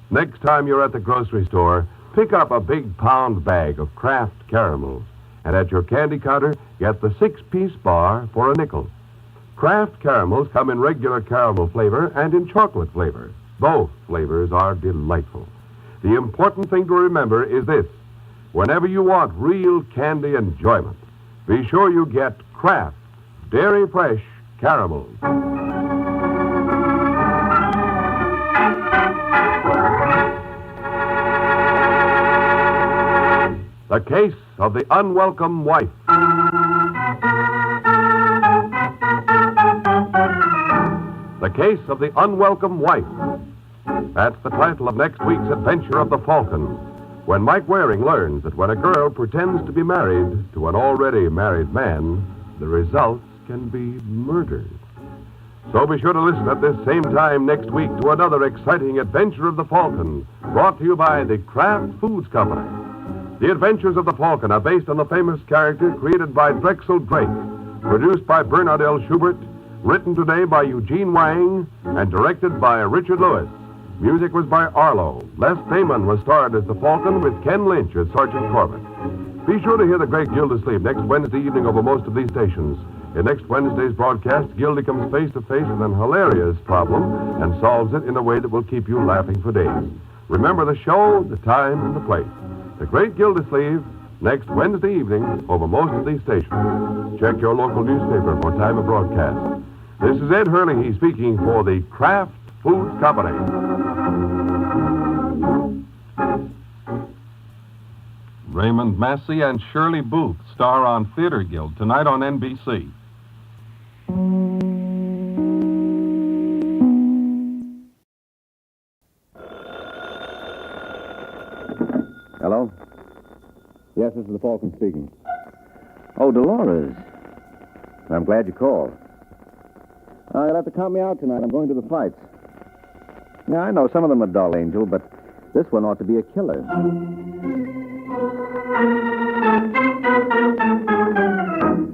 Next time you're at the grocery store, pick up a big pound bag of Kraft caramels. And at your candy counter, get the 6-piece bar for a nickel. Kraft caramels come in regular caramel flavor and in chocolate flavor. Both flavors are delightful. The important thing to remember is this. Whenever you want real candy enjoyment, be sure you get Kraft Dairy Fresh caramels. The Case of the Unwelcome Wife. The Case of the Unwelcome Wife. That's the title of next week's adventure of the Falcon, when Mike Waring learns that when a girl pretends to be married to an already married man, the results can be murder. So be sure to listen at this same time next week to another exciting adventure of the Falcon, brought to you by the Kraft Foods Company. The Adventures of the Falcon are based on the famous character created by Drexel Drake, produced by Bernard L. Schubert, written today by Eugene Wang, and directed by Richard Lewis. Music was by Arlo. Les Damon was starred as the Falcon with Ken Lynch as Sergeant Corbett. Be sure to hear the great Gildersleeve next Wednesday evening over most of these stations. In next Wednesday's broadcast, Gildy comes face to face with an hilarious problem and solves it in a way that will keep you laughing for days. Remember the show, the time, and the place. The Great Gildersleeve, next Wednesday evening over most of these stations. Check your local newspaper for time of broadcast. This is Ed Hurley speaking for the Kraft Foods Company. Raymond Massey and Shirley Booth star on Theater Guild tonight on NBC. Hello? Yes, this is the Falcon speaking. Oh, Dolores. I'm glad you called. You'll have to count me out tonight. I'm going to the fights. Yeah, I know some of them are dull, Angel, but this one ought to be a killer.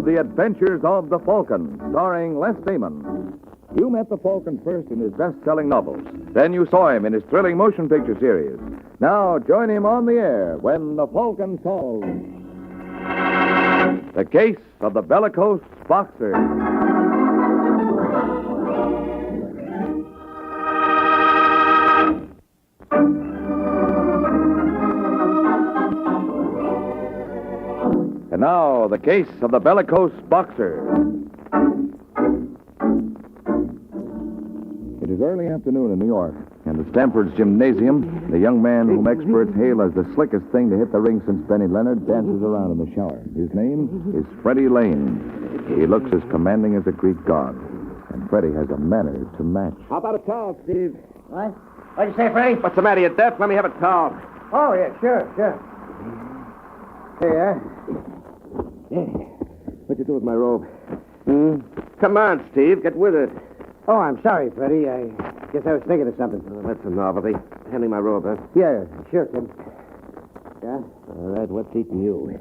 The Adventures of the Falcon, starring Les Damon. You met the Falcon first in his best-selling novels. Then you saw him in his thrilling motion picture series. Now join him on the air when the Falcon solves the case of the bellicose boxer. now, the case of the bellicose boxer. It is early afternoon in New York. In the Stamford's gymnasium, the young man whom experts hail as the slickest thing to hit the ring since Benny Leonard dances around in the shower. His name is Freddie Lane. He looks as commanding as a Greek god. And Freddie has a manner to match. How about a towel, Steve? What? What'd you say, Freddie? What's the matter, you deaf? Let me have a towel. Oh, yeah, sure. Here. What'd you do with my robe? Come on, Steve. Get with it. Oh, I'm sorry, Freddie. I guess I was thinking of something. Oh, that's a novelty. Hand me my robe, huh? Yeah, sure, kid. Yeah? All right, what's eating you?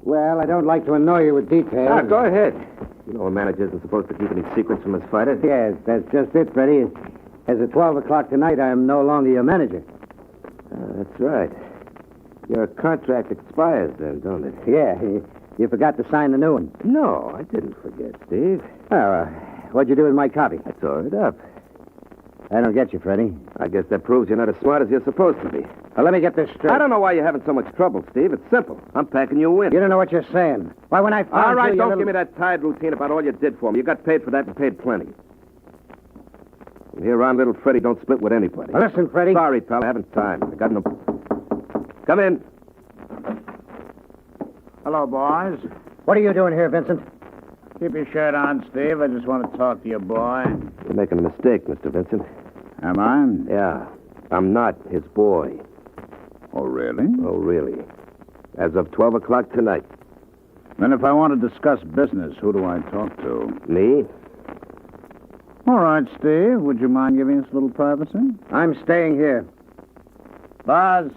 Well, I don't like to annoy you with details. Ah, go ahead. You know a manager isn't supposed to keep any secrets from his fighters. Yes, that's just it, Freddie. As at 12 o'clock tonight, I am no longer your manager. That's right. Your contract expires then, don't it? Yeah, you forgot to sign the new one. No, I didn't forget, Steve. Oh, what'd you do with my copy? I tore it up. I don't get you, Freddie. I guess that proves you're not as smart as you're supposed to be. Well, let me get this straight. I don't know why you're having so much trouble, Steve. It's simple. I'm packing you in. You don't know what you're saying. Why, when I found All right, you, don't give me that tired routine about all you did for me. You got paid for that and paid plenty. From here on, little Freddie don't split with anybody. Well, listen, Freddie. Sorry, pal. I haven't time. I got no... Come in. Hello, boys. What are you doing here, Vincent? Keep your shirt on, Steve. I just want to talk to you, boy. You're making a mistake, Mr. Vincent. Am I? Yeah. I'm not his boy. Oh, really? Oh, really. As of 12 o'clock tonight. Then if I want to discuss business, who do I talk to? Me? All right, Steve. Would you mind giving us a little privacy? I'm staying here. Buzz.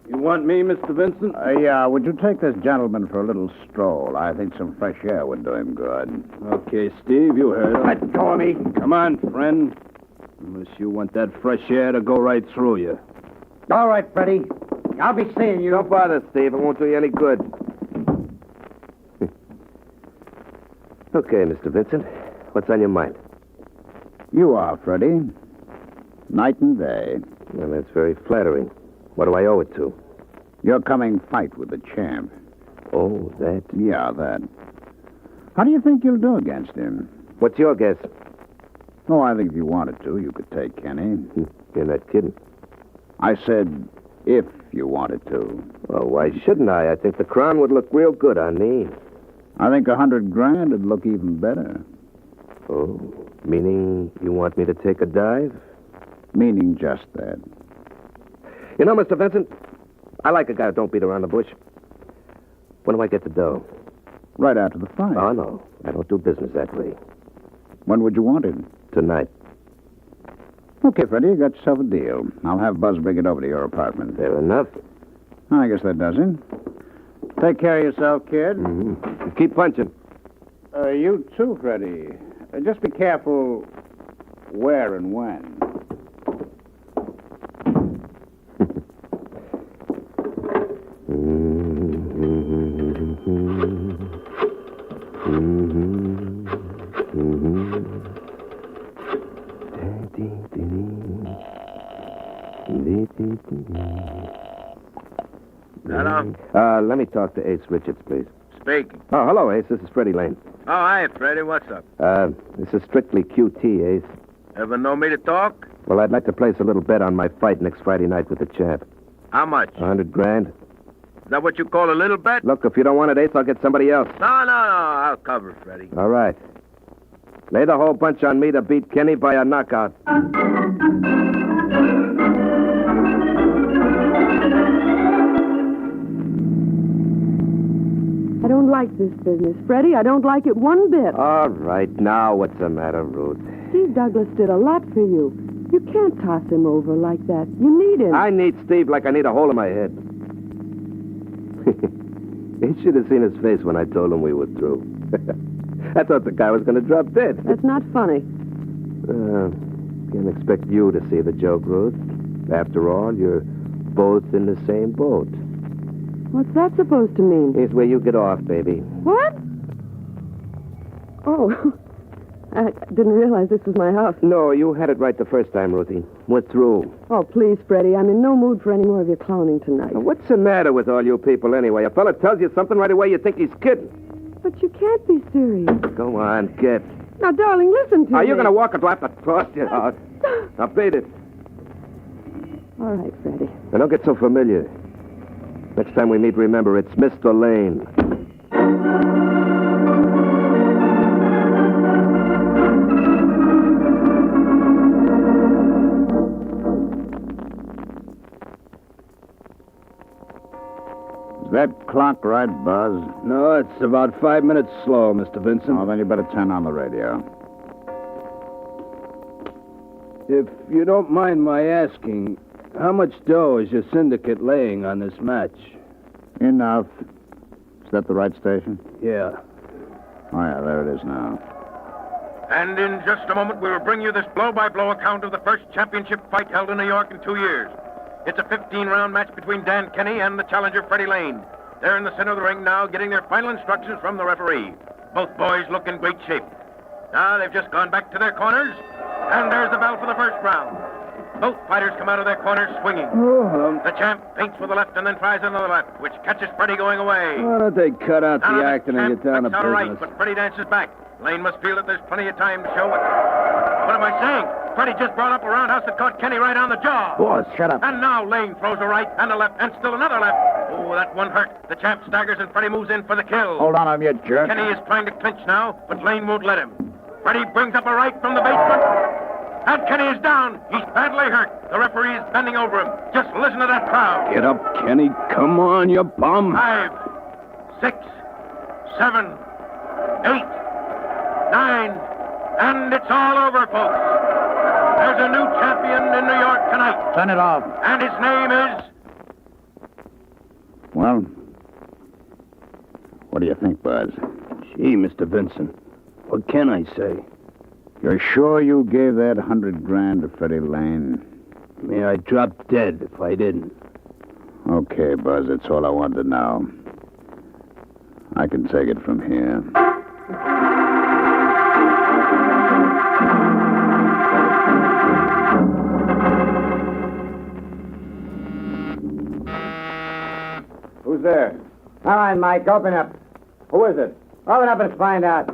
You want me, Mr. Vincent? Yeah, would you take this gentleman for a little stroll? I think some fresh air would do him good. Okay, Steve, you heard him. Let go of me. Come on, friend. Unless you want that fresh air to go right through you. All right, Freddie. I'll be seeing you. Don't bother, Steve. It won't do you any good. Okay, Mr. Vincent. What's on your mind? You are, Freddie. Night and day. Well, that's very flattering. What do I owe it to? Your coming fight with the champ. Oh, that? Yeah, that. How do you think you'll do against him? What's your guess? Oh, I think if you wanted to, you could take Kenny. You're not kidding. I said, if you wanted to. Well, why shouldn't I? I think the crown would look real good on me. I think $100,000 would look even better. Oh, meaning you want me to take a dive? Meaning just that. You know, Mr. Vincent, I like a guy who don't beat around the bush. When do I get the dough? Right after the fight. Oh, no. I don't do business that way. When would you want it? Tonight. Okay, Freddie, you got yourself a deal. I'll have Buzz bring it over to your apartment. Fair enough. I guess that does it. Take care of yourself, kid. Mm-hmm. Keep punching. You too, Freddie. Just be careful where and when. Hello? Let me talk to Ace Richards, please. Speaking. Oh, hello, Ace. This is Freddie Lane. Oh, hi, Freddie. What's up? This is strictly QT, Ace. Ever know me to talk? Well, I'd like to place a little bet on my fight next Friday night with the champ. How much? $100,000. Is that what you call a little bet? Look, if you don't want it, Ace, I'll get somebody else. No. I'll cover it, Freddie. All right. Lay the whole bunch on me to beat Kenny by a knockout. I don't like this business, Freddie. I don't like it one bit. All right. Now, what's the matter, Ruth? Steve Douglas did a lot for you. You can't toss him over like that. You need him. I need Steve like I need a hole in my head. He should have seen his face when I told him we were through. I thought the guy was going to drop dead. That's not funny. Can't expect you to see the joke, Ruth. After all, you're both in the same boat. What's that supposed to mean? Here's where you get off, baby. What? Oh, I didn't realize this was my house. No, you had it right the first time, Ruthie. We're through. Oh, please, Freddie. I'm in no mood for any more of your clowning tonight. Now, what's the matter with all you people anyway? A fella tells you something right away, you think he's kidding. But you can't be serious. Go on, get. Now, darling, listen to me. Are you going to walk or do I have to toss you out? Now, beat it. All right, Freddie. Now, don't get so familiar. Next time we meet, remember, it's Mr. Lane. Is that clock right, Buzz? No, it's about 5 minutes slow, Mr. Vincent. Oh, then you better turn on the radio. If you don't mind my asking, how much dough is your syndicate laying on this match? Enough. Is that the right station? Yeah. Oh, yeah, there it is now. And in just a moment, we will bring you this blow-by-blow account of the first championship fight held in New York in 2 years. It's a 15-round match between Dan Kenny and the challenger, Freddie Lane. They're in the center of the ring now, getting their final instructions from the referee. Both boys look in great shape. Now they've just gone back to their corners, and there's the bell for the first round. Both fighters come out of their corners swinging. The champ feints with the left and then tries another left, which catches Freddie going away. Why don't they cut out Now the acting and get down to flicks out a right, business? but Freddie dances back. Lane must feel that there's plenty of time to show what am I saying? Freddie just brought up a roundhouse that caught Kenny right on the jaw. Boss, shut up. And now Lane throws a right and a left and still another left. Oh, that one hurt. The champ staggers and Freddie moves in for the kill. Hold on, you jerk. Kenny is trying to clinch now, but Lane won't let him. Freddie brings up a right from the basement. And Kenny is down. He's badly hurt. The referee is bending over him. Just listen to that crowd. Get up, Kenny. Come on, you bum. 5, 6, 7, 8, 9, and it's all over, folks. There's a new champion in New York tonight. Turn it off. And his name is... Well, what do you think, Buzz? Gee, Mr. Vincent, what can I say? You're sure you gave that $100,000 to Freddie Lane? May I drop dead if I didn't. Okay, Buzz, that's all I wanted to know. I can take it from here. Who's there? All right, Mike, open up. Who is it? Open up and find out.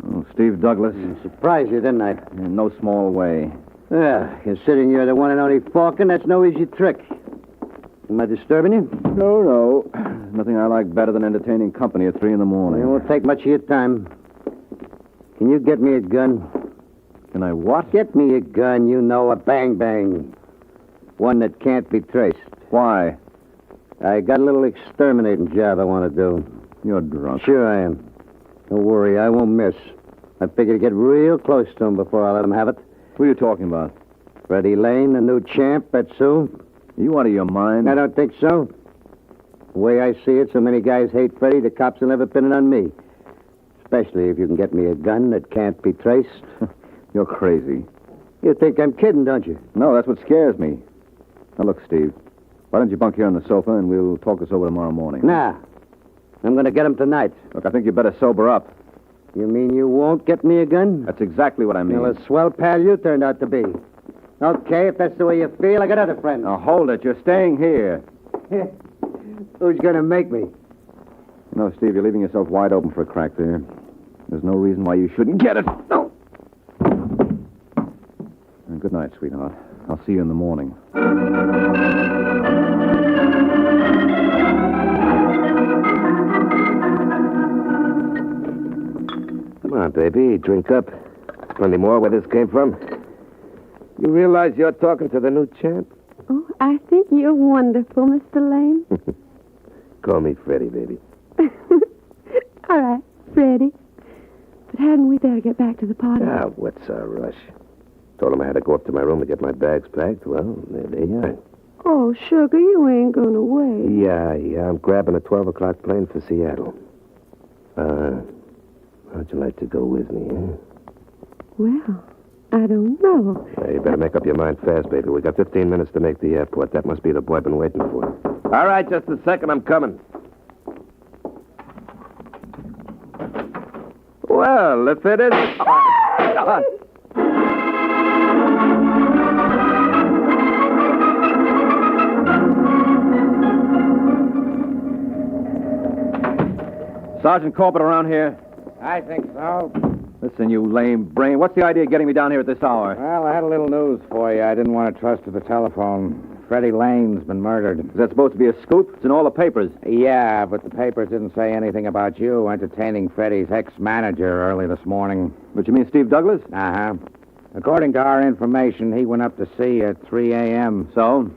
Oh, Steve Douglas. Surprised you, didn't I? In no small way. Yeah, considering you're the one and only Falcon, that's no easy trick. Am I disturbing you? No. Nothing I like better than entertaining company at 3 in the morning. It won't take much of your time. Can you get me a gun? Can I what? Get me a gun, you know, a bang-bang. One that can't be traced. Why? I got a little exterminating job I want to do. You're drunk. Sure I am. Don't worry, I won't miss. I figure to get real close to him before I let him have it. Who are you talking about? Freddie Lane, the new champ, that's who. You out of your mind? I don't think so. The way I see it, so many guys hate Freddie, the cops will never pin it on me. Especially if you can get me a gun that can't be traced. You're crazy. You think I'm kidding, don't you? No, that's what scares me. Now, look, Steve. Why don't you bunk here on the sofa and we'll talk this over tomorrow morning? Nah. I'm going to get him tonight. Look, I think you better sober up. You mean you won't get me a gun? That's exactly what I mean. Well, a swell pal you turned out to be. Okay, if that's the way you feel, I got other friends. Now, hold it. You're staying here. Who's going to make me? No, Steve, you're leaving yourself wide open for a crack there. There's no reason why you shouldn't get it. No. And good night, sweetheart. I'll see you in the morning. Come on, baby. Drink up. Plenty more where this came from. You realize you're talking to the new champ? Oh, I think you're wonderful, Mr. Lane. Call me Freddie, baby. All right, Freddie. But hadn't we better get back to the party? Ah, what's our rush? Told him I had to go up to my room to get my bags packed. Well, there they are. Oh, sugar, you ain't gonna wait. Yeah. I'm grabbing a 12 o'clock plane for Seattle. How'd you like to go with me, huh? Well, I don't know. You better make up your mind fast, baby. We got 15 minutes to make the airport. That must be the boy I've been waiting for. All right, just a second. I'm coming. Well, if it is... Sergeant Corbett around here? I think so. Listen, you lame brain. What's the idea of getting me down here at this hour? Well, I had a little news for you. I didn't want to trust to the telephone. Freddie Lane's been murdered. Is that supposed to be a scoop? It's in all the papers. Yeah, but the papers didn't say anything about you entertaining Freddie's ex-manager early this morning. But you mean Steve Douglas? Uh-huh. According to our information, he went up to see you at 3 a.m. So?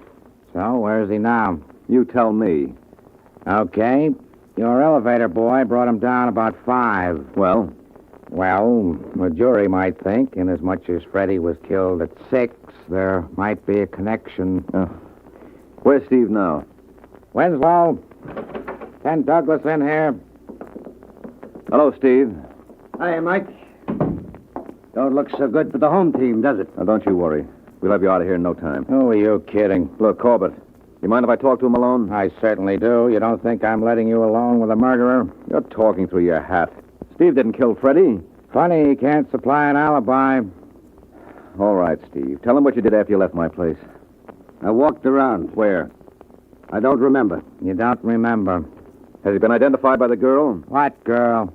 So, where's he now? You tell me. Okay. Your elevator boy brought him down about 5. Well? Well, the jury might think, inasmuch as Freddie was killed at 6, there might be a connection. Where's Steve now? Winslow, send Douglas in here. Hello, Steve. Hi, Mike. Don't look so good for the home team, does it? Now, don't you worry. We'll have you out of here in no time. Who are you kidding? Look, Corbett, you mind if I talk to him alone? I certainly do. You don't think I'm letting you alone with a murderer? You're talking through your hat. Steve didn't kill Freddie. Funny he can't supply an alibi. All right, Steve. Tell him what you did after you left my place. I walked around. Where? I don't remember. You don't remember. Has he been identified by the girl? What girl?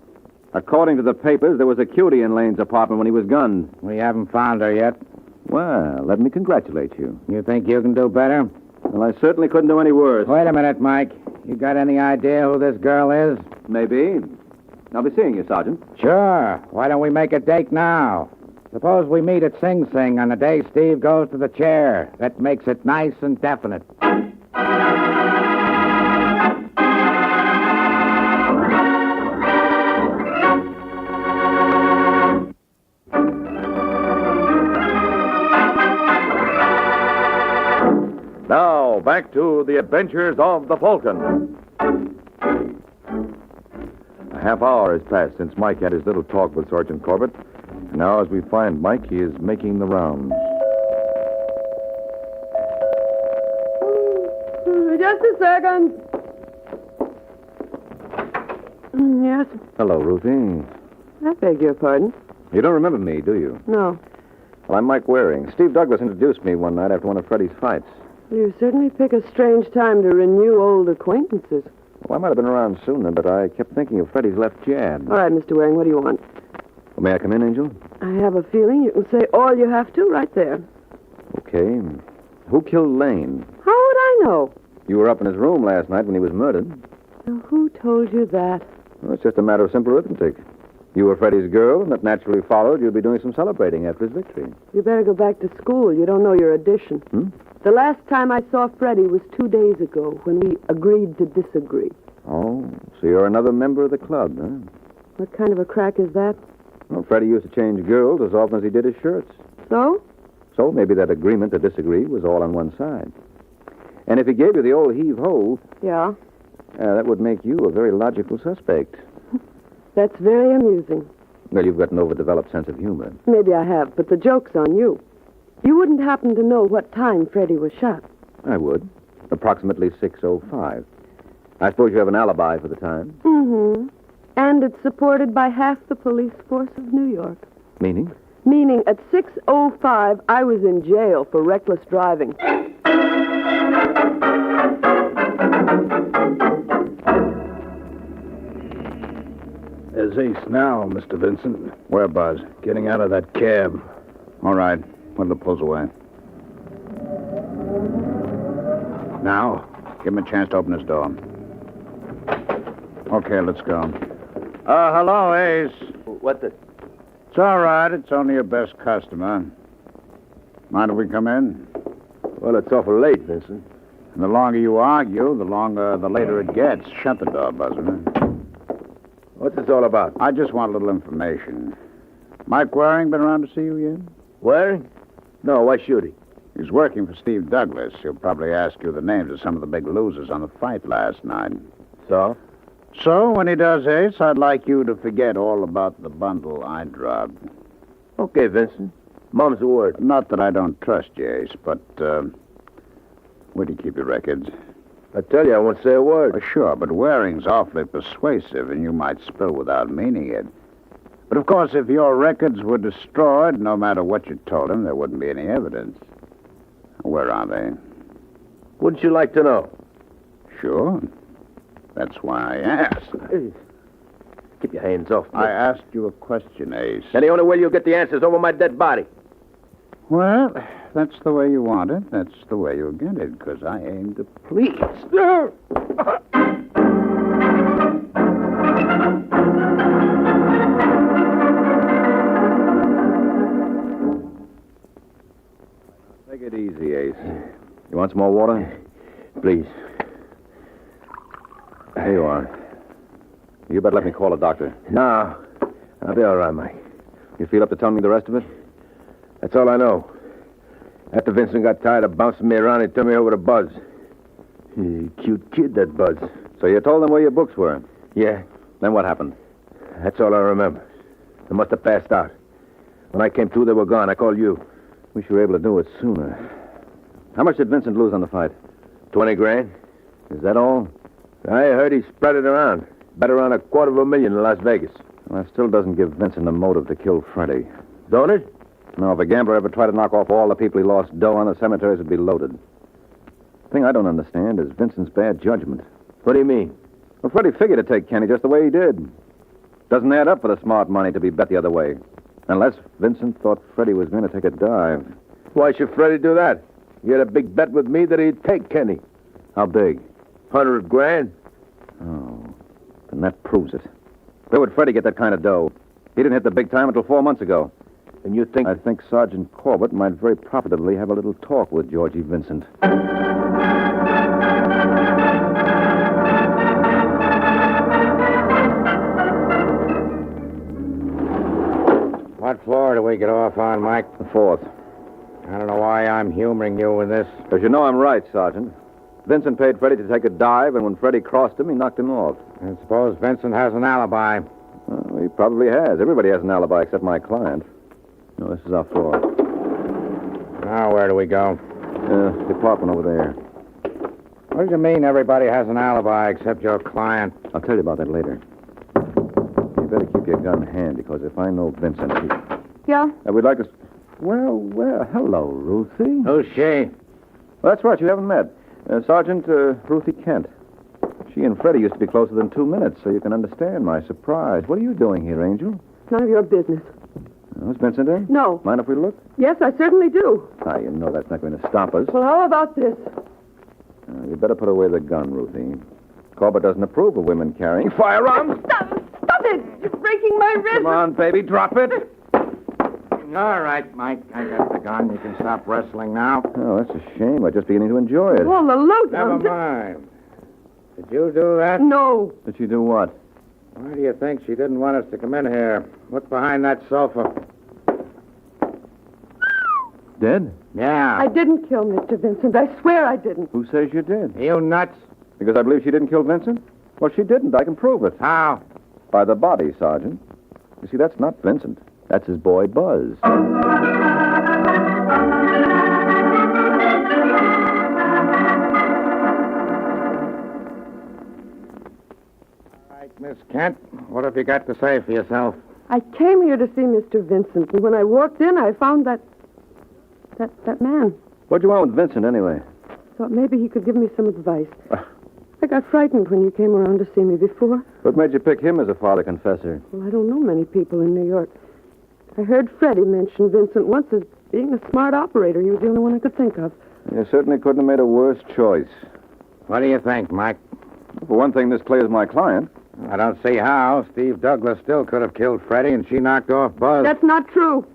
According to the papers, there was a cutie in Lane's apartment when he was gunned. We haven't found her yet. Well, let me congratulate you. You think you can do better? Well, I certainly couldn't do any worse. Wait a minute, Mike. You got any idea who this girl is? Maybe. I'll be seeing you, Sergeant. Sure. Why don't we make a date now? Suppose we meet at Sing Sing on the day Steve goes to the chair. That makes it nice and definite. Now, back to the adventures of the Falcon. A half hour has passed since Mike had his little talk with Sergeant Corbett. And now, as we find Mike, he is making the rounds. Just a second. Yes. Hello, Ruthie. I beg your pardon. You don't remember me, do you? No. Well, I'm Mike Waring. Steve Douglas introduced me one night after one of Freddie's fights. You certainly pick a strange time to renew old acquaintances. Well, I might have been around sooner, but I kept thinking of Freddie's left jab. All right, Mr. Waring, what do you want? Well, may I come in, Angel? I have a feeling you can say all you have to right there. Okay. Who killed Lane? How would I know? You were up in his room last night when he was murdered. Now, who told you that? Well, it's just a matter of simple arithmetic. You were Freddie's girl, and it naturally followed you'd be doing some celebrating after his victory. You better go back to school. You don't know your addition. The last time I saw Freddie was 2 days ago when we agreed to disagree. Oh, so you're another member of the club, huh? What kind of a crack is that? Well, Freddie used to change girls as often as he did his shirts. So? So maybe that agreement to disagree was all on one side. And if he gave you the old heave-ho... Yeah? that would make you a very logical suspect. That's very amusing. Well, you've got an overdeveloped sense of humor. Maybe I have, but the joke's on you. You wouldn't happen to know what time Freddie was shot. I would. Approximately 6:05. I suppose you have an alibi for the time. Mm-hmm. And it's supported by half the police force of New York. Meaning? Meaning at 6:05, I was in jail for reckless driving. There's Ace now, Mr. Vincent. Where, Buzz? Getting out of that cab. All right. Put the pulls away. Now, give him a chance to open his door. Okay, let's go. Hello, Ace. What the... It's all right. It's only your best customer. Mind if we come in? Well, it's awful late, Vincent. And the longer you argue, the later it gets. Shut the door, Buzzer. What's this all about? I just want a little information. Mike Waring been around to see you yet? Waring? No, why should he? He's working for Steve Douglas. He'll probably ask you the names of some of the big losers on the fight last night. So? So, when he does, Ace, I'd like you to forget all about the bundle I dropped. Okay, Vincent. Mom's the word. Not that I don't trust you, Ace, but, where do you keep your records? I tell you, I won't say a word. Sure, but Waring's awfully persuasive, and you might spill without meaning it. But of course, if your records were destroyed, no matter what you told him, there wouldn't be any evidence. Where are they? Wouldn't you like to know? Sure. That's why I asked. Keep your hands off me. I asked you a question, Ace. And the only way you'll get the answer is over my dead body. Well, that's the way you want it. That's the way you'll get it, because I aim to please. Take it easy, Ace. You want some more water? Please. Here you are. You better let me call a doctor. No. I'll be all right, Mike. You feel up to telling me the rest of it? That's all I know. After Vincent got tired of bouncing me around, he turned me over to Buzz. Cute kid, that Buzz. So you told them where your books were? Yeah. Then what happened? That's all I remember. They must have passed out. When I came to, they were gone. I called you. Wish you were able to do it sooner. How much did Vincent lose on the fight? 20 grand. Is that all? I heard he spread it around. Bet around $250,000 in Las Vegas. Well, that still doesn't give Vincent a motive to kill Freddie. Don't it? No, if a gambler ever tried to knock off all the people he lost dough on, the cemeteries would be loaded. The thing I don't understand is Vincent's bad judgment. What do you mean? Well, Freddie figured to take Kenny just the way he did. Doesn't add up for the smart money to be bet the other way. Unless Vincent thought Freddie was going to take a dive. Why should Freddie do that? He had a big bet with me that he'd take Kenny. How big? 100 grand. Oh, then that proves it. Where would Freddie get that kind of dough? He didn't hit the big time until 4 months ago. And you think... I think Sergeant Corbett might very profitably have a little talk with Georgie Vincent. What floor do we get off on, Mike? The 4th. I don't know why I'm humoring you with this. Because you know I'm right, Sergeant. Vincent paid Freddie to take a dive, and when Freddie crossed him, he knocked him off. And suppose Vincent has an alibi. Well, he probably has. Everybody has an alibi except my client. No, this is our floor. Now, where do we go? Department over there. What do you mean everybody has an alibi except your client? I'll tell you about that later. You better keep your gun handy, because if I know Vincent, Yeah? we'd like to... Well, hello, Ruthie. Who's she? Well, that's right, you haven't met. Sergeant Ruthie Kent. She and Freddie used to be closer than 2 minutes, so you can understand my surprise. What are you doing here, Angel? None of your business. Is Vincent in? No. Mind if we look? Yes, I certainly do. Ah, you know that's not going to stop us. Well, how about this? You better put away the gun, Ruthie. Corbett doesn't approve of women carrying firearms. Stop it! You're breaking my wrist. Come on, baby, drop it. All right, Mike. I got the gun. You can stop wrestling now. Oh, that's a shame. I'm just beginning to enjoy it. Well, the loot. Never mind. Did you do that? No. Did she do what? Why do you think she didn't want us to come in here? What's behind that sofa? Dead? Yeah. I didn't kill Mr. Vincent. I swear I didn't. Who says you did? You nuts? Because I believe she didn't kill Vincent? Well, she didn't. I can prove it. How? By the body, Sergeant. You see, that's not Vincent. That's his boy, Buzz. All right, Miss Kent, what have you got to say for yourself? I came here to see Mr. Vincent, and when I walked in, I found that man. What'd you want with Vincent, anyway? Thought maybe he could give me some advice. I got frightened when you came around to see me before. What made you pick him as a father confessor? Well, I don't know many people in New York. I heard Freddie mention Vincent once as being a smart operator. He was the only one I could think of. You certainly couldn't have made a worse choice. What do you think, Mike? For one thing, this clears my client. I don't see how. Steve Douglas still could have killed Freddie, and she knocked off Buzz. That's not true.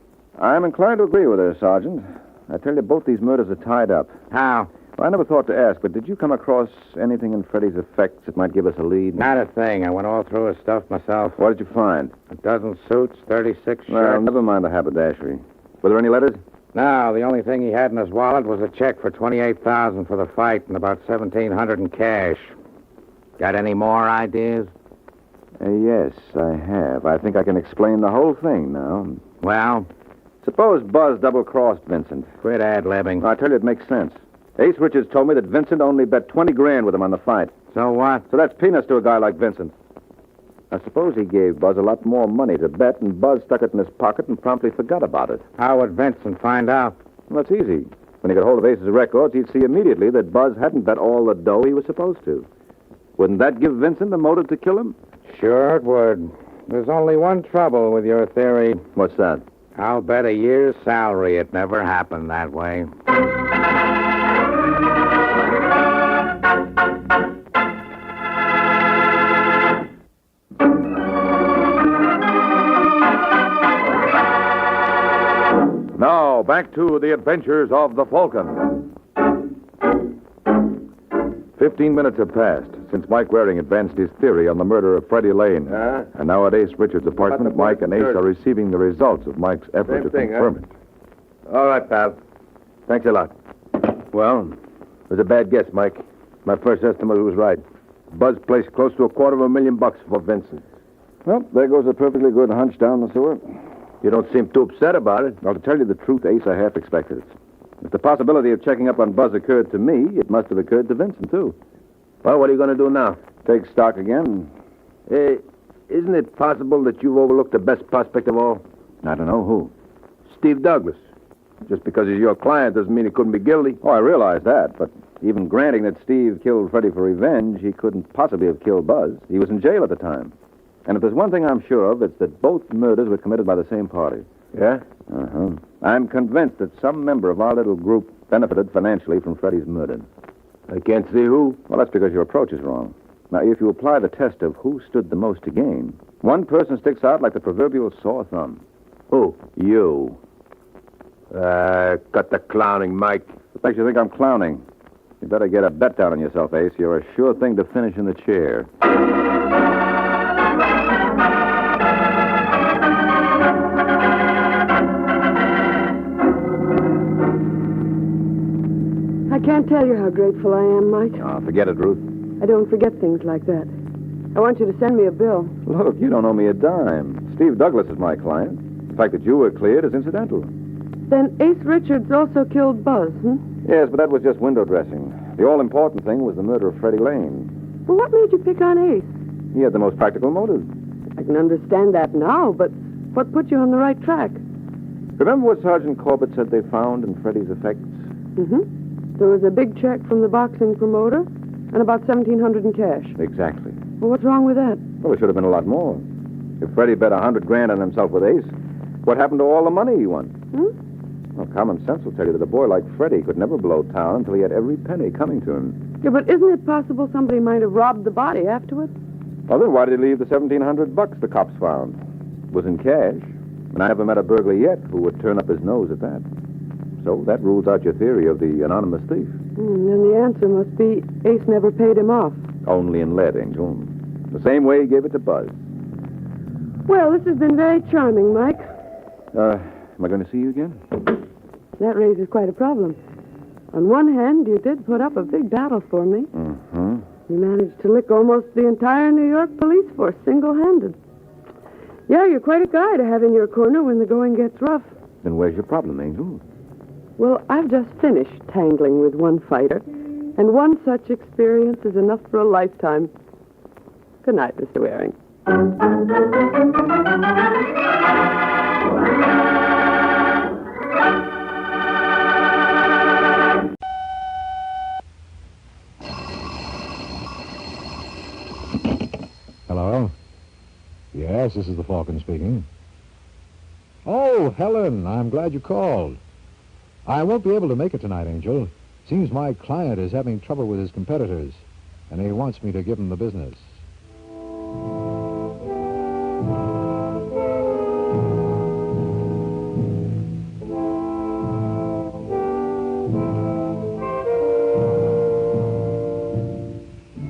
I'm inclined to agree with her, Sergeant. I tell you, both these murders are tied up. How? Well, I never thought to ask, but did you come across anything in Freddie's effects that might give us a lead? Not a thing. I went all through his stuff myself. What did you find? A dozen suits, 36 shirts. Well, never mind the haberdashery. Were there any letters? No, the only thing he had in his wallet was a check for $28,000 for the fight and about $1,700 in cash. Got any more ideas? Yes, I have. I think I can explain the whole thing now. Well? Suppose Buzz double-crossed Vincent. Quit ad-libbing. I tell you, it makes sense. Ace Richards told me that Vincent only bet 20 grand with him on the fight. So what? So that's peanuts to a guy like Vincent. I suppose he gave Buzz a lot more money to bet, and Buzz stuck it in his pocket and promptly forgot about it. How would Vincent find out? Well, that's easy. When he got hold of Ace's records, he'd see immediately that Buzz hadn't bet all the dough he was supposed to. Wouldn't that give Vincent a motive to kill him? Sure it would. There's only one trouble with your theory. What's that? I'll bet a year's salary it never happened that way. Now, back to the adventures of the Falcon. 15 minutes have passed since Mike Waring advanced his theory on the murder of Freddie Lane. And now at Ace Richards' apartment, Mike and Ace are receiving the results of Mike's effort to confirm it. All right, pal. Thanks a lot. Well, it was a bad guess, Mike. My first estimate was right. Buzz placed close to $250,000 for Vincent. Well, there goes a perfectly good hunch down the sewer. You don't seem too upset about it. Well, to tell you the truth, Ace, I half expected it. If the possibility of checking up on Buzz occurred to me, it must have occurred to Vincent, too. Well, what are you going to do now? Take stock again. Isn't it possible that you've overlooked the best prospect of all? I don't know who. Steve Douglas. Just because he's your client doesn't mean he couldn't be guilty. Oh, I realize that, but even granting that Steve killed Freddie for revenge, he couldn't possibly have killed Buzz. He was in jail at the time. And if there's one thing I'm sure of, it's that both murders were committed by the same party. Yeah? Uh-huh. I'm convinced that some member of our little group benefited financially from Freddie's murder. I can't see who. Well, that's because your approach is wrong. Now, if you apply the test of who stood the most to gain, one person sticks out like the proverbial sore thumb. Who? You. Cut the clowning, Mike. What makes you think I'm clowning? You better get a bet down on yourself, Ace. You're a sure thing to finish in the chair. I can't tell you how grateful I am, Mike. Oh, forget it, Ruth. I don't forget things like that. I want you to send me a bill. Look, you don't owe me a dime. Steve Douglas is my client. The fact that you were cleared is incidental. Then Ace Richards also killed Buzz, Yes, but that was just window dressing. The all-important thing was the murder of Freddie Lane. Well, what made you pick on Ace? He had the most practical motive. I can understand that now, but what put you on the right track? Remember what Sergeant Corbett said they found in Freddie's effects? Mm-hmm. There was a big check from the boxing promoter and about $1,700 in cash. Exactly. Well, what's wrong with that? Well, there should have been a lot more. If Freddie bet $100,000 on himself with Ace, what happened to all the money he won? Well, common sense will tell you that a boy like Freddie could never blow town until he had every penny coming to him. Yeah, but isn't it possible somebody might have robbed the body afterward? Well, then why did he leave the $1,700 the cops found? It was in cash, and I never met a burglar yet who would turn up his nose at that. So that rules out your theory of the anonymous thief. And the answer must be Ace never paid him off. Only in lead, Angel. The same way he gave it to Buzz. Well, this has been very charming, Mike. Am I going to see you again? That raises quite a problem. On one hand, you did put up a big battle for me. Mm-hmm. You managed to lick almost the entire New York police force single-handed. Yeah, you're quite a guy to have in your corner when the going gets rough. Then where's your problem, Angel? Well, I've just finished tangling with one fighter, and one such experience is enough for a lifetime. Good night, Mr. Waring. Hello? Yes, this is the Falcon speaking. Oh, Helen, I'm glad you called. I won't be able to make it tonight, Angel. Seems my client is having trouble with his competitors, and he wants me to give him the business.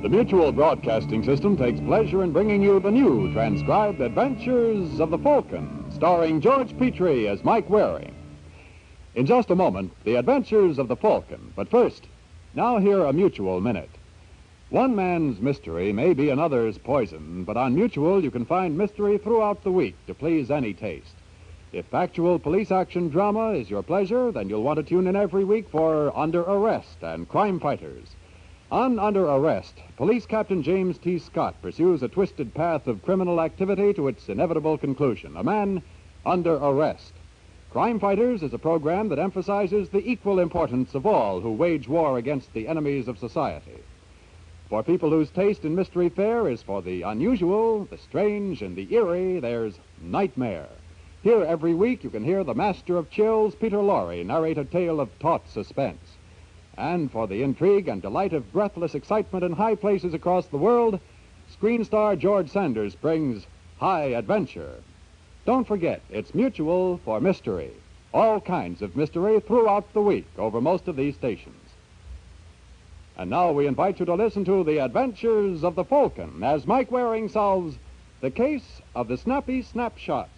The Mutual Broadcasting System takes pleasure in bringing you the new transcribed Adventures of the Falcon, starring George Petrie as Mike Waring. In just a moment, the Adventures of the Falcon. But first, now hear a Mutual Minute. One man's mystery may be another's poison, but on Mutual you can find mystery throughout the week to please any taste. If factual police action drama is your pleasure, then you'll want to tune in every week for Under Arrest and Crime Fighters. On Under Arrest, Police Captain James T. Scott pursues a twisted path of criminal activity to its inevitable conclusion. A man under arrest. Crime Fighters is a program that emphasizes the equal importance of all who wage war against the enemies of society. For people whose taste in mystery fare is for the unusual, the strange, and the eerie, there's Nightmare. Here every week you can hear the master of chills, Peter Lorre, narrate a tale of taut suspense. And for the intrigue and delight of breathless excitement in high places across the world, screen star George Sanders brings High Adventure. Don't forget, it's mutual for mystery. All kinds of mystery throughout the week over most of these stations. And now we invite you to listen to The Adventures of the Falcon as Mike Waring solves the case of the Snappy Snapshots.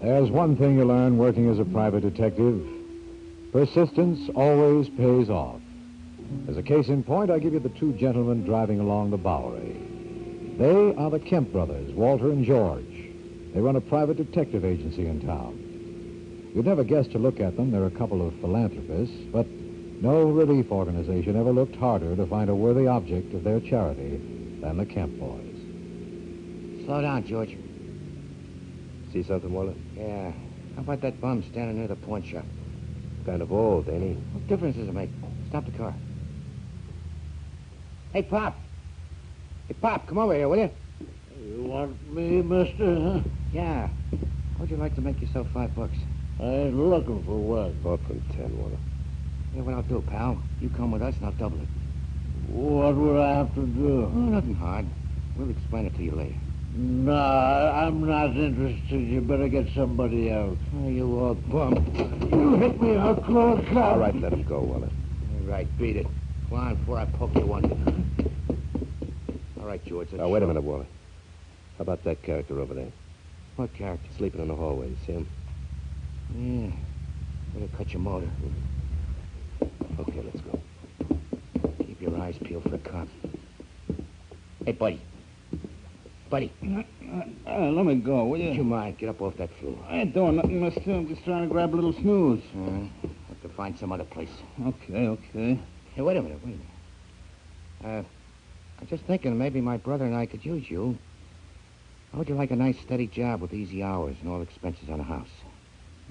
There's one thing you learn working as a private detective. Persistence always pays off. As a case in point, I give you the two gentlemen driving along the Bowery. They are the Kemp brothers, Walter and George. They run a private detective agency in town. You'd never guess to look at them. They're a couple of philanthropists, but no relief organization ever looked harder to find a worthy object of their charity than the Kemp boys. Slow down, George. See something, Walter? Yeah. How about that bum standing near the pawn shop? Kind of old, ain't he? What difference does it make? Stop the car. Hey, Pop. Hey, Pop, come over here, will you? You want me, mister, huh? Yeah. How'd you like to make yourself $5? I ain't looking for what. Off from 10, Walter. Yeah, what I'll do, pal. You come with us and I'll double it. What would I have to do? Oh, nothing hard. We'll explain it to you later. Nah, I'm not interested. You better get somebody else. Oh, you old bum. You hit me, I'll close up. All right, let him go, Walter. All right, beat it. Come on, before I poke you one. All right, George. Now, wait a minute, Walter. How about that character over there? What character? Sleeping in the hallway. You see him? Yeah. Better cut your motor. Okay, let's go. Keep your eyes peeled for a cop. Hey, buddy. Buddy. Let me go, will you? Would you mind? Get up off that floor. I ain't doing nothing, mister. I'm just trying to grab a little snooze. Have to find some other place. Okay. Hey, wait a minute. I'm just thinking maybe my brother and I could use you. How would you like a nice steady job with easy hours and all expenses on a house?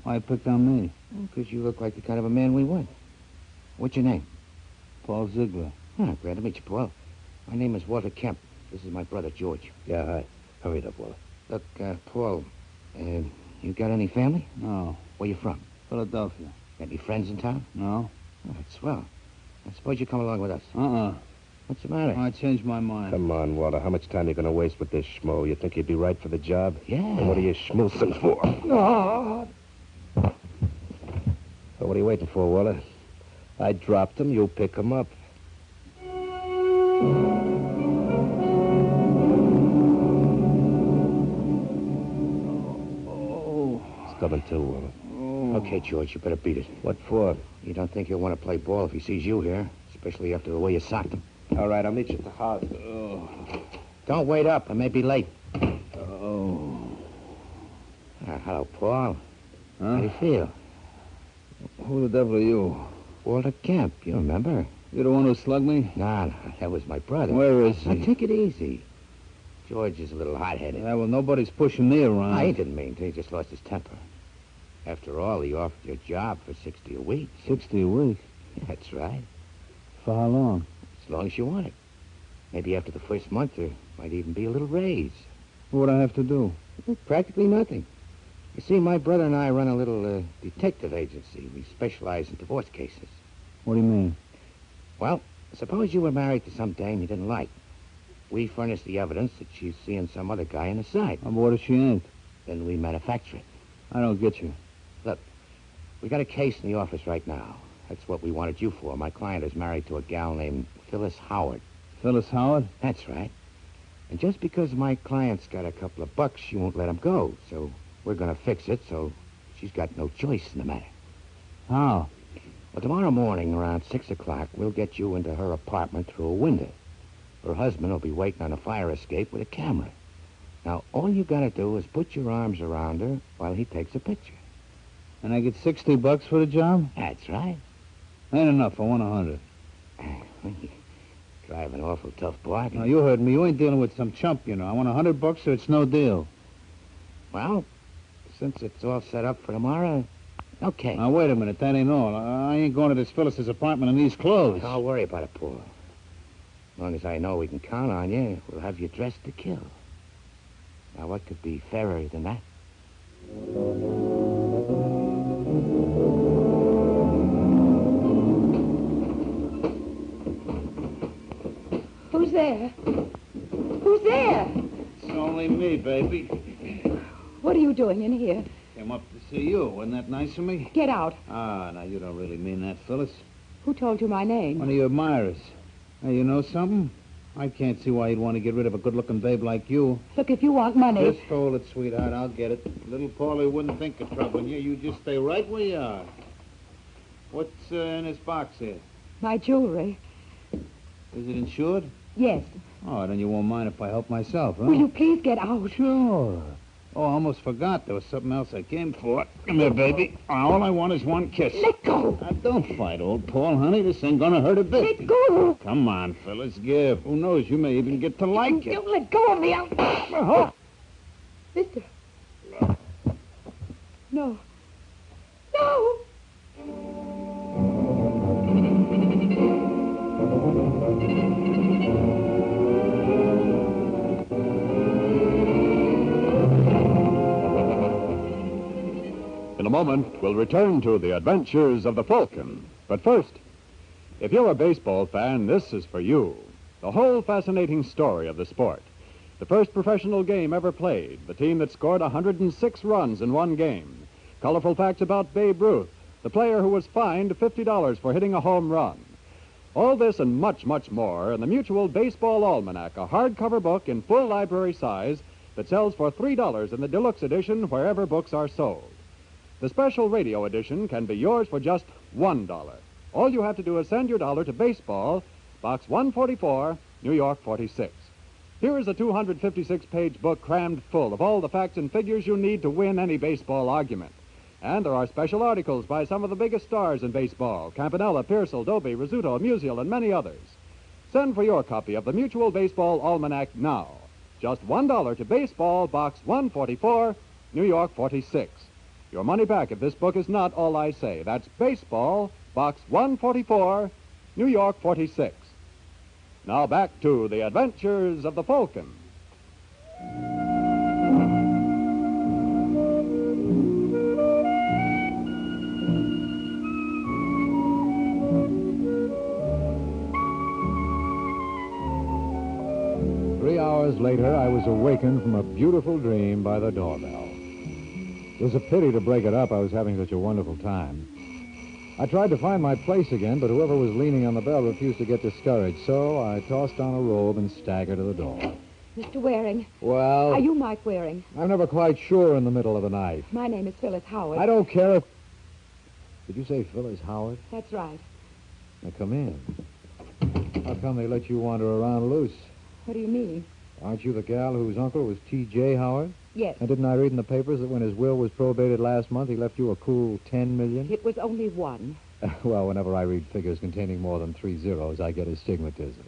Why pick on me? Because you look like the kind of a man we want. What's your name? Paul Ziegler. Glad to meet you, Paul. My name is Walter Kemp. This is my brother, George. Yeah, hi. Hurry it up, Walter. Look, Paul, you got any family? No. Where you from? Philadelphia. Got any friends in town? No. Oh, that's swell. I suppose you come along with us. What's the matter? I changed my mind. Come on, Walter. How much time are you going to waste with this schmo? You think you'd be right for the job? Yeah. And what are you schmoozing for? No. Well, what are you waiting for, Walter? I dropped him. You pick him up. Stubborn too, Walter. Okay, George, you better beat it. What for? You don't think he'll want to play ball if he sees you here, especially after the way you socked him. All right, I'll meet you at the house. Don't wait up. I may be late. Hello, Paul. How do you feel? Who the devil are you? Walter Kemp, you remember? You the one who slugged me? Nah, that was my brother. Where is he? Now, take it easy. George is a little hot-headed. Yeah, well, nobody's pushing me around. I didn't mean to. He just lost his temper. After all, he offered you a job for $60 a week. 60 a week? Yeah, that's right. For how long? As long as you want it. Maybe after the first month, there might even be a little raise. What would I have to do? Practically nothing. You see, my brother and I run a little detective agency. We specialize in divorce cases. What do you mean? Well, suppose you were married to some dame you didn't like. We furnish the evidence that she's seeing some other guy on the side. But what if she ain't? Then we manufacture it. I don't get you. Look, we got a case in the office right now. That's what we wanted you for. My client is married to a gal named Phyllis Howard. Phyllis Howard? That's right. And just because my client's got a couple of bucks, she won't let him go. So we're going to fix it so she's got no choice in the matter. How? Well, tomorrow morning around 6 o'clock, we'll get you into her apartment through a window. Her husband will be waiting on a fire escape with a camera. Now, all you gotta do is put your arms around her while he takes a picture. And I get $60 for the job? That's right. Ain't enough. I want 100. Drive an awful tough bargain. Now, you heard me. You ain't dealing with some chump, you know. I want $100 or it's no deal. Well, since it's all set up for tomorrow, okay. Now, wait a minute. That ain't all. I ain't going to this Phyllis's apartment in these clothes. Don't worry about it, Paul. As long as I know we can count on you, we'll have you dressed to kill. Now, what could be fairer than that? Who's there? Who's there? It's only me, baby. What are you doing in here? Came up to see you. Wasn't that nice of me? Get out. Ah, now you don't really mean that, Phyllis. Who told you my name? One of your admirers. Hey, you know something? I can't see why you'd want to get rid of a good-looking babe like you. Look, if you want money... Just hold it, sweetheart. I'll get it. Little Paulie wouldn't think of troubling you. You just stay right where you are. What's in this box here? My jewelry. Is it insured? Yes. Oh, then you won't mind if I help myself, huh? Will you please get out? Sure. Oh, I almost forgot. There was something else I came for. Come here, baby. All I want is one kiss. Let go. Now, don't fight, old Paul, honey. This ain't gonna hurt a bit. Let go. Come on, Phyllis. Give. Who knows? You may even get to like it. Don't let go of me. Oh. Mister. No. No. In a moment, we'll return to the adventures of the Falcon. But first, if you're a baseball fan, this is for you. The whole fascinating story of the sport. The first professional game ever played, the team that scored 106 runs in one game. Colorful facts about Babe Ruth, the player who was fined $50 for hitting a home run. All this and much, much more in the Mutual Baseball Almanac, a hardcover book in full library size that sells for $3 in the deluxe edition wherever books are sold. The special radio edition can be yours for just $1. All you have to do is send your dollar to Baseball, Box 144, New York 46. Here is a 256-page book crammed full of all the facts and figures you need to win any baseball argument. And there are special articles by some of the biggest stars in baseball, Campanella, Pearsall, Doby, Rizzuto, Musial, and many others. Send for your copy of the Mutual Baseball Almanac now. Just $1 to Baseball, Box 144, New York 46. Your money back if this book is not all I say. That's Baseball, Box 144, New York 46. Now back to the adventures of the Falcon. 3 hours later, I was awakened from a beautiful dream by the doorbell. It was a pity to break it up. I was having such a wonderful time. I tried to find my place again, but whoever was leaning on the bell refused to get discouraged, so I tossed on a robe and staggered to the door. Mr. Waring. Well... Are you Mike Waring? I'm never quite sure in the middle of the night. My name is Phyllis Howard. I don't care if... Did you say Phyllis Howard? That's right. Now, come in. How come they let you wander around loose? What do you mean? Aren't you the gal whose uncle was T.J. Howard? Yes. And didn't I read in the papers that when his will was probated last month, he left you a cool $10 million? It was only one. Well, whenever I read figures containing more than 3 zeros, I get astigmatism.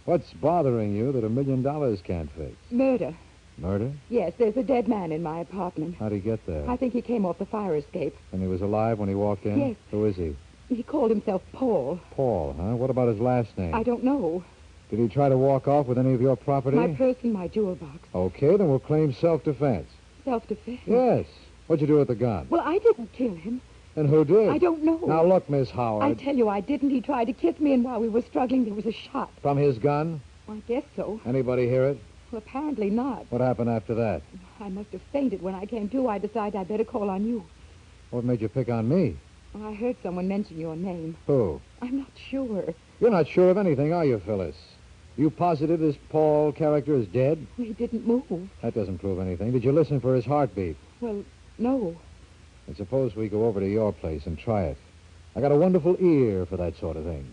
What's bothering you that $1 million can't fix? Murder. Murder? Yes, there's a dead man in my apartment. How'd he get there? I think he came off the fire escape. And he was alive when he walked in? Yes. Who is he? He called himself Paul. Paul, huh? What about his last name? I don't know. Did he try to walk off with any of your property? My purse and my jewel box. Okay, then we'll claim self-defense. Self-defense? Yes. What'd you do with the gun? Well, I didn't kill him. And who did? I don't know. Now, look, Miss Howard. I tell you, I didn't. He tried to kiss me, and while we were struggling, there was a shot. From his gun? I guess so. Anybody hear it? Well, apparently not. What happened after that? I must have fainted. When I came to, I decided I'd better call on you. What made you pick on me? I heard someone mention your name. Who? I'm not sure. You're not sure of anything, are you, Phyllis? You positive this Paul character is dead? He didn't move. That doesn't prove anything. Did you listen for his heartbeat? Well, no. And suppose we go over to your place and try it. I got a wonderful ear for that sort of thing.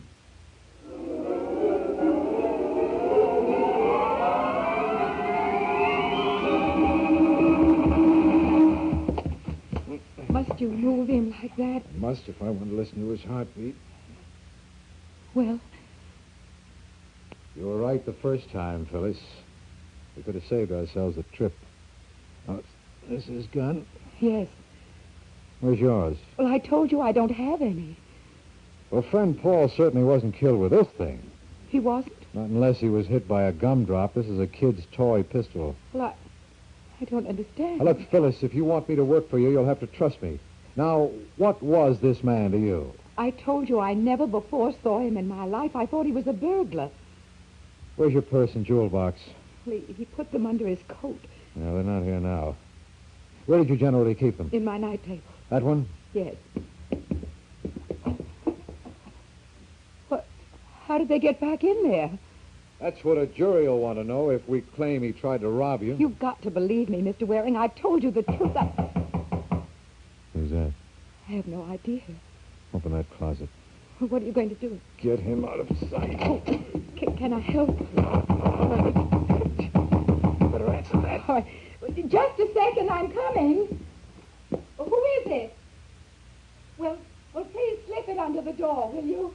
Must you move him like that? Must if I want to listen to his heartbeat. Well, You were right the first time, Phyllis. We could have saved ourselves a trip. Oh, this is gun. yes. Where's yours? Well, I told you I don't have any. Well, friend Paul certainly wasn't killed with this thing. He wasn't? Not unless he was hit by a gumdrop. This is a kid's toy pistol. Well, I don't understand. Now, look, Phyllis, if you want me to work for you, you'll have to trust me. Now, what was this man to you? I told you I never before saw him in my life. I thought he was a burglar. Where's your purse and jewel box? He put them under his coat No, they're not here now. Where did you generally keep them? in my night table. That one? Yes. What? How did they get back in there? That's what a jury will want to know if we claim he tried to rob you. You've got to believe me, Mr. Waring. I've told you the truth. Who's that? I have no idea. Open that closet. What are you going to do? Get him out of sight. Oh, can I help? Better answer that. All right. Just a second, I'm coming. Who is it? Well, please slip it under the door, will you?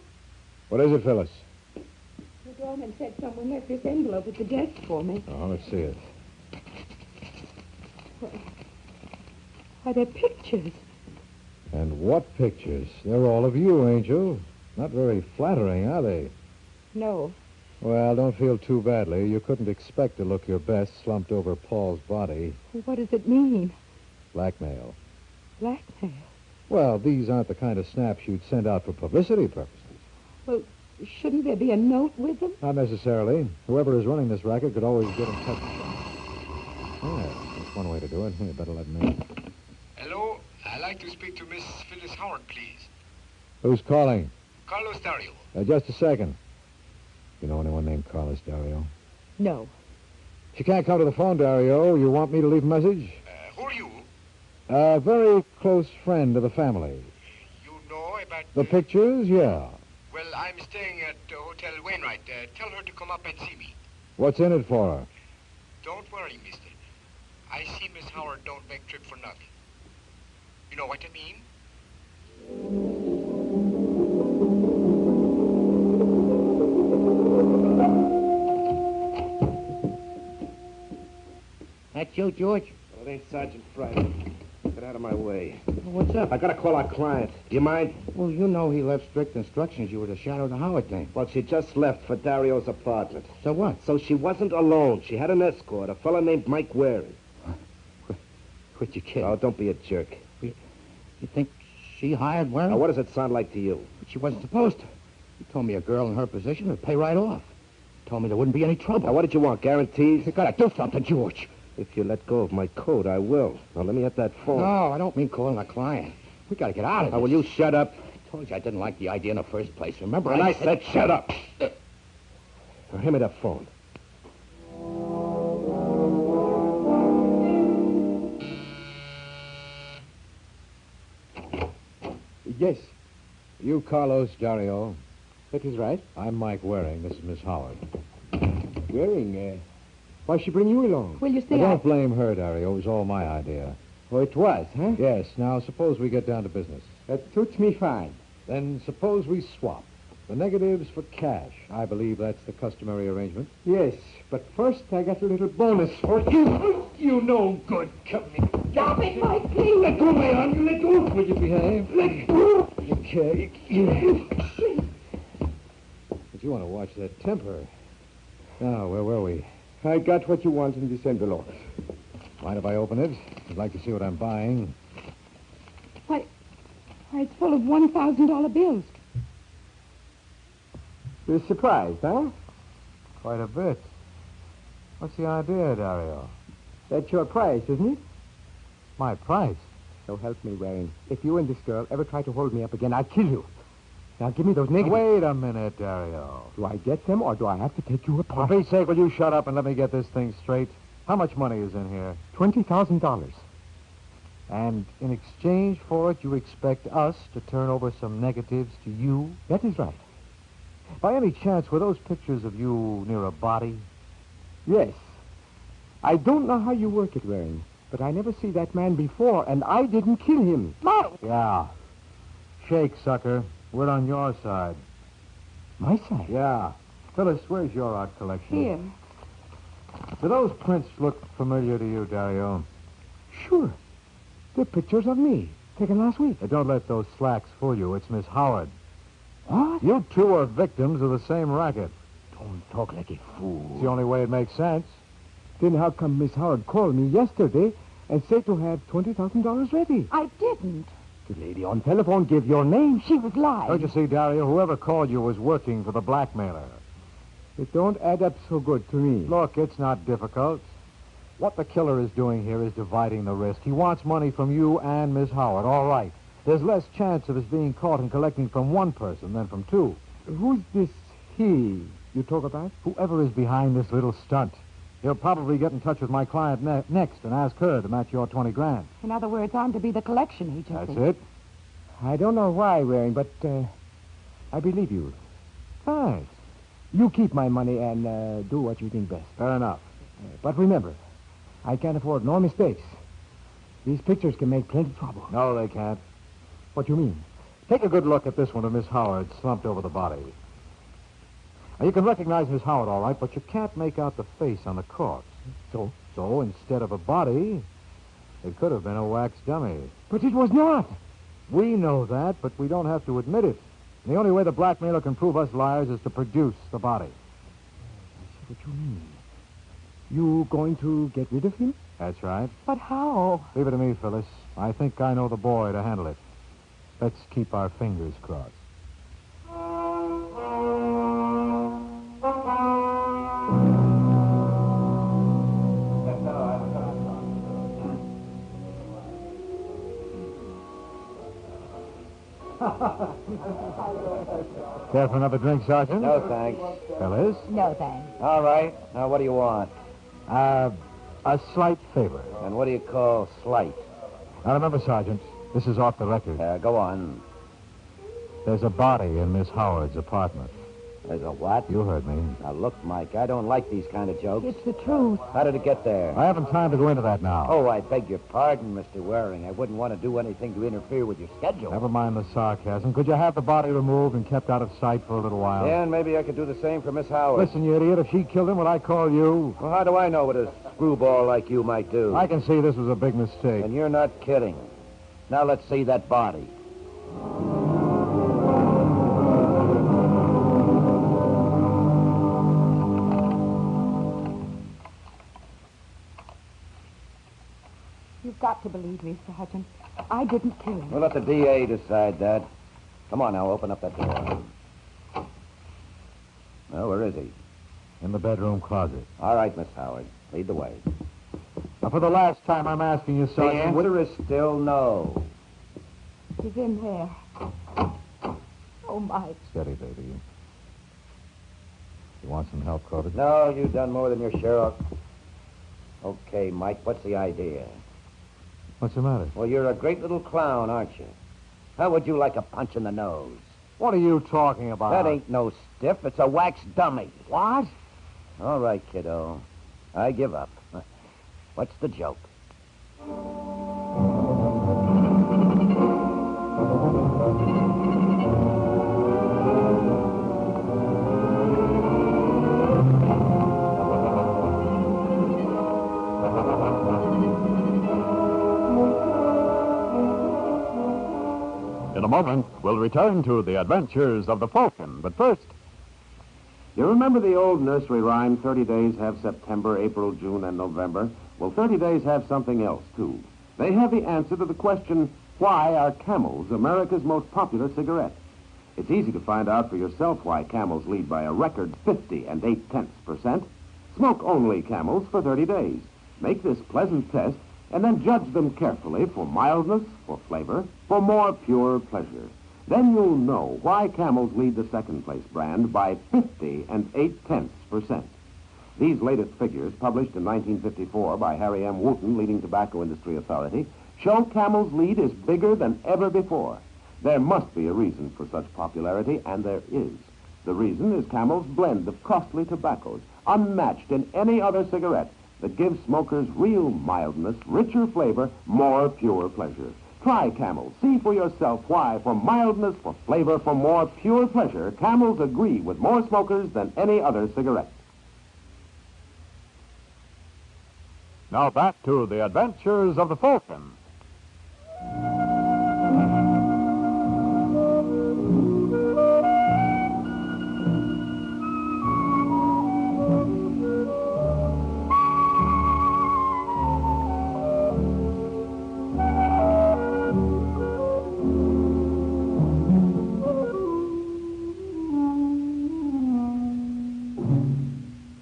What is it, Phyllis? The doorman said someone left this envelope at the desk for me. Oh, let's see it. Why, they're pictures. And what pictures? They're all of you, Angel. Not very flattering, are they? No. Well, don't feel too badly. You couldn't expect to look your best slumped over Paul's body. What does it mean? Blackmail. Blackmail? Well, these aren't the kind of snaps you'd send out for publicity purposes. Well, shouldn't there be a note with them? Not necessarily. Whoever is running this racket could always get in touch with them. Yeah, that's one way to do it. You better let me in. Hello, I'd like to speak to Miss Phyllis Howard, please. Who's calling? Carlos Dario. Just a second. You know anyone named Carlos Dario? No. If you can't come to the phone, Dario, you want me to leave a message? Who are you? A very close friend of the family. You know about... The pictures? Yeah. Well, I'm staying at Hotel Wainwright. Tell her to come up and see me. What's in it for her? Don't worry, mister. I see Miss Howard don't make trip for nothing. You know what I mean? That you, George? Well, it ain't Sergeant Friday. Get out of my way. What's up? I gotta call our client. Do you mind? Well, you know he left strict instructions you were to shadow the Howard thing. Well, she just left for Dario's apartment. So what? So she wasn't alone. She had an escort, a fella named Mike Waring. Quit your kidding. Oh, don't be a jerk. You think she hired Waring? Now, what does it sound like to you? She wasn't supposed to. You told me a girl in her position would pay right off. Told me there wouldn't be any trouble. Now, what did you want? Guarantees? You gotta do something, George. If you let go of my coat, I will. Now, let me at that phone. No, I don't mean calling a client. We gotta get out of Now, this. will you shut up? I told you I didn't like the idea in the first place. Remember? And I said shut up. Now, hand me that phone. Yes. You, Carlos Dario. That is right. I'm Mike Waring. This is Miss Howard. Waring, why she bring you along? Will you I see? don't blame her, Dario. It was all my idea. Oh, it was, huh? Yes. Now, suppose we get down to business. That suits me fine. Then suppose we swap. The negatives for cash. I believe that's the customary arrangement. Yes, but first I got a little bonus for you. You no good. Come here. Stop it, Mike, please. Let go, my arm. Let go. Will you behave? Let go. Okay. But you want to watch that temper. Now, where were we? I got what you want in this envelope. Mind if I open it? I'd like to see what I'm buying. Why, it's full of $1,000 bills. You're surprised, huh? Quite a bit. What's the idea, Dario? That's your price, isn't it? My price? So help me, Waring. If you and this girl ever try to hold me up again, I'll kill you. Now, give me those negatives. Wait a minute, Dario. Do I get them, or do I have to take you For apart? Pete's sake, will you shut up and let me get this thing straight? How much money is in here? $20,000. And in exchange for it, you expect us to turn over some negatives to you? That is right. By any chance, were those pictures of you near a body? Yes. I don't know how you work it, Waring, but I never see that man before, and I didn't kill him. Yeah. Shake, sucker. We're on your side. My side? Yeah. Phyllis, where's your art collection? Here. Do those prints look familiar to you, Dario? Sure. They're pictures of me, taken last week. Don't let those slacks fool you. It's Miss Howard. What? You two are victims of the same racket. Don't talk like a fool. It's the only way it makes sense. Then how come Miss Howard called me yesterday and said to have $20,000 ready? I didn't. The lady on telephone gave your name. She was lying. Don't you see, Dario? Whoever called you was working for the blackmailer. It don't add up so good to me. Look, it's not difficult. What the killer is doing here is dividing the risk. He wants money from you and Miss Howard. All right. There's less chance of his being caught and collecting from one person than from two. Who's this he you talk about? Whoever is behind this little stunt. He'll probably get in touch with my client next and ask her to match your 20 grand. In other words, I'm to be the collection agency. That's it. I don't know why, Waring, but I believe you. Thanks. You keep my money and do what you think best. Fair enough. But remember, I can't afford no mistakes. These pictures can make plenty of trouble. No, they can't. What do you mean? Take a good look at this one of Miss Howard slumped over the body. Now, you can recognize Miss Howard, all right, but you can't make out the face on the corpse. So? So, instead of a body, it could have been a wax dummy. But it was not. We know that, but we don't have to admit it. And the only way the blackmailer can prove us liars is to produce the body. I see what you mean. You going to get rid of him? That's right. But how? Leave it to me, Phyllis. I think I know the boy to handle it. Let's keep our fingers crossed. Care for another drink, Sergeant? No, thanks. Phyllis? No, thanks. All right. Now, what do you want? A slight favor. And what do you call slight? Now, remember, Sergeant, this is off the record. Go on. There's a body in Miss Howard's apartment. There's a what? You heard me. Now, look, Mike, I don't like these kind of jokes. It's the truth. How did it get there? I haven't time to go into that now. Oh, I beg your pardon, Mr. Waring. I wouldn't want to do anything to interfere with your schedule. Never mind the sarcasm. Could you have the body removed and kept out of sight for a little while? Yeah, and maybe I could do the same for Miss Howard. Listen, you idiot, if she killed him, would I call you? Well, how do I know what a screwball like you might do? I can see this was a big mistake. And you're not kidding. Now let's see that body. You've got to believe me, Sergeant. I didn't kill him. We'll let the DA decide that. Come on now, open up that door. Well, where is he? In the bedroom closet. All right, Miss Howard. Lead the way. Now, for the last time, I'm asking you, The Sergeant. answer is still no. He's in there. Oh, Mike. Steady, baby. You want some help, Corbett? No, you've done more than your share of. Okay, Mike, what's the idea? What's the matter? Well, you're a great little clown, aren't you? How would you like a punch in the nose? What are you talking about? That ain't no stiff. It's a wax dummy. What? All right, kiddo. I give up. What's the joke? In a moment, we'll return to the adventures of the Falcon. But first, You remember the old nursery rhyme, 30 days have September, April, June, and November? Well, 30 days have something else, too. They have the answer to the question, why are Camels America's most popular cigarette? It's easy to find out for yourself why Camels lead by a record 50 and 8/10%. Smoke only Camels for 30 days. Make this pleasant test and then judge them carefully for mildness, for flavor, for more pure pleasure. Then you'll know why Camels lead the second-place brand by 50 and 8/10%. These latest figures, published in 1954 by Harry M. Wooten, leading tobacco industry authority, show Camel's lead is bigger than ever before. There must be a reason for such popularity, and there is. The reason is Camel's blend of costly tobaccos, unmatched in any other cigarette, that gives smokers real mildness, richer flavor, more pure pleasure. Try Camel. See for yourself why, for mildness, for flavor, for more pure pleasure, Camels agree with more smokers than any other cigarette. Now back to the adventures of the Falcon.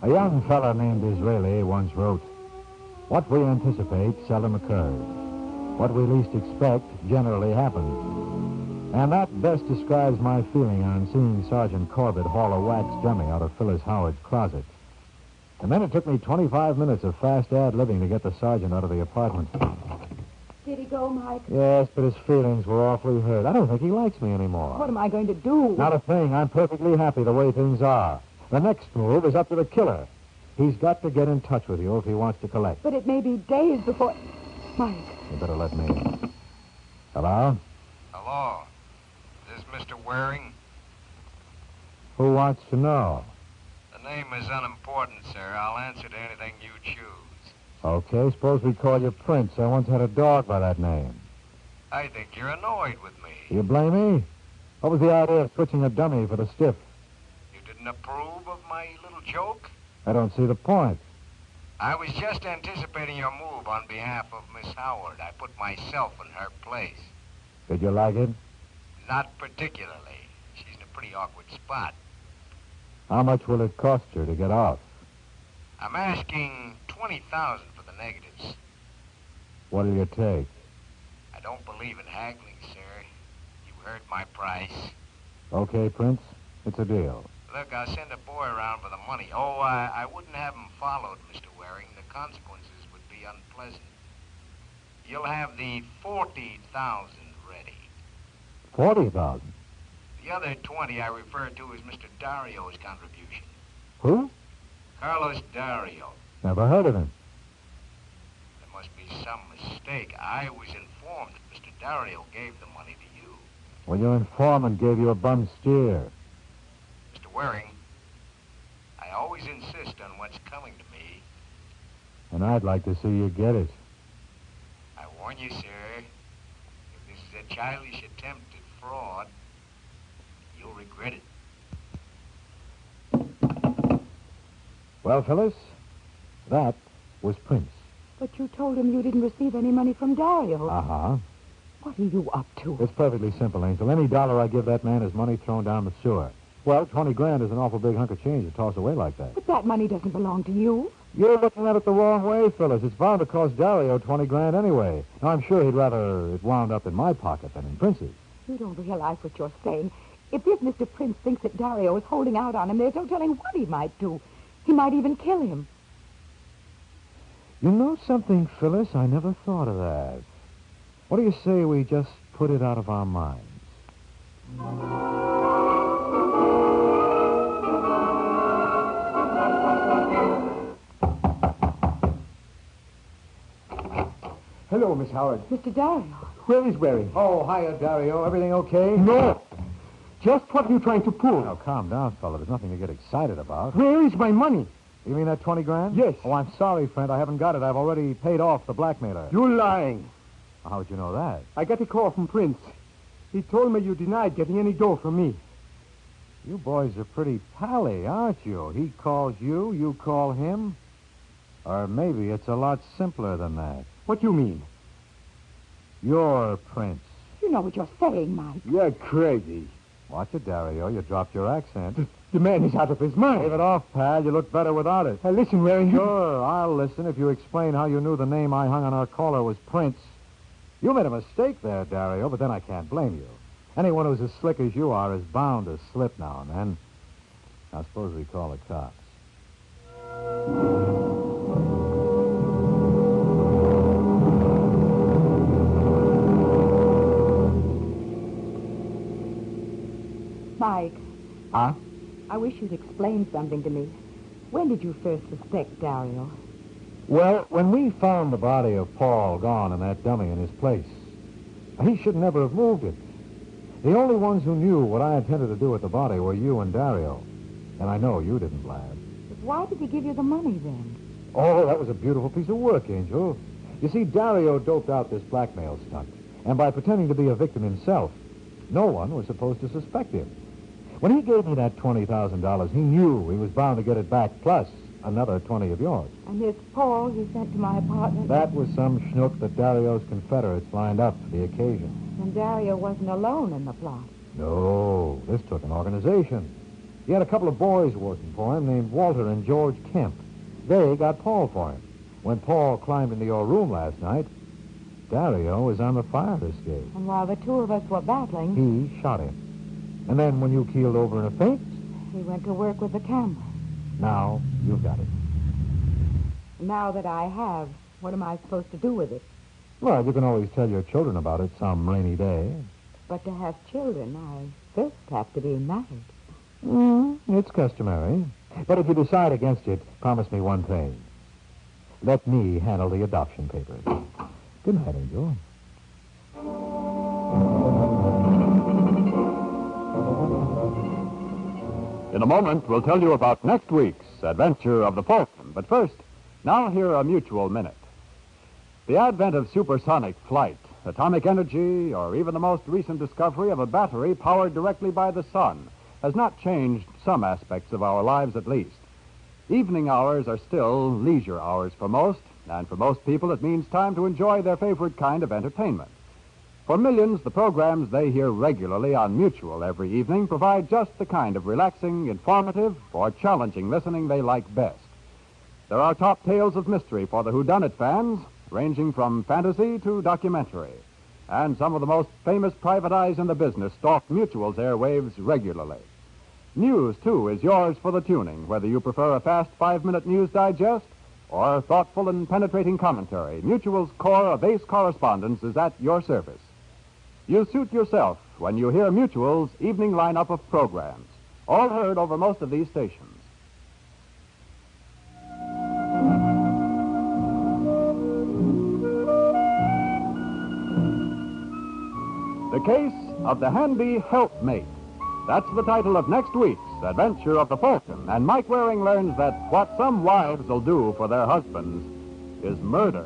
A young fellow named Disraeli once wrote, "What we anticipate seldom occurs. What we least expect generally happens." And that best describes my feeling on seeing Sergeant Corbett haul a wax dummy out of Phyllis Howard's closet. And then it took me 25 minutes of fast ad-libbing to get the sergeant out of the apartment. Did he go, Mike? Yes, but his feelings were awfully hurt. I don't think he likes me anymore. What am I going to do? Not a thing. I'm perfectly happy the way things are. The next move is up to the killer. He's got to get in touch with you if he wants to collect. But it may be days before... Mike. You better let me in. Hello? Hello. Is this Mr. Waring? Who wants to know? The name is unimportant, sir. I'll answer to anything you choose. Okay, suppose we call you Prince. I once had a dog by that name. I think you're annoyed with me. You blame me? What was the idea of switching a dummy for the stiff? You didn't approve of my little joke? I don't see the point. I was just anticipating your move on behalf of Miss Howard. I put myself in her place. Did you like it? Not particularly. She's in a pretty awkward spot. How much will it cost you to get off? I'm asking $20,000 for the negatives. What'll you take? I don't believe in haggling, sir. You heard my price. Okay, Prince. It's a deal. Look, I'll send a boy around for the money. Oh, I wouldn't have him followed, Mr. Waring. The consequences would be unpleasant. You'll have the $40,000 ready. 40,000. The other 20 I refer to as Mr. Dario's contribution. Who? Carlos Dario. Never heard of him. There must be some mistake. I was informed that Mr. Dario gave the money to you. Well, your informant gave you a bum steer. Mr. Waring, I always insist on what's coming to me. And I'd like to see you get it. I warn you, sir, if this is a childish attempt at fraud, you'll regret it. Well, Phyllis, that was Prince. But you told him you didn't receive any money from Dario. Uh-huh. What are you up to? It's perfectly simple, Angel. Any dollar I give that man is money thrown down the sewer. Well, 20 grand is an awful big hunk of change to toss away like that. But that money doesn't belong to you. You're looking at it the wrong way, Phyllis. It's bound to cost Dario 20 grand anyway. Now, I'm sure he'd rather it wound up in my pocket than in Prince's. You don't realize what you're saying. If this Mr. Prince thinks that Dario is holding out on him, there's no telling what he might do. He might even kill him. You know something, Phyllis? I never thought of that. What do you say we just put it out of our minds? Hello, Miss Howard. Mr. Dario. Where is Waring? Oh, hiya, Dario. Everything okay? No. Just what are you trying to pull? Now, calm down, fella. There's nothing to get excited about. Where is my money? You mean that 20 grand? Yes. Oh, I'm sorry, friend. I haven't got it. I've already paid off the blackmailer. You're lying. How'd you know that? I got a call from Prince. He told me you denied getting any dough from me. You boys are pretty pally, aren't you? He calls you, you call him. Or maybe it's a lot simpler than that. What do you mean? You're Prince. You know what you're saying, Mike. You're crazy. Watch it, Dario. You dropped your accent. The man is out of his mind. Leave it off, pal. You look better without it. Listen, Waring. Sure, I'll listen if you explain how you knew the name I hung on our collar was Prince. You made a mistake there, Dario, but then I can't blame you. Anyone who's as slick as you are is bound to slip now and then. Now, suppose we call the cops. wish you'd explain something to me. When did you first suspect Dario? Well, when we found the body of Paul gone and that dummy in his place, he should never have moved it. The only ones who knew what I intended to do with the body were you and Dario. And I know you didn't, lad. But why did he give you the money then? Oh, that was a beautiful piece of work, Angel. You see, Dario doped out this blackmail stunt. And by pretending to be a victim himself, no one was supposed to suspect him. When he gave me that $20,000, he knew he was bound to get it back, plus another 20 of yours. And this Paul you sent to my apartment? That was some schnook that Dario's Confederates lined up for the occasion. And Dario wasn't alone in the plot. No, this took an organization. He had a couple of boys working for him named Walter and George Kemp. They got Paul for him. When Paul climbed into your room last night, Dario was on the fire escape. And while the two of us were battling... He shot him. And then when you keeled over in a faint... He went to work with the camera. Now you've got it. Now that I have, what am I supposed to do with it? Well, you can always tell your children about it some rainy day. But to have children, I first have to be married. It's customary. But if you decide against it, promise me one thing. Let me handle the adoption papers. Good night, Angel. In a moment, we'll tell you about next week's adventure of the Falcon. But first, now hear a mutual minute. The advent of supersonic flight, atomic energy, or even the most recent discovery of a battery powered directly by the sun has not changed some aspects of our lives at least. Evening hours are still leisure hours for most, and for most people it means time to enjoy their favorite kind of entertainment. For millions, the programs they hear regularly on Mutual every evening provide just the kind of relaxing, informative, or challenging listening they like best. There are top tales of mystery for the whodunit fans, ranging from fantasy to documentary. And some of the most famous private eyes in the business stalk Mutual's airwaves regularly. News, too, is yours for the tuning, whether you prefer a fast 5-minute news digest or thoughtful and penetrating commentary. Mutual's corps of ace correspondents is at your service. You suit yourself when you hear Mutual's evening lineup of programs, all heard over most of these stations. The Case of the Handy Helpmate. That's the title of next week's Adventure of the Falcon, and Mike Waring learns that what some wives will do for their husbands is murder.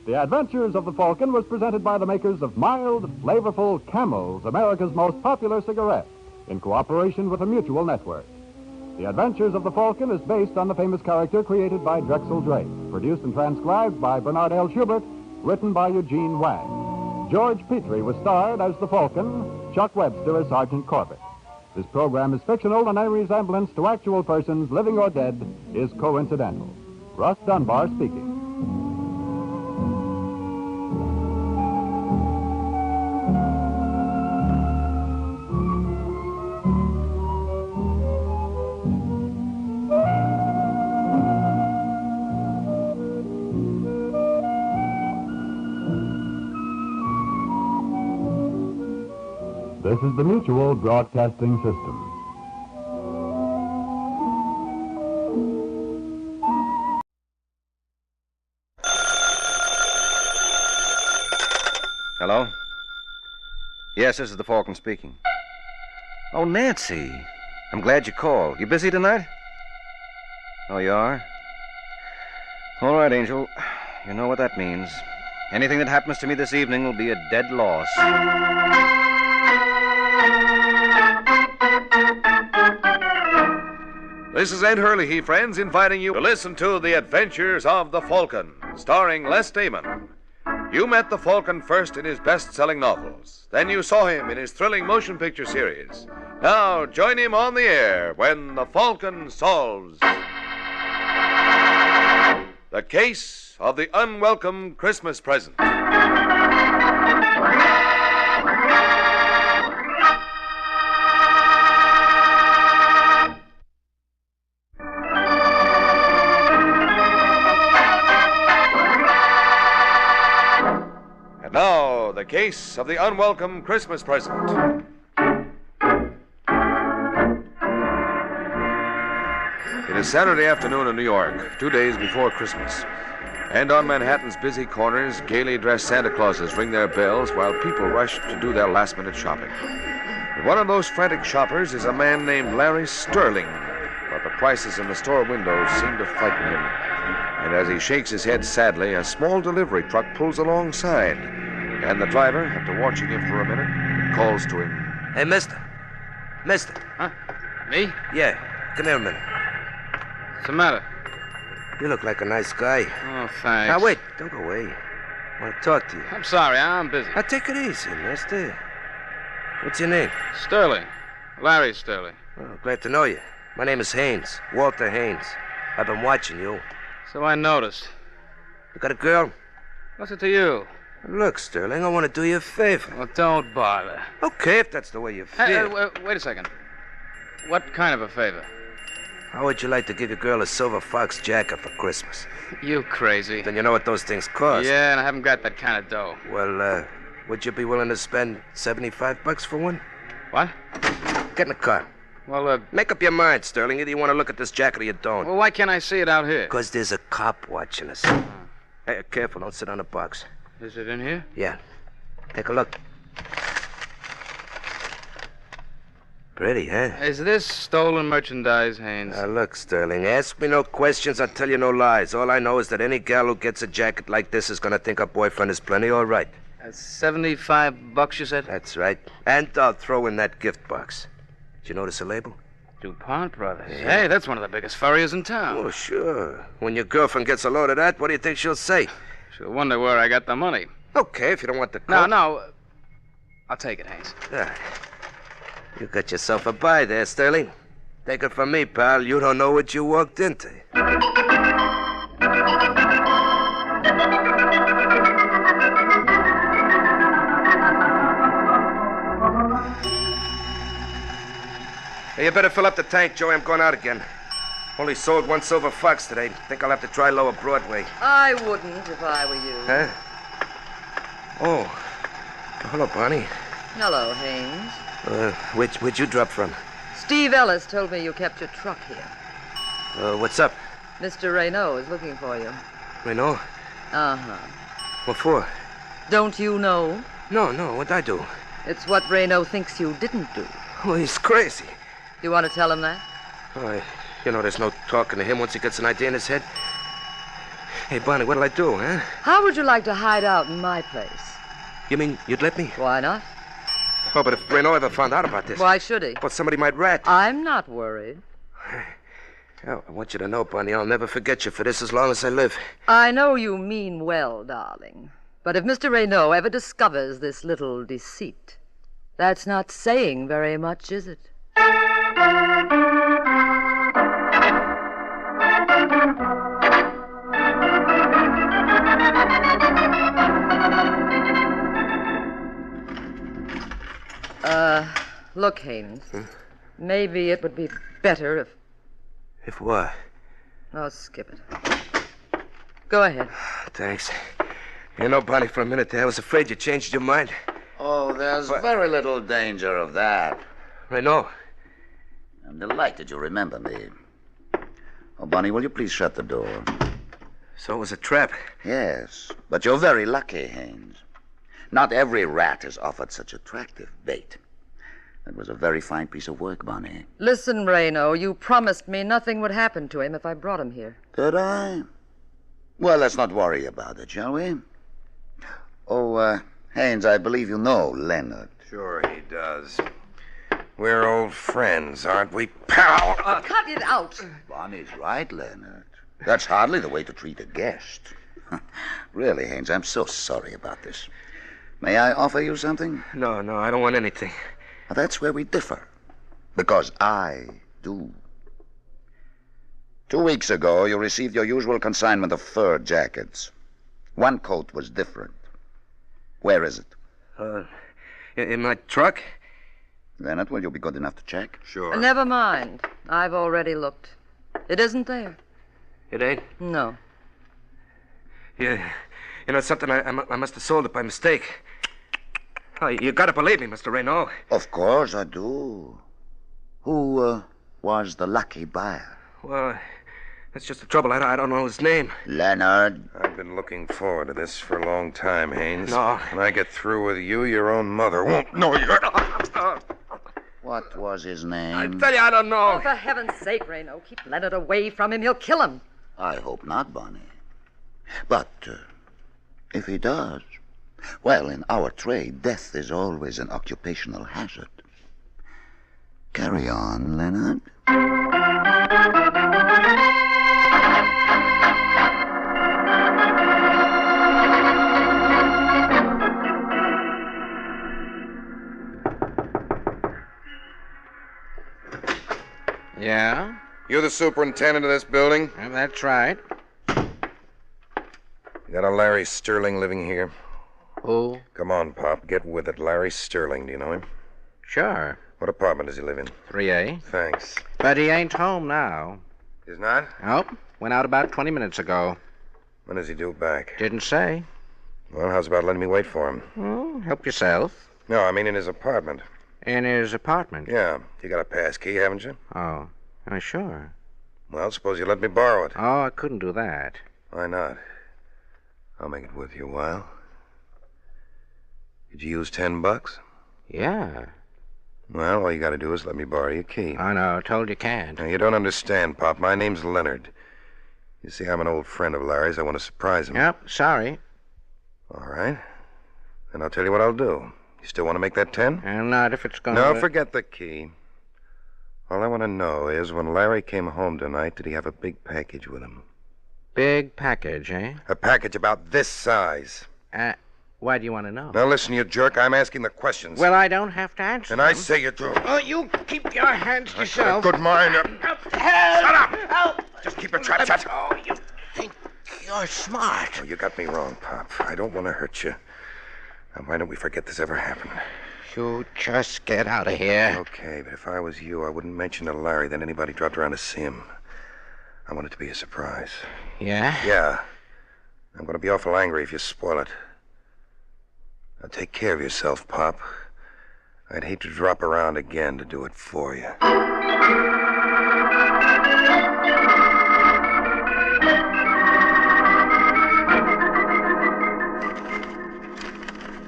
The Adventures of the Falcon was presented by the makers of mild, flavorful Camels, America's most popular cigarette, in cooperation with the Mutual Network. The Adventures of the Falcon is based on the famous character created by Drexel Drake, produced and transcribed by Bernard L. Schubert, written by Eugene Wang. George Petrie was starred as the Falcon, Chuck Webster as Sergeant Corbett. This program is fictional, and any resemblance to actual persons, living or dead, is coincidental. Russ Dunbar speaking. This is the Mutual Broadcasting System. Hello? Yes, this is the Falcon speaking. Oh, Nancy. I'm glad you called. You busy tonight? Oh, you are? All right, Angel. You know what that means. Anything that happens to me this evening will be a dead loss. This is Ed Hurley, friends, inviting you to listen to The Adventures of the Falcon, starring Les Damon. You met the Falcon first in his best-selling novels. Then you saw him in his thrilling motion picture series. Now, join him on the air when the Falcon solves the case of the unwelcome Christmas present. Now, the case of the unwelcome Christmas present. It is Saturday afternoon in New York, 2 days before Christmas. And on Manhattan's busy corners, gaily dressed Santa Clauses ring their bells while people rush to do their last-minute shopping. But one of those frantic shoppers is a man named Larry Sterling, but the prices in the store windows seem to frighten him. And as he shakes his head sadly, a small delivery truck pulls alongside, and the driver, after watching him for a minute, calls to him. Hey, mister. Mister. Huh? Me? Yeah, come here a minute. What's the matter? You look like a nice guy. Oh, thanks. Now, wait. Don't go away. I want to talk to you. I'm sorry. I'm busy. Now, take it easy, mister. What's your name? Sterling. Larry Sterling. Oh, glad to know you. My name is Haynes. Walter Haynes. I've been watching you. So I noticed. You got a girl? What's it to you? Look, Sterling, I want to do you a favor. Well, don't bother. Okay, if that's the way you feel. Hey, wait a second. What kind of a favor? How would you like to give your girl a silver fox jacket for Christmas? You crazy. Then you know what those things cost. Yeah, and I haven't got that kind of dough. Well, would you be willing to spend $75 for one? What? Get in the car. Well, make up your mind, Sterling. Either you want to look at this jacket or you don't. Well, why can't I see it out here? Because there's a cop watching us. Hey, careful, don't sit on the box. Is it in here? Yeah. Take a look. Pretty, huh? Is this stolen merchandise, Haynes? Now, look, Sterling, ask me no questions, I'll tell you no lies. All I know is that any gal who gets a jacket like this is going to think her boyfriend is plenty all right. That's $75, you said? That's right. And I'll throw in that gift box. Did you notice the label? DuPont Brothers. Yeah. Hey, that's one of the biggest furriers in town. Oh, sure. When your girlfriend gets a load of that, what do you think she'll say? She'll wonder where I got the money. Okay, if you don't want the coat. No. I'll take it, Haynes. You got yourself a buy there, Sterling. Take it from me, pal. You don't know what you walked into. Hey, you better fill up the tank, Joey. I'm going out again. Only sold one silver fox today. Think I'll have to try Lower Broadway. I wouldn't if I were you. Huh? Oh. Hello, Bonnie. Hello, Haynes. Where'd you drop from? Steve Ellis told me you kept your truck here. What's up? Mr. Raynaud is looking for you. Raynaud? Uh-huh. What for? Don't you know? No. What'd I do? It's what Raynaud thinks you didn't do. Oh, he's crazy. You want to tell him that? Oh, there's no talking to him once he gets an idea in his head. Hey, Bonnie, what'll I do, huh? How would you like to hide out in my place? You mean you'd let me? Why not? Oh, but if Raynaud ever found out about this... Why should he? Well, somebody might rat. I'm not worried. Oh, I want you to know, Bonnie, I'll never forget you for this as long as I live. I know you mean well, darling. But if Mr. Raynaud ever discovers this little deceit, that's not saying very much, is it? Look, Haynes. Maybe it would be better if... If what? Oh, skip it. Go ahead. Thanks. You know, Bonnie, for a minute there, I was afraid you changed your mind. Oh, there's very little danger of that. Raynaud. I'm delighted you remember me. Oh, Bonnie, will you please shut the door? So it was a trap? Yes, but you're very lucky, Haynes. Not every rat is offered such attractive bait. That was a very fine piece of work, Bonnie. Listen, Raynaud, you promised me nothing would happen to him if I brought him here. Did I? Well, let's not worry about it, shall we? Oh, Haynes, I believe you know Leonard. Sure he does. We're old friends, aren't we, pal? Cut it out. Bonnie's right, Leonard. That's hardly the way to treat a guest. Really, Haynes, I'm so sorry about this. May I offer you something? No, I don't want anything. Well, that's where we differ. Because I do. 2 weeks ago, you received your usual consignment of fur jackets. One coat was different. Where is it? In my truck? Leonard, will you be good enough to check? Sure. Never mind. I've already looked. It isn't there. It ain't? No. Yeah. You know, it's something I must have sold it by mistake. Oh, you gotta believe me, Mr. Raynaud. Of course I do. Who was the lucky buyer? Well, that's just the trouble. I don't know his name. Leonard. I've been looking forward to this for a long time, Haynes. No. When I get through with you, your own mother won't know you. What was his name? I tell you, I don't know. Oh, for heaven's sake, Reno, keep Leonard away from him. He'll kill him. I hope not, Bonnie. But if he does, well, in our trade, death is always an occupational hazard. Carry on, Leonard. Yeah? You're the superintendent of this building? That's right. You got a Larry Sterling living here? Who? Come on, Pop. Get with it. Larry Sterling. Do you know him? Sure. What apartment does he live in? 3A. Thanks. But he ain't home now. He's not? Nope. Went out about 20 minutes ago. When does he due back? Didn't say. Well, how's about letting me wait for him? Well, help yourself. No, I mean in his apartment. In his apartment? Yeah. You got a pass key, haven't you? Oh, sure. Well, suppose you let me borrow it. Oh, I couldn't do that. Why not? I'll make it worth your while. Did you use $10? Yeah. Well, all you got to do is let me borrow your key. I know. Told you can't. Now, you don't understand, Pop. My name's Leonard. You see, I'm an old friend of Larry's. I want to surprise him. Yep, sorry. All right. Then I'll tell you what I'll do. You still want to make that 10? And not if it's going No, to... forget the key. All I want to know is when Larry came home tonight, did he have a big package with him? Big package, eh? A package about this size. Why do you want to know? Now, listen, you jerk. I'm asking the questions. Well, I don't have to answer And them. I say you do. Oh, you keep your hands to I yourself. got a good mind. Help! Shut up! Help! Just keep your trap shut. Oh, you think you're smart. Oh, you got me wrong, Pop. I don't want to hurt you. Now, why don't we forget this ever happened? You just get out of here. Okay, but if I was you, I wouldn't mention to Larry that anybody dropped around to see him. I want it to be a surprise. Yeah? Yeah. I'm going to be awful angry if you spoil it. Now, take care of yourself, Pop. I'd hate to drop around again to do it for you.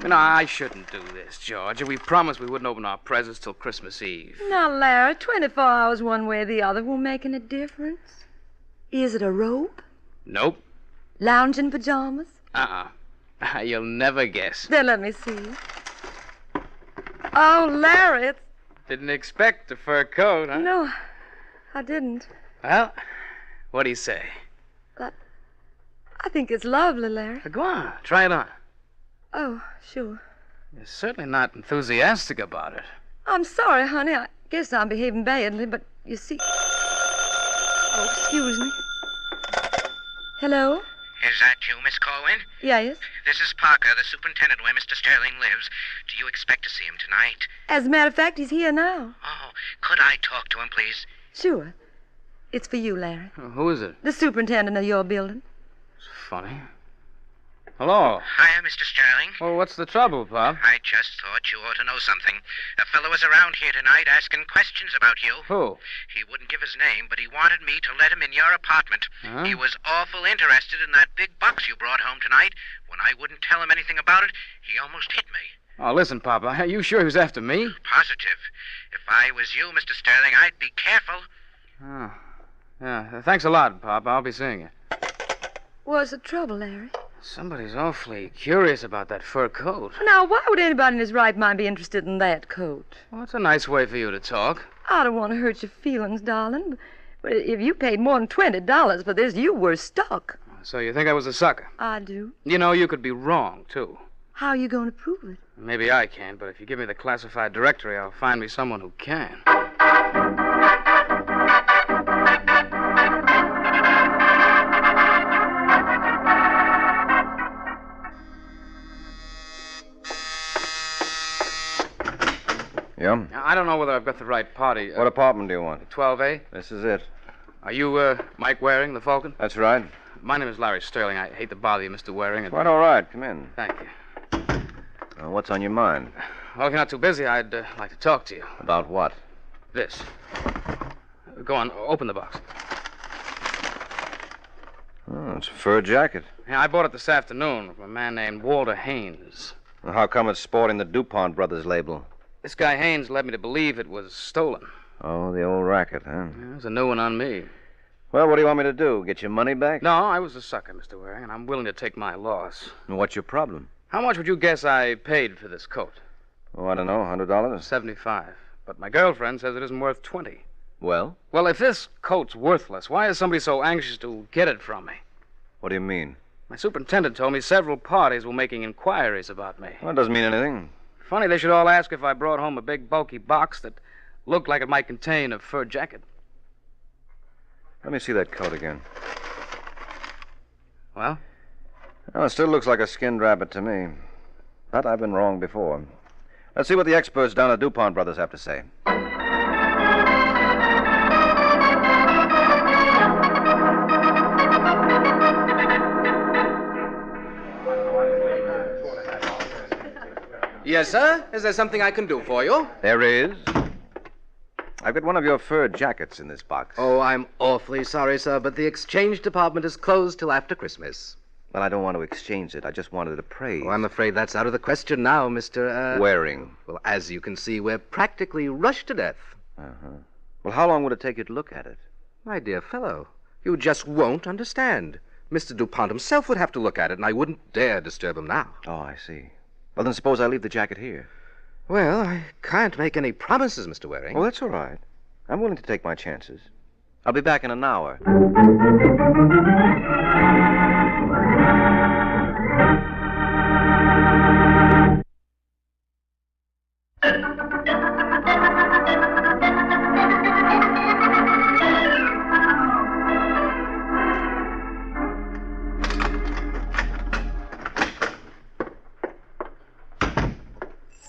You know, I shouldn't do this, George. We promised we wouldn't open our presents till Christmas Eve. Now, Larry, 24 hours one way or the other won't make any difference. Is it a robe? Nope. Lounging pajamas? You'll never guess. Then let me see. Oh, Larry, it's... Didn't expect a fur coat, huh? No, I didn't. Well, what do you say? I think it's lovely, Larry. Go on, try it on. Oh, sure. You're certainly not enthusiastic about it. I'm sorry, honey. I guess I'm behaving badly, but you see... Oh, excuse me. Hello? Is that you, Miss Corwin? Yes. This is Parker, the superintendent where Mr. Sterling lives. Do you expect to see him tonight? As a matter of fact, he's here now. Oh, could I talk to him, please? Sure. It's for you, Larry. Who is it? The superintendent of your building. It's funny. Hello. Hiya, Mr. Sterling. Well, what's the trouble, Pop? I just thought you ought to know something. A fellow was around here tonight asking questions about you. Who? He wouldn't give his name, but he wanted me to let him in your apartment. Huh? He was awful interested in that big box you brought home tonight. When I wouldn't tell him anything about it, he almost hit me. Oh, listen, Pop. Are you sure he was after me? Positive. If I was you, Mr. Sterling, I'd be careful. Oh. Yeah, thanks a lot, Pop. I'll be seeing you. What's the trouble, Larry? Somebody's awfully curious about that fur coat. Now, why would anybody in his right mind be interested in that coat? Well, it's a nice way for you to talk. I don't want to hurt your feelings, darling, but if you paid more than $20 for this, you were stuck. So you think I was a sucker? I do. You know, you could be wrong, too. How are you going to prove it? Maybe I can, but if you give me the classified directory, I'll find me someone who can. Yeah? I don't know whether I've got the right party. What apartment do you want? 12A? This is it. Are you, Mike Waring, the Falcon? That's right. My name is Larry Sterling. I hate to bother you, Mr. Waring. Quite all right. Come in. Thank you. What's on your mind? Well, if you're not too busy, I'd like to talk to you. About what? This. Go on, open the box. Oh, it's a fur jacket. Yeah, I bought it this afternoon from a man named Walter Haynes. Well, how come it's sporting the DuPont Brothers label? This guy Haynes led me to believe it was stolen. Oh, the old racket, huh? Yeah, there's a new one on me. Well, what do you want me to do? Get your money back? No, I was a sucker, Mr. Waring, and I'm willing to take my loss. What's your problem? How much would you guess I paid for this coat? Oh, I don't know, $100? 75. But my girlfriend says it isn't worth 20. Well? Well, if this coat's worthless, why is somebody so anxious to get it from me? What do you mean? My superintendent told me several parties were making inquiries about me. Well, it doesn't mean anything. Funny they should all ask if I brought home a big, bulky box that looked like it might contain a fur jacket. Let me see that coat again. Well? Well, it still looks like a skinned rabbit to me. But I've been wrong before. Let's see what the experts down at DuPont Brothers have to say. Yes, sir? Is there something I can do for you? There is. I've got one of your fur jackets in this box. Oh, I'm awfully sorry, sir, but the exchange department is closed till after Christmas. Well, I don't want to exchange it. I just wanted to praise. Oh, I'm afraid that's out of the question now, Mr. Waring. Well, as you can see, we're practically rushed to death. Uh-huh. Well, how long would it take you to look at it? My dear fellow, you just won't understand. Mr. DuPont himself would have to look at it, and I wouldn't dare disturb him now. Oh, I see. Well, then suppose I leave the jacket here. Well, I can't make any promises, Mr. Waring. Oh, that's all right. I'm willing to take my chances. I'll be back in an hour.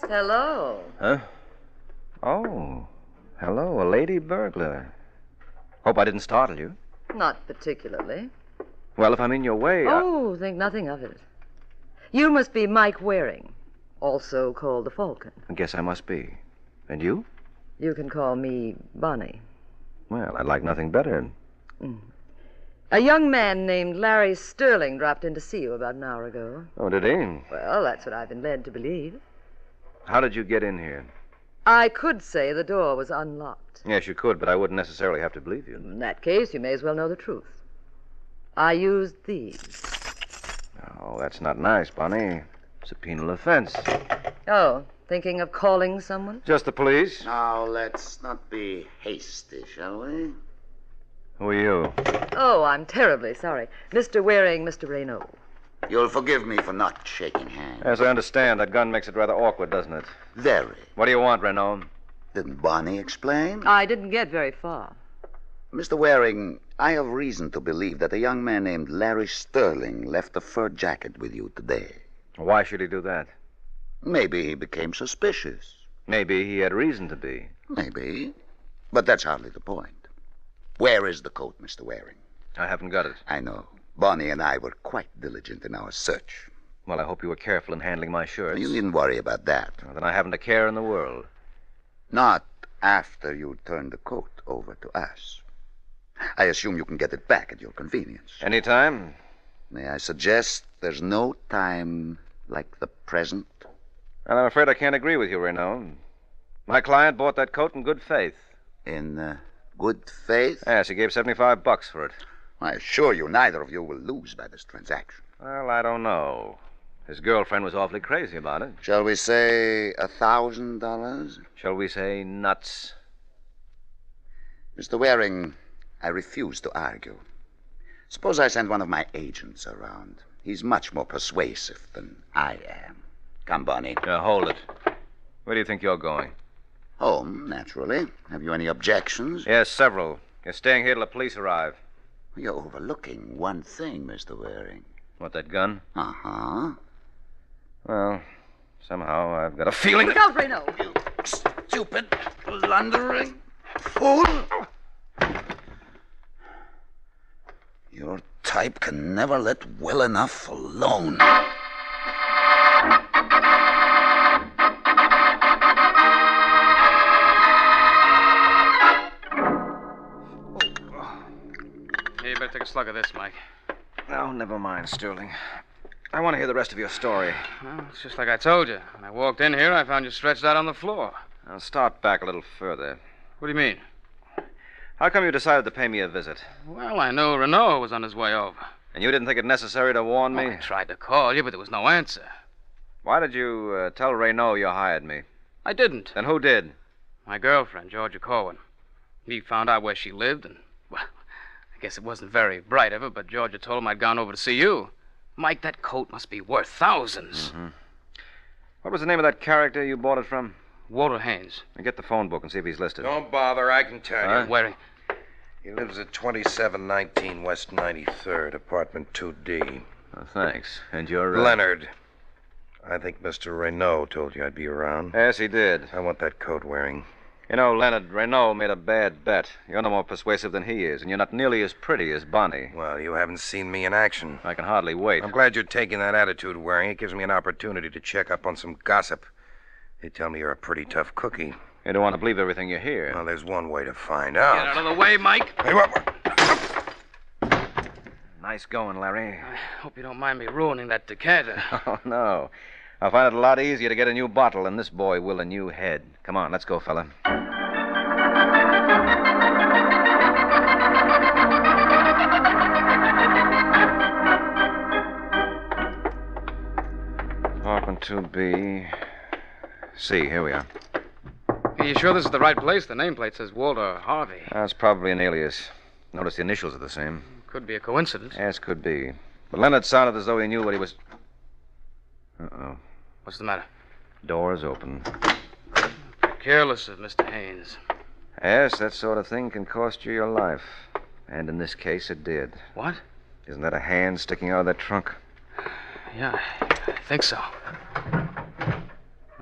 Hello. Huh? Oh, hello, a lady burglar. Hope I didn't startle you. Not particularly. Well, if I'm in your way, Oh, think nothing of it. You must be Mike Waring, also called the Falcon. I guess I must be. And you? You can call me Bonnie. Well, I'd like nothing better. A young man named Larry Sterling dropped in to see you about an hour ago. Oh, did he? Well, that's what I've been led to believe. How did you get in here? I could say the door was unlocked. Yes, you could, but I wouldn't necessarily have to believe you. In that case, you may as well know the truth. I used these. Oh, that's not nice, Bonnie. It's a penal offense. Oh, thinking of calling someone? Just the police? Now, let's not be hasty, shall we? Who are you? Oh, I'm terribly sorry. Mr. Waring, Mr. Raynaud. You'll forgive me for not shaking hands. Yes, I understand. That gun makes it rather awkward, doesn't it? Very. What do you want, Renaud? Didn't Bonnie explain? I didn't get very far. Mr. Waring, I have reason to believe that a young man named Larry Sterling left a fur jacket with you today. Why should he do that? Maybe he became suspicious. Maybe he had reason to be. Maybe. But that's hardly the point. Where is the coat, Mr. Waring? I haven't got it. I know. Bonnie and I were quite diligent in our search. Well, I hope you were careful in handling my shirts. You needn't worry about that. Well, then I haven't a care in the world. Not after you turn the coat over to us. I assume you can get it back at your convenience. Anytime? May I suggest there's no time like the present? And I'm afraid I can't agree with you, Renaud. My client bought that coat in good faith. In good faith? Yes, he gave $75 for it. I assure you neither of you will lose by this transaction. Well, I don't know. His girlfriend was awfully crazy about it. Shall we say $1,000? Shall we say nuts? Mr. Waring, I refuse to argue. Suppose I send one of my agents around. He's much more persuasive than I am. Come, Bonnie. Hold it. Where do you think you're going? Home, naturally. Have you any objections? Yes, several. You're staying here till the police arrive. You're overlooking one thing, Mr. Waring. What, that gun? Uh-huh. Well, somehow I've got a feeling... Look out, Reno! You stupid, blundering fool! Your type can never let well enough alone. Here, you better take a slug of this, Mike. No, never mind, Sterling. I want to hear the rest of your story. Well, it's just like I told you. When I walked in here, I found you stretched out on the floor. I'll start back a little further. What do you mean? How come you decided to pay me a visit? Well, I knew Renault was on his way over. And you didn't think it necessary to warn me? Well, I tried to call you, but there was no answer. Why did you tell Renault you hired me? I didn't. Then who did? My girlfriend, Georgia Corwin. He found out where she lived, and, well, I guess it wasn't very bright of her, but Georgia told him I'd gone over to see you. Mike, that coat must be worth thousands. Mm-hmm. What was the name of that character you bought it from? Walter Haynes. Get the phone book and see if he's listed. Don't bother, I can tell you. Waring. He lives at 2719 West 93rd, apartment 2D. Oh, thanks. And you're... Leonard. I think Mr. Renault told you I'd be around. Yes, he did. I want that coat wearing. You know, Leonard, Renault made a bad bet. You're no more persuasive than he is, and you're not nearly as pretty as Bonnie. Well, you haven't seen me in action. I can hardly wait. I'm glad you're taking that attitude, Waring. It gives me an opportunity to check up on some gossip. They tell me you're a pretty tough cookie. You don't want to believe everything you hear. Well, there's one way to find out. Get out of the way, Mike. Hey, what? Nice going, Larry. I hope you don't mind me ruining that decanter. Oh, no. I'll find it a lot easier to get a new bottle than this boy will a new head. Come on, let's go, fella. Apartment 2B. C, here we are. Are you sure this is the right place? The nameplate says Walter Harvey. That's probably an alias. Notice the initials are the same. Could be a coincidence. Yes, could be. But Leonard sounded as though he knew what he was... Uh-oh. What's the matter? Door's open. Careless of Mr. Haynes. Yes, that sort of thing can cost you your life. And in this case, it did. What? Isn't that a hand sticking out of that trunk? Yeah, I think so.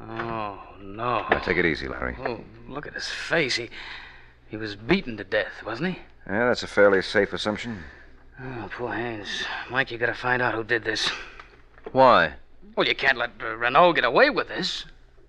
Oh, no. Now, take it easy, Larry. Oh, look at his face. He was beaten to death, wasn't he? Yeah, that's a fairly safe assumption. Oh, poor Haynes. Mike, you gotta find out who did this. Why? Well, you can't let Renault get away with this.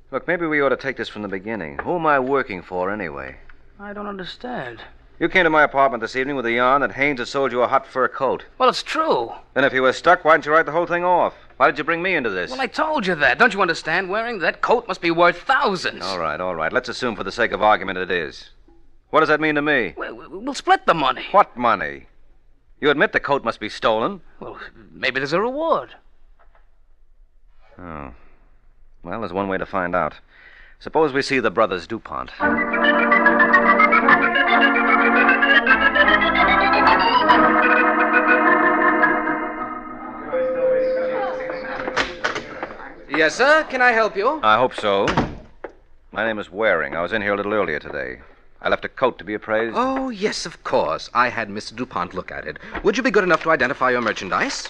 Look, maybe we ought to take this from the beginning. Who am I working for, anyway? I don't understand. You came to my apartment this evening with a yarn that Haynes had sold you a hot fur coat. Well, it's true. Then if you were stuck, why didn't you write the whole thing off? Why did you bring me into this? Well, I told you that. Don't you understand, Waring? That coat must be worth thousands. All right. Let's assume for the sake of argument it is. What does that mean to me? We'll split the money. What money? You admit the coat must be stolen? Well, maybe there's a reward. Oh. Well, there's one way to find out. Suppose we see the brothers DuPont. Yes, sir. Can I help you? I hope so. My name is Waring. I was in here a little earlier today. I left a coat to be appraised. Oh, yes, of course. I had Mr. DuPont look at it. Would you be good enough to identify your merchandise?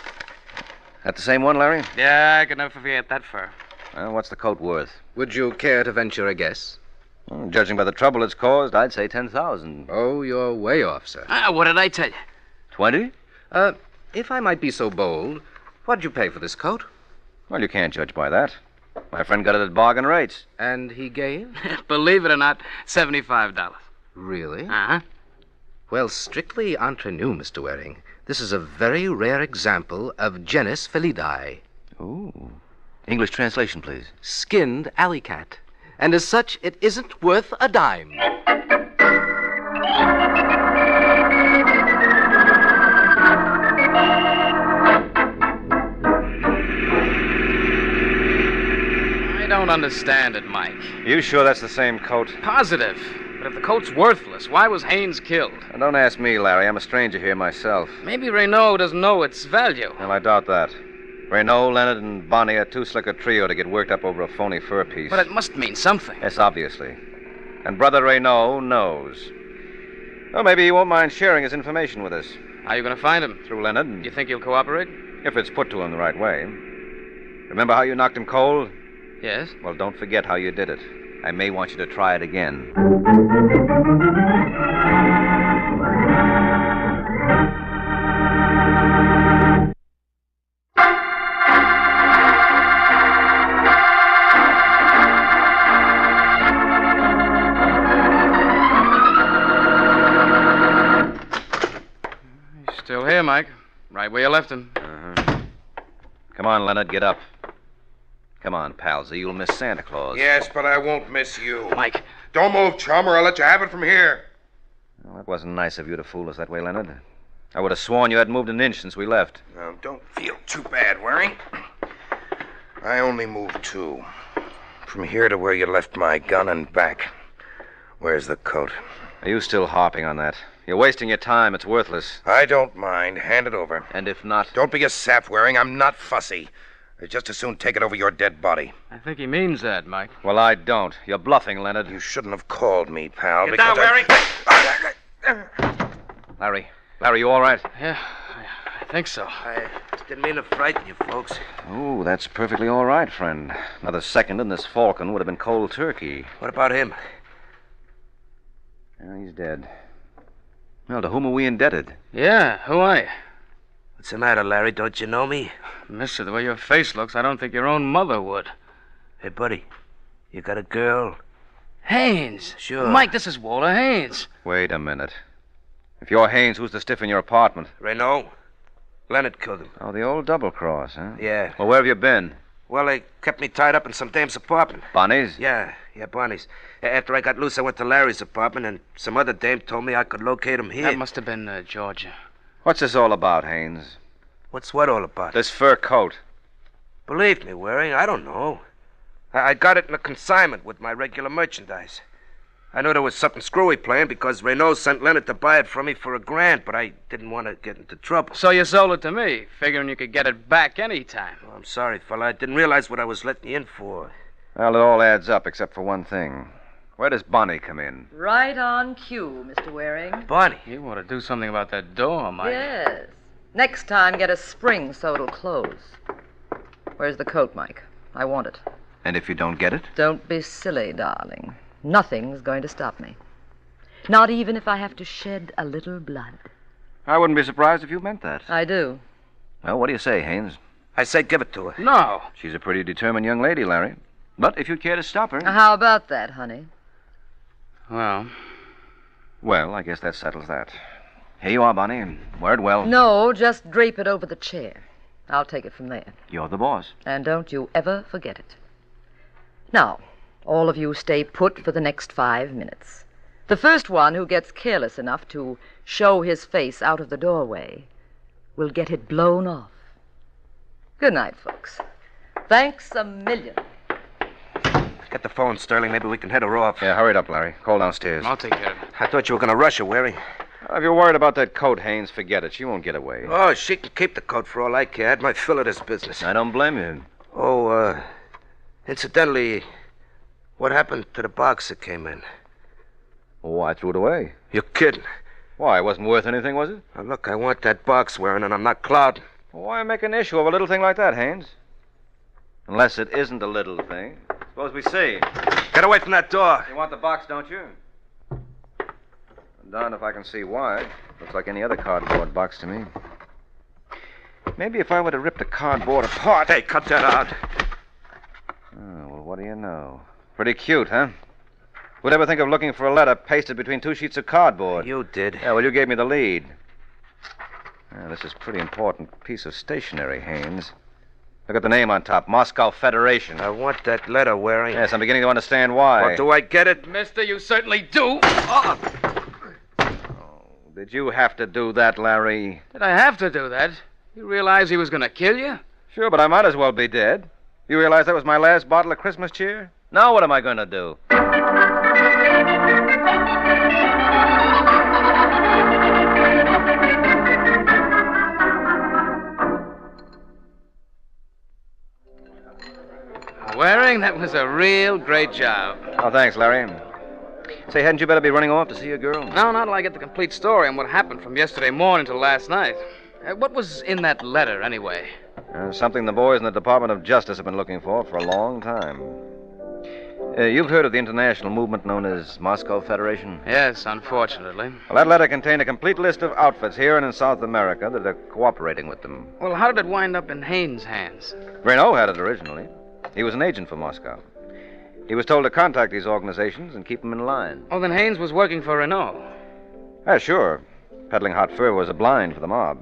That the same one, Larry? Yeah, I could never forget that fur. Well, what's the coat worth? Would you care to venture a guess? Well, judging by the trouble it's caused, I'd say 10,000. Oh, you're way off, sir. What did I tell you? 20? If I might be so bold, what'd you pay for this coat? Well, you can't judge by that. My friend got it at bargain rates. And he gave? Believe it or not, $75. Really? Uh-huh. Well, strictly entre nous, Mr. Waring, this is a very rare example of genus felidae. Ooh. English translation, please. Skinned alley cat. And as such, it isn't worth a dime. I don't understand it, Mike. You sure that's the same coat? Positive. But if the coat's worthless, why was Haynes killed? Now, don't ask me, Larry. I'm a stranger here myself. Maybe Renault doesn't know its value. Well, I doubt that. Renault, Leonard, and Bonnie are too slick a trio to get worked up over a phony fur piece. But it must mean something. Yes, obviously. And Brother Renault knows. Well, maybe he won't mind sharing his information with us. How are you going to find him? Through Leonard. You think he'll cooperate? If it's put to him the right way. Remember how you knocked him cold? Yes. Well, don't forget how you did it. I may want you to try it again. Still here, Mike. Right where you left him. Come on, Leonard, get up. Come on, palsy, you'll miss Santa Claus. Yes, but I won't miss you. Mike. Don't move, chum, or I'll let you have it from here. Well, that wasn't nice of you to fool us that way, Leonard. I would have sworn you hadn't moved an inch since we left. Now, don't feel too bad, Waring. I only moved 2. From here to where you left my gun and back. Where's the coat? Are you still harping on that? You're wasting your time. It's worthless. I don't mind. Hand it over. And if not... Don't be a sap, Waring. I'm not fussy. I'd just as soon take it over your dead body. I think he means that, Mike. Well, I don't. You're bluffing, Leonard. You shouldn't have called me, pal. Get down, Waring! Larry, you all right? Yeah, I think so. I didn't mean to frighten you, folks. Oh, that's perfectly all right, friend. Another second and this Falcon would have been cold turkey. What about him? Well, he's dead. Well, to whom are we indebted? Yeah, who are you? What's the matter, Larry? Don't you know me? Mister, the way your face looks, I don't think your own mother would. Hey, buddy, you got a girl? Haynes. Sure. Mike, this is Walter Haynes. Wait a minute. If you're Haynes, who's the stiff in your apartment? Renault. Leonard killed him. Oh, the old double cross, huh? Yeah. Well, where have you been? Well, they kept me tied up in some dame's apartment. Bonnie's? Yeah, Bonnie's. After I got loose, I went to Larry's apartment, and some other dame told me I could locate him here. That must have been Georgia. What's this all about, Haynes? What's what all about? This fur coat. Believe me, Waring, I don't know. I got it in a consignment with my regular merchandise. I knew there was something screwy playing because Renault sent Leonard to buy it from me for $1,000, but I didn't want to get into trouble. So you sold it to me, figuring you could get it back any time. Oh, I'm sorry, fella. I didn't realize what I was letting you in for. Well, it all adds up except for one thing. Where does Bonnie come in? Right on cue, Mr. Waring. Bonnie. You ought to do something about that door, Mike. Yes. Next time, get a spring so it'll close. Where's the coat, Mike? I want it. And if you don't get it? Don't be silly, darling. Nothing's going to stop me. Not even if I have to shed a little blood. I wouldn't be surprised if you meant that. I do. Well, what do you say, Haynes? I say give it to her. No. She's a pretty determined young lady, Larry. But if you'd care to stop her... How about that, honey? Well, I guess that settles that. Here you are, Bonnie, and wear it well. No, just drape it over the chair. I'll take it from there. You're the boss. And don't you ever forget it. Now, all of you stay put for the next 5 minutes. The first one who gets careless enough to show his face out of the doorway will get it blown off. Good night, folks. Thanks a million. Get the phone, Sterling. Maybe we can head her off. Yeah, hurry it up, Larry. Call downstairs. I'll take care of it. I thought you were going to rush her, Waring. If you're worried about that coat, Haynes, forget it. She won't get away. Oh, she can keep the coat for all I care. I had my fill of this business. I don't blame you. Oh, incidentally, what happened to the box that came in? Oh, I threw it away. You're kidding. Why, it wasn't worth anything, was it? Now, look, I want that box, Waring, and I'm not clouding. Well, why make an issue of a little thing like that, Haynes? Unless it isn't a little thing. Suppose we see. Get away from that door. You want the box, don't you? I'm darned if I can see why. Looks like any other cardboard box to me. Maybe if I were to rip the cardboard apart... Hey, cut that out. Oh, well, what do you know? Pretty cute, huh? Who'd ever think of looking for a letter pasted between 2 sheets of cardboard? You did. Yeah, well, you gave me the lead. This is a pretty important piece of stationery, Haynes. Look at the name on top, Moscow Federation. I want that letter, Waring. Yes, I'm beginning to understand why. Well, do I get it? Mister, you certainly do. Did you have to do that, Larry? Did I have to do that? You realize he was going to kill you? Sure, but I might as well be dead. You realize that was my last bottle of Christmas cheer? Now what am I going to do? Waring, that was a real great job. Oh, thanks, Larry. Say, hadn't you better be running off to see your girl? No, not till I get the complete story on what happened from yesterday morning till last night. What was in that letter, anyway? Something the boys in the Department of Justice have been looking for a long time. You've heard of the international movement known as Moscow Federation? Yes, unfortunately. Well, that letter contained a complete list of outfits here and in South America that are cooperating with them. Well, how did it wind up in Haynes' hands? Renault had it originally. He was an agent for Moscow. He was told to contact these organizations and keep them in line. Oh, then Haynes was working for Renault. Yeah, sure. Peddling hot fur was a blind for the mob.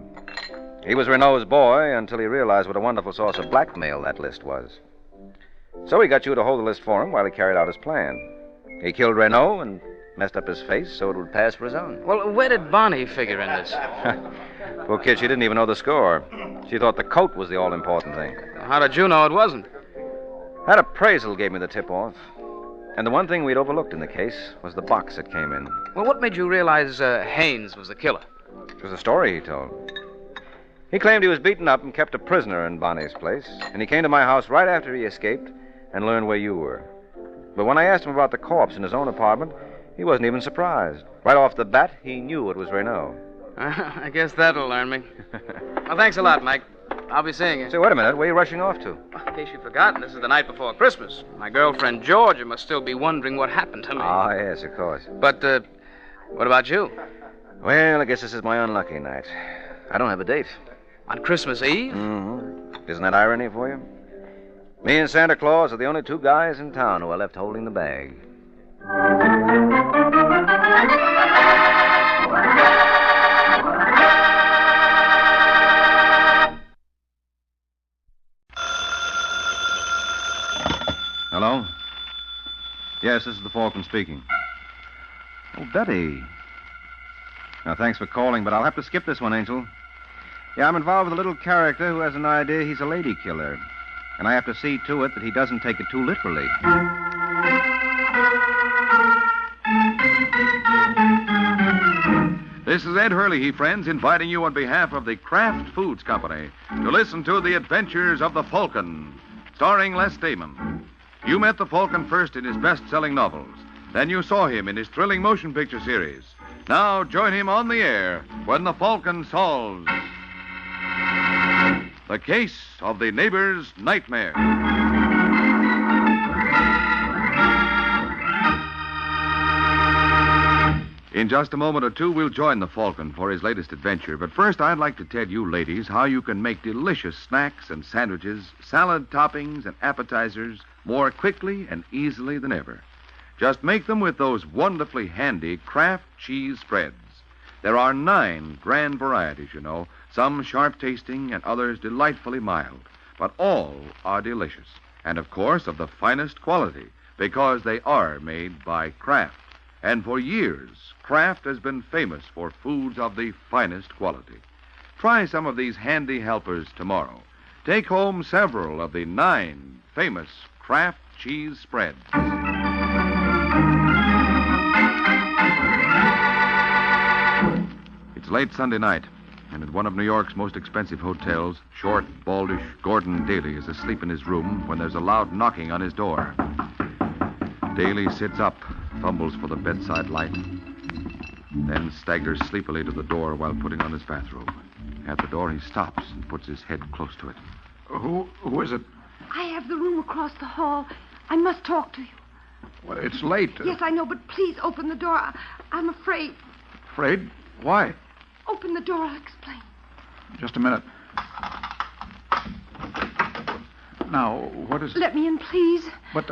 He was Renault's boy until he realized what a wonderful source of blackmail that list was. So he got you to hold the list for him while he carried out his plan. He killed Renault and messed up his face so it would pass for his own. Well, where did Bonnie figure in this? Poor kid, she didn't even know the score. She thought the coat was the all-important thing. How did you know it wasn't? That appraisal gave me the tip-off. And the one thing we'd overlooked in the case was the box that came in. Well, what made you realize Haynes was the killer? It was a story he told. He claimed he was beaten up and kept a prisoner in Bonnie's place, and he came to my house right after he escaped and learned where you were. But when I asked him about the corpse in his own apartment, he wasn't even surprised. Right off the bat, he knew it was Renault. I guess that'll learn me. Well, thanks a lot, Mike. I'll be seeing you. Say, wait a minute. Where are you rushing off to? In case you've forgotten, this is the night before Christmas. My girlfriend, Georgia, must still be wondering what happened to me. Oh, yes, of course. But, what about you? Well, I guess this is my unlucky night. I don't have a date. On Christmas Eve? Mm-hmm. Isn't that irony for you? Me and Santa Claus are the only two guys in town who are left holding the bag. Hello? Yes, this is the Falcon speaking. Oh, Betty. Now, thanks for calling, but I'll have to skip this one, Angel. Yeah, I'm involved with a little character who has an idea he's a lady killer. And I have to see to it that he doesn't take it too literally. This is Ed Hurley, friends, inviting you on behalf of the Kraft Foods Company to listen to The Adventures of the Falcon, starring Les Damon. You met the Falcon first in his best-selling novels. Then you saw him in his thrilling motion picture series. Now join him on the air when the Falcon solves the case of the neighbor's nightmare. In just a moment or two, we'll join the Falcon for his latest adventure. But first, I'd like to tell you, ladies, how you can make delicious snacks and sandwiches, salad toppings, and appetizers more quickly and easily than ever. Just make them with those wonderfully handy Kraft cheese spreads. There are 9 grand varieties, you know, some sharp-tasting and others delightfully mild. But all are delicious, and of course of the finest quality, because they are made by Kraft. And for years, Kraft has been famous for foods of the finest quality. Try some of these handy helpers tomorrow. Take home several of the 9 famous Kraft cheese spreads. It's late Sunday night, and at one of New York's most expensive hotels, short, baldish Gordon Daly is asleep in his room when there's a loud knocking on his door. Daly sits up, fumbles for the bedside light, then staggers sleepily to the door while putting on his bathrobe. At the door, he stops and puts his head close to it. Who is it? I have the room across the hall. I must talk to you. Well, it's late. Yes, I know, but please open the door. I'm afraid. Afraid? Why? Open the door, I'll explain. Just a minute. Now, what is... Let me in, please. But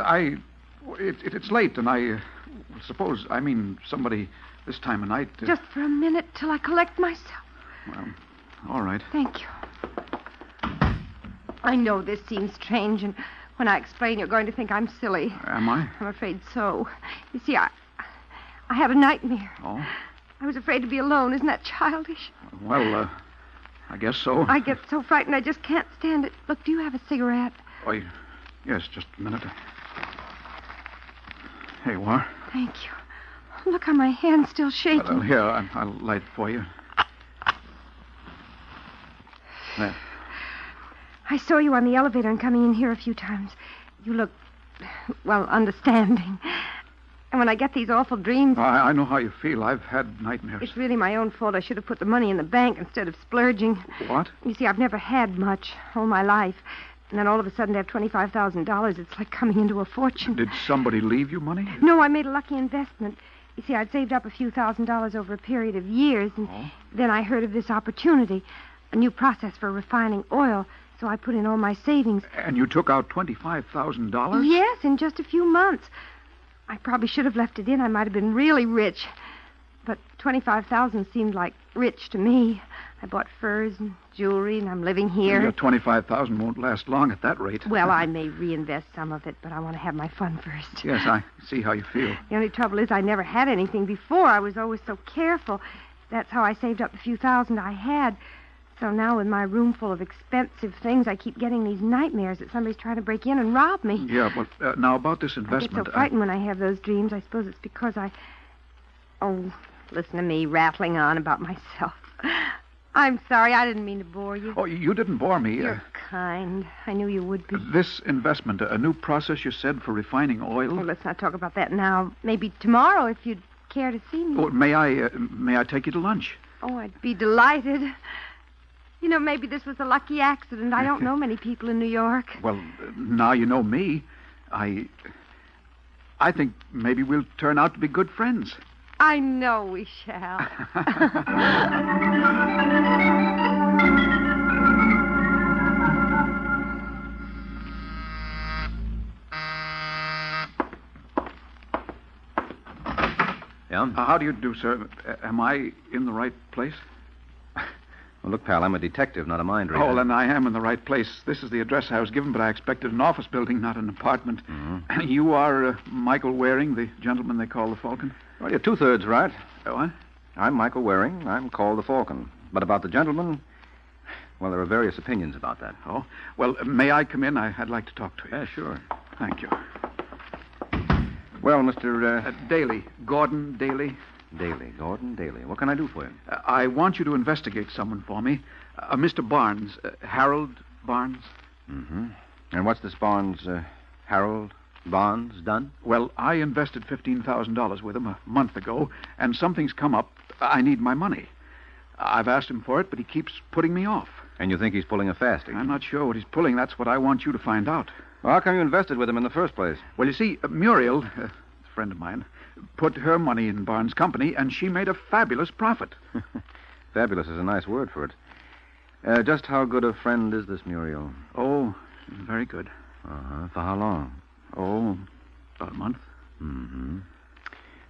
it's late, and suppose, somebody this time of night... Just for a minute till I collect myself. Well, all right. Thank you. I know this seems strange, and when I explain, you're going to think I'm silly. Am I? I'm afraid so. You see, I had a nightmare. Oh? I was afraid to be alone. Isn't that childish? Well, I guess so. I get so frightened I just can't stand it. Look, do you have a cigarette? Oh, yes, just a minute. Here you are. Thank you. Look how my hand's still shaking. Well, here, I'll light for you. There. I saw you on the elevator and coming in here a few times. You look, well, understanding. And when I get these awful dreams... I know how you feel. I've had nightmares. It's really my own fault. I should have put the money in the bank instead of splurging. What? You see, I've never had much all my life. And then all of a sudden to have $25,000, it's like coming into a fortune. Did somebody leave you money? No, I made a lucky investment. You see, I'd saved up a few $1,000s over a period of years, and then I heard of this opportunity, a new process for refining oil, so I put in all my savings. And you took out $25,000? Yes, in just a few months. I probably should have left it in. I might have been really rich. But $25,000 seemed like rich to me. I bought furs and jewelry, and I'm living here. Your $25,000 won't last long at that rate. Well, I may reinvest some of it, but I want to have my fun first. Yes, I see how you feel. The only trouble is I never had anything before. I was always so careful. That's how I saved up the few thousand I had. So now with my room full of expensive things, I keep getting these nightmares that somebody's trying to break in and rob me. Yeah, but now about this I investment... get so frightened when I have those dreams. I suppose it's because I... Oh, listen to me rattling on about myself. I'm sorry. I didn't mean to bore you. Oh, you didn't bore me. You're kind. I knew you would be. This investment, a new process you said for refining oil? Well, let's not talk about that now. Maybe tomorrow if you'd care to see me. Oh, may I take you to lunch? Oh, I'd be delighted. You know, maybe this was a lucky accident. I don't know many people in New York. Well, now you know me. I think maybe we'll turn out to be good friends. I know we shall. Yeah? How do you do, sir? Am I in the right place? Well, look, pal, I'm a detective, not a mind reader. Oh, then I am in the right place. This is the address I was given, but I expected an office building, not an apartment. Mm-hmm. You are Michael Waring, the gentleman they call the Falcon? Well, you're two-thirds right. What? I'm Michael Waring. I'm called the Falcon. But about the gentleman, well, there are various opinions about that. Oh, well, may I come in? I'd like to talk to you. Yeah, sure. Thank you. Well, Mr. Daly. Gordon Daly. Daly. Gordon Daly. What can I do for you? I want you to investigate someone for me. Mr. Barnes. Harold Barnes. Mm-hmm. And what's this Barnes, Harold Barnes done? Well, I invested $15,000 with him a month ago, and something's come up. I need my money. I've asked him for it, but he keeps putting me off. And you think he's pulling a fasting? I'm not sure what he's pulling. That's what I want you to find out. Well, how come you invested with him in the first place? Well, you see, Muriel, a friend of mine, put her money in Barnes' company, and she made a fabulous profit. Fabulous is a nice word for it. Just how good a friend is this Muriel? Oh, very good. Uh-huh. For how long? Oh, about a month. Mm-hmm.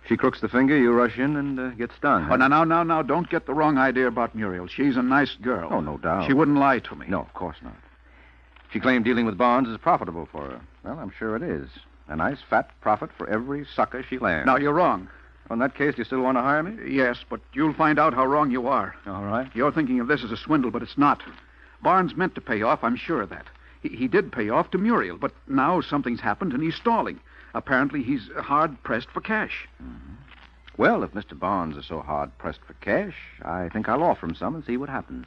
She crooks the finger, you rush in and get stung. Oh, now, don't get the wrong idea about Muriel. She's a nice girl. Oh, no doubt. She wouldn't lie to me. No, of course not. She claimed dealing with Barnes is profitable for her. Well, I'm sure it is. A nice fat profit for every sucker she lands. Now, you're wrong. Well, in that case, do you still want to hire me? Yes, but you'll find out how wrong you are. All right. You're thinking of this as a swindle, but it's not. Barnes meant to pay off, I'm sure of that. He did pay off to Muriel, but now something's happened and he's stalling. Apparently, he's hard-pressed for cash. Mm-hmm. Well, if Mr. Barnes is so hard-pressed for cash, I think I'll offer him some and see what happens.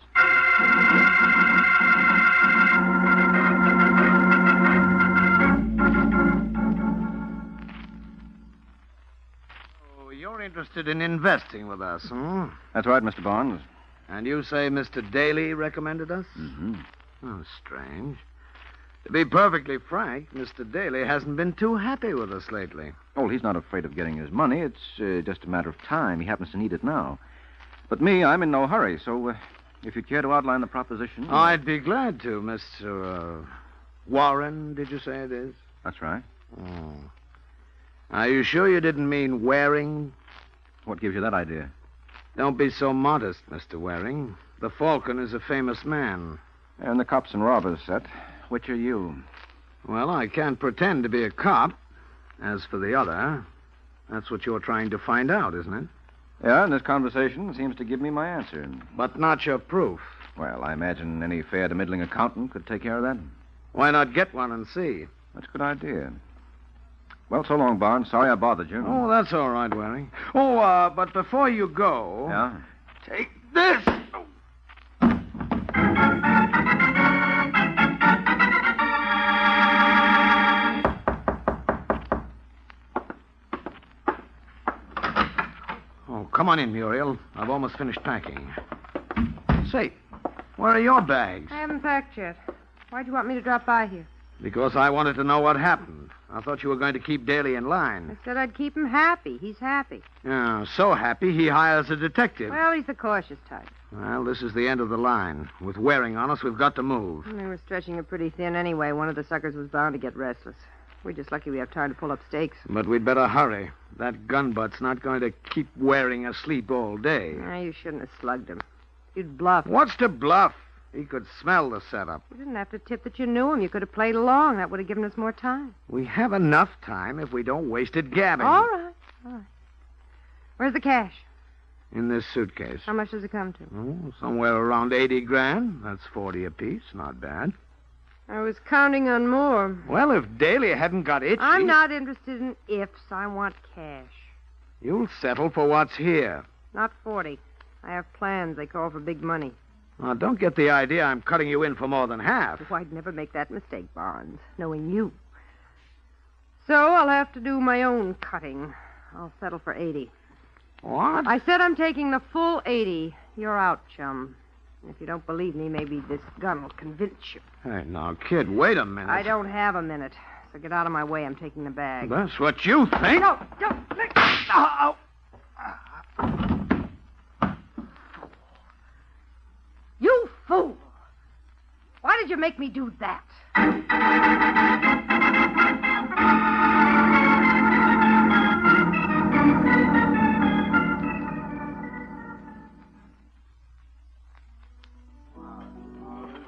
Oh, you're interested in investing with us, hmm? That's right, Mr. Barnes. And you say Mr. Daly recommended us? Mm-hmm. Oh, strange. To be perfectly frank, Mr. Daly hasn't been too happy with us lately. Oh, he's not afraid of getting his money. It's just a matter of time. He happens to need it now. But me, I'm in no hurry, so if you'd care to outline the proposition... I'd be glad to, Mr. Warren, did you say it is? That's right. Oh. Are you sure you didn't mean Waring? What gives you that idea? Don't be so modest, Mr. Waring. The Falcon is a famous man. And the cops and robbers set. Which are you? Well, I can't pretend to be a cop. As for the other, that's what you're trying to find out, isn't it? Yeah, and this conversation seems to give me my answer. But not your proof. Well, I imagine any fair to middling accountant could take care of that. Why not get one and see? That's a good idea. Well, so long, Barnes. Sorry I bothered you. Oh, that's all right, Waring. Oh, but before you go... Yeah? Take this! Oh, come on in, Muriel. I've almost finished packing. Say, where are your bags? I haven't packed yet. Why'd you want me to drop by here? Because I wanted to know what happened. I thought you were going to keep Daly in line. I said I'd keep him happy. He's happy. Yeah, so happy he hires a detective. Well, he's the cautious type. Well, this is the end of the line. With Waring on us, we've got to move. They were stretching it pretty thin anyway. One of the suckers was bound to get restless. We're just lucky we have time to pull up stakes. But we'd better hurry. That gunbutt's not going to keep Waring asleep all day. You shouldn't have slugged him. You'd bluff. What's to bluff? He could smell the setup. You didn't have to tip that you knew him. You could have played along. That would have given us more time. We have enough time if we don't waste it gabbing. All right. Where's the cash? In this suitcase. How much does it come to? Oh, somewhere around 80 grand. That's 40 apiece. Not bad. I was counting on more. Well, if Daly hadn't got itchy... I'm not interested in ifs. I want cash. You'll settle for what's here. Not 40. I have plans. They call for big money. Now, don't get the idea I'm cutting you in for more than half. Oh, I'd never make that mistake, Barnes, knowing you. So I'll have to do my own cutting. I'll settle for 80. What? I said I'm taking the full 80. You're out, chum. If you don't believe me, maybe this gun will convince you. Hey, now, kid, wait a minute. I don't have a minute. So get out of my way. I'm taking the bag. That's what you think? No, don't. Oh. You fool! Why did you make me do that?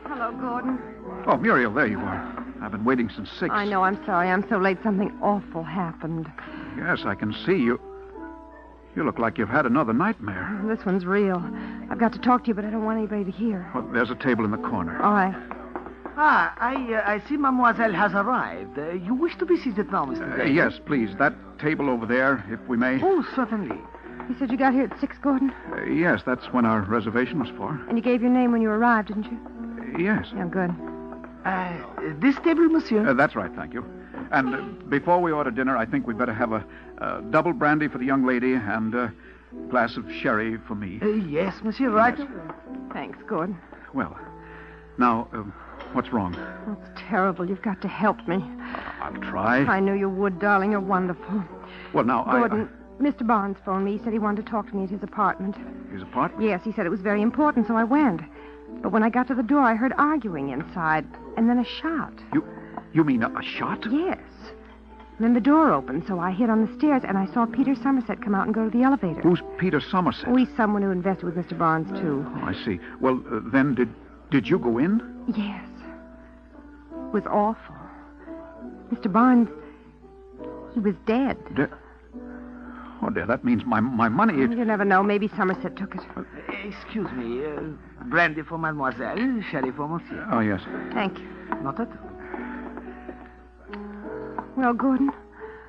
Hello, Gordon. Oh, Muriel, there you are. I've been waiting since 6. I know, I'm sorry. I'm so late. Something awful happened. Yes, I can see you. You look like you've had another nightmare. This one's real. I've got to talk to you, but I don't want anybody to hear. Well, there's a table in the corner. All right. I see Mademoiselle has arrived. You wish to be seated now, Mr. Daly? Yes, please. That table over there, if we may. Oh, certainly. You said you got here at 6, Gordon? Yes, that's when our reservation was for. And you gave your name when you arrived, didn't you? Yes. Yeah, good. This table, monsieur? That's right, thank you. And before we order dinner, I think we'd better have a double brandy for the young lady and a glass of sherry for me. Yes, monsieur, right. Yes. Thanks, Gordon. Well, now, what's wrong? Oh, it's terrible. You've got to help me. I'll try. I knew you would, darling. You're wonderful. Well, now, Gordon, Mr. Barnes phoned me. He said he wanted to talk to me at his apartment. His apartment? Yes, he said it was very important, so I went. But when I got to the door, I heard arguing inside, and then a shot. You mean a shot? Yes. And then the door opened, so I hid on the stairs, and I saw Peter Somerset come out and go to the elevator. Who's Peter Somerset? Oh, he's someone who invested with Mr. Barnes, too. Oh, I see. Well, then, did you go in? Yes. It was awful. Mr. Barnes, he was dead. Oh, dear, that means my money... You never know. Maybe Somerset took it. Excuse me. Brandy for mademoiselle, sherry for monsieur. Oh, yes. Thank you. Not at all. Well, Gordon?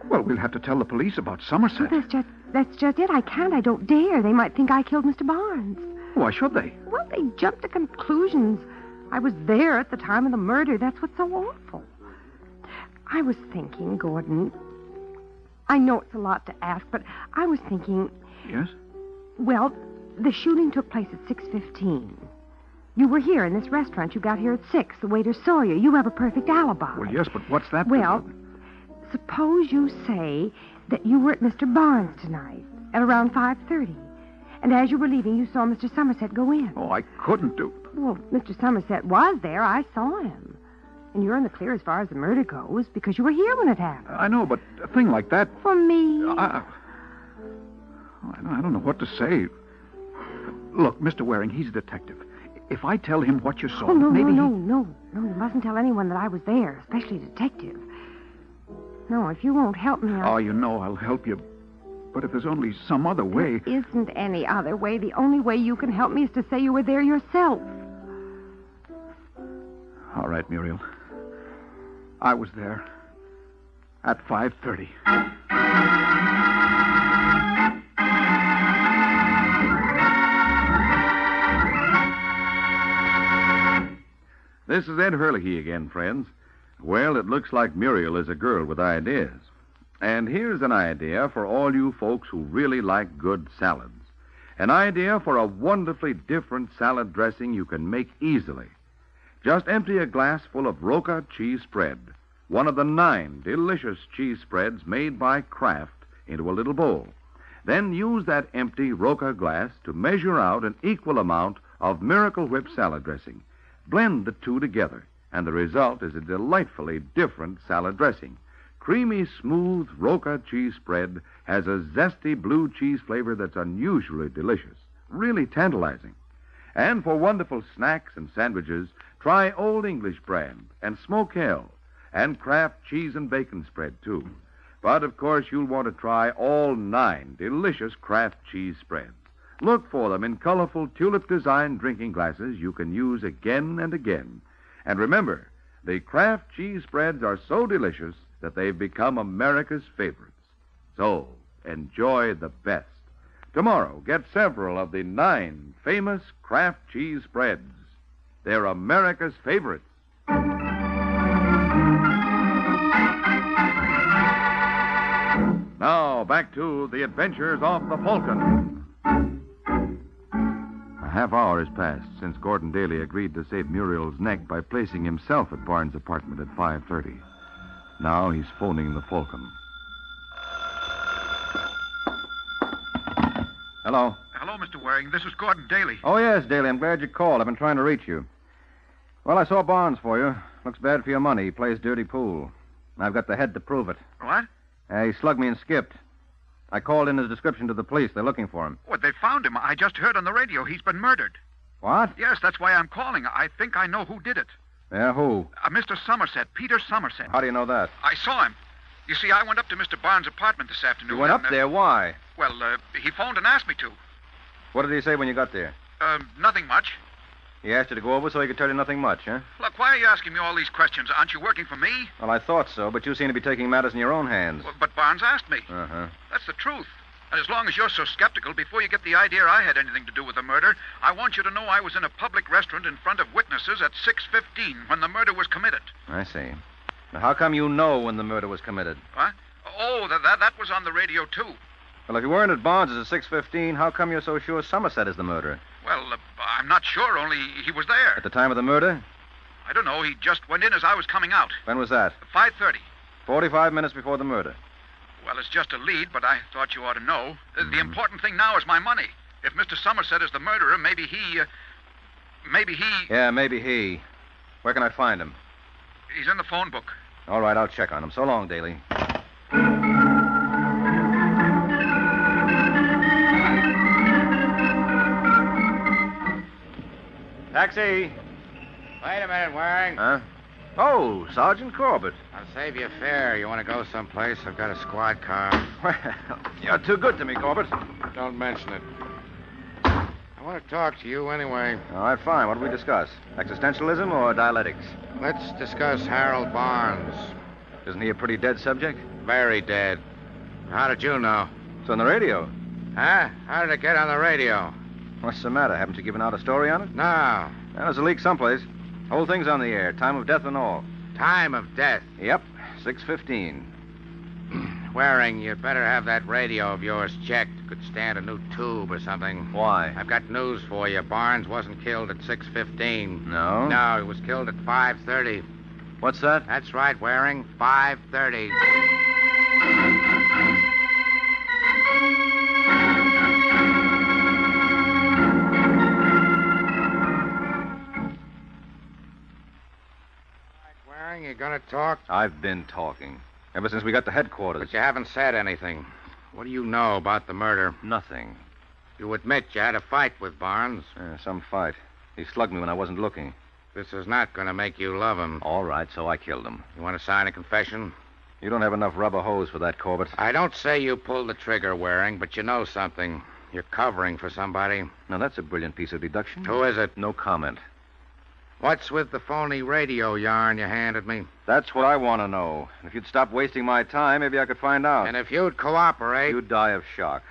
Well, we'll have to tell the police about Somerset. Well, that's just it. I can't. I don't dare. They might think I killed Mr. Barnes. Why should they? Well, they jump to conclusions. I was there at the time of the murder. That's what's so awful. I was thinking, Gordon... I know it's a lot to ask, but I was thinking... Yes? Well, the shooting took place at 6:15. You were here in this restaurant. You got here at 6. The waiter saw you. You have a perfect alibi. Well, yes, but what's that? Well, suppose you say that you were at Mr. Barnes tonight at around 5:30. And as you were leaving, you saw Mr. Somerset go in. Oh, I couldn't do... Well, Mr. Somerset was there. I saw him. And you're in the clear as far as the murder goes because you were here when it happened. I know, but a thing like that... For me... I don't know what to say. Look, Mr. Waring, he's a detective. If I tell him what you saw, no, maybe No, you mustn't tell anyone that I was there, especially a detective. No, if you won't help me, Oh, you know I'll help you. But if there's only some other way... There isn't any other way. The only way you can help me is to say you were there yourself. All right, Muriel. I was there at 5:30. This is Ed Hurley again, friends. Well, it looks like Muriel is a girl with ideas. And here's an idea for all you folks who really like good salads. An idea for a wonderfully different salad dressing you can make easily. Just empty a glass full of Roca cheese spread, one of the 9 delicious cheese spreads made by Kraft, into a little bowl. Then use that empty Roca glass to measure out an equal amount of Miracle Whip salad dressing. Blend the two together, and the result is a delightfully different salad dressing. Creamy, smooth Roca cheese spread has a zesty blue cheese flavor that's unusually delicious, really tantalizing. And for wonderful snacks and sandwiches, try Old English brand and Smoke Hell and Kraft cheese and bacon spread, too. But, of course, you'll want to try all 9 delicious Kraft cheese spreads. Look for them in colorful tulip-designed drinking glasses you can use again and again. And remember, the Kraft cheese spreads are so delicious that they've become America's favorites. So, enjoy the best. Tomorrow, get several of the 9 famous Kraft cheese spreads. They're America's favorites. Now, back to the adventures of the Falcon. A half hour has passed since Gordon Daly agreed to save Muriel's neck by placing himself at Barnes' apartment at 5:30. Now he's phoning the Falcon. Hello. Hello, Mr. Waring. This is Gordon Daly. Oh, yes, Daly. I'm glad you called. I've been trying to reach you. Well, I saw Barnes for you. Looks bad for your money. He plays dirty pool. I've got the head to prove it. What? He slugged me and skipped. I called in his description to the police. They're looking for him. What, they found him. I just heard on the radio he's been murdered. What? Yes, that's why I'm calling. I think I know who did it. Yeah, who? Mr. Somerset, Peter Somerset. How do you know that? I saw him. You see, I went up to Mr. Barnes' apartment this afternoon. You went up there? Why? Well, he phoned and asked me to. What did he say when you got there? Nothing much. He asked you to go over so he could tell you nothing much, huh? Look, why are you asking me all these questions? Aren't you working for me? Well, I thought so, but you seem to be taking matters in your own hands. Well, but Barnes asked me. Uh-huh. That's the truth. And as long as you're so skeptical, before you get the idea I had anything to do with the murder, I want you to know I was in a public restaurant in front of witnesses at 6:15 when the murder was committed. I see. Now, how come you know when the murder was committed? What? Oh, that was on the radio, too. Well, if you weren't at Barnes' at 6:15, how come you're so sure Somerset is the murderer? Well, I'm not sure, only he was there. At the time of the murder? I don't know. He just went in as I was coming out. When was that? 5:30. 45 minutes before the murder. Well, it's just a lead, but I thought you ought to know. The important thing now is my money. If Mr. Somerset is the murderer, maybe he... Yeah, maybe he. Where can I find him? He's in the phone book. All right, I'll check on him. So long, Daly. Taxi. Wait a minute, Waring. Huh? Oh, Sergeant Corbett. I'll save you a fare. You want to go someplace? I've got a squad car. Well, you're too good to me, Corbett. Don't mention it. I want to talk to you anyway. All right, fine. What do we discuss? Existentialism or dialectics? Let's discuss Harold Barnes. Isn't he a pretty dead subject? Very dead. How did you know? It's on the radio. Huh? How did it get on the radio? What's the matter? Haven't you given out a story on it? No. Well, there's a leak someplace. Whole thing's on the air. Time of death and all. Time of death? Yep. 6:15. Waring, you'd better have that radio of yours checked. Could stand a new tube or something. Why? I've got news for you. Barnes wasn't killed at 6:15. No? No, he was killed at 5:30. What's that? That's right, Waring. 5:30. Waring, you gonna talk? I've been talking. Ever since we got to headquarters. But you haven't said anything. What do you know about the murder? Nothing. You admit you had a fight with Barnes. Some fight. He slugged me when I wasn't looking. This is not going to make you love him. All right, so I killed him. You want to sign a confession? You don't have enough rubber hose for that, Corbett. I don't say you pulled the trigger, Waring, but you know something. You're covering for somebody. Now, that's a brilliant piece of deduction. Who is it? No comment. What's with the phony radio yarn you handed me? That's what I want to know. If you'd stop wasting my time, maybe I could find out. And if you'd cooperate... You'd die of shock.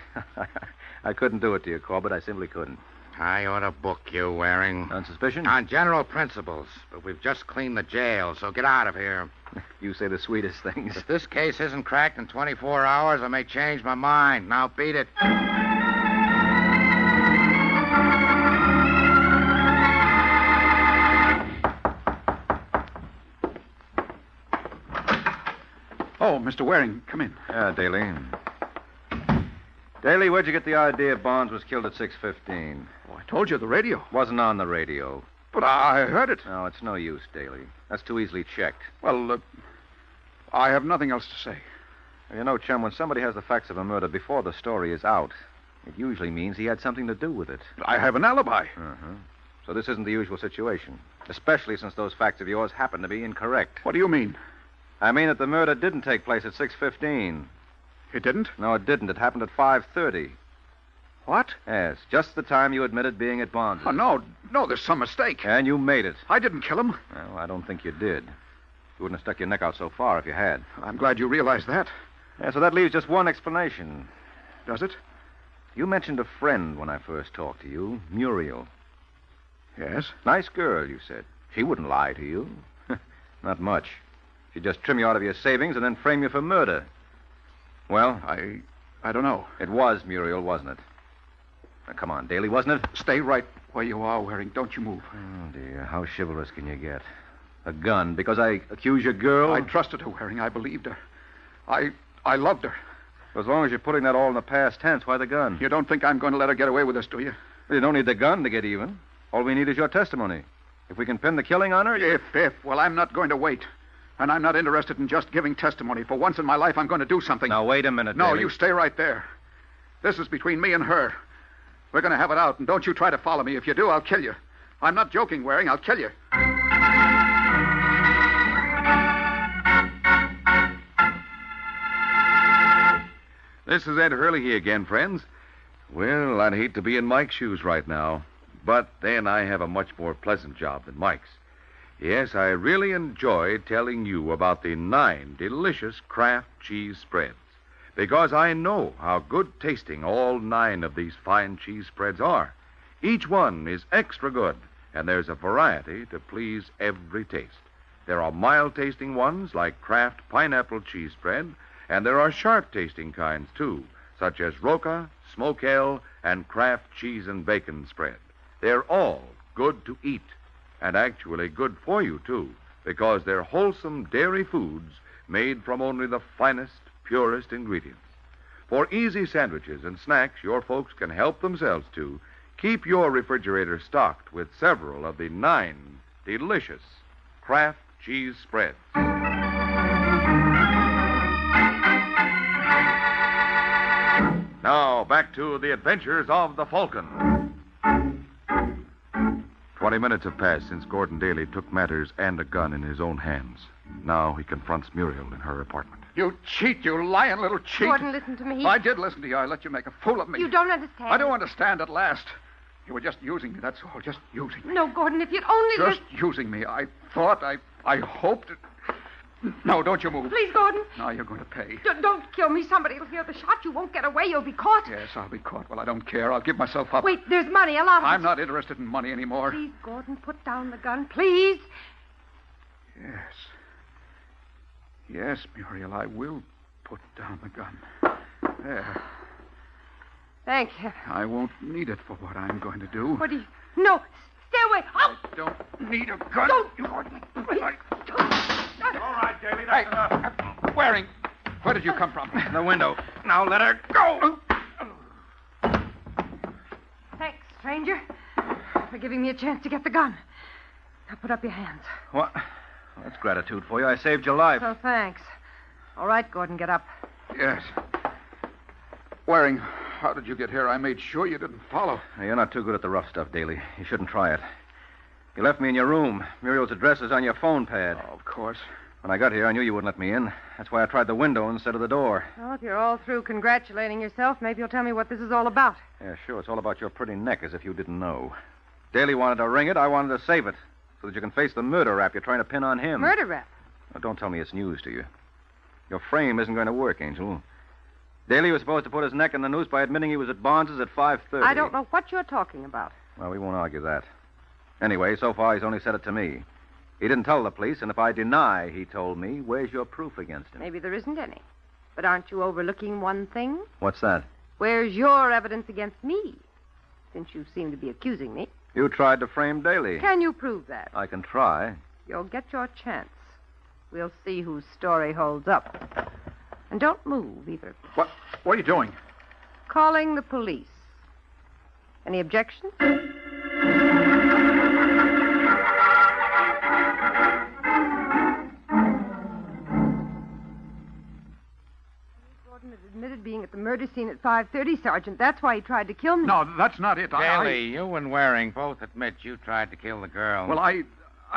I couldn't do it to you, Corbett. I simply couldn't. I ought to book you, Waring. On suspicion? On general principles. But we've just cleaned the jail, so get out of here. You say the sweetest things. If this case isn't cracked in 24 hours, I may change my mind. Now beat it. Oh, Mr. Waring, come in. Yeah, Daly. Daly, where'd you get the idea Barnes was killed at 6:15? Oh, I told you the radio. Wasn't on the radio. But I heard it. No, it's no use, Daly. That's too easily checked. Well, I have nothing else to say. You know, chum, when somebody has the facts of a murder before the story is out, it usually means he had something to do with it. I have an alibi. Uh-huh. So this isn't the usual situation, especially since those facts of yours happen to be incorrect. What do you mean? I mean that the murder didn't take place at 6:15. It didn't? No, it didn't. It happened at 5:30. What? Yes, just the time you admitted being at Barnes'. Oh, no, there's some mistake. And you made it. I didn't kill him. Well, I don't think you did. You wouldn't have stuck your neck out so far if you had. I'm glad you realized that. Yeah, so that leaves just one explanation. Does it? You mentioned a friend when I first talked to you, Muriel. Yes? Nice girl, you said. She wouldn't lie to you. Not much. She'd just trim you out of your savings and then frame you for murder. Well? I don't know. It was Muriel, wasn't it? Now, come on, Daly, wasn't it? Stay right where you are, Waring. Don't you move. Oh, dear. How chivalrous can you get? A gun because I accuse your girl? I trusted her, Waring. I believed her. I loved her. As long as you're putting that all in the past tense, why the gun? You don't think I'm going to let her get away with this, do you? You don't need the gun to get even. All we need is your testimony. If we can pin the killing on her... Well, I'm not going to wait. And I'm not interested in just giving testimony. For once in my life, I'm going to do something. Now, wait a minute, No, Daly. you stay right there. This is between me and her. We're going to have it out, and don't you try to follow me. If you do, I'll kill you. I'm not joking, Waring. I'll kill you. This is Ed Hurley again, friends. Well, I'd hate to be in Mike's shoes right now, but then I have a much more pleasant job than Mike's. Yes, I really enjoy telling you about the 9 delicious Kraft cheese spreads, because I know how good tasting all 9 of these fine cheese spreads are. Each one is extra good, and there's a variety to please every taste. There are mild-tasting ones like Kraft pineapple cheese spread, and there are sharp-tasting kinds, too, such as Roca, Smoke Ale, and Kraft cheese and bacon spread. They're all good to eat, and actually good for you, too, because they're wholesome dairy foods made from only the finest, purest ingredients. For easy sandwiches and snacks your folks can help themselves to, keep your refrigerator stocked with several of the 9 delicious Kraft cheese spreads. Now, back to the adventures of the Falcon. 20 minutes have passed since Gordon Daly took matters and a gun in his own hands. Now he confronts Muriel in her apartment. You cheat, you lying little cheat. Gordon, listen to me. I did listen to you. I let you make a fool of me. You don't understand. I do understand at last. You were just using me, that's all. Just using me. No, Gordon, if you'd only... Just using me. I thought, I hoped... No, don't you move. Please, Gordon. Now you're going to pay. Don't kill me. Somebody will hear the shot. You won't get away. You'll be caught. Yes, I'll be caught. Well, I don't care. I'll give myself up. Wait, there's money. A lot of it. I'm not interested in money anymore. Please, Gordon, put down the gun. Please. Yes. Yes, Muriel, I will put down the gun. There. Thank you. I won't need it for what I'm going to do. What do you... No, stay away. Oh. I don't need a gun. Don't. All right, Daly, that's enough. Waring, where did you come from? The window. Now let her go. Thanks, stranger, for giving me a chance to get the gun. Now put up your hands. What? That's gratitude for you. I saved your life. Oh, thanks. All right, Gordon, get up. Yes. Waring, how did you get here? I made sure you didn't follow. You're not too good at the rough stuff, Daly. You shouldn't try it. You left me in your room. Muriel's address is on your phone pad. Oh, of course. When I got here, I knew you wouldn't let me in. That's why I tried the window instead of the door. Well, if you're all through congratulating yourself, maybe you'll tell me what this is all about. Yeah, sure. It's all about your pretty neck, as if you didn't know. Daly wanted to ring it. I wanted to save it, so that you can face the murder rap you're trying to pin on him. Murder rap? Now, don't tell me it's news to you. Your frame isn't going to work, Angel. Daly was supposed to put his neck in the noose by admitting he was at Barnes's at 5:30. I don't know what you're talking about. Well, we won't argue that. Anyway, so far he's only said it to me. He didn't tell the police, and if I deny he told me, where's your proof against him? Maybe there isn't any. But aren't you overlooking one thing? What's that? Where's your evidence against me? Since you seem to be accusing me. You tried to frame Daly. Can you prove that? I can try. You'll get your chance. We'll see whose story holds up. And don't move, either. What are you doing? Calling the police. Any objections? Gordon has admitted being at the the murder scene at 5:30, Sergeant. That's why he tried to kill me. No, that's not it. Daly, you and Waring both admit you tried to kill the girl. Well, I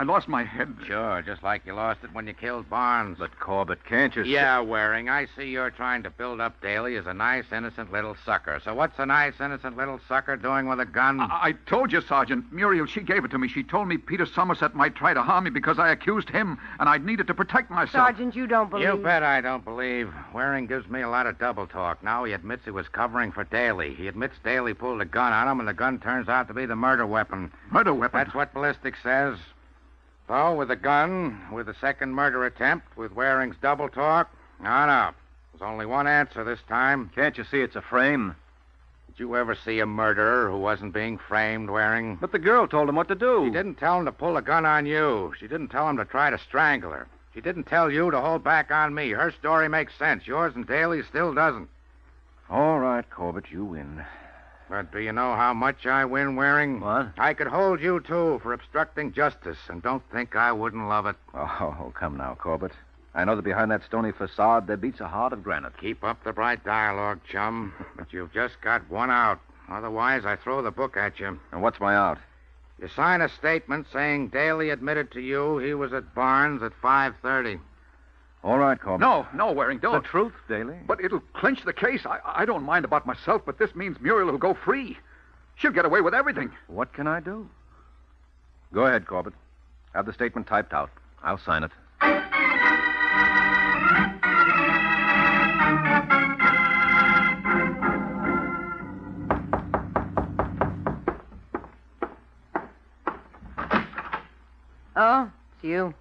lost my head. Sure, just like you lost it when you killed Barnes. But, Corbett, can't you... Yeah, Waring, I see you're trying to build up Daly as a nice, innocent little sucker. So what's a nice, innocent little sucker doing with a gun? I told you, Sergeant. Muriel, she gave it to me. She told me Peter Somerset might try to harm me because I accused him, and I'd needed to protect myself. Sergeant, you don't believe... You bet I don't believe. Waring gives me a lot of double talk. Now he admits he was covering for Daly. He admits Daly pulled a gun on him, and the gun turns out to be the murder weapon. Murder weapon? That's what ballistics says. So, with the gun, with the second murder attempt, with Waring's double talk, no. There's only one answer this time. Can't you see it's a frame? Did you ever see a murderer who wasn't being framed, Waring? But the girl told him what to do. She didn't tell him to pull a gun on you. She didn't tell him to try to strangle her. She didn't tell you to hold back on me. Her story makes sense. Yours and Daly's still doesn't. All right, Corbett, you win. But do you know how much I win, Waring? What? I could hold you, too, for obstructing justice, and don't think I wouldn't love it. Oh, come now, Corbett. I know that behind that stony facade there beats a heart of granite. Keep up the bright dialogue, chum. But you've just got one out. Otherwise, I throw the book at you. And what's my out? You sign a statement saying Daly admitted to you he was at Barnes at 5:30. All right, Corbett. No, Waring, don't. The truth, Daly. But it'll clinch the case. I don't mind about myself, but this means Muriel will go free. She'll get away with everything. What can I do? Go ahead, Corbett. Have the statement typed out. I'll sign it. Oh, it's you.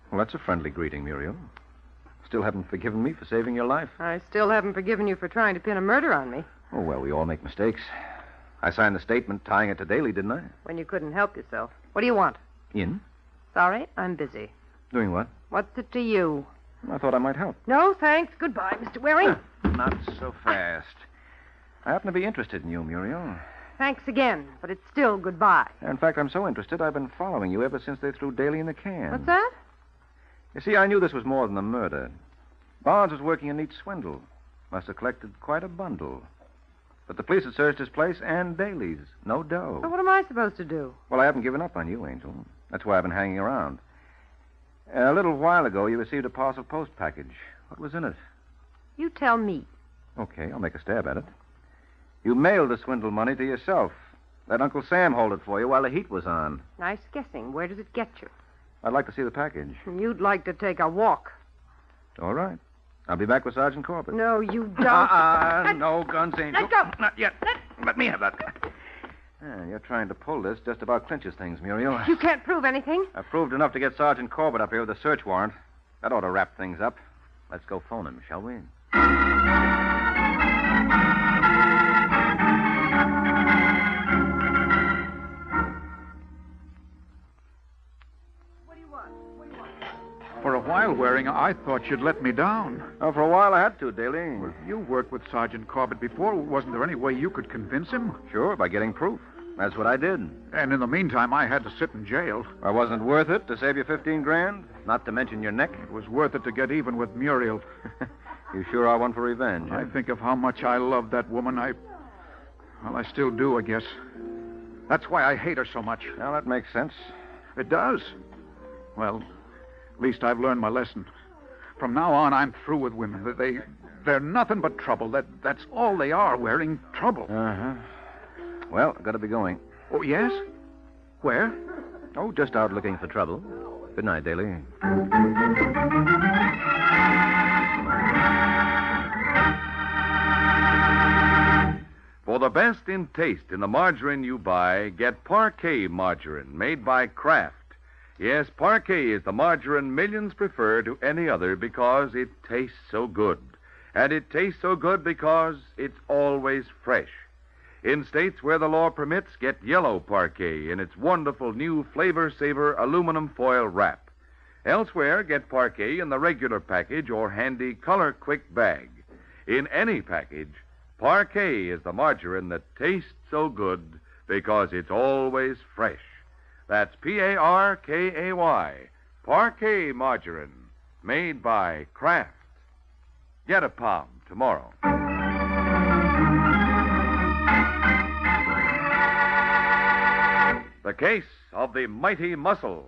Well, that's a friendly greeting, Muriel. Still haven't forgiven me for saving your life. I still haven't forgiven you for trying to pin a murder on me. Oh, well, we all make mistakes. I signed the statement tying it to Daly, didn't I? When you couldn't help yourself. What do you want? In? Sorry, I'm busy. Doing what? What's it to you? I thought I might help. No, thanks. Goodbye, Mr. Waring. Not so fast. I happen to be interested in you, Muriel. Thanks again, but it's still goodbye. In fact, I'm so interested, I've been following you ever since they threw Daly in the can. What's that? You see, I knew this was more than a murder. Barnes was working a neat swindle. Must have collected quite a bundle. But the police had searched his place and Daly's. No dough. So what am I supposed to do? Well, I haven't given up on you, Angel. That's why I've been hanging around. A little while ago, you received a parcel post package. What was in it? You tell me. Okay, I'll make a stab at it. You mailed the swindle money to yourself. Let Uncle Sam hold it for you while the heat was on. Nice guessing. Where does it get you? I'd like to see the package. You'd like to take a walk. All right. I'll be back with Sergeant Corbett. No, you don't. No guns, Angel. Let go. Not yet. Let me have that. You're trying to pull this just about clinches things, Muriel. You can't prove anything. I've proved enough to get Sergeant Corbett up here with a search warrant. That ought to wrap things up. Let's go phone him, shall we? For a while, Waring, I thought you'd let me down. Oh, for a while I had to, Daly. Well, you worked with Sergeant Corbett before. Wasn't there any way you could convince him? Sure, by getting proof. That's what I did. And in the meantime, I had to sit in jail. Well, wasn't it worth it to save you 15 grand? Not to mention your neck? It was worth it to get even with Muriel. You sure are one for revenge. I think of how much I loved that woman. Well, I still do, I guess. That's why I hate her so much. Now, that makes sense. It does. Well, at least I've learned my lesson. From now on, I'm through with women. They're nothing but trouble. That's all they are, Waring. Trouble. Uh-huh. Well, I've got to be going. Oh, yes? Where? Oh, just out looking for trouble. Good night, Daly. For the best in taste in the margarine you buy, get Parquet margarine made by Kraft. Yes, Parquet is the margarine millions prefer to any other because it tastes so good. And it tastes so good because it's always fresh. In states where the law permits, get yellow Parquet in its wonderful new Flavor Saver aluminum foil wrap. Elsewhere, get Parquet in the regular package or handy Color Quick bag. In any package, Parquet is the margarine that tastes so good because it's always fresh. That's Parkay, Parquet margarine, made by Kraft. Get a pound tomorrow. The Case of the Mighty Muscle.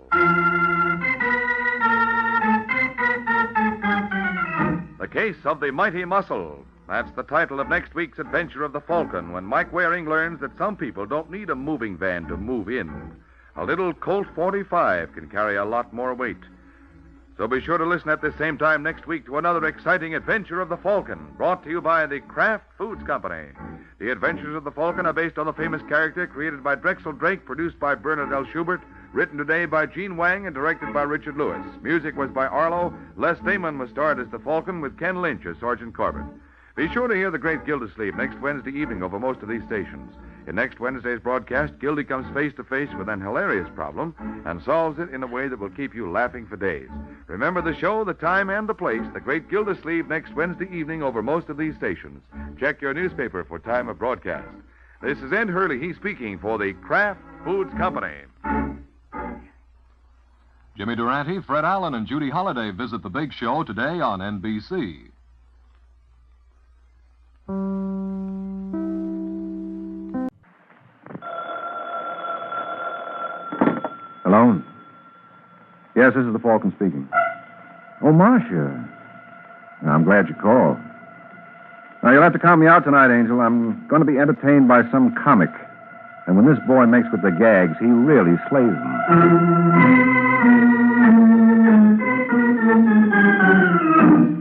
The Case of the Mighty Muscle. That's the title of next week's adventure of the Falcon, when Mike Waring learns that some people don't need a moving van to move in. A little Colt 45 can carry a lot more weight. So be sure to listen at the same time next week to another exciting adventure of the Falcon, brought to you by the Kraft Foods Company. The Adventures of the Falcon are based on the famous character created by Drexel Drake, produced by Bernard L. Schubert, written today by Gene Wang, and directed by Richard Lewis. Music was by Arlo. Les Damon was starred as the Falcon, with Ken Lynch as Sergeant Corbett. Be sure to hear The Great Gildersleeve next Wednesday evening over most of these stations. In next Wednesday's broadcast, Gildy comes face to face with an hilarious problem and solves it in a way that will keep you laughing for days. Remember the show, the time, and the place, The Great Gildersleeve, next Wednesday evening over most of these stations. Check your newspaper for time of broadcast. This is Ed Hurley, speaking for the Kraft Foods Company. Jimmy Durante, Fred Allen, and Judy Holliday visit the big show today on NBC. Hello? Yes, this is the Falcon speaking. Oh, Marcia. I'm glad you called. Now, you'll have to count me out tonight, Angel. I'm going to be entertained by some comic. And when this boy makes with the gags, he really slays them.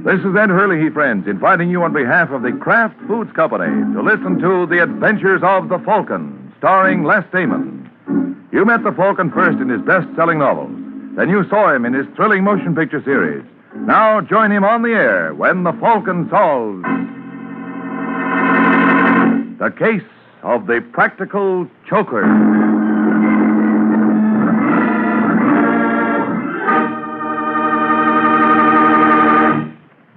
This is Ed Hurley, friends, inviting you on behalf of the Kraft Foods Company to listen to The Adventures of the Falcon, starring Les Damon. You met the Falcon first in his best-selling novels. Then you saw him in his thrilling motion picture series. Now join him on the air when the Falcon solves The Case of the Practical Choker.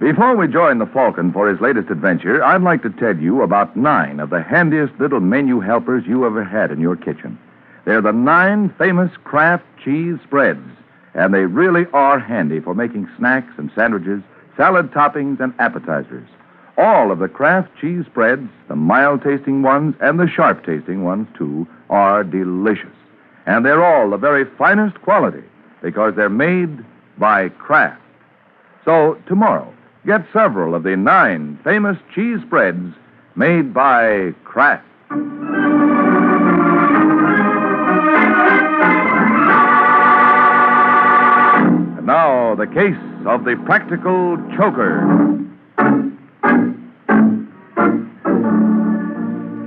Before we join the Falcon for his latest adventure, I'd like to tell you about 9 of the handiest little menu helpers you ever had in your kitchen. They're the 9 famous Kraft cheese spreads, and they really are handy for making snacks and sandwiches, salad toppings, and appetizers. All of the Kraft cheese spreads, the mild-tasting ones and the sharp-tasting ones, too, are delicious. And they're all the very finest quality because they're made by Kraft. So, tomorrow, get several of the 9 famous cheese spreads made by Kraft. And now, the case of the Practical Choker.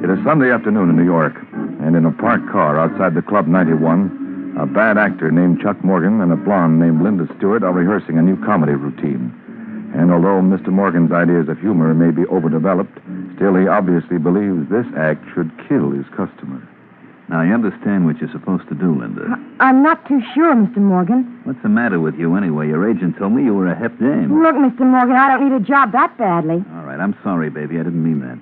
It is Sunday afternoon in New York, and in a parked car outside the Club 91, a bad actor named Chuck Morgan and a blonde named Linda Stewart are rehearsing a new comedy routine. And although Mr. Morgan's ideas of humor may be overdeveloped, still he obviously believes this act should kill his customer. Now, you understand what you're supposed to do, Linda. I'm not too sure, Mr. Morgan. What's the matter with you anyway? Your agent told me you were a hep dame. Look, Mr. Morgan, I don't need a job that badly. All right, I'm sorry, baby. I didn't mean that.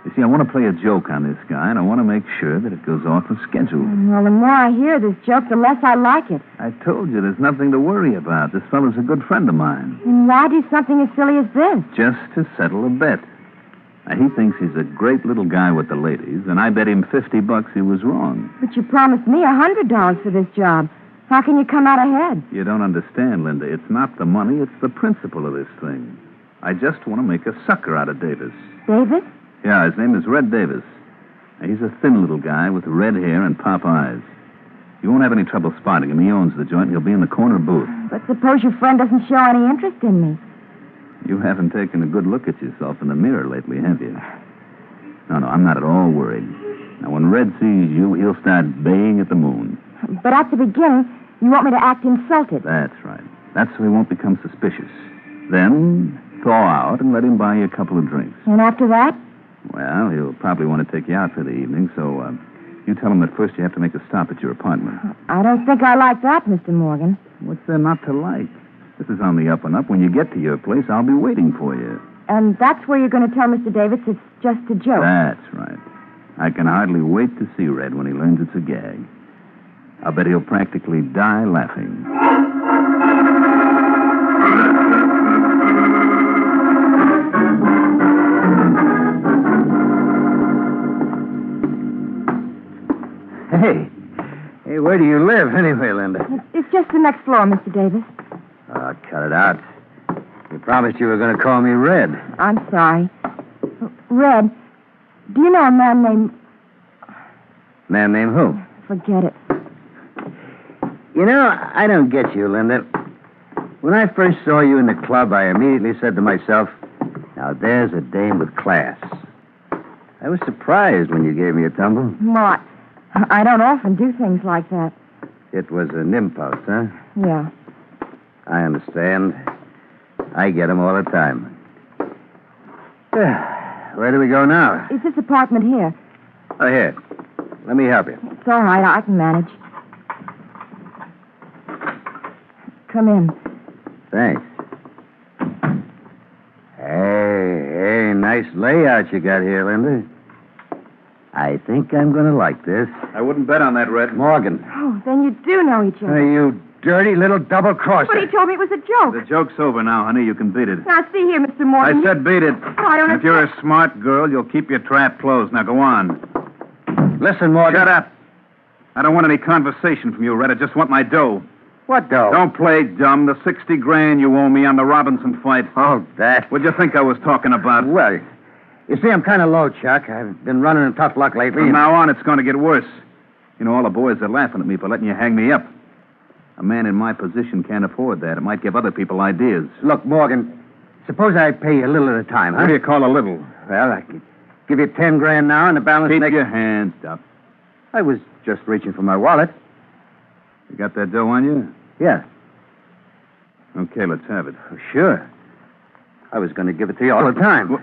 You see, I want to play a joke on this guy, and I want to make sure that it goes off the schedule. Well, the more I hear this joke, the less I like it. I told you there's nothing to worry about. This fellow's a good friend of mine. And why do something as silly as this? Just to settle a bet. Now, he thinks he's a great little guy with the ladies, and I bet him $50 he was wrong. But you promised me $100 for this job. How can you come out ahead? You don't understand, Linda. It's not the money, it's the principle of this thing. I just want to make a sucker out of Davis. Davis? Yeah, his name is Red Davis. Now, he's a thin little guy with red hair and pop eyes. You won't have any trouble spotting him. He owns the joint. He'll be in the corner booth. But suppose your friend doesn't show any interest in me. You haven't taken a good look at yourself in the mirror lately, have you? No, I'm not at all worried. Now, when Red sees you, he'll start baying at the moon. But at the beginning, you want me to act insulted. That's right. That's so he won't become suspicious. Then, thaw out and let him buy you a couple of drinks. And after that? Well, he'll probably want to take you out for the evening, so you tell him that first you have to make a stop at your apartment. I don't think I like that, Mr. Morgan. What's there not to like? This is on the up and up. When you get to your place, I'll be waiting for you. And that's where you're going to tell Mr. Davis it's just a joke. That's right. I can hardly wait to see Red when he learns it's a gag. I bet he'll practically die laughing. Hey, Where do you live, anyway, Linda? It's just the next floor, Mr. Davis. Oh, cut it out. You promised you were going to call me Red. I'm sorry. Red, do you know a man named... Man named who? Forget it. You know, I don't get you, Linda. When I first saw you in the club, I immediately said to myself, now there's a dame with class. I was surprised when you gave me a tumble. Well, I don't often do things like that. It was an impulse, huh? Yeah. I understand. I get them all the time. Where do we go now? It's this apartment here. Oh, here. Let me help you. It's all right. I can manage. Come in. Thanks. Hey, nice layout you got here, Linda. I think I'm going to like this. I wouldn't bet on that, Red. Morgan. Oh, then you do know each other. Hey, you dirty little double-crosser. But he told me it was a joke. The joke's over now, honey. You can beat it. Now, see here, Mr. Morgan. I said beat it. Oh, I don't If you're a smart girl, you'll keep your trap closed. Now, go on. Listen, Morgan. Shut up. I don't want any conversation from you, Red. I just want my dough. What dough? Don't play dumb. The 60 grand you owe me on the Robinson fight. Oh, that. What'd you think I was talking about? Well, you see, I'm kind of low, Chuck. I've been running in tough luck lately. From now on, it's going to get worse. You know, all the boys are laughing at me for letting you hang me up. A man in my position can't afford that. It might give other people ideas. Look, Morgan, suppose I pay you a little at a time, huh? What do you call a little? Well, I could give you 10 grand now and the balance Keep next... your hands up. I was just reaching for my wallet. You got that dough on you? Yeah. Okay, let's have it. Sure. I was going to give it to you all the time.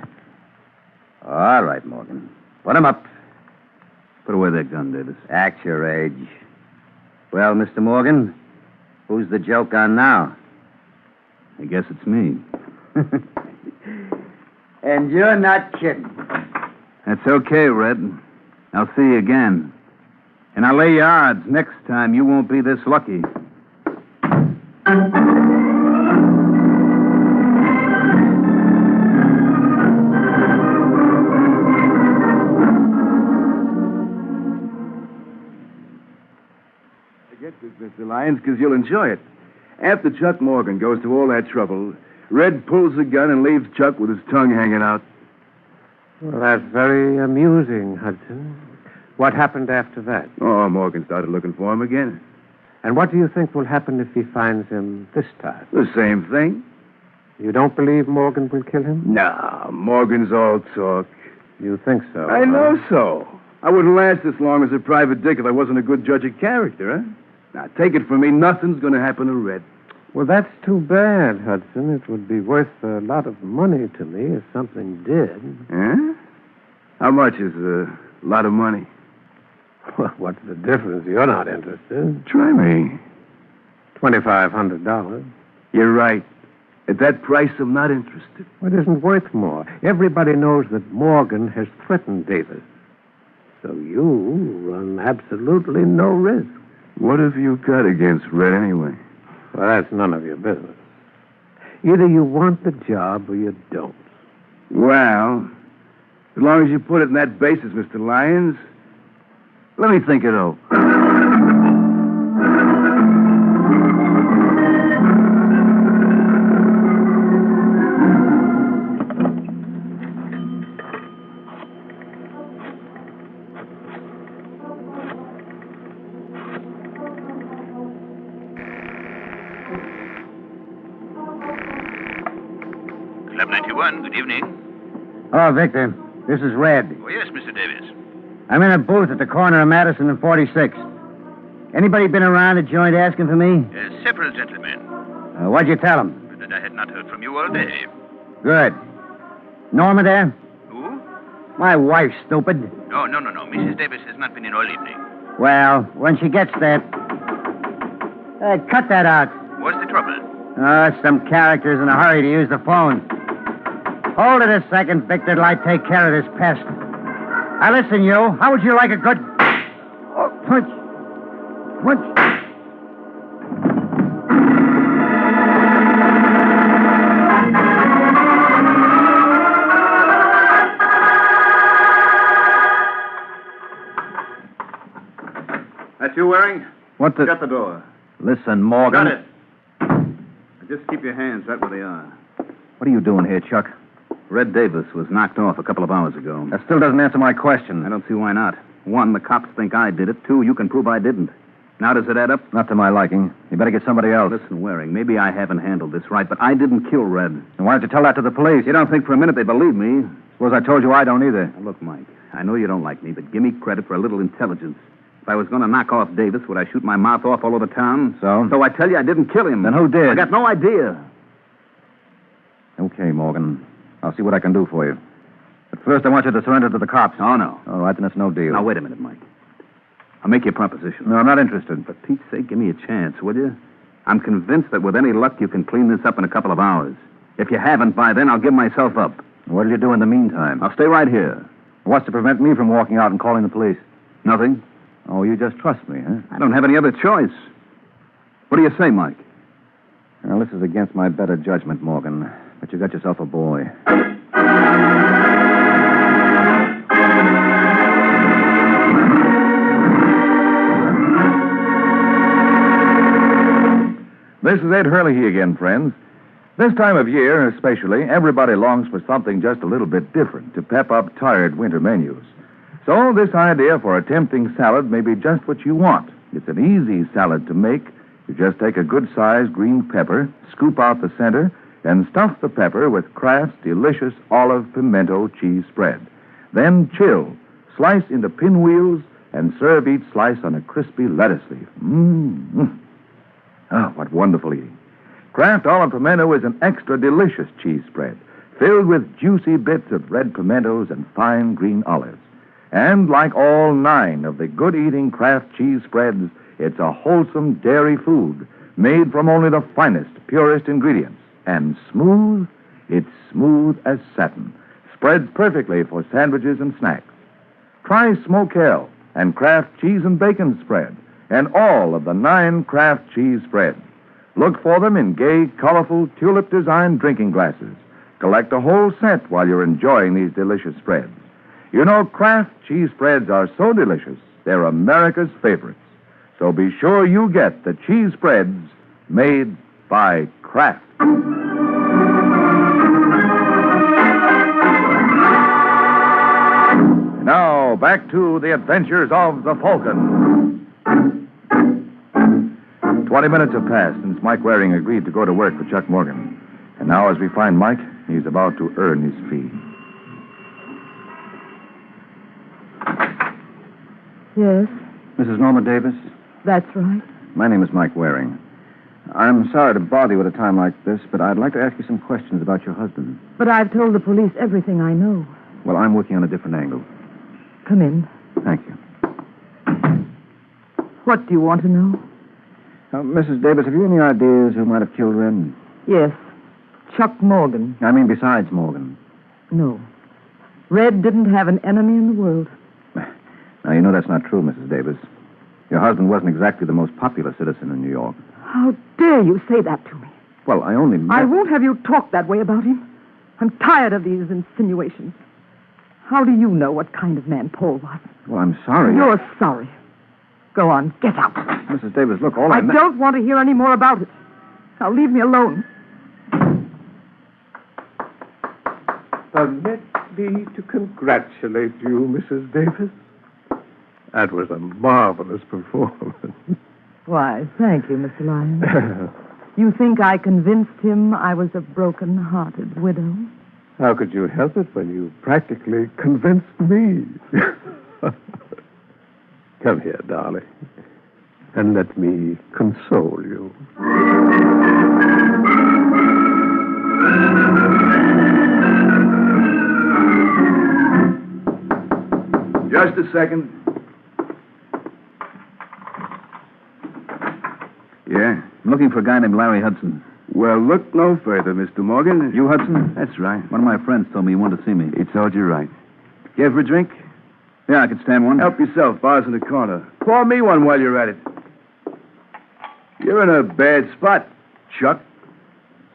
All right, Morgan. Put him up. Put away that gun, Davis. Act your age. Well, Mr. Morgan, who's the joke on now? I guess it's me. And you're not kidding. That's okay, Red. I'll see you again. And I'll lay you odds next time you won't be this lucky. Mr. Lyons, because you'll enjoy it. After Chuck Morgan goes to all that trouble, Red pulls the gun and leaves Chuck with his tongue hanging out. Well, that's very amusing, Hudson. What happened after that? Oh, Morgan started looking for him again. And what do you think will happen if he finds him this time? The same thing. You don't believe Morgan will kill him? No, Morgan's all talk. You think so? I know so. I wouldn't last this long as a private dick if I wasn't a good judge of character, huh? Now, take it from me, nothing's going to happen to Red. Well, that's too bad, Hudson. It would be worth a lot of money to me if something did. Huh? How much is a lot of money? Well, what's the difference? You're not interested. Try me. $2,500. You're right. At that price, I'm not interested. Well, it isn't worth more. Everybody knows that Morgan has threatened Davis. So you run absolutely no risk. What have you got against Red anyway? Well, that's none of your business. Either you want the job or you don't. Well, as long as you put it in that basis, Mr. Lyons, let me think it over. Club 91, good evening. Oh, Victor, this is Red. Oh, yes, Mr. Davis. I'm in a booth at the corner of Madison and 46. Anybody been around the joint asking for me? Several gentlemen. What'd you tell them? That I had not heard from you all day. Good. Norma there? Who? My wife, stupid. No. Mrs. Davis has not been in all evening. Well, when she gets there... cut that out. What's the trouble? Some character's in a hurry to use the phone. Hold it a second, Victor, till I take care of this pest. Now, listen, you. How would you like a good... Oh, punch. Punch. That you, Waring? What the... Shut the door. Listen, Morgan. Shut it. Just keep your hands right where they are. What are you doing here, Chuck? Red Davis was knocked off a couple of hours ago. That still doesn't answer my question. I don't see why not. One, the cops think I did it. Two, you can prove I didn't. Now, does it add up? Not to my liking. You better get somebody else. Listen, Waring, maybe I haven't handled this right, but I didn't kill Red. And why don't you tell that to the police? You don't think for a minute they believe me? Suppose I told you I don't either. Now, look, Mike, I know you don't like me, but give me credit for a little intelligence. If I was going to knock off Davis, would I shoot my mouth off all over town? So? So I tell you I didn't kill him. Then who did? I got no idea. Okay, Morgan. I'll see what I can do for you. But first, I want you to surrender to the cops. Oh, no. All right, then it's no deal. Now, wait a minute, Mike. I'll make you a proposition. No, I'm not interested. For Pete's sake, give me a chance, will you? I'm convinced that with any luck, you can clean this up in a couple of hours. If you haven't by then, I'll give myself up. What'll you do in the meantime? I'll stay right here. What's to prevent me from walking out and calling the police? Nothing. Oh, you just trust me, huh? I don't have any other choice. What do you say, Mike? Well, this is against my better judgment, Morgan. But you got yourself a boy. This is Ed Hurley again, friends. This time of year, especially, everybody longs for something just a little bit different to pep up tired winter menus. So this idea for a tempting salad may be just what you want. It's an easy salad to make. You just take a good-sized green pepper, scoop out the center, and stuff the pepper with Kraft's delicious olive pimento cheese spread. Then chill, slice into pinwheels, and serve each slice on a crispy lettuce leaf. Mmm. Oh, what wonderful eating. Kraft Olive Pimento is an extra delicious cheese spread, filled with juicy bits of red pimentos and fine green olives. And like all 9 of the good-eating Kraft cheese spreads, it's a wholesome dairy food made from only the finest, purest ingredients. And smooth, it's smooth as satin. Spreads perfectly for sandwiches and snacks. Try Smoke Hell and Kraft Cheese and Bacon spread, and all of the 9 Kraft cheese spreads. Look for them in gay, colorful, tulip-designed drinking glasses. Collect a whole set while you're enjoying these delicious spreads. You know, Kraft cheese spreads are so delicious, they're America's favorites. So be sure you get the cheese spreads made by Kraft. Now, back to the adventures of the Falcon. 20 minutes have passed since Mike Waring agreed to go to work for Chuck Morgan. And now, as we find Mike, he's about to earn his fee. Yes, Mrs. Norma Davis? that's right. My name is Mike Waring. I'm sorry to bother you at a time like this, but I'd like to ask you some questions about your husband. But I've told the police everything I know. Well, I'm working on a different angle. Come in. Thank you. What do you want to know? Mrs. Davis, have you any ideas who might have killed Red? Yes, Chuck Morgan. I mean, besides Morgan. No. Red didn't have an enemy in the world. Now, you know that's not true, Mrs. Davis. Your husband wasn't exactly the most popular citizen in New York. How dare you say that to me? Well, I only meant... I won't have you talk that way about him. I'm tired of these insinuations. How do you know what kind of man Paul was? Well, I'm sorry. You're sorry. Go on, get out. Mrs. Davis, look, all I meant... don't want to hear any more about it. Now leave me alone. Permit me to congratulate you, Mrs. Davis. That was a marvelous performance. Why, thank you, Mr. Lyon. You think I convinced him I was a broken-hearted widow? How could you help it when you practically convinced me? Come here, darling, and let me console you. Just a second. Yeah? I'm looking for a guy named Larry Hudson. Well, look no further, Mr. Morgan. You, Hudson? That's right. One of my friends told me you wanted to see me. He told you right. Care for a drink? Yeah, I could stand one. Help yourself. Bar's in the corner. Pour me one while you're at it. You're in a bad spot, Chuck.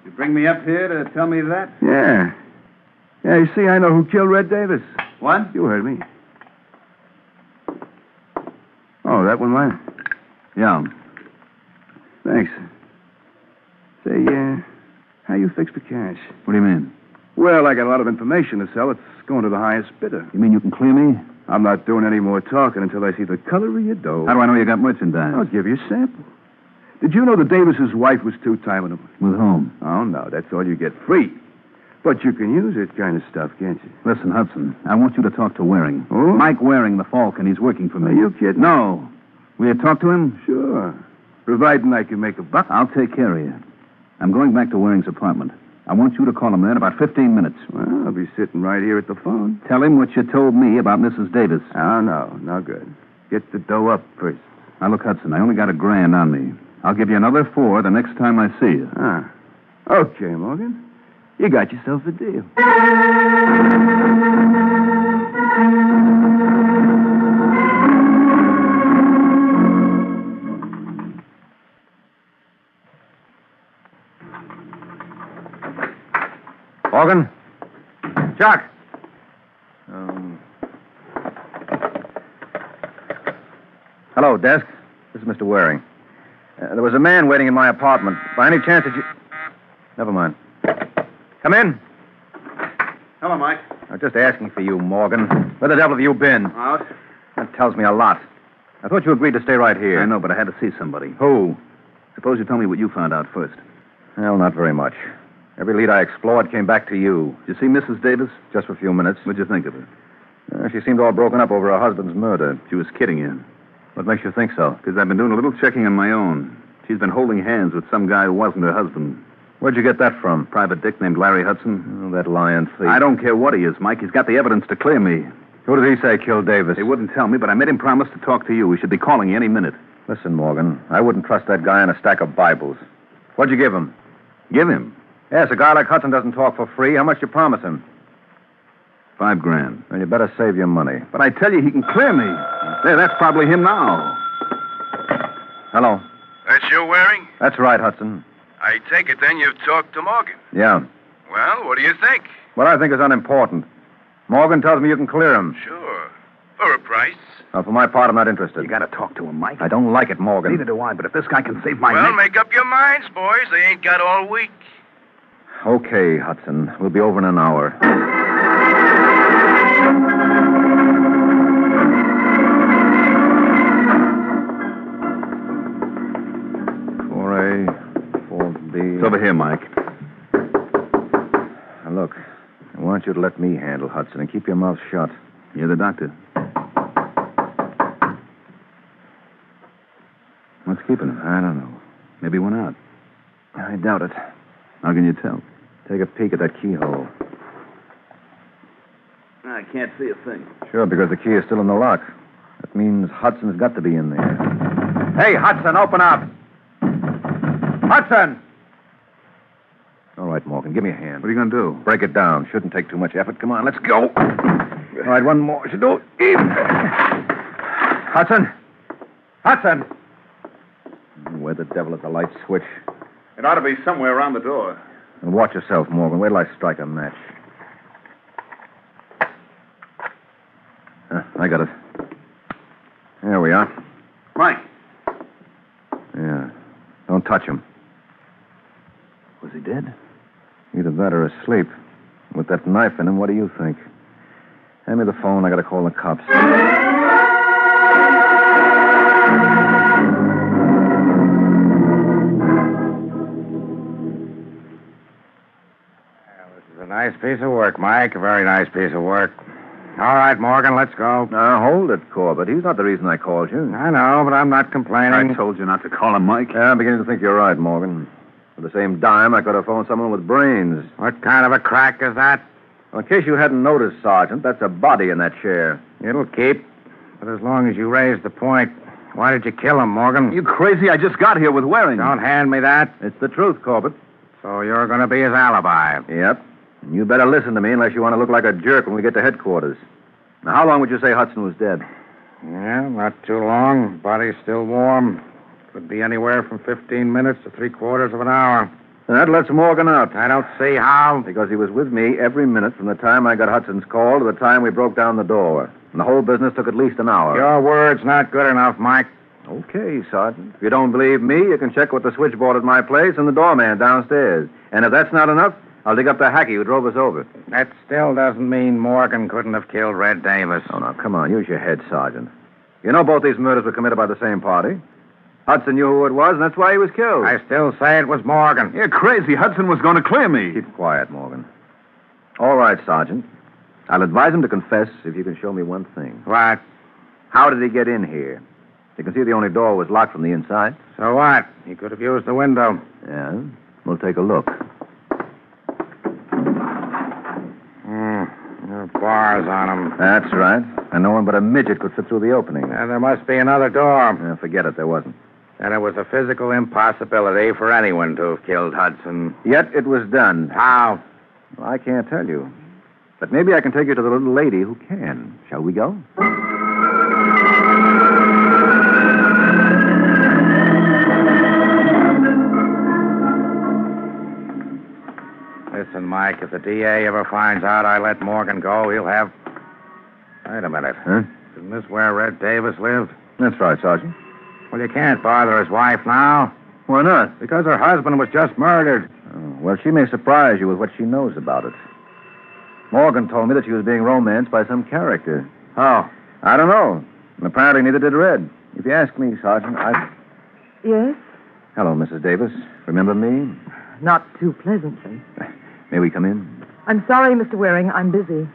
You bring me up here to tell me that? Yeah. Yeah, you see, I know who killed Red Davis. What? You heard me. Oh, that one, mine? Yeah. Thanks. Say, how you fix the cash? What do you mean? Well, I got a lot of information to sell. It's going to the highest bidder. You mean you can clear me? I'm not doing any more talking until I see the color of your dough. How do I know you got merchandise? I'll give you a sample. Did you know that Davis's wife was two-timing him? With whom? Oh, no, that's all you get free. But you can use that kind of stuff, can't you? Listen, Hudson, I want you to talk to Waring. Oh? Mike Waring, the Falcon. He's working for me. Are you kidding? No. Will you talk to him? Sure. Providing I can make a buck. I'll take care of you. I'm going back to Waring's apartment. I want you to call him there in about 15 minutes. Well, I'll be sitting right here at the phone. Tell him what you told me about Mrs. Davis. Oh, no good. Get the dough up first. Now, look, Hudson, I only got $1,000 on me. I'll give you another $4 the next time I see you. Ah. Okay, Morgan. You got yourself a deal. Morgan? Chuck! Hello, desk. This is Mr. Waring. There was a man waiting in my apartment. By any chance did you... Never mind. Come in. Hello, Mike. I was just asking for you, Morgan. Where the devil have you been? Out. That tells me a lot. I thought you agreed to stay right here. I know, but I had to see somebody. Who? Suppose you tell me what you found out first. Well, not very much. Every lead I explored came back to you. Did you see Mrs. Davis? Just for a few minutes. What'd you think of her? She seemed all broken up over her husband's murder. She was kidding you. What makes you think so? Because I've been doing a little checking on my own. She's been holding hands with some guy who wasn't her husband. Where'd you get that from? Private dick named Larry Hudson. Oh, that lying thief. I don't care what he is, Mike. He's got the evidence to clear me. Who did he say killed Davis? He wouldn't tell me, but I made him promise to talk to you. We should be calling you any minute. Listen, Morgan, I wouldn't trust that guy on a stack of Bibles. What'd you give him? Give him? Yes, a guy like Hudson doesn't talk for free. How much you promise him? $5,000. Well, you better save your money. But I tell you, he can clear me. There, that's probably him now. Hello. That's you, Waring? That's right, Hudson. I take it then you've talked to Morgan. Yeah. Well, what do you think? What I think is unimportant. Morgan tells me you can clear him. Sure. For a price. For my part, I'm not interested. You gotta talk to him, Mike. I don't like it, Morgan. Neither do I, but if this guy can save my Well, neck... make up your minds, boys. They ain't got all week. Okay, Hudson. We'll be over in an hour. It's over here, Mike. Now, look, I want you to let me handle Hudson and keep your mouth shut. You're the doctor. What's keeping him? I don't know. Maybe he went out. I doubt it. How can you tell? Take a peek at that keyhole. I can't see a thing. Sure, because the key is still in the lock. That means Hudson's got to be in there. Hey, Hudson, open up! Hudson! All right, Morgan, give me a hand. What are you going to do? Break it down. Shouldn't take too much effort. Come on, let's go. All right, one more. Should do it. Hudson! Hudson! Where the devil is the light switch? It ought to be somewhere around the door. And watch yourself, Morgan. Wait till I strike a match. I got it. There we are. Mike. Yeah. Don't touch him. Was he dead? Either that or asleep. With that knife in him, what do you think? Hand me the phone. I got to call the cops. This is a nice piece of work, Mike. A very nice piece of work. All right, Morgan, let's go. Now, hold it, Corbett. He's not the reason I called you. I know, but I'm not complaining. I told you not to call him Mike. Yeah, I'm beginning to think you're right, Morgan. For the same dime, I could have phoned someone with brains. What kind of a crack is that? Well, in case you hadn't noticed, Sergeant, that's a body in that chair. It'll keep. But as long as you raise the point, why did you kill him, Morgan? You crazy? I just got here with Waring. Don't hand me that. It's the truth, Corbett. So you're going to be his alibi. Yep. And you better listen to me unless you want to look like a jerk when we get to headquarters. Now, how long would you say Hudson was dead? Yeah, not too long. Body's still warm. Could be anywhere from 15 minutes to 3/4 of an hour. And that lets Morgan out. I don't see how. Because he was with me every minute from the time I got Hudson's call to the time we broke down the door. And the whole business took at least an hour. Your word's not good enough, Mike. Okay, Sergeant. If you don't believe me, you can check with the switchboard at my place and the doorman downstairs. And if that's not enough, I'll dig up the hacky who drove us over. That still doesn't mean Morgan couldn't have killed Red Davis. Oh, now, come on. Use your head, Sergeant. You know both these murders were committed by the same party. Hudson knew who it was, and that's why he was killed. I still say it was Morgan. You're crazy. Hudson was going to clear me. Keep quiet, Morgan. All right, Sergeant. I'll advise him to confess if you can show me one thing. What? How did he get in here? You can see the only door was locked from the inside. So what? He could have used the window. Yeah? We'll take a look. There are bars on them. That's right. And no one but a midget could fit through the opening. And there must be another door. Yeah, forget it. There wasn't. And it was a physical impossibility for anyone to have killed Hudson. Yet it was done. How? Well, I can't tell you. But maybe I can take you to the little lady who can. Shall we go? Listen, Mike, if the DA ever finds out I let Morgan go, he'll have... Wait a minute. Huh? Isn't this where Red Davis lived? That's right, Sergeant. Well, you can't bother his wife now. Why not? Because her husband was just murdered. Oh, well, she may surprise you with what she knows about it. Morgan told me that she was being romanced by some character. Oh. I don't know. And apparently neither did Red. If you ask me, Sergeant, Yes? Hello, Mrs. Davis. Remember me? Not too pleasantly. May we come in? I'm sorry, Mr. Waring. I'm busy.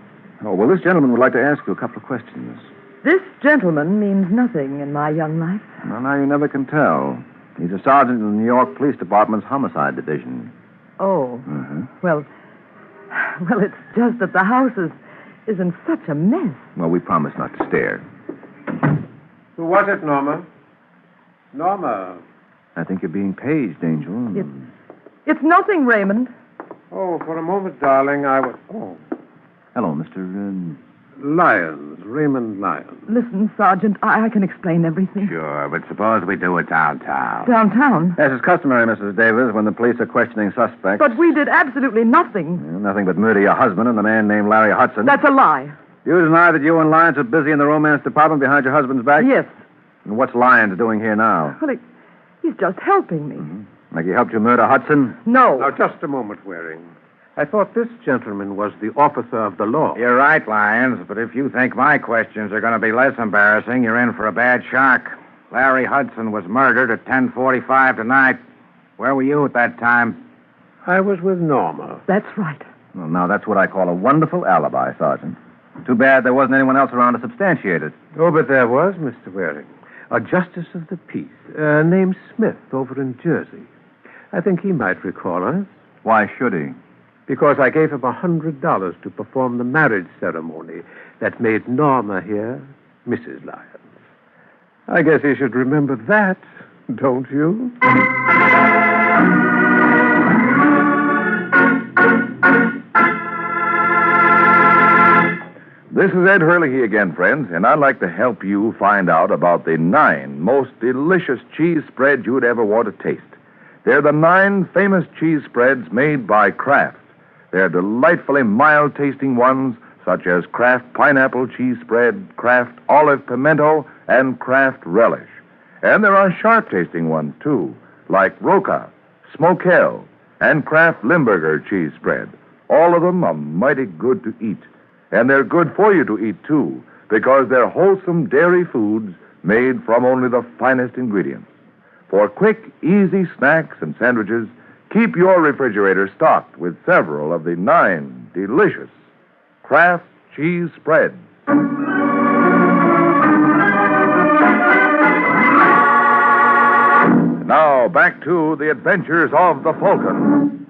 Oh, well, this gentleman would like to ask you a couple of questions. This gentleman means nothing in my young life. Well, now you never can tell. He's a sergeant in the New York Police Department's Homicide Division. Oh. Mm-hmm. Well, it's just that the house is in such a mess. Well, we promise not to stare. Who was it, Norma? Norma. I think you're being paged, Angel. It's nothing, Raymond. Oh, for a moment, darling, I was... Oh. Hello, Mr. Lyons, Raymond Lyons. Listen, Sergeant, I can explain everything. Sure, but suppose we do it downtown. Downtown? Yes, it's customary, Mrs. Davis, when the police are questioning suspects. But we did absolutely nothing. Nothing but murder your husband and the man named Larry Hudson. That's a lie. You deny that you and Lyons are busy in the romance department behind your husband's back? Yes. And what's Lyons doing here now? Well, he's just helping me. Mm-hmm. Like he helped you murder Hudson? No. Now, just a moment, Waring. I thought this gentleman was the officer of the law. You're right, Lyons, but if you think my questions are going to be less embarrassing, you're in for a bad shock. Larry Hudson was murdered at 10:45 tonight. Where were you at that time? I was with Norma. That's right. Well, now, that's what I call a wonderful alibi, Sergeant. Too bad there wasn't anyone else around to substantiate it. Oh, but there was, Mr. Waring. A justice of the peace named Smith over in Jersey. I think he might recall us. Why should he? Because I gave him $100 to perform the marriage ceremony that made Norma here Mrs. Lyons. I guess he should remember that, don't you? This is Ed Hurley again, friends, and I'd like to help you find out about the 9 most delicious cheese spreads you'd ever want to taste. They're the 9 famous cheese spreads made by Kraft. They're delightfully mild-tasting ones, such as Kraft Pineapple Cheese Spread, Kraft Olive Pimento, and Kraft Relish. And there are sharp-tasting ones, too, like Roca, Smokell, and Kraft Limburger Cheese Spread. All of them are mighty good to eat. And they're good for you to eat, too, because they're wholesome dairy foods made from only the finest ingredients. For quick, easy snacks and sandwiches, keep your refrigerator stocked with several of the 9 delicious Kraft cheese spreads. Now, back to the adventures of the Falcon.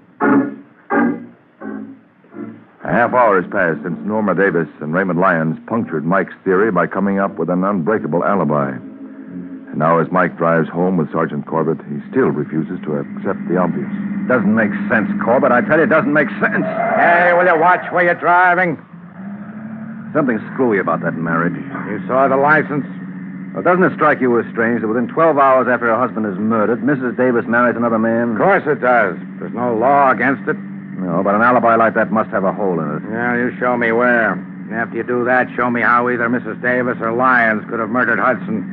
A half hour has passed since Norma Davis and Raymond Lyons punctured Mike's theory by coming up with an unbreakable alibi. And now as Mike drives home with Sergeant Corbett, he still refuses to accept the obvious. Doesn't make sense, Corbett. I tell you, it doesn't make sense. Hey, will you watch where you're driving? Something screwy about that marriage. You saw the license? Well, doesn't it strike you as strange that within 12 hours after her husband is murdered, Mrs. Davis marries another man? Of course it does. There's no law against it. No, but an alibi like that must have a hole in it. Yeah, you show me where. And after you do that, show me how either Mrs. Davis or Lyons could have murdered Hudson.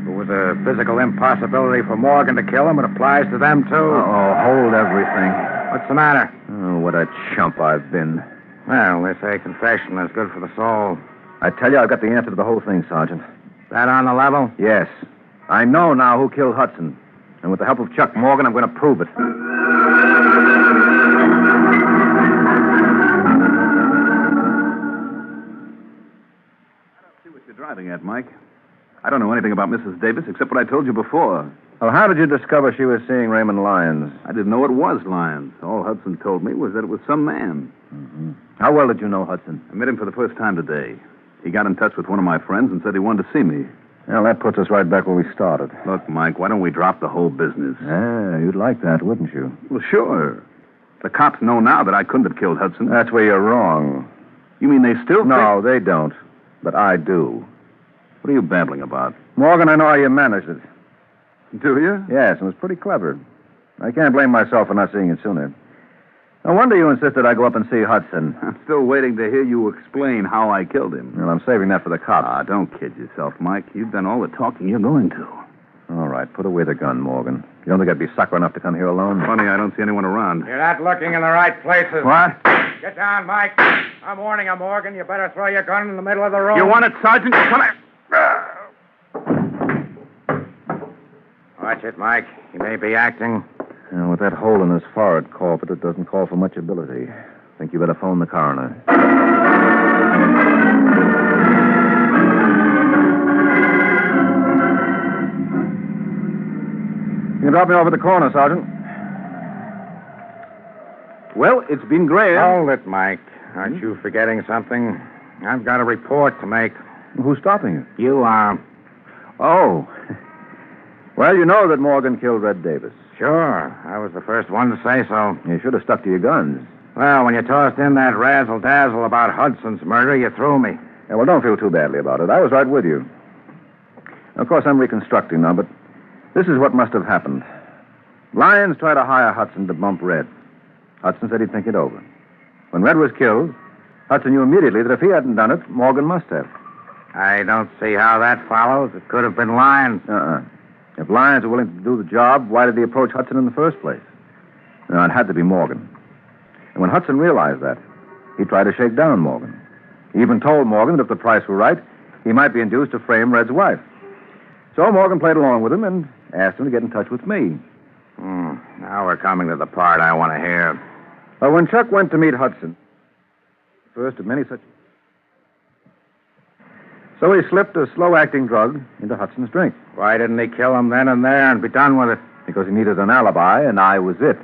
But with the physical impossibility for Morgan to kill him, it applies to them, too. Oh, hold everything. What's the matter? Oh, what a chump I've been. Well, they say confession is good for the soul. I tell you, I've got the answer to the whole thing, Sergeant. That on the level? Yes. I know now who killed Hudson. And with the help of Chuck Morgan, I'm going to prove it. See what you're driving at, Mike. I don't know anything about Mrs. Davis except what I told you before. Well, how did you discover she was seeing Raymond Lyons? I didn't know it was Lyons. All Hudson told me was that it was some man. Mm-hmm. How well did you know Hudson? I met him for the first time today. He got in touch with one of my friends and said he wanted to see me. Well, that puts us right back where we started. Look, Mike, why don't we drop the whole business? Yeah, you'd like that, wouldn't you? Well, sure. The cops know now that I couldn't have killed Hudson. That's where you're wrong. You mean they still No, they don't. But I do. What are you babbling about? Morgan, I know how you managed it. Do you? Yes, it was pretty clever. I can't blame myself for not seeing it sooner. No wonder you insisted I go up and see Hudson. I'm still waiting to hear you explain how I killed him. Well, I'm saving that for the cops. Ah, don't kid yourself, Mike. You've done all the talking you're going to. All right, put away the gun, Morgan. You don't think I'd be sucker enough to come here alone? Funny, I don't see anyone around. You're not looking in the right places. What? Get down, Mike. I'm warning you, Morgan. You better throw your gun in the middle of the room. You want it, Sergeant? Come here. Watch it, Mike. He may be acting. With that hole in his forehead, Corbett, it doesn't call for much ability. Think you better phone the coroner. You can drop me over at the corner, Sergeant. Well, it's been grand. Hold it, Mike. Aren't you forgetting something? I've got a report to make. Who's stopping you? You are. Oh. Well, you know that Morgan killed Red Davis. Sure. I was the first one to say so. You should have stuck to your guns. Well, when you tossed in that razzle-dazzle about Hudson's murder, you threw me. Yeah, well, don't feel too badly about it. I was right with you. Of course, I'm reconstructing now, but this is what must have happened. Lyons tried to hire Hudson to bump Red. Hudson said he'd think it over. When Red was killed, Hudson knew immediately that if he hadn't done it, Morgan must have. I don't see how that follows. It could have been Lyons. If Lyons were willing to do the job, why did he approach Hudson in the first place? No, it had to be Morgan. And when Hudson realized that, he tried to shake down Morgan. He even told Morgan that if the price were right, he might be induced to frame Red's wife. So Morgan played along with him and asked him to get in touch with me. Now we're coming to the part I want to hear. Well, when Chuck went to meet Hudson, first of many such... So he slipped a slow-acting drug into Hudson's drink. Why didn't he kill him then and there and be done with it? Because he needed an alibi, and I was it.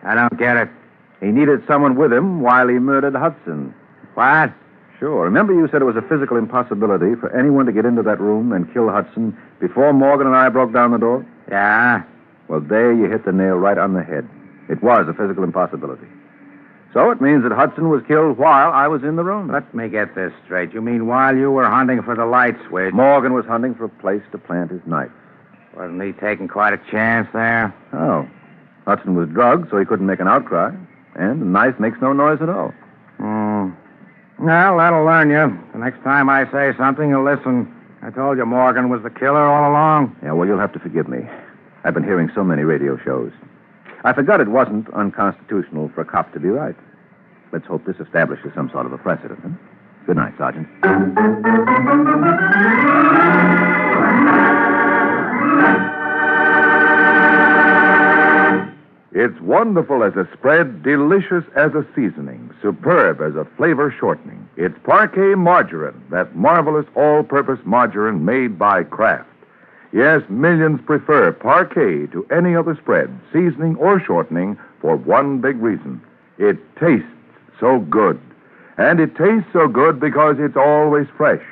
I don't get it. He needed someone with him while he murdered Hudson. What? Sure. Remember you said it was a physical impossibility for anyone to get into that room and kill Hudson before Morgan and I broke down the door? Yeah? Well, there you hit the nail right on the head. It was a physical impossibility. So it means that Hudson was killed while I was in the room. Let me get this straight. You mean while you were hunting for the light switch? Morgan was hunting for a place to plant his knife. Wasn't he taking quite a chance there? Oh. Hudson was drugged, so he couldn't make an outcry. And a knife makes no noise at all. Well, that'll learn you. The next time I say something, you'll listen. I told you Morgan was the killer all along. Yeah, well, you'll have to forgive me. I've been hearing so many radio shows. I forgot it wasn't unconstitutional for a cop to be right. Let's hope this establishes some sort of a precedent. Huh? Good night, Sergeant. It's wonderful as a spread, delicious as a seasoning, superb as a flavor shortening. It's Parquet Margarine, that marvelous all-purpose margarine made by Kraft. Yes, millions prefer Parquet to any other spread, seasoning or shortening, for one big reason. It tastes so good. And it tastes so good because it's always fresh.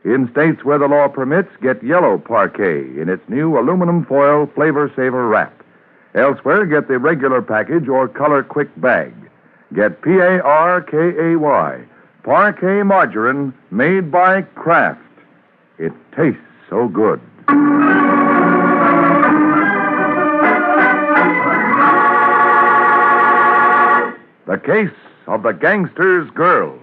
In states where the law permits, get yellow Parquet in its new aluminum foil Flavor Saver wrap. Elsewhere, get the regular package or Color Quick bag. Get Parkay, Parquet Margarine made by Kraft. It tastes so good. The Case of the Gangster's Girl.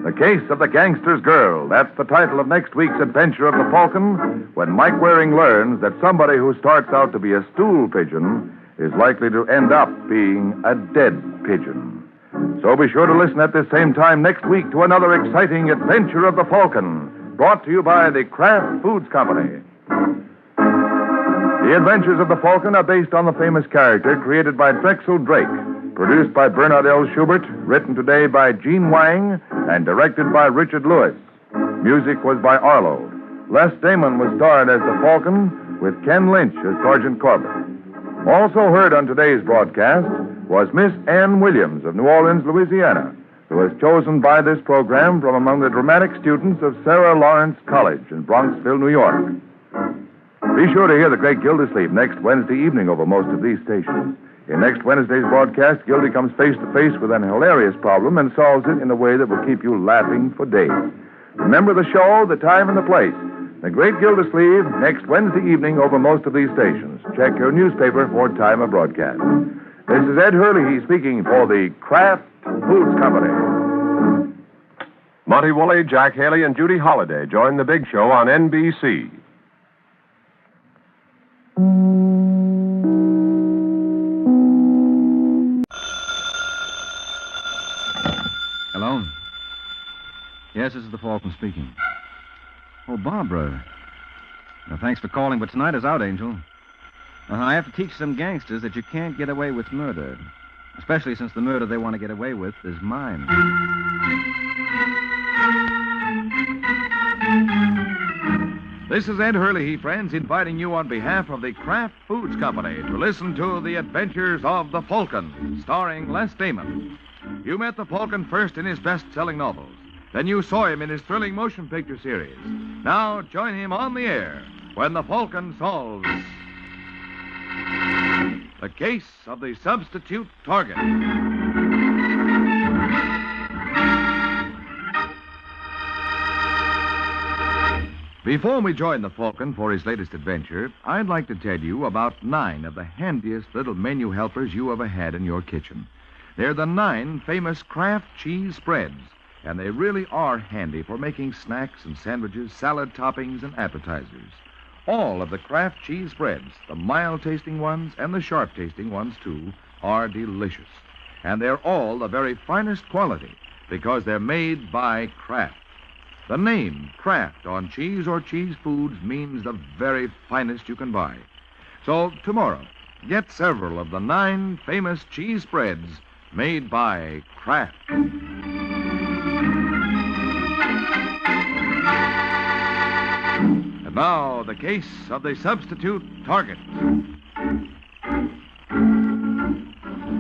The Case of the Gangster's Girl. That's the title of next week's adventure of the Falcon, when Mike Waring learns that somebody who starts out to be a stool pigeon is likely to end up being a dead pigeon. So be sure to listen at this same time next week to another exciting adventure of the Falcon, brought to you by the Kraft Foods Company. The Adventures of the Falcon are based on the famous character created by Drexel Drake, produced by Bernard L. Schubert, written today by Gene Wang, and directed by Richard Lewis. Music was by Arlo. Les Damon was starred as the Falcon, with Ken Lynch as Sergeant Corbett. Also heard on today's broadcast was Miss Ann Williams of New Orleans, Louisiana, who was chosen by this program from among the dramatic students of Sarah Lawrence College in Bronxville, New York. Be sure to hear the great Gildersleeve next Wednesday evening over most of these stations. In next Wednesday's broadcast, Gildy comes face to face with an hilarious problem and solves it in a way that will keep you laughing for days. Remember the show, the time, and the place. The great Gildersleeve next Wednesday evening over most of these stations. Check your newspaper for time of broadcast. This is Ed Hurley speaking for the Kraft Foods Company. Monty Woolley, Jack Haley, and Judy Holliday join the big show on NBC. Hello? Yes, this is the Falcon speaking. Oh, Barbara. Now, thanks for calling, but tonight is out, Angel. I have to teach some gangsters that you can't get away with murder. Especially since the murder they want to get away with is mine. This is Ed Hurley, friends, inviting you on behalf of the Kraft Foods Company to listen to The Adventures of the Falcon, starring Les Damon. You met the Falcon first in his best-selling novels. Then you saw him in his thrilling motion picture series. Now join him on the air when the Falcon solves the case of the substitute target. Before we join the Falcon for his latest adventure, I'd like to tell you about 9 of the handiest little menu helpers you ever had in your kitchen. They're the 9 famous Kraft cheese spreads, and they really are handy for making snacks and sandwiches, salad toppings, and appetizers. All of the Kraft cheese spreads, the mild-tasting ones and the sharp-tasting ones, too, are delicious. And they're all the very finest quality because they're made by Kraft. The name Kraft on cheese or cheese foods means the very finest you can buy. So tomorrow, get several of the 9 famous cheese spreads made by Kraft. And now, the case of the substitute target.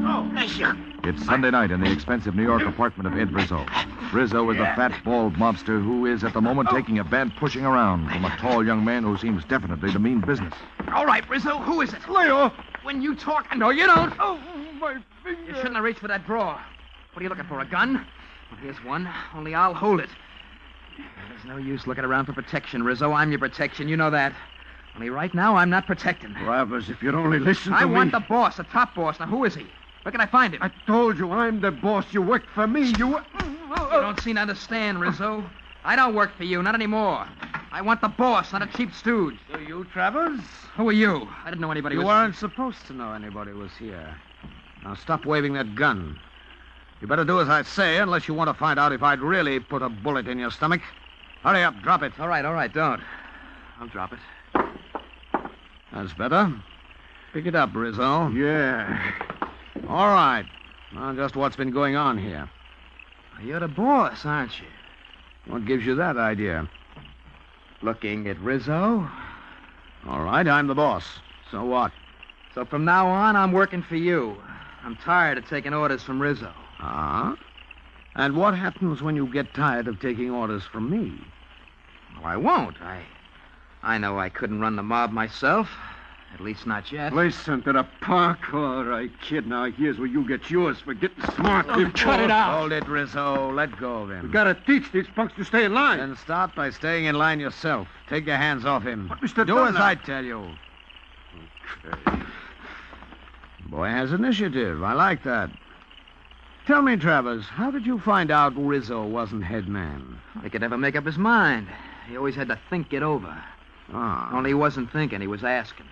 Oh, monsieur. It's Sunday night in the expensive New York apartment of Ed Rizzo. Rizzo is the fat, bald mobster who is at the moment taking a bad pushing around from a tall young man who seems definitely to mean business. All right, Rizzo, who is it? Leo! When you talk, no, you don't. Oh, my finger. You shouldn't have reached for that drawer. What are you looking for, a gun? Well, here's one, only I'll hold it. There's no use looking around for protection, Rizzo. I'm your protection, you know that. Only right now, I'm not protecting. Travers, if you'd only listen to me. I want the boss, the top boss. Now, who is he? Where can I find him? I told you I'm the boss. You work for me. You don't seem to understand, Rizzo. I don't work for you, not anymore. I want the boss, not a cheap stooge. Do you, Travers? Who are you? I didn't know anybody You was... weren't supposed to know anybody was here. Now stop waving that gun. You better do as I say, unless you want to find out if I'd really put a bullet in your stomach. Hurry up, drop it. All right, don't. I'll drop it. That's better. Pick it up, Rizzo. Yeah. All right. Now, just what's been going on here? You're the boss, aren't you? What gives you that idea? Looking at Rizzo. All right, I'm the boss. So what? So from now on, I'm working for you. I'm tired of taking orders from Rizzo. Ah? And what happens when you get tired of taking orders from me? Well, I won't. I know I couldn't run the mob myself. At least not yet. Listen to the punk. All right, kid. Now here's where you get yours for getting smart. Cut it out. Hold it, Rizzo. Let go of him. We gotta teach these punks to stay in line. Then start by staying in line yourself. Take your hands off him. But, Mr. Do as I tell you. Okay. Boy has initiative. I like that. Tell me, Travers, how did you find out Rizzo wasn't head man? He could never make up his mind. He always had to think it over. Only he wasn't thinking, he was asking.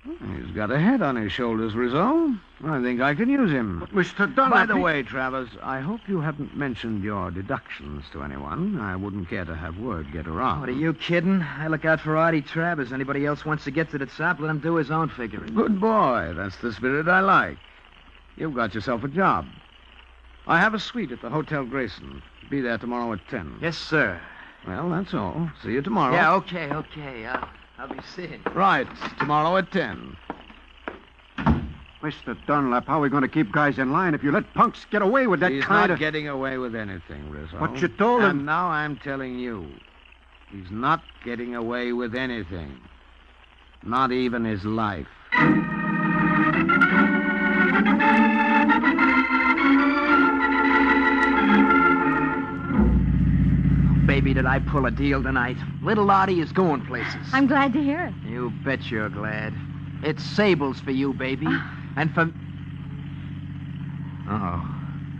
He's got a head on his shoulders, Rizzo. I think I can use him. But Mr. Dunlap... By the way, Travers, I hope you haven't mentioned your deductions to anyone. I wouldn't care to have word get around. What, are you kidding? I look out for Artie Travers. Anybody else wants to get to the top, let him do his own figuring. Good boy. That's the spirit I like. You've got yourself a job. I have a suite at the Hotel Grayson. Be there tomorrow at 10. Yes, sir. Well, that's all. See you tomorrow. Yeah, okay. I'll be seeing. Right. Tomorrow at 10. Mr. Dunlap, how are we going to keep guys in line if you let punks get away with that He's kind not of... getting away with anything, Rizzo. What you told him... And now I'm telling you. He's not getting away with anything. Not even his life. Baby, did I pull a deal tonight. Little Artie is going places. I'm glad to hear it. You bet you're glad. It's Sable's for you, baby. And for... Uh-oh.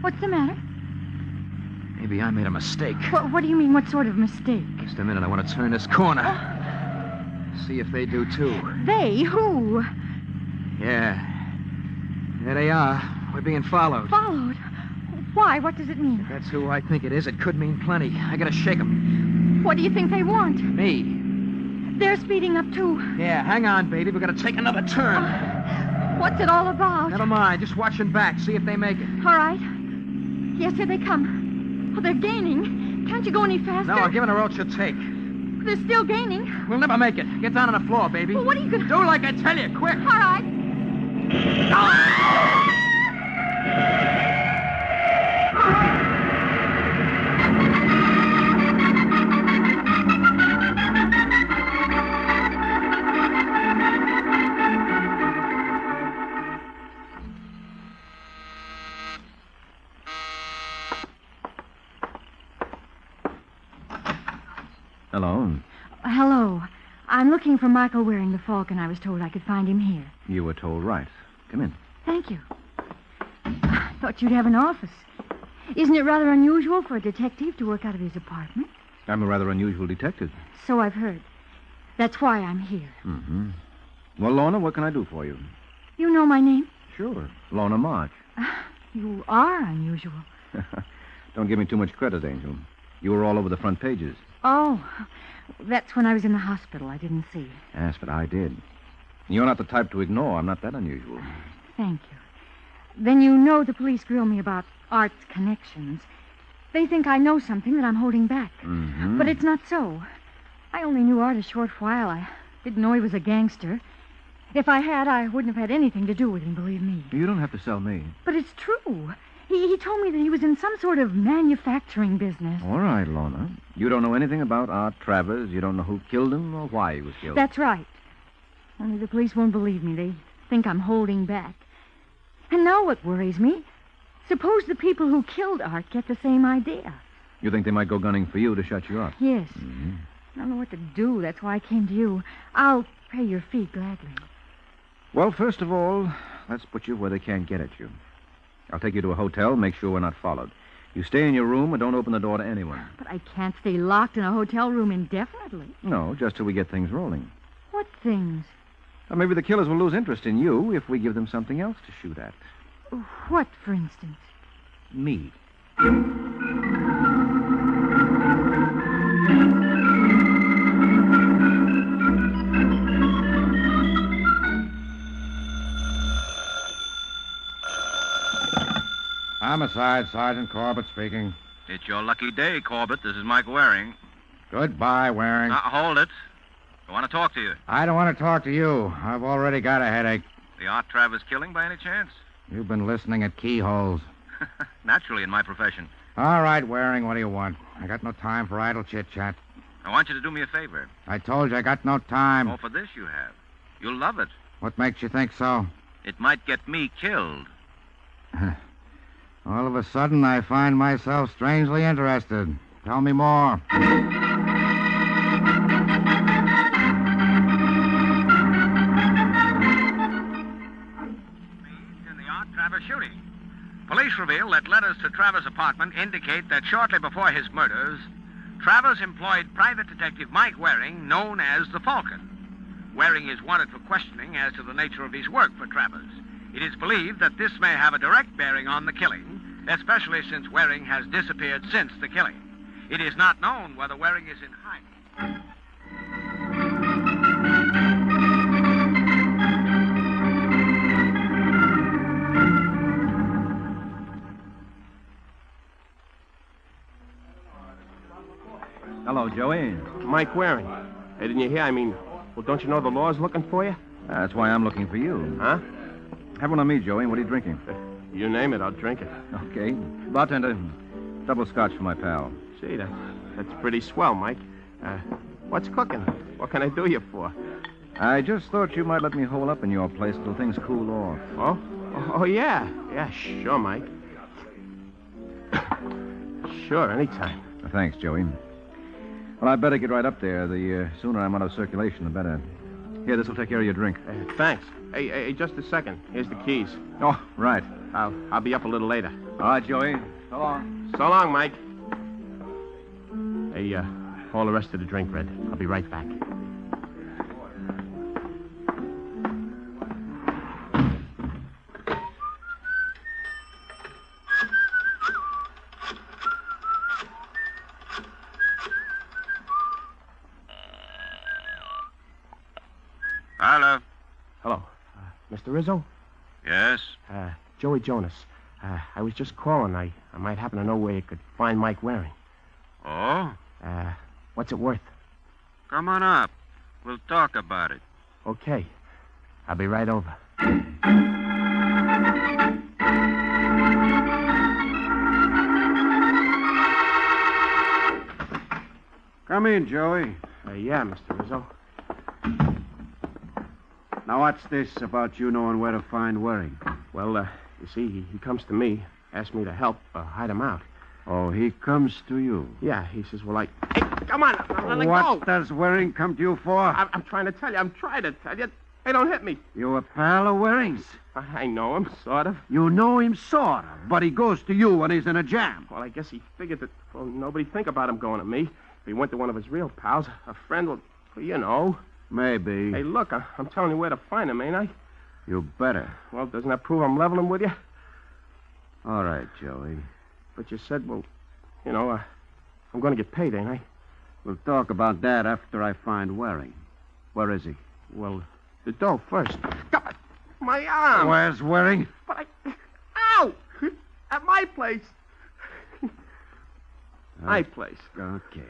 What's the matter? Maybe I made a mistake. What do you mean, what sort of mistake? Just a minute, I want to turn this corner. See if they do, too. They? Who? Yeah. There they are. We're being followed. Followed? Why? What does it mean? If that's who I think it is, it could mean plenty. I gotta shake them. What do you think they want? Me. They're speeding up, too. Yeah, hang on, baby. We're gonna take another turn. What's it all about? Never mind. Just watching back. See if they make it. All right. Yes, here they come. Oh, they're gaining. Can't you go any faster? No, give it a roach a take. They're still gaining. We'll never make it. Get down on the floor, baby. Well, what are you gonna... Do like I tell you, quick. All right. Hello. Hello. I'm looking for Michael Waring, the Falcon. I was told I could find him here. You were told right. Come in. Thank you. I thought you'd have an office. Isn't it rather unusual for a detective to work out of his apartment? I'm a rather unusual detective. So I've heard. That's why I'm here. Mm-hmm. Well, Lorna, what can I do for you? You know my name? Sure. Lorna March. You are unusual. Don't give me too much credit, Angel. You were all over the front pages. Oh, that's when I was in the hospital. I didn't see. Yes, but I did. You're not the type to ignore. I'm not that unusual. Thank you. Then you know the police grill me about Art's connections. They think I know something that I'm holding back. Mm-hmm. But it's not so. I only knew Art a short while. I didn't know he was a gangster. If I had, I wouldn't have had anything to do with him, believe me. You don't have to sell me. But it's true. He told me that he was in some sort of manufacturing business. All right, Lorna. You don't know anything about Art Travers. You don't know who killed him or why he was killed. That's right. Only the police won't believe me. They think I'm holding back. And now what worries me, suppose the people who killed Art get the same idea. You think they might go gunning for you to shut you up? Yes. Mm-hmm. I don't know what to do. That's why I came to you. I'll pay your fee gladly. Well, first of all, let's put you where they can't get at you. I'll take you to a hotel, make sure we're not followed. You stay in your room and don't open the door to anyone. But I can't stay locked in a hotel room indefinitely. No, just till we get things rolling. What things? Or maybe the killers will lose interest in you if we give them something else to shoot at. What, for instance? Me. Homicide, Sergeant Corbett speaking. It's your lucky day, Corbett. This is Mike Waring. Goodbye, Waring. Hold it. I want to talk to you. I don't want to talk to you. I've already got a headache. The Art Travers killing by any chance? You've been listening at keyholes. Naturally, in my profession. All right, Waring, what do you want? I got no time for idle chit-chat. I want you to do me a favor. I told you I got no time. Oh, for this you have. You'll love it. What makes you think so? It might get me killed. All of a sudden, I find myself strangely interested. Tell me more. In the Art Travers shooting. Police reveal that letters to Travers' apartment indicate that shortly before his murders, Travers employed private detective Mike Waring, known as the Falcon. Waring is wanted for questioning as to the nature of his work for Travers. It is believed that this may have a direct bearing on the killing, especially since Waring has disappeared since the killing. It is not known whether Waring is in hiding. Hello, Joey. Mike Waring. Hey, didn't you hear? Well, don't you know the law's looking for you? That's why I'm looking for you. Huh? Have one of me, Joey. What are you drinking? You name it, I'll drink it. Okay. Bartender, double scotch for my pal. Gee, that's pretty swell, Mike. What's cooking? What can I do you for? I just thought you might let me hole up in your place till things cool off. Oh? Oh, yeah. Yeah, sure, Mike. Sure, anytime. Thanks, Joey. Well, I'd better get right up there. The sooner I'm out of circulation, the better. Here, this will take care of your drink. Thanks. Hey, just a second. Here's the keys. Oh, right. I'll be up a little later. All right, Joey. So long. So long, Mike. Hey, all the rest of the drink, Red. I'll be right back. Hello. Hello. Mr. Rizzo? Yes? Joey Jonas. I was just calling. I might happen to know where you could find Mike Waring. Oh? What's it worth? Come on up. We'll talk about it. Okay. I'll be right over. Come in, Joey. Yeah, Mr. Rizzo. Now, what's this about you knowing where to find Waring? Well, you see, he comes to me, asks me to help hide him out. Oh, he comes to you? Yeah, he says, well, Hey, come on, let it go. What does Waring come to you for? I'm trying to tell you. Hey, don't hit me. You a pal of Waring's? I know him, sort of. You know him, sort of, but he goes to you when he's in a jam. Well, I guess he figured that, nobody'd think about him going to me. If he went to one of his real pals, a friend, well, you know. Maybe. Hey, look, I'm telling you where to find him, ain't I? You better. Well, doesn't that prove I'm leveling with you? All right, Joey. But you said, well, I'm going to get paid, ain't I? We'll talk about that after I find Waring. Where is he? Well, the dough first. God, my arm. Where's Waring? But Ow! At my place. My place. Okay.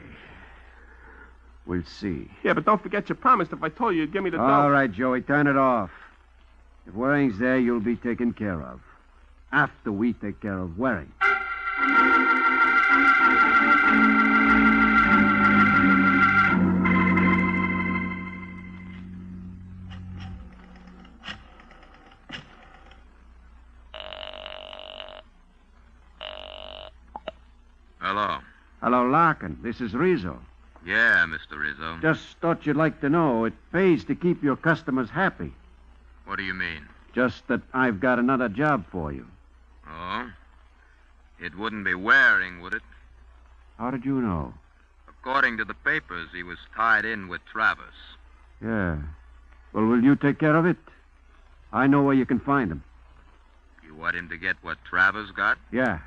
We'll see. Yeah, but don't forget you promised if I told you you'd give me the dough. All right, Joey, turn it off. If Waring's there, you'll be taken care of. After we take care of Waring. Hello. Hello, Larkin. This is Rizzo. Yeah, Mr. Rizzo. Just thought you'd like to know it pays to keep your customers happy. What do you mean? Just that I've got another job for you. Oh? It wouldn't be Waring, would it? How did you know? According to the papers, he was tied in with Travers. Yeah. Well, will you take care of it? I know where you can find him. You want him to get what Travers got? Yeah.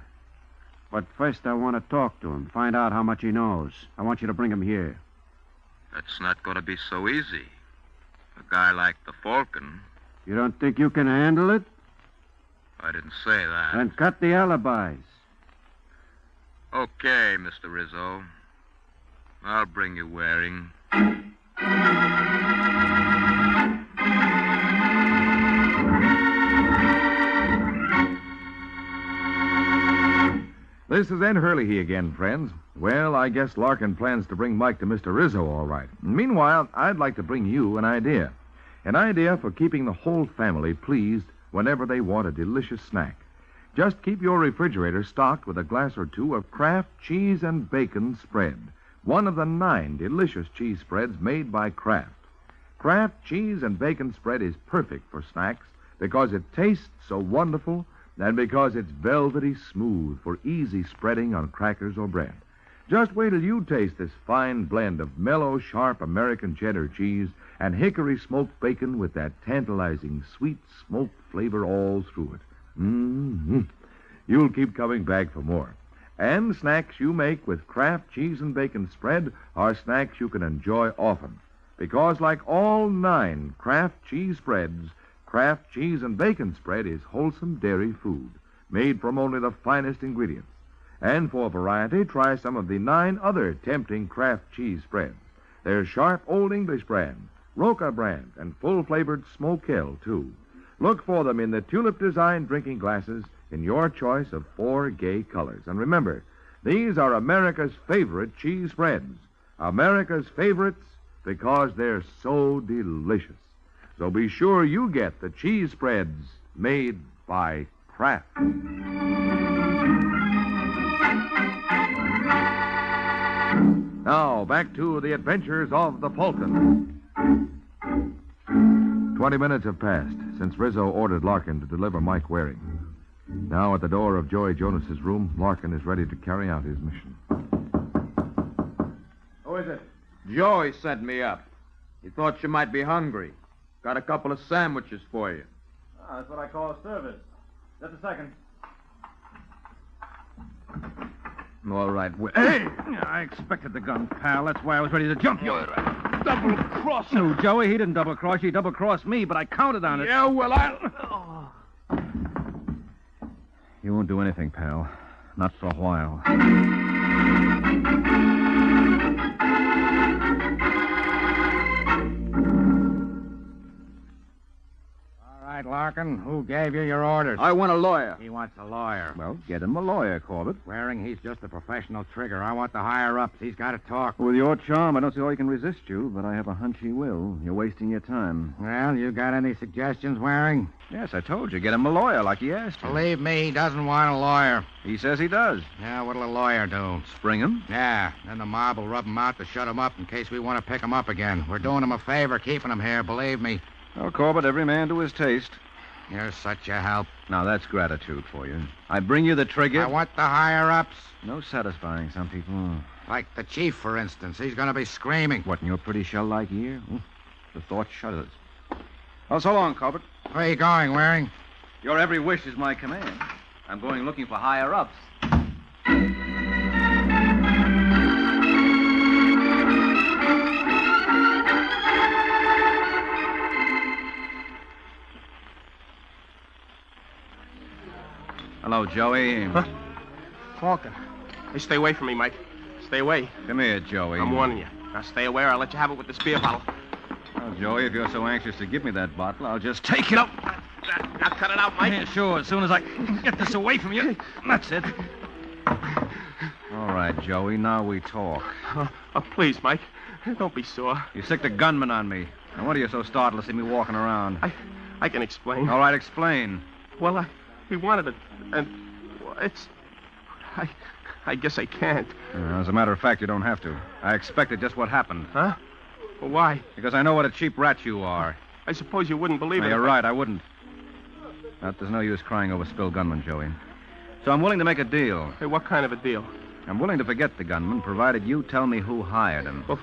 But first I want to talk to him, find out how much he knows. I want you to bring him here. That's not going to be so easy. A guy like the Falcon. You don't think you can handle it? I didn't say that. Then cut the alibis. Okay, Mr. Rizzo. I'll bring you Waring. This is Ed Hurley again, friends. Well, I guess Larkin plans to bring Mike to Mr. Rizzo, all right. Meanwhile, I'd like to bring you an idea. An idea for keeping the whole family pleased whenever they want a delicious snack. Just keep your refrigerator stocked with a glass or two of Kraft cheese and bacon spread. One of the 9 delicious cheese spreads made by Kraft. Kraft cheese and bacon spread is perfect for snacks because it tastes so wonderful and because it's velvety smooth for easy spreading on crackers or bread. Just wait till you taste this fine blend of mellow, sharp American cheddar cheese and hickory smoked bacon with that tantalizing sweet smoked flavor all through it. Mm-hmm. You'll keep coming back for more. And snacks you make with Kraft cheese and bacon spread are snacks you can enjoy often. Because like all 9 Kraft cheese spreads, Kraft cheese and bacon spread is wholesome dairy food, made from only the finest ingredients. And for variety, try some of the 9 other tempting Kraft cheese spreads. There's sharp Old English brand, Roca brand, and full-flavored Smoke Hill, too. Look for them in the tulip-designed drinking glasses in your choice of 4 gay colors. And remember, these are America's favorite cheese spreads. America's favorites because they're so delicious. So be sure you get the cheese spreads made by Kraft. Now, back to the adventures of the Falcon. 20 minutes have passed since Rizzo ordered Larkin to deliver Mike Waring. Now, at the door of Joey Jonas's room, Larkin is ready to carry out his mission. Who is it? Joey sent me up. He thought you might be hungry. Got a couple of sandwiches for you. That's what I call a service. Just a second. All right. Hey! I expected the gun, pal. That's why I was ready to jump you. Double-cross. No, Joey, he didn't double-cross you. He double-crossed me, but I counted on it. Yeah, well, I'll... You won't do anything, pal. Not for a while. All right, Larkin, who gave you your orders? I want a lawyer. He wants a lawyer. Well, get him a lawyer, Corbett. Waring, he's just a professional trigger. I want the higher-ups. He's got to talk. With your charm, I don't see how he can resist you, but I have a hunch he will. You're wasting your time. Well, you got any suggestions, Waring? Yes, I told you. Get him a lawyer like he asked you. Believe me, he doesn't want a lawyer. He says he does. Yeah, what'll a lawyer do? Spring him? Yeah, then the mob will rub him out to shut him up in case we want to pick him up again. We're doing him a favor keeping him here, believe me. Well, Corbett, every man to his taste. You're such a help. Now, that's gratitude for you. I bring you the trigger. I want the higher-ups. No satisfying some people. Like the chief, for instance. He's going to be screaming. What, in your pretty shell-like ear? The thought shudders. Well, so long, Corbett. Where are you going, Waring? Your every wish is my command. I'm going looking for higher-ups. Hello, Joey. Huh? Falcon. Hey, stay away from me, Mike. Stay away. Come here, Joey. I'm warning you. Now stay away or I'll let you have it with this beer bottle. Well, Joey, if you're so anxious to give me that bottle, I'll just take it up. Now cut it out, Mike. Yeah, sure. As soon as I get this away from you. That's it. All right, Joey. Now we talk. Please, Mike. Don't be sore. You sicked a gunman on me. Now, what are you so startled to see me walking around? I can explain. All right, explain. Well, we wanted it, and it's... I guess I can't. As a matter of fact, you don't have to. I expected just what happened. Huh? Well, why? Because I know what a cheap rat you are. I suppose you wouldn't believe it. You're right, I wouldn't. But there's no use crying over spilled gunman, Joey. So I'm willing to make a deal. Hey, what kind of a deal? I'm willing to forget the gunman, provided you tell me who hired him. Well,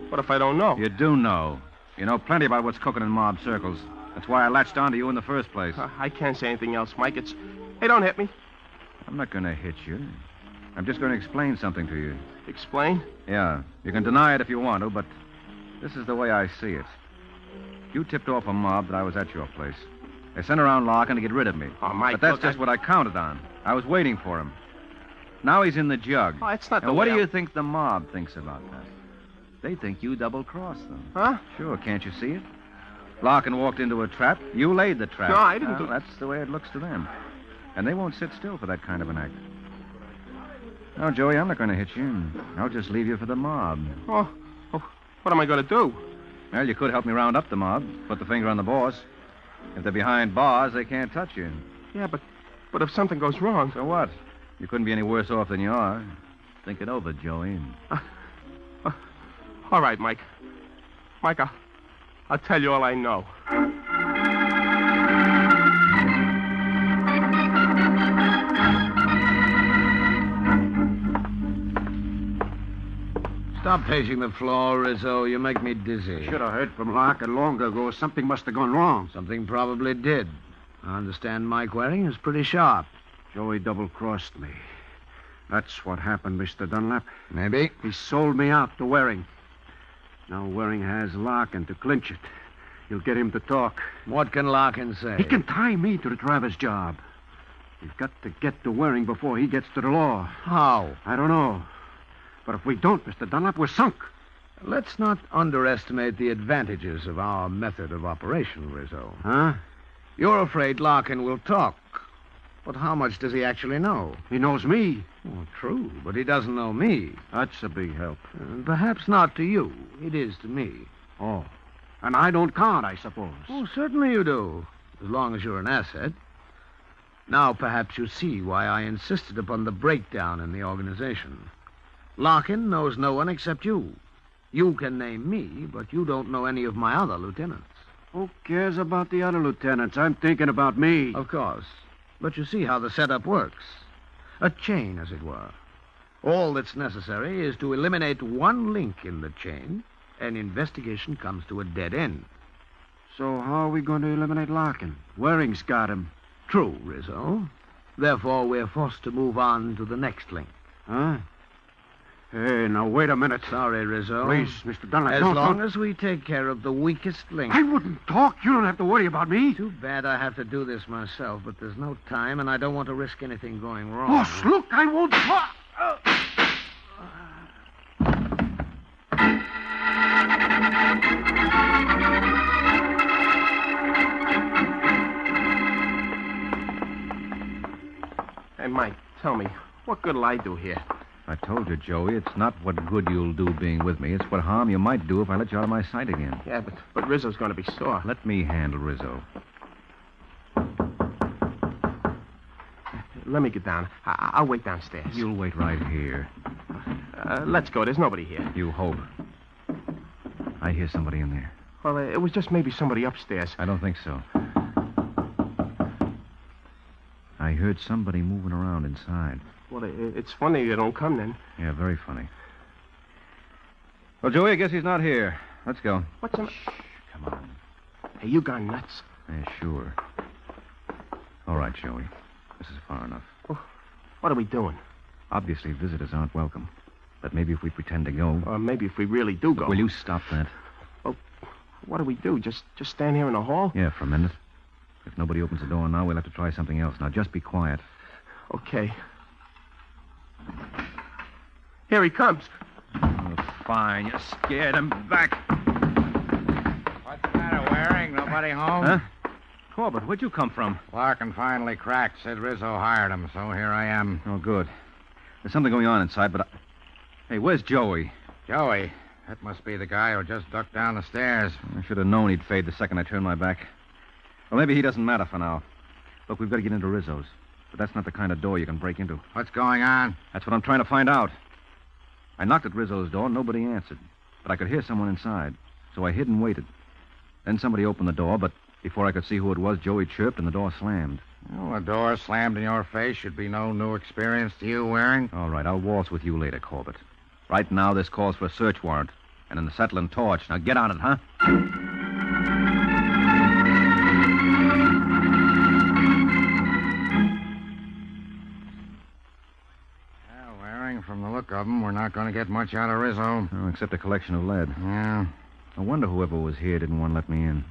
what if I don't know? You do know. You know plenty about what's cooking in mob circles. That's why I latched onto you in the first place. I can't say anything else, Mike. It's... Hey, don't hit me. I'm not going to hit you. I'm just going to explain something to you. Explain? Yeah. You can deny it if you want to, but this is the way I see it. You tipped off a mob that I was at your place. They sent around Larkin to get rid of me. Oh, Mike, but that's look, just what I counted on. I was waiting for him. Now he's in the jug. Oh, it's not the And what way do you think the mob thinks about that? They think you double-crossed them. Huh? Sure, can't you see it? Larkin walked into a trap. You laid the trap. No, I didn't do... That's the way it looks to them. And they won't sit still for that kind of an act. No, Joey, I'm not going to hit you. I'll just leave you for the mob. Oh, what am I going to do? Well, you could help me round up the mob, put the finger on the boss. If they're behind bars, they can't touch you. Yeah, but if something goes wrong... So what? You couldn't be any worse off than you are. Think it over, Joey. All right, Mike. Mike, I'll tell you all I know. Stop pacing the floor, Rizzo. You make me dizzy. Should have heard from Larkin long ago. Something must have gone wrong. Something probably did. I understand Mike Waring is pretty sharp. Joey double-crossed me. That's what happened, Mr. Dunlap. Maybe. He sold me out to Waring. Now Waring has Larkin to clinch it. He'll get him to talk. What can Larkin say? He can tie me to the Travers job. We've got to get to Waring before he gets to the law. How? I don't know. But if we don't, Mr. Dunlap, we're sunk. Let's not underestimate the advantages of our method of operation, Rizzo. Huh? You're afraid Larkin will talk. But how much does he actually know? He knows me. Well, true, but he doesn't know me. That's a big help. Perhaps not to you. It is to me. Oh. And I don't count, I suppose. Oh, certainly you do, as long as you're an asset. Now perhaps you see why I insisted upon the breakdown in the organization. Larkin knows no one except you. You can name me, but you don't know any of my other lieutenants. Who cares about the other lieutenants? I'm thinking about me. Of course. But you see how the setup works. A chain, as it were. All that's necessary is to eliminate one link in the chain, and investigation comes to a dead end. So how are we going to eliminate Larkin? Waring's got him. True, Rizzo. Therefore, we're forced to move on to the next link. Huh? Hey, now, wait a minute. Sorry, Rizzo. Please, Mr. Dunlap, As don't... long as we take care of the weakest link. I wouldn't talk. You don't have to worry about me. Too bad I have to do this myself, but there's no time, and I don't want to risk anything going wrong. Boss, look, I won't talk. Hey, Mike, tell me, what good'll I do here? I told you, Joey, it's not what good you'll do being with me. It's what harm you might do if I let you out of my sight again. Yeah, but Rizzo's going to be sore. Let me handle Rizzo. Let me get down. I'll wait downstairs. You'll wait right here. Let's go. There's nobody here. You hope. I hear somebody in there. Well, it was just maybe somebody upstairs. I don't think so. I heard somebody moving around inside. Well, it's funny they don't come then. Yeah, very funny. Well, Joey, I guess he's not here. Let's go. What's the... Shh, come on. Hey, you gone nuts? Yeah, sure. All right, Joey. This is far enough. Well, what are we doing? Obviously, visitors aren't welcome. But maybe if we pretend to go... Or maybe if we really do go. Will you stop that? Well, what do we do? Just stand here in the hall? Yeah, for a minute. If nobody opens the door now, we'll have to try something else. Now, just be quiet. Okay. Here he comes. Oh, fine. You scared him. Back. What's the matter, Waring? Nobody home? Huh? Corbett, where'd you come from? Larkin finally cracked. Said Rizzo hired him, so here I am. Oh, good. There's something going on inside, but... Hey, where's Joey? Joey? That must be the guy who just ducked down the stairs. I should have known he'd fade the second I turned my back. Well, maybe he doesn't matter for now. Look, we've got to get into Rizzo's. But that's not the kind of door you can break into. What's going on? That's what I'm trying to find out. I knocked at Rizzo's door. Nobody answered. But I could hear someone inside. So I hid and waited. Then somebody opened the door, but before I could see who it was, Joey chirped and the door slammed. Well, a door slammed in your face should be no new experience to you, Waring. All right, I'll waltz with you later, Corbett. Right now, this calls for a search warrant and an acetylene torch. Now get on it, huh? Well, Waring, from the look of them, we're not going to get much out of Rizzo. Oh, except a collection of lead. Yeah. I wonder whoever was here didn't want to let me in.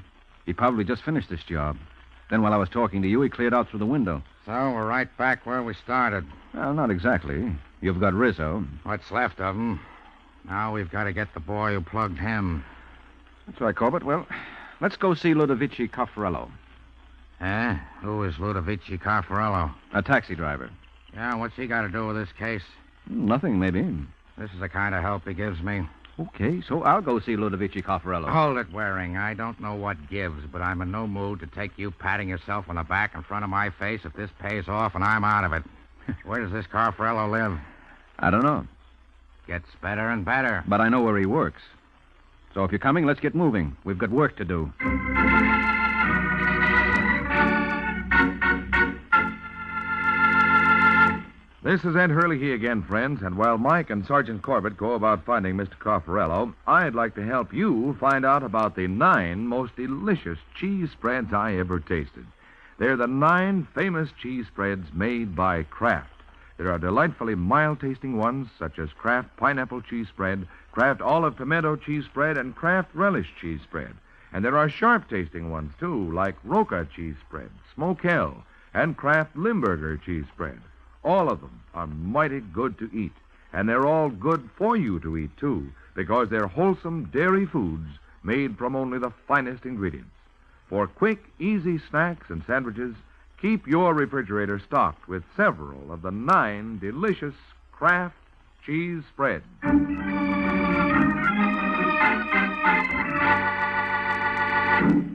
He probably just finished this job. Then while I was talking to you, he cleared out through the window. So we're right back where we started. Well, not exactly. You've got Rizzo. What's left of him. Now we've got to get the boy who plugged him. That's right, Corbett. Well, let's go see Ludovici Caffarello. Eh? Who is Ludovici Caffarello? A taxi driver. Yeah, what's he got to do with this case? Nothing, maybe. This is the kind of help he gives me. Okay, so I'll go see Ludovici Caffarello. Hold it, Waring. I don't know what gives, but I'm in no mood to take you patting yourself on the back in front of my face if this pays off and I'm out of it. Where does this Caffarello live? I don't know. Gets better and better. But I know where he works. So if you're coming, let's get moving. We've got work to do. This is Ed Hurley again, friends, and while Mike and Sergeant Corbett go about finding Mr. Caffarello, I'd like to help you find out about the 9 most delicious cheese spreads I ever tasted. They're the 9 famous cheese spreads made by Kraft. There are delightfully mild-tasting ones, such as Kraft Pineapple Cheese Spread, Kraft Olive Pimento Cheese Spread, and Kraft Relish Cheese Spread. And there are sharp-tasting ones, too, like Roca Cheese Spread, Smokell, and Kraft Limburger Cheese Spread. All of them are mighty good to eat, and they're all good for you to eat, too, because they're wholesome dairy foods made from only the finest ingredients. For quick, easy snacks and sandwiches, keep your refrigerator stocked with several of the 9 delicious Kraft cheese spreads.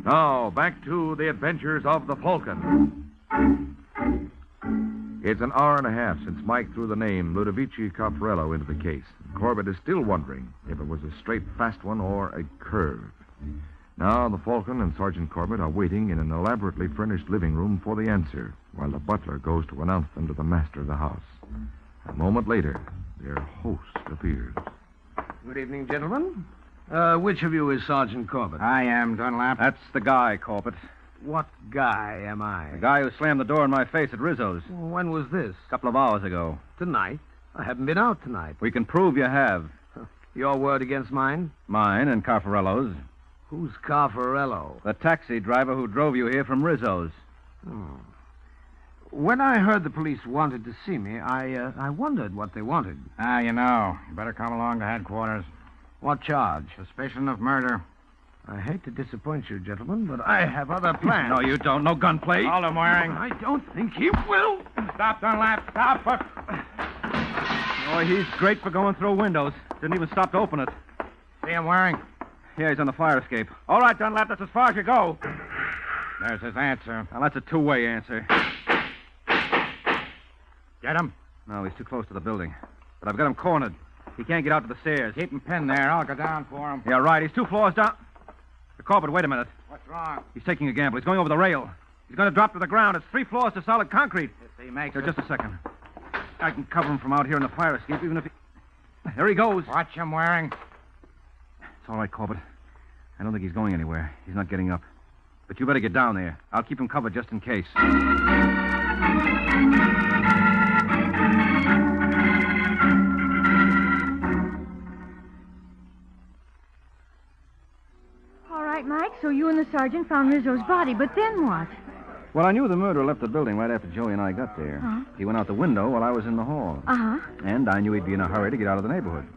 Now, back to the adventures of the Falcon. It's an hour and a half since Mike threw the name Ludovici Caffarello into the case. Corbett is still wondering if it was a straight, fast one or a curve. Now the Falcon and Sergeant Corbett are waiting in an elaborately furnished living room for the answer, while the butler goes to announce them to the master of the house. A moment later, their host appears. Good evening, gentlemen. Which of you is Sergeant Corbett? I am, Dunlap. That's the guy, Corbett. What guy am I? The guy who slammed the door in my face at Rizzo's. When was this? A couple of hours ago. Tonight? I haven't been out tonight. We can prove you have. Your word against mine? Mine and Caffarello's. Who's Caffarello? The taxi driver who drove you here from Rizzo's. Oh. When I heard the police wanted to see me, I wondered what they wanted. You know. You better come along to headquarters. What charge? Suspicion of murder. I hate to disappoint you, gentlemen, but I have other plans. No, you don't. No gunplay. Hold him, Waring. I don't think he will. Stop, Dunlap. Stop. Boy, he's great for going through windows. Didn't even stop to open it. See him, Waring? Yeah, he's on the fire escape. All right, Dunlap, that's as far as you go. There's his answer. Now, that's a two-way answer. Get him? No, he's too close to the building. But I've got him cornered. He can't get out to the stairs. Keep him pinned there. I'll go down for him. Yeah, right. He's 2 floors down. Corbett, wait a minute. What's wrong? He's taking a gamble. He's going over the rail. He's going to drop to the ground. It's 3 floors to solid concrete. If he makes Here, it. just a second. I can cover him from out here in the fire escape, even if he... There he goes. Watch him, Waring. It's all right, Corbett. I don't think he's going anywhere. He's not getting up. But you better get down there. I'll keep him covered just in case. All right, Mike, so you and the sergeant found Rizzo's body, but then what? Well, I knew the murderer left the building right after Joey and I got there. Huh? He went out the window while I was in the hall. Uh-huh. And I knew he'd be in a hurry to get out of the neighborhood.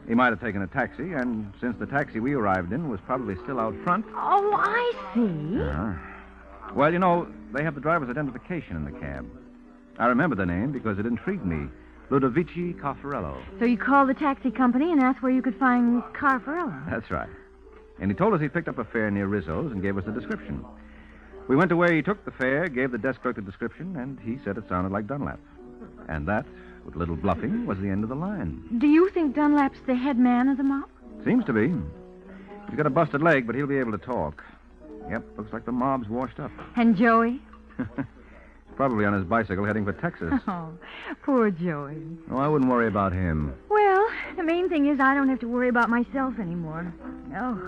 He might have taken a taxi, and since the taxi we arrived in was probably still out front... Oh, I see. Well, you know, they have the driver's identification in the cab. I remember the name because it intrigued me. Ludovici Caffarello. So you called the taxi company and asked where you could find Caffarello. That's right. And he told us he picked up a fare near Rizzo's and gave us the description. We went to where he took the fare, gave the desk clerk the description, and he said it sounded like Dunlap. And that, with a little bluffing, was the end of the line. Do you think Dunlap's the head man of the mob? Seems to be. He's got a busted leg, but he'll be able to talk. Yep, looks like the mob's washed up. And Joey? Probably on his bicycle heading for Texas. Oh, poor Joey. Oh, I wouldn't worry about him. Well, the main thing is I don't have to worry about myself anymore. No.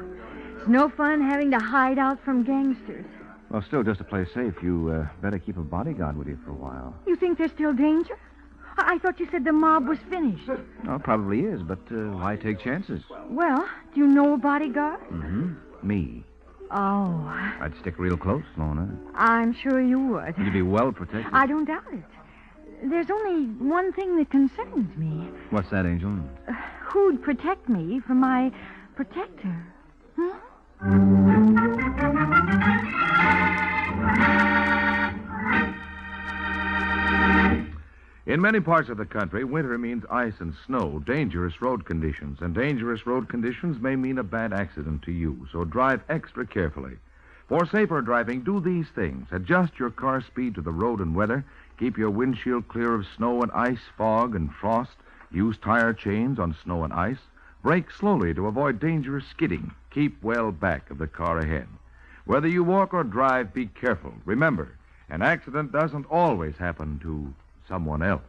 It's no fun having to hide out from gangsters. Well, still, just to play safe, you better keep a bodyguard with you for a while. You think there's still danger? I thought you said the mob was finished. Oh, probably is, but why take chances? Well, do you know a bodyguard? Mm-hmm. Me. Oh. I'd stick real close, Lorna. I'm sure you would. You'd be well protected. I don't doubt it. There's only one thing that concerns me. What's that, Angel? Who'd protect me from my protector? Hmm? In many parts of the country, winter means ice and snow, dangerous road conditions, and dangerous road conditions may mean a bad accident to you, so drive extra carefully. For safer driving, do these things. Adjust your car speed to the road and weather, keep your windshield clear of snow and ice, fog and frost, use tire chains on snow and ice, brake slowly to avoid dangerous skidding, keep well back of the car ahead. Whether you walk or drive, be careful. Remember, an accident doesn't always happen to someone else.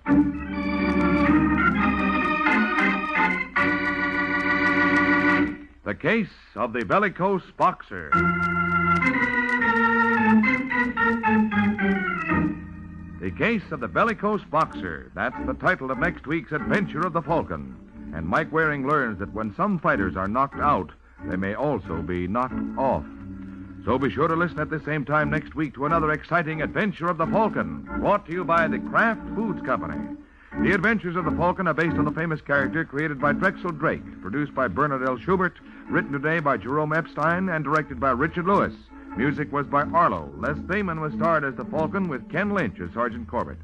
The Case of the Bellicose Boxer. The Case of the Bellicose Boxer. That's the title of next week's adventure of the Falcon. And Mike Waring learns that when some fighters are knocked out, they may also be knocked off. So be sure to listen at the same time next week to another exciting adventure of the Falcon, brought to you by the Kraft Foods Company. The Adventures of the Falcon are based on the famous character created by Drexel Drake, produced by Bernard L. Schubert, written today by Jerome Epstein, and directed by Richard Lewis. Music was by Arlo. Les Damon was starred as the Falcon with Ken Lynch as Sergeant Corbett.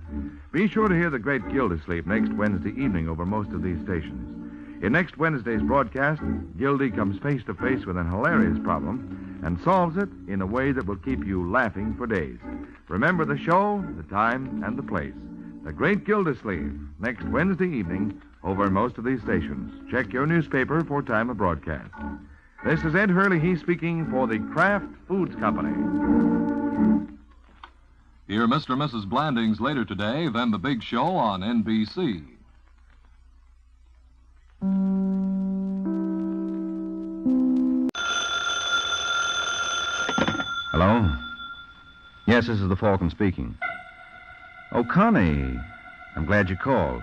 Be sure to hear the great Gildersleeve next Wednesday evening over most of these stations. In next Wednesday's broadcast, Gildy comes face to face with an hilarious problem and solves it in a way that will keep you laughing for days. Remember the show, the time, and the place. The Great Gildersleeve, next Wednesday evening over most of these stations. Check your newspaper for time of broadcast. This is Ed Hurley speaking for the Kraft Foods Company. Hear Mr. and Mrs. Blandings later today, then The Big Show on NBC. Hello? Yes, this is the Falcon speaking. Oh, Connie. I'm glad you called.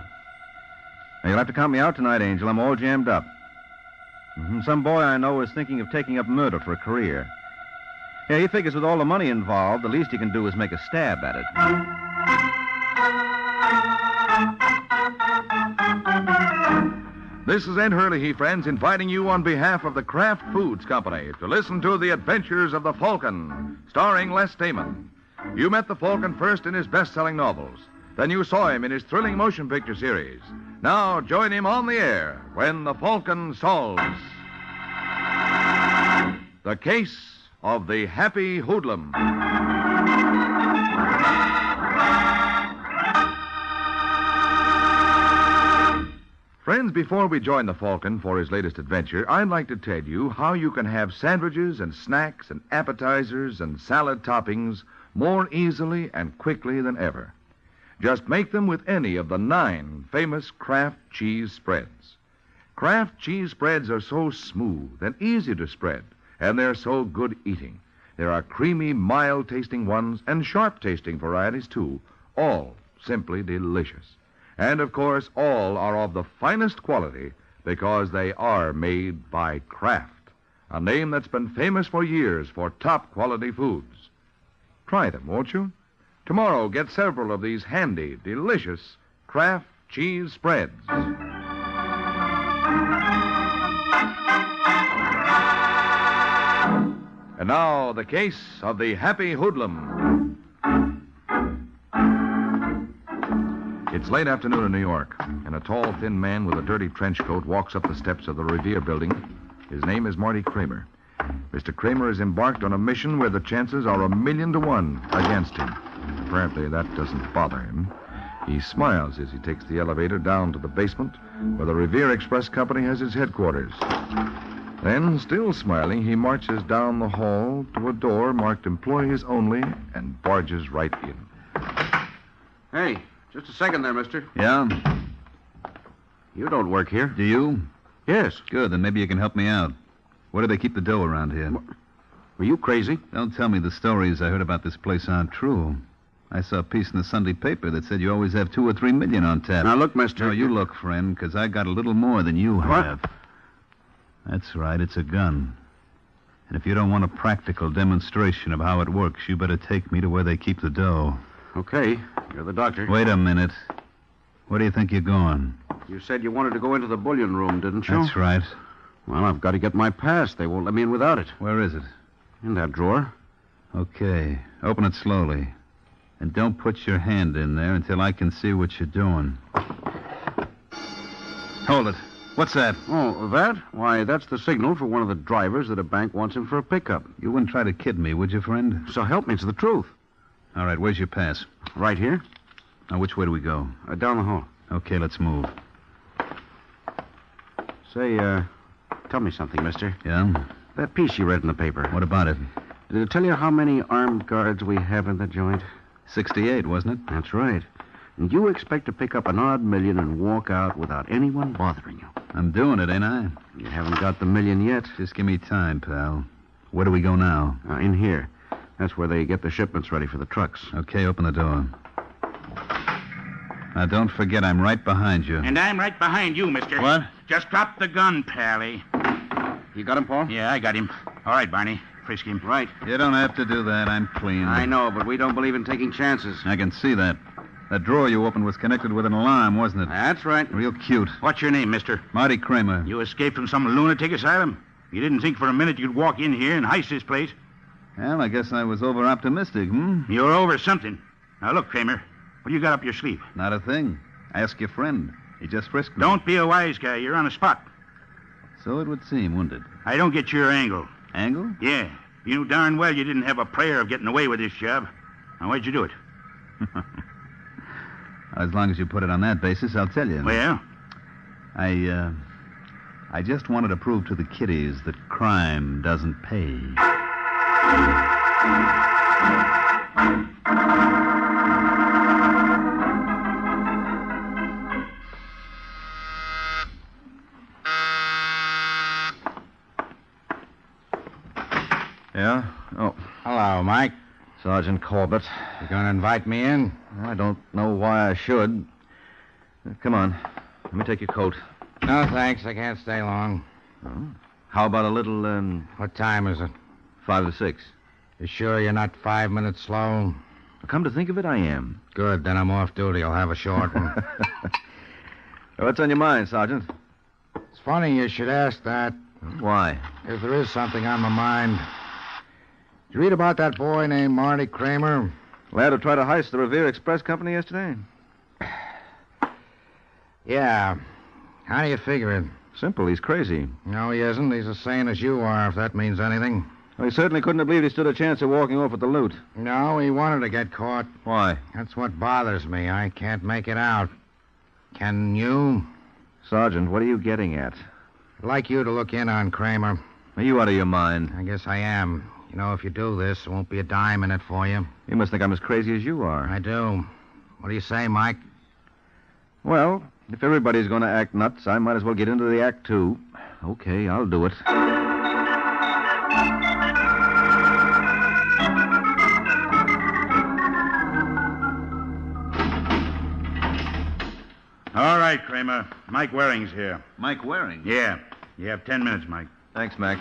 Now, you'll have to count me out tonight, Angel. I'm all jammed up. Some boy I know is thinking of taking up murder for a career. Yeah, he figures with all the money involved, the least he can do is make a stab at it. This is Ed Hurley, friends, inviting you on behalf of the Kraft Foods Company to listen to The Adventures of the Falcon, starring Les Damon. You met the Falcon first in his best-selling novels. Then you saw him in his thrilling motion picture series. Now join him on the air when the Falcon solves The Case of the Happy Hoodlum. Friends, before we join the Falcon for his latest adventure, I'd like to tell you how you can have sandwiches and snacks and appetizers and salad toppings more easily and quickly than ever. Just make them with any of the 9 famous Kraft cheese spreads. Kraft cheese spreads are so smooth and easy to spread, and they're so good eating. There are creamy, mild-tasting ones and sharp-tasting varieties, too, all simply delicious. And, of course, all are of the finest quality because they are made by Kraft, a name that's been famous for years for top-quality foods. Try them, won't you? Tomorrow, get several of these handy, delicious Kraft cheese spreads. And now, the case of the Happy Hoodlum. It's late afternoon in New York, and a tall, thin man with a dirty trench coat walks up the steps of the Revere building. His name is Marty Kramer. Mr. Kramer is embarked on a mission where the chances are 1,000,000 to 1 against him. Apparently, that doesn't bother him. He smiles as he takes the elevator down to the basement where the Revere Express Company has its headquarters. Then, still smiling, he marches down the hall to a door marked Employees Only and barges right in. Hey, just a second there, mister. Yeah? You don't work here. Do you? Yes. Good, then maybe you can help me out. Where do they keep the dough around here? Were you crazy? Don't tell me the stories I heard about this place aren't true. I saw a piece in the Sunday paper that said you always have $2 or $3 million on tap. Now, look, mister. No, you look, friend, because I got a little more than you have. What? That's right, it's a gun. And if you don't want a practical demonstration of how it works, you better take me to where they keep the dough. Okay, you're the doctor. Wait a minute. Where do you think you're going? You said you wanted to go into the bullion room, didn't you? That's right. Well, I've got to get my pass. They won't let me in without it. Where is it? In that drawer. Okay. Open it slowly. And don't put your hand in there until I can see what you're doing. Hold it. What's that? Oh, that? Why, that's the signal for one of the drivers that a bank wants him for a pickup. You wouldn't try to kid me, would you, friend? So help me, it's the truth. All right, where's your pass? Right here. Now, which way do we go? Down the hall. Okay, let's move. Say, tell me something, mister. Yeah? That piece you read in the paper. What about it? Did it tell you how many armed guards we have in the joint? 68, wasn't it? That's right. And you expect to pick up an odd million and walk out without anyone bothering you. I'm doing it, ain't I? You haven't got the million yet. Just give me time, pal. Where do we go now? In here. That's where they get the shipments ready for the trucks. Okay, open the door. Now, don't forget, I'm right behind you. And I'm right behind you, mister. What? Just drop the gun, Pally. You got him, Paul? Yeah, I got him. All right, Barney. Frisk him. Right. You don't have to do that. I'm clean. I know, but we don't believe in taking chances. I can see that. That drawer you opened was connected with an alarm, wasn't it? That's right. Real cute. What's your name, mister? Marty Kramer. You escaped from some lunatic asylum? You didn't think for a minute you'd walk in here and heist this place? Well, I guess I was over-optimistic, You're over something. Now, look, Kramer. What do you got up your sleeve? Not a thing. Ask your friend. He just frisked me. Don't be a wise guy. You're on the spot. So it would seem, wouldn't it? I don't get your angle. Angle? Yeah. You knew darn well you didn't have a prayer of getting away with this job. Now, why'd you do it? As long as you put it on that basis, I'll tell you. Well? I just wanted to prove to the kiddies that crime doesn't pay. Yeah? Oh. Hello, Mike. Sergeant Corbett. You going to invite me in? I don't know why I should. Come on. Let me take your coat. No, thanks. I can't stay long. Oh. How about a little, What time is it? 5 to 6. You sure you're not 5 minutes slow? Come to think of it, I am. Good. Then I'm off duty. I'll have a short one. What's on your mind, Sergeant? It's funny you should ask that. Why? If there is something on my mind. Did you read about that boy named Marty Kramer? Lad who tried to heist the Revere Express Company yesterday? Yeah. How do you figure it? Simple. He's crazy. No, he isn't. He's as sane as you are, if that means anything. Well, he certainly couldn't have believed he stood a chance of walking off with the loot. No, he wanted to get caught. Why? That's what bothers me. I can't make it out. Can you? Sergeant, what are you getting at? I'd like you to look in on Kramer. Are you out of your mind? I guess I am. You know, if you do this, there won't be a dime in it for you. You must think I'm as crazy as you are. I do. What do you say, Mike? Well, if everybody's going to act nuts, I might as well get into the act, too. Okay, I'll do it. All right, Kramer. Mike Waring's here. Mike Waring? Yeah. You have 10 minutes, Mike. Thanks, Mac.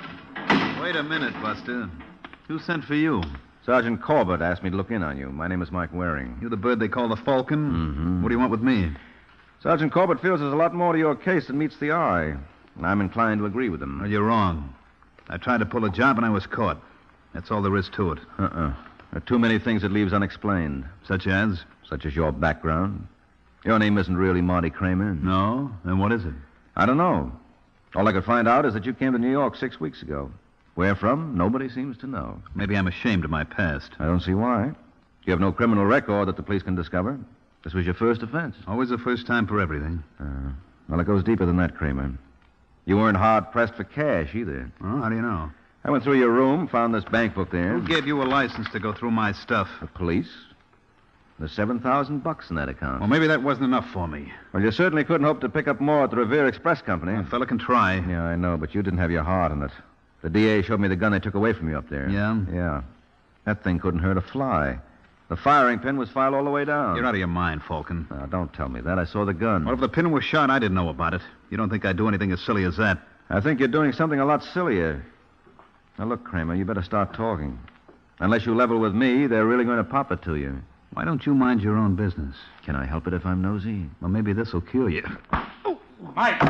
Wait a minute, Buster. Who sent for you? Sergeant Corbett asked me to look in on you. My name is Mike Waring. You the bird they call the Falcon? Mm-hmm. What do you want with me? Sergeant Corbett feels there's a lot more to your case than meets the eye. And I'm inclined to agree with him. Well, you're wrong. I tried to pull a job and I was caught. That's all there is to it. There are too many things it leaves unexplained. Such as? Such as your background. Your name isn't really Marty Kramer. No? Then what is it? I don't know. All I could find out is that you came to New York 6 weeks ago. Where from, nobody seems to know. Maybe I'm ashamed of my past. I don't see why. You have no criminal record that the police can discover. This was your first offense. Always the first time for everything. Well, it goes deeper than that, Kramer. You weren't hard-pressed for cash, either. Oh, how do you know? I went through your room, found this bank book there. Who gave you a license to go through my stuff? The police. There's $7,000 in that account. Well, maybe that wasn't enough for me. Well, you certainly couldn't hope to pick up more at the Revere Express Company. A fella can try. Yeah, I know, but you didn't have your heart in it. The DA showed me the gun they took away from you up there. Yeah? Yeah. That thing couldn't hurt a fly. The firing pin was filed all the way down. You're out of your mind, Falcon. Now, don't tell me that. I saw the gun. Well, if the pin was shot, I didn't know about it. You don't think I'd do anything as silly as that? I think you're doing something a lot sillier. Now, look, Kramer, you better start talking. Unless you level with me, they're really going to pop it to you. Why don't you mind your own business? Can I help it if I'm nosy? Well, maybe this will cure you. Oh, Mike!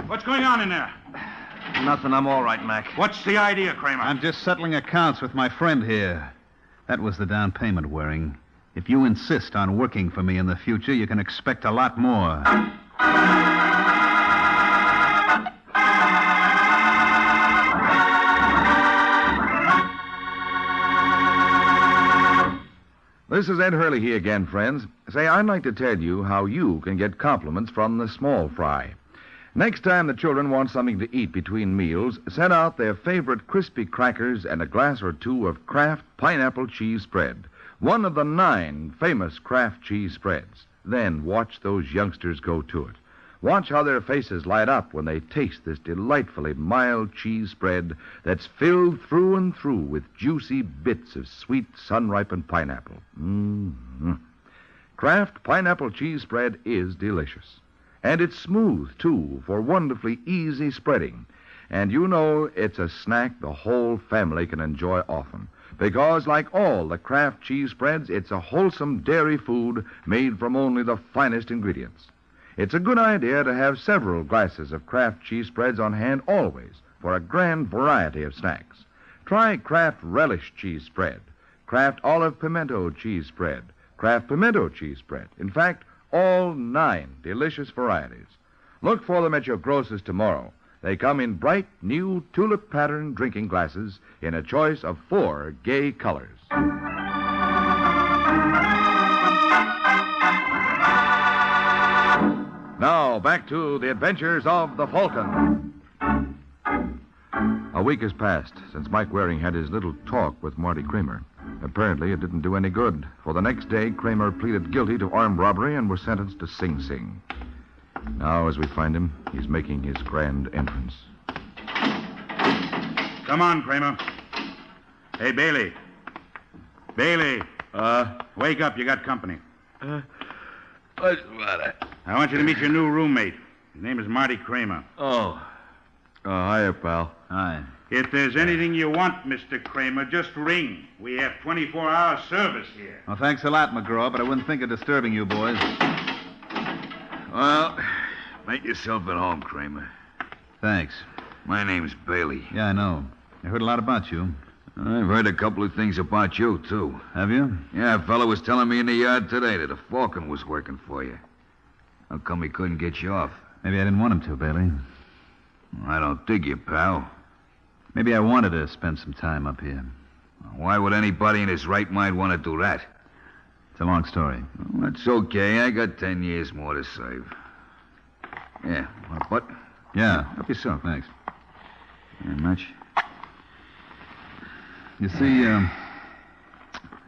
What's going on in there? Nothing. I'm all right, Mac. What's the idea, Kramer? I'm just settling accounts with my friend here. That was the down payment, Waring. If you insist on working for me in the future, you can expect a lot more. This is Ed Hurley again, friends. Say, I'd like to tell you how you can get compliments from the small fry. Next time the children want something to eat between meals, set out their favorite crispy crackers and a glass or two of Kraft Pineapple Cheese Spread, one of the 9 famous Kraft cheese spreads. Then watch those youngsters go to it. Watch how their faces light up when they taste this delightfully mild cheese spread that's filled through and through with juicy bits of sweet sun-ripened pineapple. Mm-hmm. Kraft pineapple cheese spread is delicious. And it's smooth, too, for wonderfully easy spreading. And you know it's a snack the whole family can enjoy often. Because, like all the Kraft cheese spreads, it's a wholesome dairy food made from only the finest ingredients. It's a good idea to have several glasses of Kraft cheese spreads on hand always for a grand variety of snacks. Try Kraft Relish cheese spread, Kraft Olive Pimento cheese spread, Kraft Pimento cheese spread. In fact, all 9 delicious varieties. Look for them at your grocer's tomorrow. They come in bright, new tulip-patterned drinking glasses in a choice of 4 gay colors. Now, back to the adventures of the Falcon. A week has passed since Mike Waring had his little talk with Marty Kramer. Apparently, it didn't do any good, for the next day, Kramer pleaded guilty to armed robbery and was sentenced to Sing Sing. Now, as we find him, he's making his grand entrance. Come on, Kramer. Hey, Bailey. Bailey. Wake up. You got company. What's the matter? I want you to meet your new roommate. His name is Marty Kramer. Hiya, pal. Hi. If there's anything you want, Mr. Kramer, just ring. We have 24-hour service here. Well, thanks a lot, McGraw, but I wouldn't think of disturbing you boys. Well, make yourself at home, Kramer. Thanks. My name's Bailey. Yeah, I know. I heard a lot about you. I've heard a couple of things about you, too. Have you? Yeah, a fellow was telling me in the yard today that a Falcon was working for you. How come he couldn't get you off? Maybe I didn't want him to, Bailey. I don't dig you, pal. Maybe I wanted to spend some time up here. Why would anybody in his right mind want to do that? It's a long story. Well, that's okay. I got 10 years more to save. Yeah, want a butt? Yeah. Help yourself. Thanks. Very much. You see,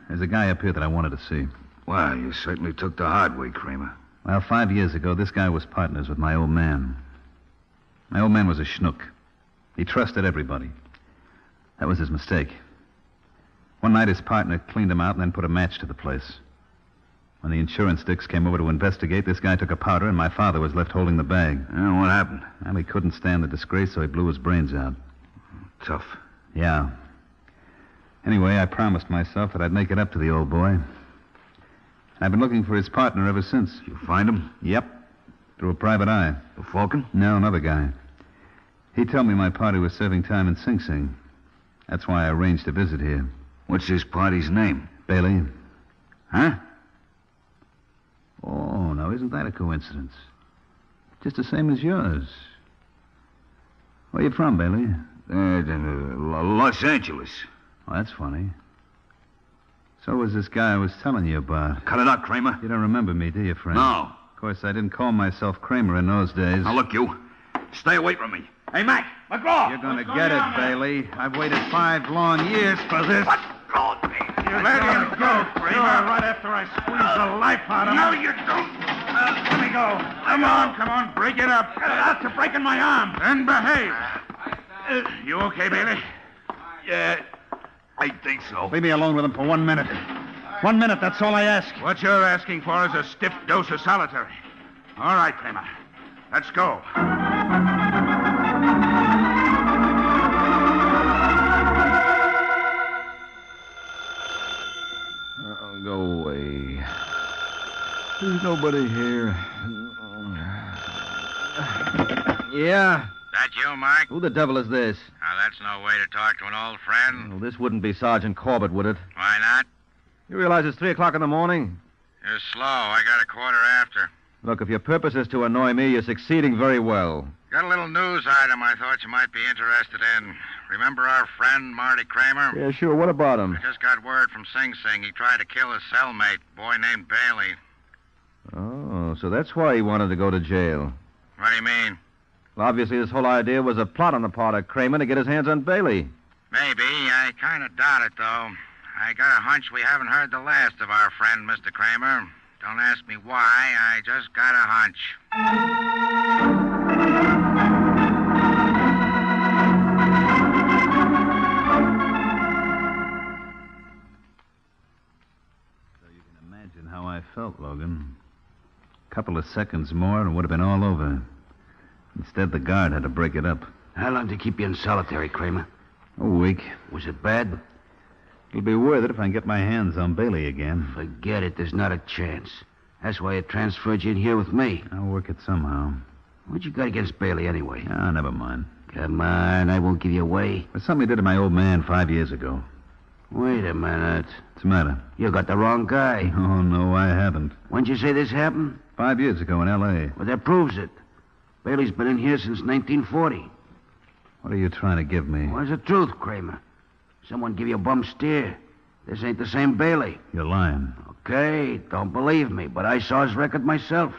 there's a guy up here that I wanted to see. Well, you certainly took the hard way, Kramer. Well, 5 years ago, this guy was partners with my old man. My old man was a schnook. He trusted everybody. That was his mistake. One night, his partner cleaned him out and then put a match to the place. When the insurance dicks came over to investigate, this guy took a powder and my father was left holding the bag. What happened? Well, he couldn't stand the disgrace, so he blew his brains out. Tough. Yeah. Anyway, I promised myself that I'd make it up to the old boy. I've been looking for his partner ever since. You find him? Yep. Through a private eye. The Falcon? No, another guy. He told me my party was serving time in Sing Sing. That's why I arranged a visit here. What's his party's name? Bailey. Huh? Oh, now isn't that a coincidence? Just the same as yours. Where you from, Bailey? Los Angeles. Oh, that's funny. So was this guy I was telling you about. Cut it out, Kramer. You don't remember me, do you, friend? No. Of course, I didn't call myself Kramer in those days. Now, look, you. Stay away from me. Hey, Mac! McGraw! You're going to get it, Bailey. I've waited 5 long years for this. What's wrong, Bailey? You let him go, Kramer. Right after I squeeze the life out of him. No, you don't. Let me go. Come on. Break it up. After breaking my arm. And behave. You okay, Bailey? Yeah, I think so. Leave me alone with him for 1 minute. 1 minute, that's all I ask. What you're asking for is a stiff dose of solitary. All right, Kramer. Let's go. Go away. There's nobody here. Yeah? That you, Mike? Who the devil is this? Now, that's no way to talk to an old friend. Well, this wouldn't be Sergeant Corbett, would it? Why not? You realize it's 3 o'clock in the morning? You're slow. I got a quarter after. Look, if your purpose is to annoy me, you're succeeding very well. Got a little news item I thought you might be interested in. Remember our friend, Marty Kramer? Yeah, sure. What about him? I just got word from Sing Sing. He tried to kill his cellmate, a boy named Bailey. Oh, so that's why he wanted to go to jail. What do you mean? Well, obviously, this whole idea was a plot on the part of Kramer to get his hands on Bailey. Maybe. I kind of doubt it, though. I got a hunch we haven't heard the last of our friend, Mr. Kramer. Don't ask me why. I just got a hunch. Imagine how I felt, Logan. A couple of seconds more and it would have been all over. Instead, the guard had to break it up. How long did they keep you in solitary, Kramer? A week. Was it bad? It'll be worth it if I can get my hands on Bailey again. Forget it. There's not a chance. That's why I transferred you in here with me. I'll work it somehow. What you got against Bailey, anyway? Ah, never mind. Come on, I won't give you away. There's something he did to my old man 5 years ago. Wait a minute. What's the matter? You got the wrong guy. Oh, no, I haven't. When'd you say this happened? 5 years ago in L.A. Well, that proves it. Bailey's been in here since 1940. What are you trying to give me? What's the truth, Kramer? Someone give you a bum steer. This ain't the same Bailey. You're lying. Okay, don't believe me, but I saw his record myself.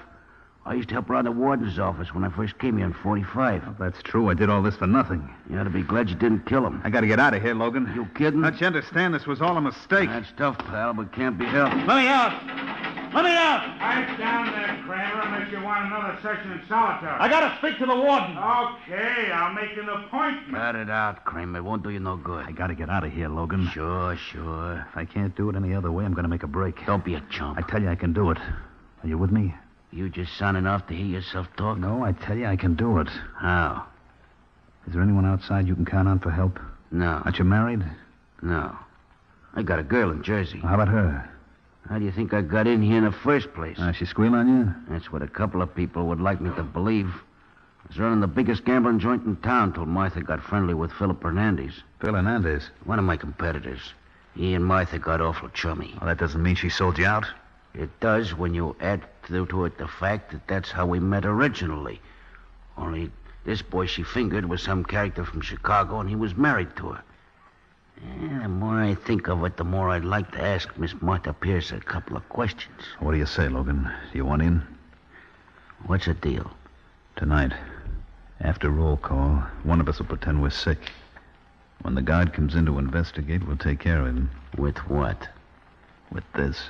I used to help around the warden's office when I first came here in 45. Well, that's true. I did all this for nothing. You ought to be glad you didn't kill him. I gotta get out of here, Logan. You kidding? Don't you understand this was all a mistake? That's tough, pal, but can't be helped. Let me out! Let me out! Pipe down there, Kramer, unless you want another session in solitary. I gotta speak to the warden. Okay, I'll make an appointment. Cut it out, Kramer. It won't do you no good. I gotta get out of here, Logan. Sure. If I can't do it any other way, I'm gonna make a break. Don't be a chump. I tell you I can do it. Are you with me? You just sounding off to hear yourself talk? No, I tell you I can do it. How? Is there anyone outside you can count on for help? No. Aren't you married? No. I got a girl in Jersey. Well, how about her? How do you think I got in here in the first place? She squeal on you? That's what a couple of people would like me to believe. I was running the biggest gambling joint in town till Martha got friendly with Philip Hernandez. Phil Hernandez? One of my competitors. He and Martha got awful chummy. Well, that doesn't mean she sold you out. It does when you add to it the fact that that's how we met originally. Only this boy she fingered was some character from Chicago, and he was married to her. And the more I think of it, the more I'd like to ask Miss Martha Pierce a couple of questions. What do you say, Logan? Do you want in? What's the deal? Tonight, after roll call, one of us will pretend we're sick. When the guard comes in to investigate, we'll take care of him. With what? With this.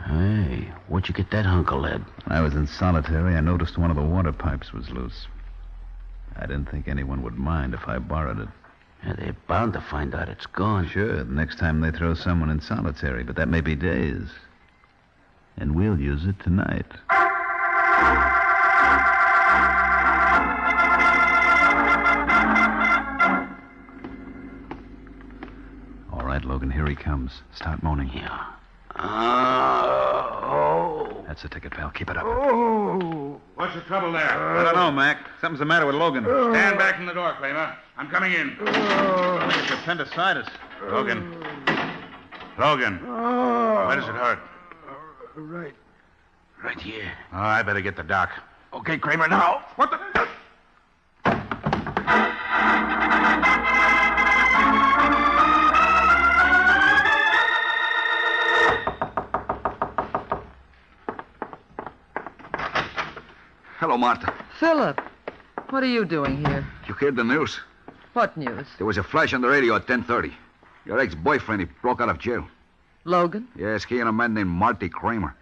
Hey, where'd you get that hunk of lead? When I was in solitary, I noticed one of the water pipes was loose. I didn't think anyone would mind if I borrowed it. Yeah, they're bound to find out it's gone. Sure, the next time they throw someone in solitary, but that may be days. And we'll use it tonight. All right, Logan, here he comes. Start moaning. Yeah. That's the ticket, pal. Keep it up. Oh! What's the trouble there? I don't know, Mac. Something's the matter with Logan. Stand back from the door, Kramer. I'm coming in. I think it's appendicitis. Logan. Where does it hurt? Right here. Oh, I better get the doc. Okay, Kramer, now. What the... Hello, Martha. Philip, what are you doing here? You heard the news? What news? There was a flash on the radio at 10:30. Your ex-boyfriend, he broke out of jail. Logan? Yes, he and a man named Marty Kramer.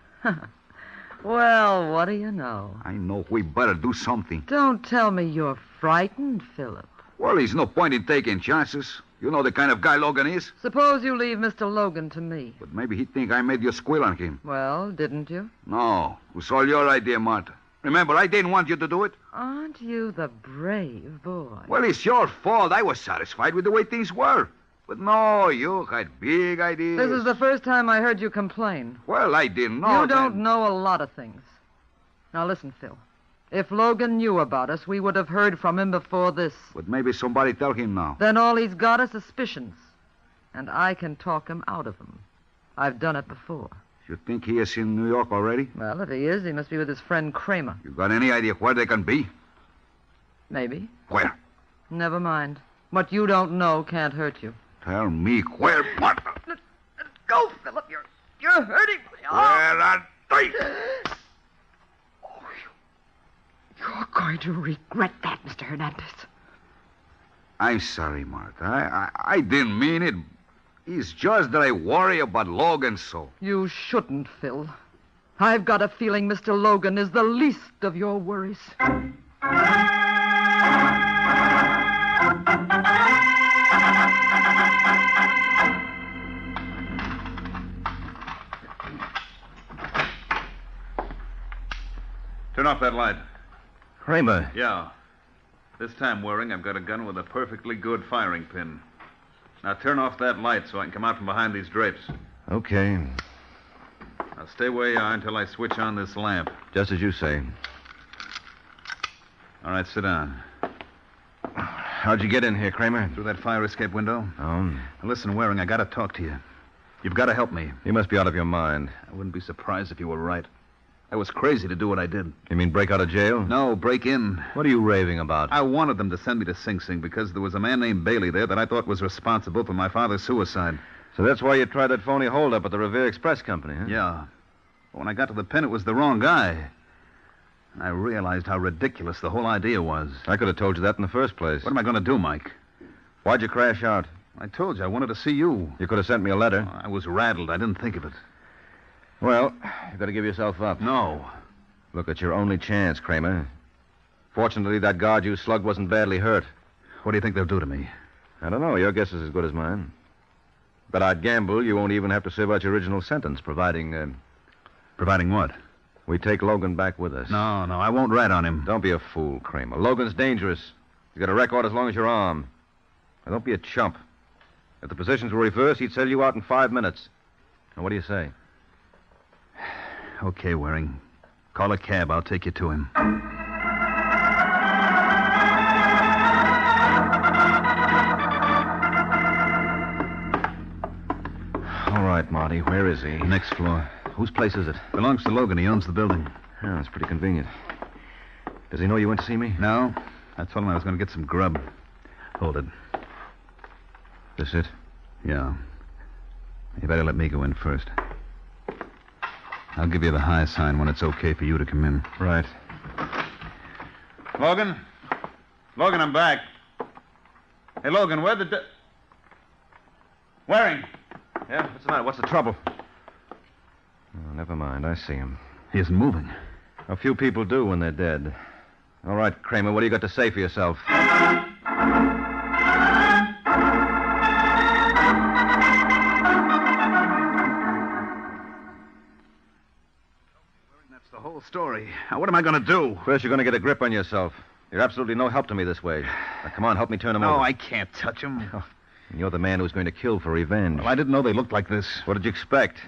Well, what do you know? I know we better do something. Don't tell me you're frightened, Philip. Well, there's no point in taking chances. You know the kind of guy Logan is. Suppose you leave Mr. Logan to me. But maybe he'd think I made you squeal on him. Well, didn't you? No, it was all your idea, Martha. Remember, I didn't want you to do it. Aren't you the brave boy? Well, it's your fault. I was satisfied with the way things were. But no, you had big ideas. This is the first time I heard you complain. Well, I didn't know. You don't know a lot of things. Now listen, Phil. If Logan knew about us, we would have heard from him before this. But maybe somebody tell him now. Then all he's got is suspicions. And I can talk him out of them. I've done it before. You think he is in New York already? Well, if he is, he must be with his friend Kramer. You got any idea where they can be? Maybe. Where? Never mind. What you don't know can't hurt you. Tell me where, Martha. Let go, Philip. You're hurting me. Where are they? You're going to regret that, Mr. Hernandez. I'm sorry, Martha. I didn't mean it. It's just that I worry about Logan so. You shouldn't, Phil. I've got a feeling Mr. Logan is the least of your worries. Turn off that light. Kramer. Yeah. This time, Waring, I've got a gun with a perfectly good firing pin. Now turn off that light so I can come out from behind these drapes. Okay. Now stay where you are until I switch on this lamp. Just as you say. All right, sit down. How'd you get in here, Kramer? Through that fire escape window. Oh? Now listen, Waring, I gotta talk to you. You've got to help me. You must be out of your mind. I wouldn't be surprised if you were right. I was crazy to do what I did. You mean break out of jail? No, break in. What are you raving about? I wanted them to send me to Sing Sing because there was a man named Bailey there that I thought was responsible for my father's suicide. So that's why you tried that phony holdup at the Revere Express Company, huh? Yeah. But when I got to the pen, it was the wrong guy. And I realized how ridiculous the whole idea was. I could have told you that in the first place. What am I going to do, Mike? Why'd you crash out? I told you I wanted to see you. You could have sent me a letter. I was rattled. I didn't think of it. Well, you've got to give yourself up. No. Look, it's your only chance, Kramer. Fortunately, that guard you slugged wasn't badly hurt. What do you think they'll do to me? I don't know. Your guess is as good as mine. But I'd gamble you won't even have to serve out your original sentence, providing... Providing what? We take Logan back with us. No, I won't rat on him. Don't be a fool, Kramer. Logan's dangerous. He's got a record as long as you're armed. Now, don't be a chump. If the positions were reversed, he'd sell you out in 5 minutes. Now, what do you say? Okay, Waring. Call a cab. I'll take you to him. All right, Marty. Where is he? Next floor. Whose place is it? Belongs to Logan. He owns the building. Yeah, that's pretty convenient. Does he know you went to see me? No. I told him I was going to get some grub. Hold it. This it? Yeah. You better let me go in first. I'll give you the high sign when it's okay for you to come in. Right. Logan? Logan, I'm back. Hey, Logan, where the... Waring. Yeah, what's the matter? What's the trouble? Oh, never mind. I see him. He isn't moving. A few people do when they're dead. All right, Kramer, what do you got to say for yourself? That's the whole story. Now, what am I going to do? First, you're going to get a grip on yourself. You're absolutely no help to me this way. Now, come on, help me turn him over. No, I can't touch him. Oh, and you're the man who's going to kill for revenge. Well, I didn't know they looked like this. What did you expect?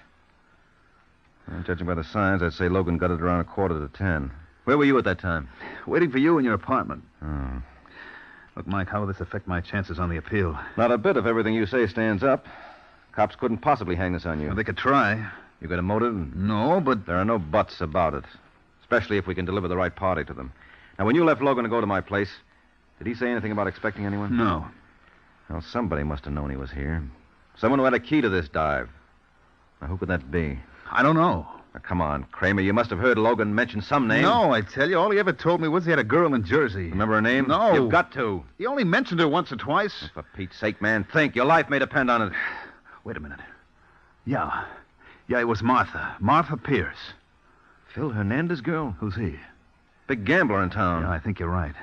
Well, judging by the signs, I'd say Logan got it around 9:45. Where were you at that time? Waiting for you in your apartment. Oh. Look, Mike, how will this affect my chances on the appeal? Not a bit if everything you say stands up. Cops couldn't possibly hang this on you. Well, they could try. You got a motive? No, but... There are no buts about it. Especially if we can deliver the right party to them. Now, when you left Logan to go to my place, did he say anything about expecting anyone? No. Well, somebody must have known he was here. Someone who had a key to this dive. Now, who could that be? I don't know. Now, come on, Kramer. You must have heard Logan mention some name. No, I tell you. All he ever told me was he had a girl in Jersey. Remember her name? No. You've got to. He only mentioned her once or twice. Oh, for Pete's sake, man, think. Your life may depend on it. Wait a minute. Yeah, it was Martha. Martha Pierce. Phil Hernandez girl? Who's he? Big gambler in town. Yeah, I think you're right.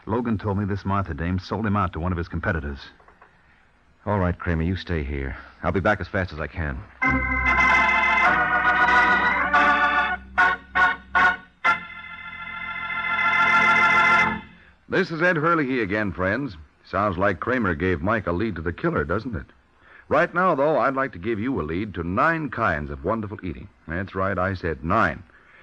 Logan told me this Martha dame sold him out to one of his competitors. All right, Kramer, you stay here. I'll be back as fast as I can. This is Ed Hurley again, friends. Sounds like Kramer gave Mike a lead to the killer, doesn't it? Right now, though, I'd like to give you a lead to 9 kinds of wonderful eating. That's right, I said 9.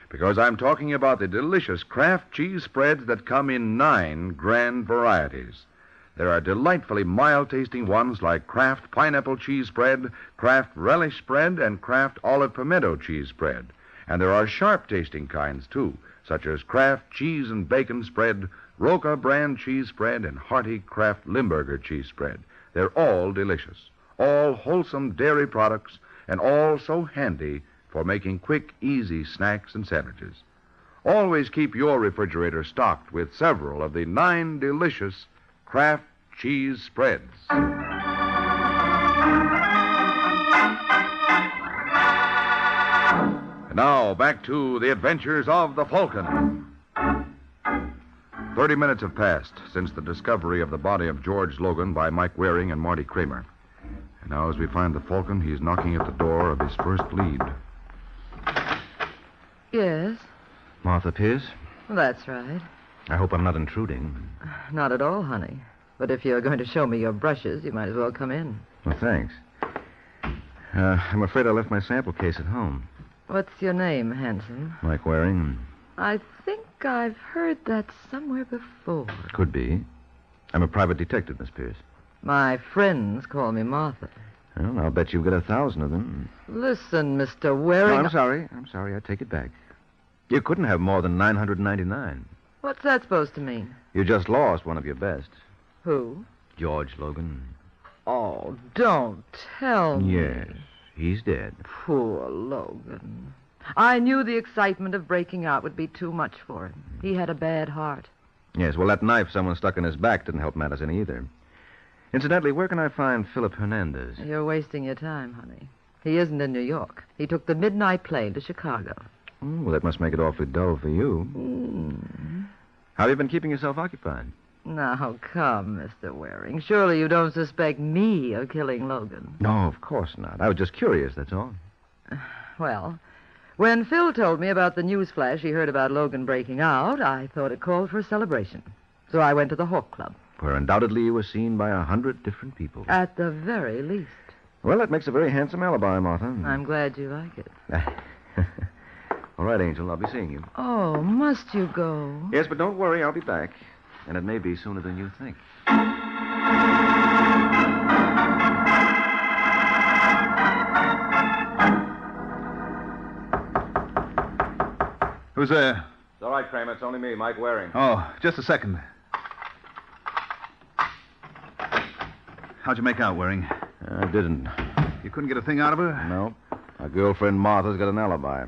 Because I'm talking about the delicious Kraft cheese spreads that come in 9 grand varieties. There are delightfully mild-tasting ones like Kraft pineapple cheese spread, Kraft relish spread, and Kraft olive pimento cheese spread. And there are sharp-tasting kinds, too, such as Kraft cheese and bacon spread, Roca brand cheese spread, and hearty Kraft Limburger cheese spread. They're all delicious, all wholesome dairy products, and all so handy for making quick, easy snacks and sandwiches. Always keep your refrigerator stocked with several of the 9 delicious Kraft cheese spreads. And now, back to the adventures of the Falcon. 30 minutes have passed since the discovery of the body of George Logan by Mike Waring and Marty Kramer. And now, as we find the Falcon, he's knocking at the door of his first lead. Yes, Martha Pierce? that's right. I hope I'm not intruding. Not at all, honey. But if you're going to show me your brushes, you might as well come in. Well, thanks. I'm afraid I left my sample case at home. What's your name, handsome? Mike Waring? I think I've heard that somewhere before. Could be. I'm a private detective, Miss Pierce. My friends call me Martha. Well, I'll bet you've got 1,000 of them. Listen, Mr. Waring... No, I'm sorry. I take it back. You couldn't have more than 999. What's that supposed to mean? You just lost one of your best. Who? George Logan. Oh, don't tell me. Yes, he's dead. Poor Logan. I knew the excitement of breaking out would be too much for him. He had a bad heart. Yes, well, that knife someone stuck in his back didn't help matters any either. Incidentally, where can I find Philip Hernandez? You're wasting your time, honey. He isn't in New York. He took the midnight plane to Chicago. Well, that must make it awfully dull for you. How have you been keeping yourself occupied? Now, come, Mr. Waring. Surely you don't suspect me of killing Logan. No, of course not. I was just curious, that's all. Well, when Phil told me about the news flash he heard about Logan breaking out, I thought it called for a celebration. So I went to the Hawk Club. Where undoubtedly you were seen by 100 different people. At the very least. Well, that makes a very handsome alibi, Martha. I'm glad you like it. All right, Angel, I'll be seeing you. Oh, must you go? Yes, but don't worry, I'll be back. And it may be sooner than you think. Who's there? It's all right, Kramer. It's only me, Mike Waring. Oh, just a second. How'd you make out, Waring? I didn't. You couldn't get a thing out of her? No. My girlfriend Martha's got an alibi.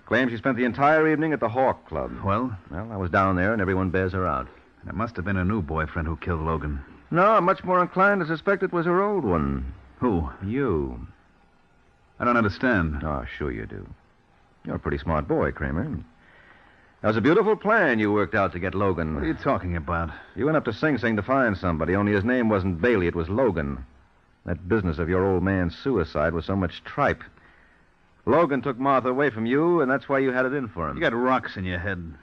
Claims she spent the entire evening at the Hawk Club. Well? Well, I was down there, and everyone bears her out. It must have been her new boyfriend who killed Logan. No, I'm much more inclined to suspect it was her old one. Who? You. I don't understand. Oh, sure you do. You're a pretty smart boy, Kramer. That was a beautiful plan you worked out to get Logan. What are you talking about? You went up to Sing Sing to find somebody, only his name wasn't Bailey, it was Logan. That business of your old man's suicide was so much tripe. Logan took Martha away from you, and that's why you had it in for him. You got rocks in your head.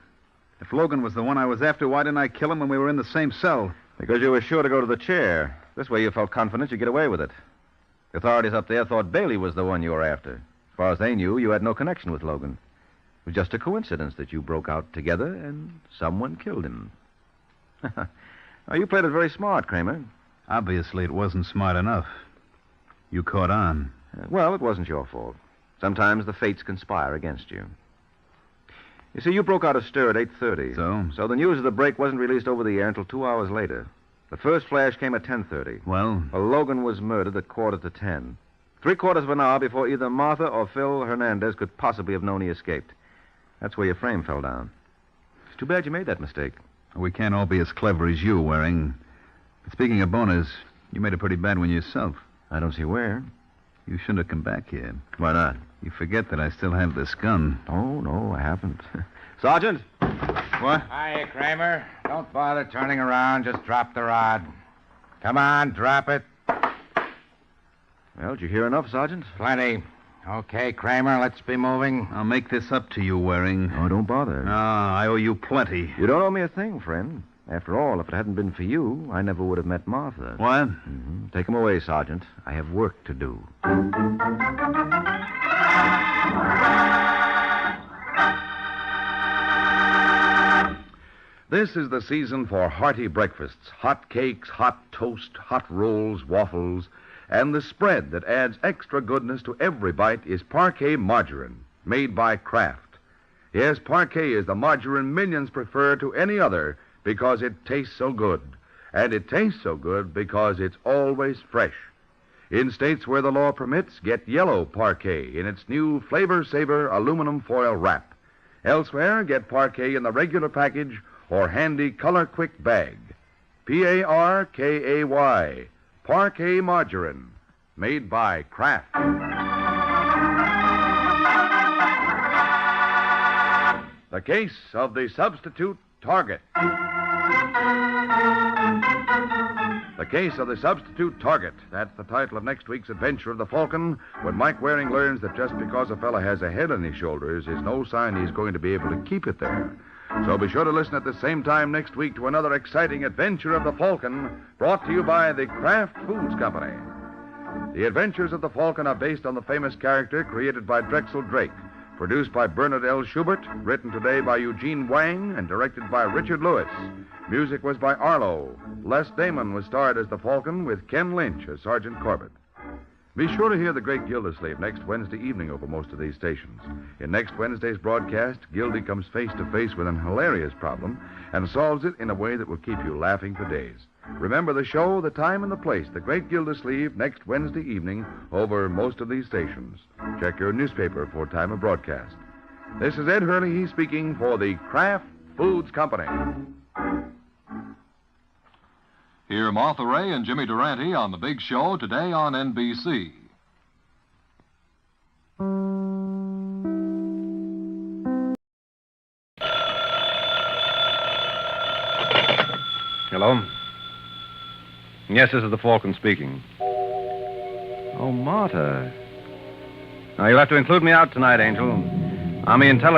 If Logan was the one I was after, why didn't I kill him when we were in the same cell? Because you were sure to go to the chair. This way you felt confident you'd get away with it. The authorities up there thought Bailey was the one you were after. As far as they knew, you had no connection with Logan. It was just a coincidence that you broke out together and someone killed him. Now, you played it very smart, Kramer. Obviously, it wasn't smart enough. You caught on. Well, it wasn't your fault. Sometimes the fates conspire against you. You see, you broke out a stir at 8:30. So the news of the break wasn't released over the air until 2 hours later. The first flash came at 10:30. Well, Logan was murdered at 9:45. 3/4 of an hour before either Martha or Phil Hernandez could possibly have known he escaped. That's where your frame fell down. It's too bad you made that mistake. We can't all be as clever as you, Waring. But speaking of boners, you made a pretty bad one yourself. I don't see where. You shouldn't have come back here. Why not? You forget that I still have this gun. Oh, no, I haven't. Sergeant? What? Hiya, Kramer. Don't bother turning around. Just drop the rod. Come on, drop it. Well, did you hear enough, Sergeant? Plenty. Okay, Kramer, let's be moving. I'll make this up to you, Waring. Oh, don't bother. I owe you plenty. You don't owe me a thing, friend. After all, if it hadn't been for you, I never would have met Martha. What? Mm-hmm. Take him away, Sergeant. I have work to do. This is the season for hearty breakfasts, hot cakes, hot toast, hot rolls, waffles, and the spread that adds extra goodness to every bite is Parquet margarine, made by Kraft. Yes, Parquet is the margarine millions prefer to any other because it tastes so good. And it tastes so good because it's always fresh. In states where the law permits, get yellow Parquet in its new Flavor Saver aluminum foil wrap. Elsewhere, get Parquet in the regular package or handy Color Quick bag. Parkay, Parquet margarine, made by Kraft. The Case of the Substitute Target. The Case of the Substitute Target. That's the title of next week's adventure of the Falcon, when Mike Waring learns that just because a fella has a head on his shoulders is no sign he's going to be able to keep it there. So be sure to listen at the same time next week to another exciting adventure of the Falcon, brought to you by the Kraft Foods Company. The adventures of the Falcon are based on the famous character created by Drexel Drake, produced by Bernard L. Schubert, written today by Eugene Wang, and directed by Richard Lewis. Music was by Arlo. Les Damon was starred as the Falcon, with Ken Lynch as Sergeant Corbett. Be sure to hear The Great Gildersleeve next Wednesday evening over most of these stations. In next Wednesday's broadcast, Gildy comes face to face with an hilarious problem and solves it in a way that will keep you laughing for days. Remember the show, the time, and the place. The Great Gildersleeve next Wednesday evening over most of these stations. Check your newspaper for time of broadcast. This is Ed Hurley speaking for the Kraft Foods Company. Hear Martha Ray and Jimmy Durante on The Big Show today on NBC. Hello? Yes, this is the Falcon speaking. Oh, Martha. Now, you'll have to include me out tonight, Angel. Army Intelligence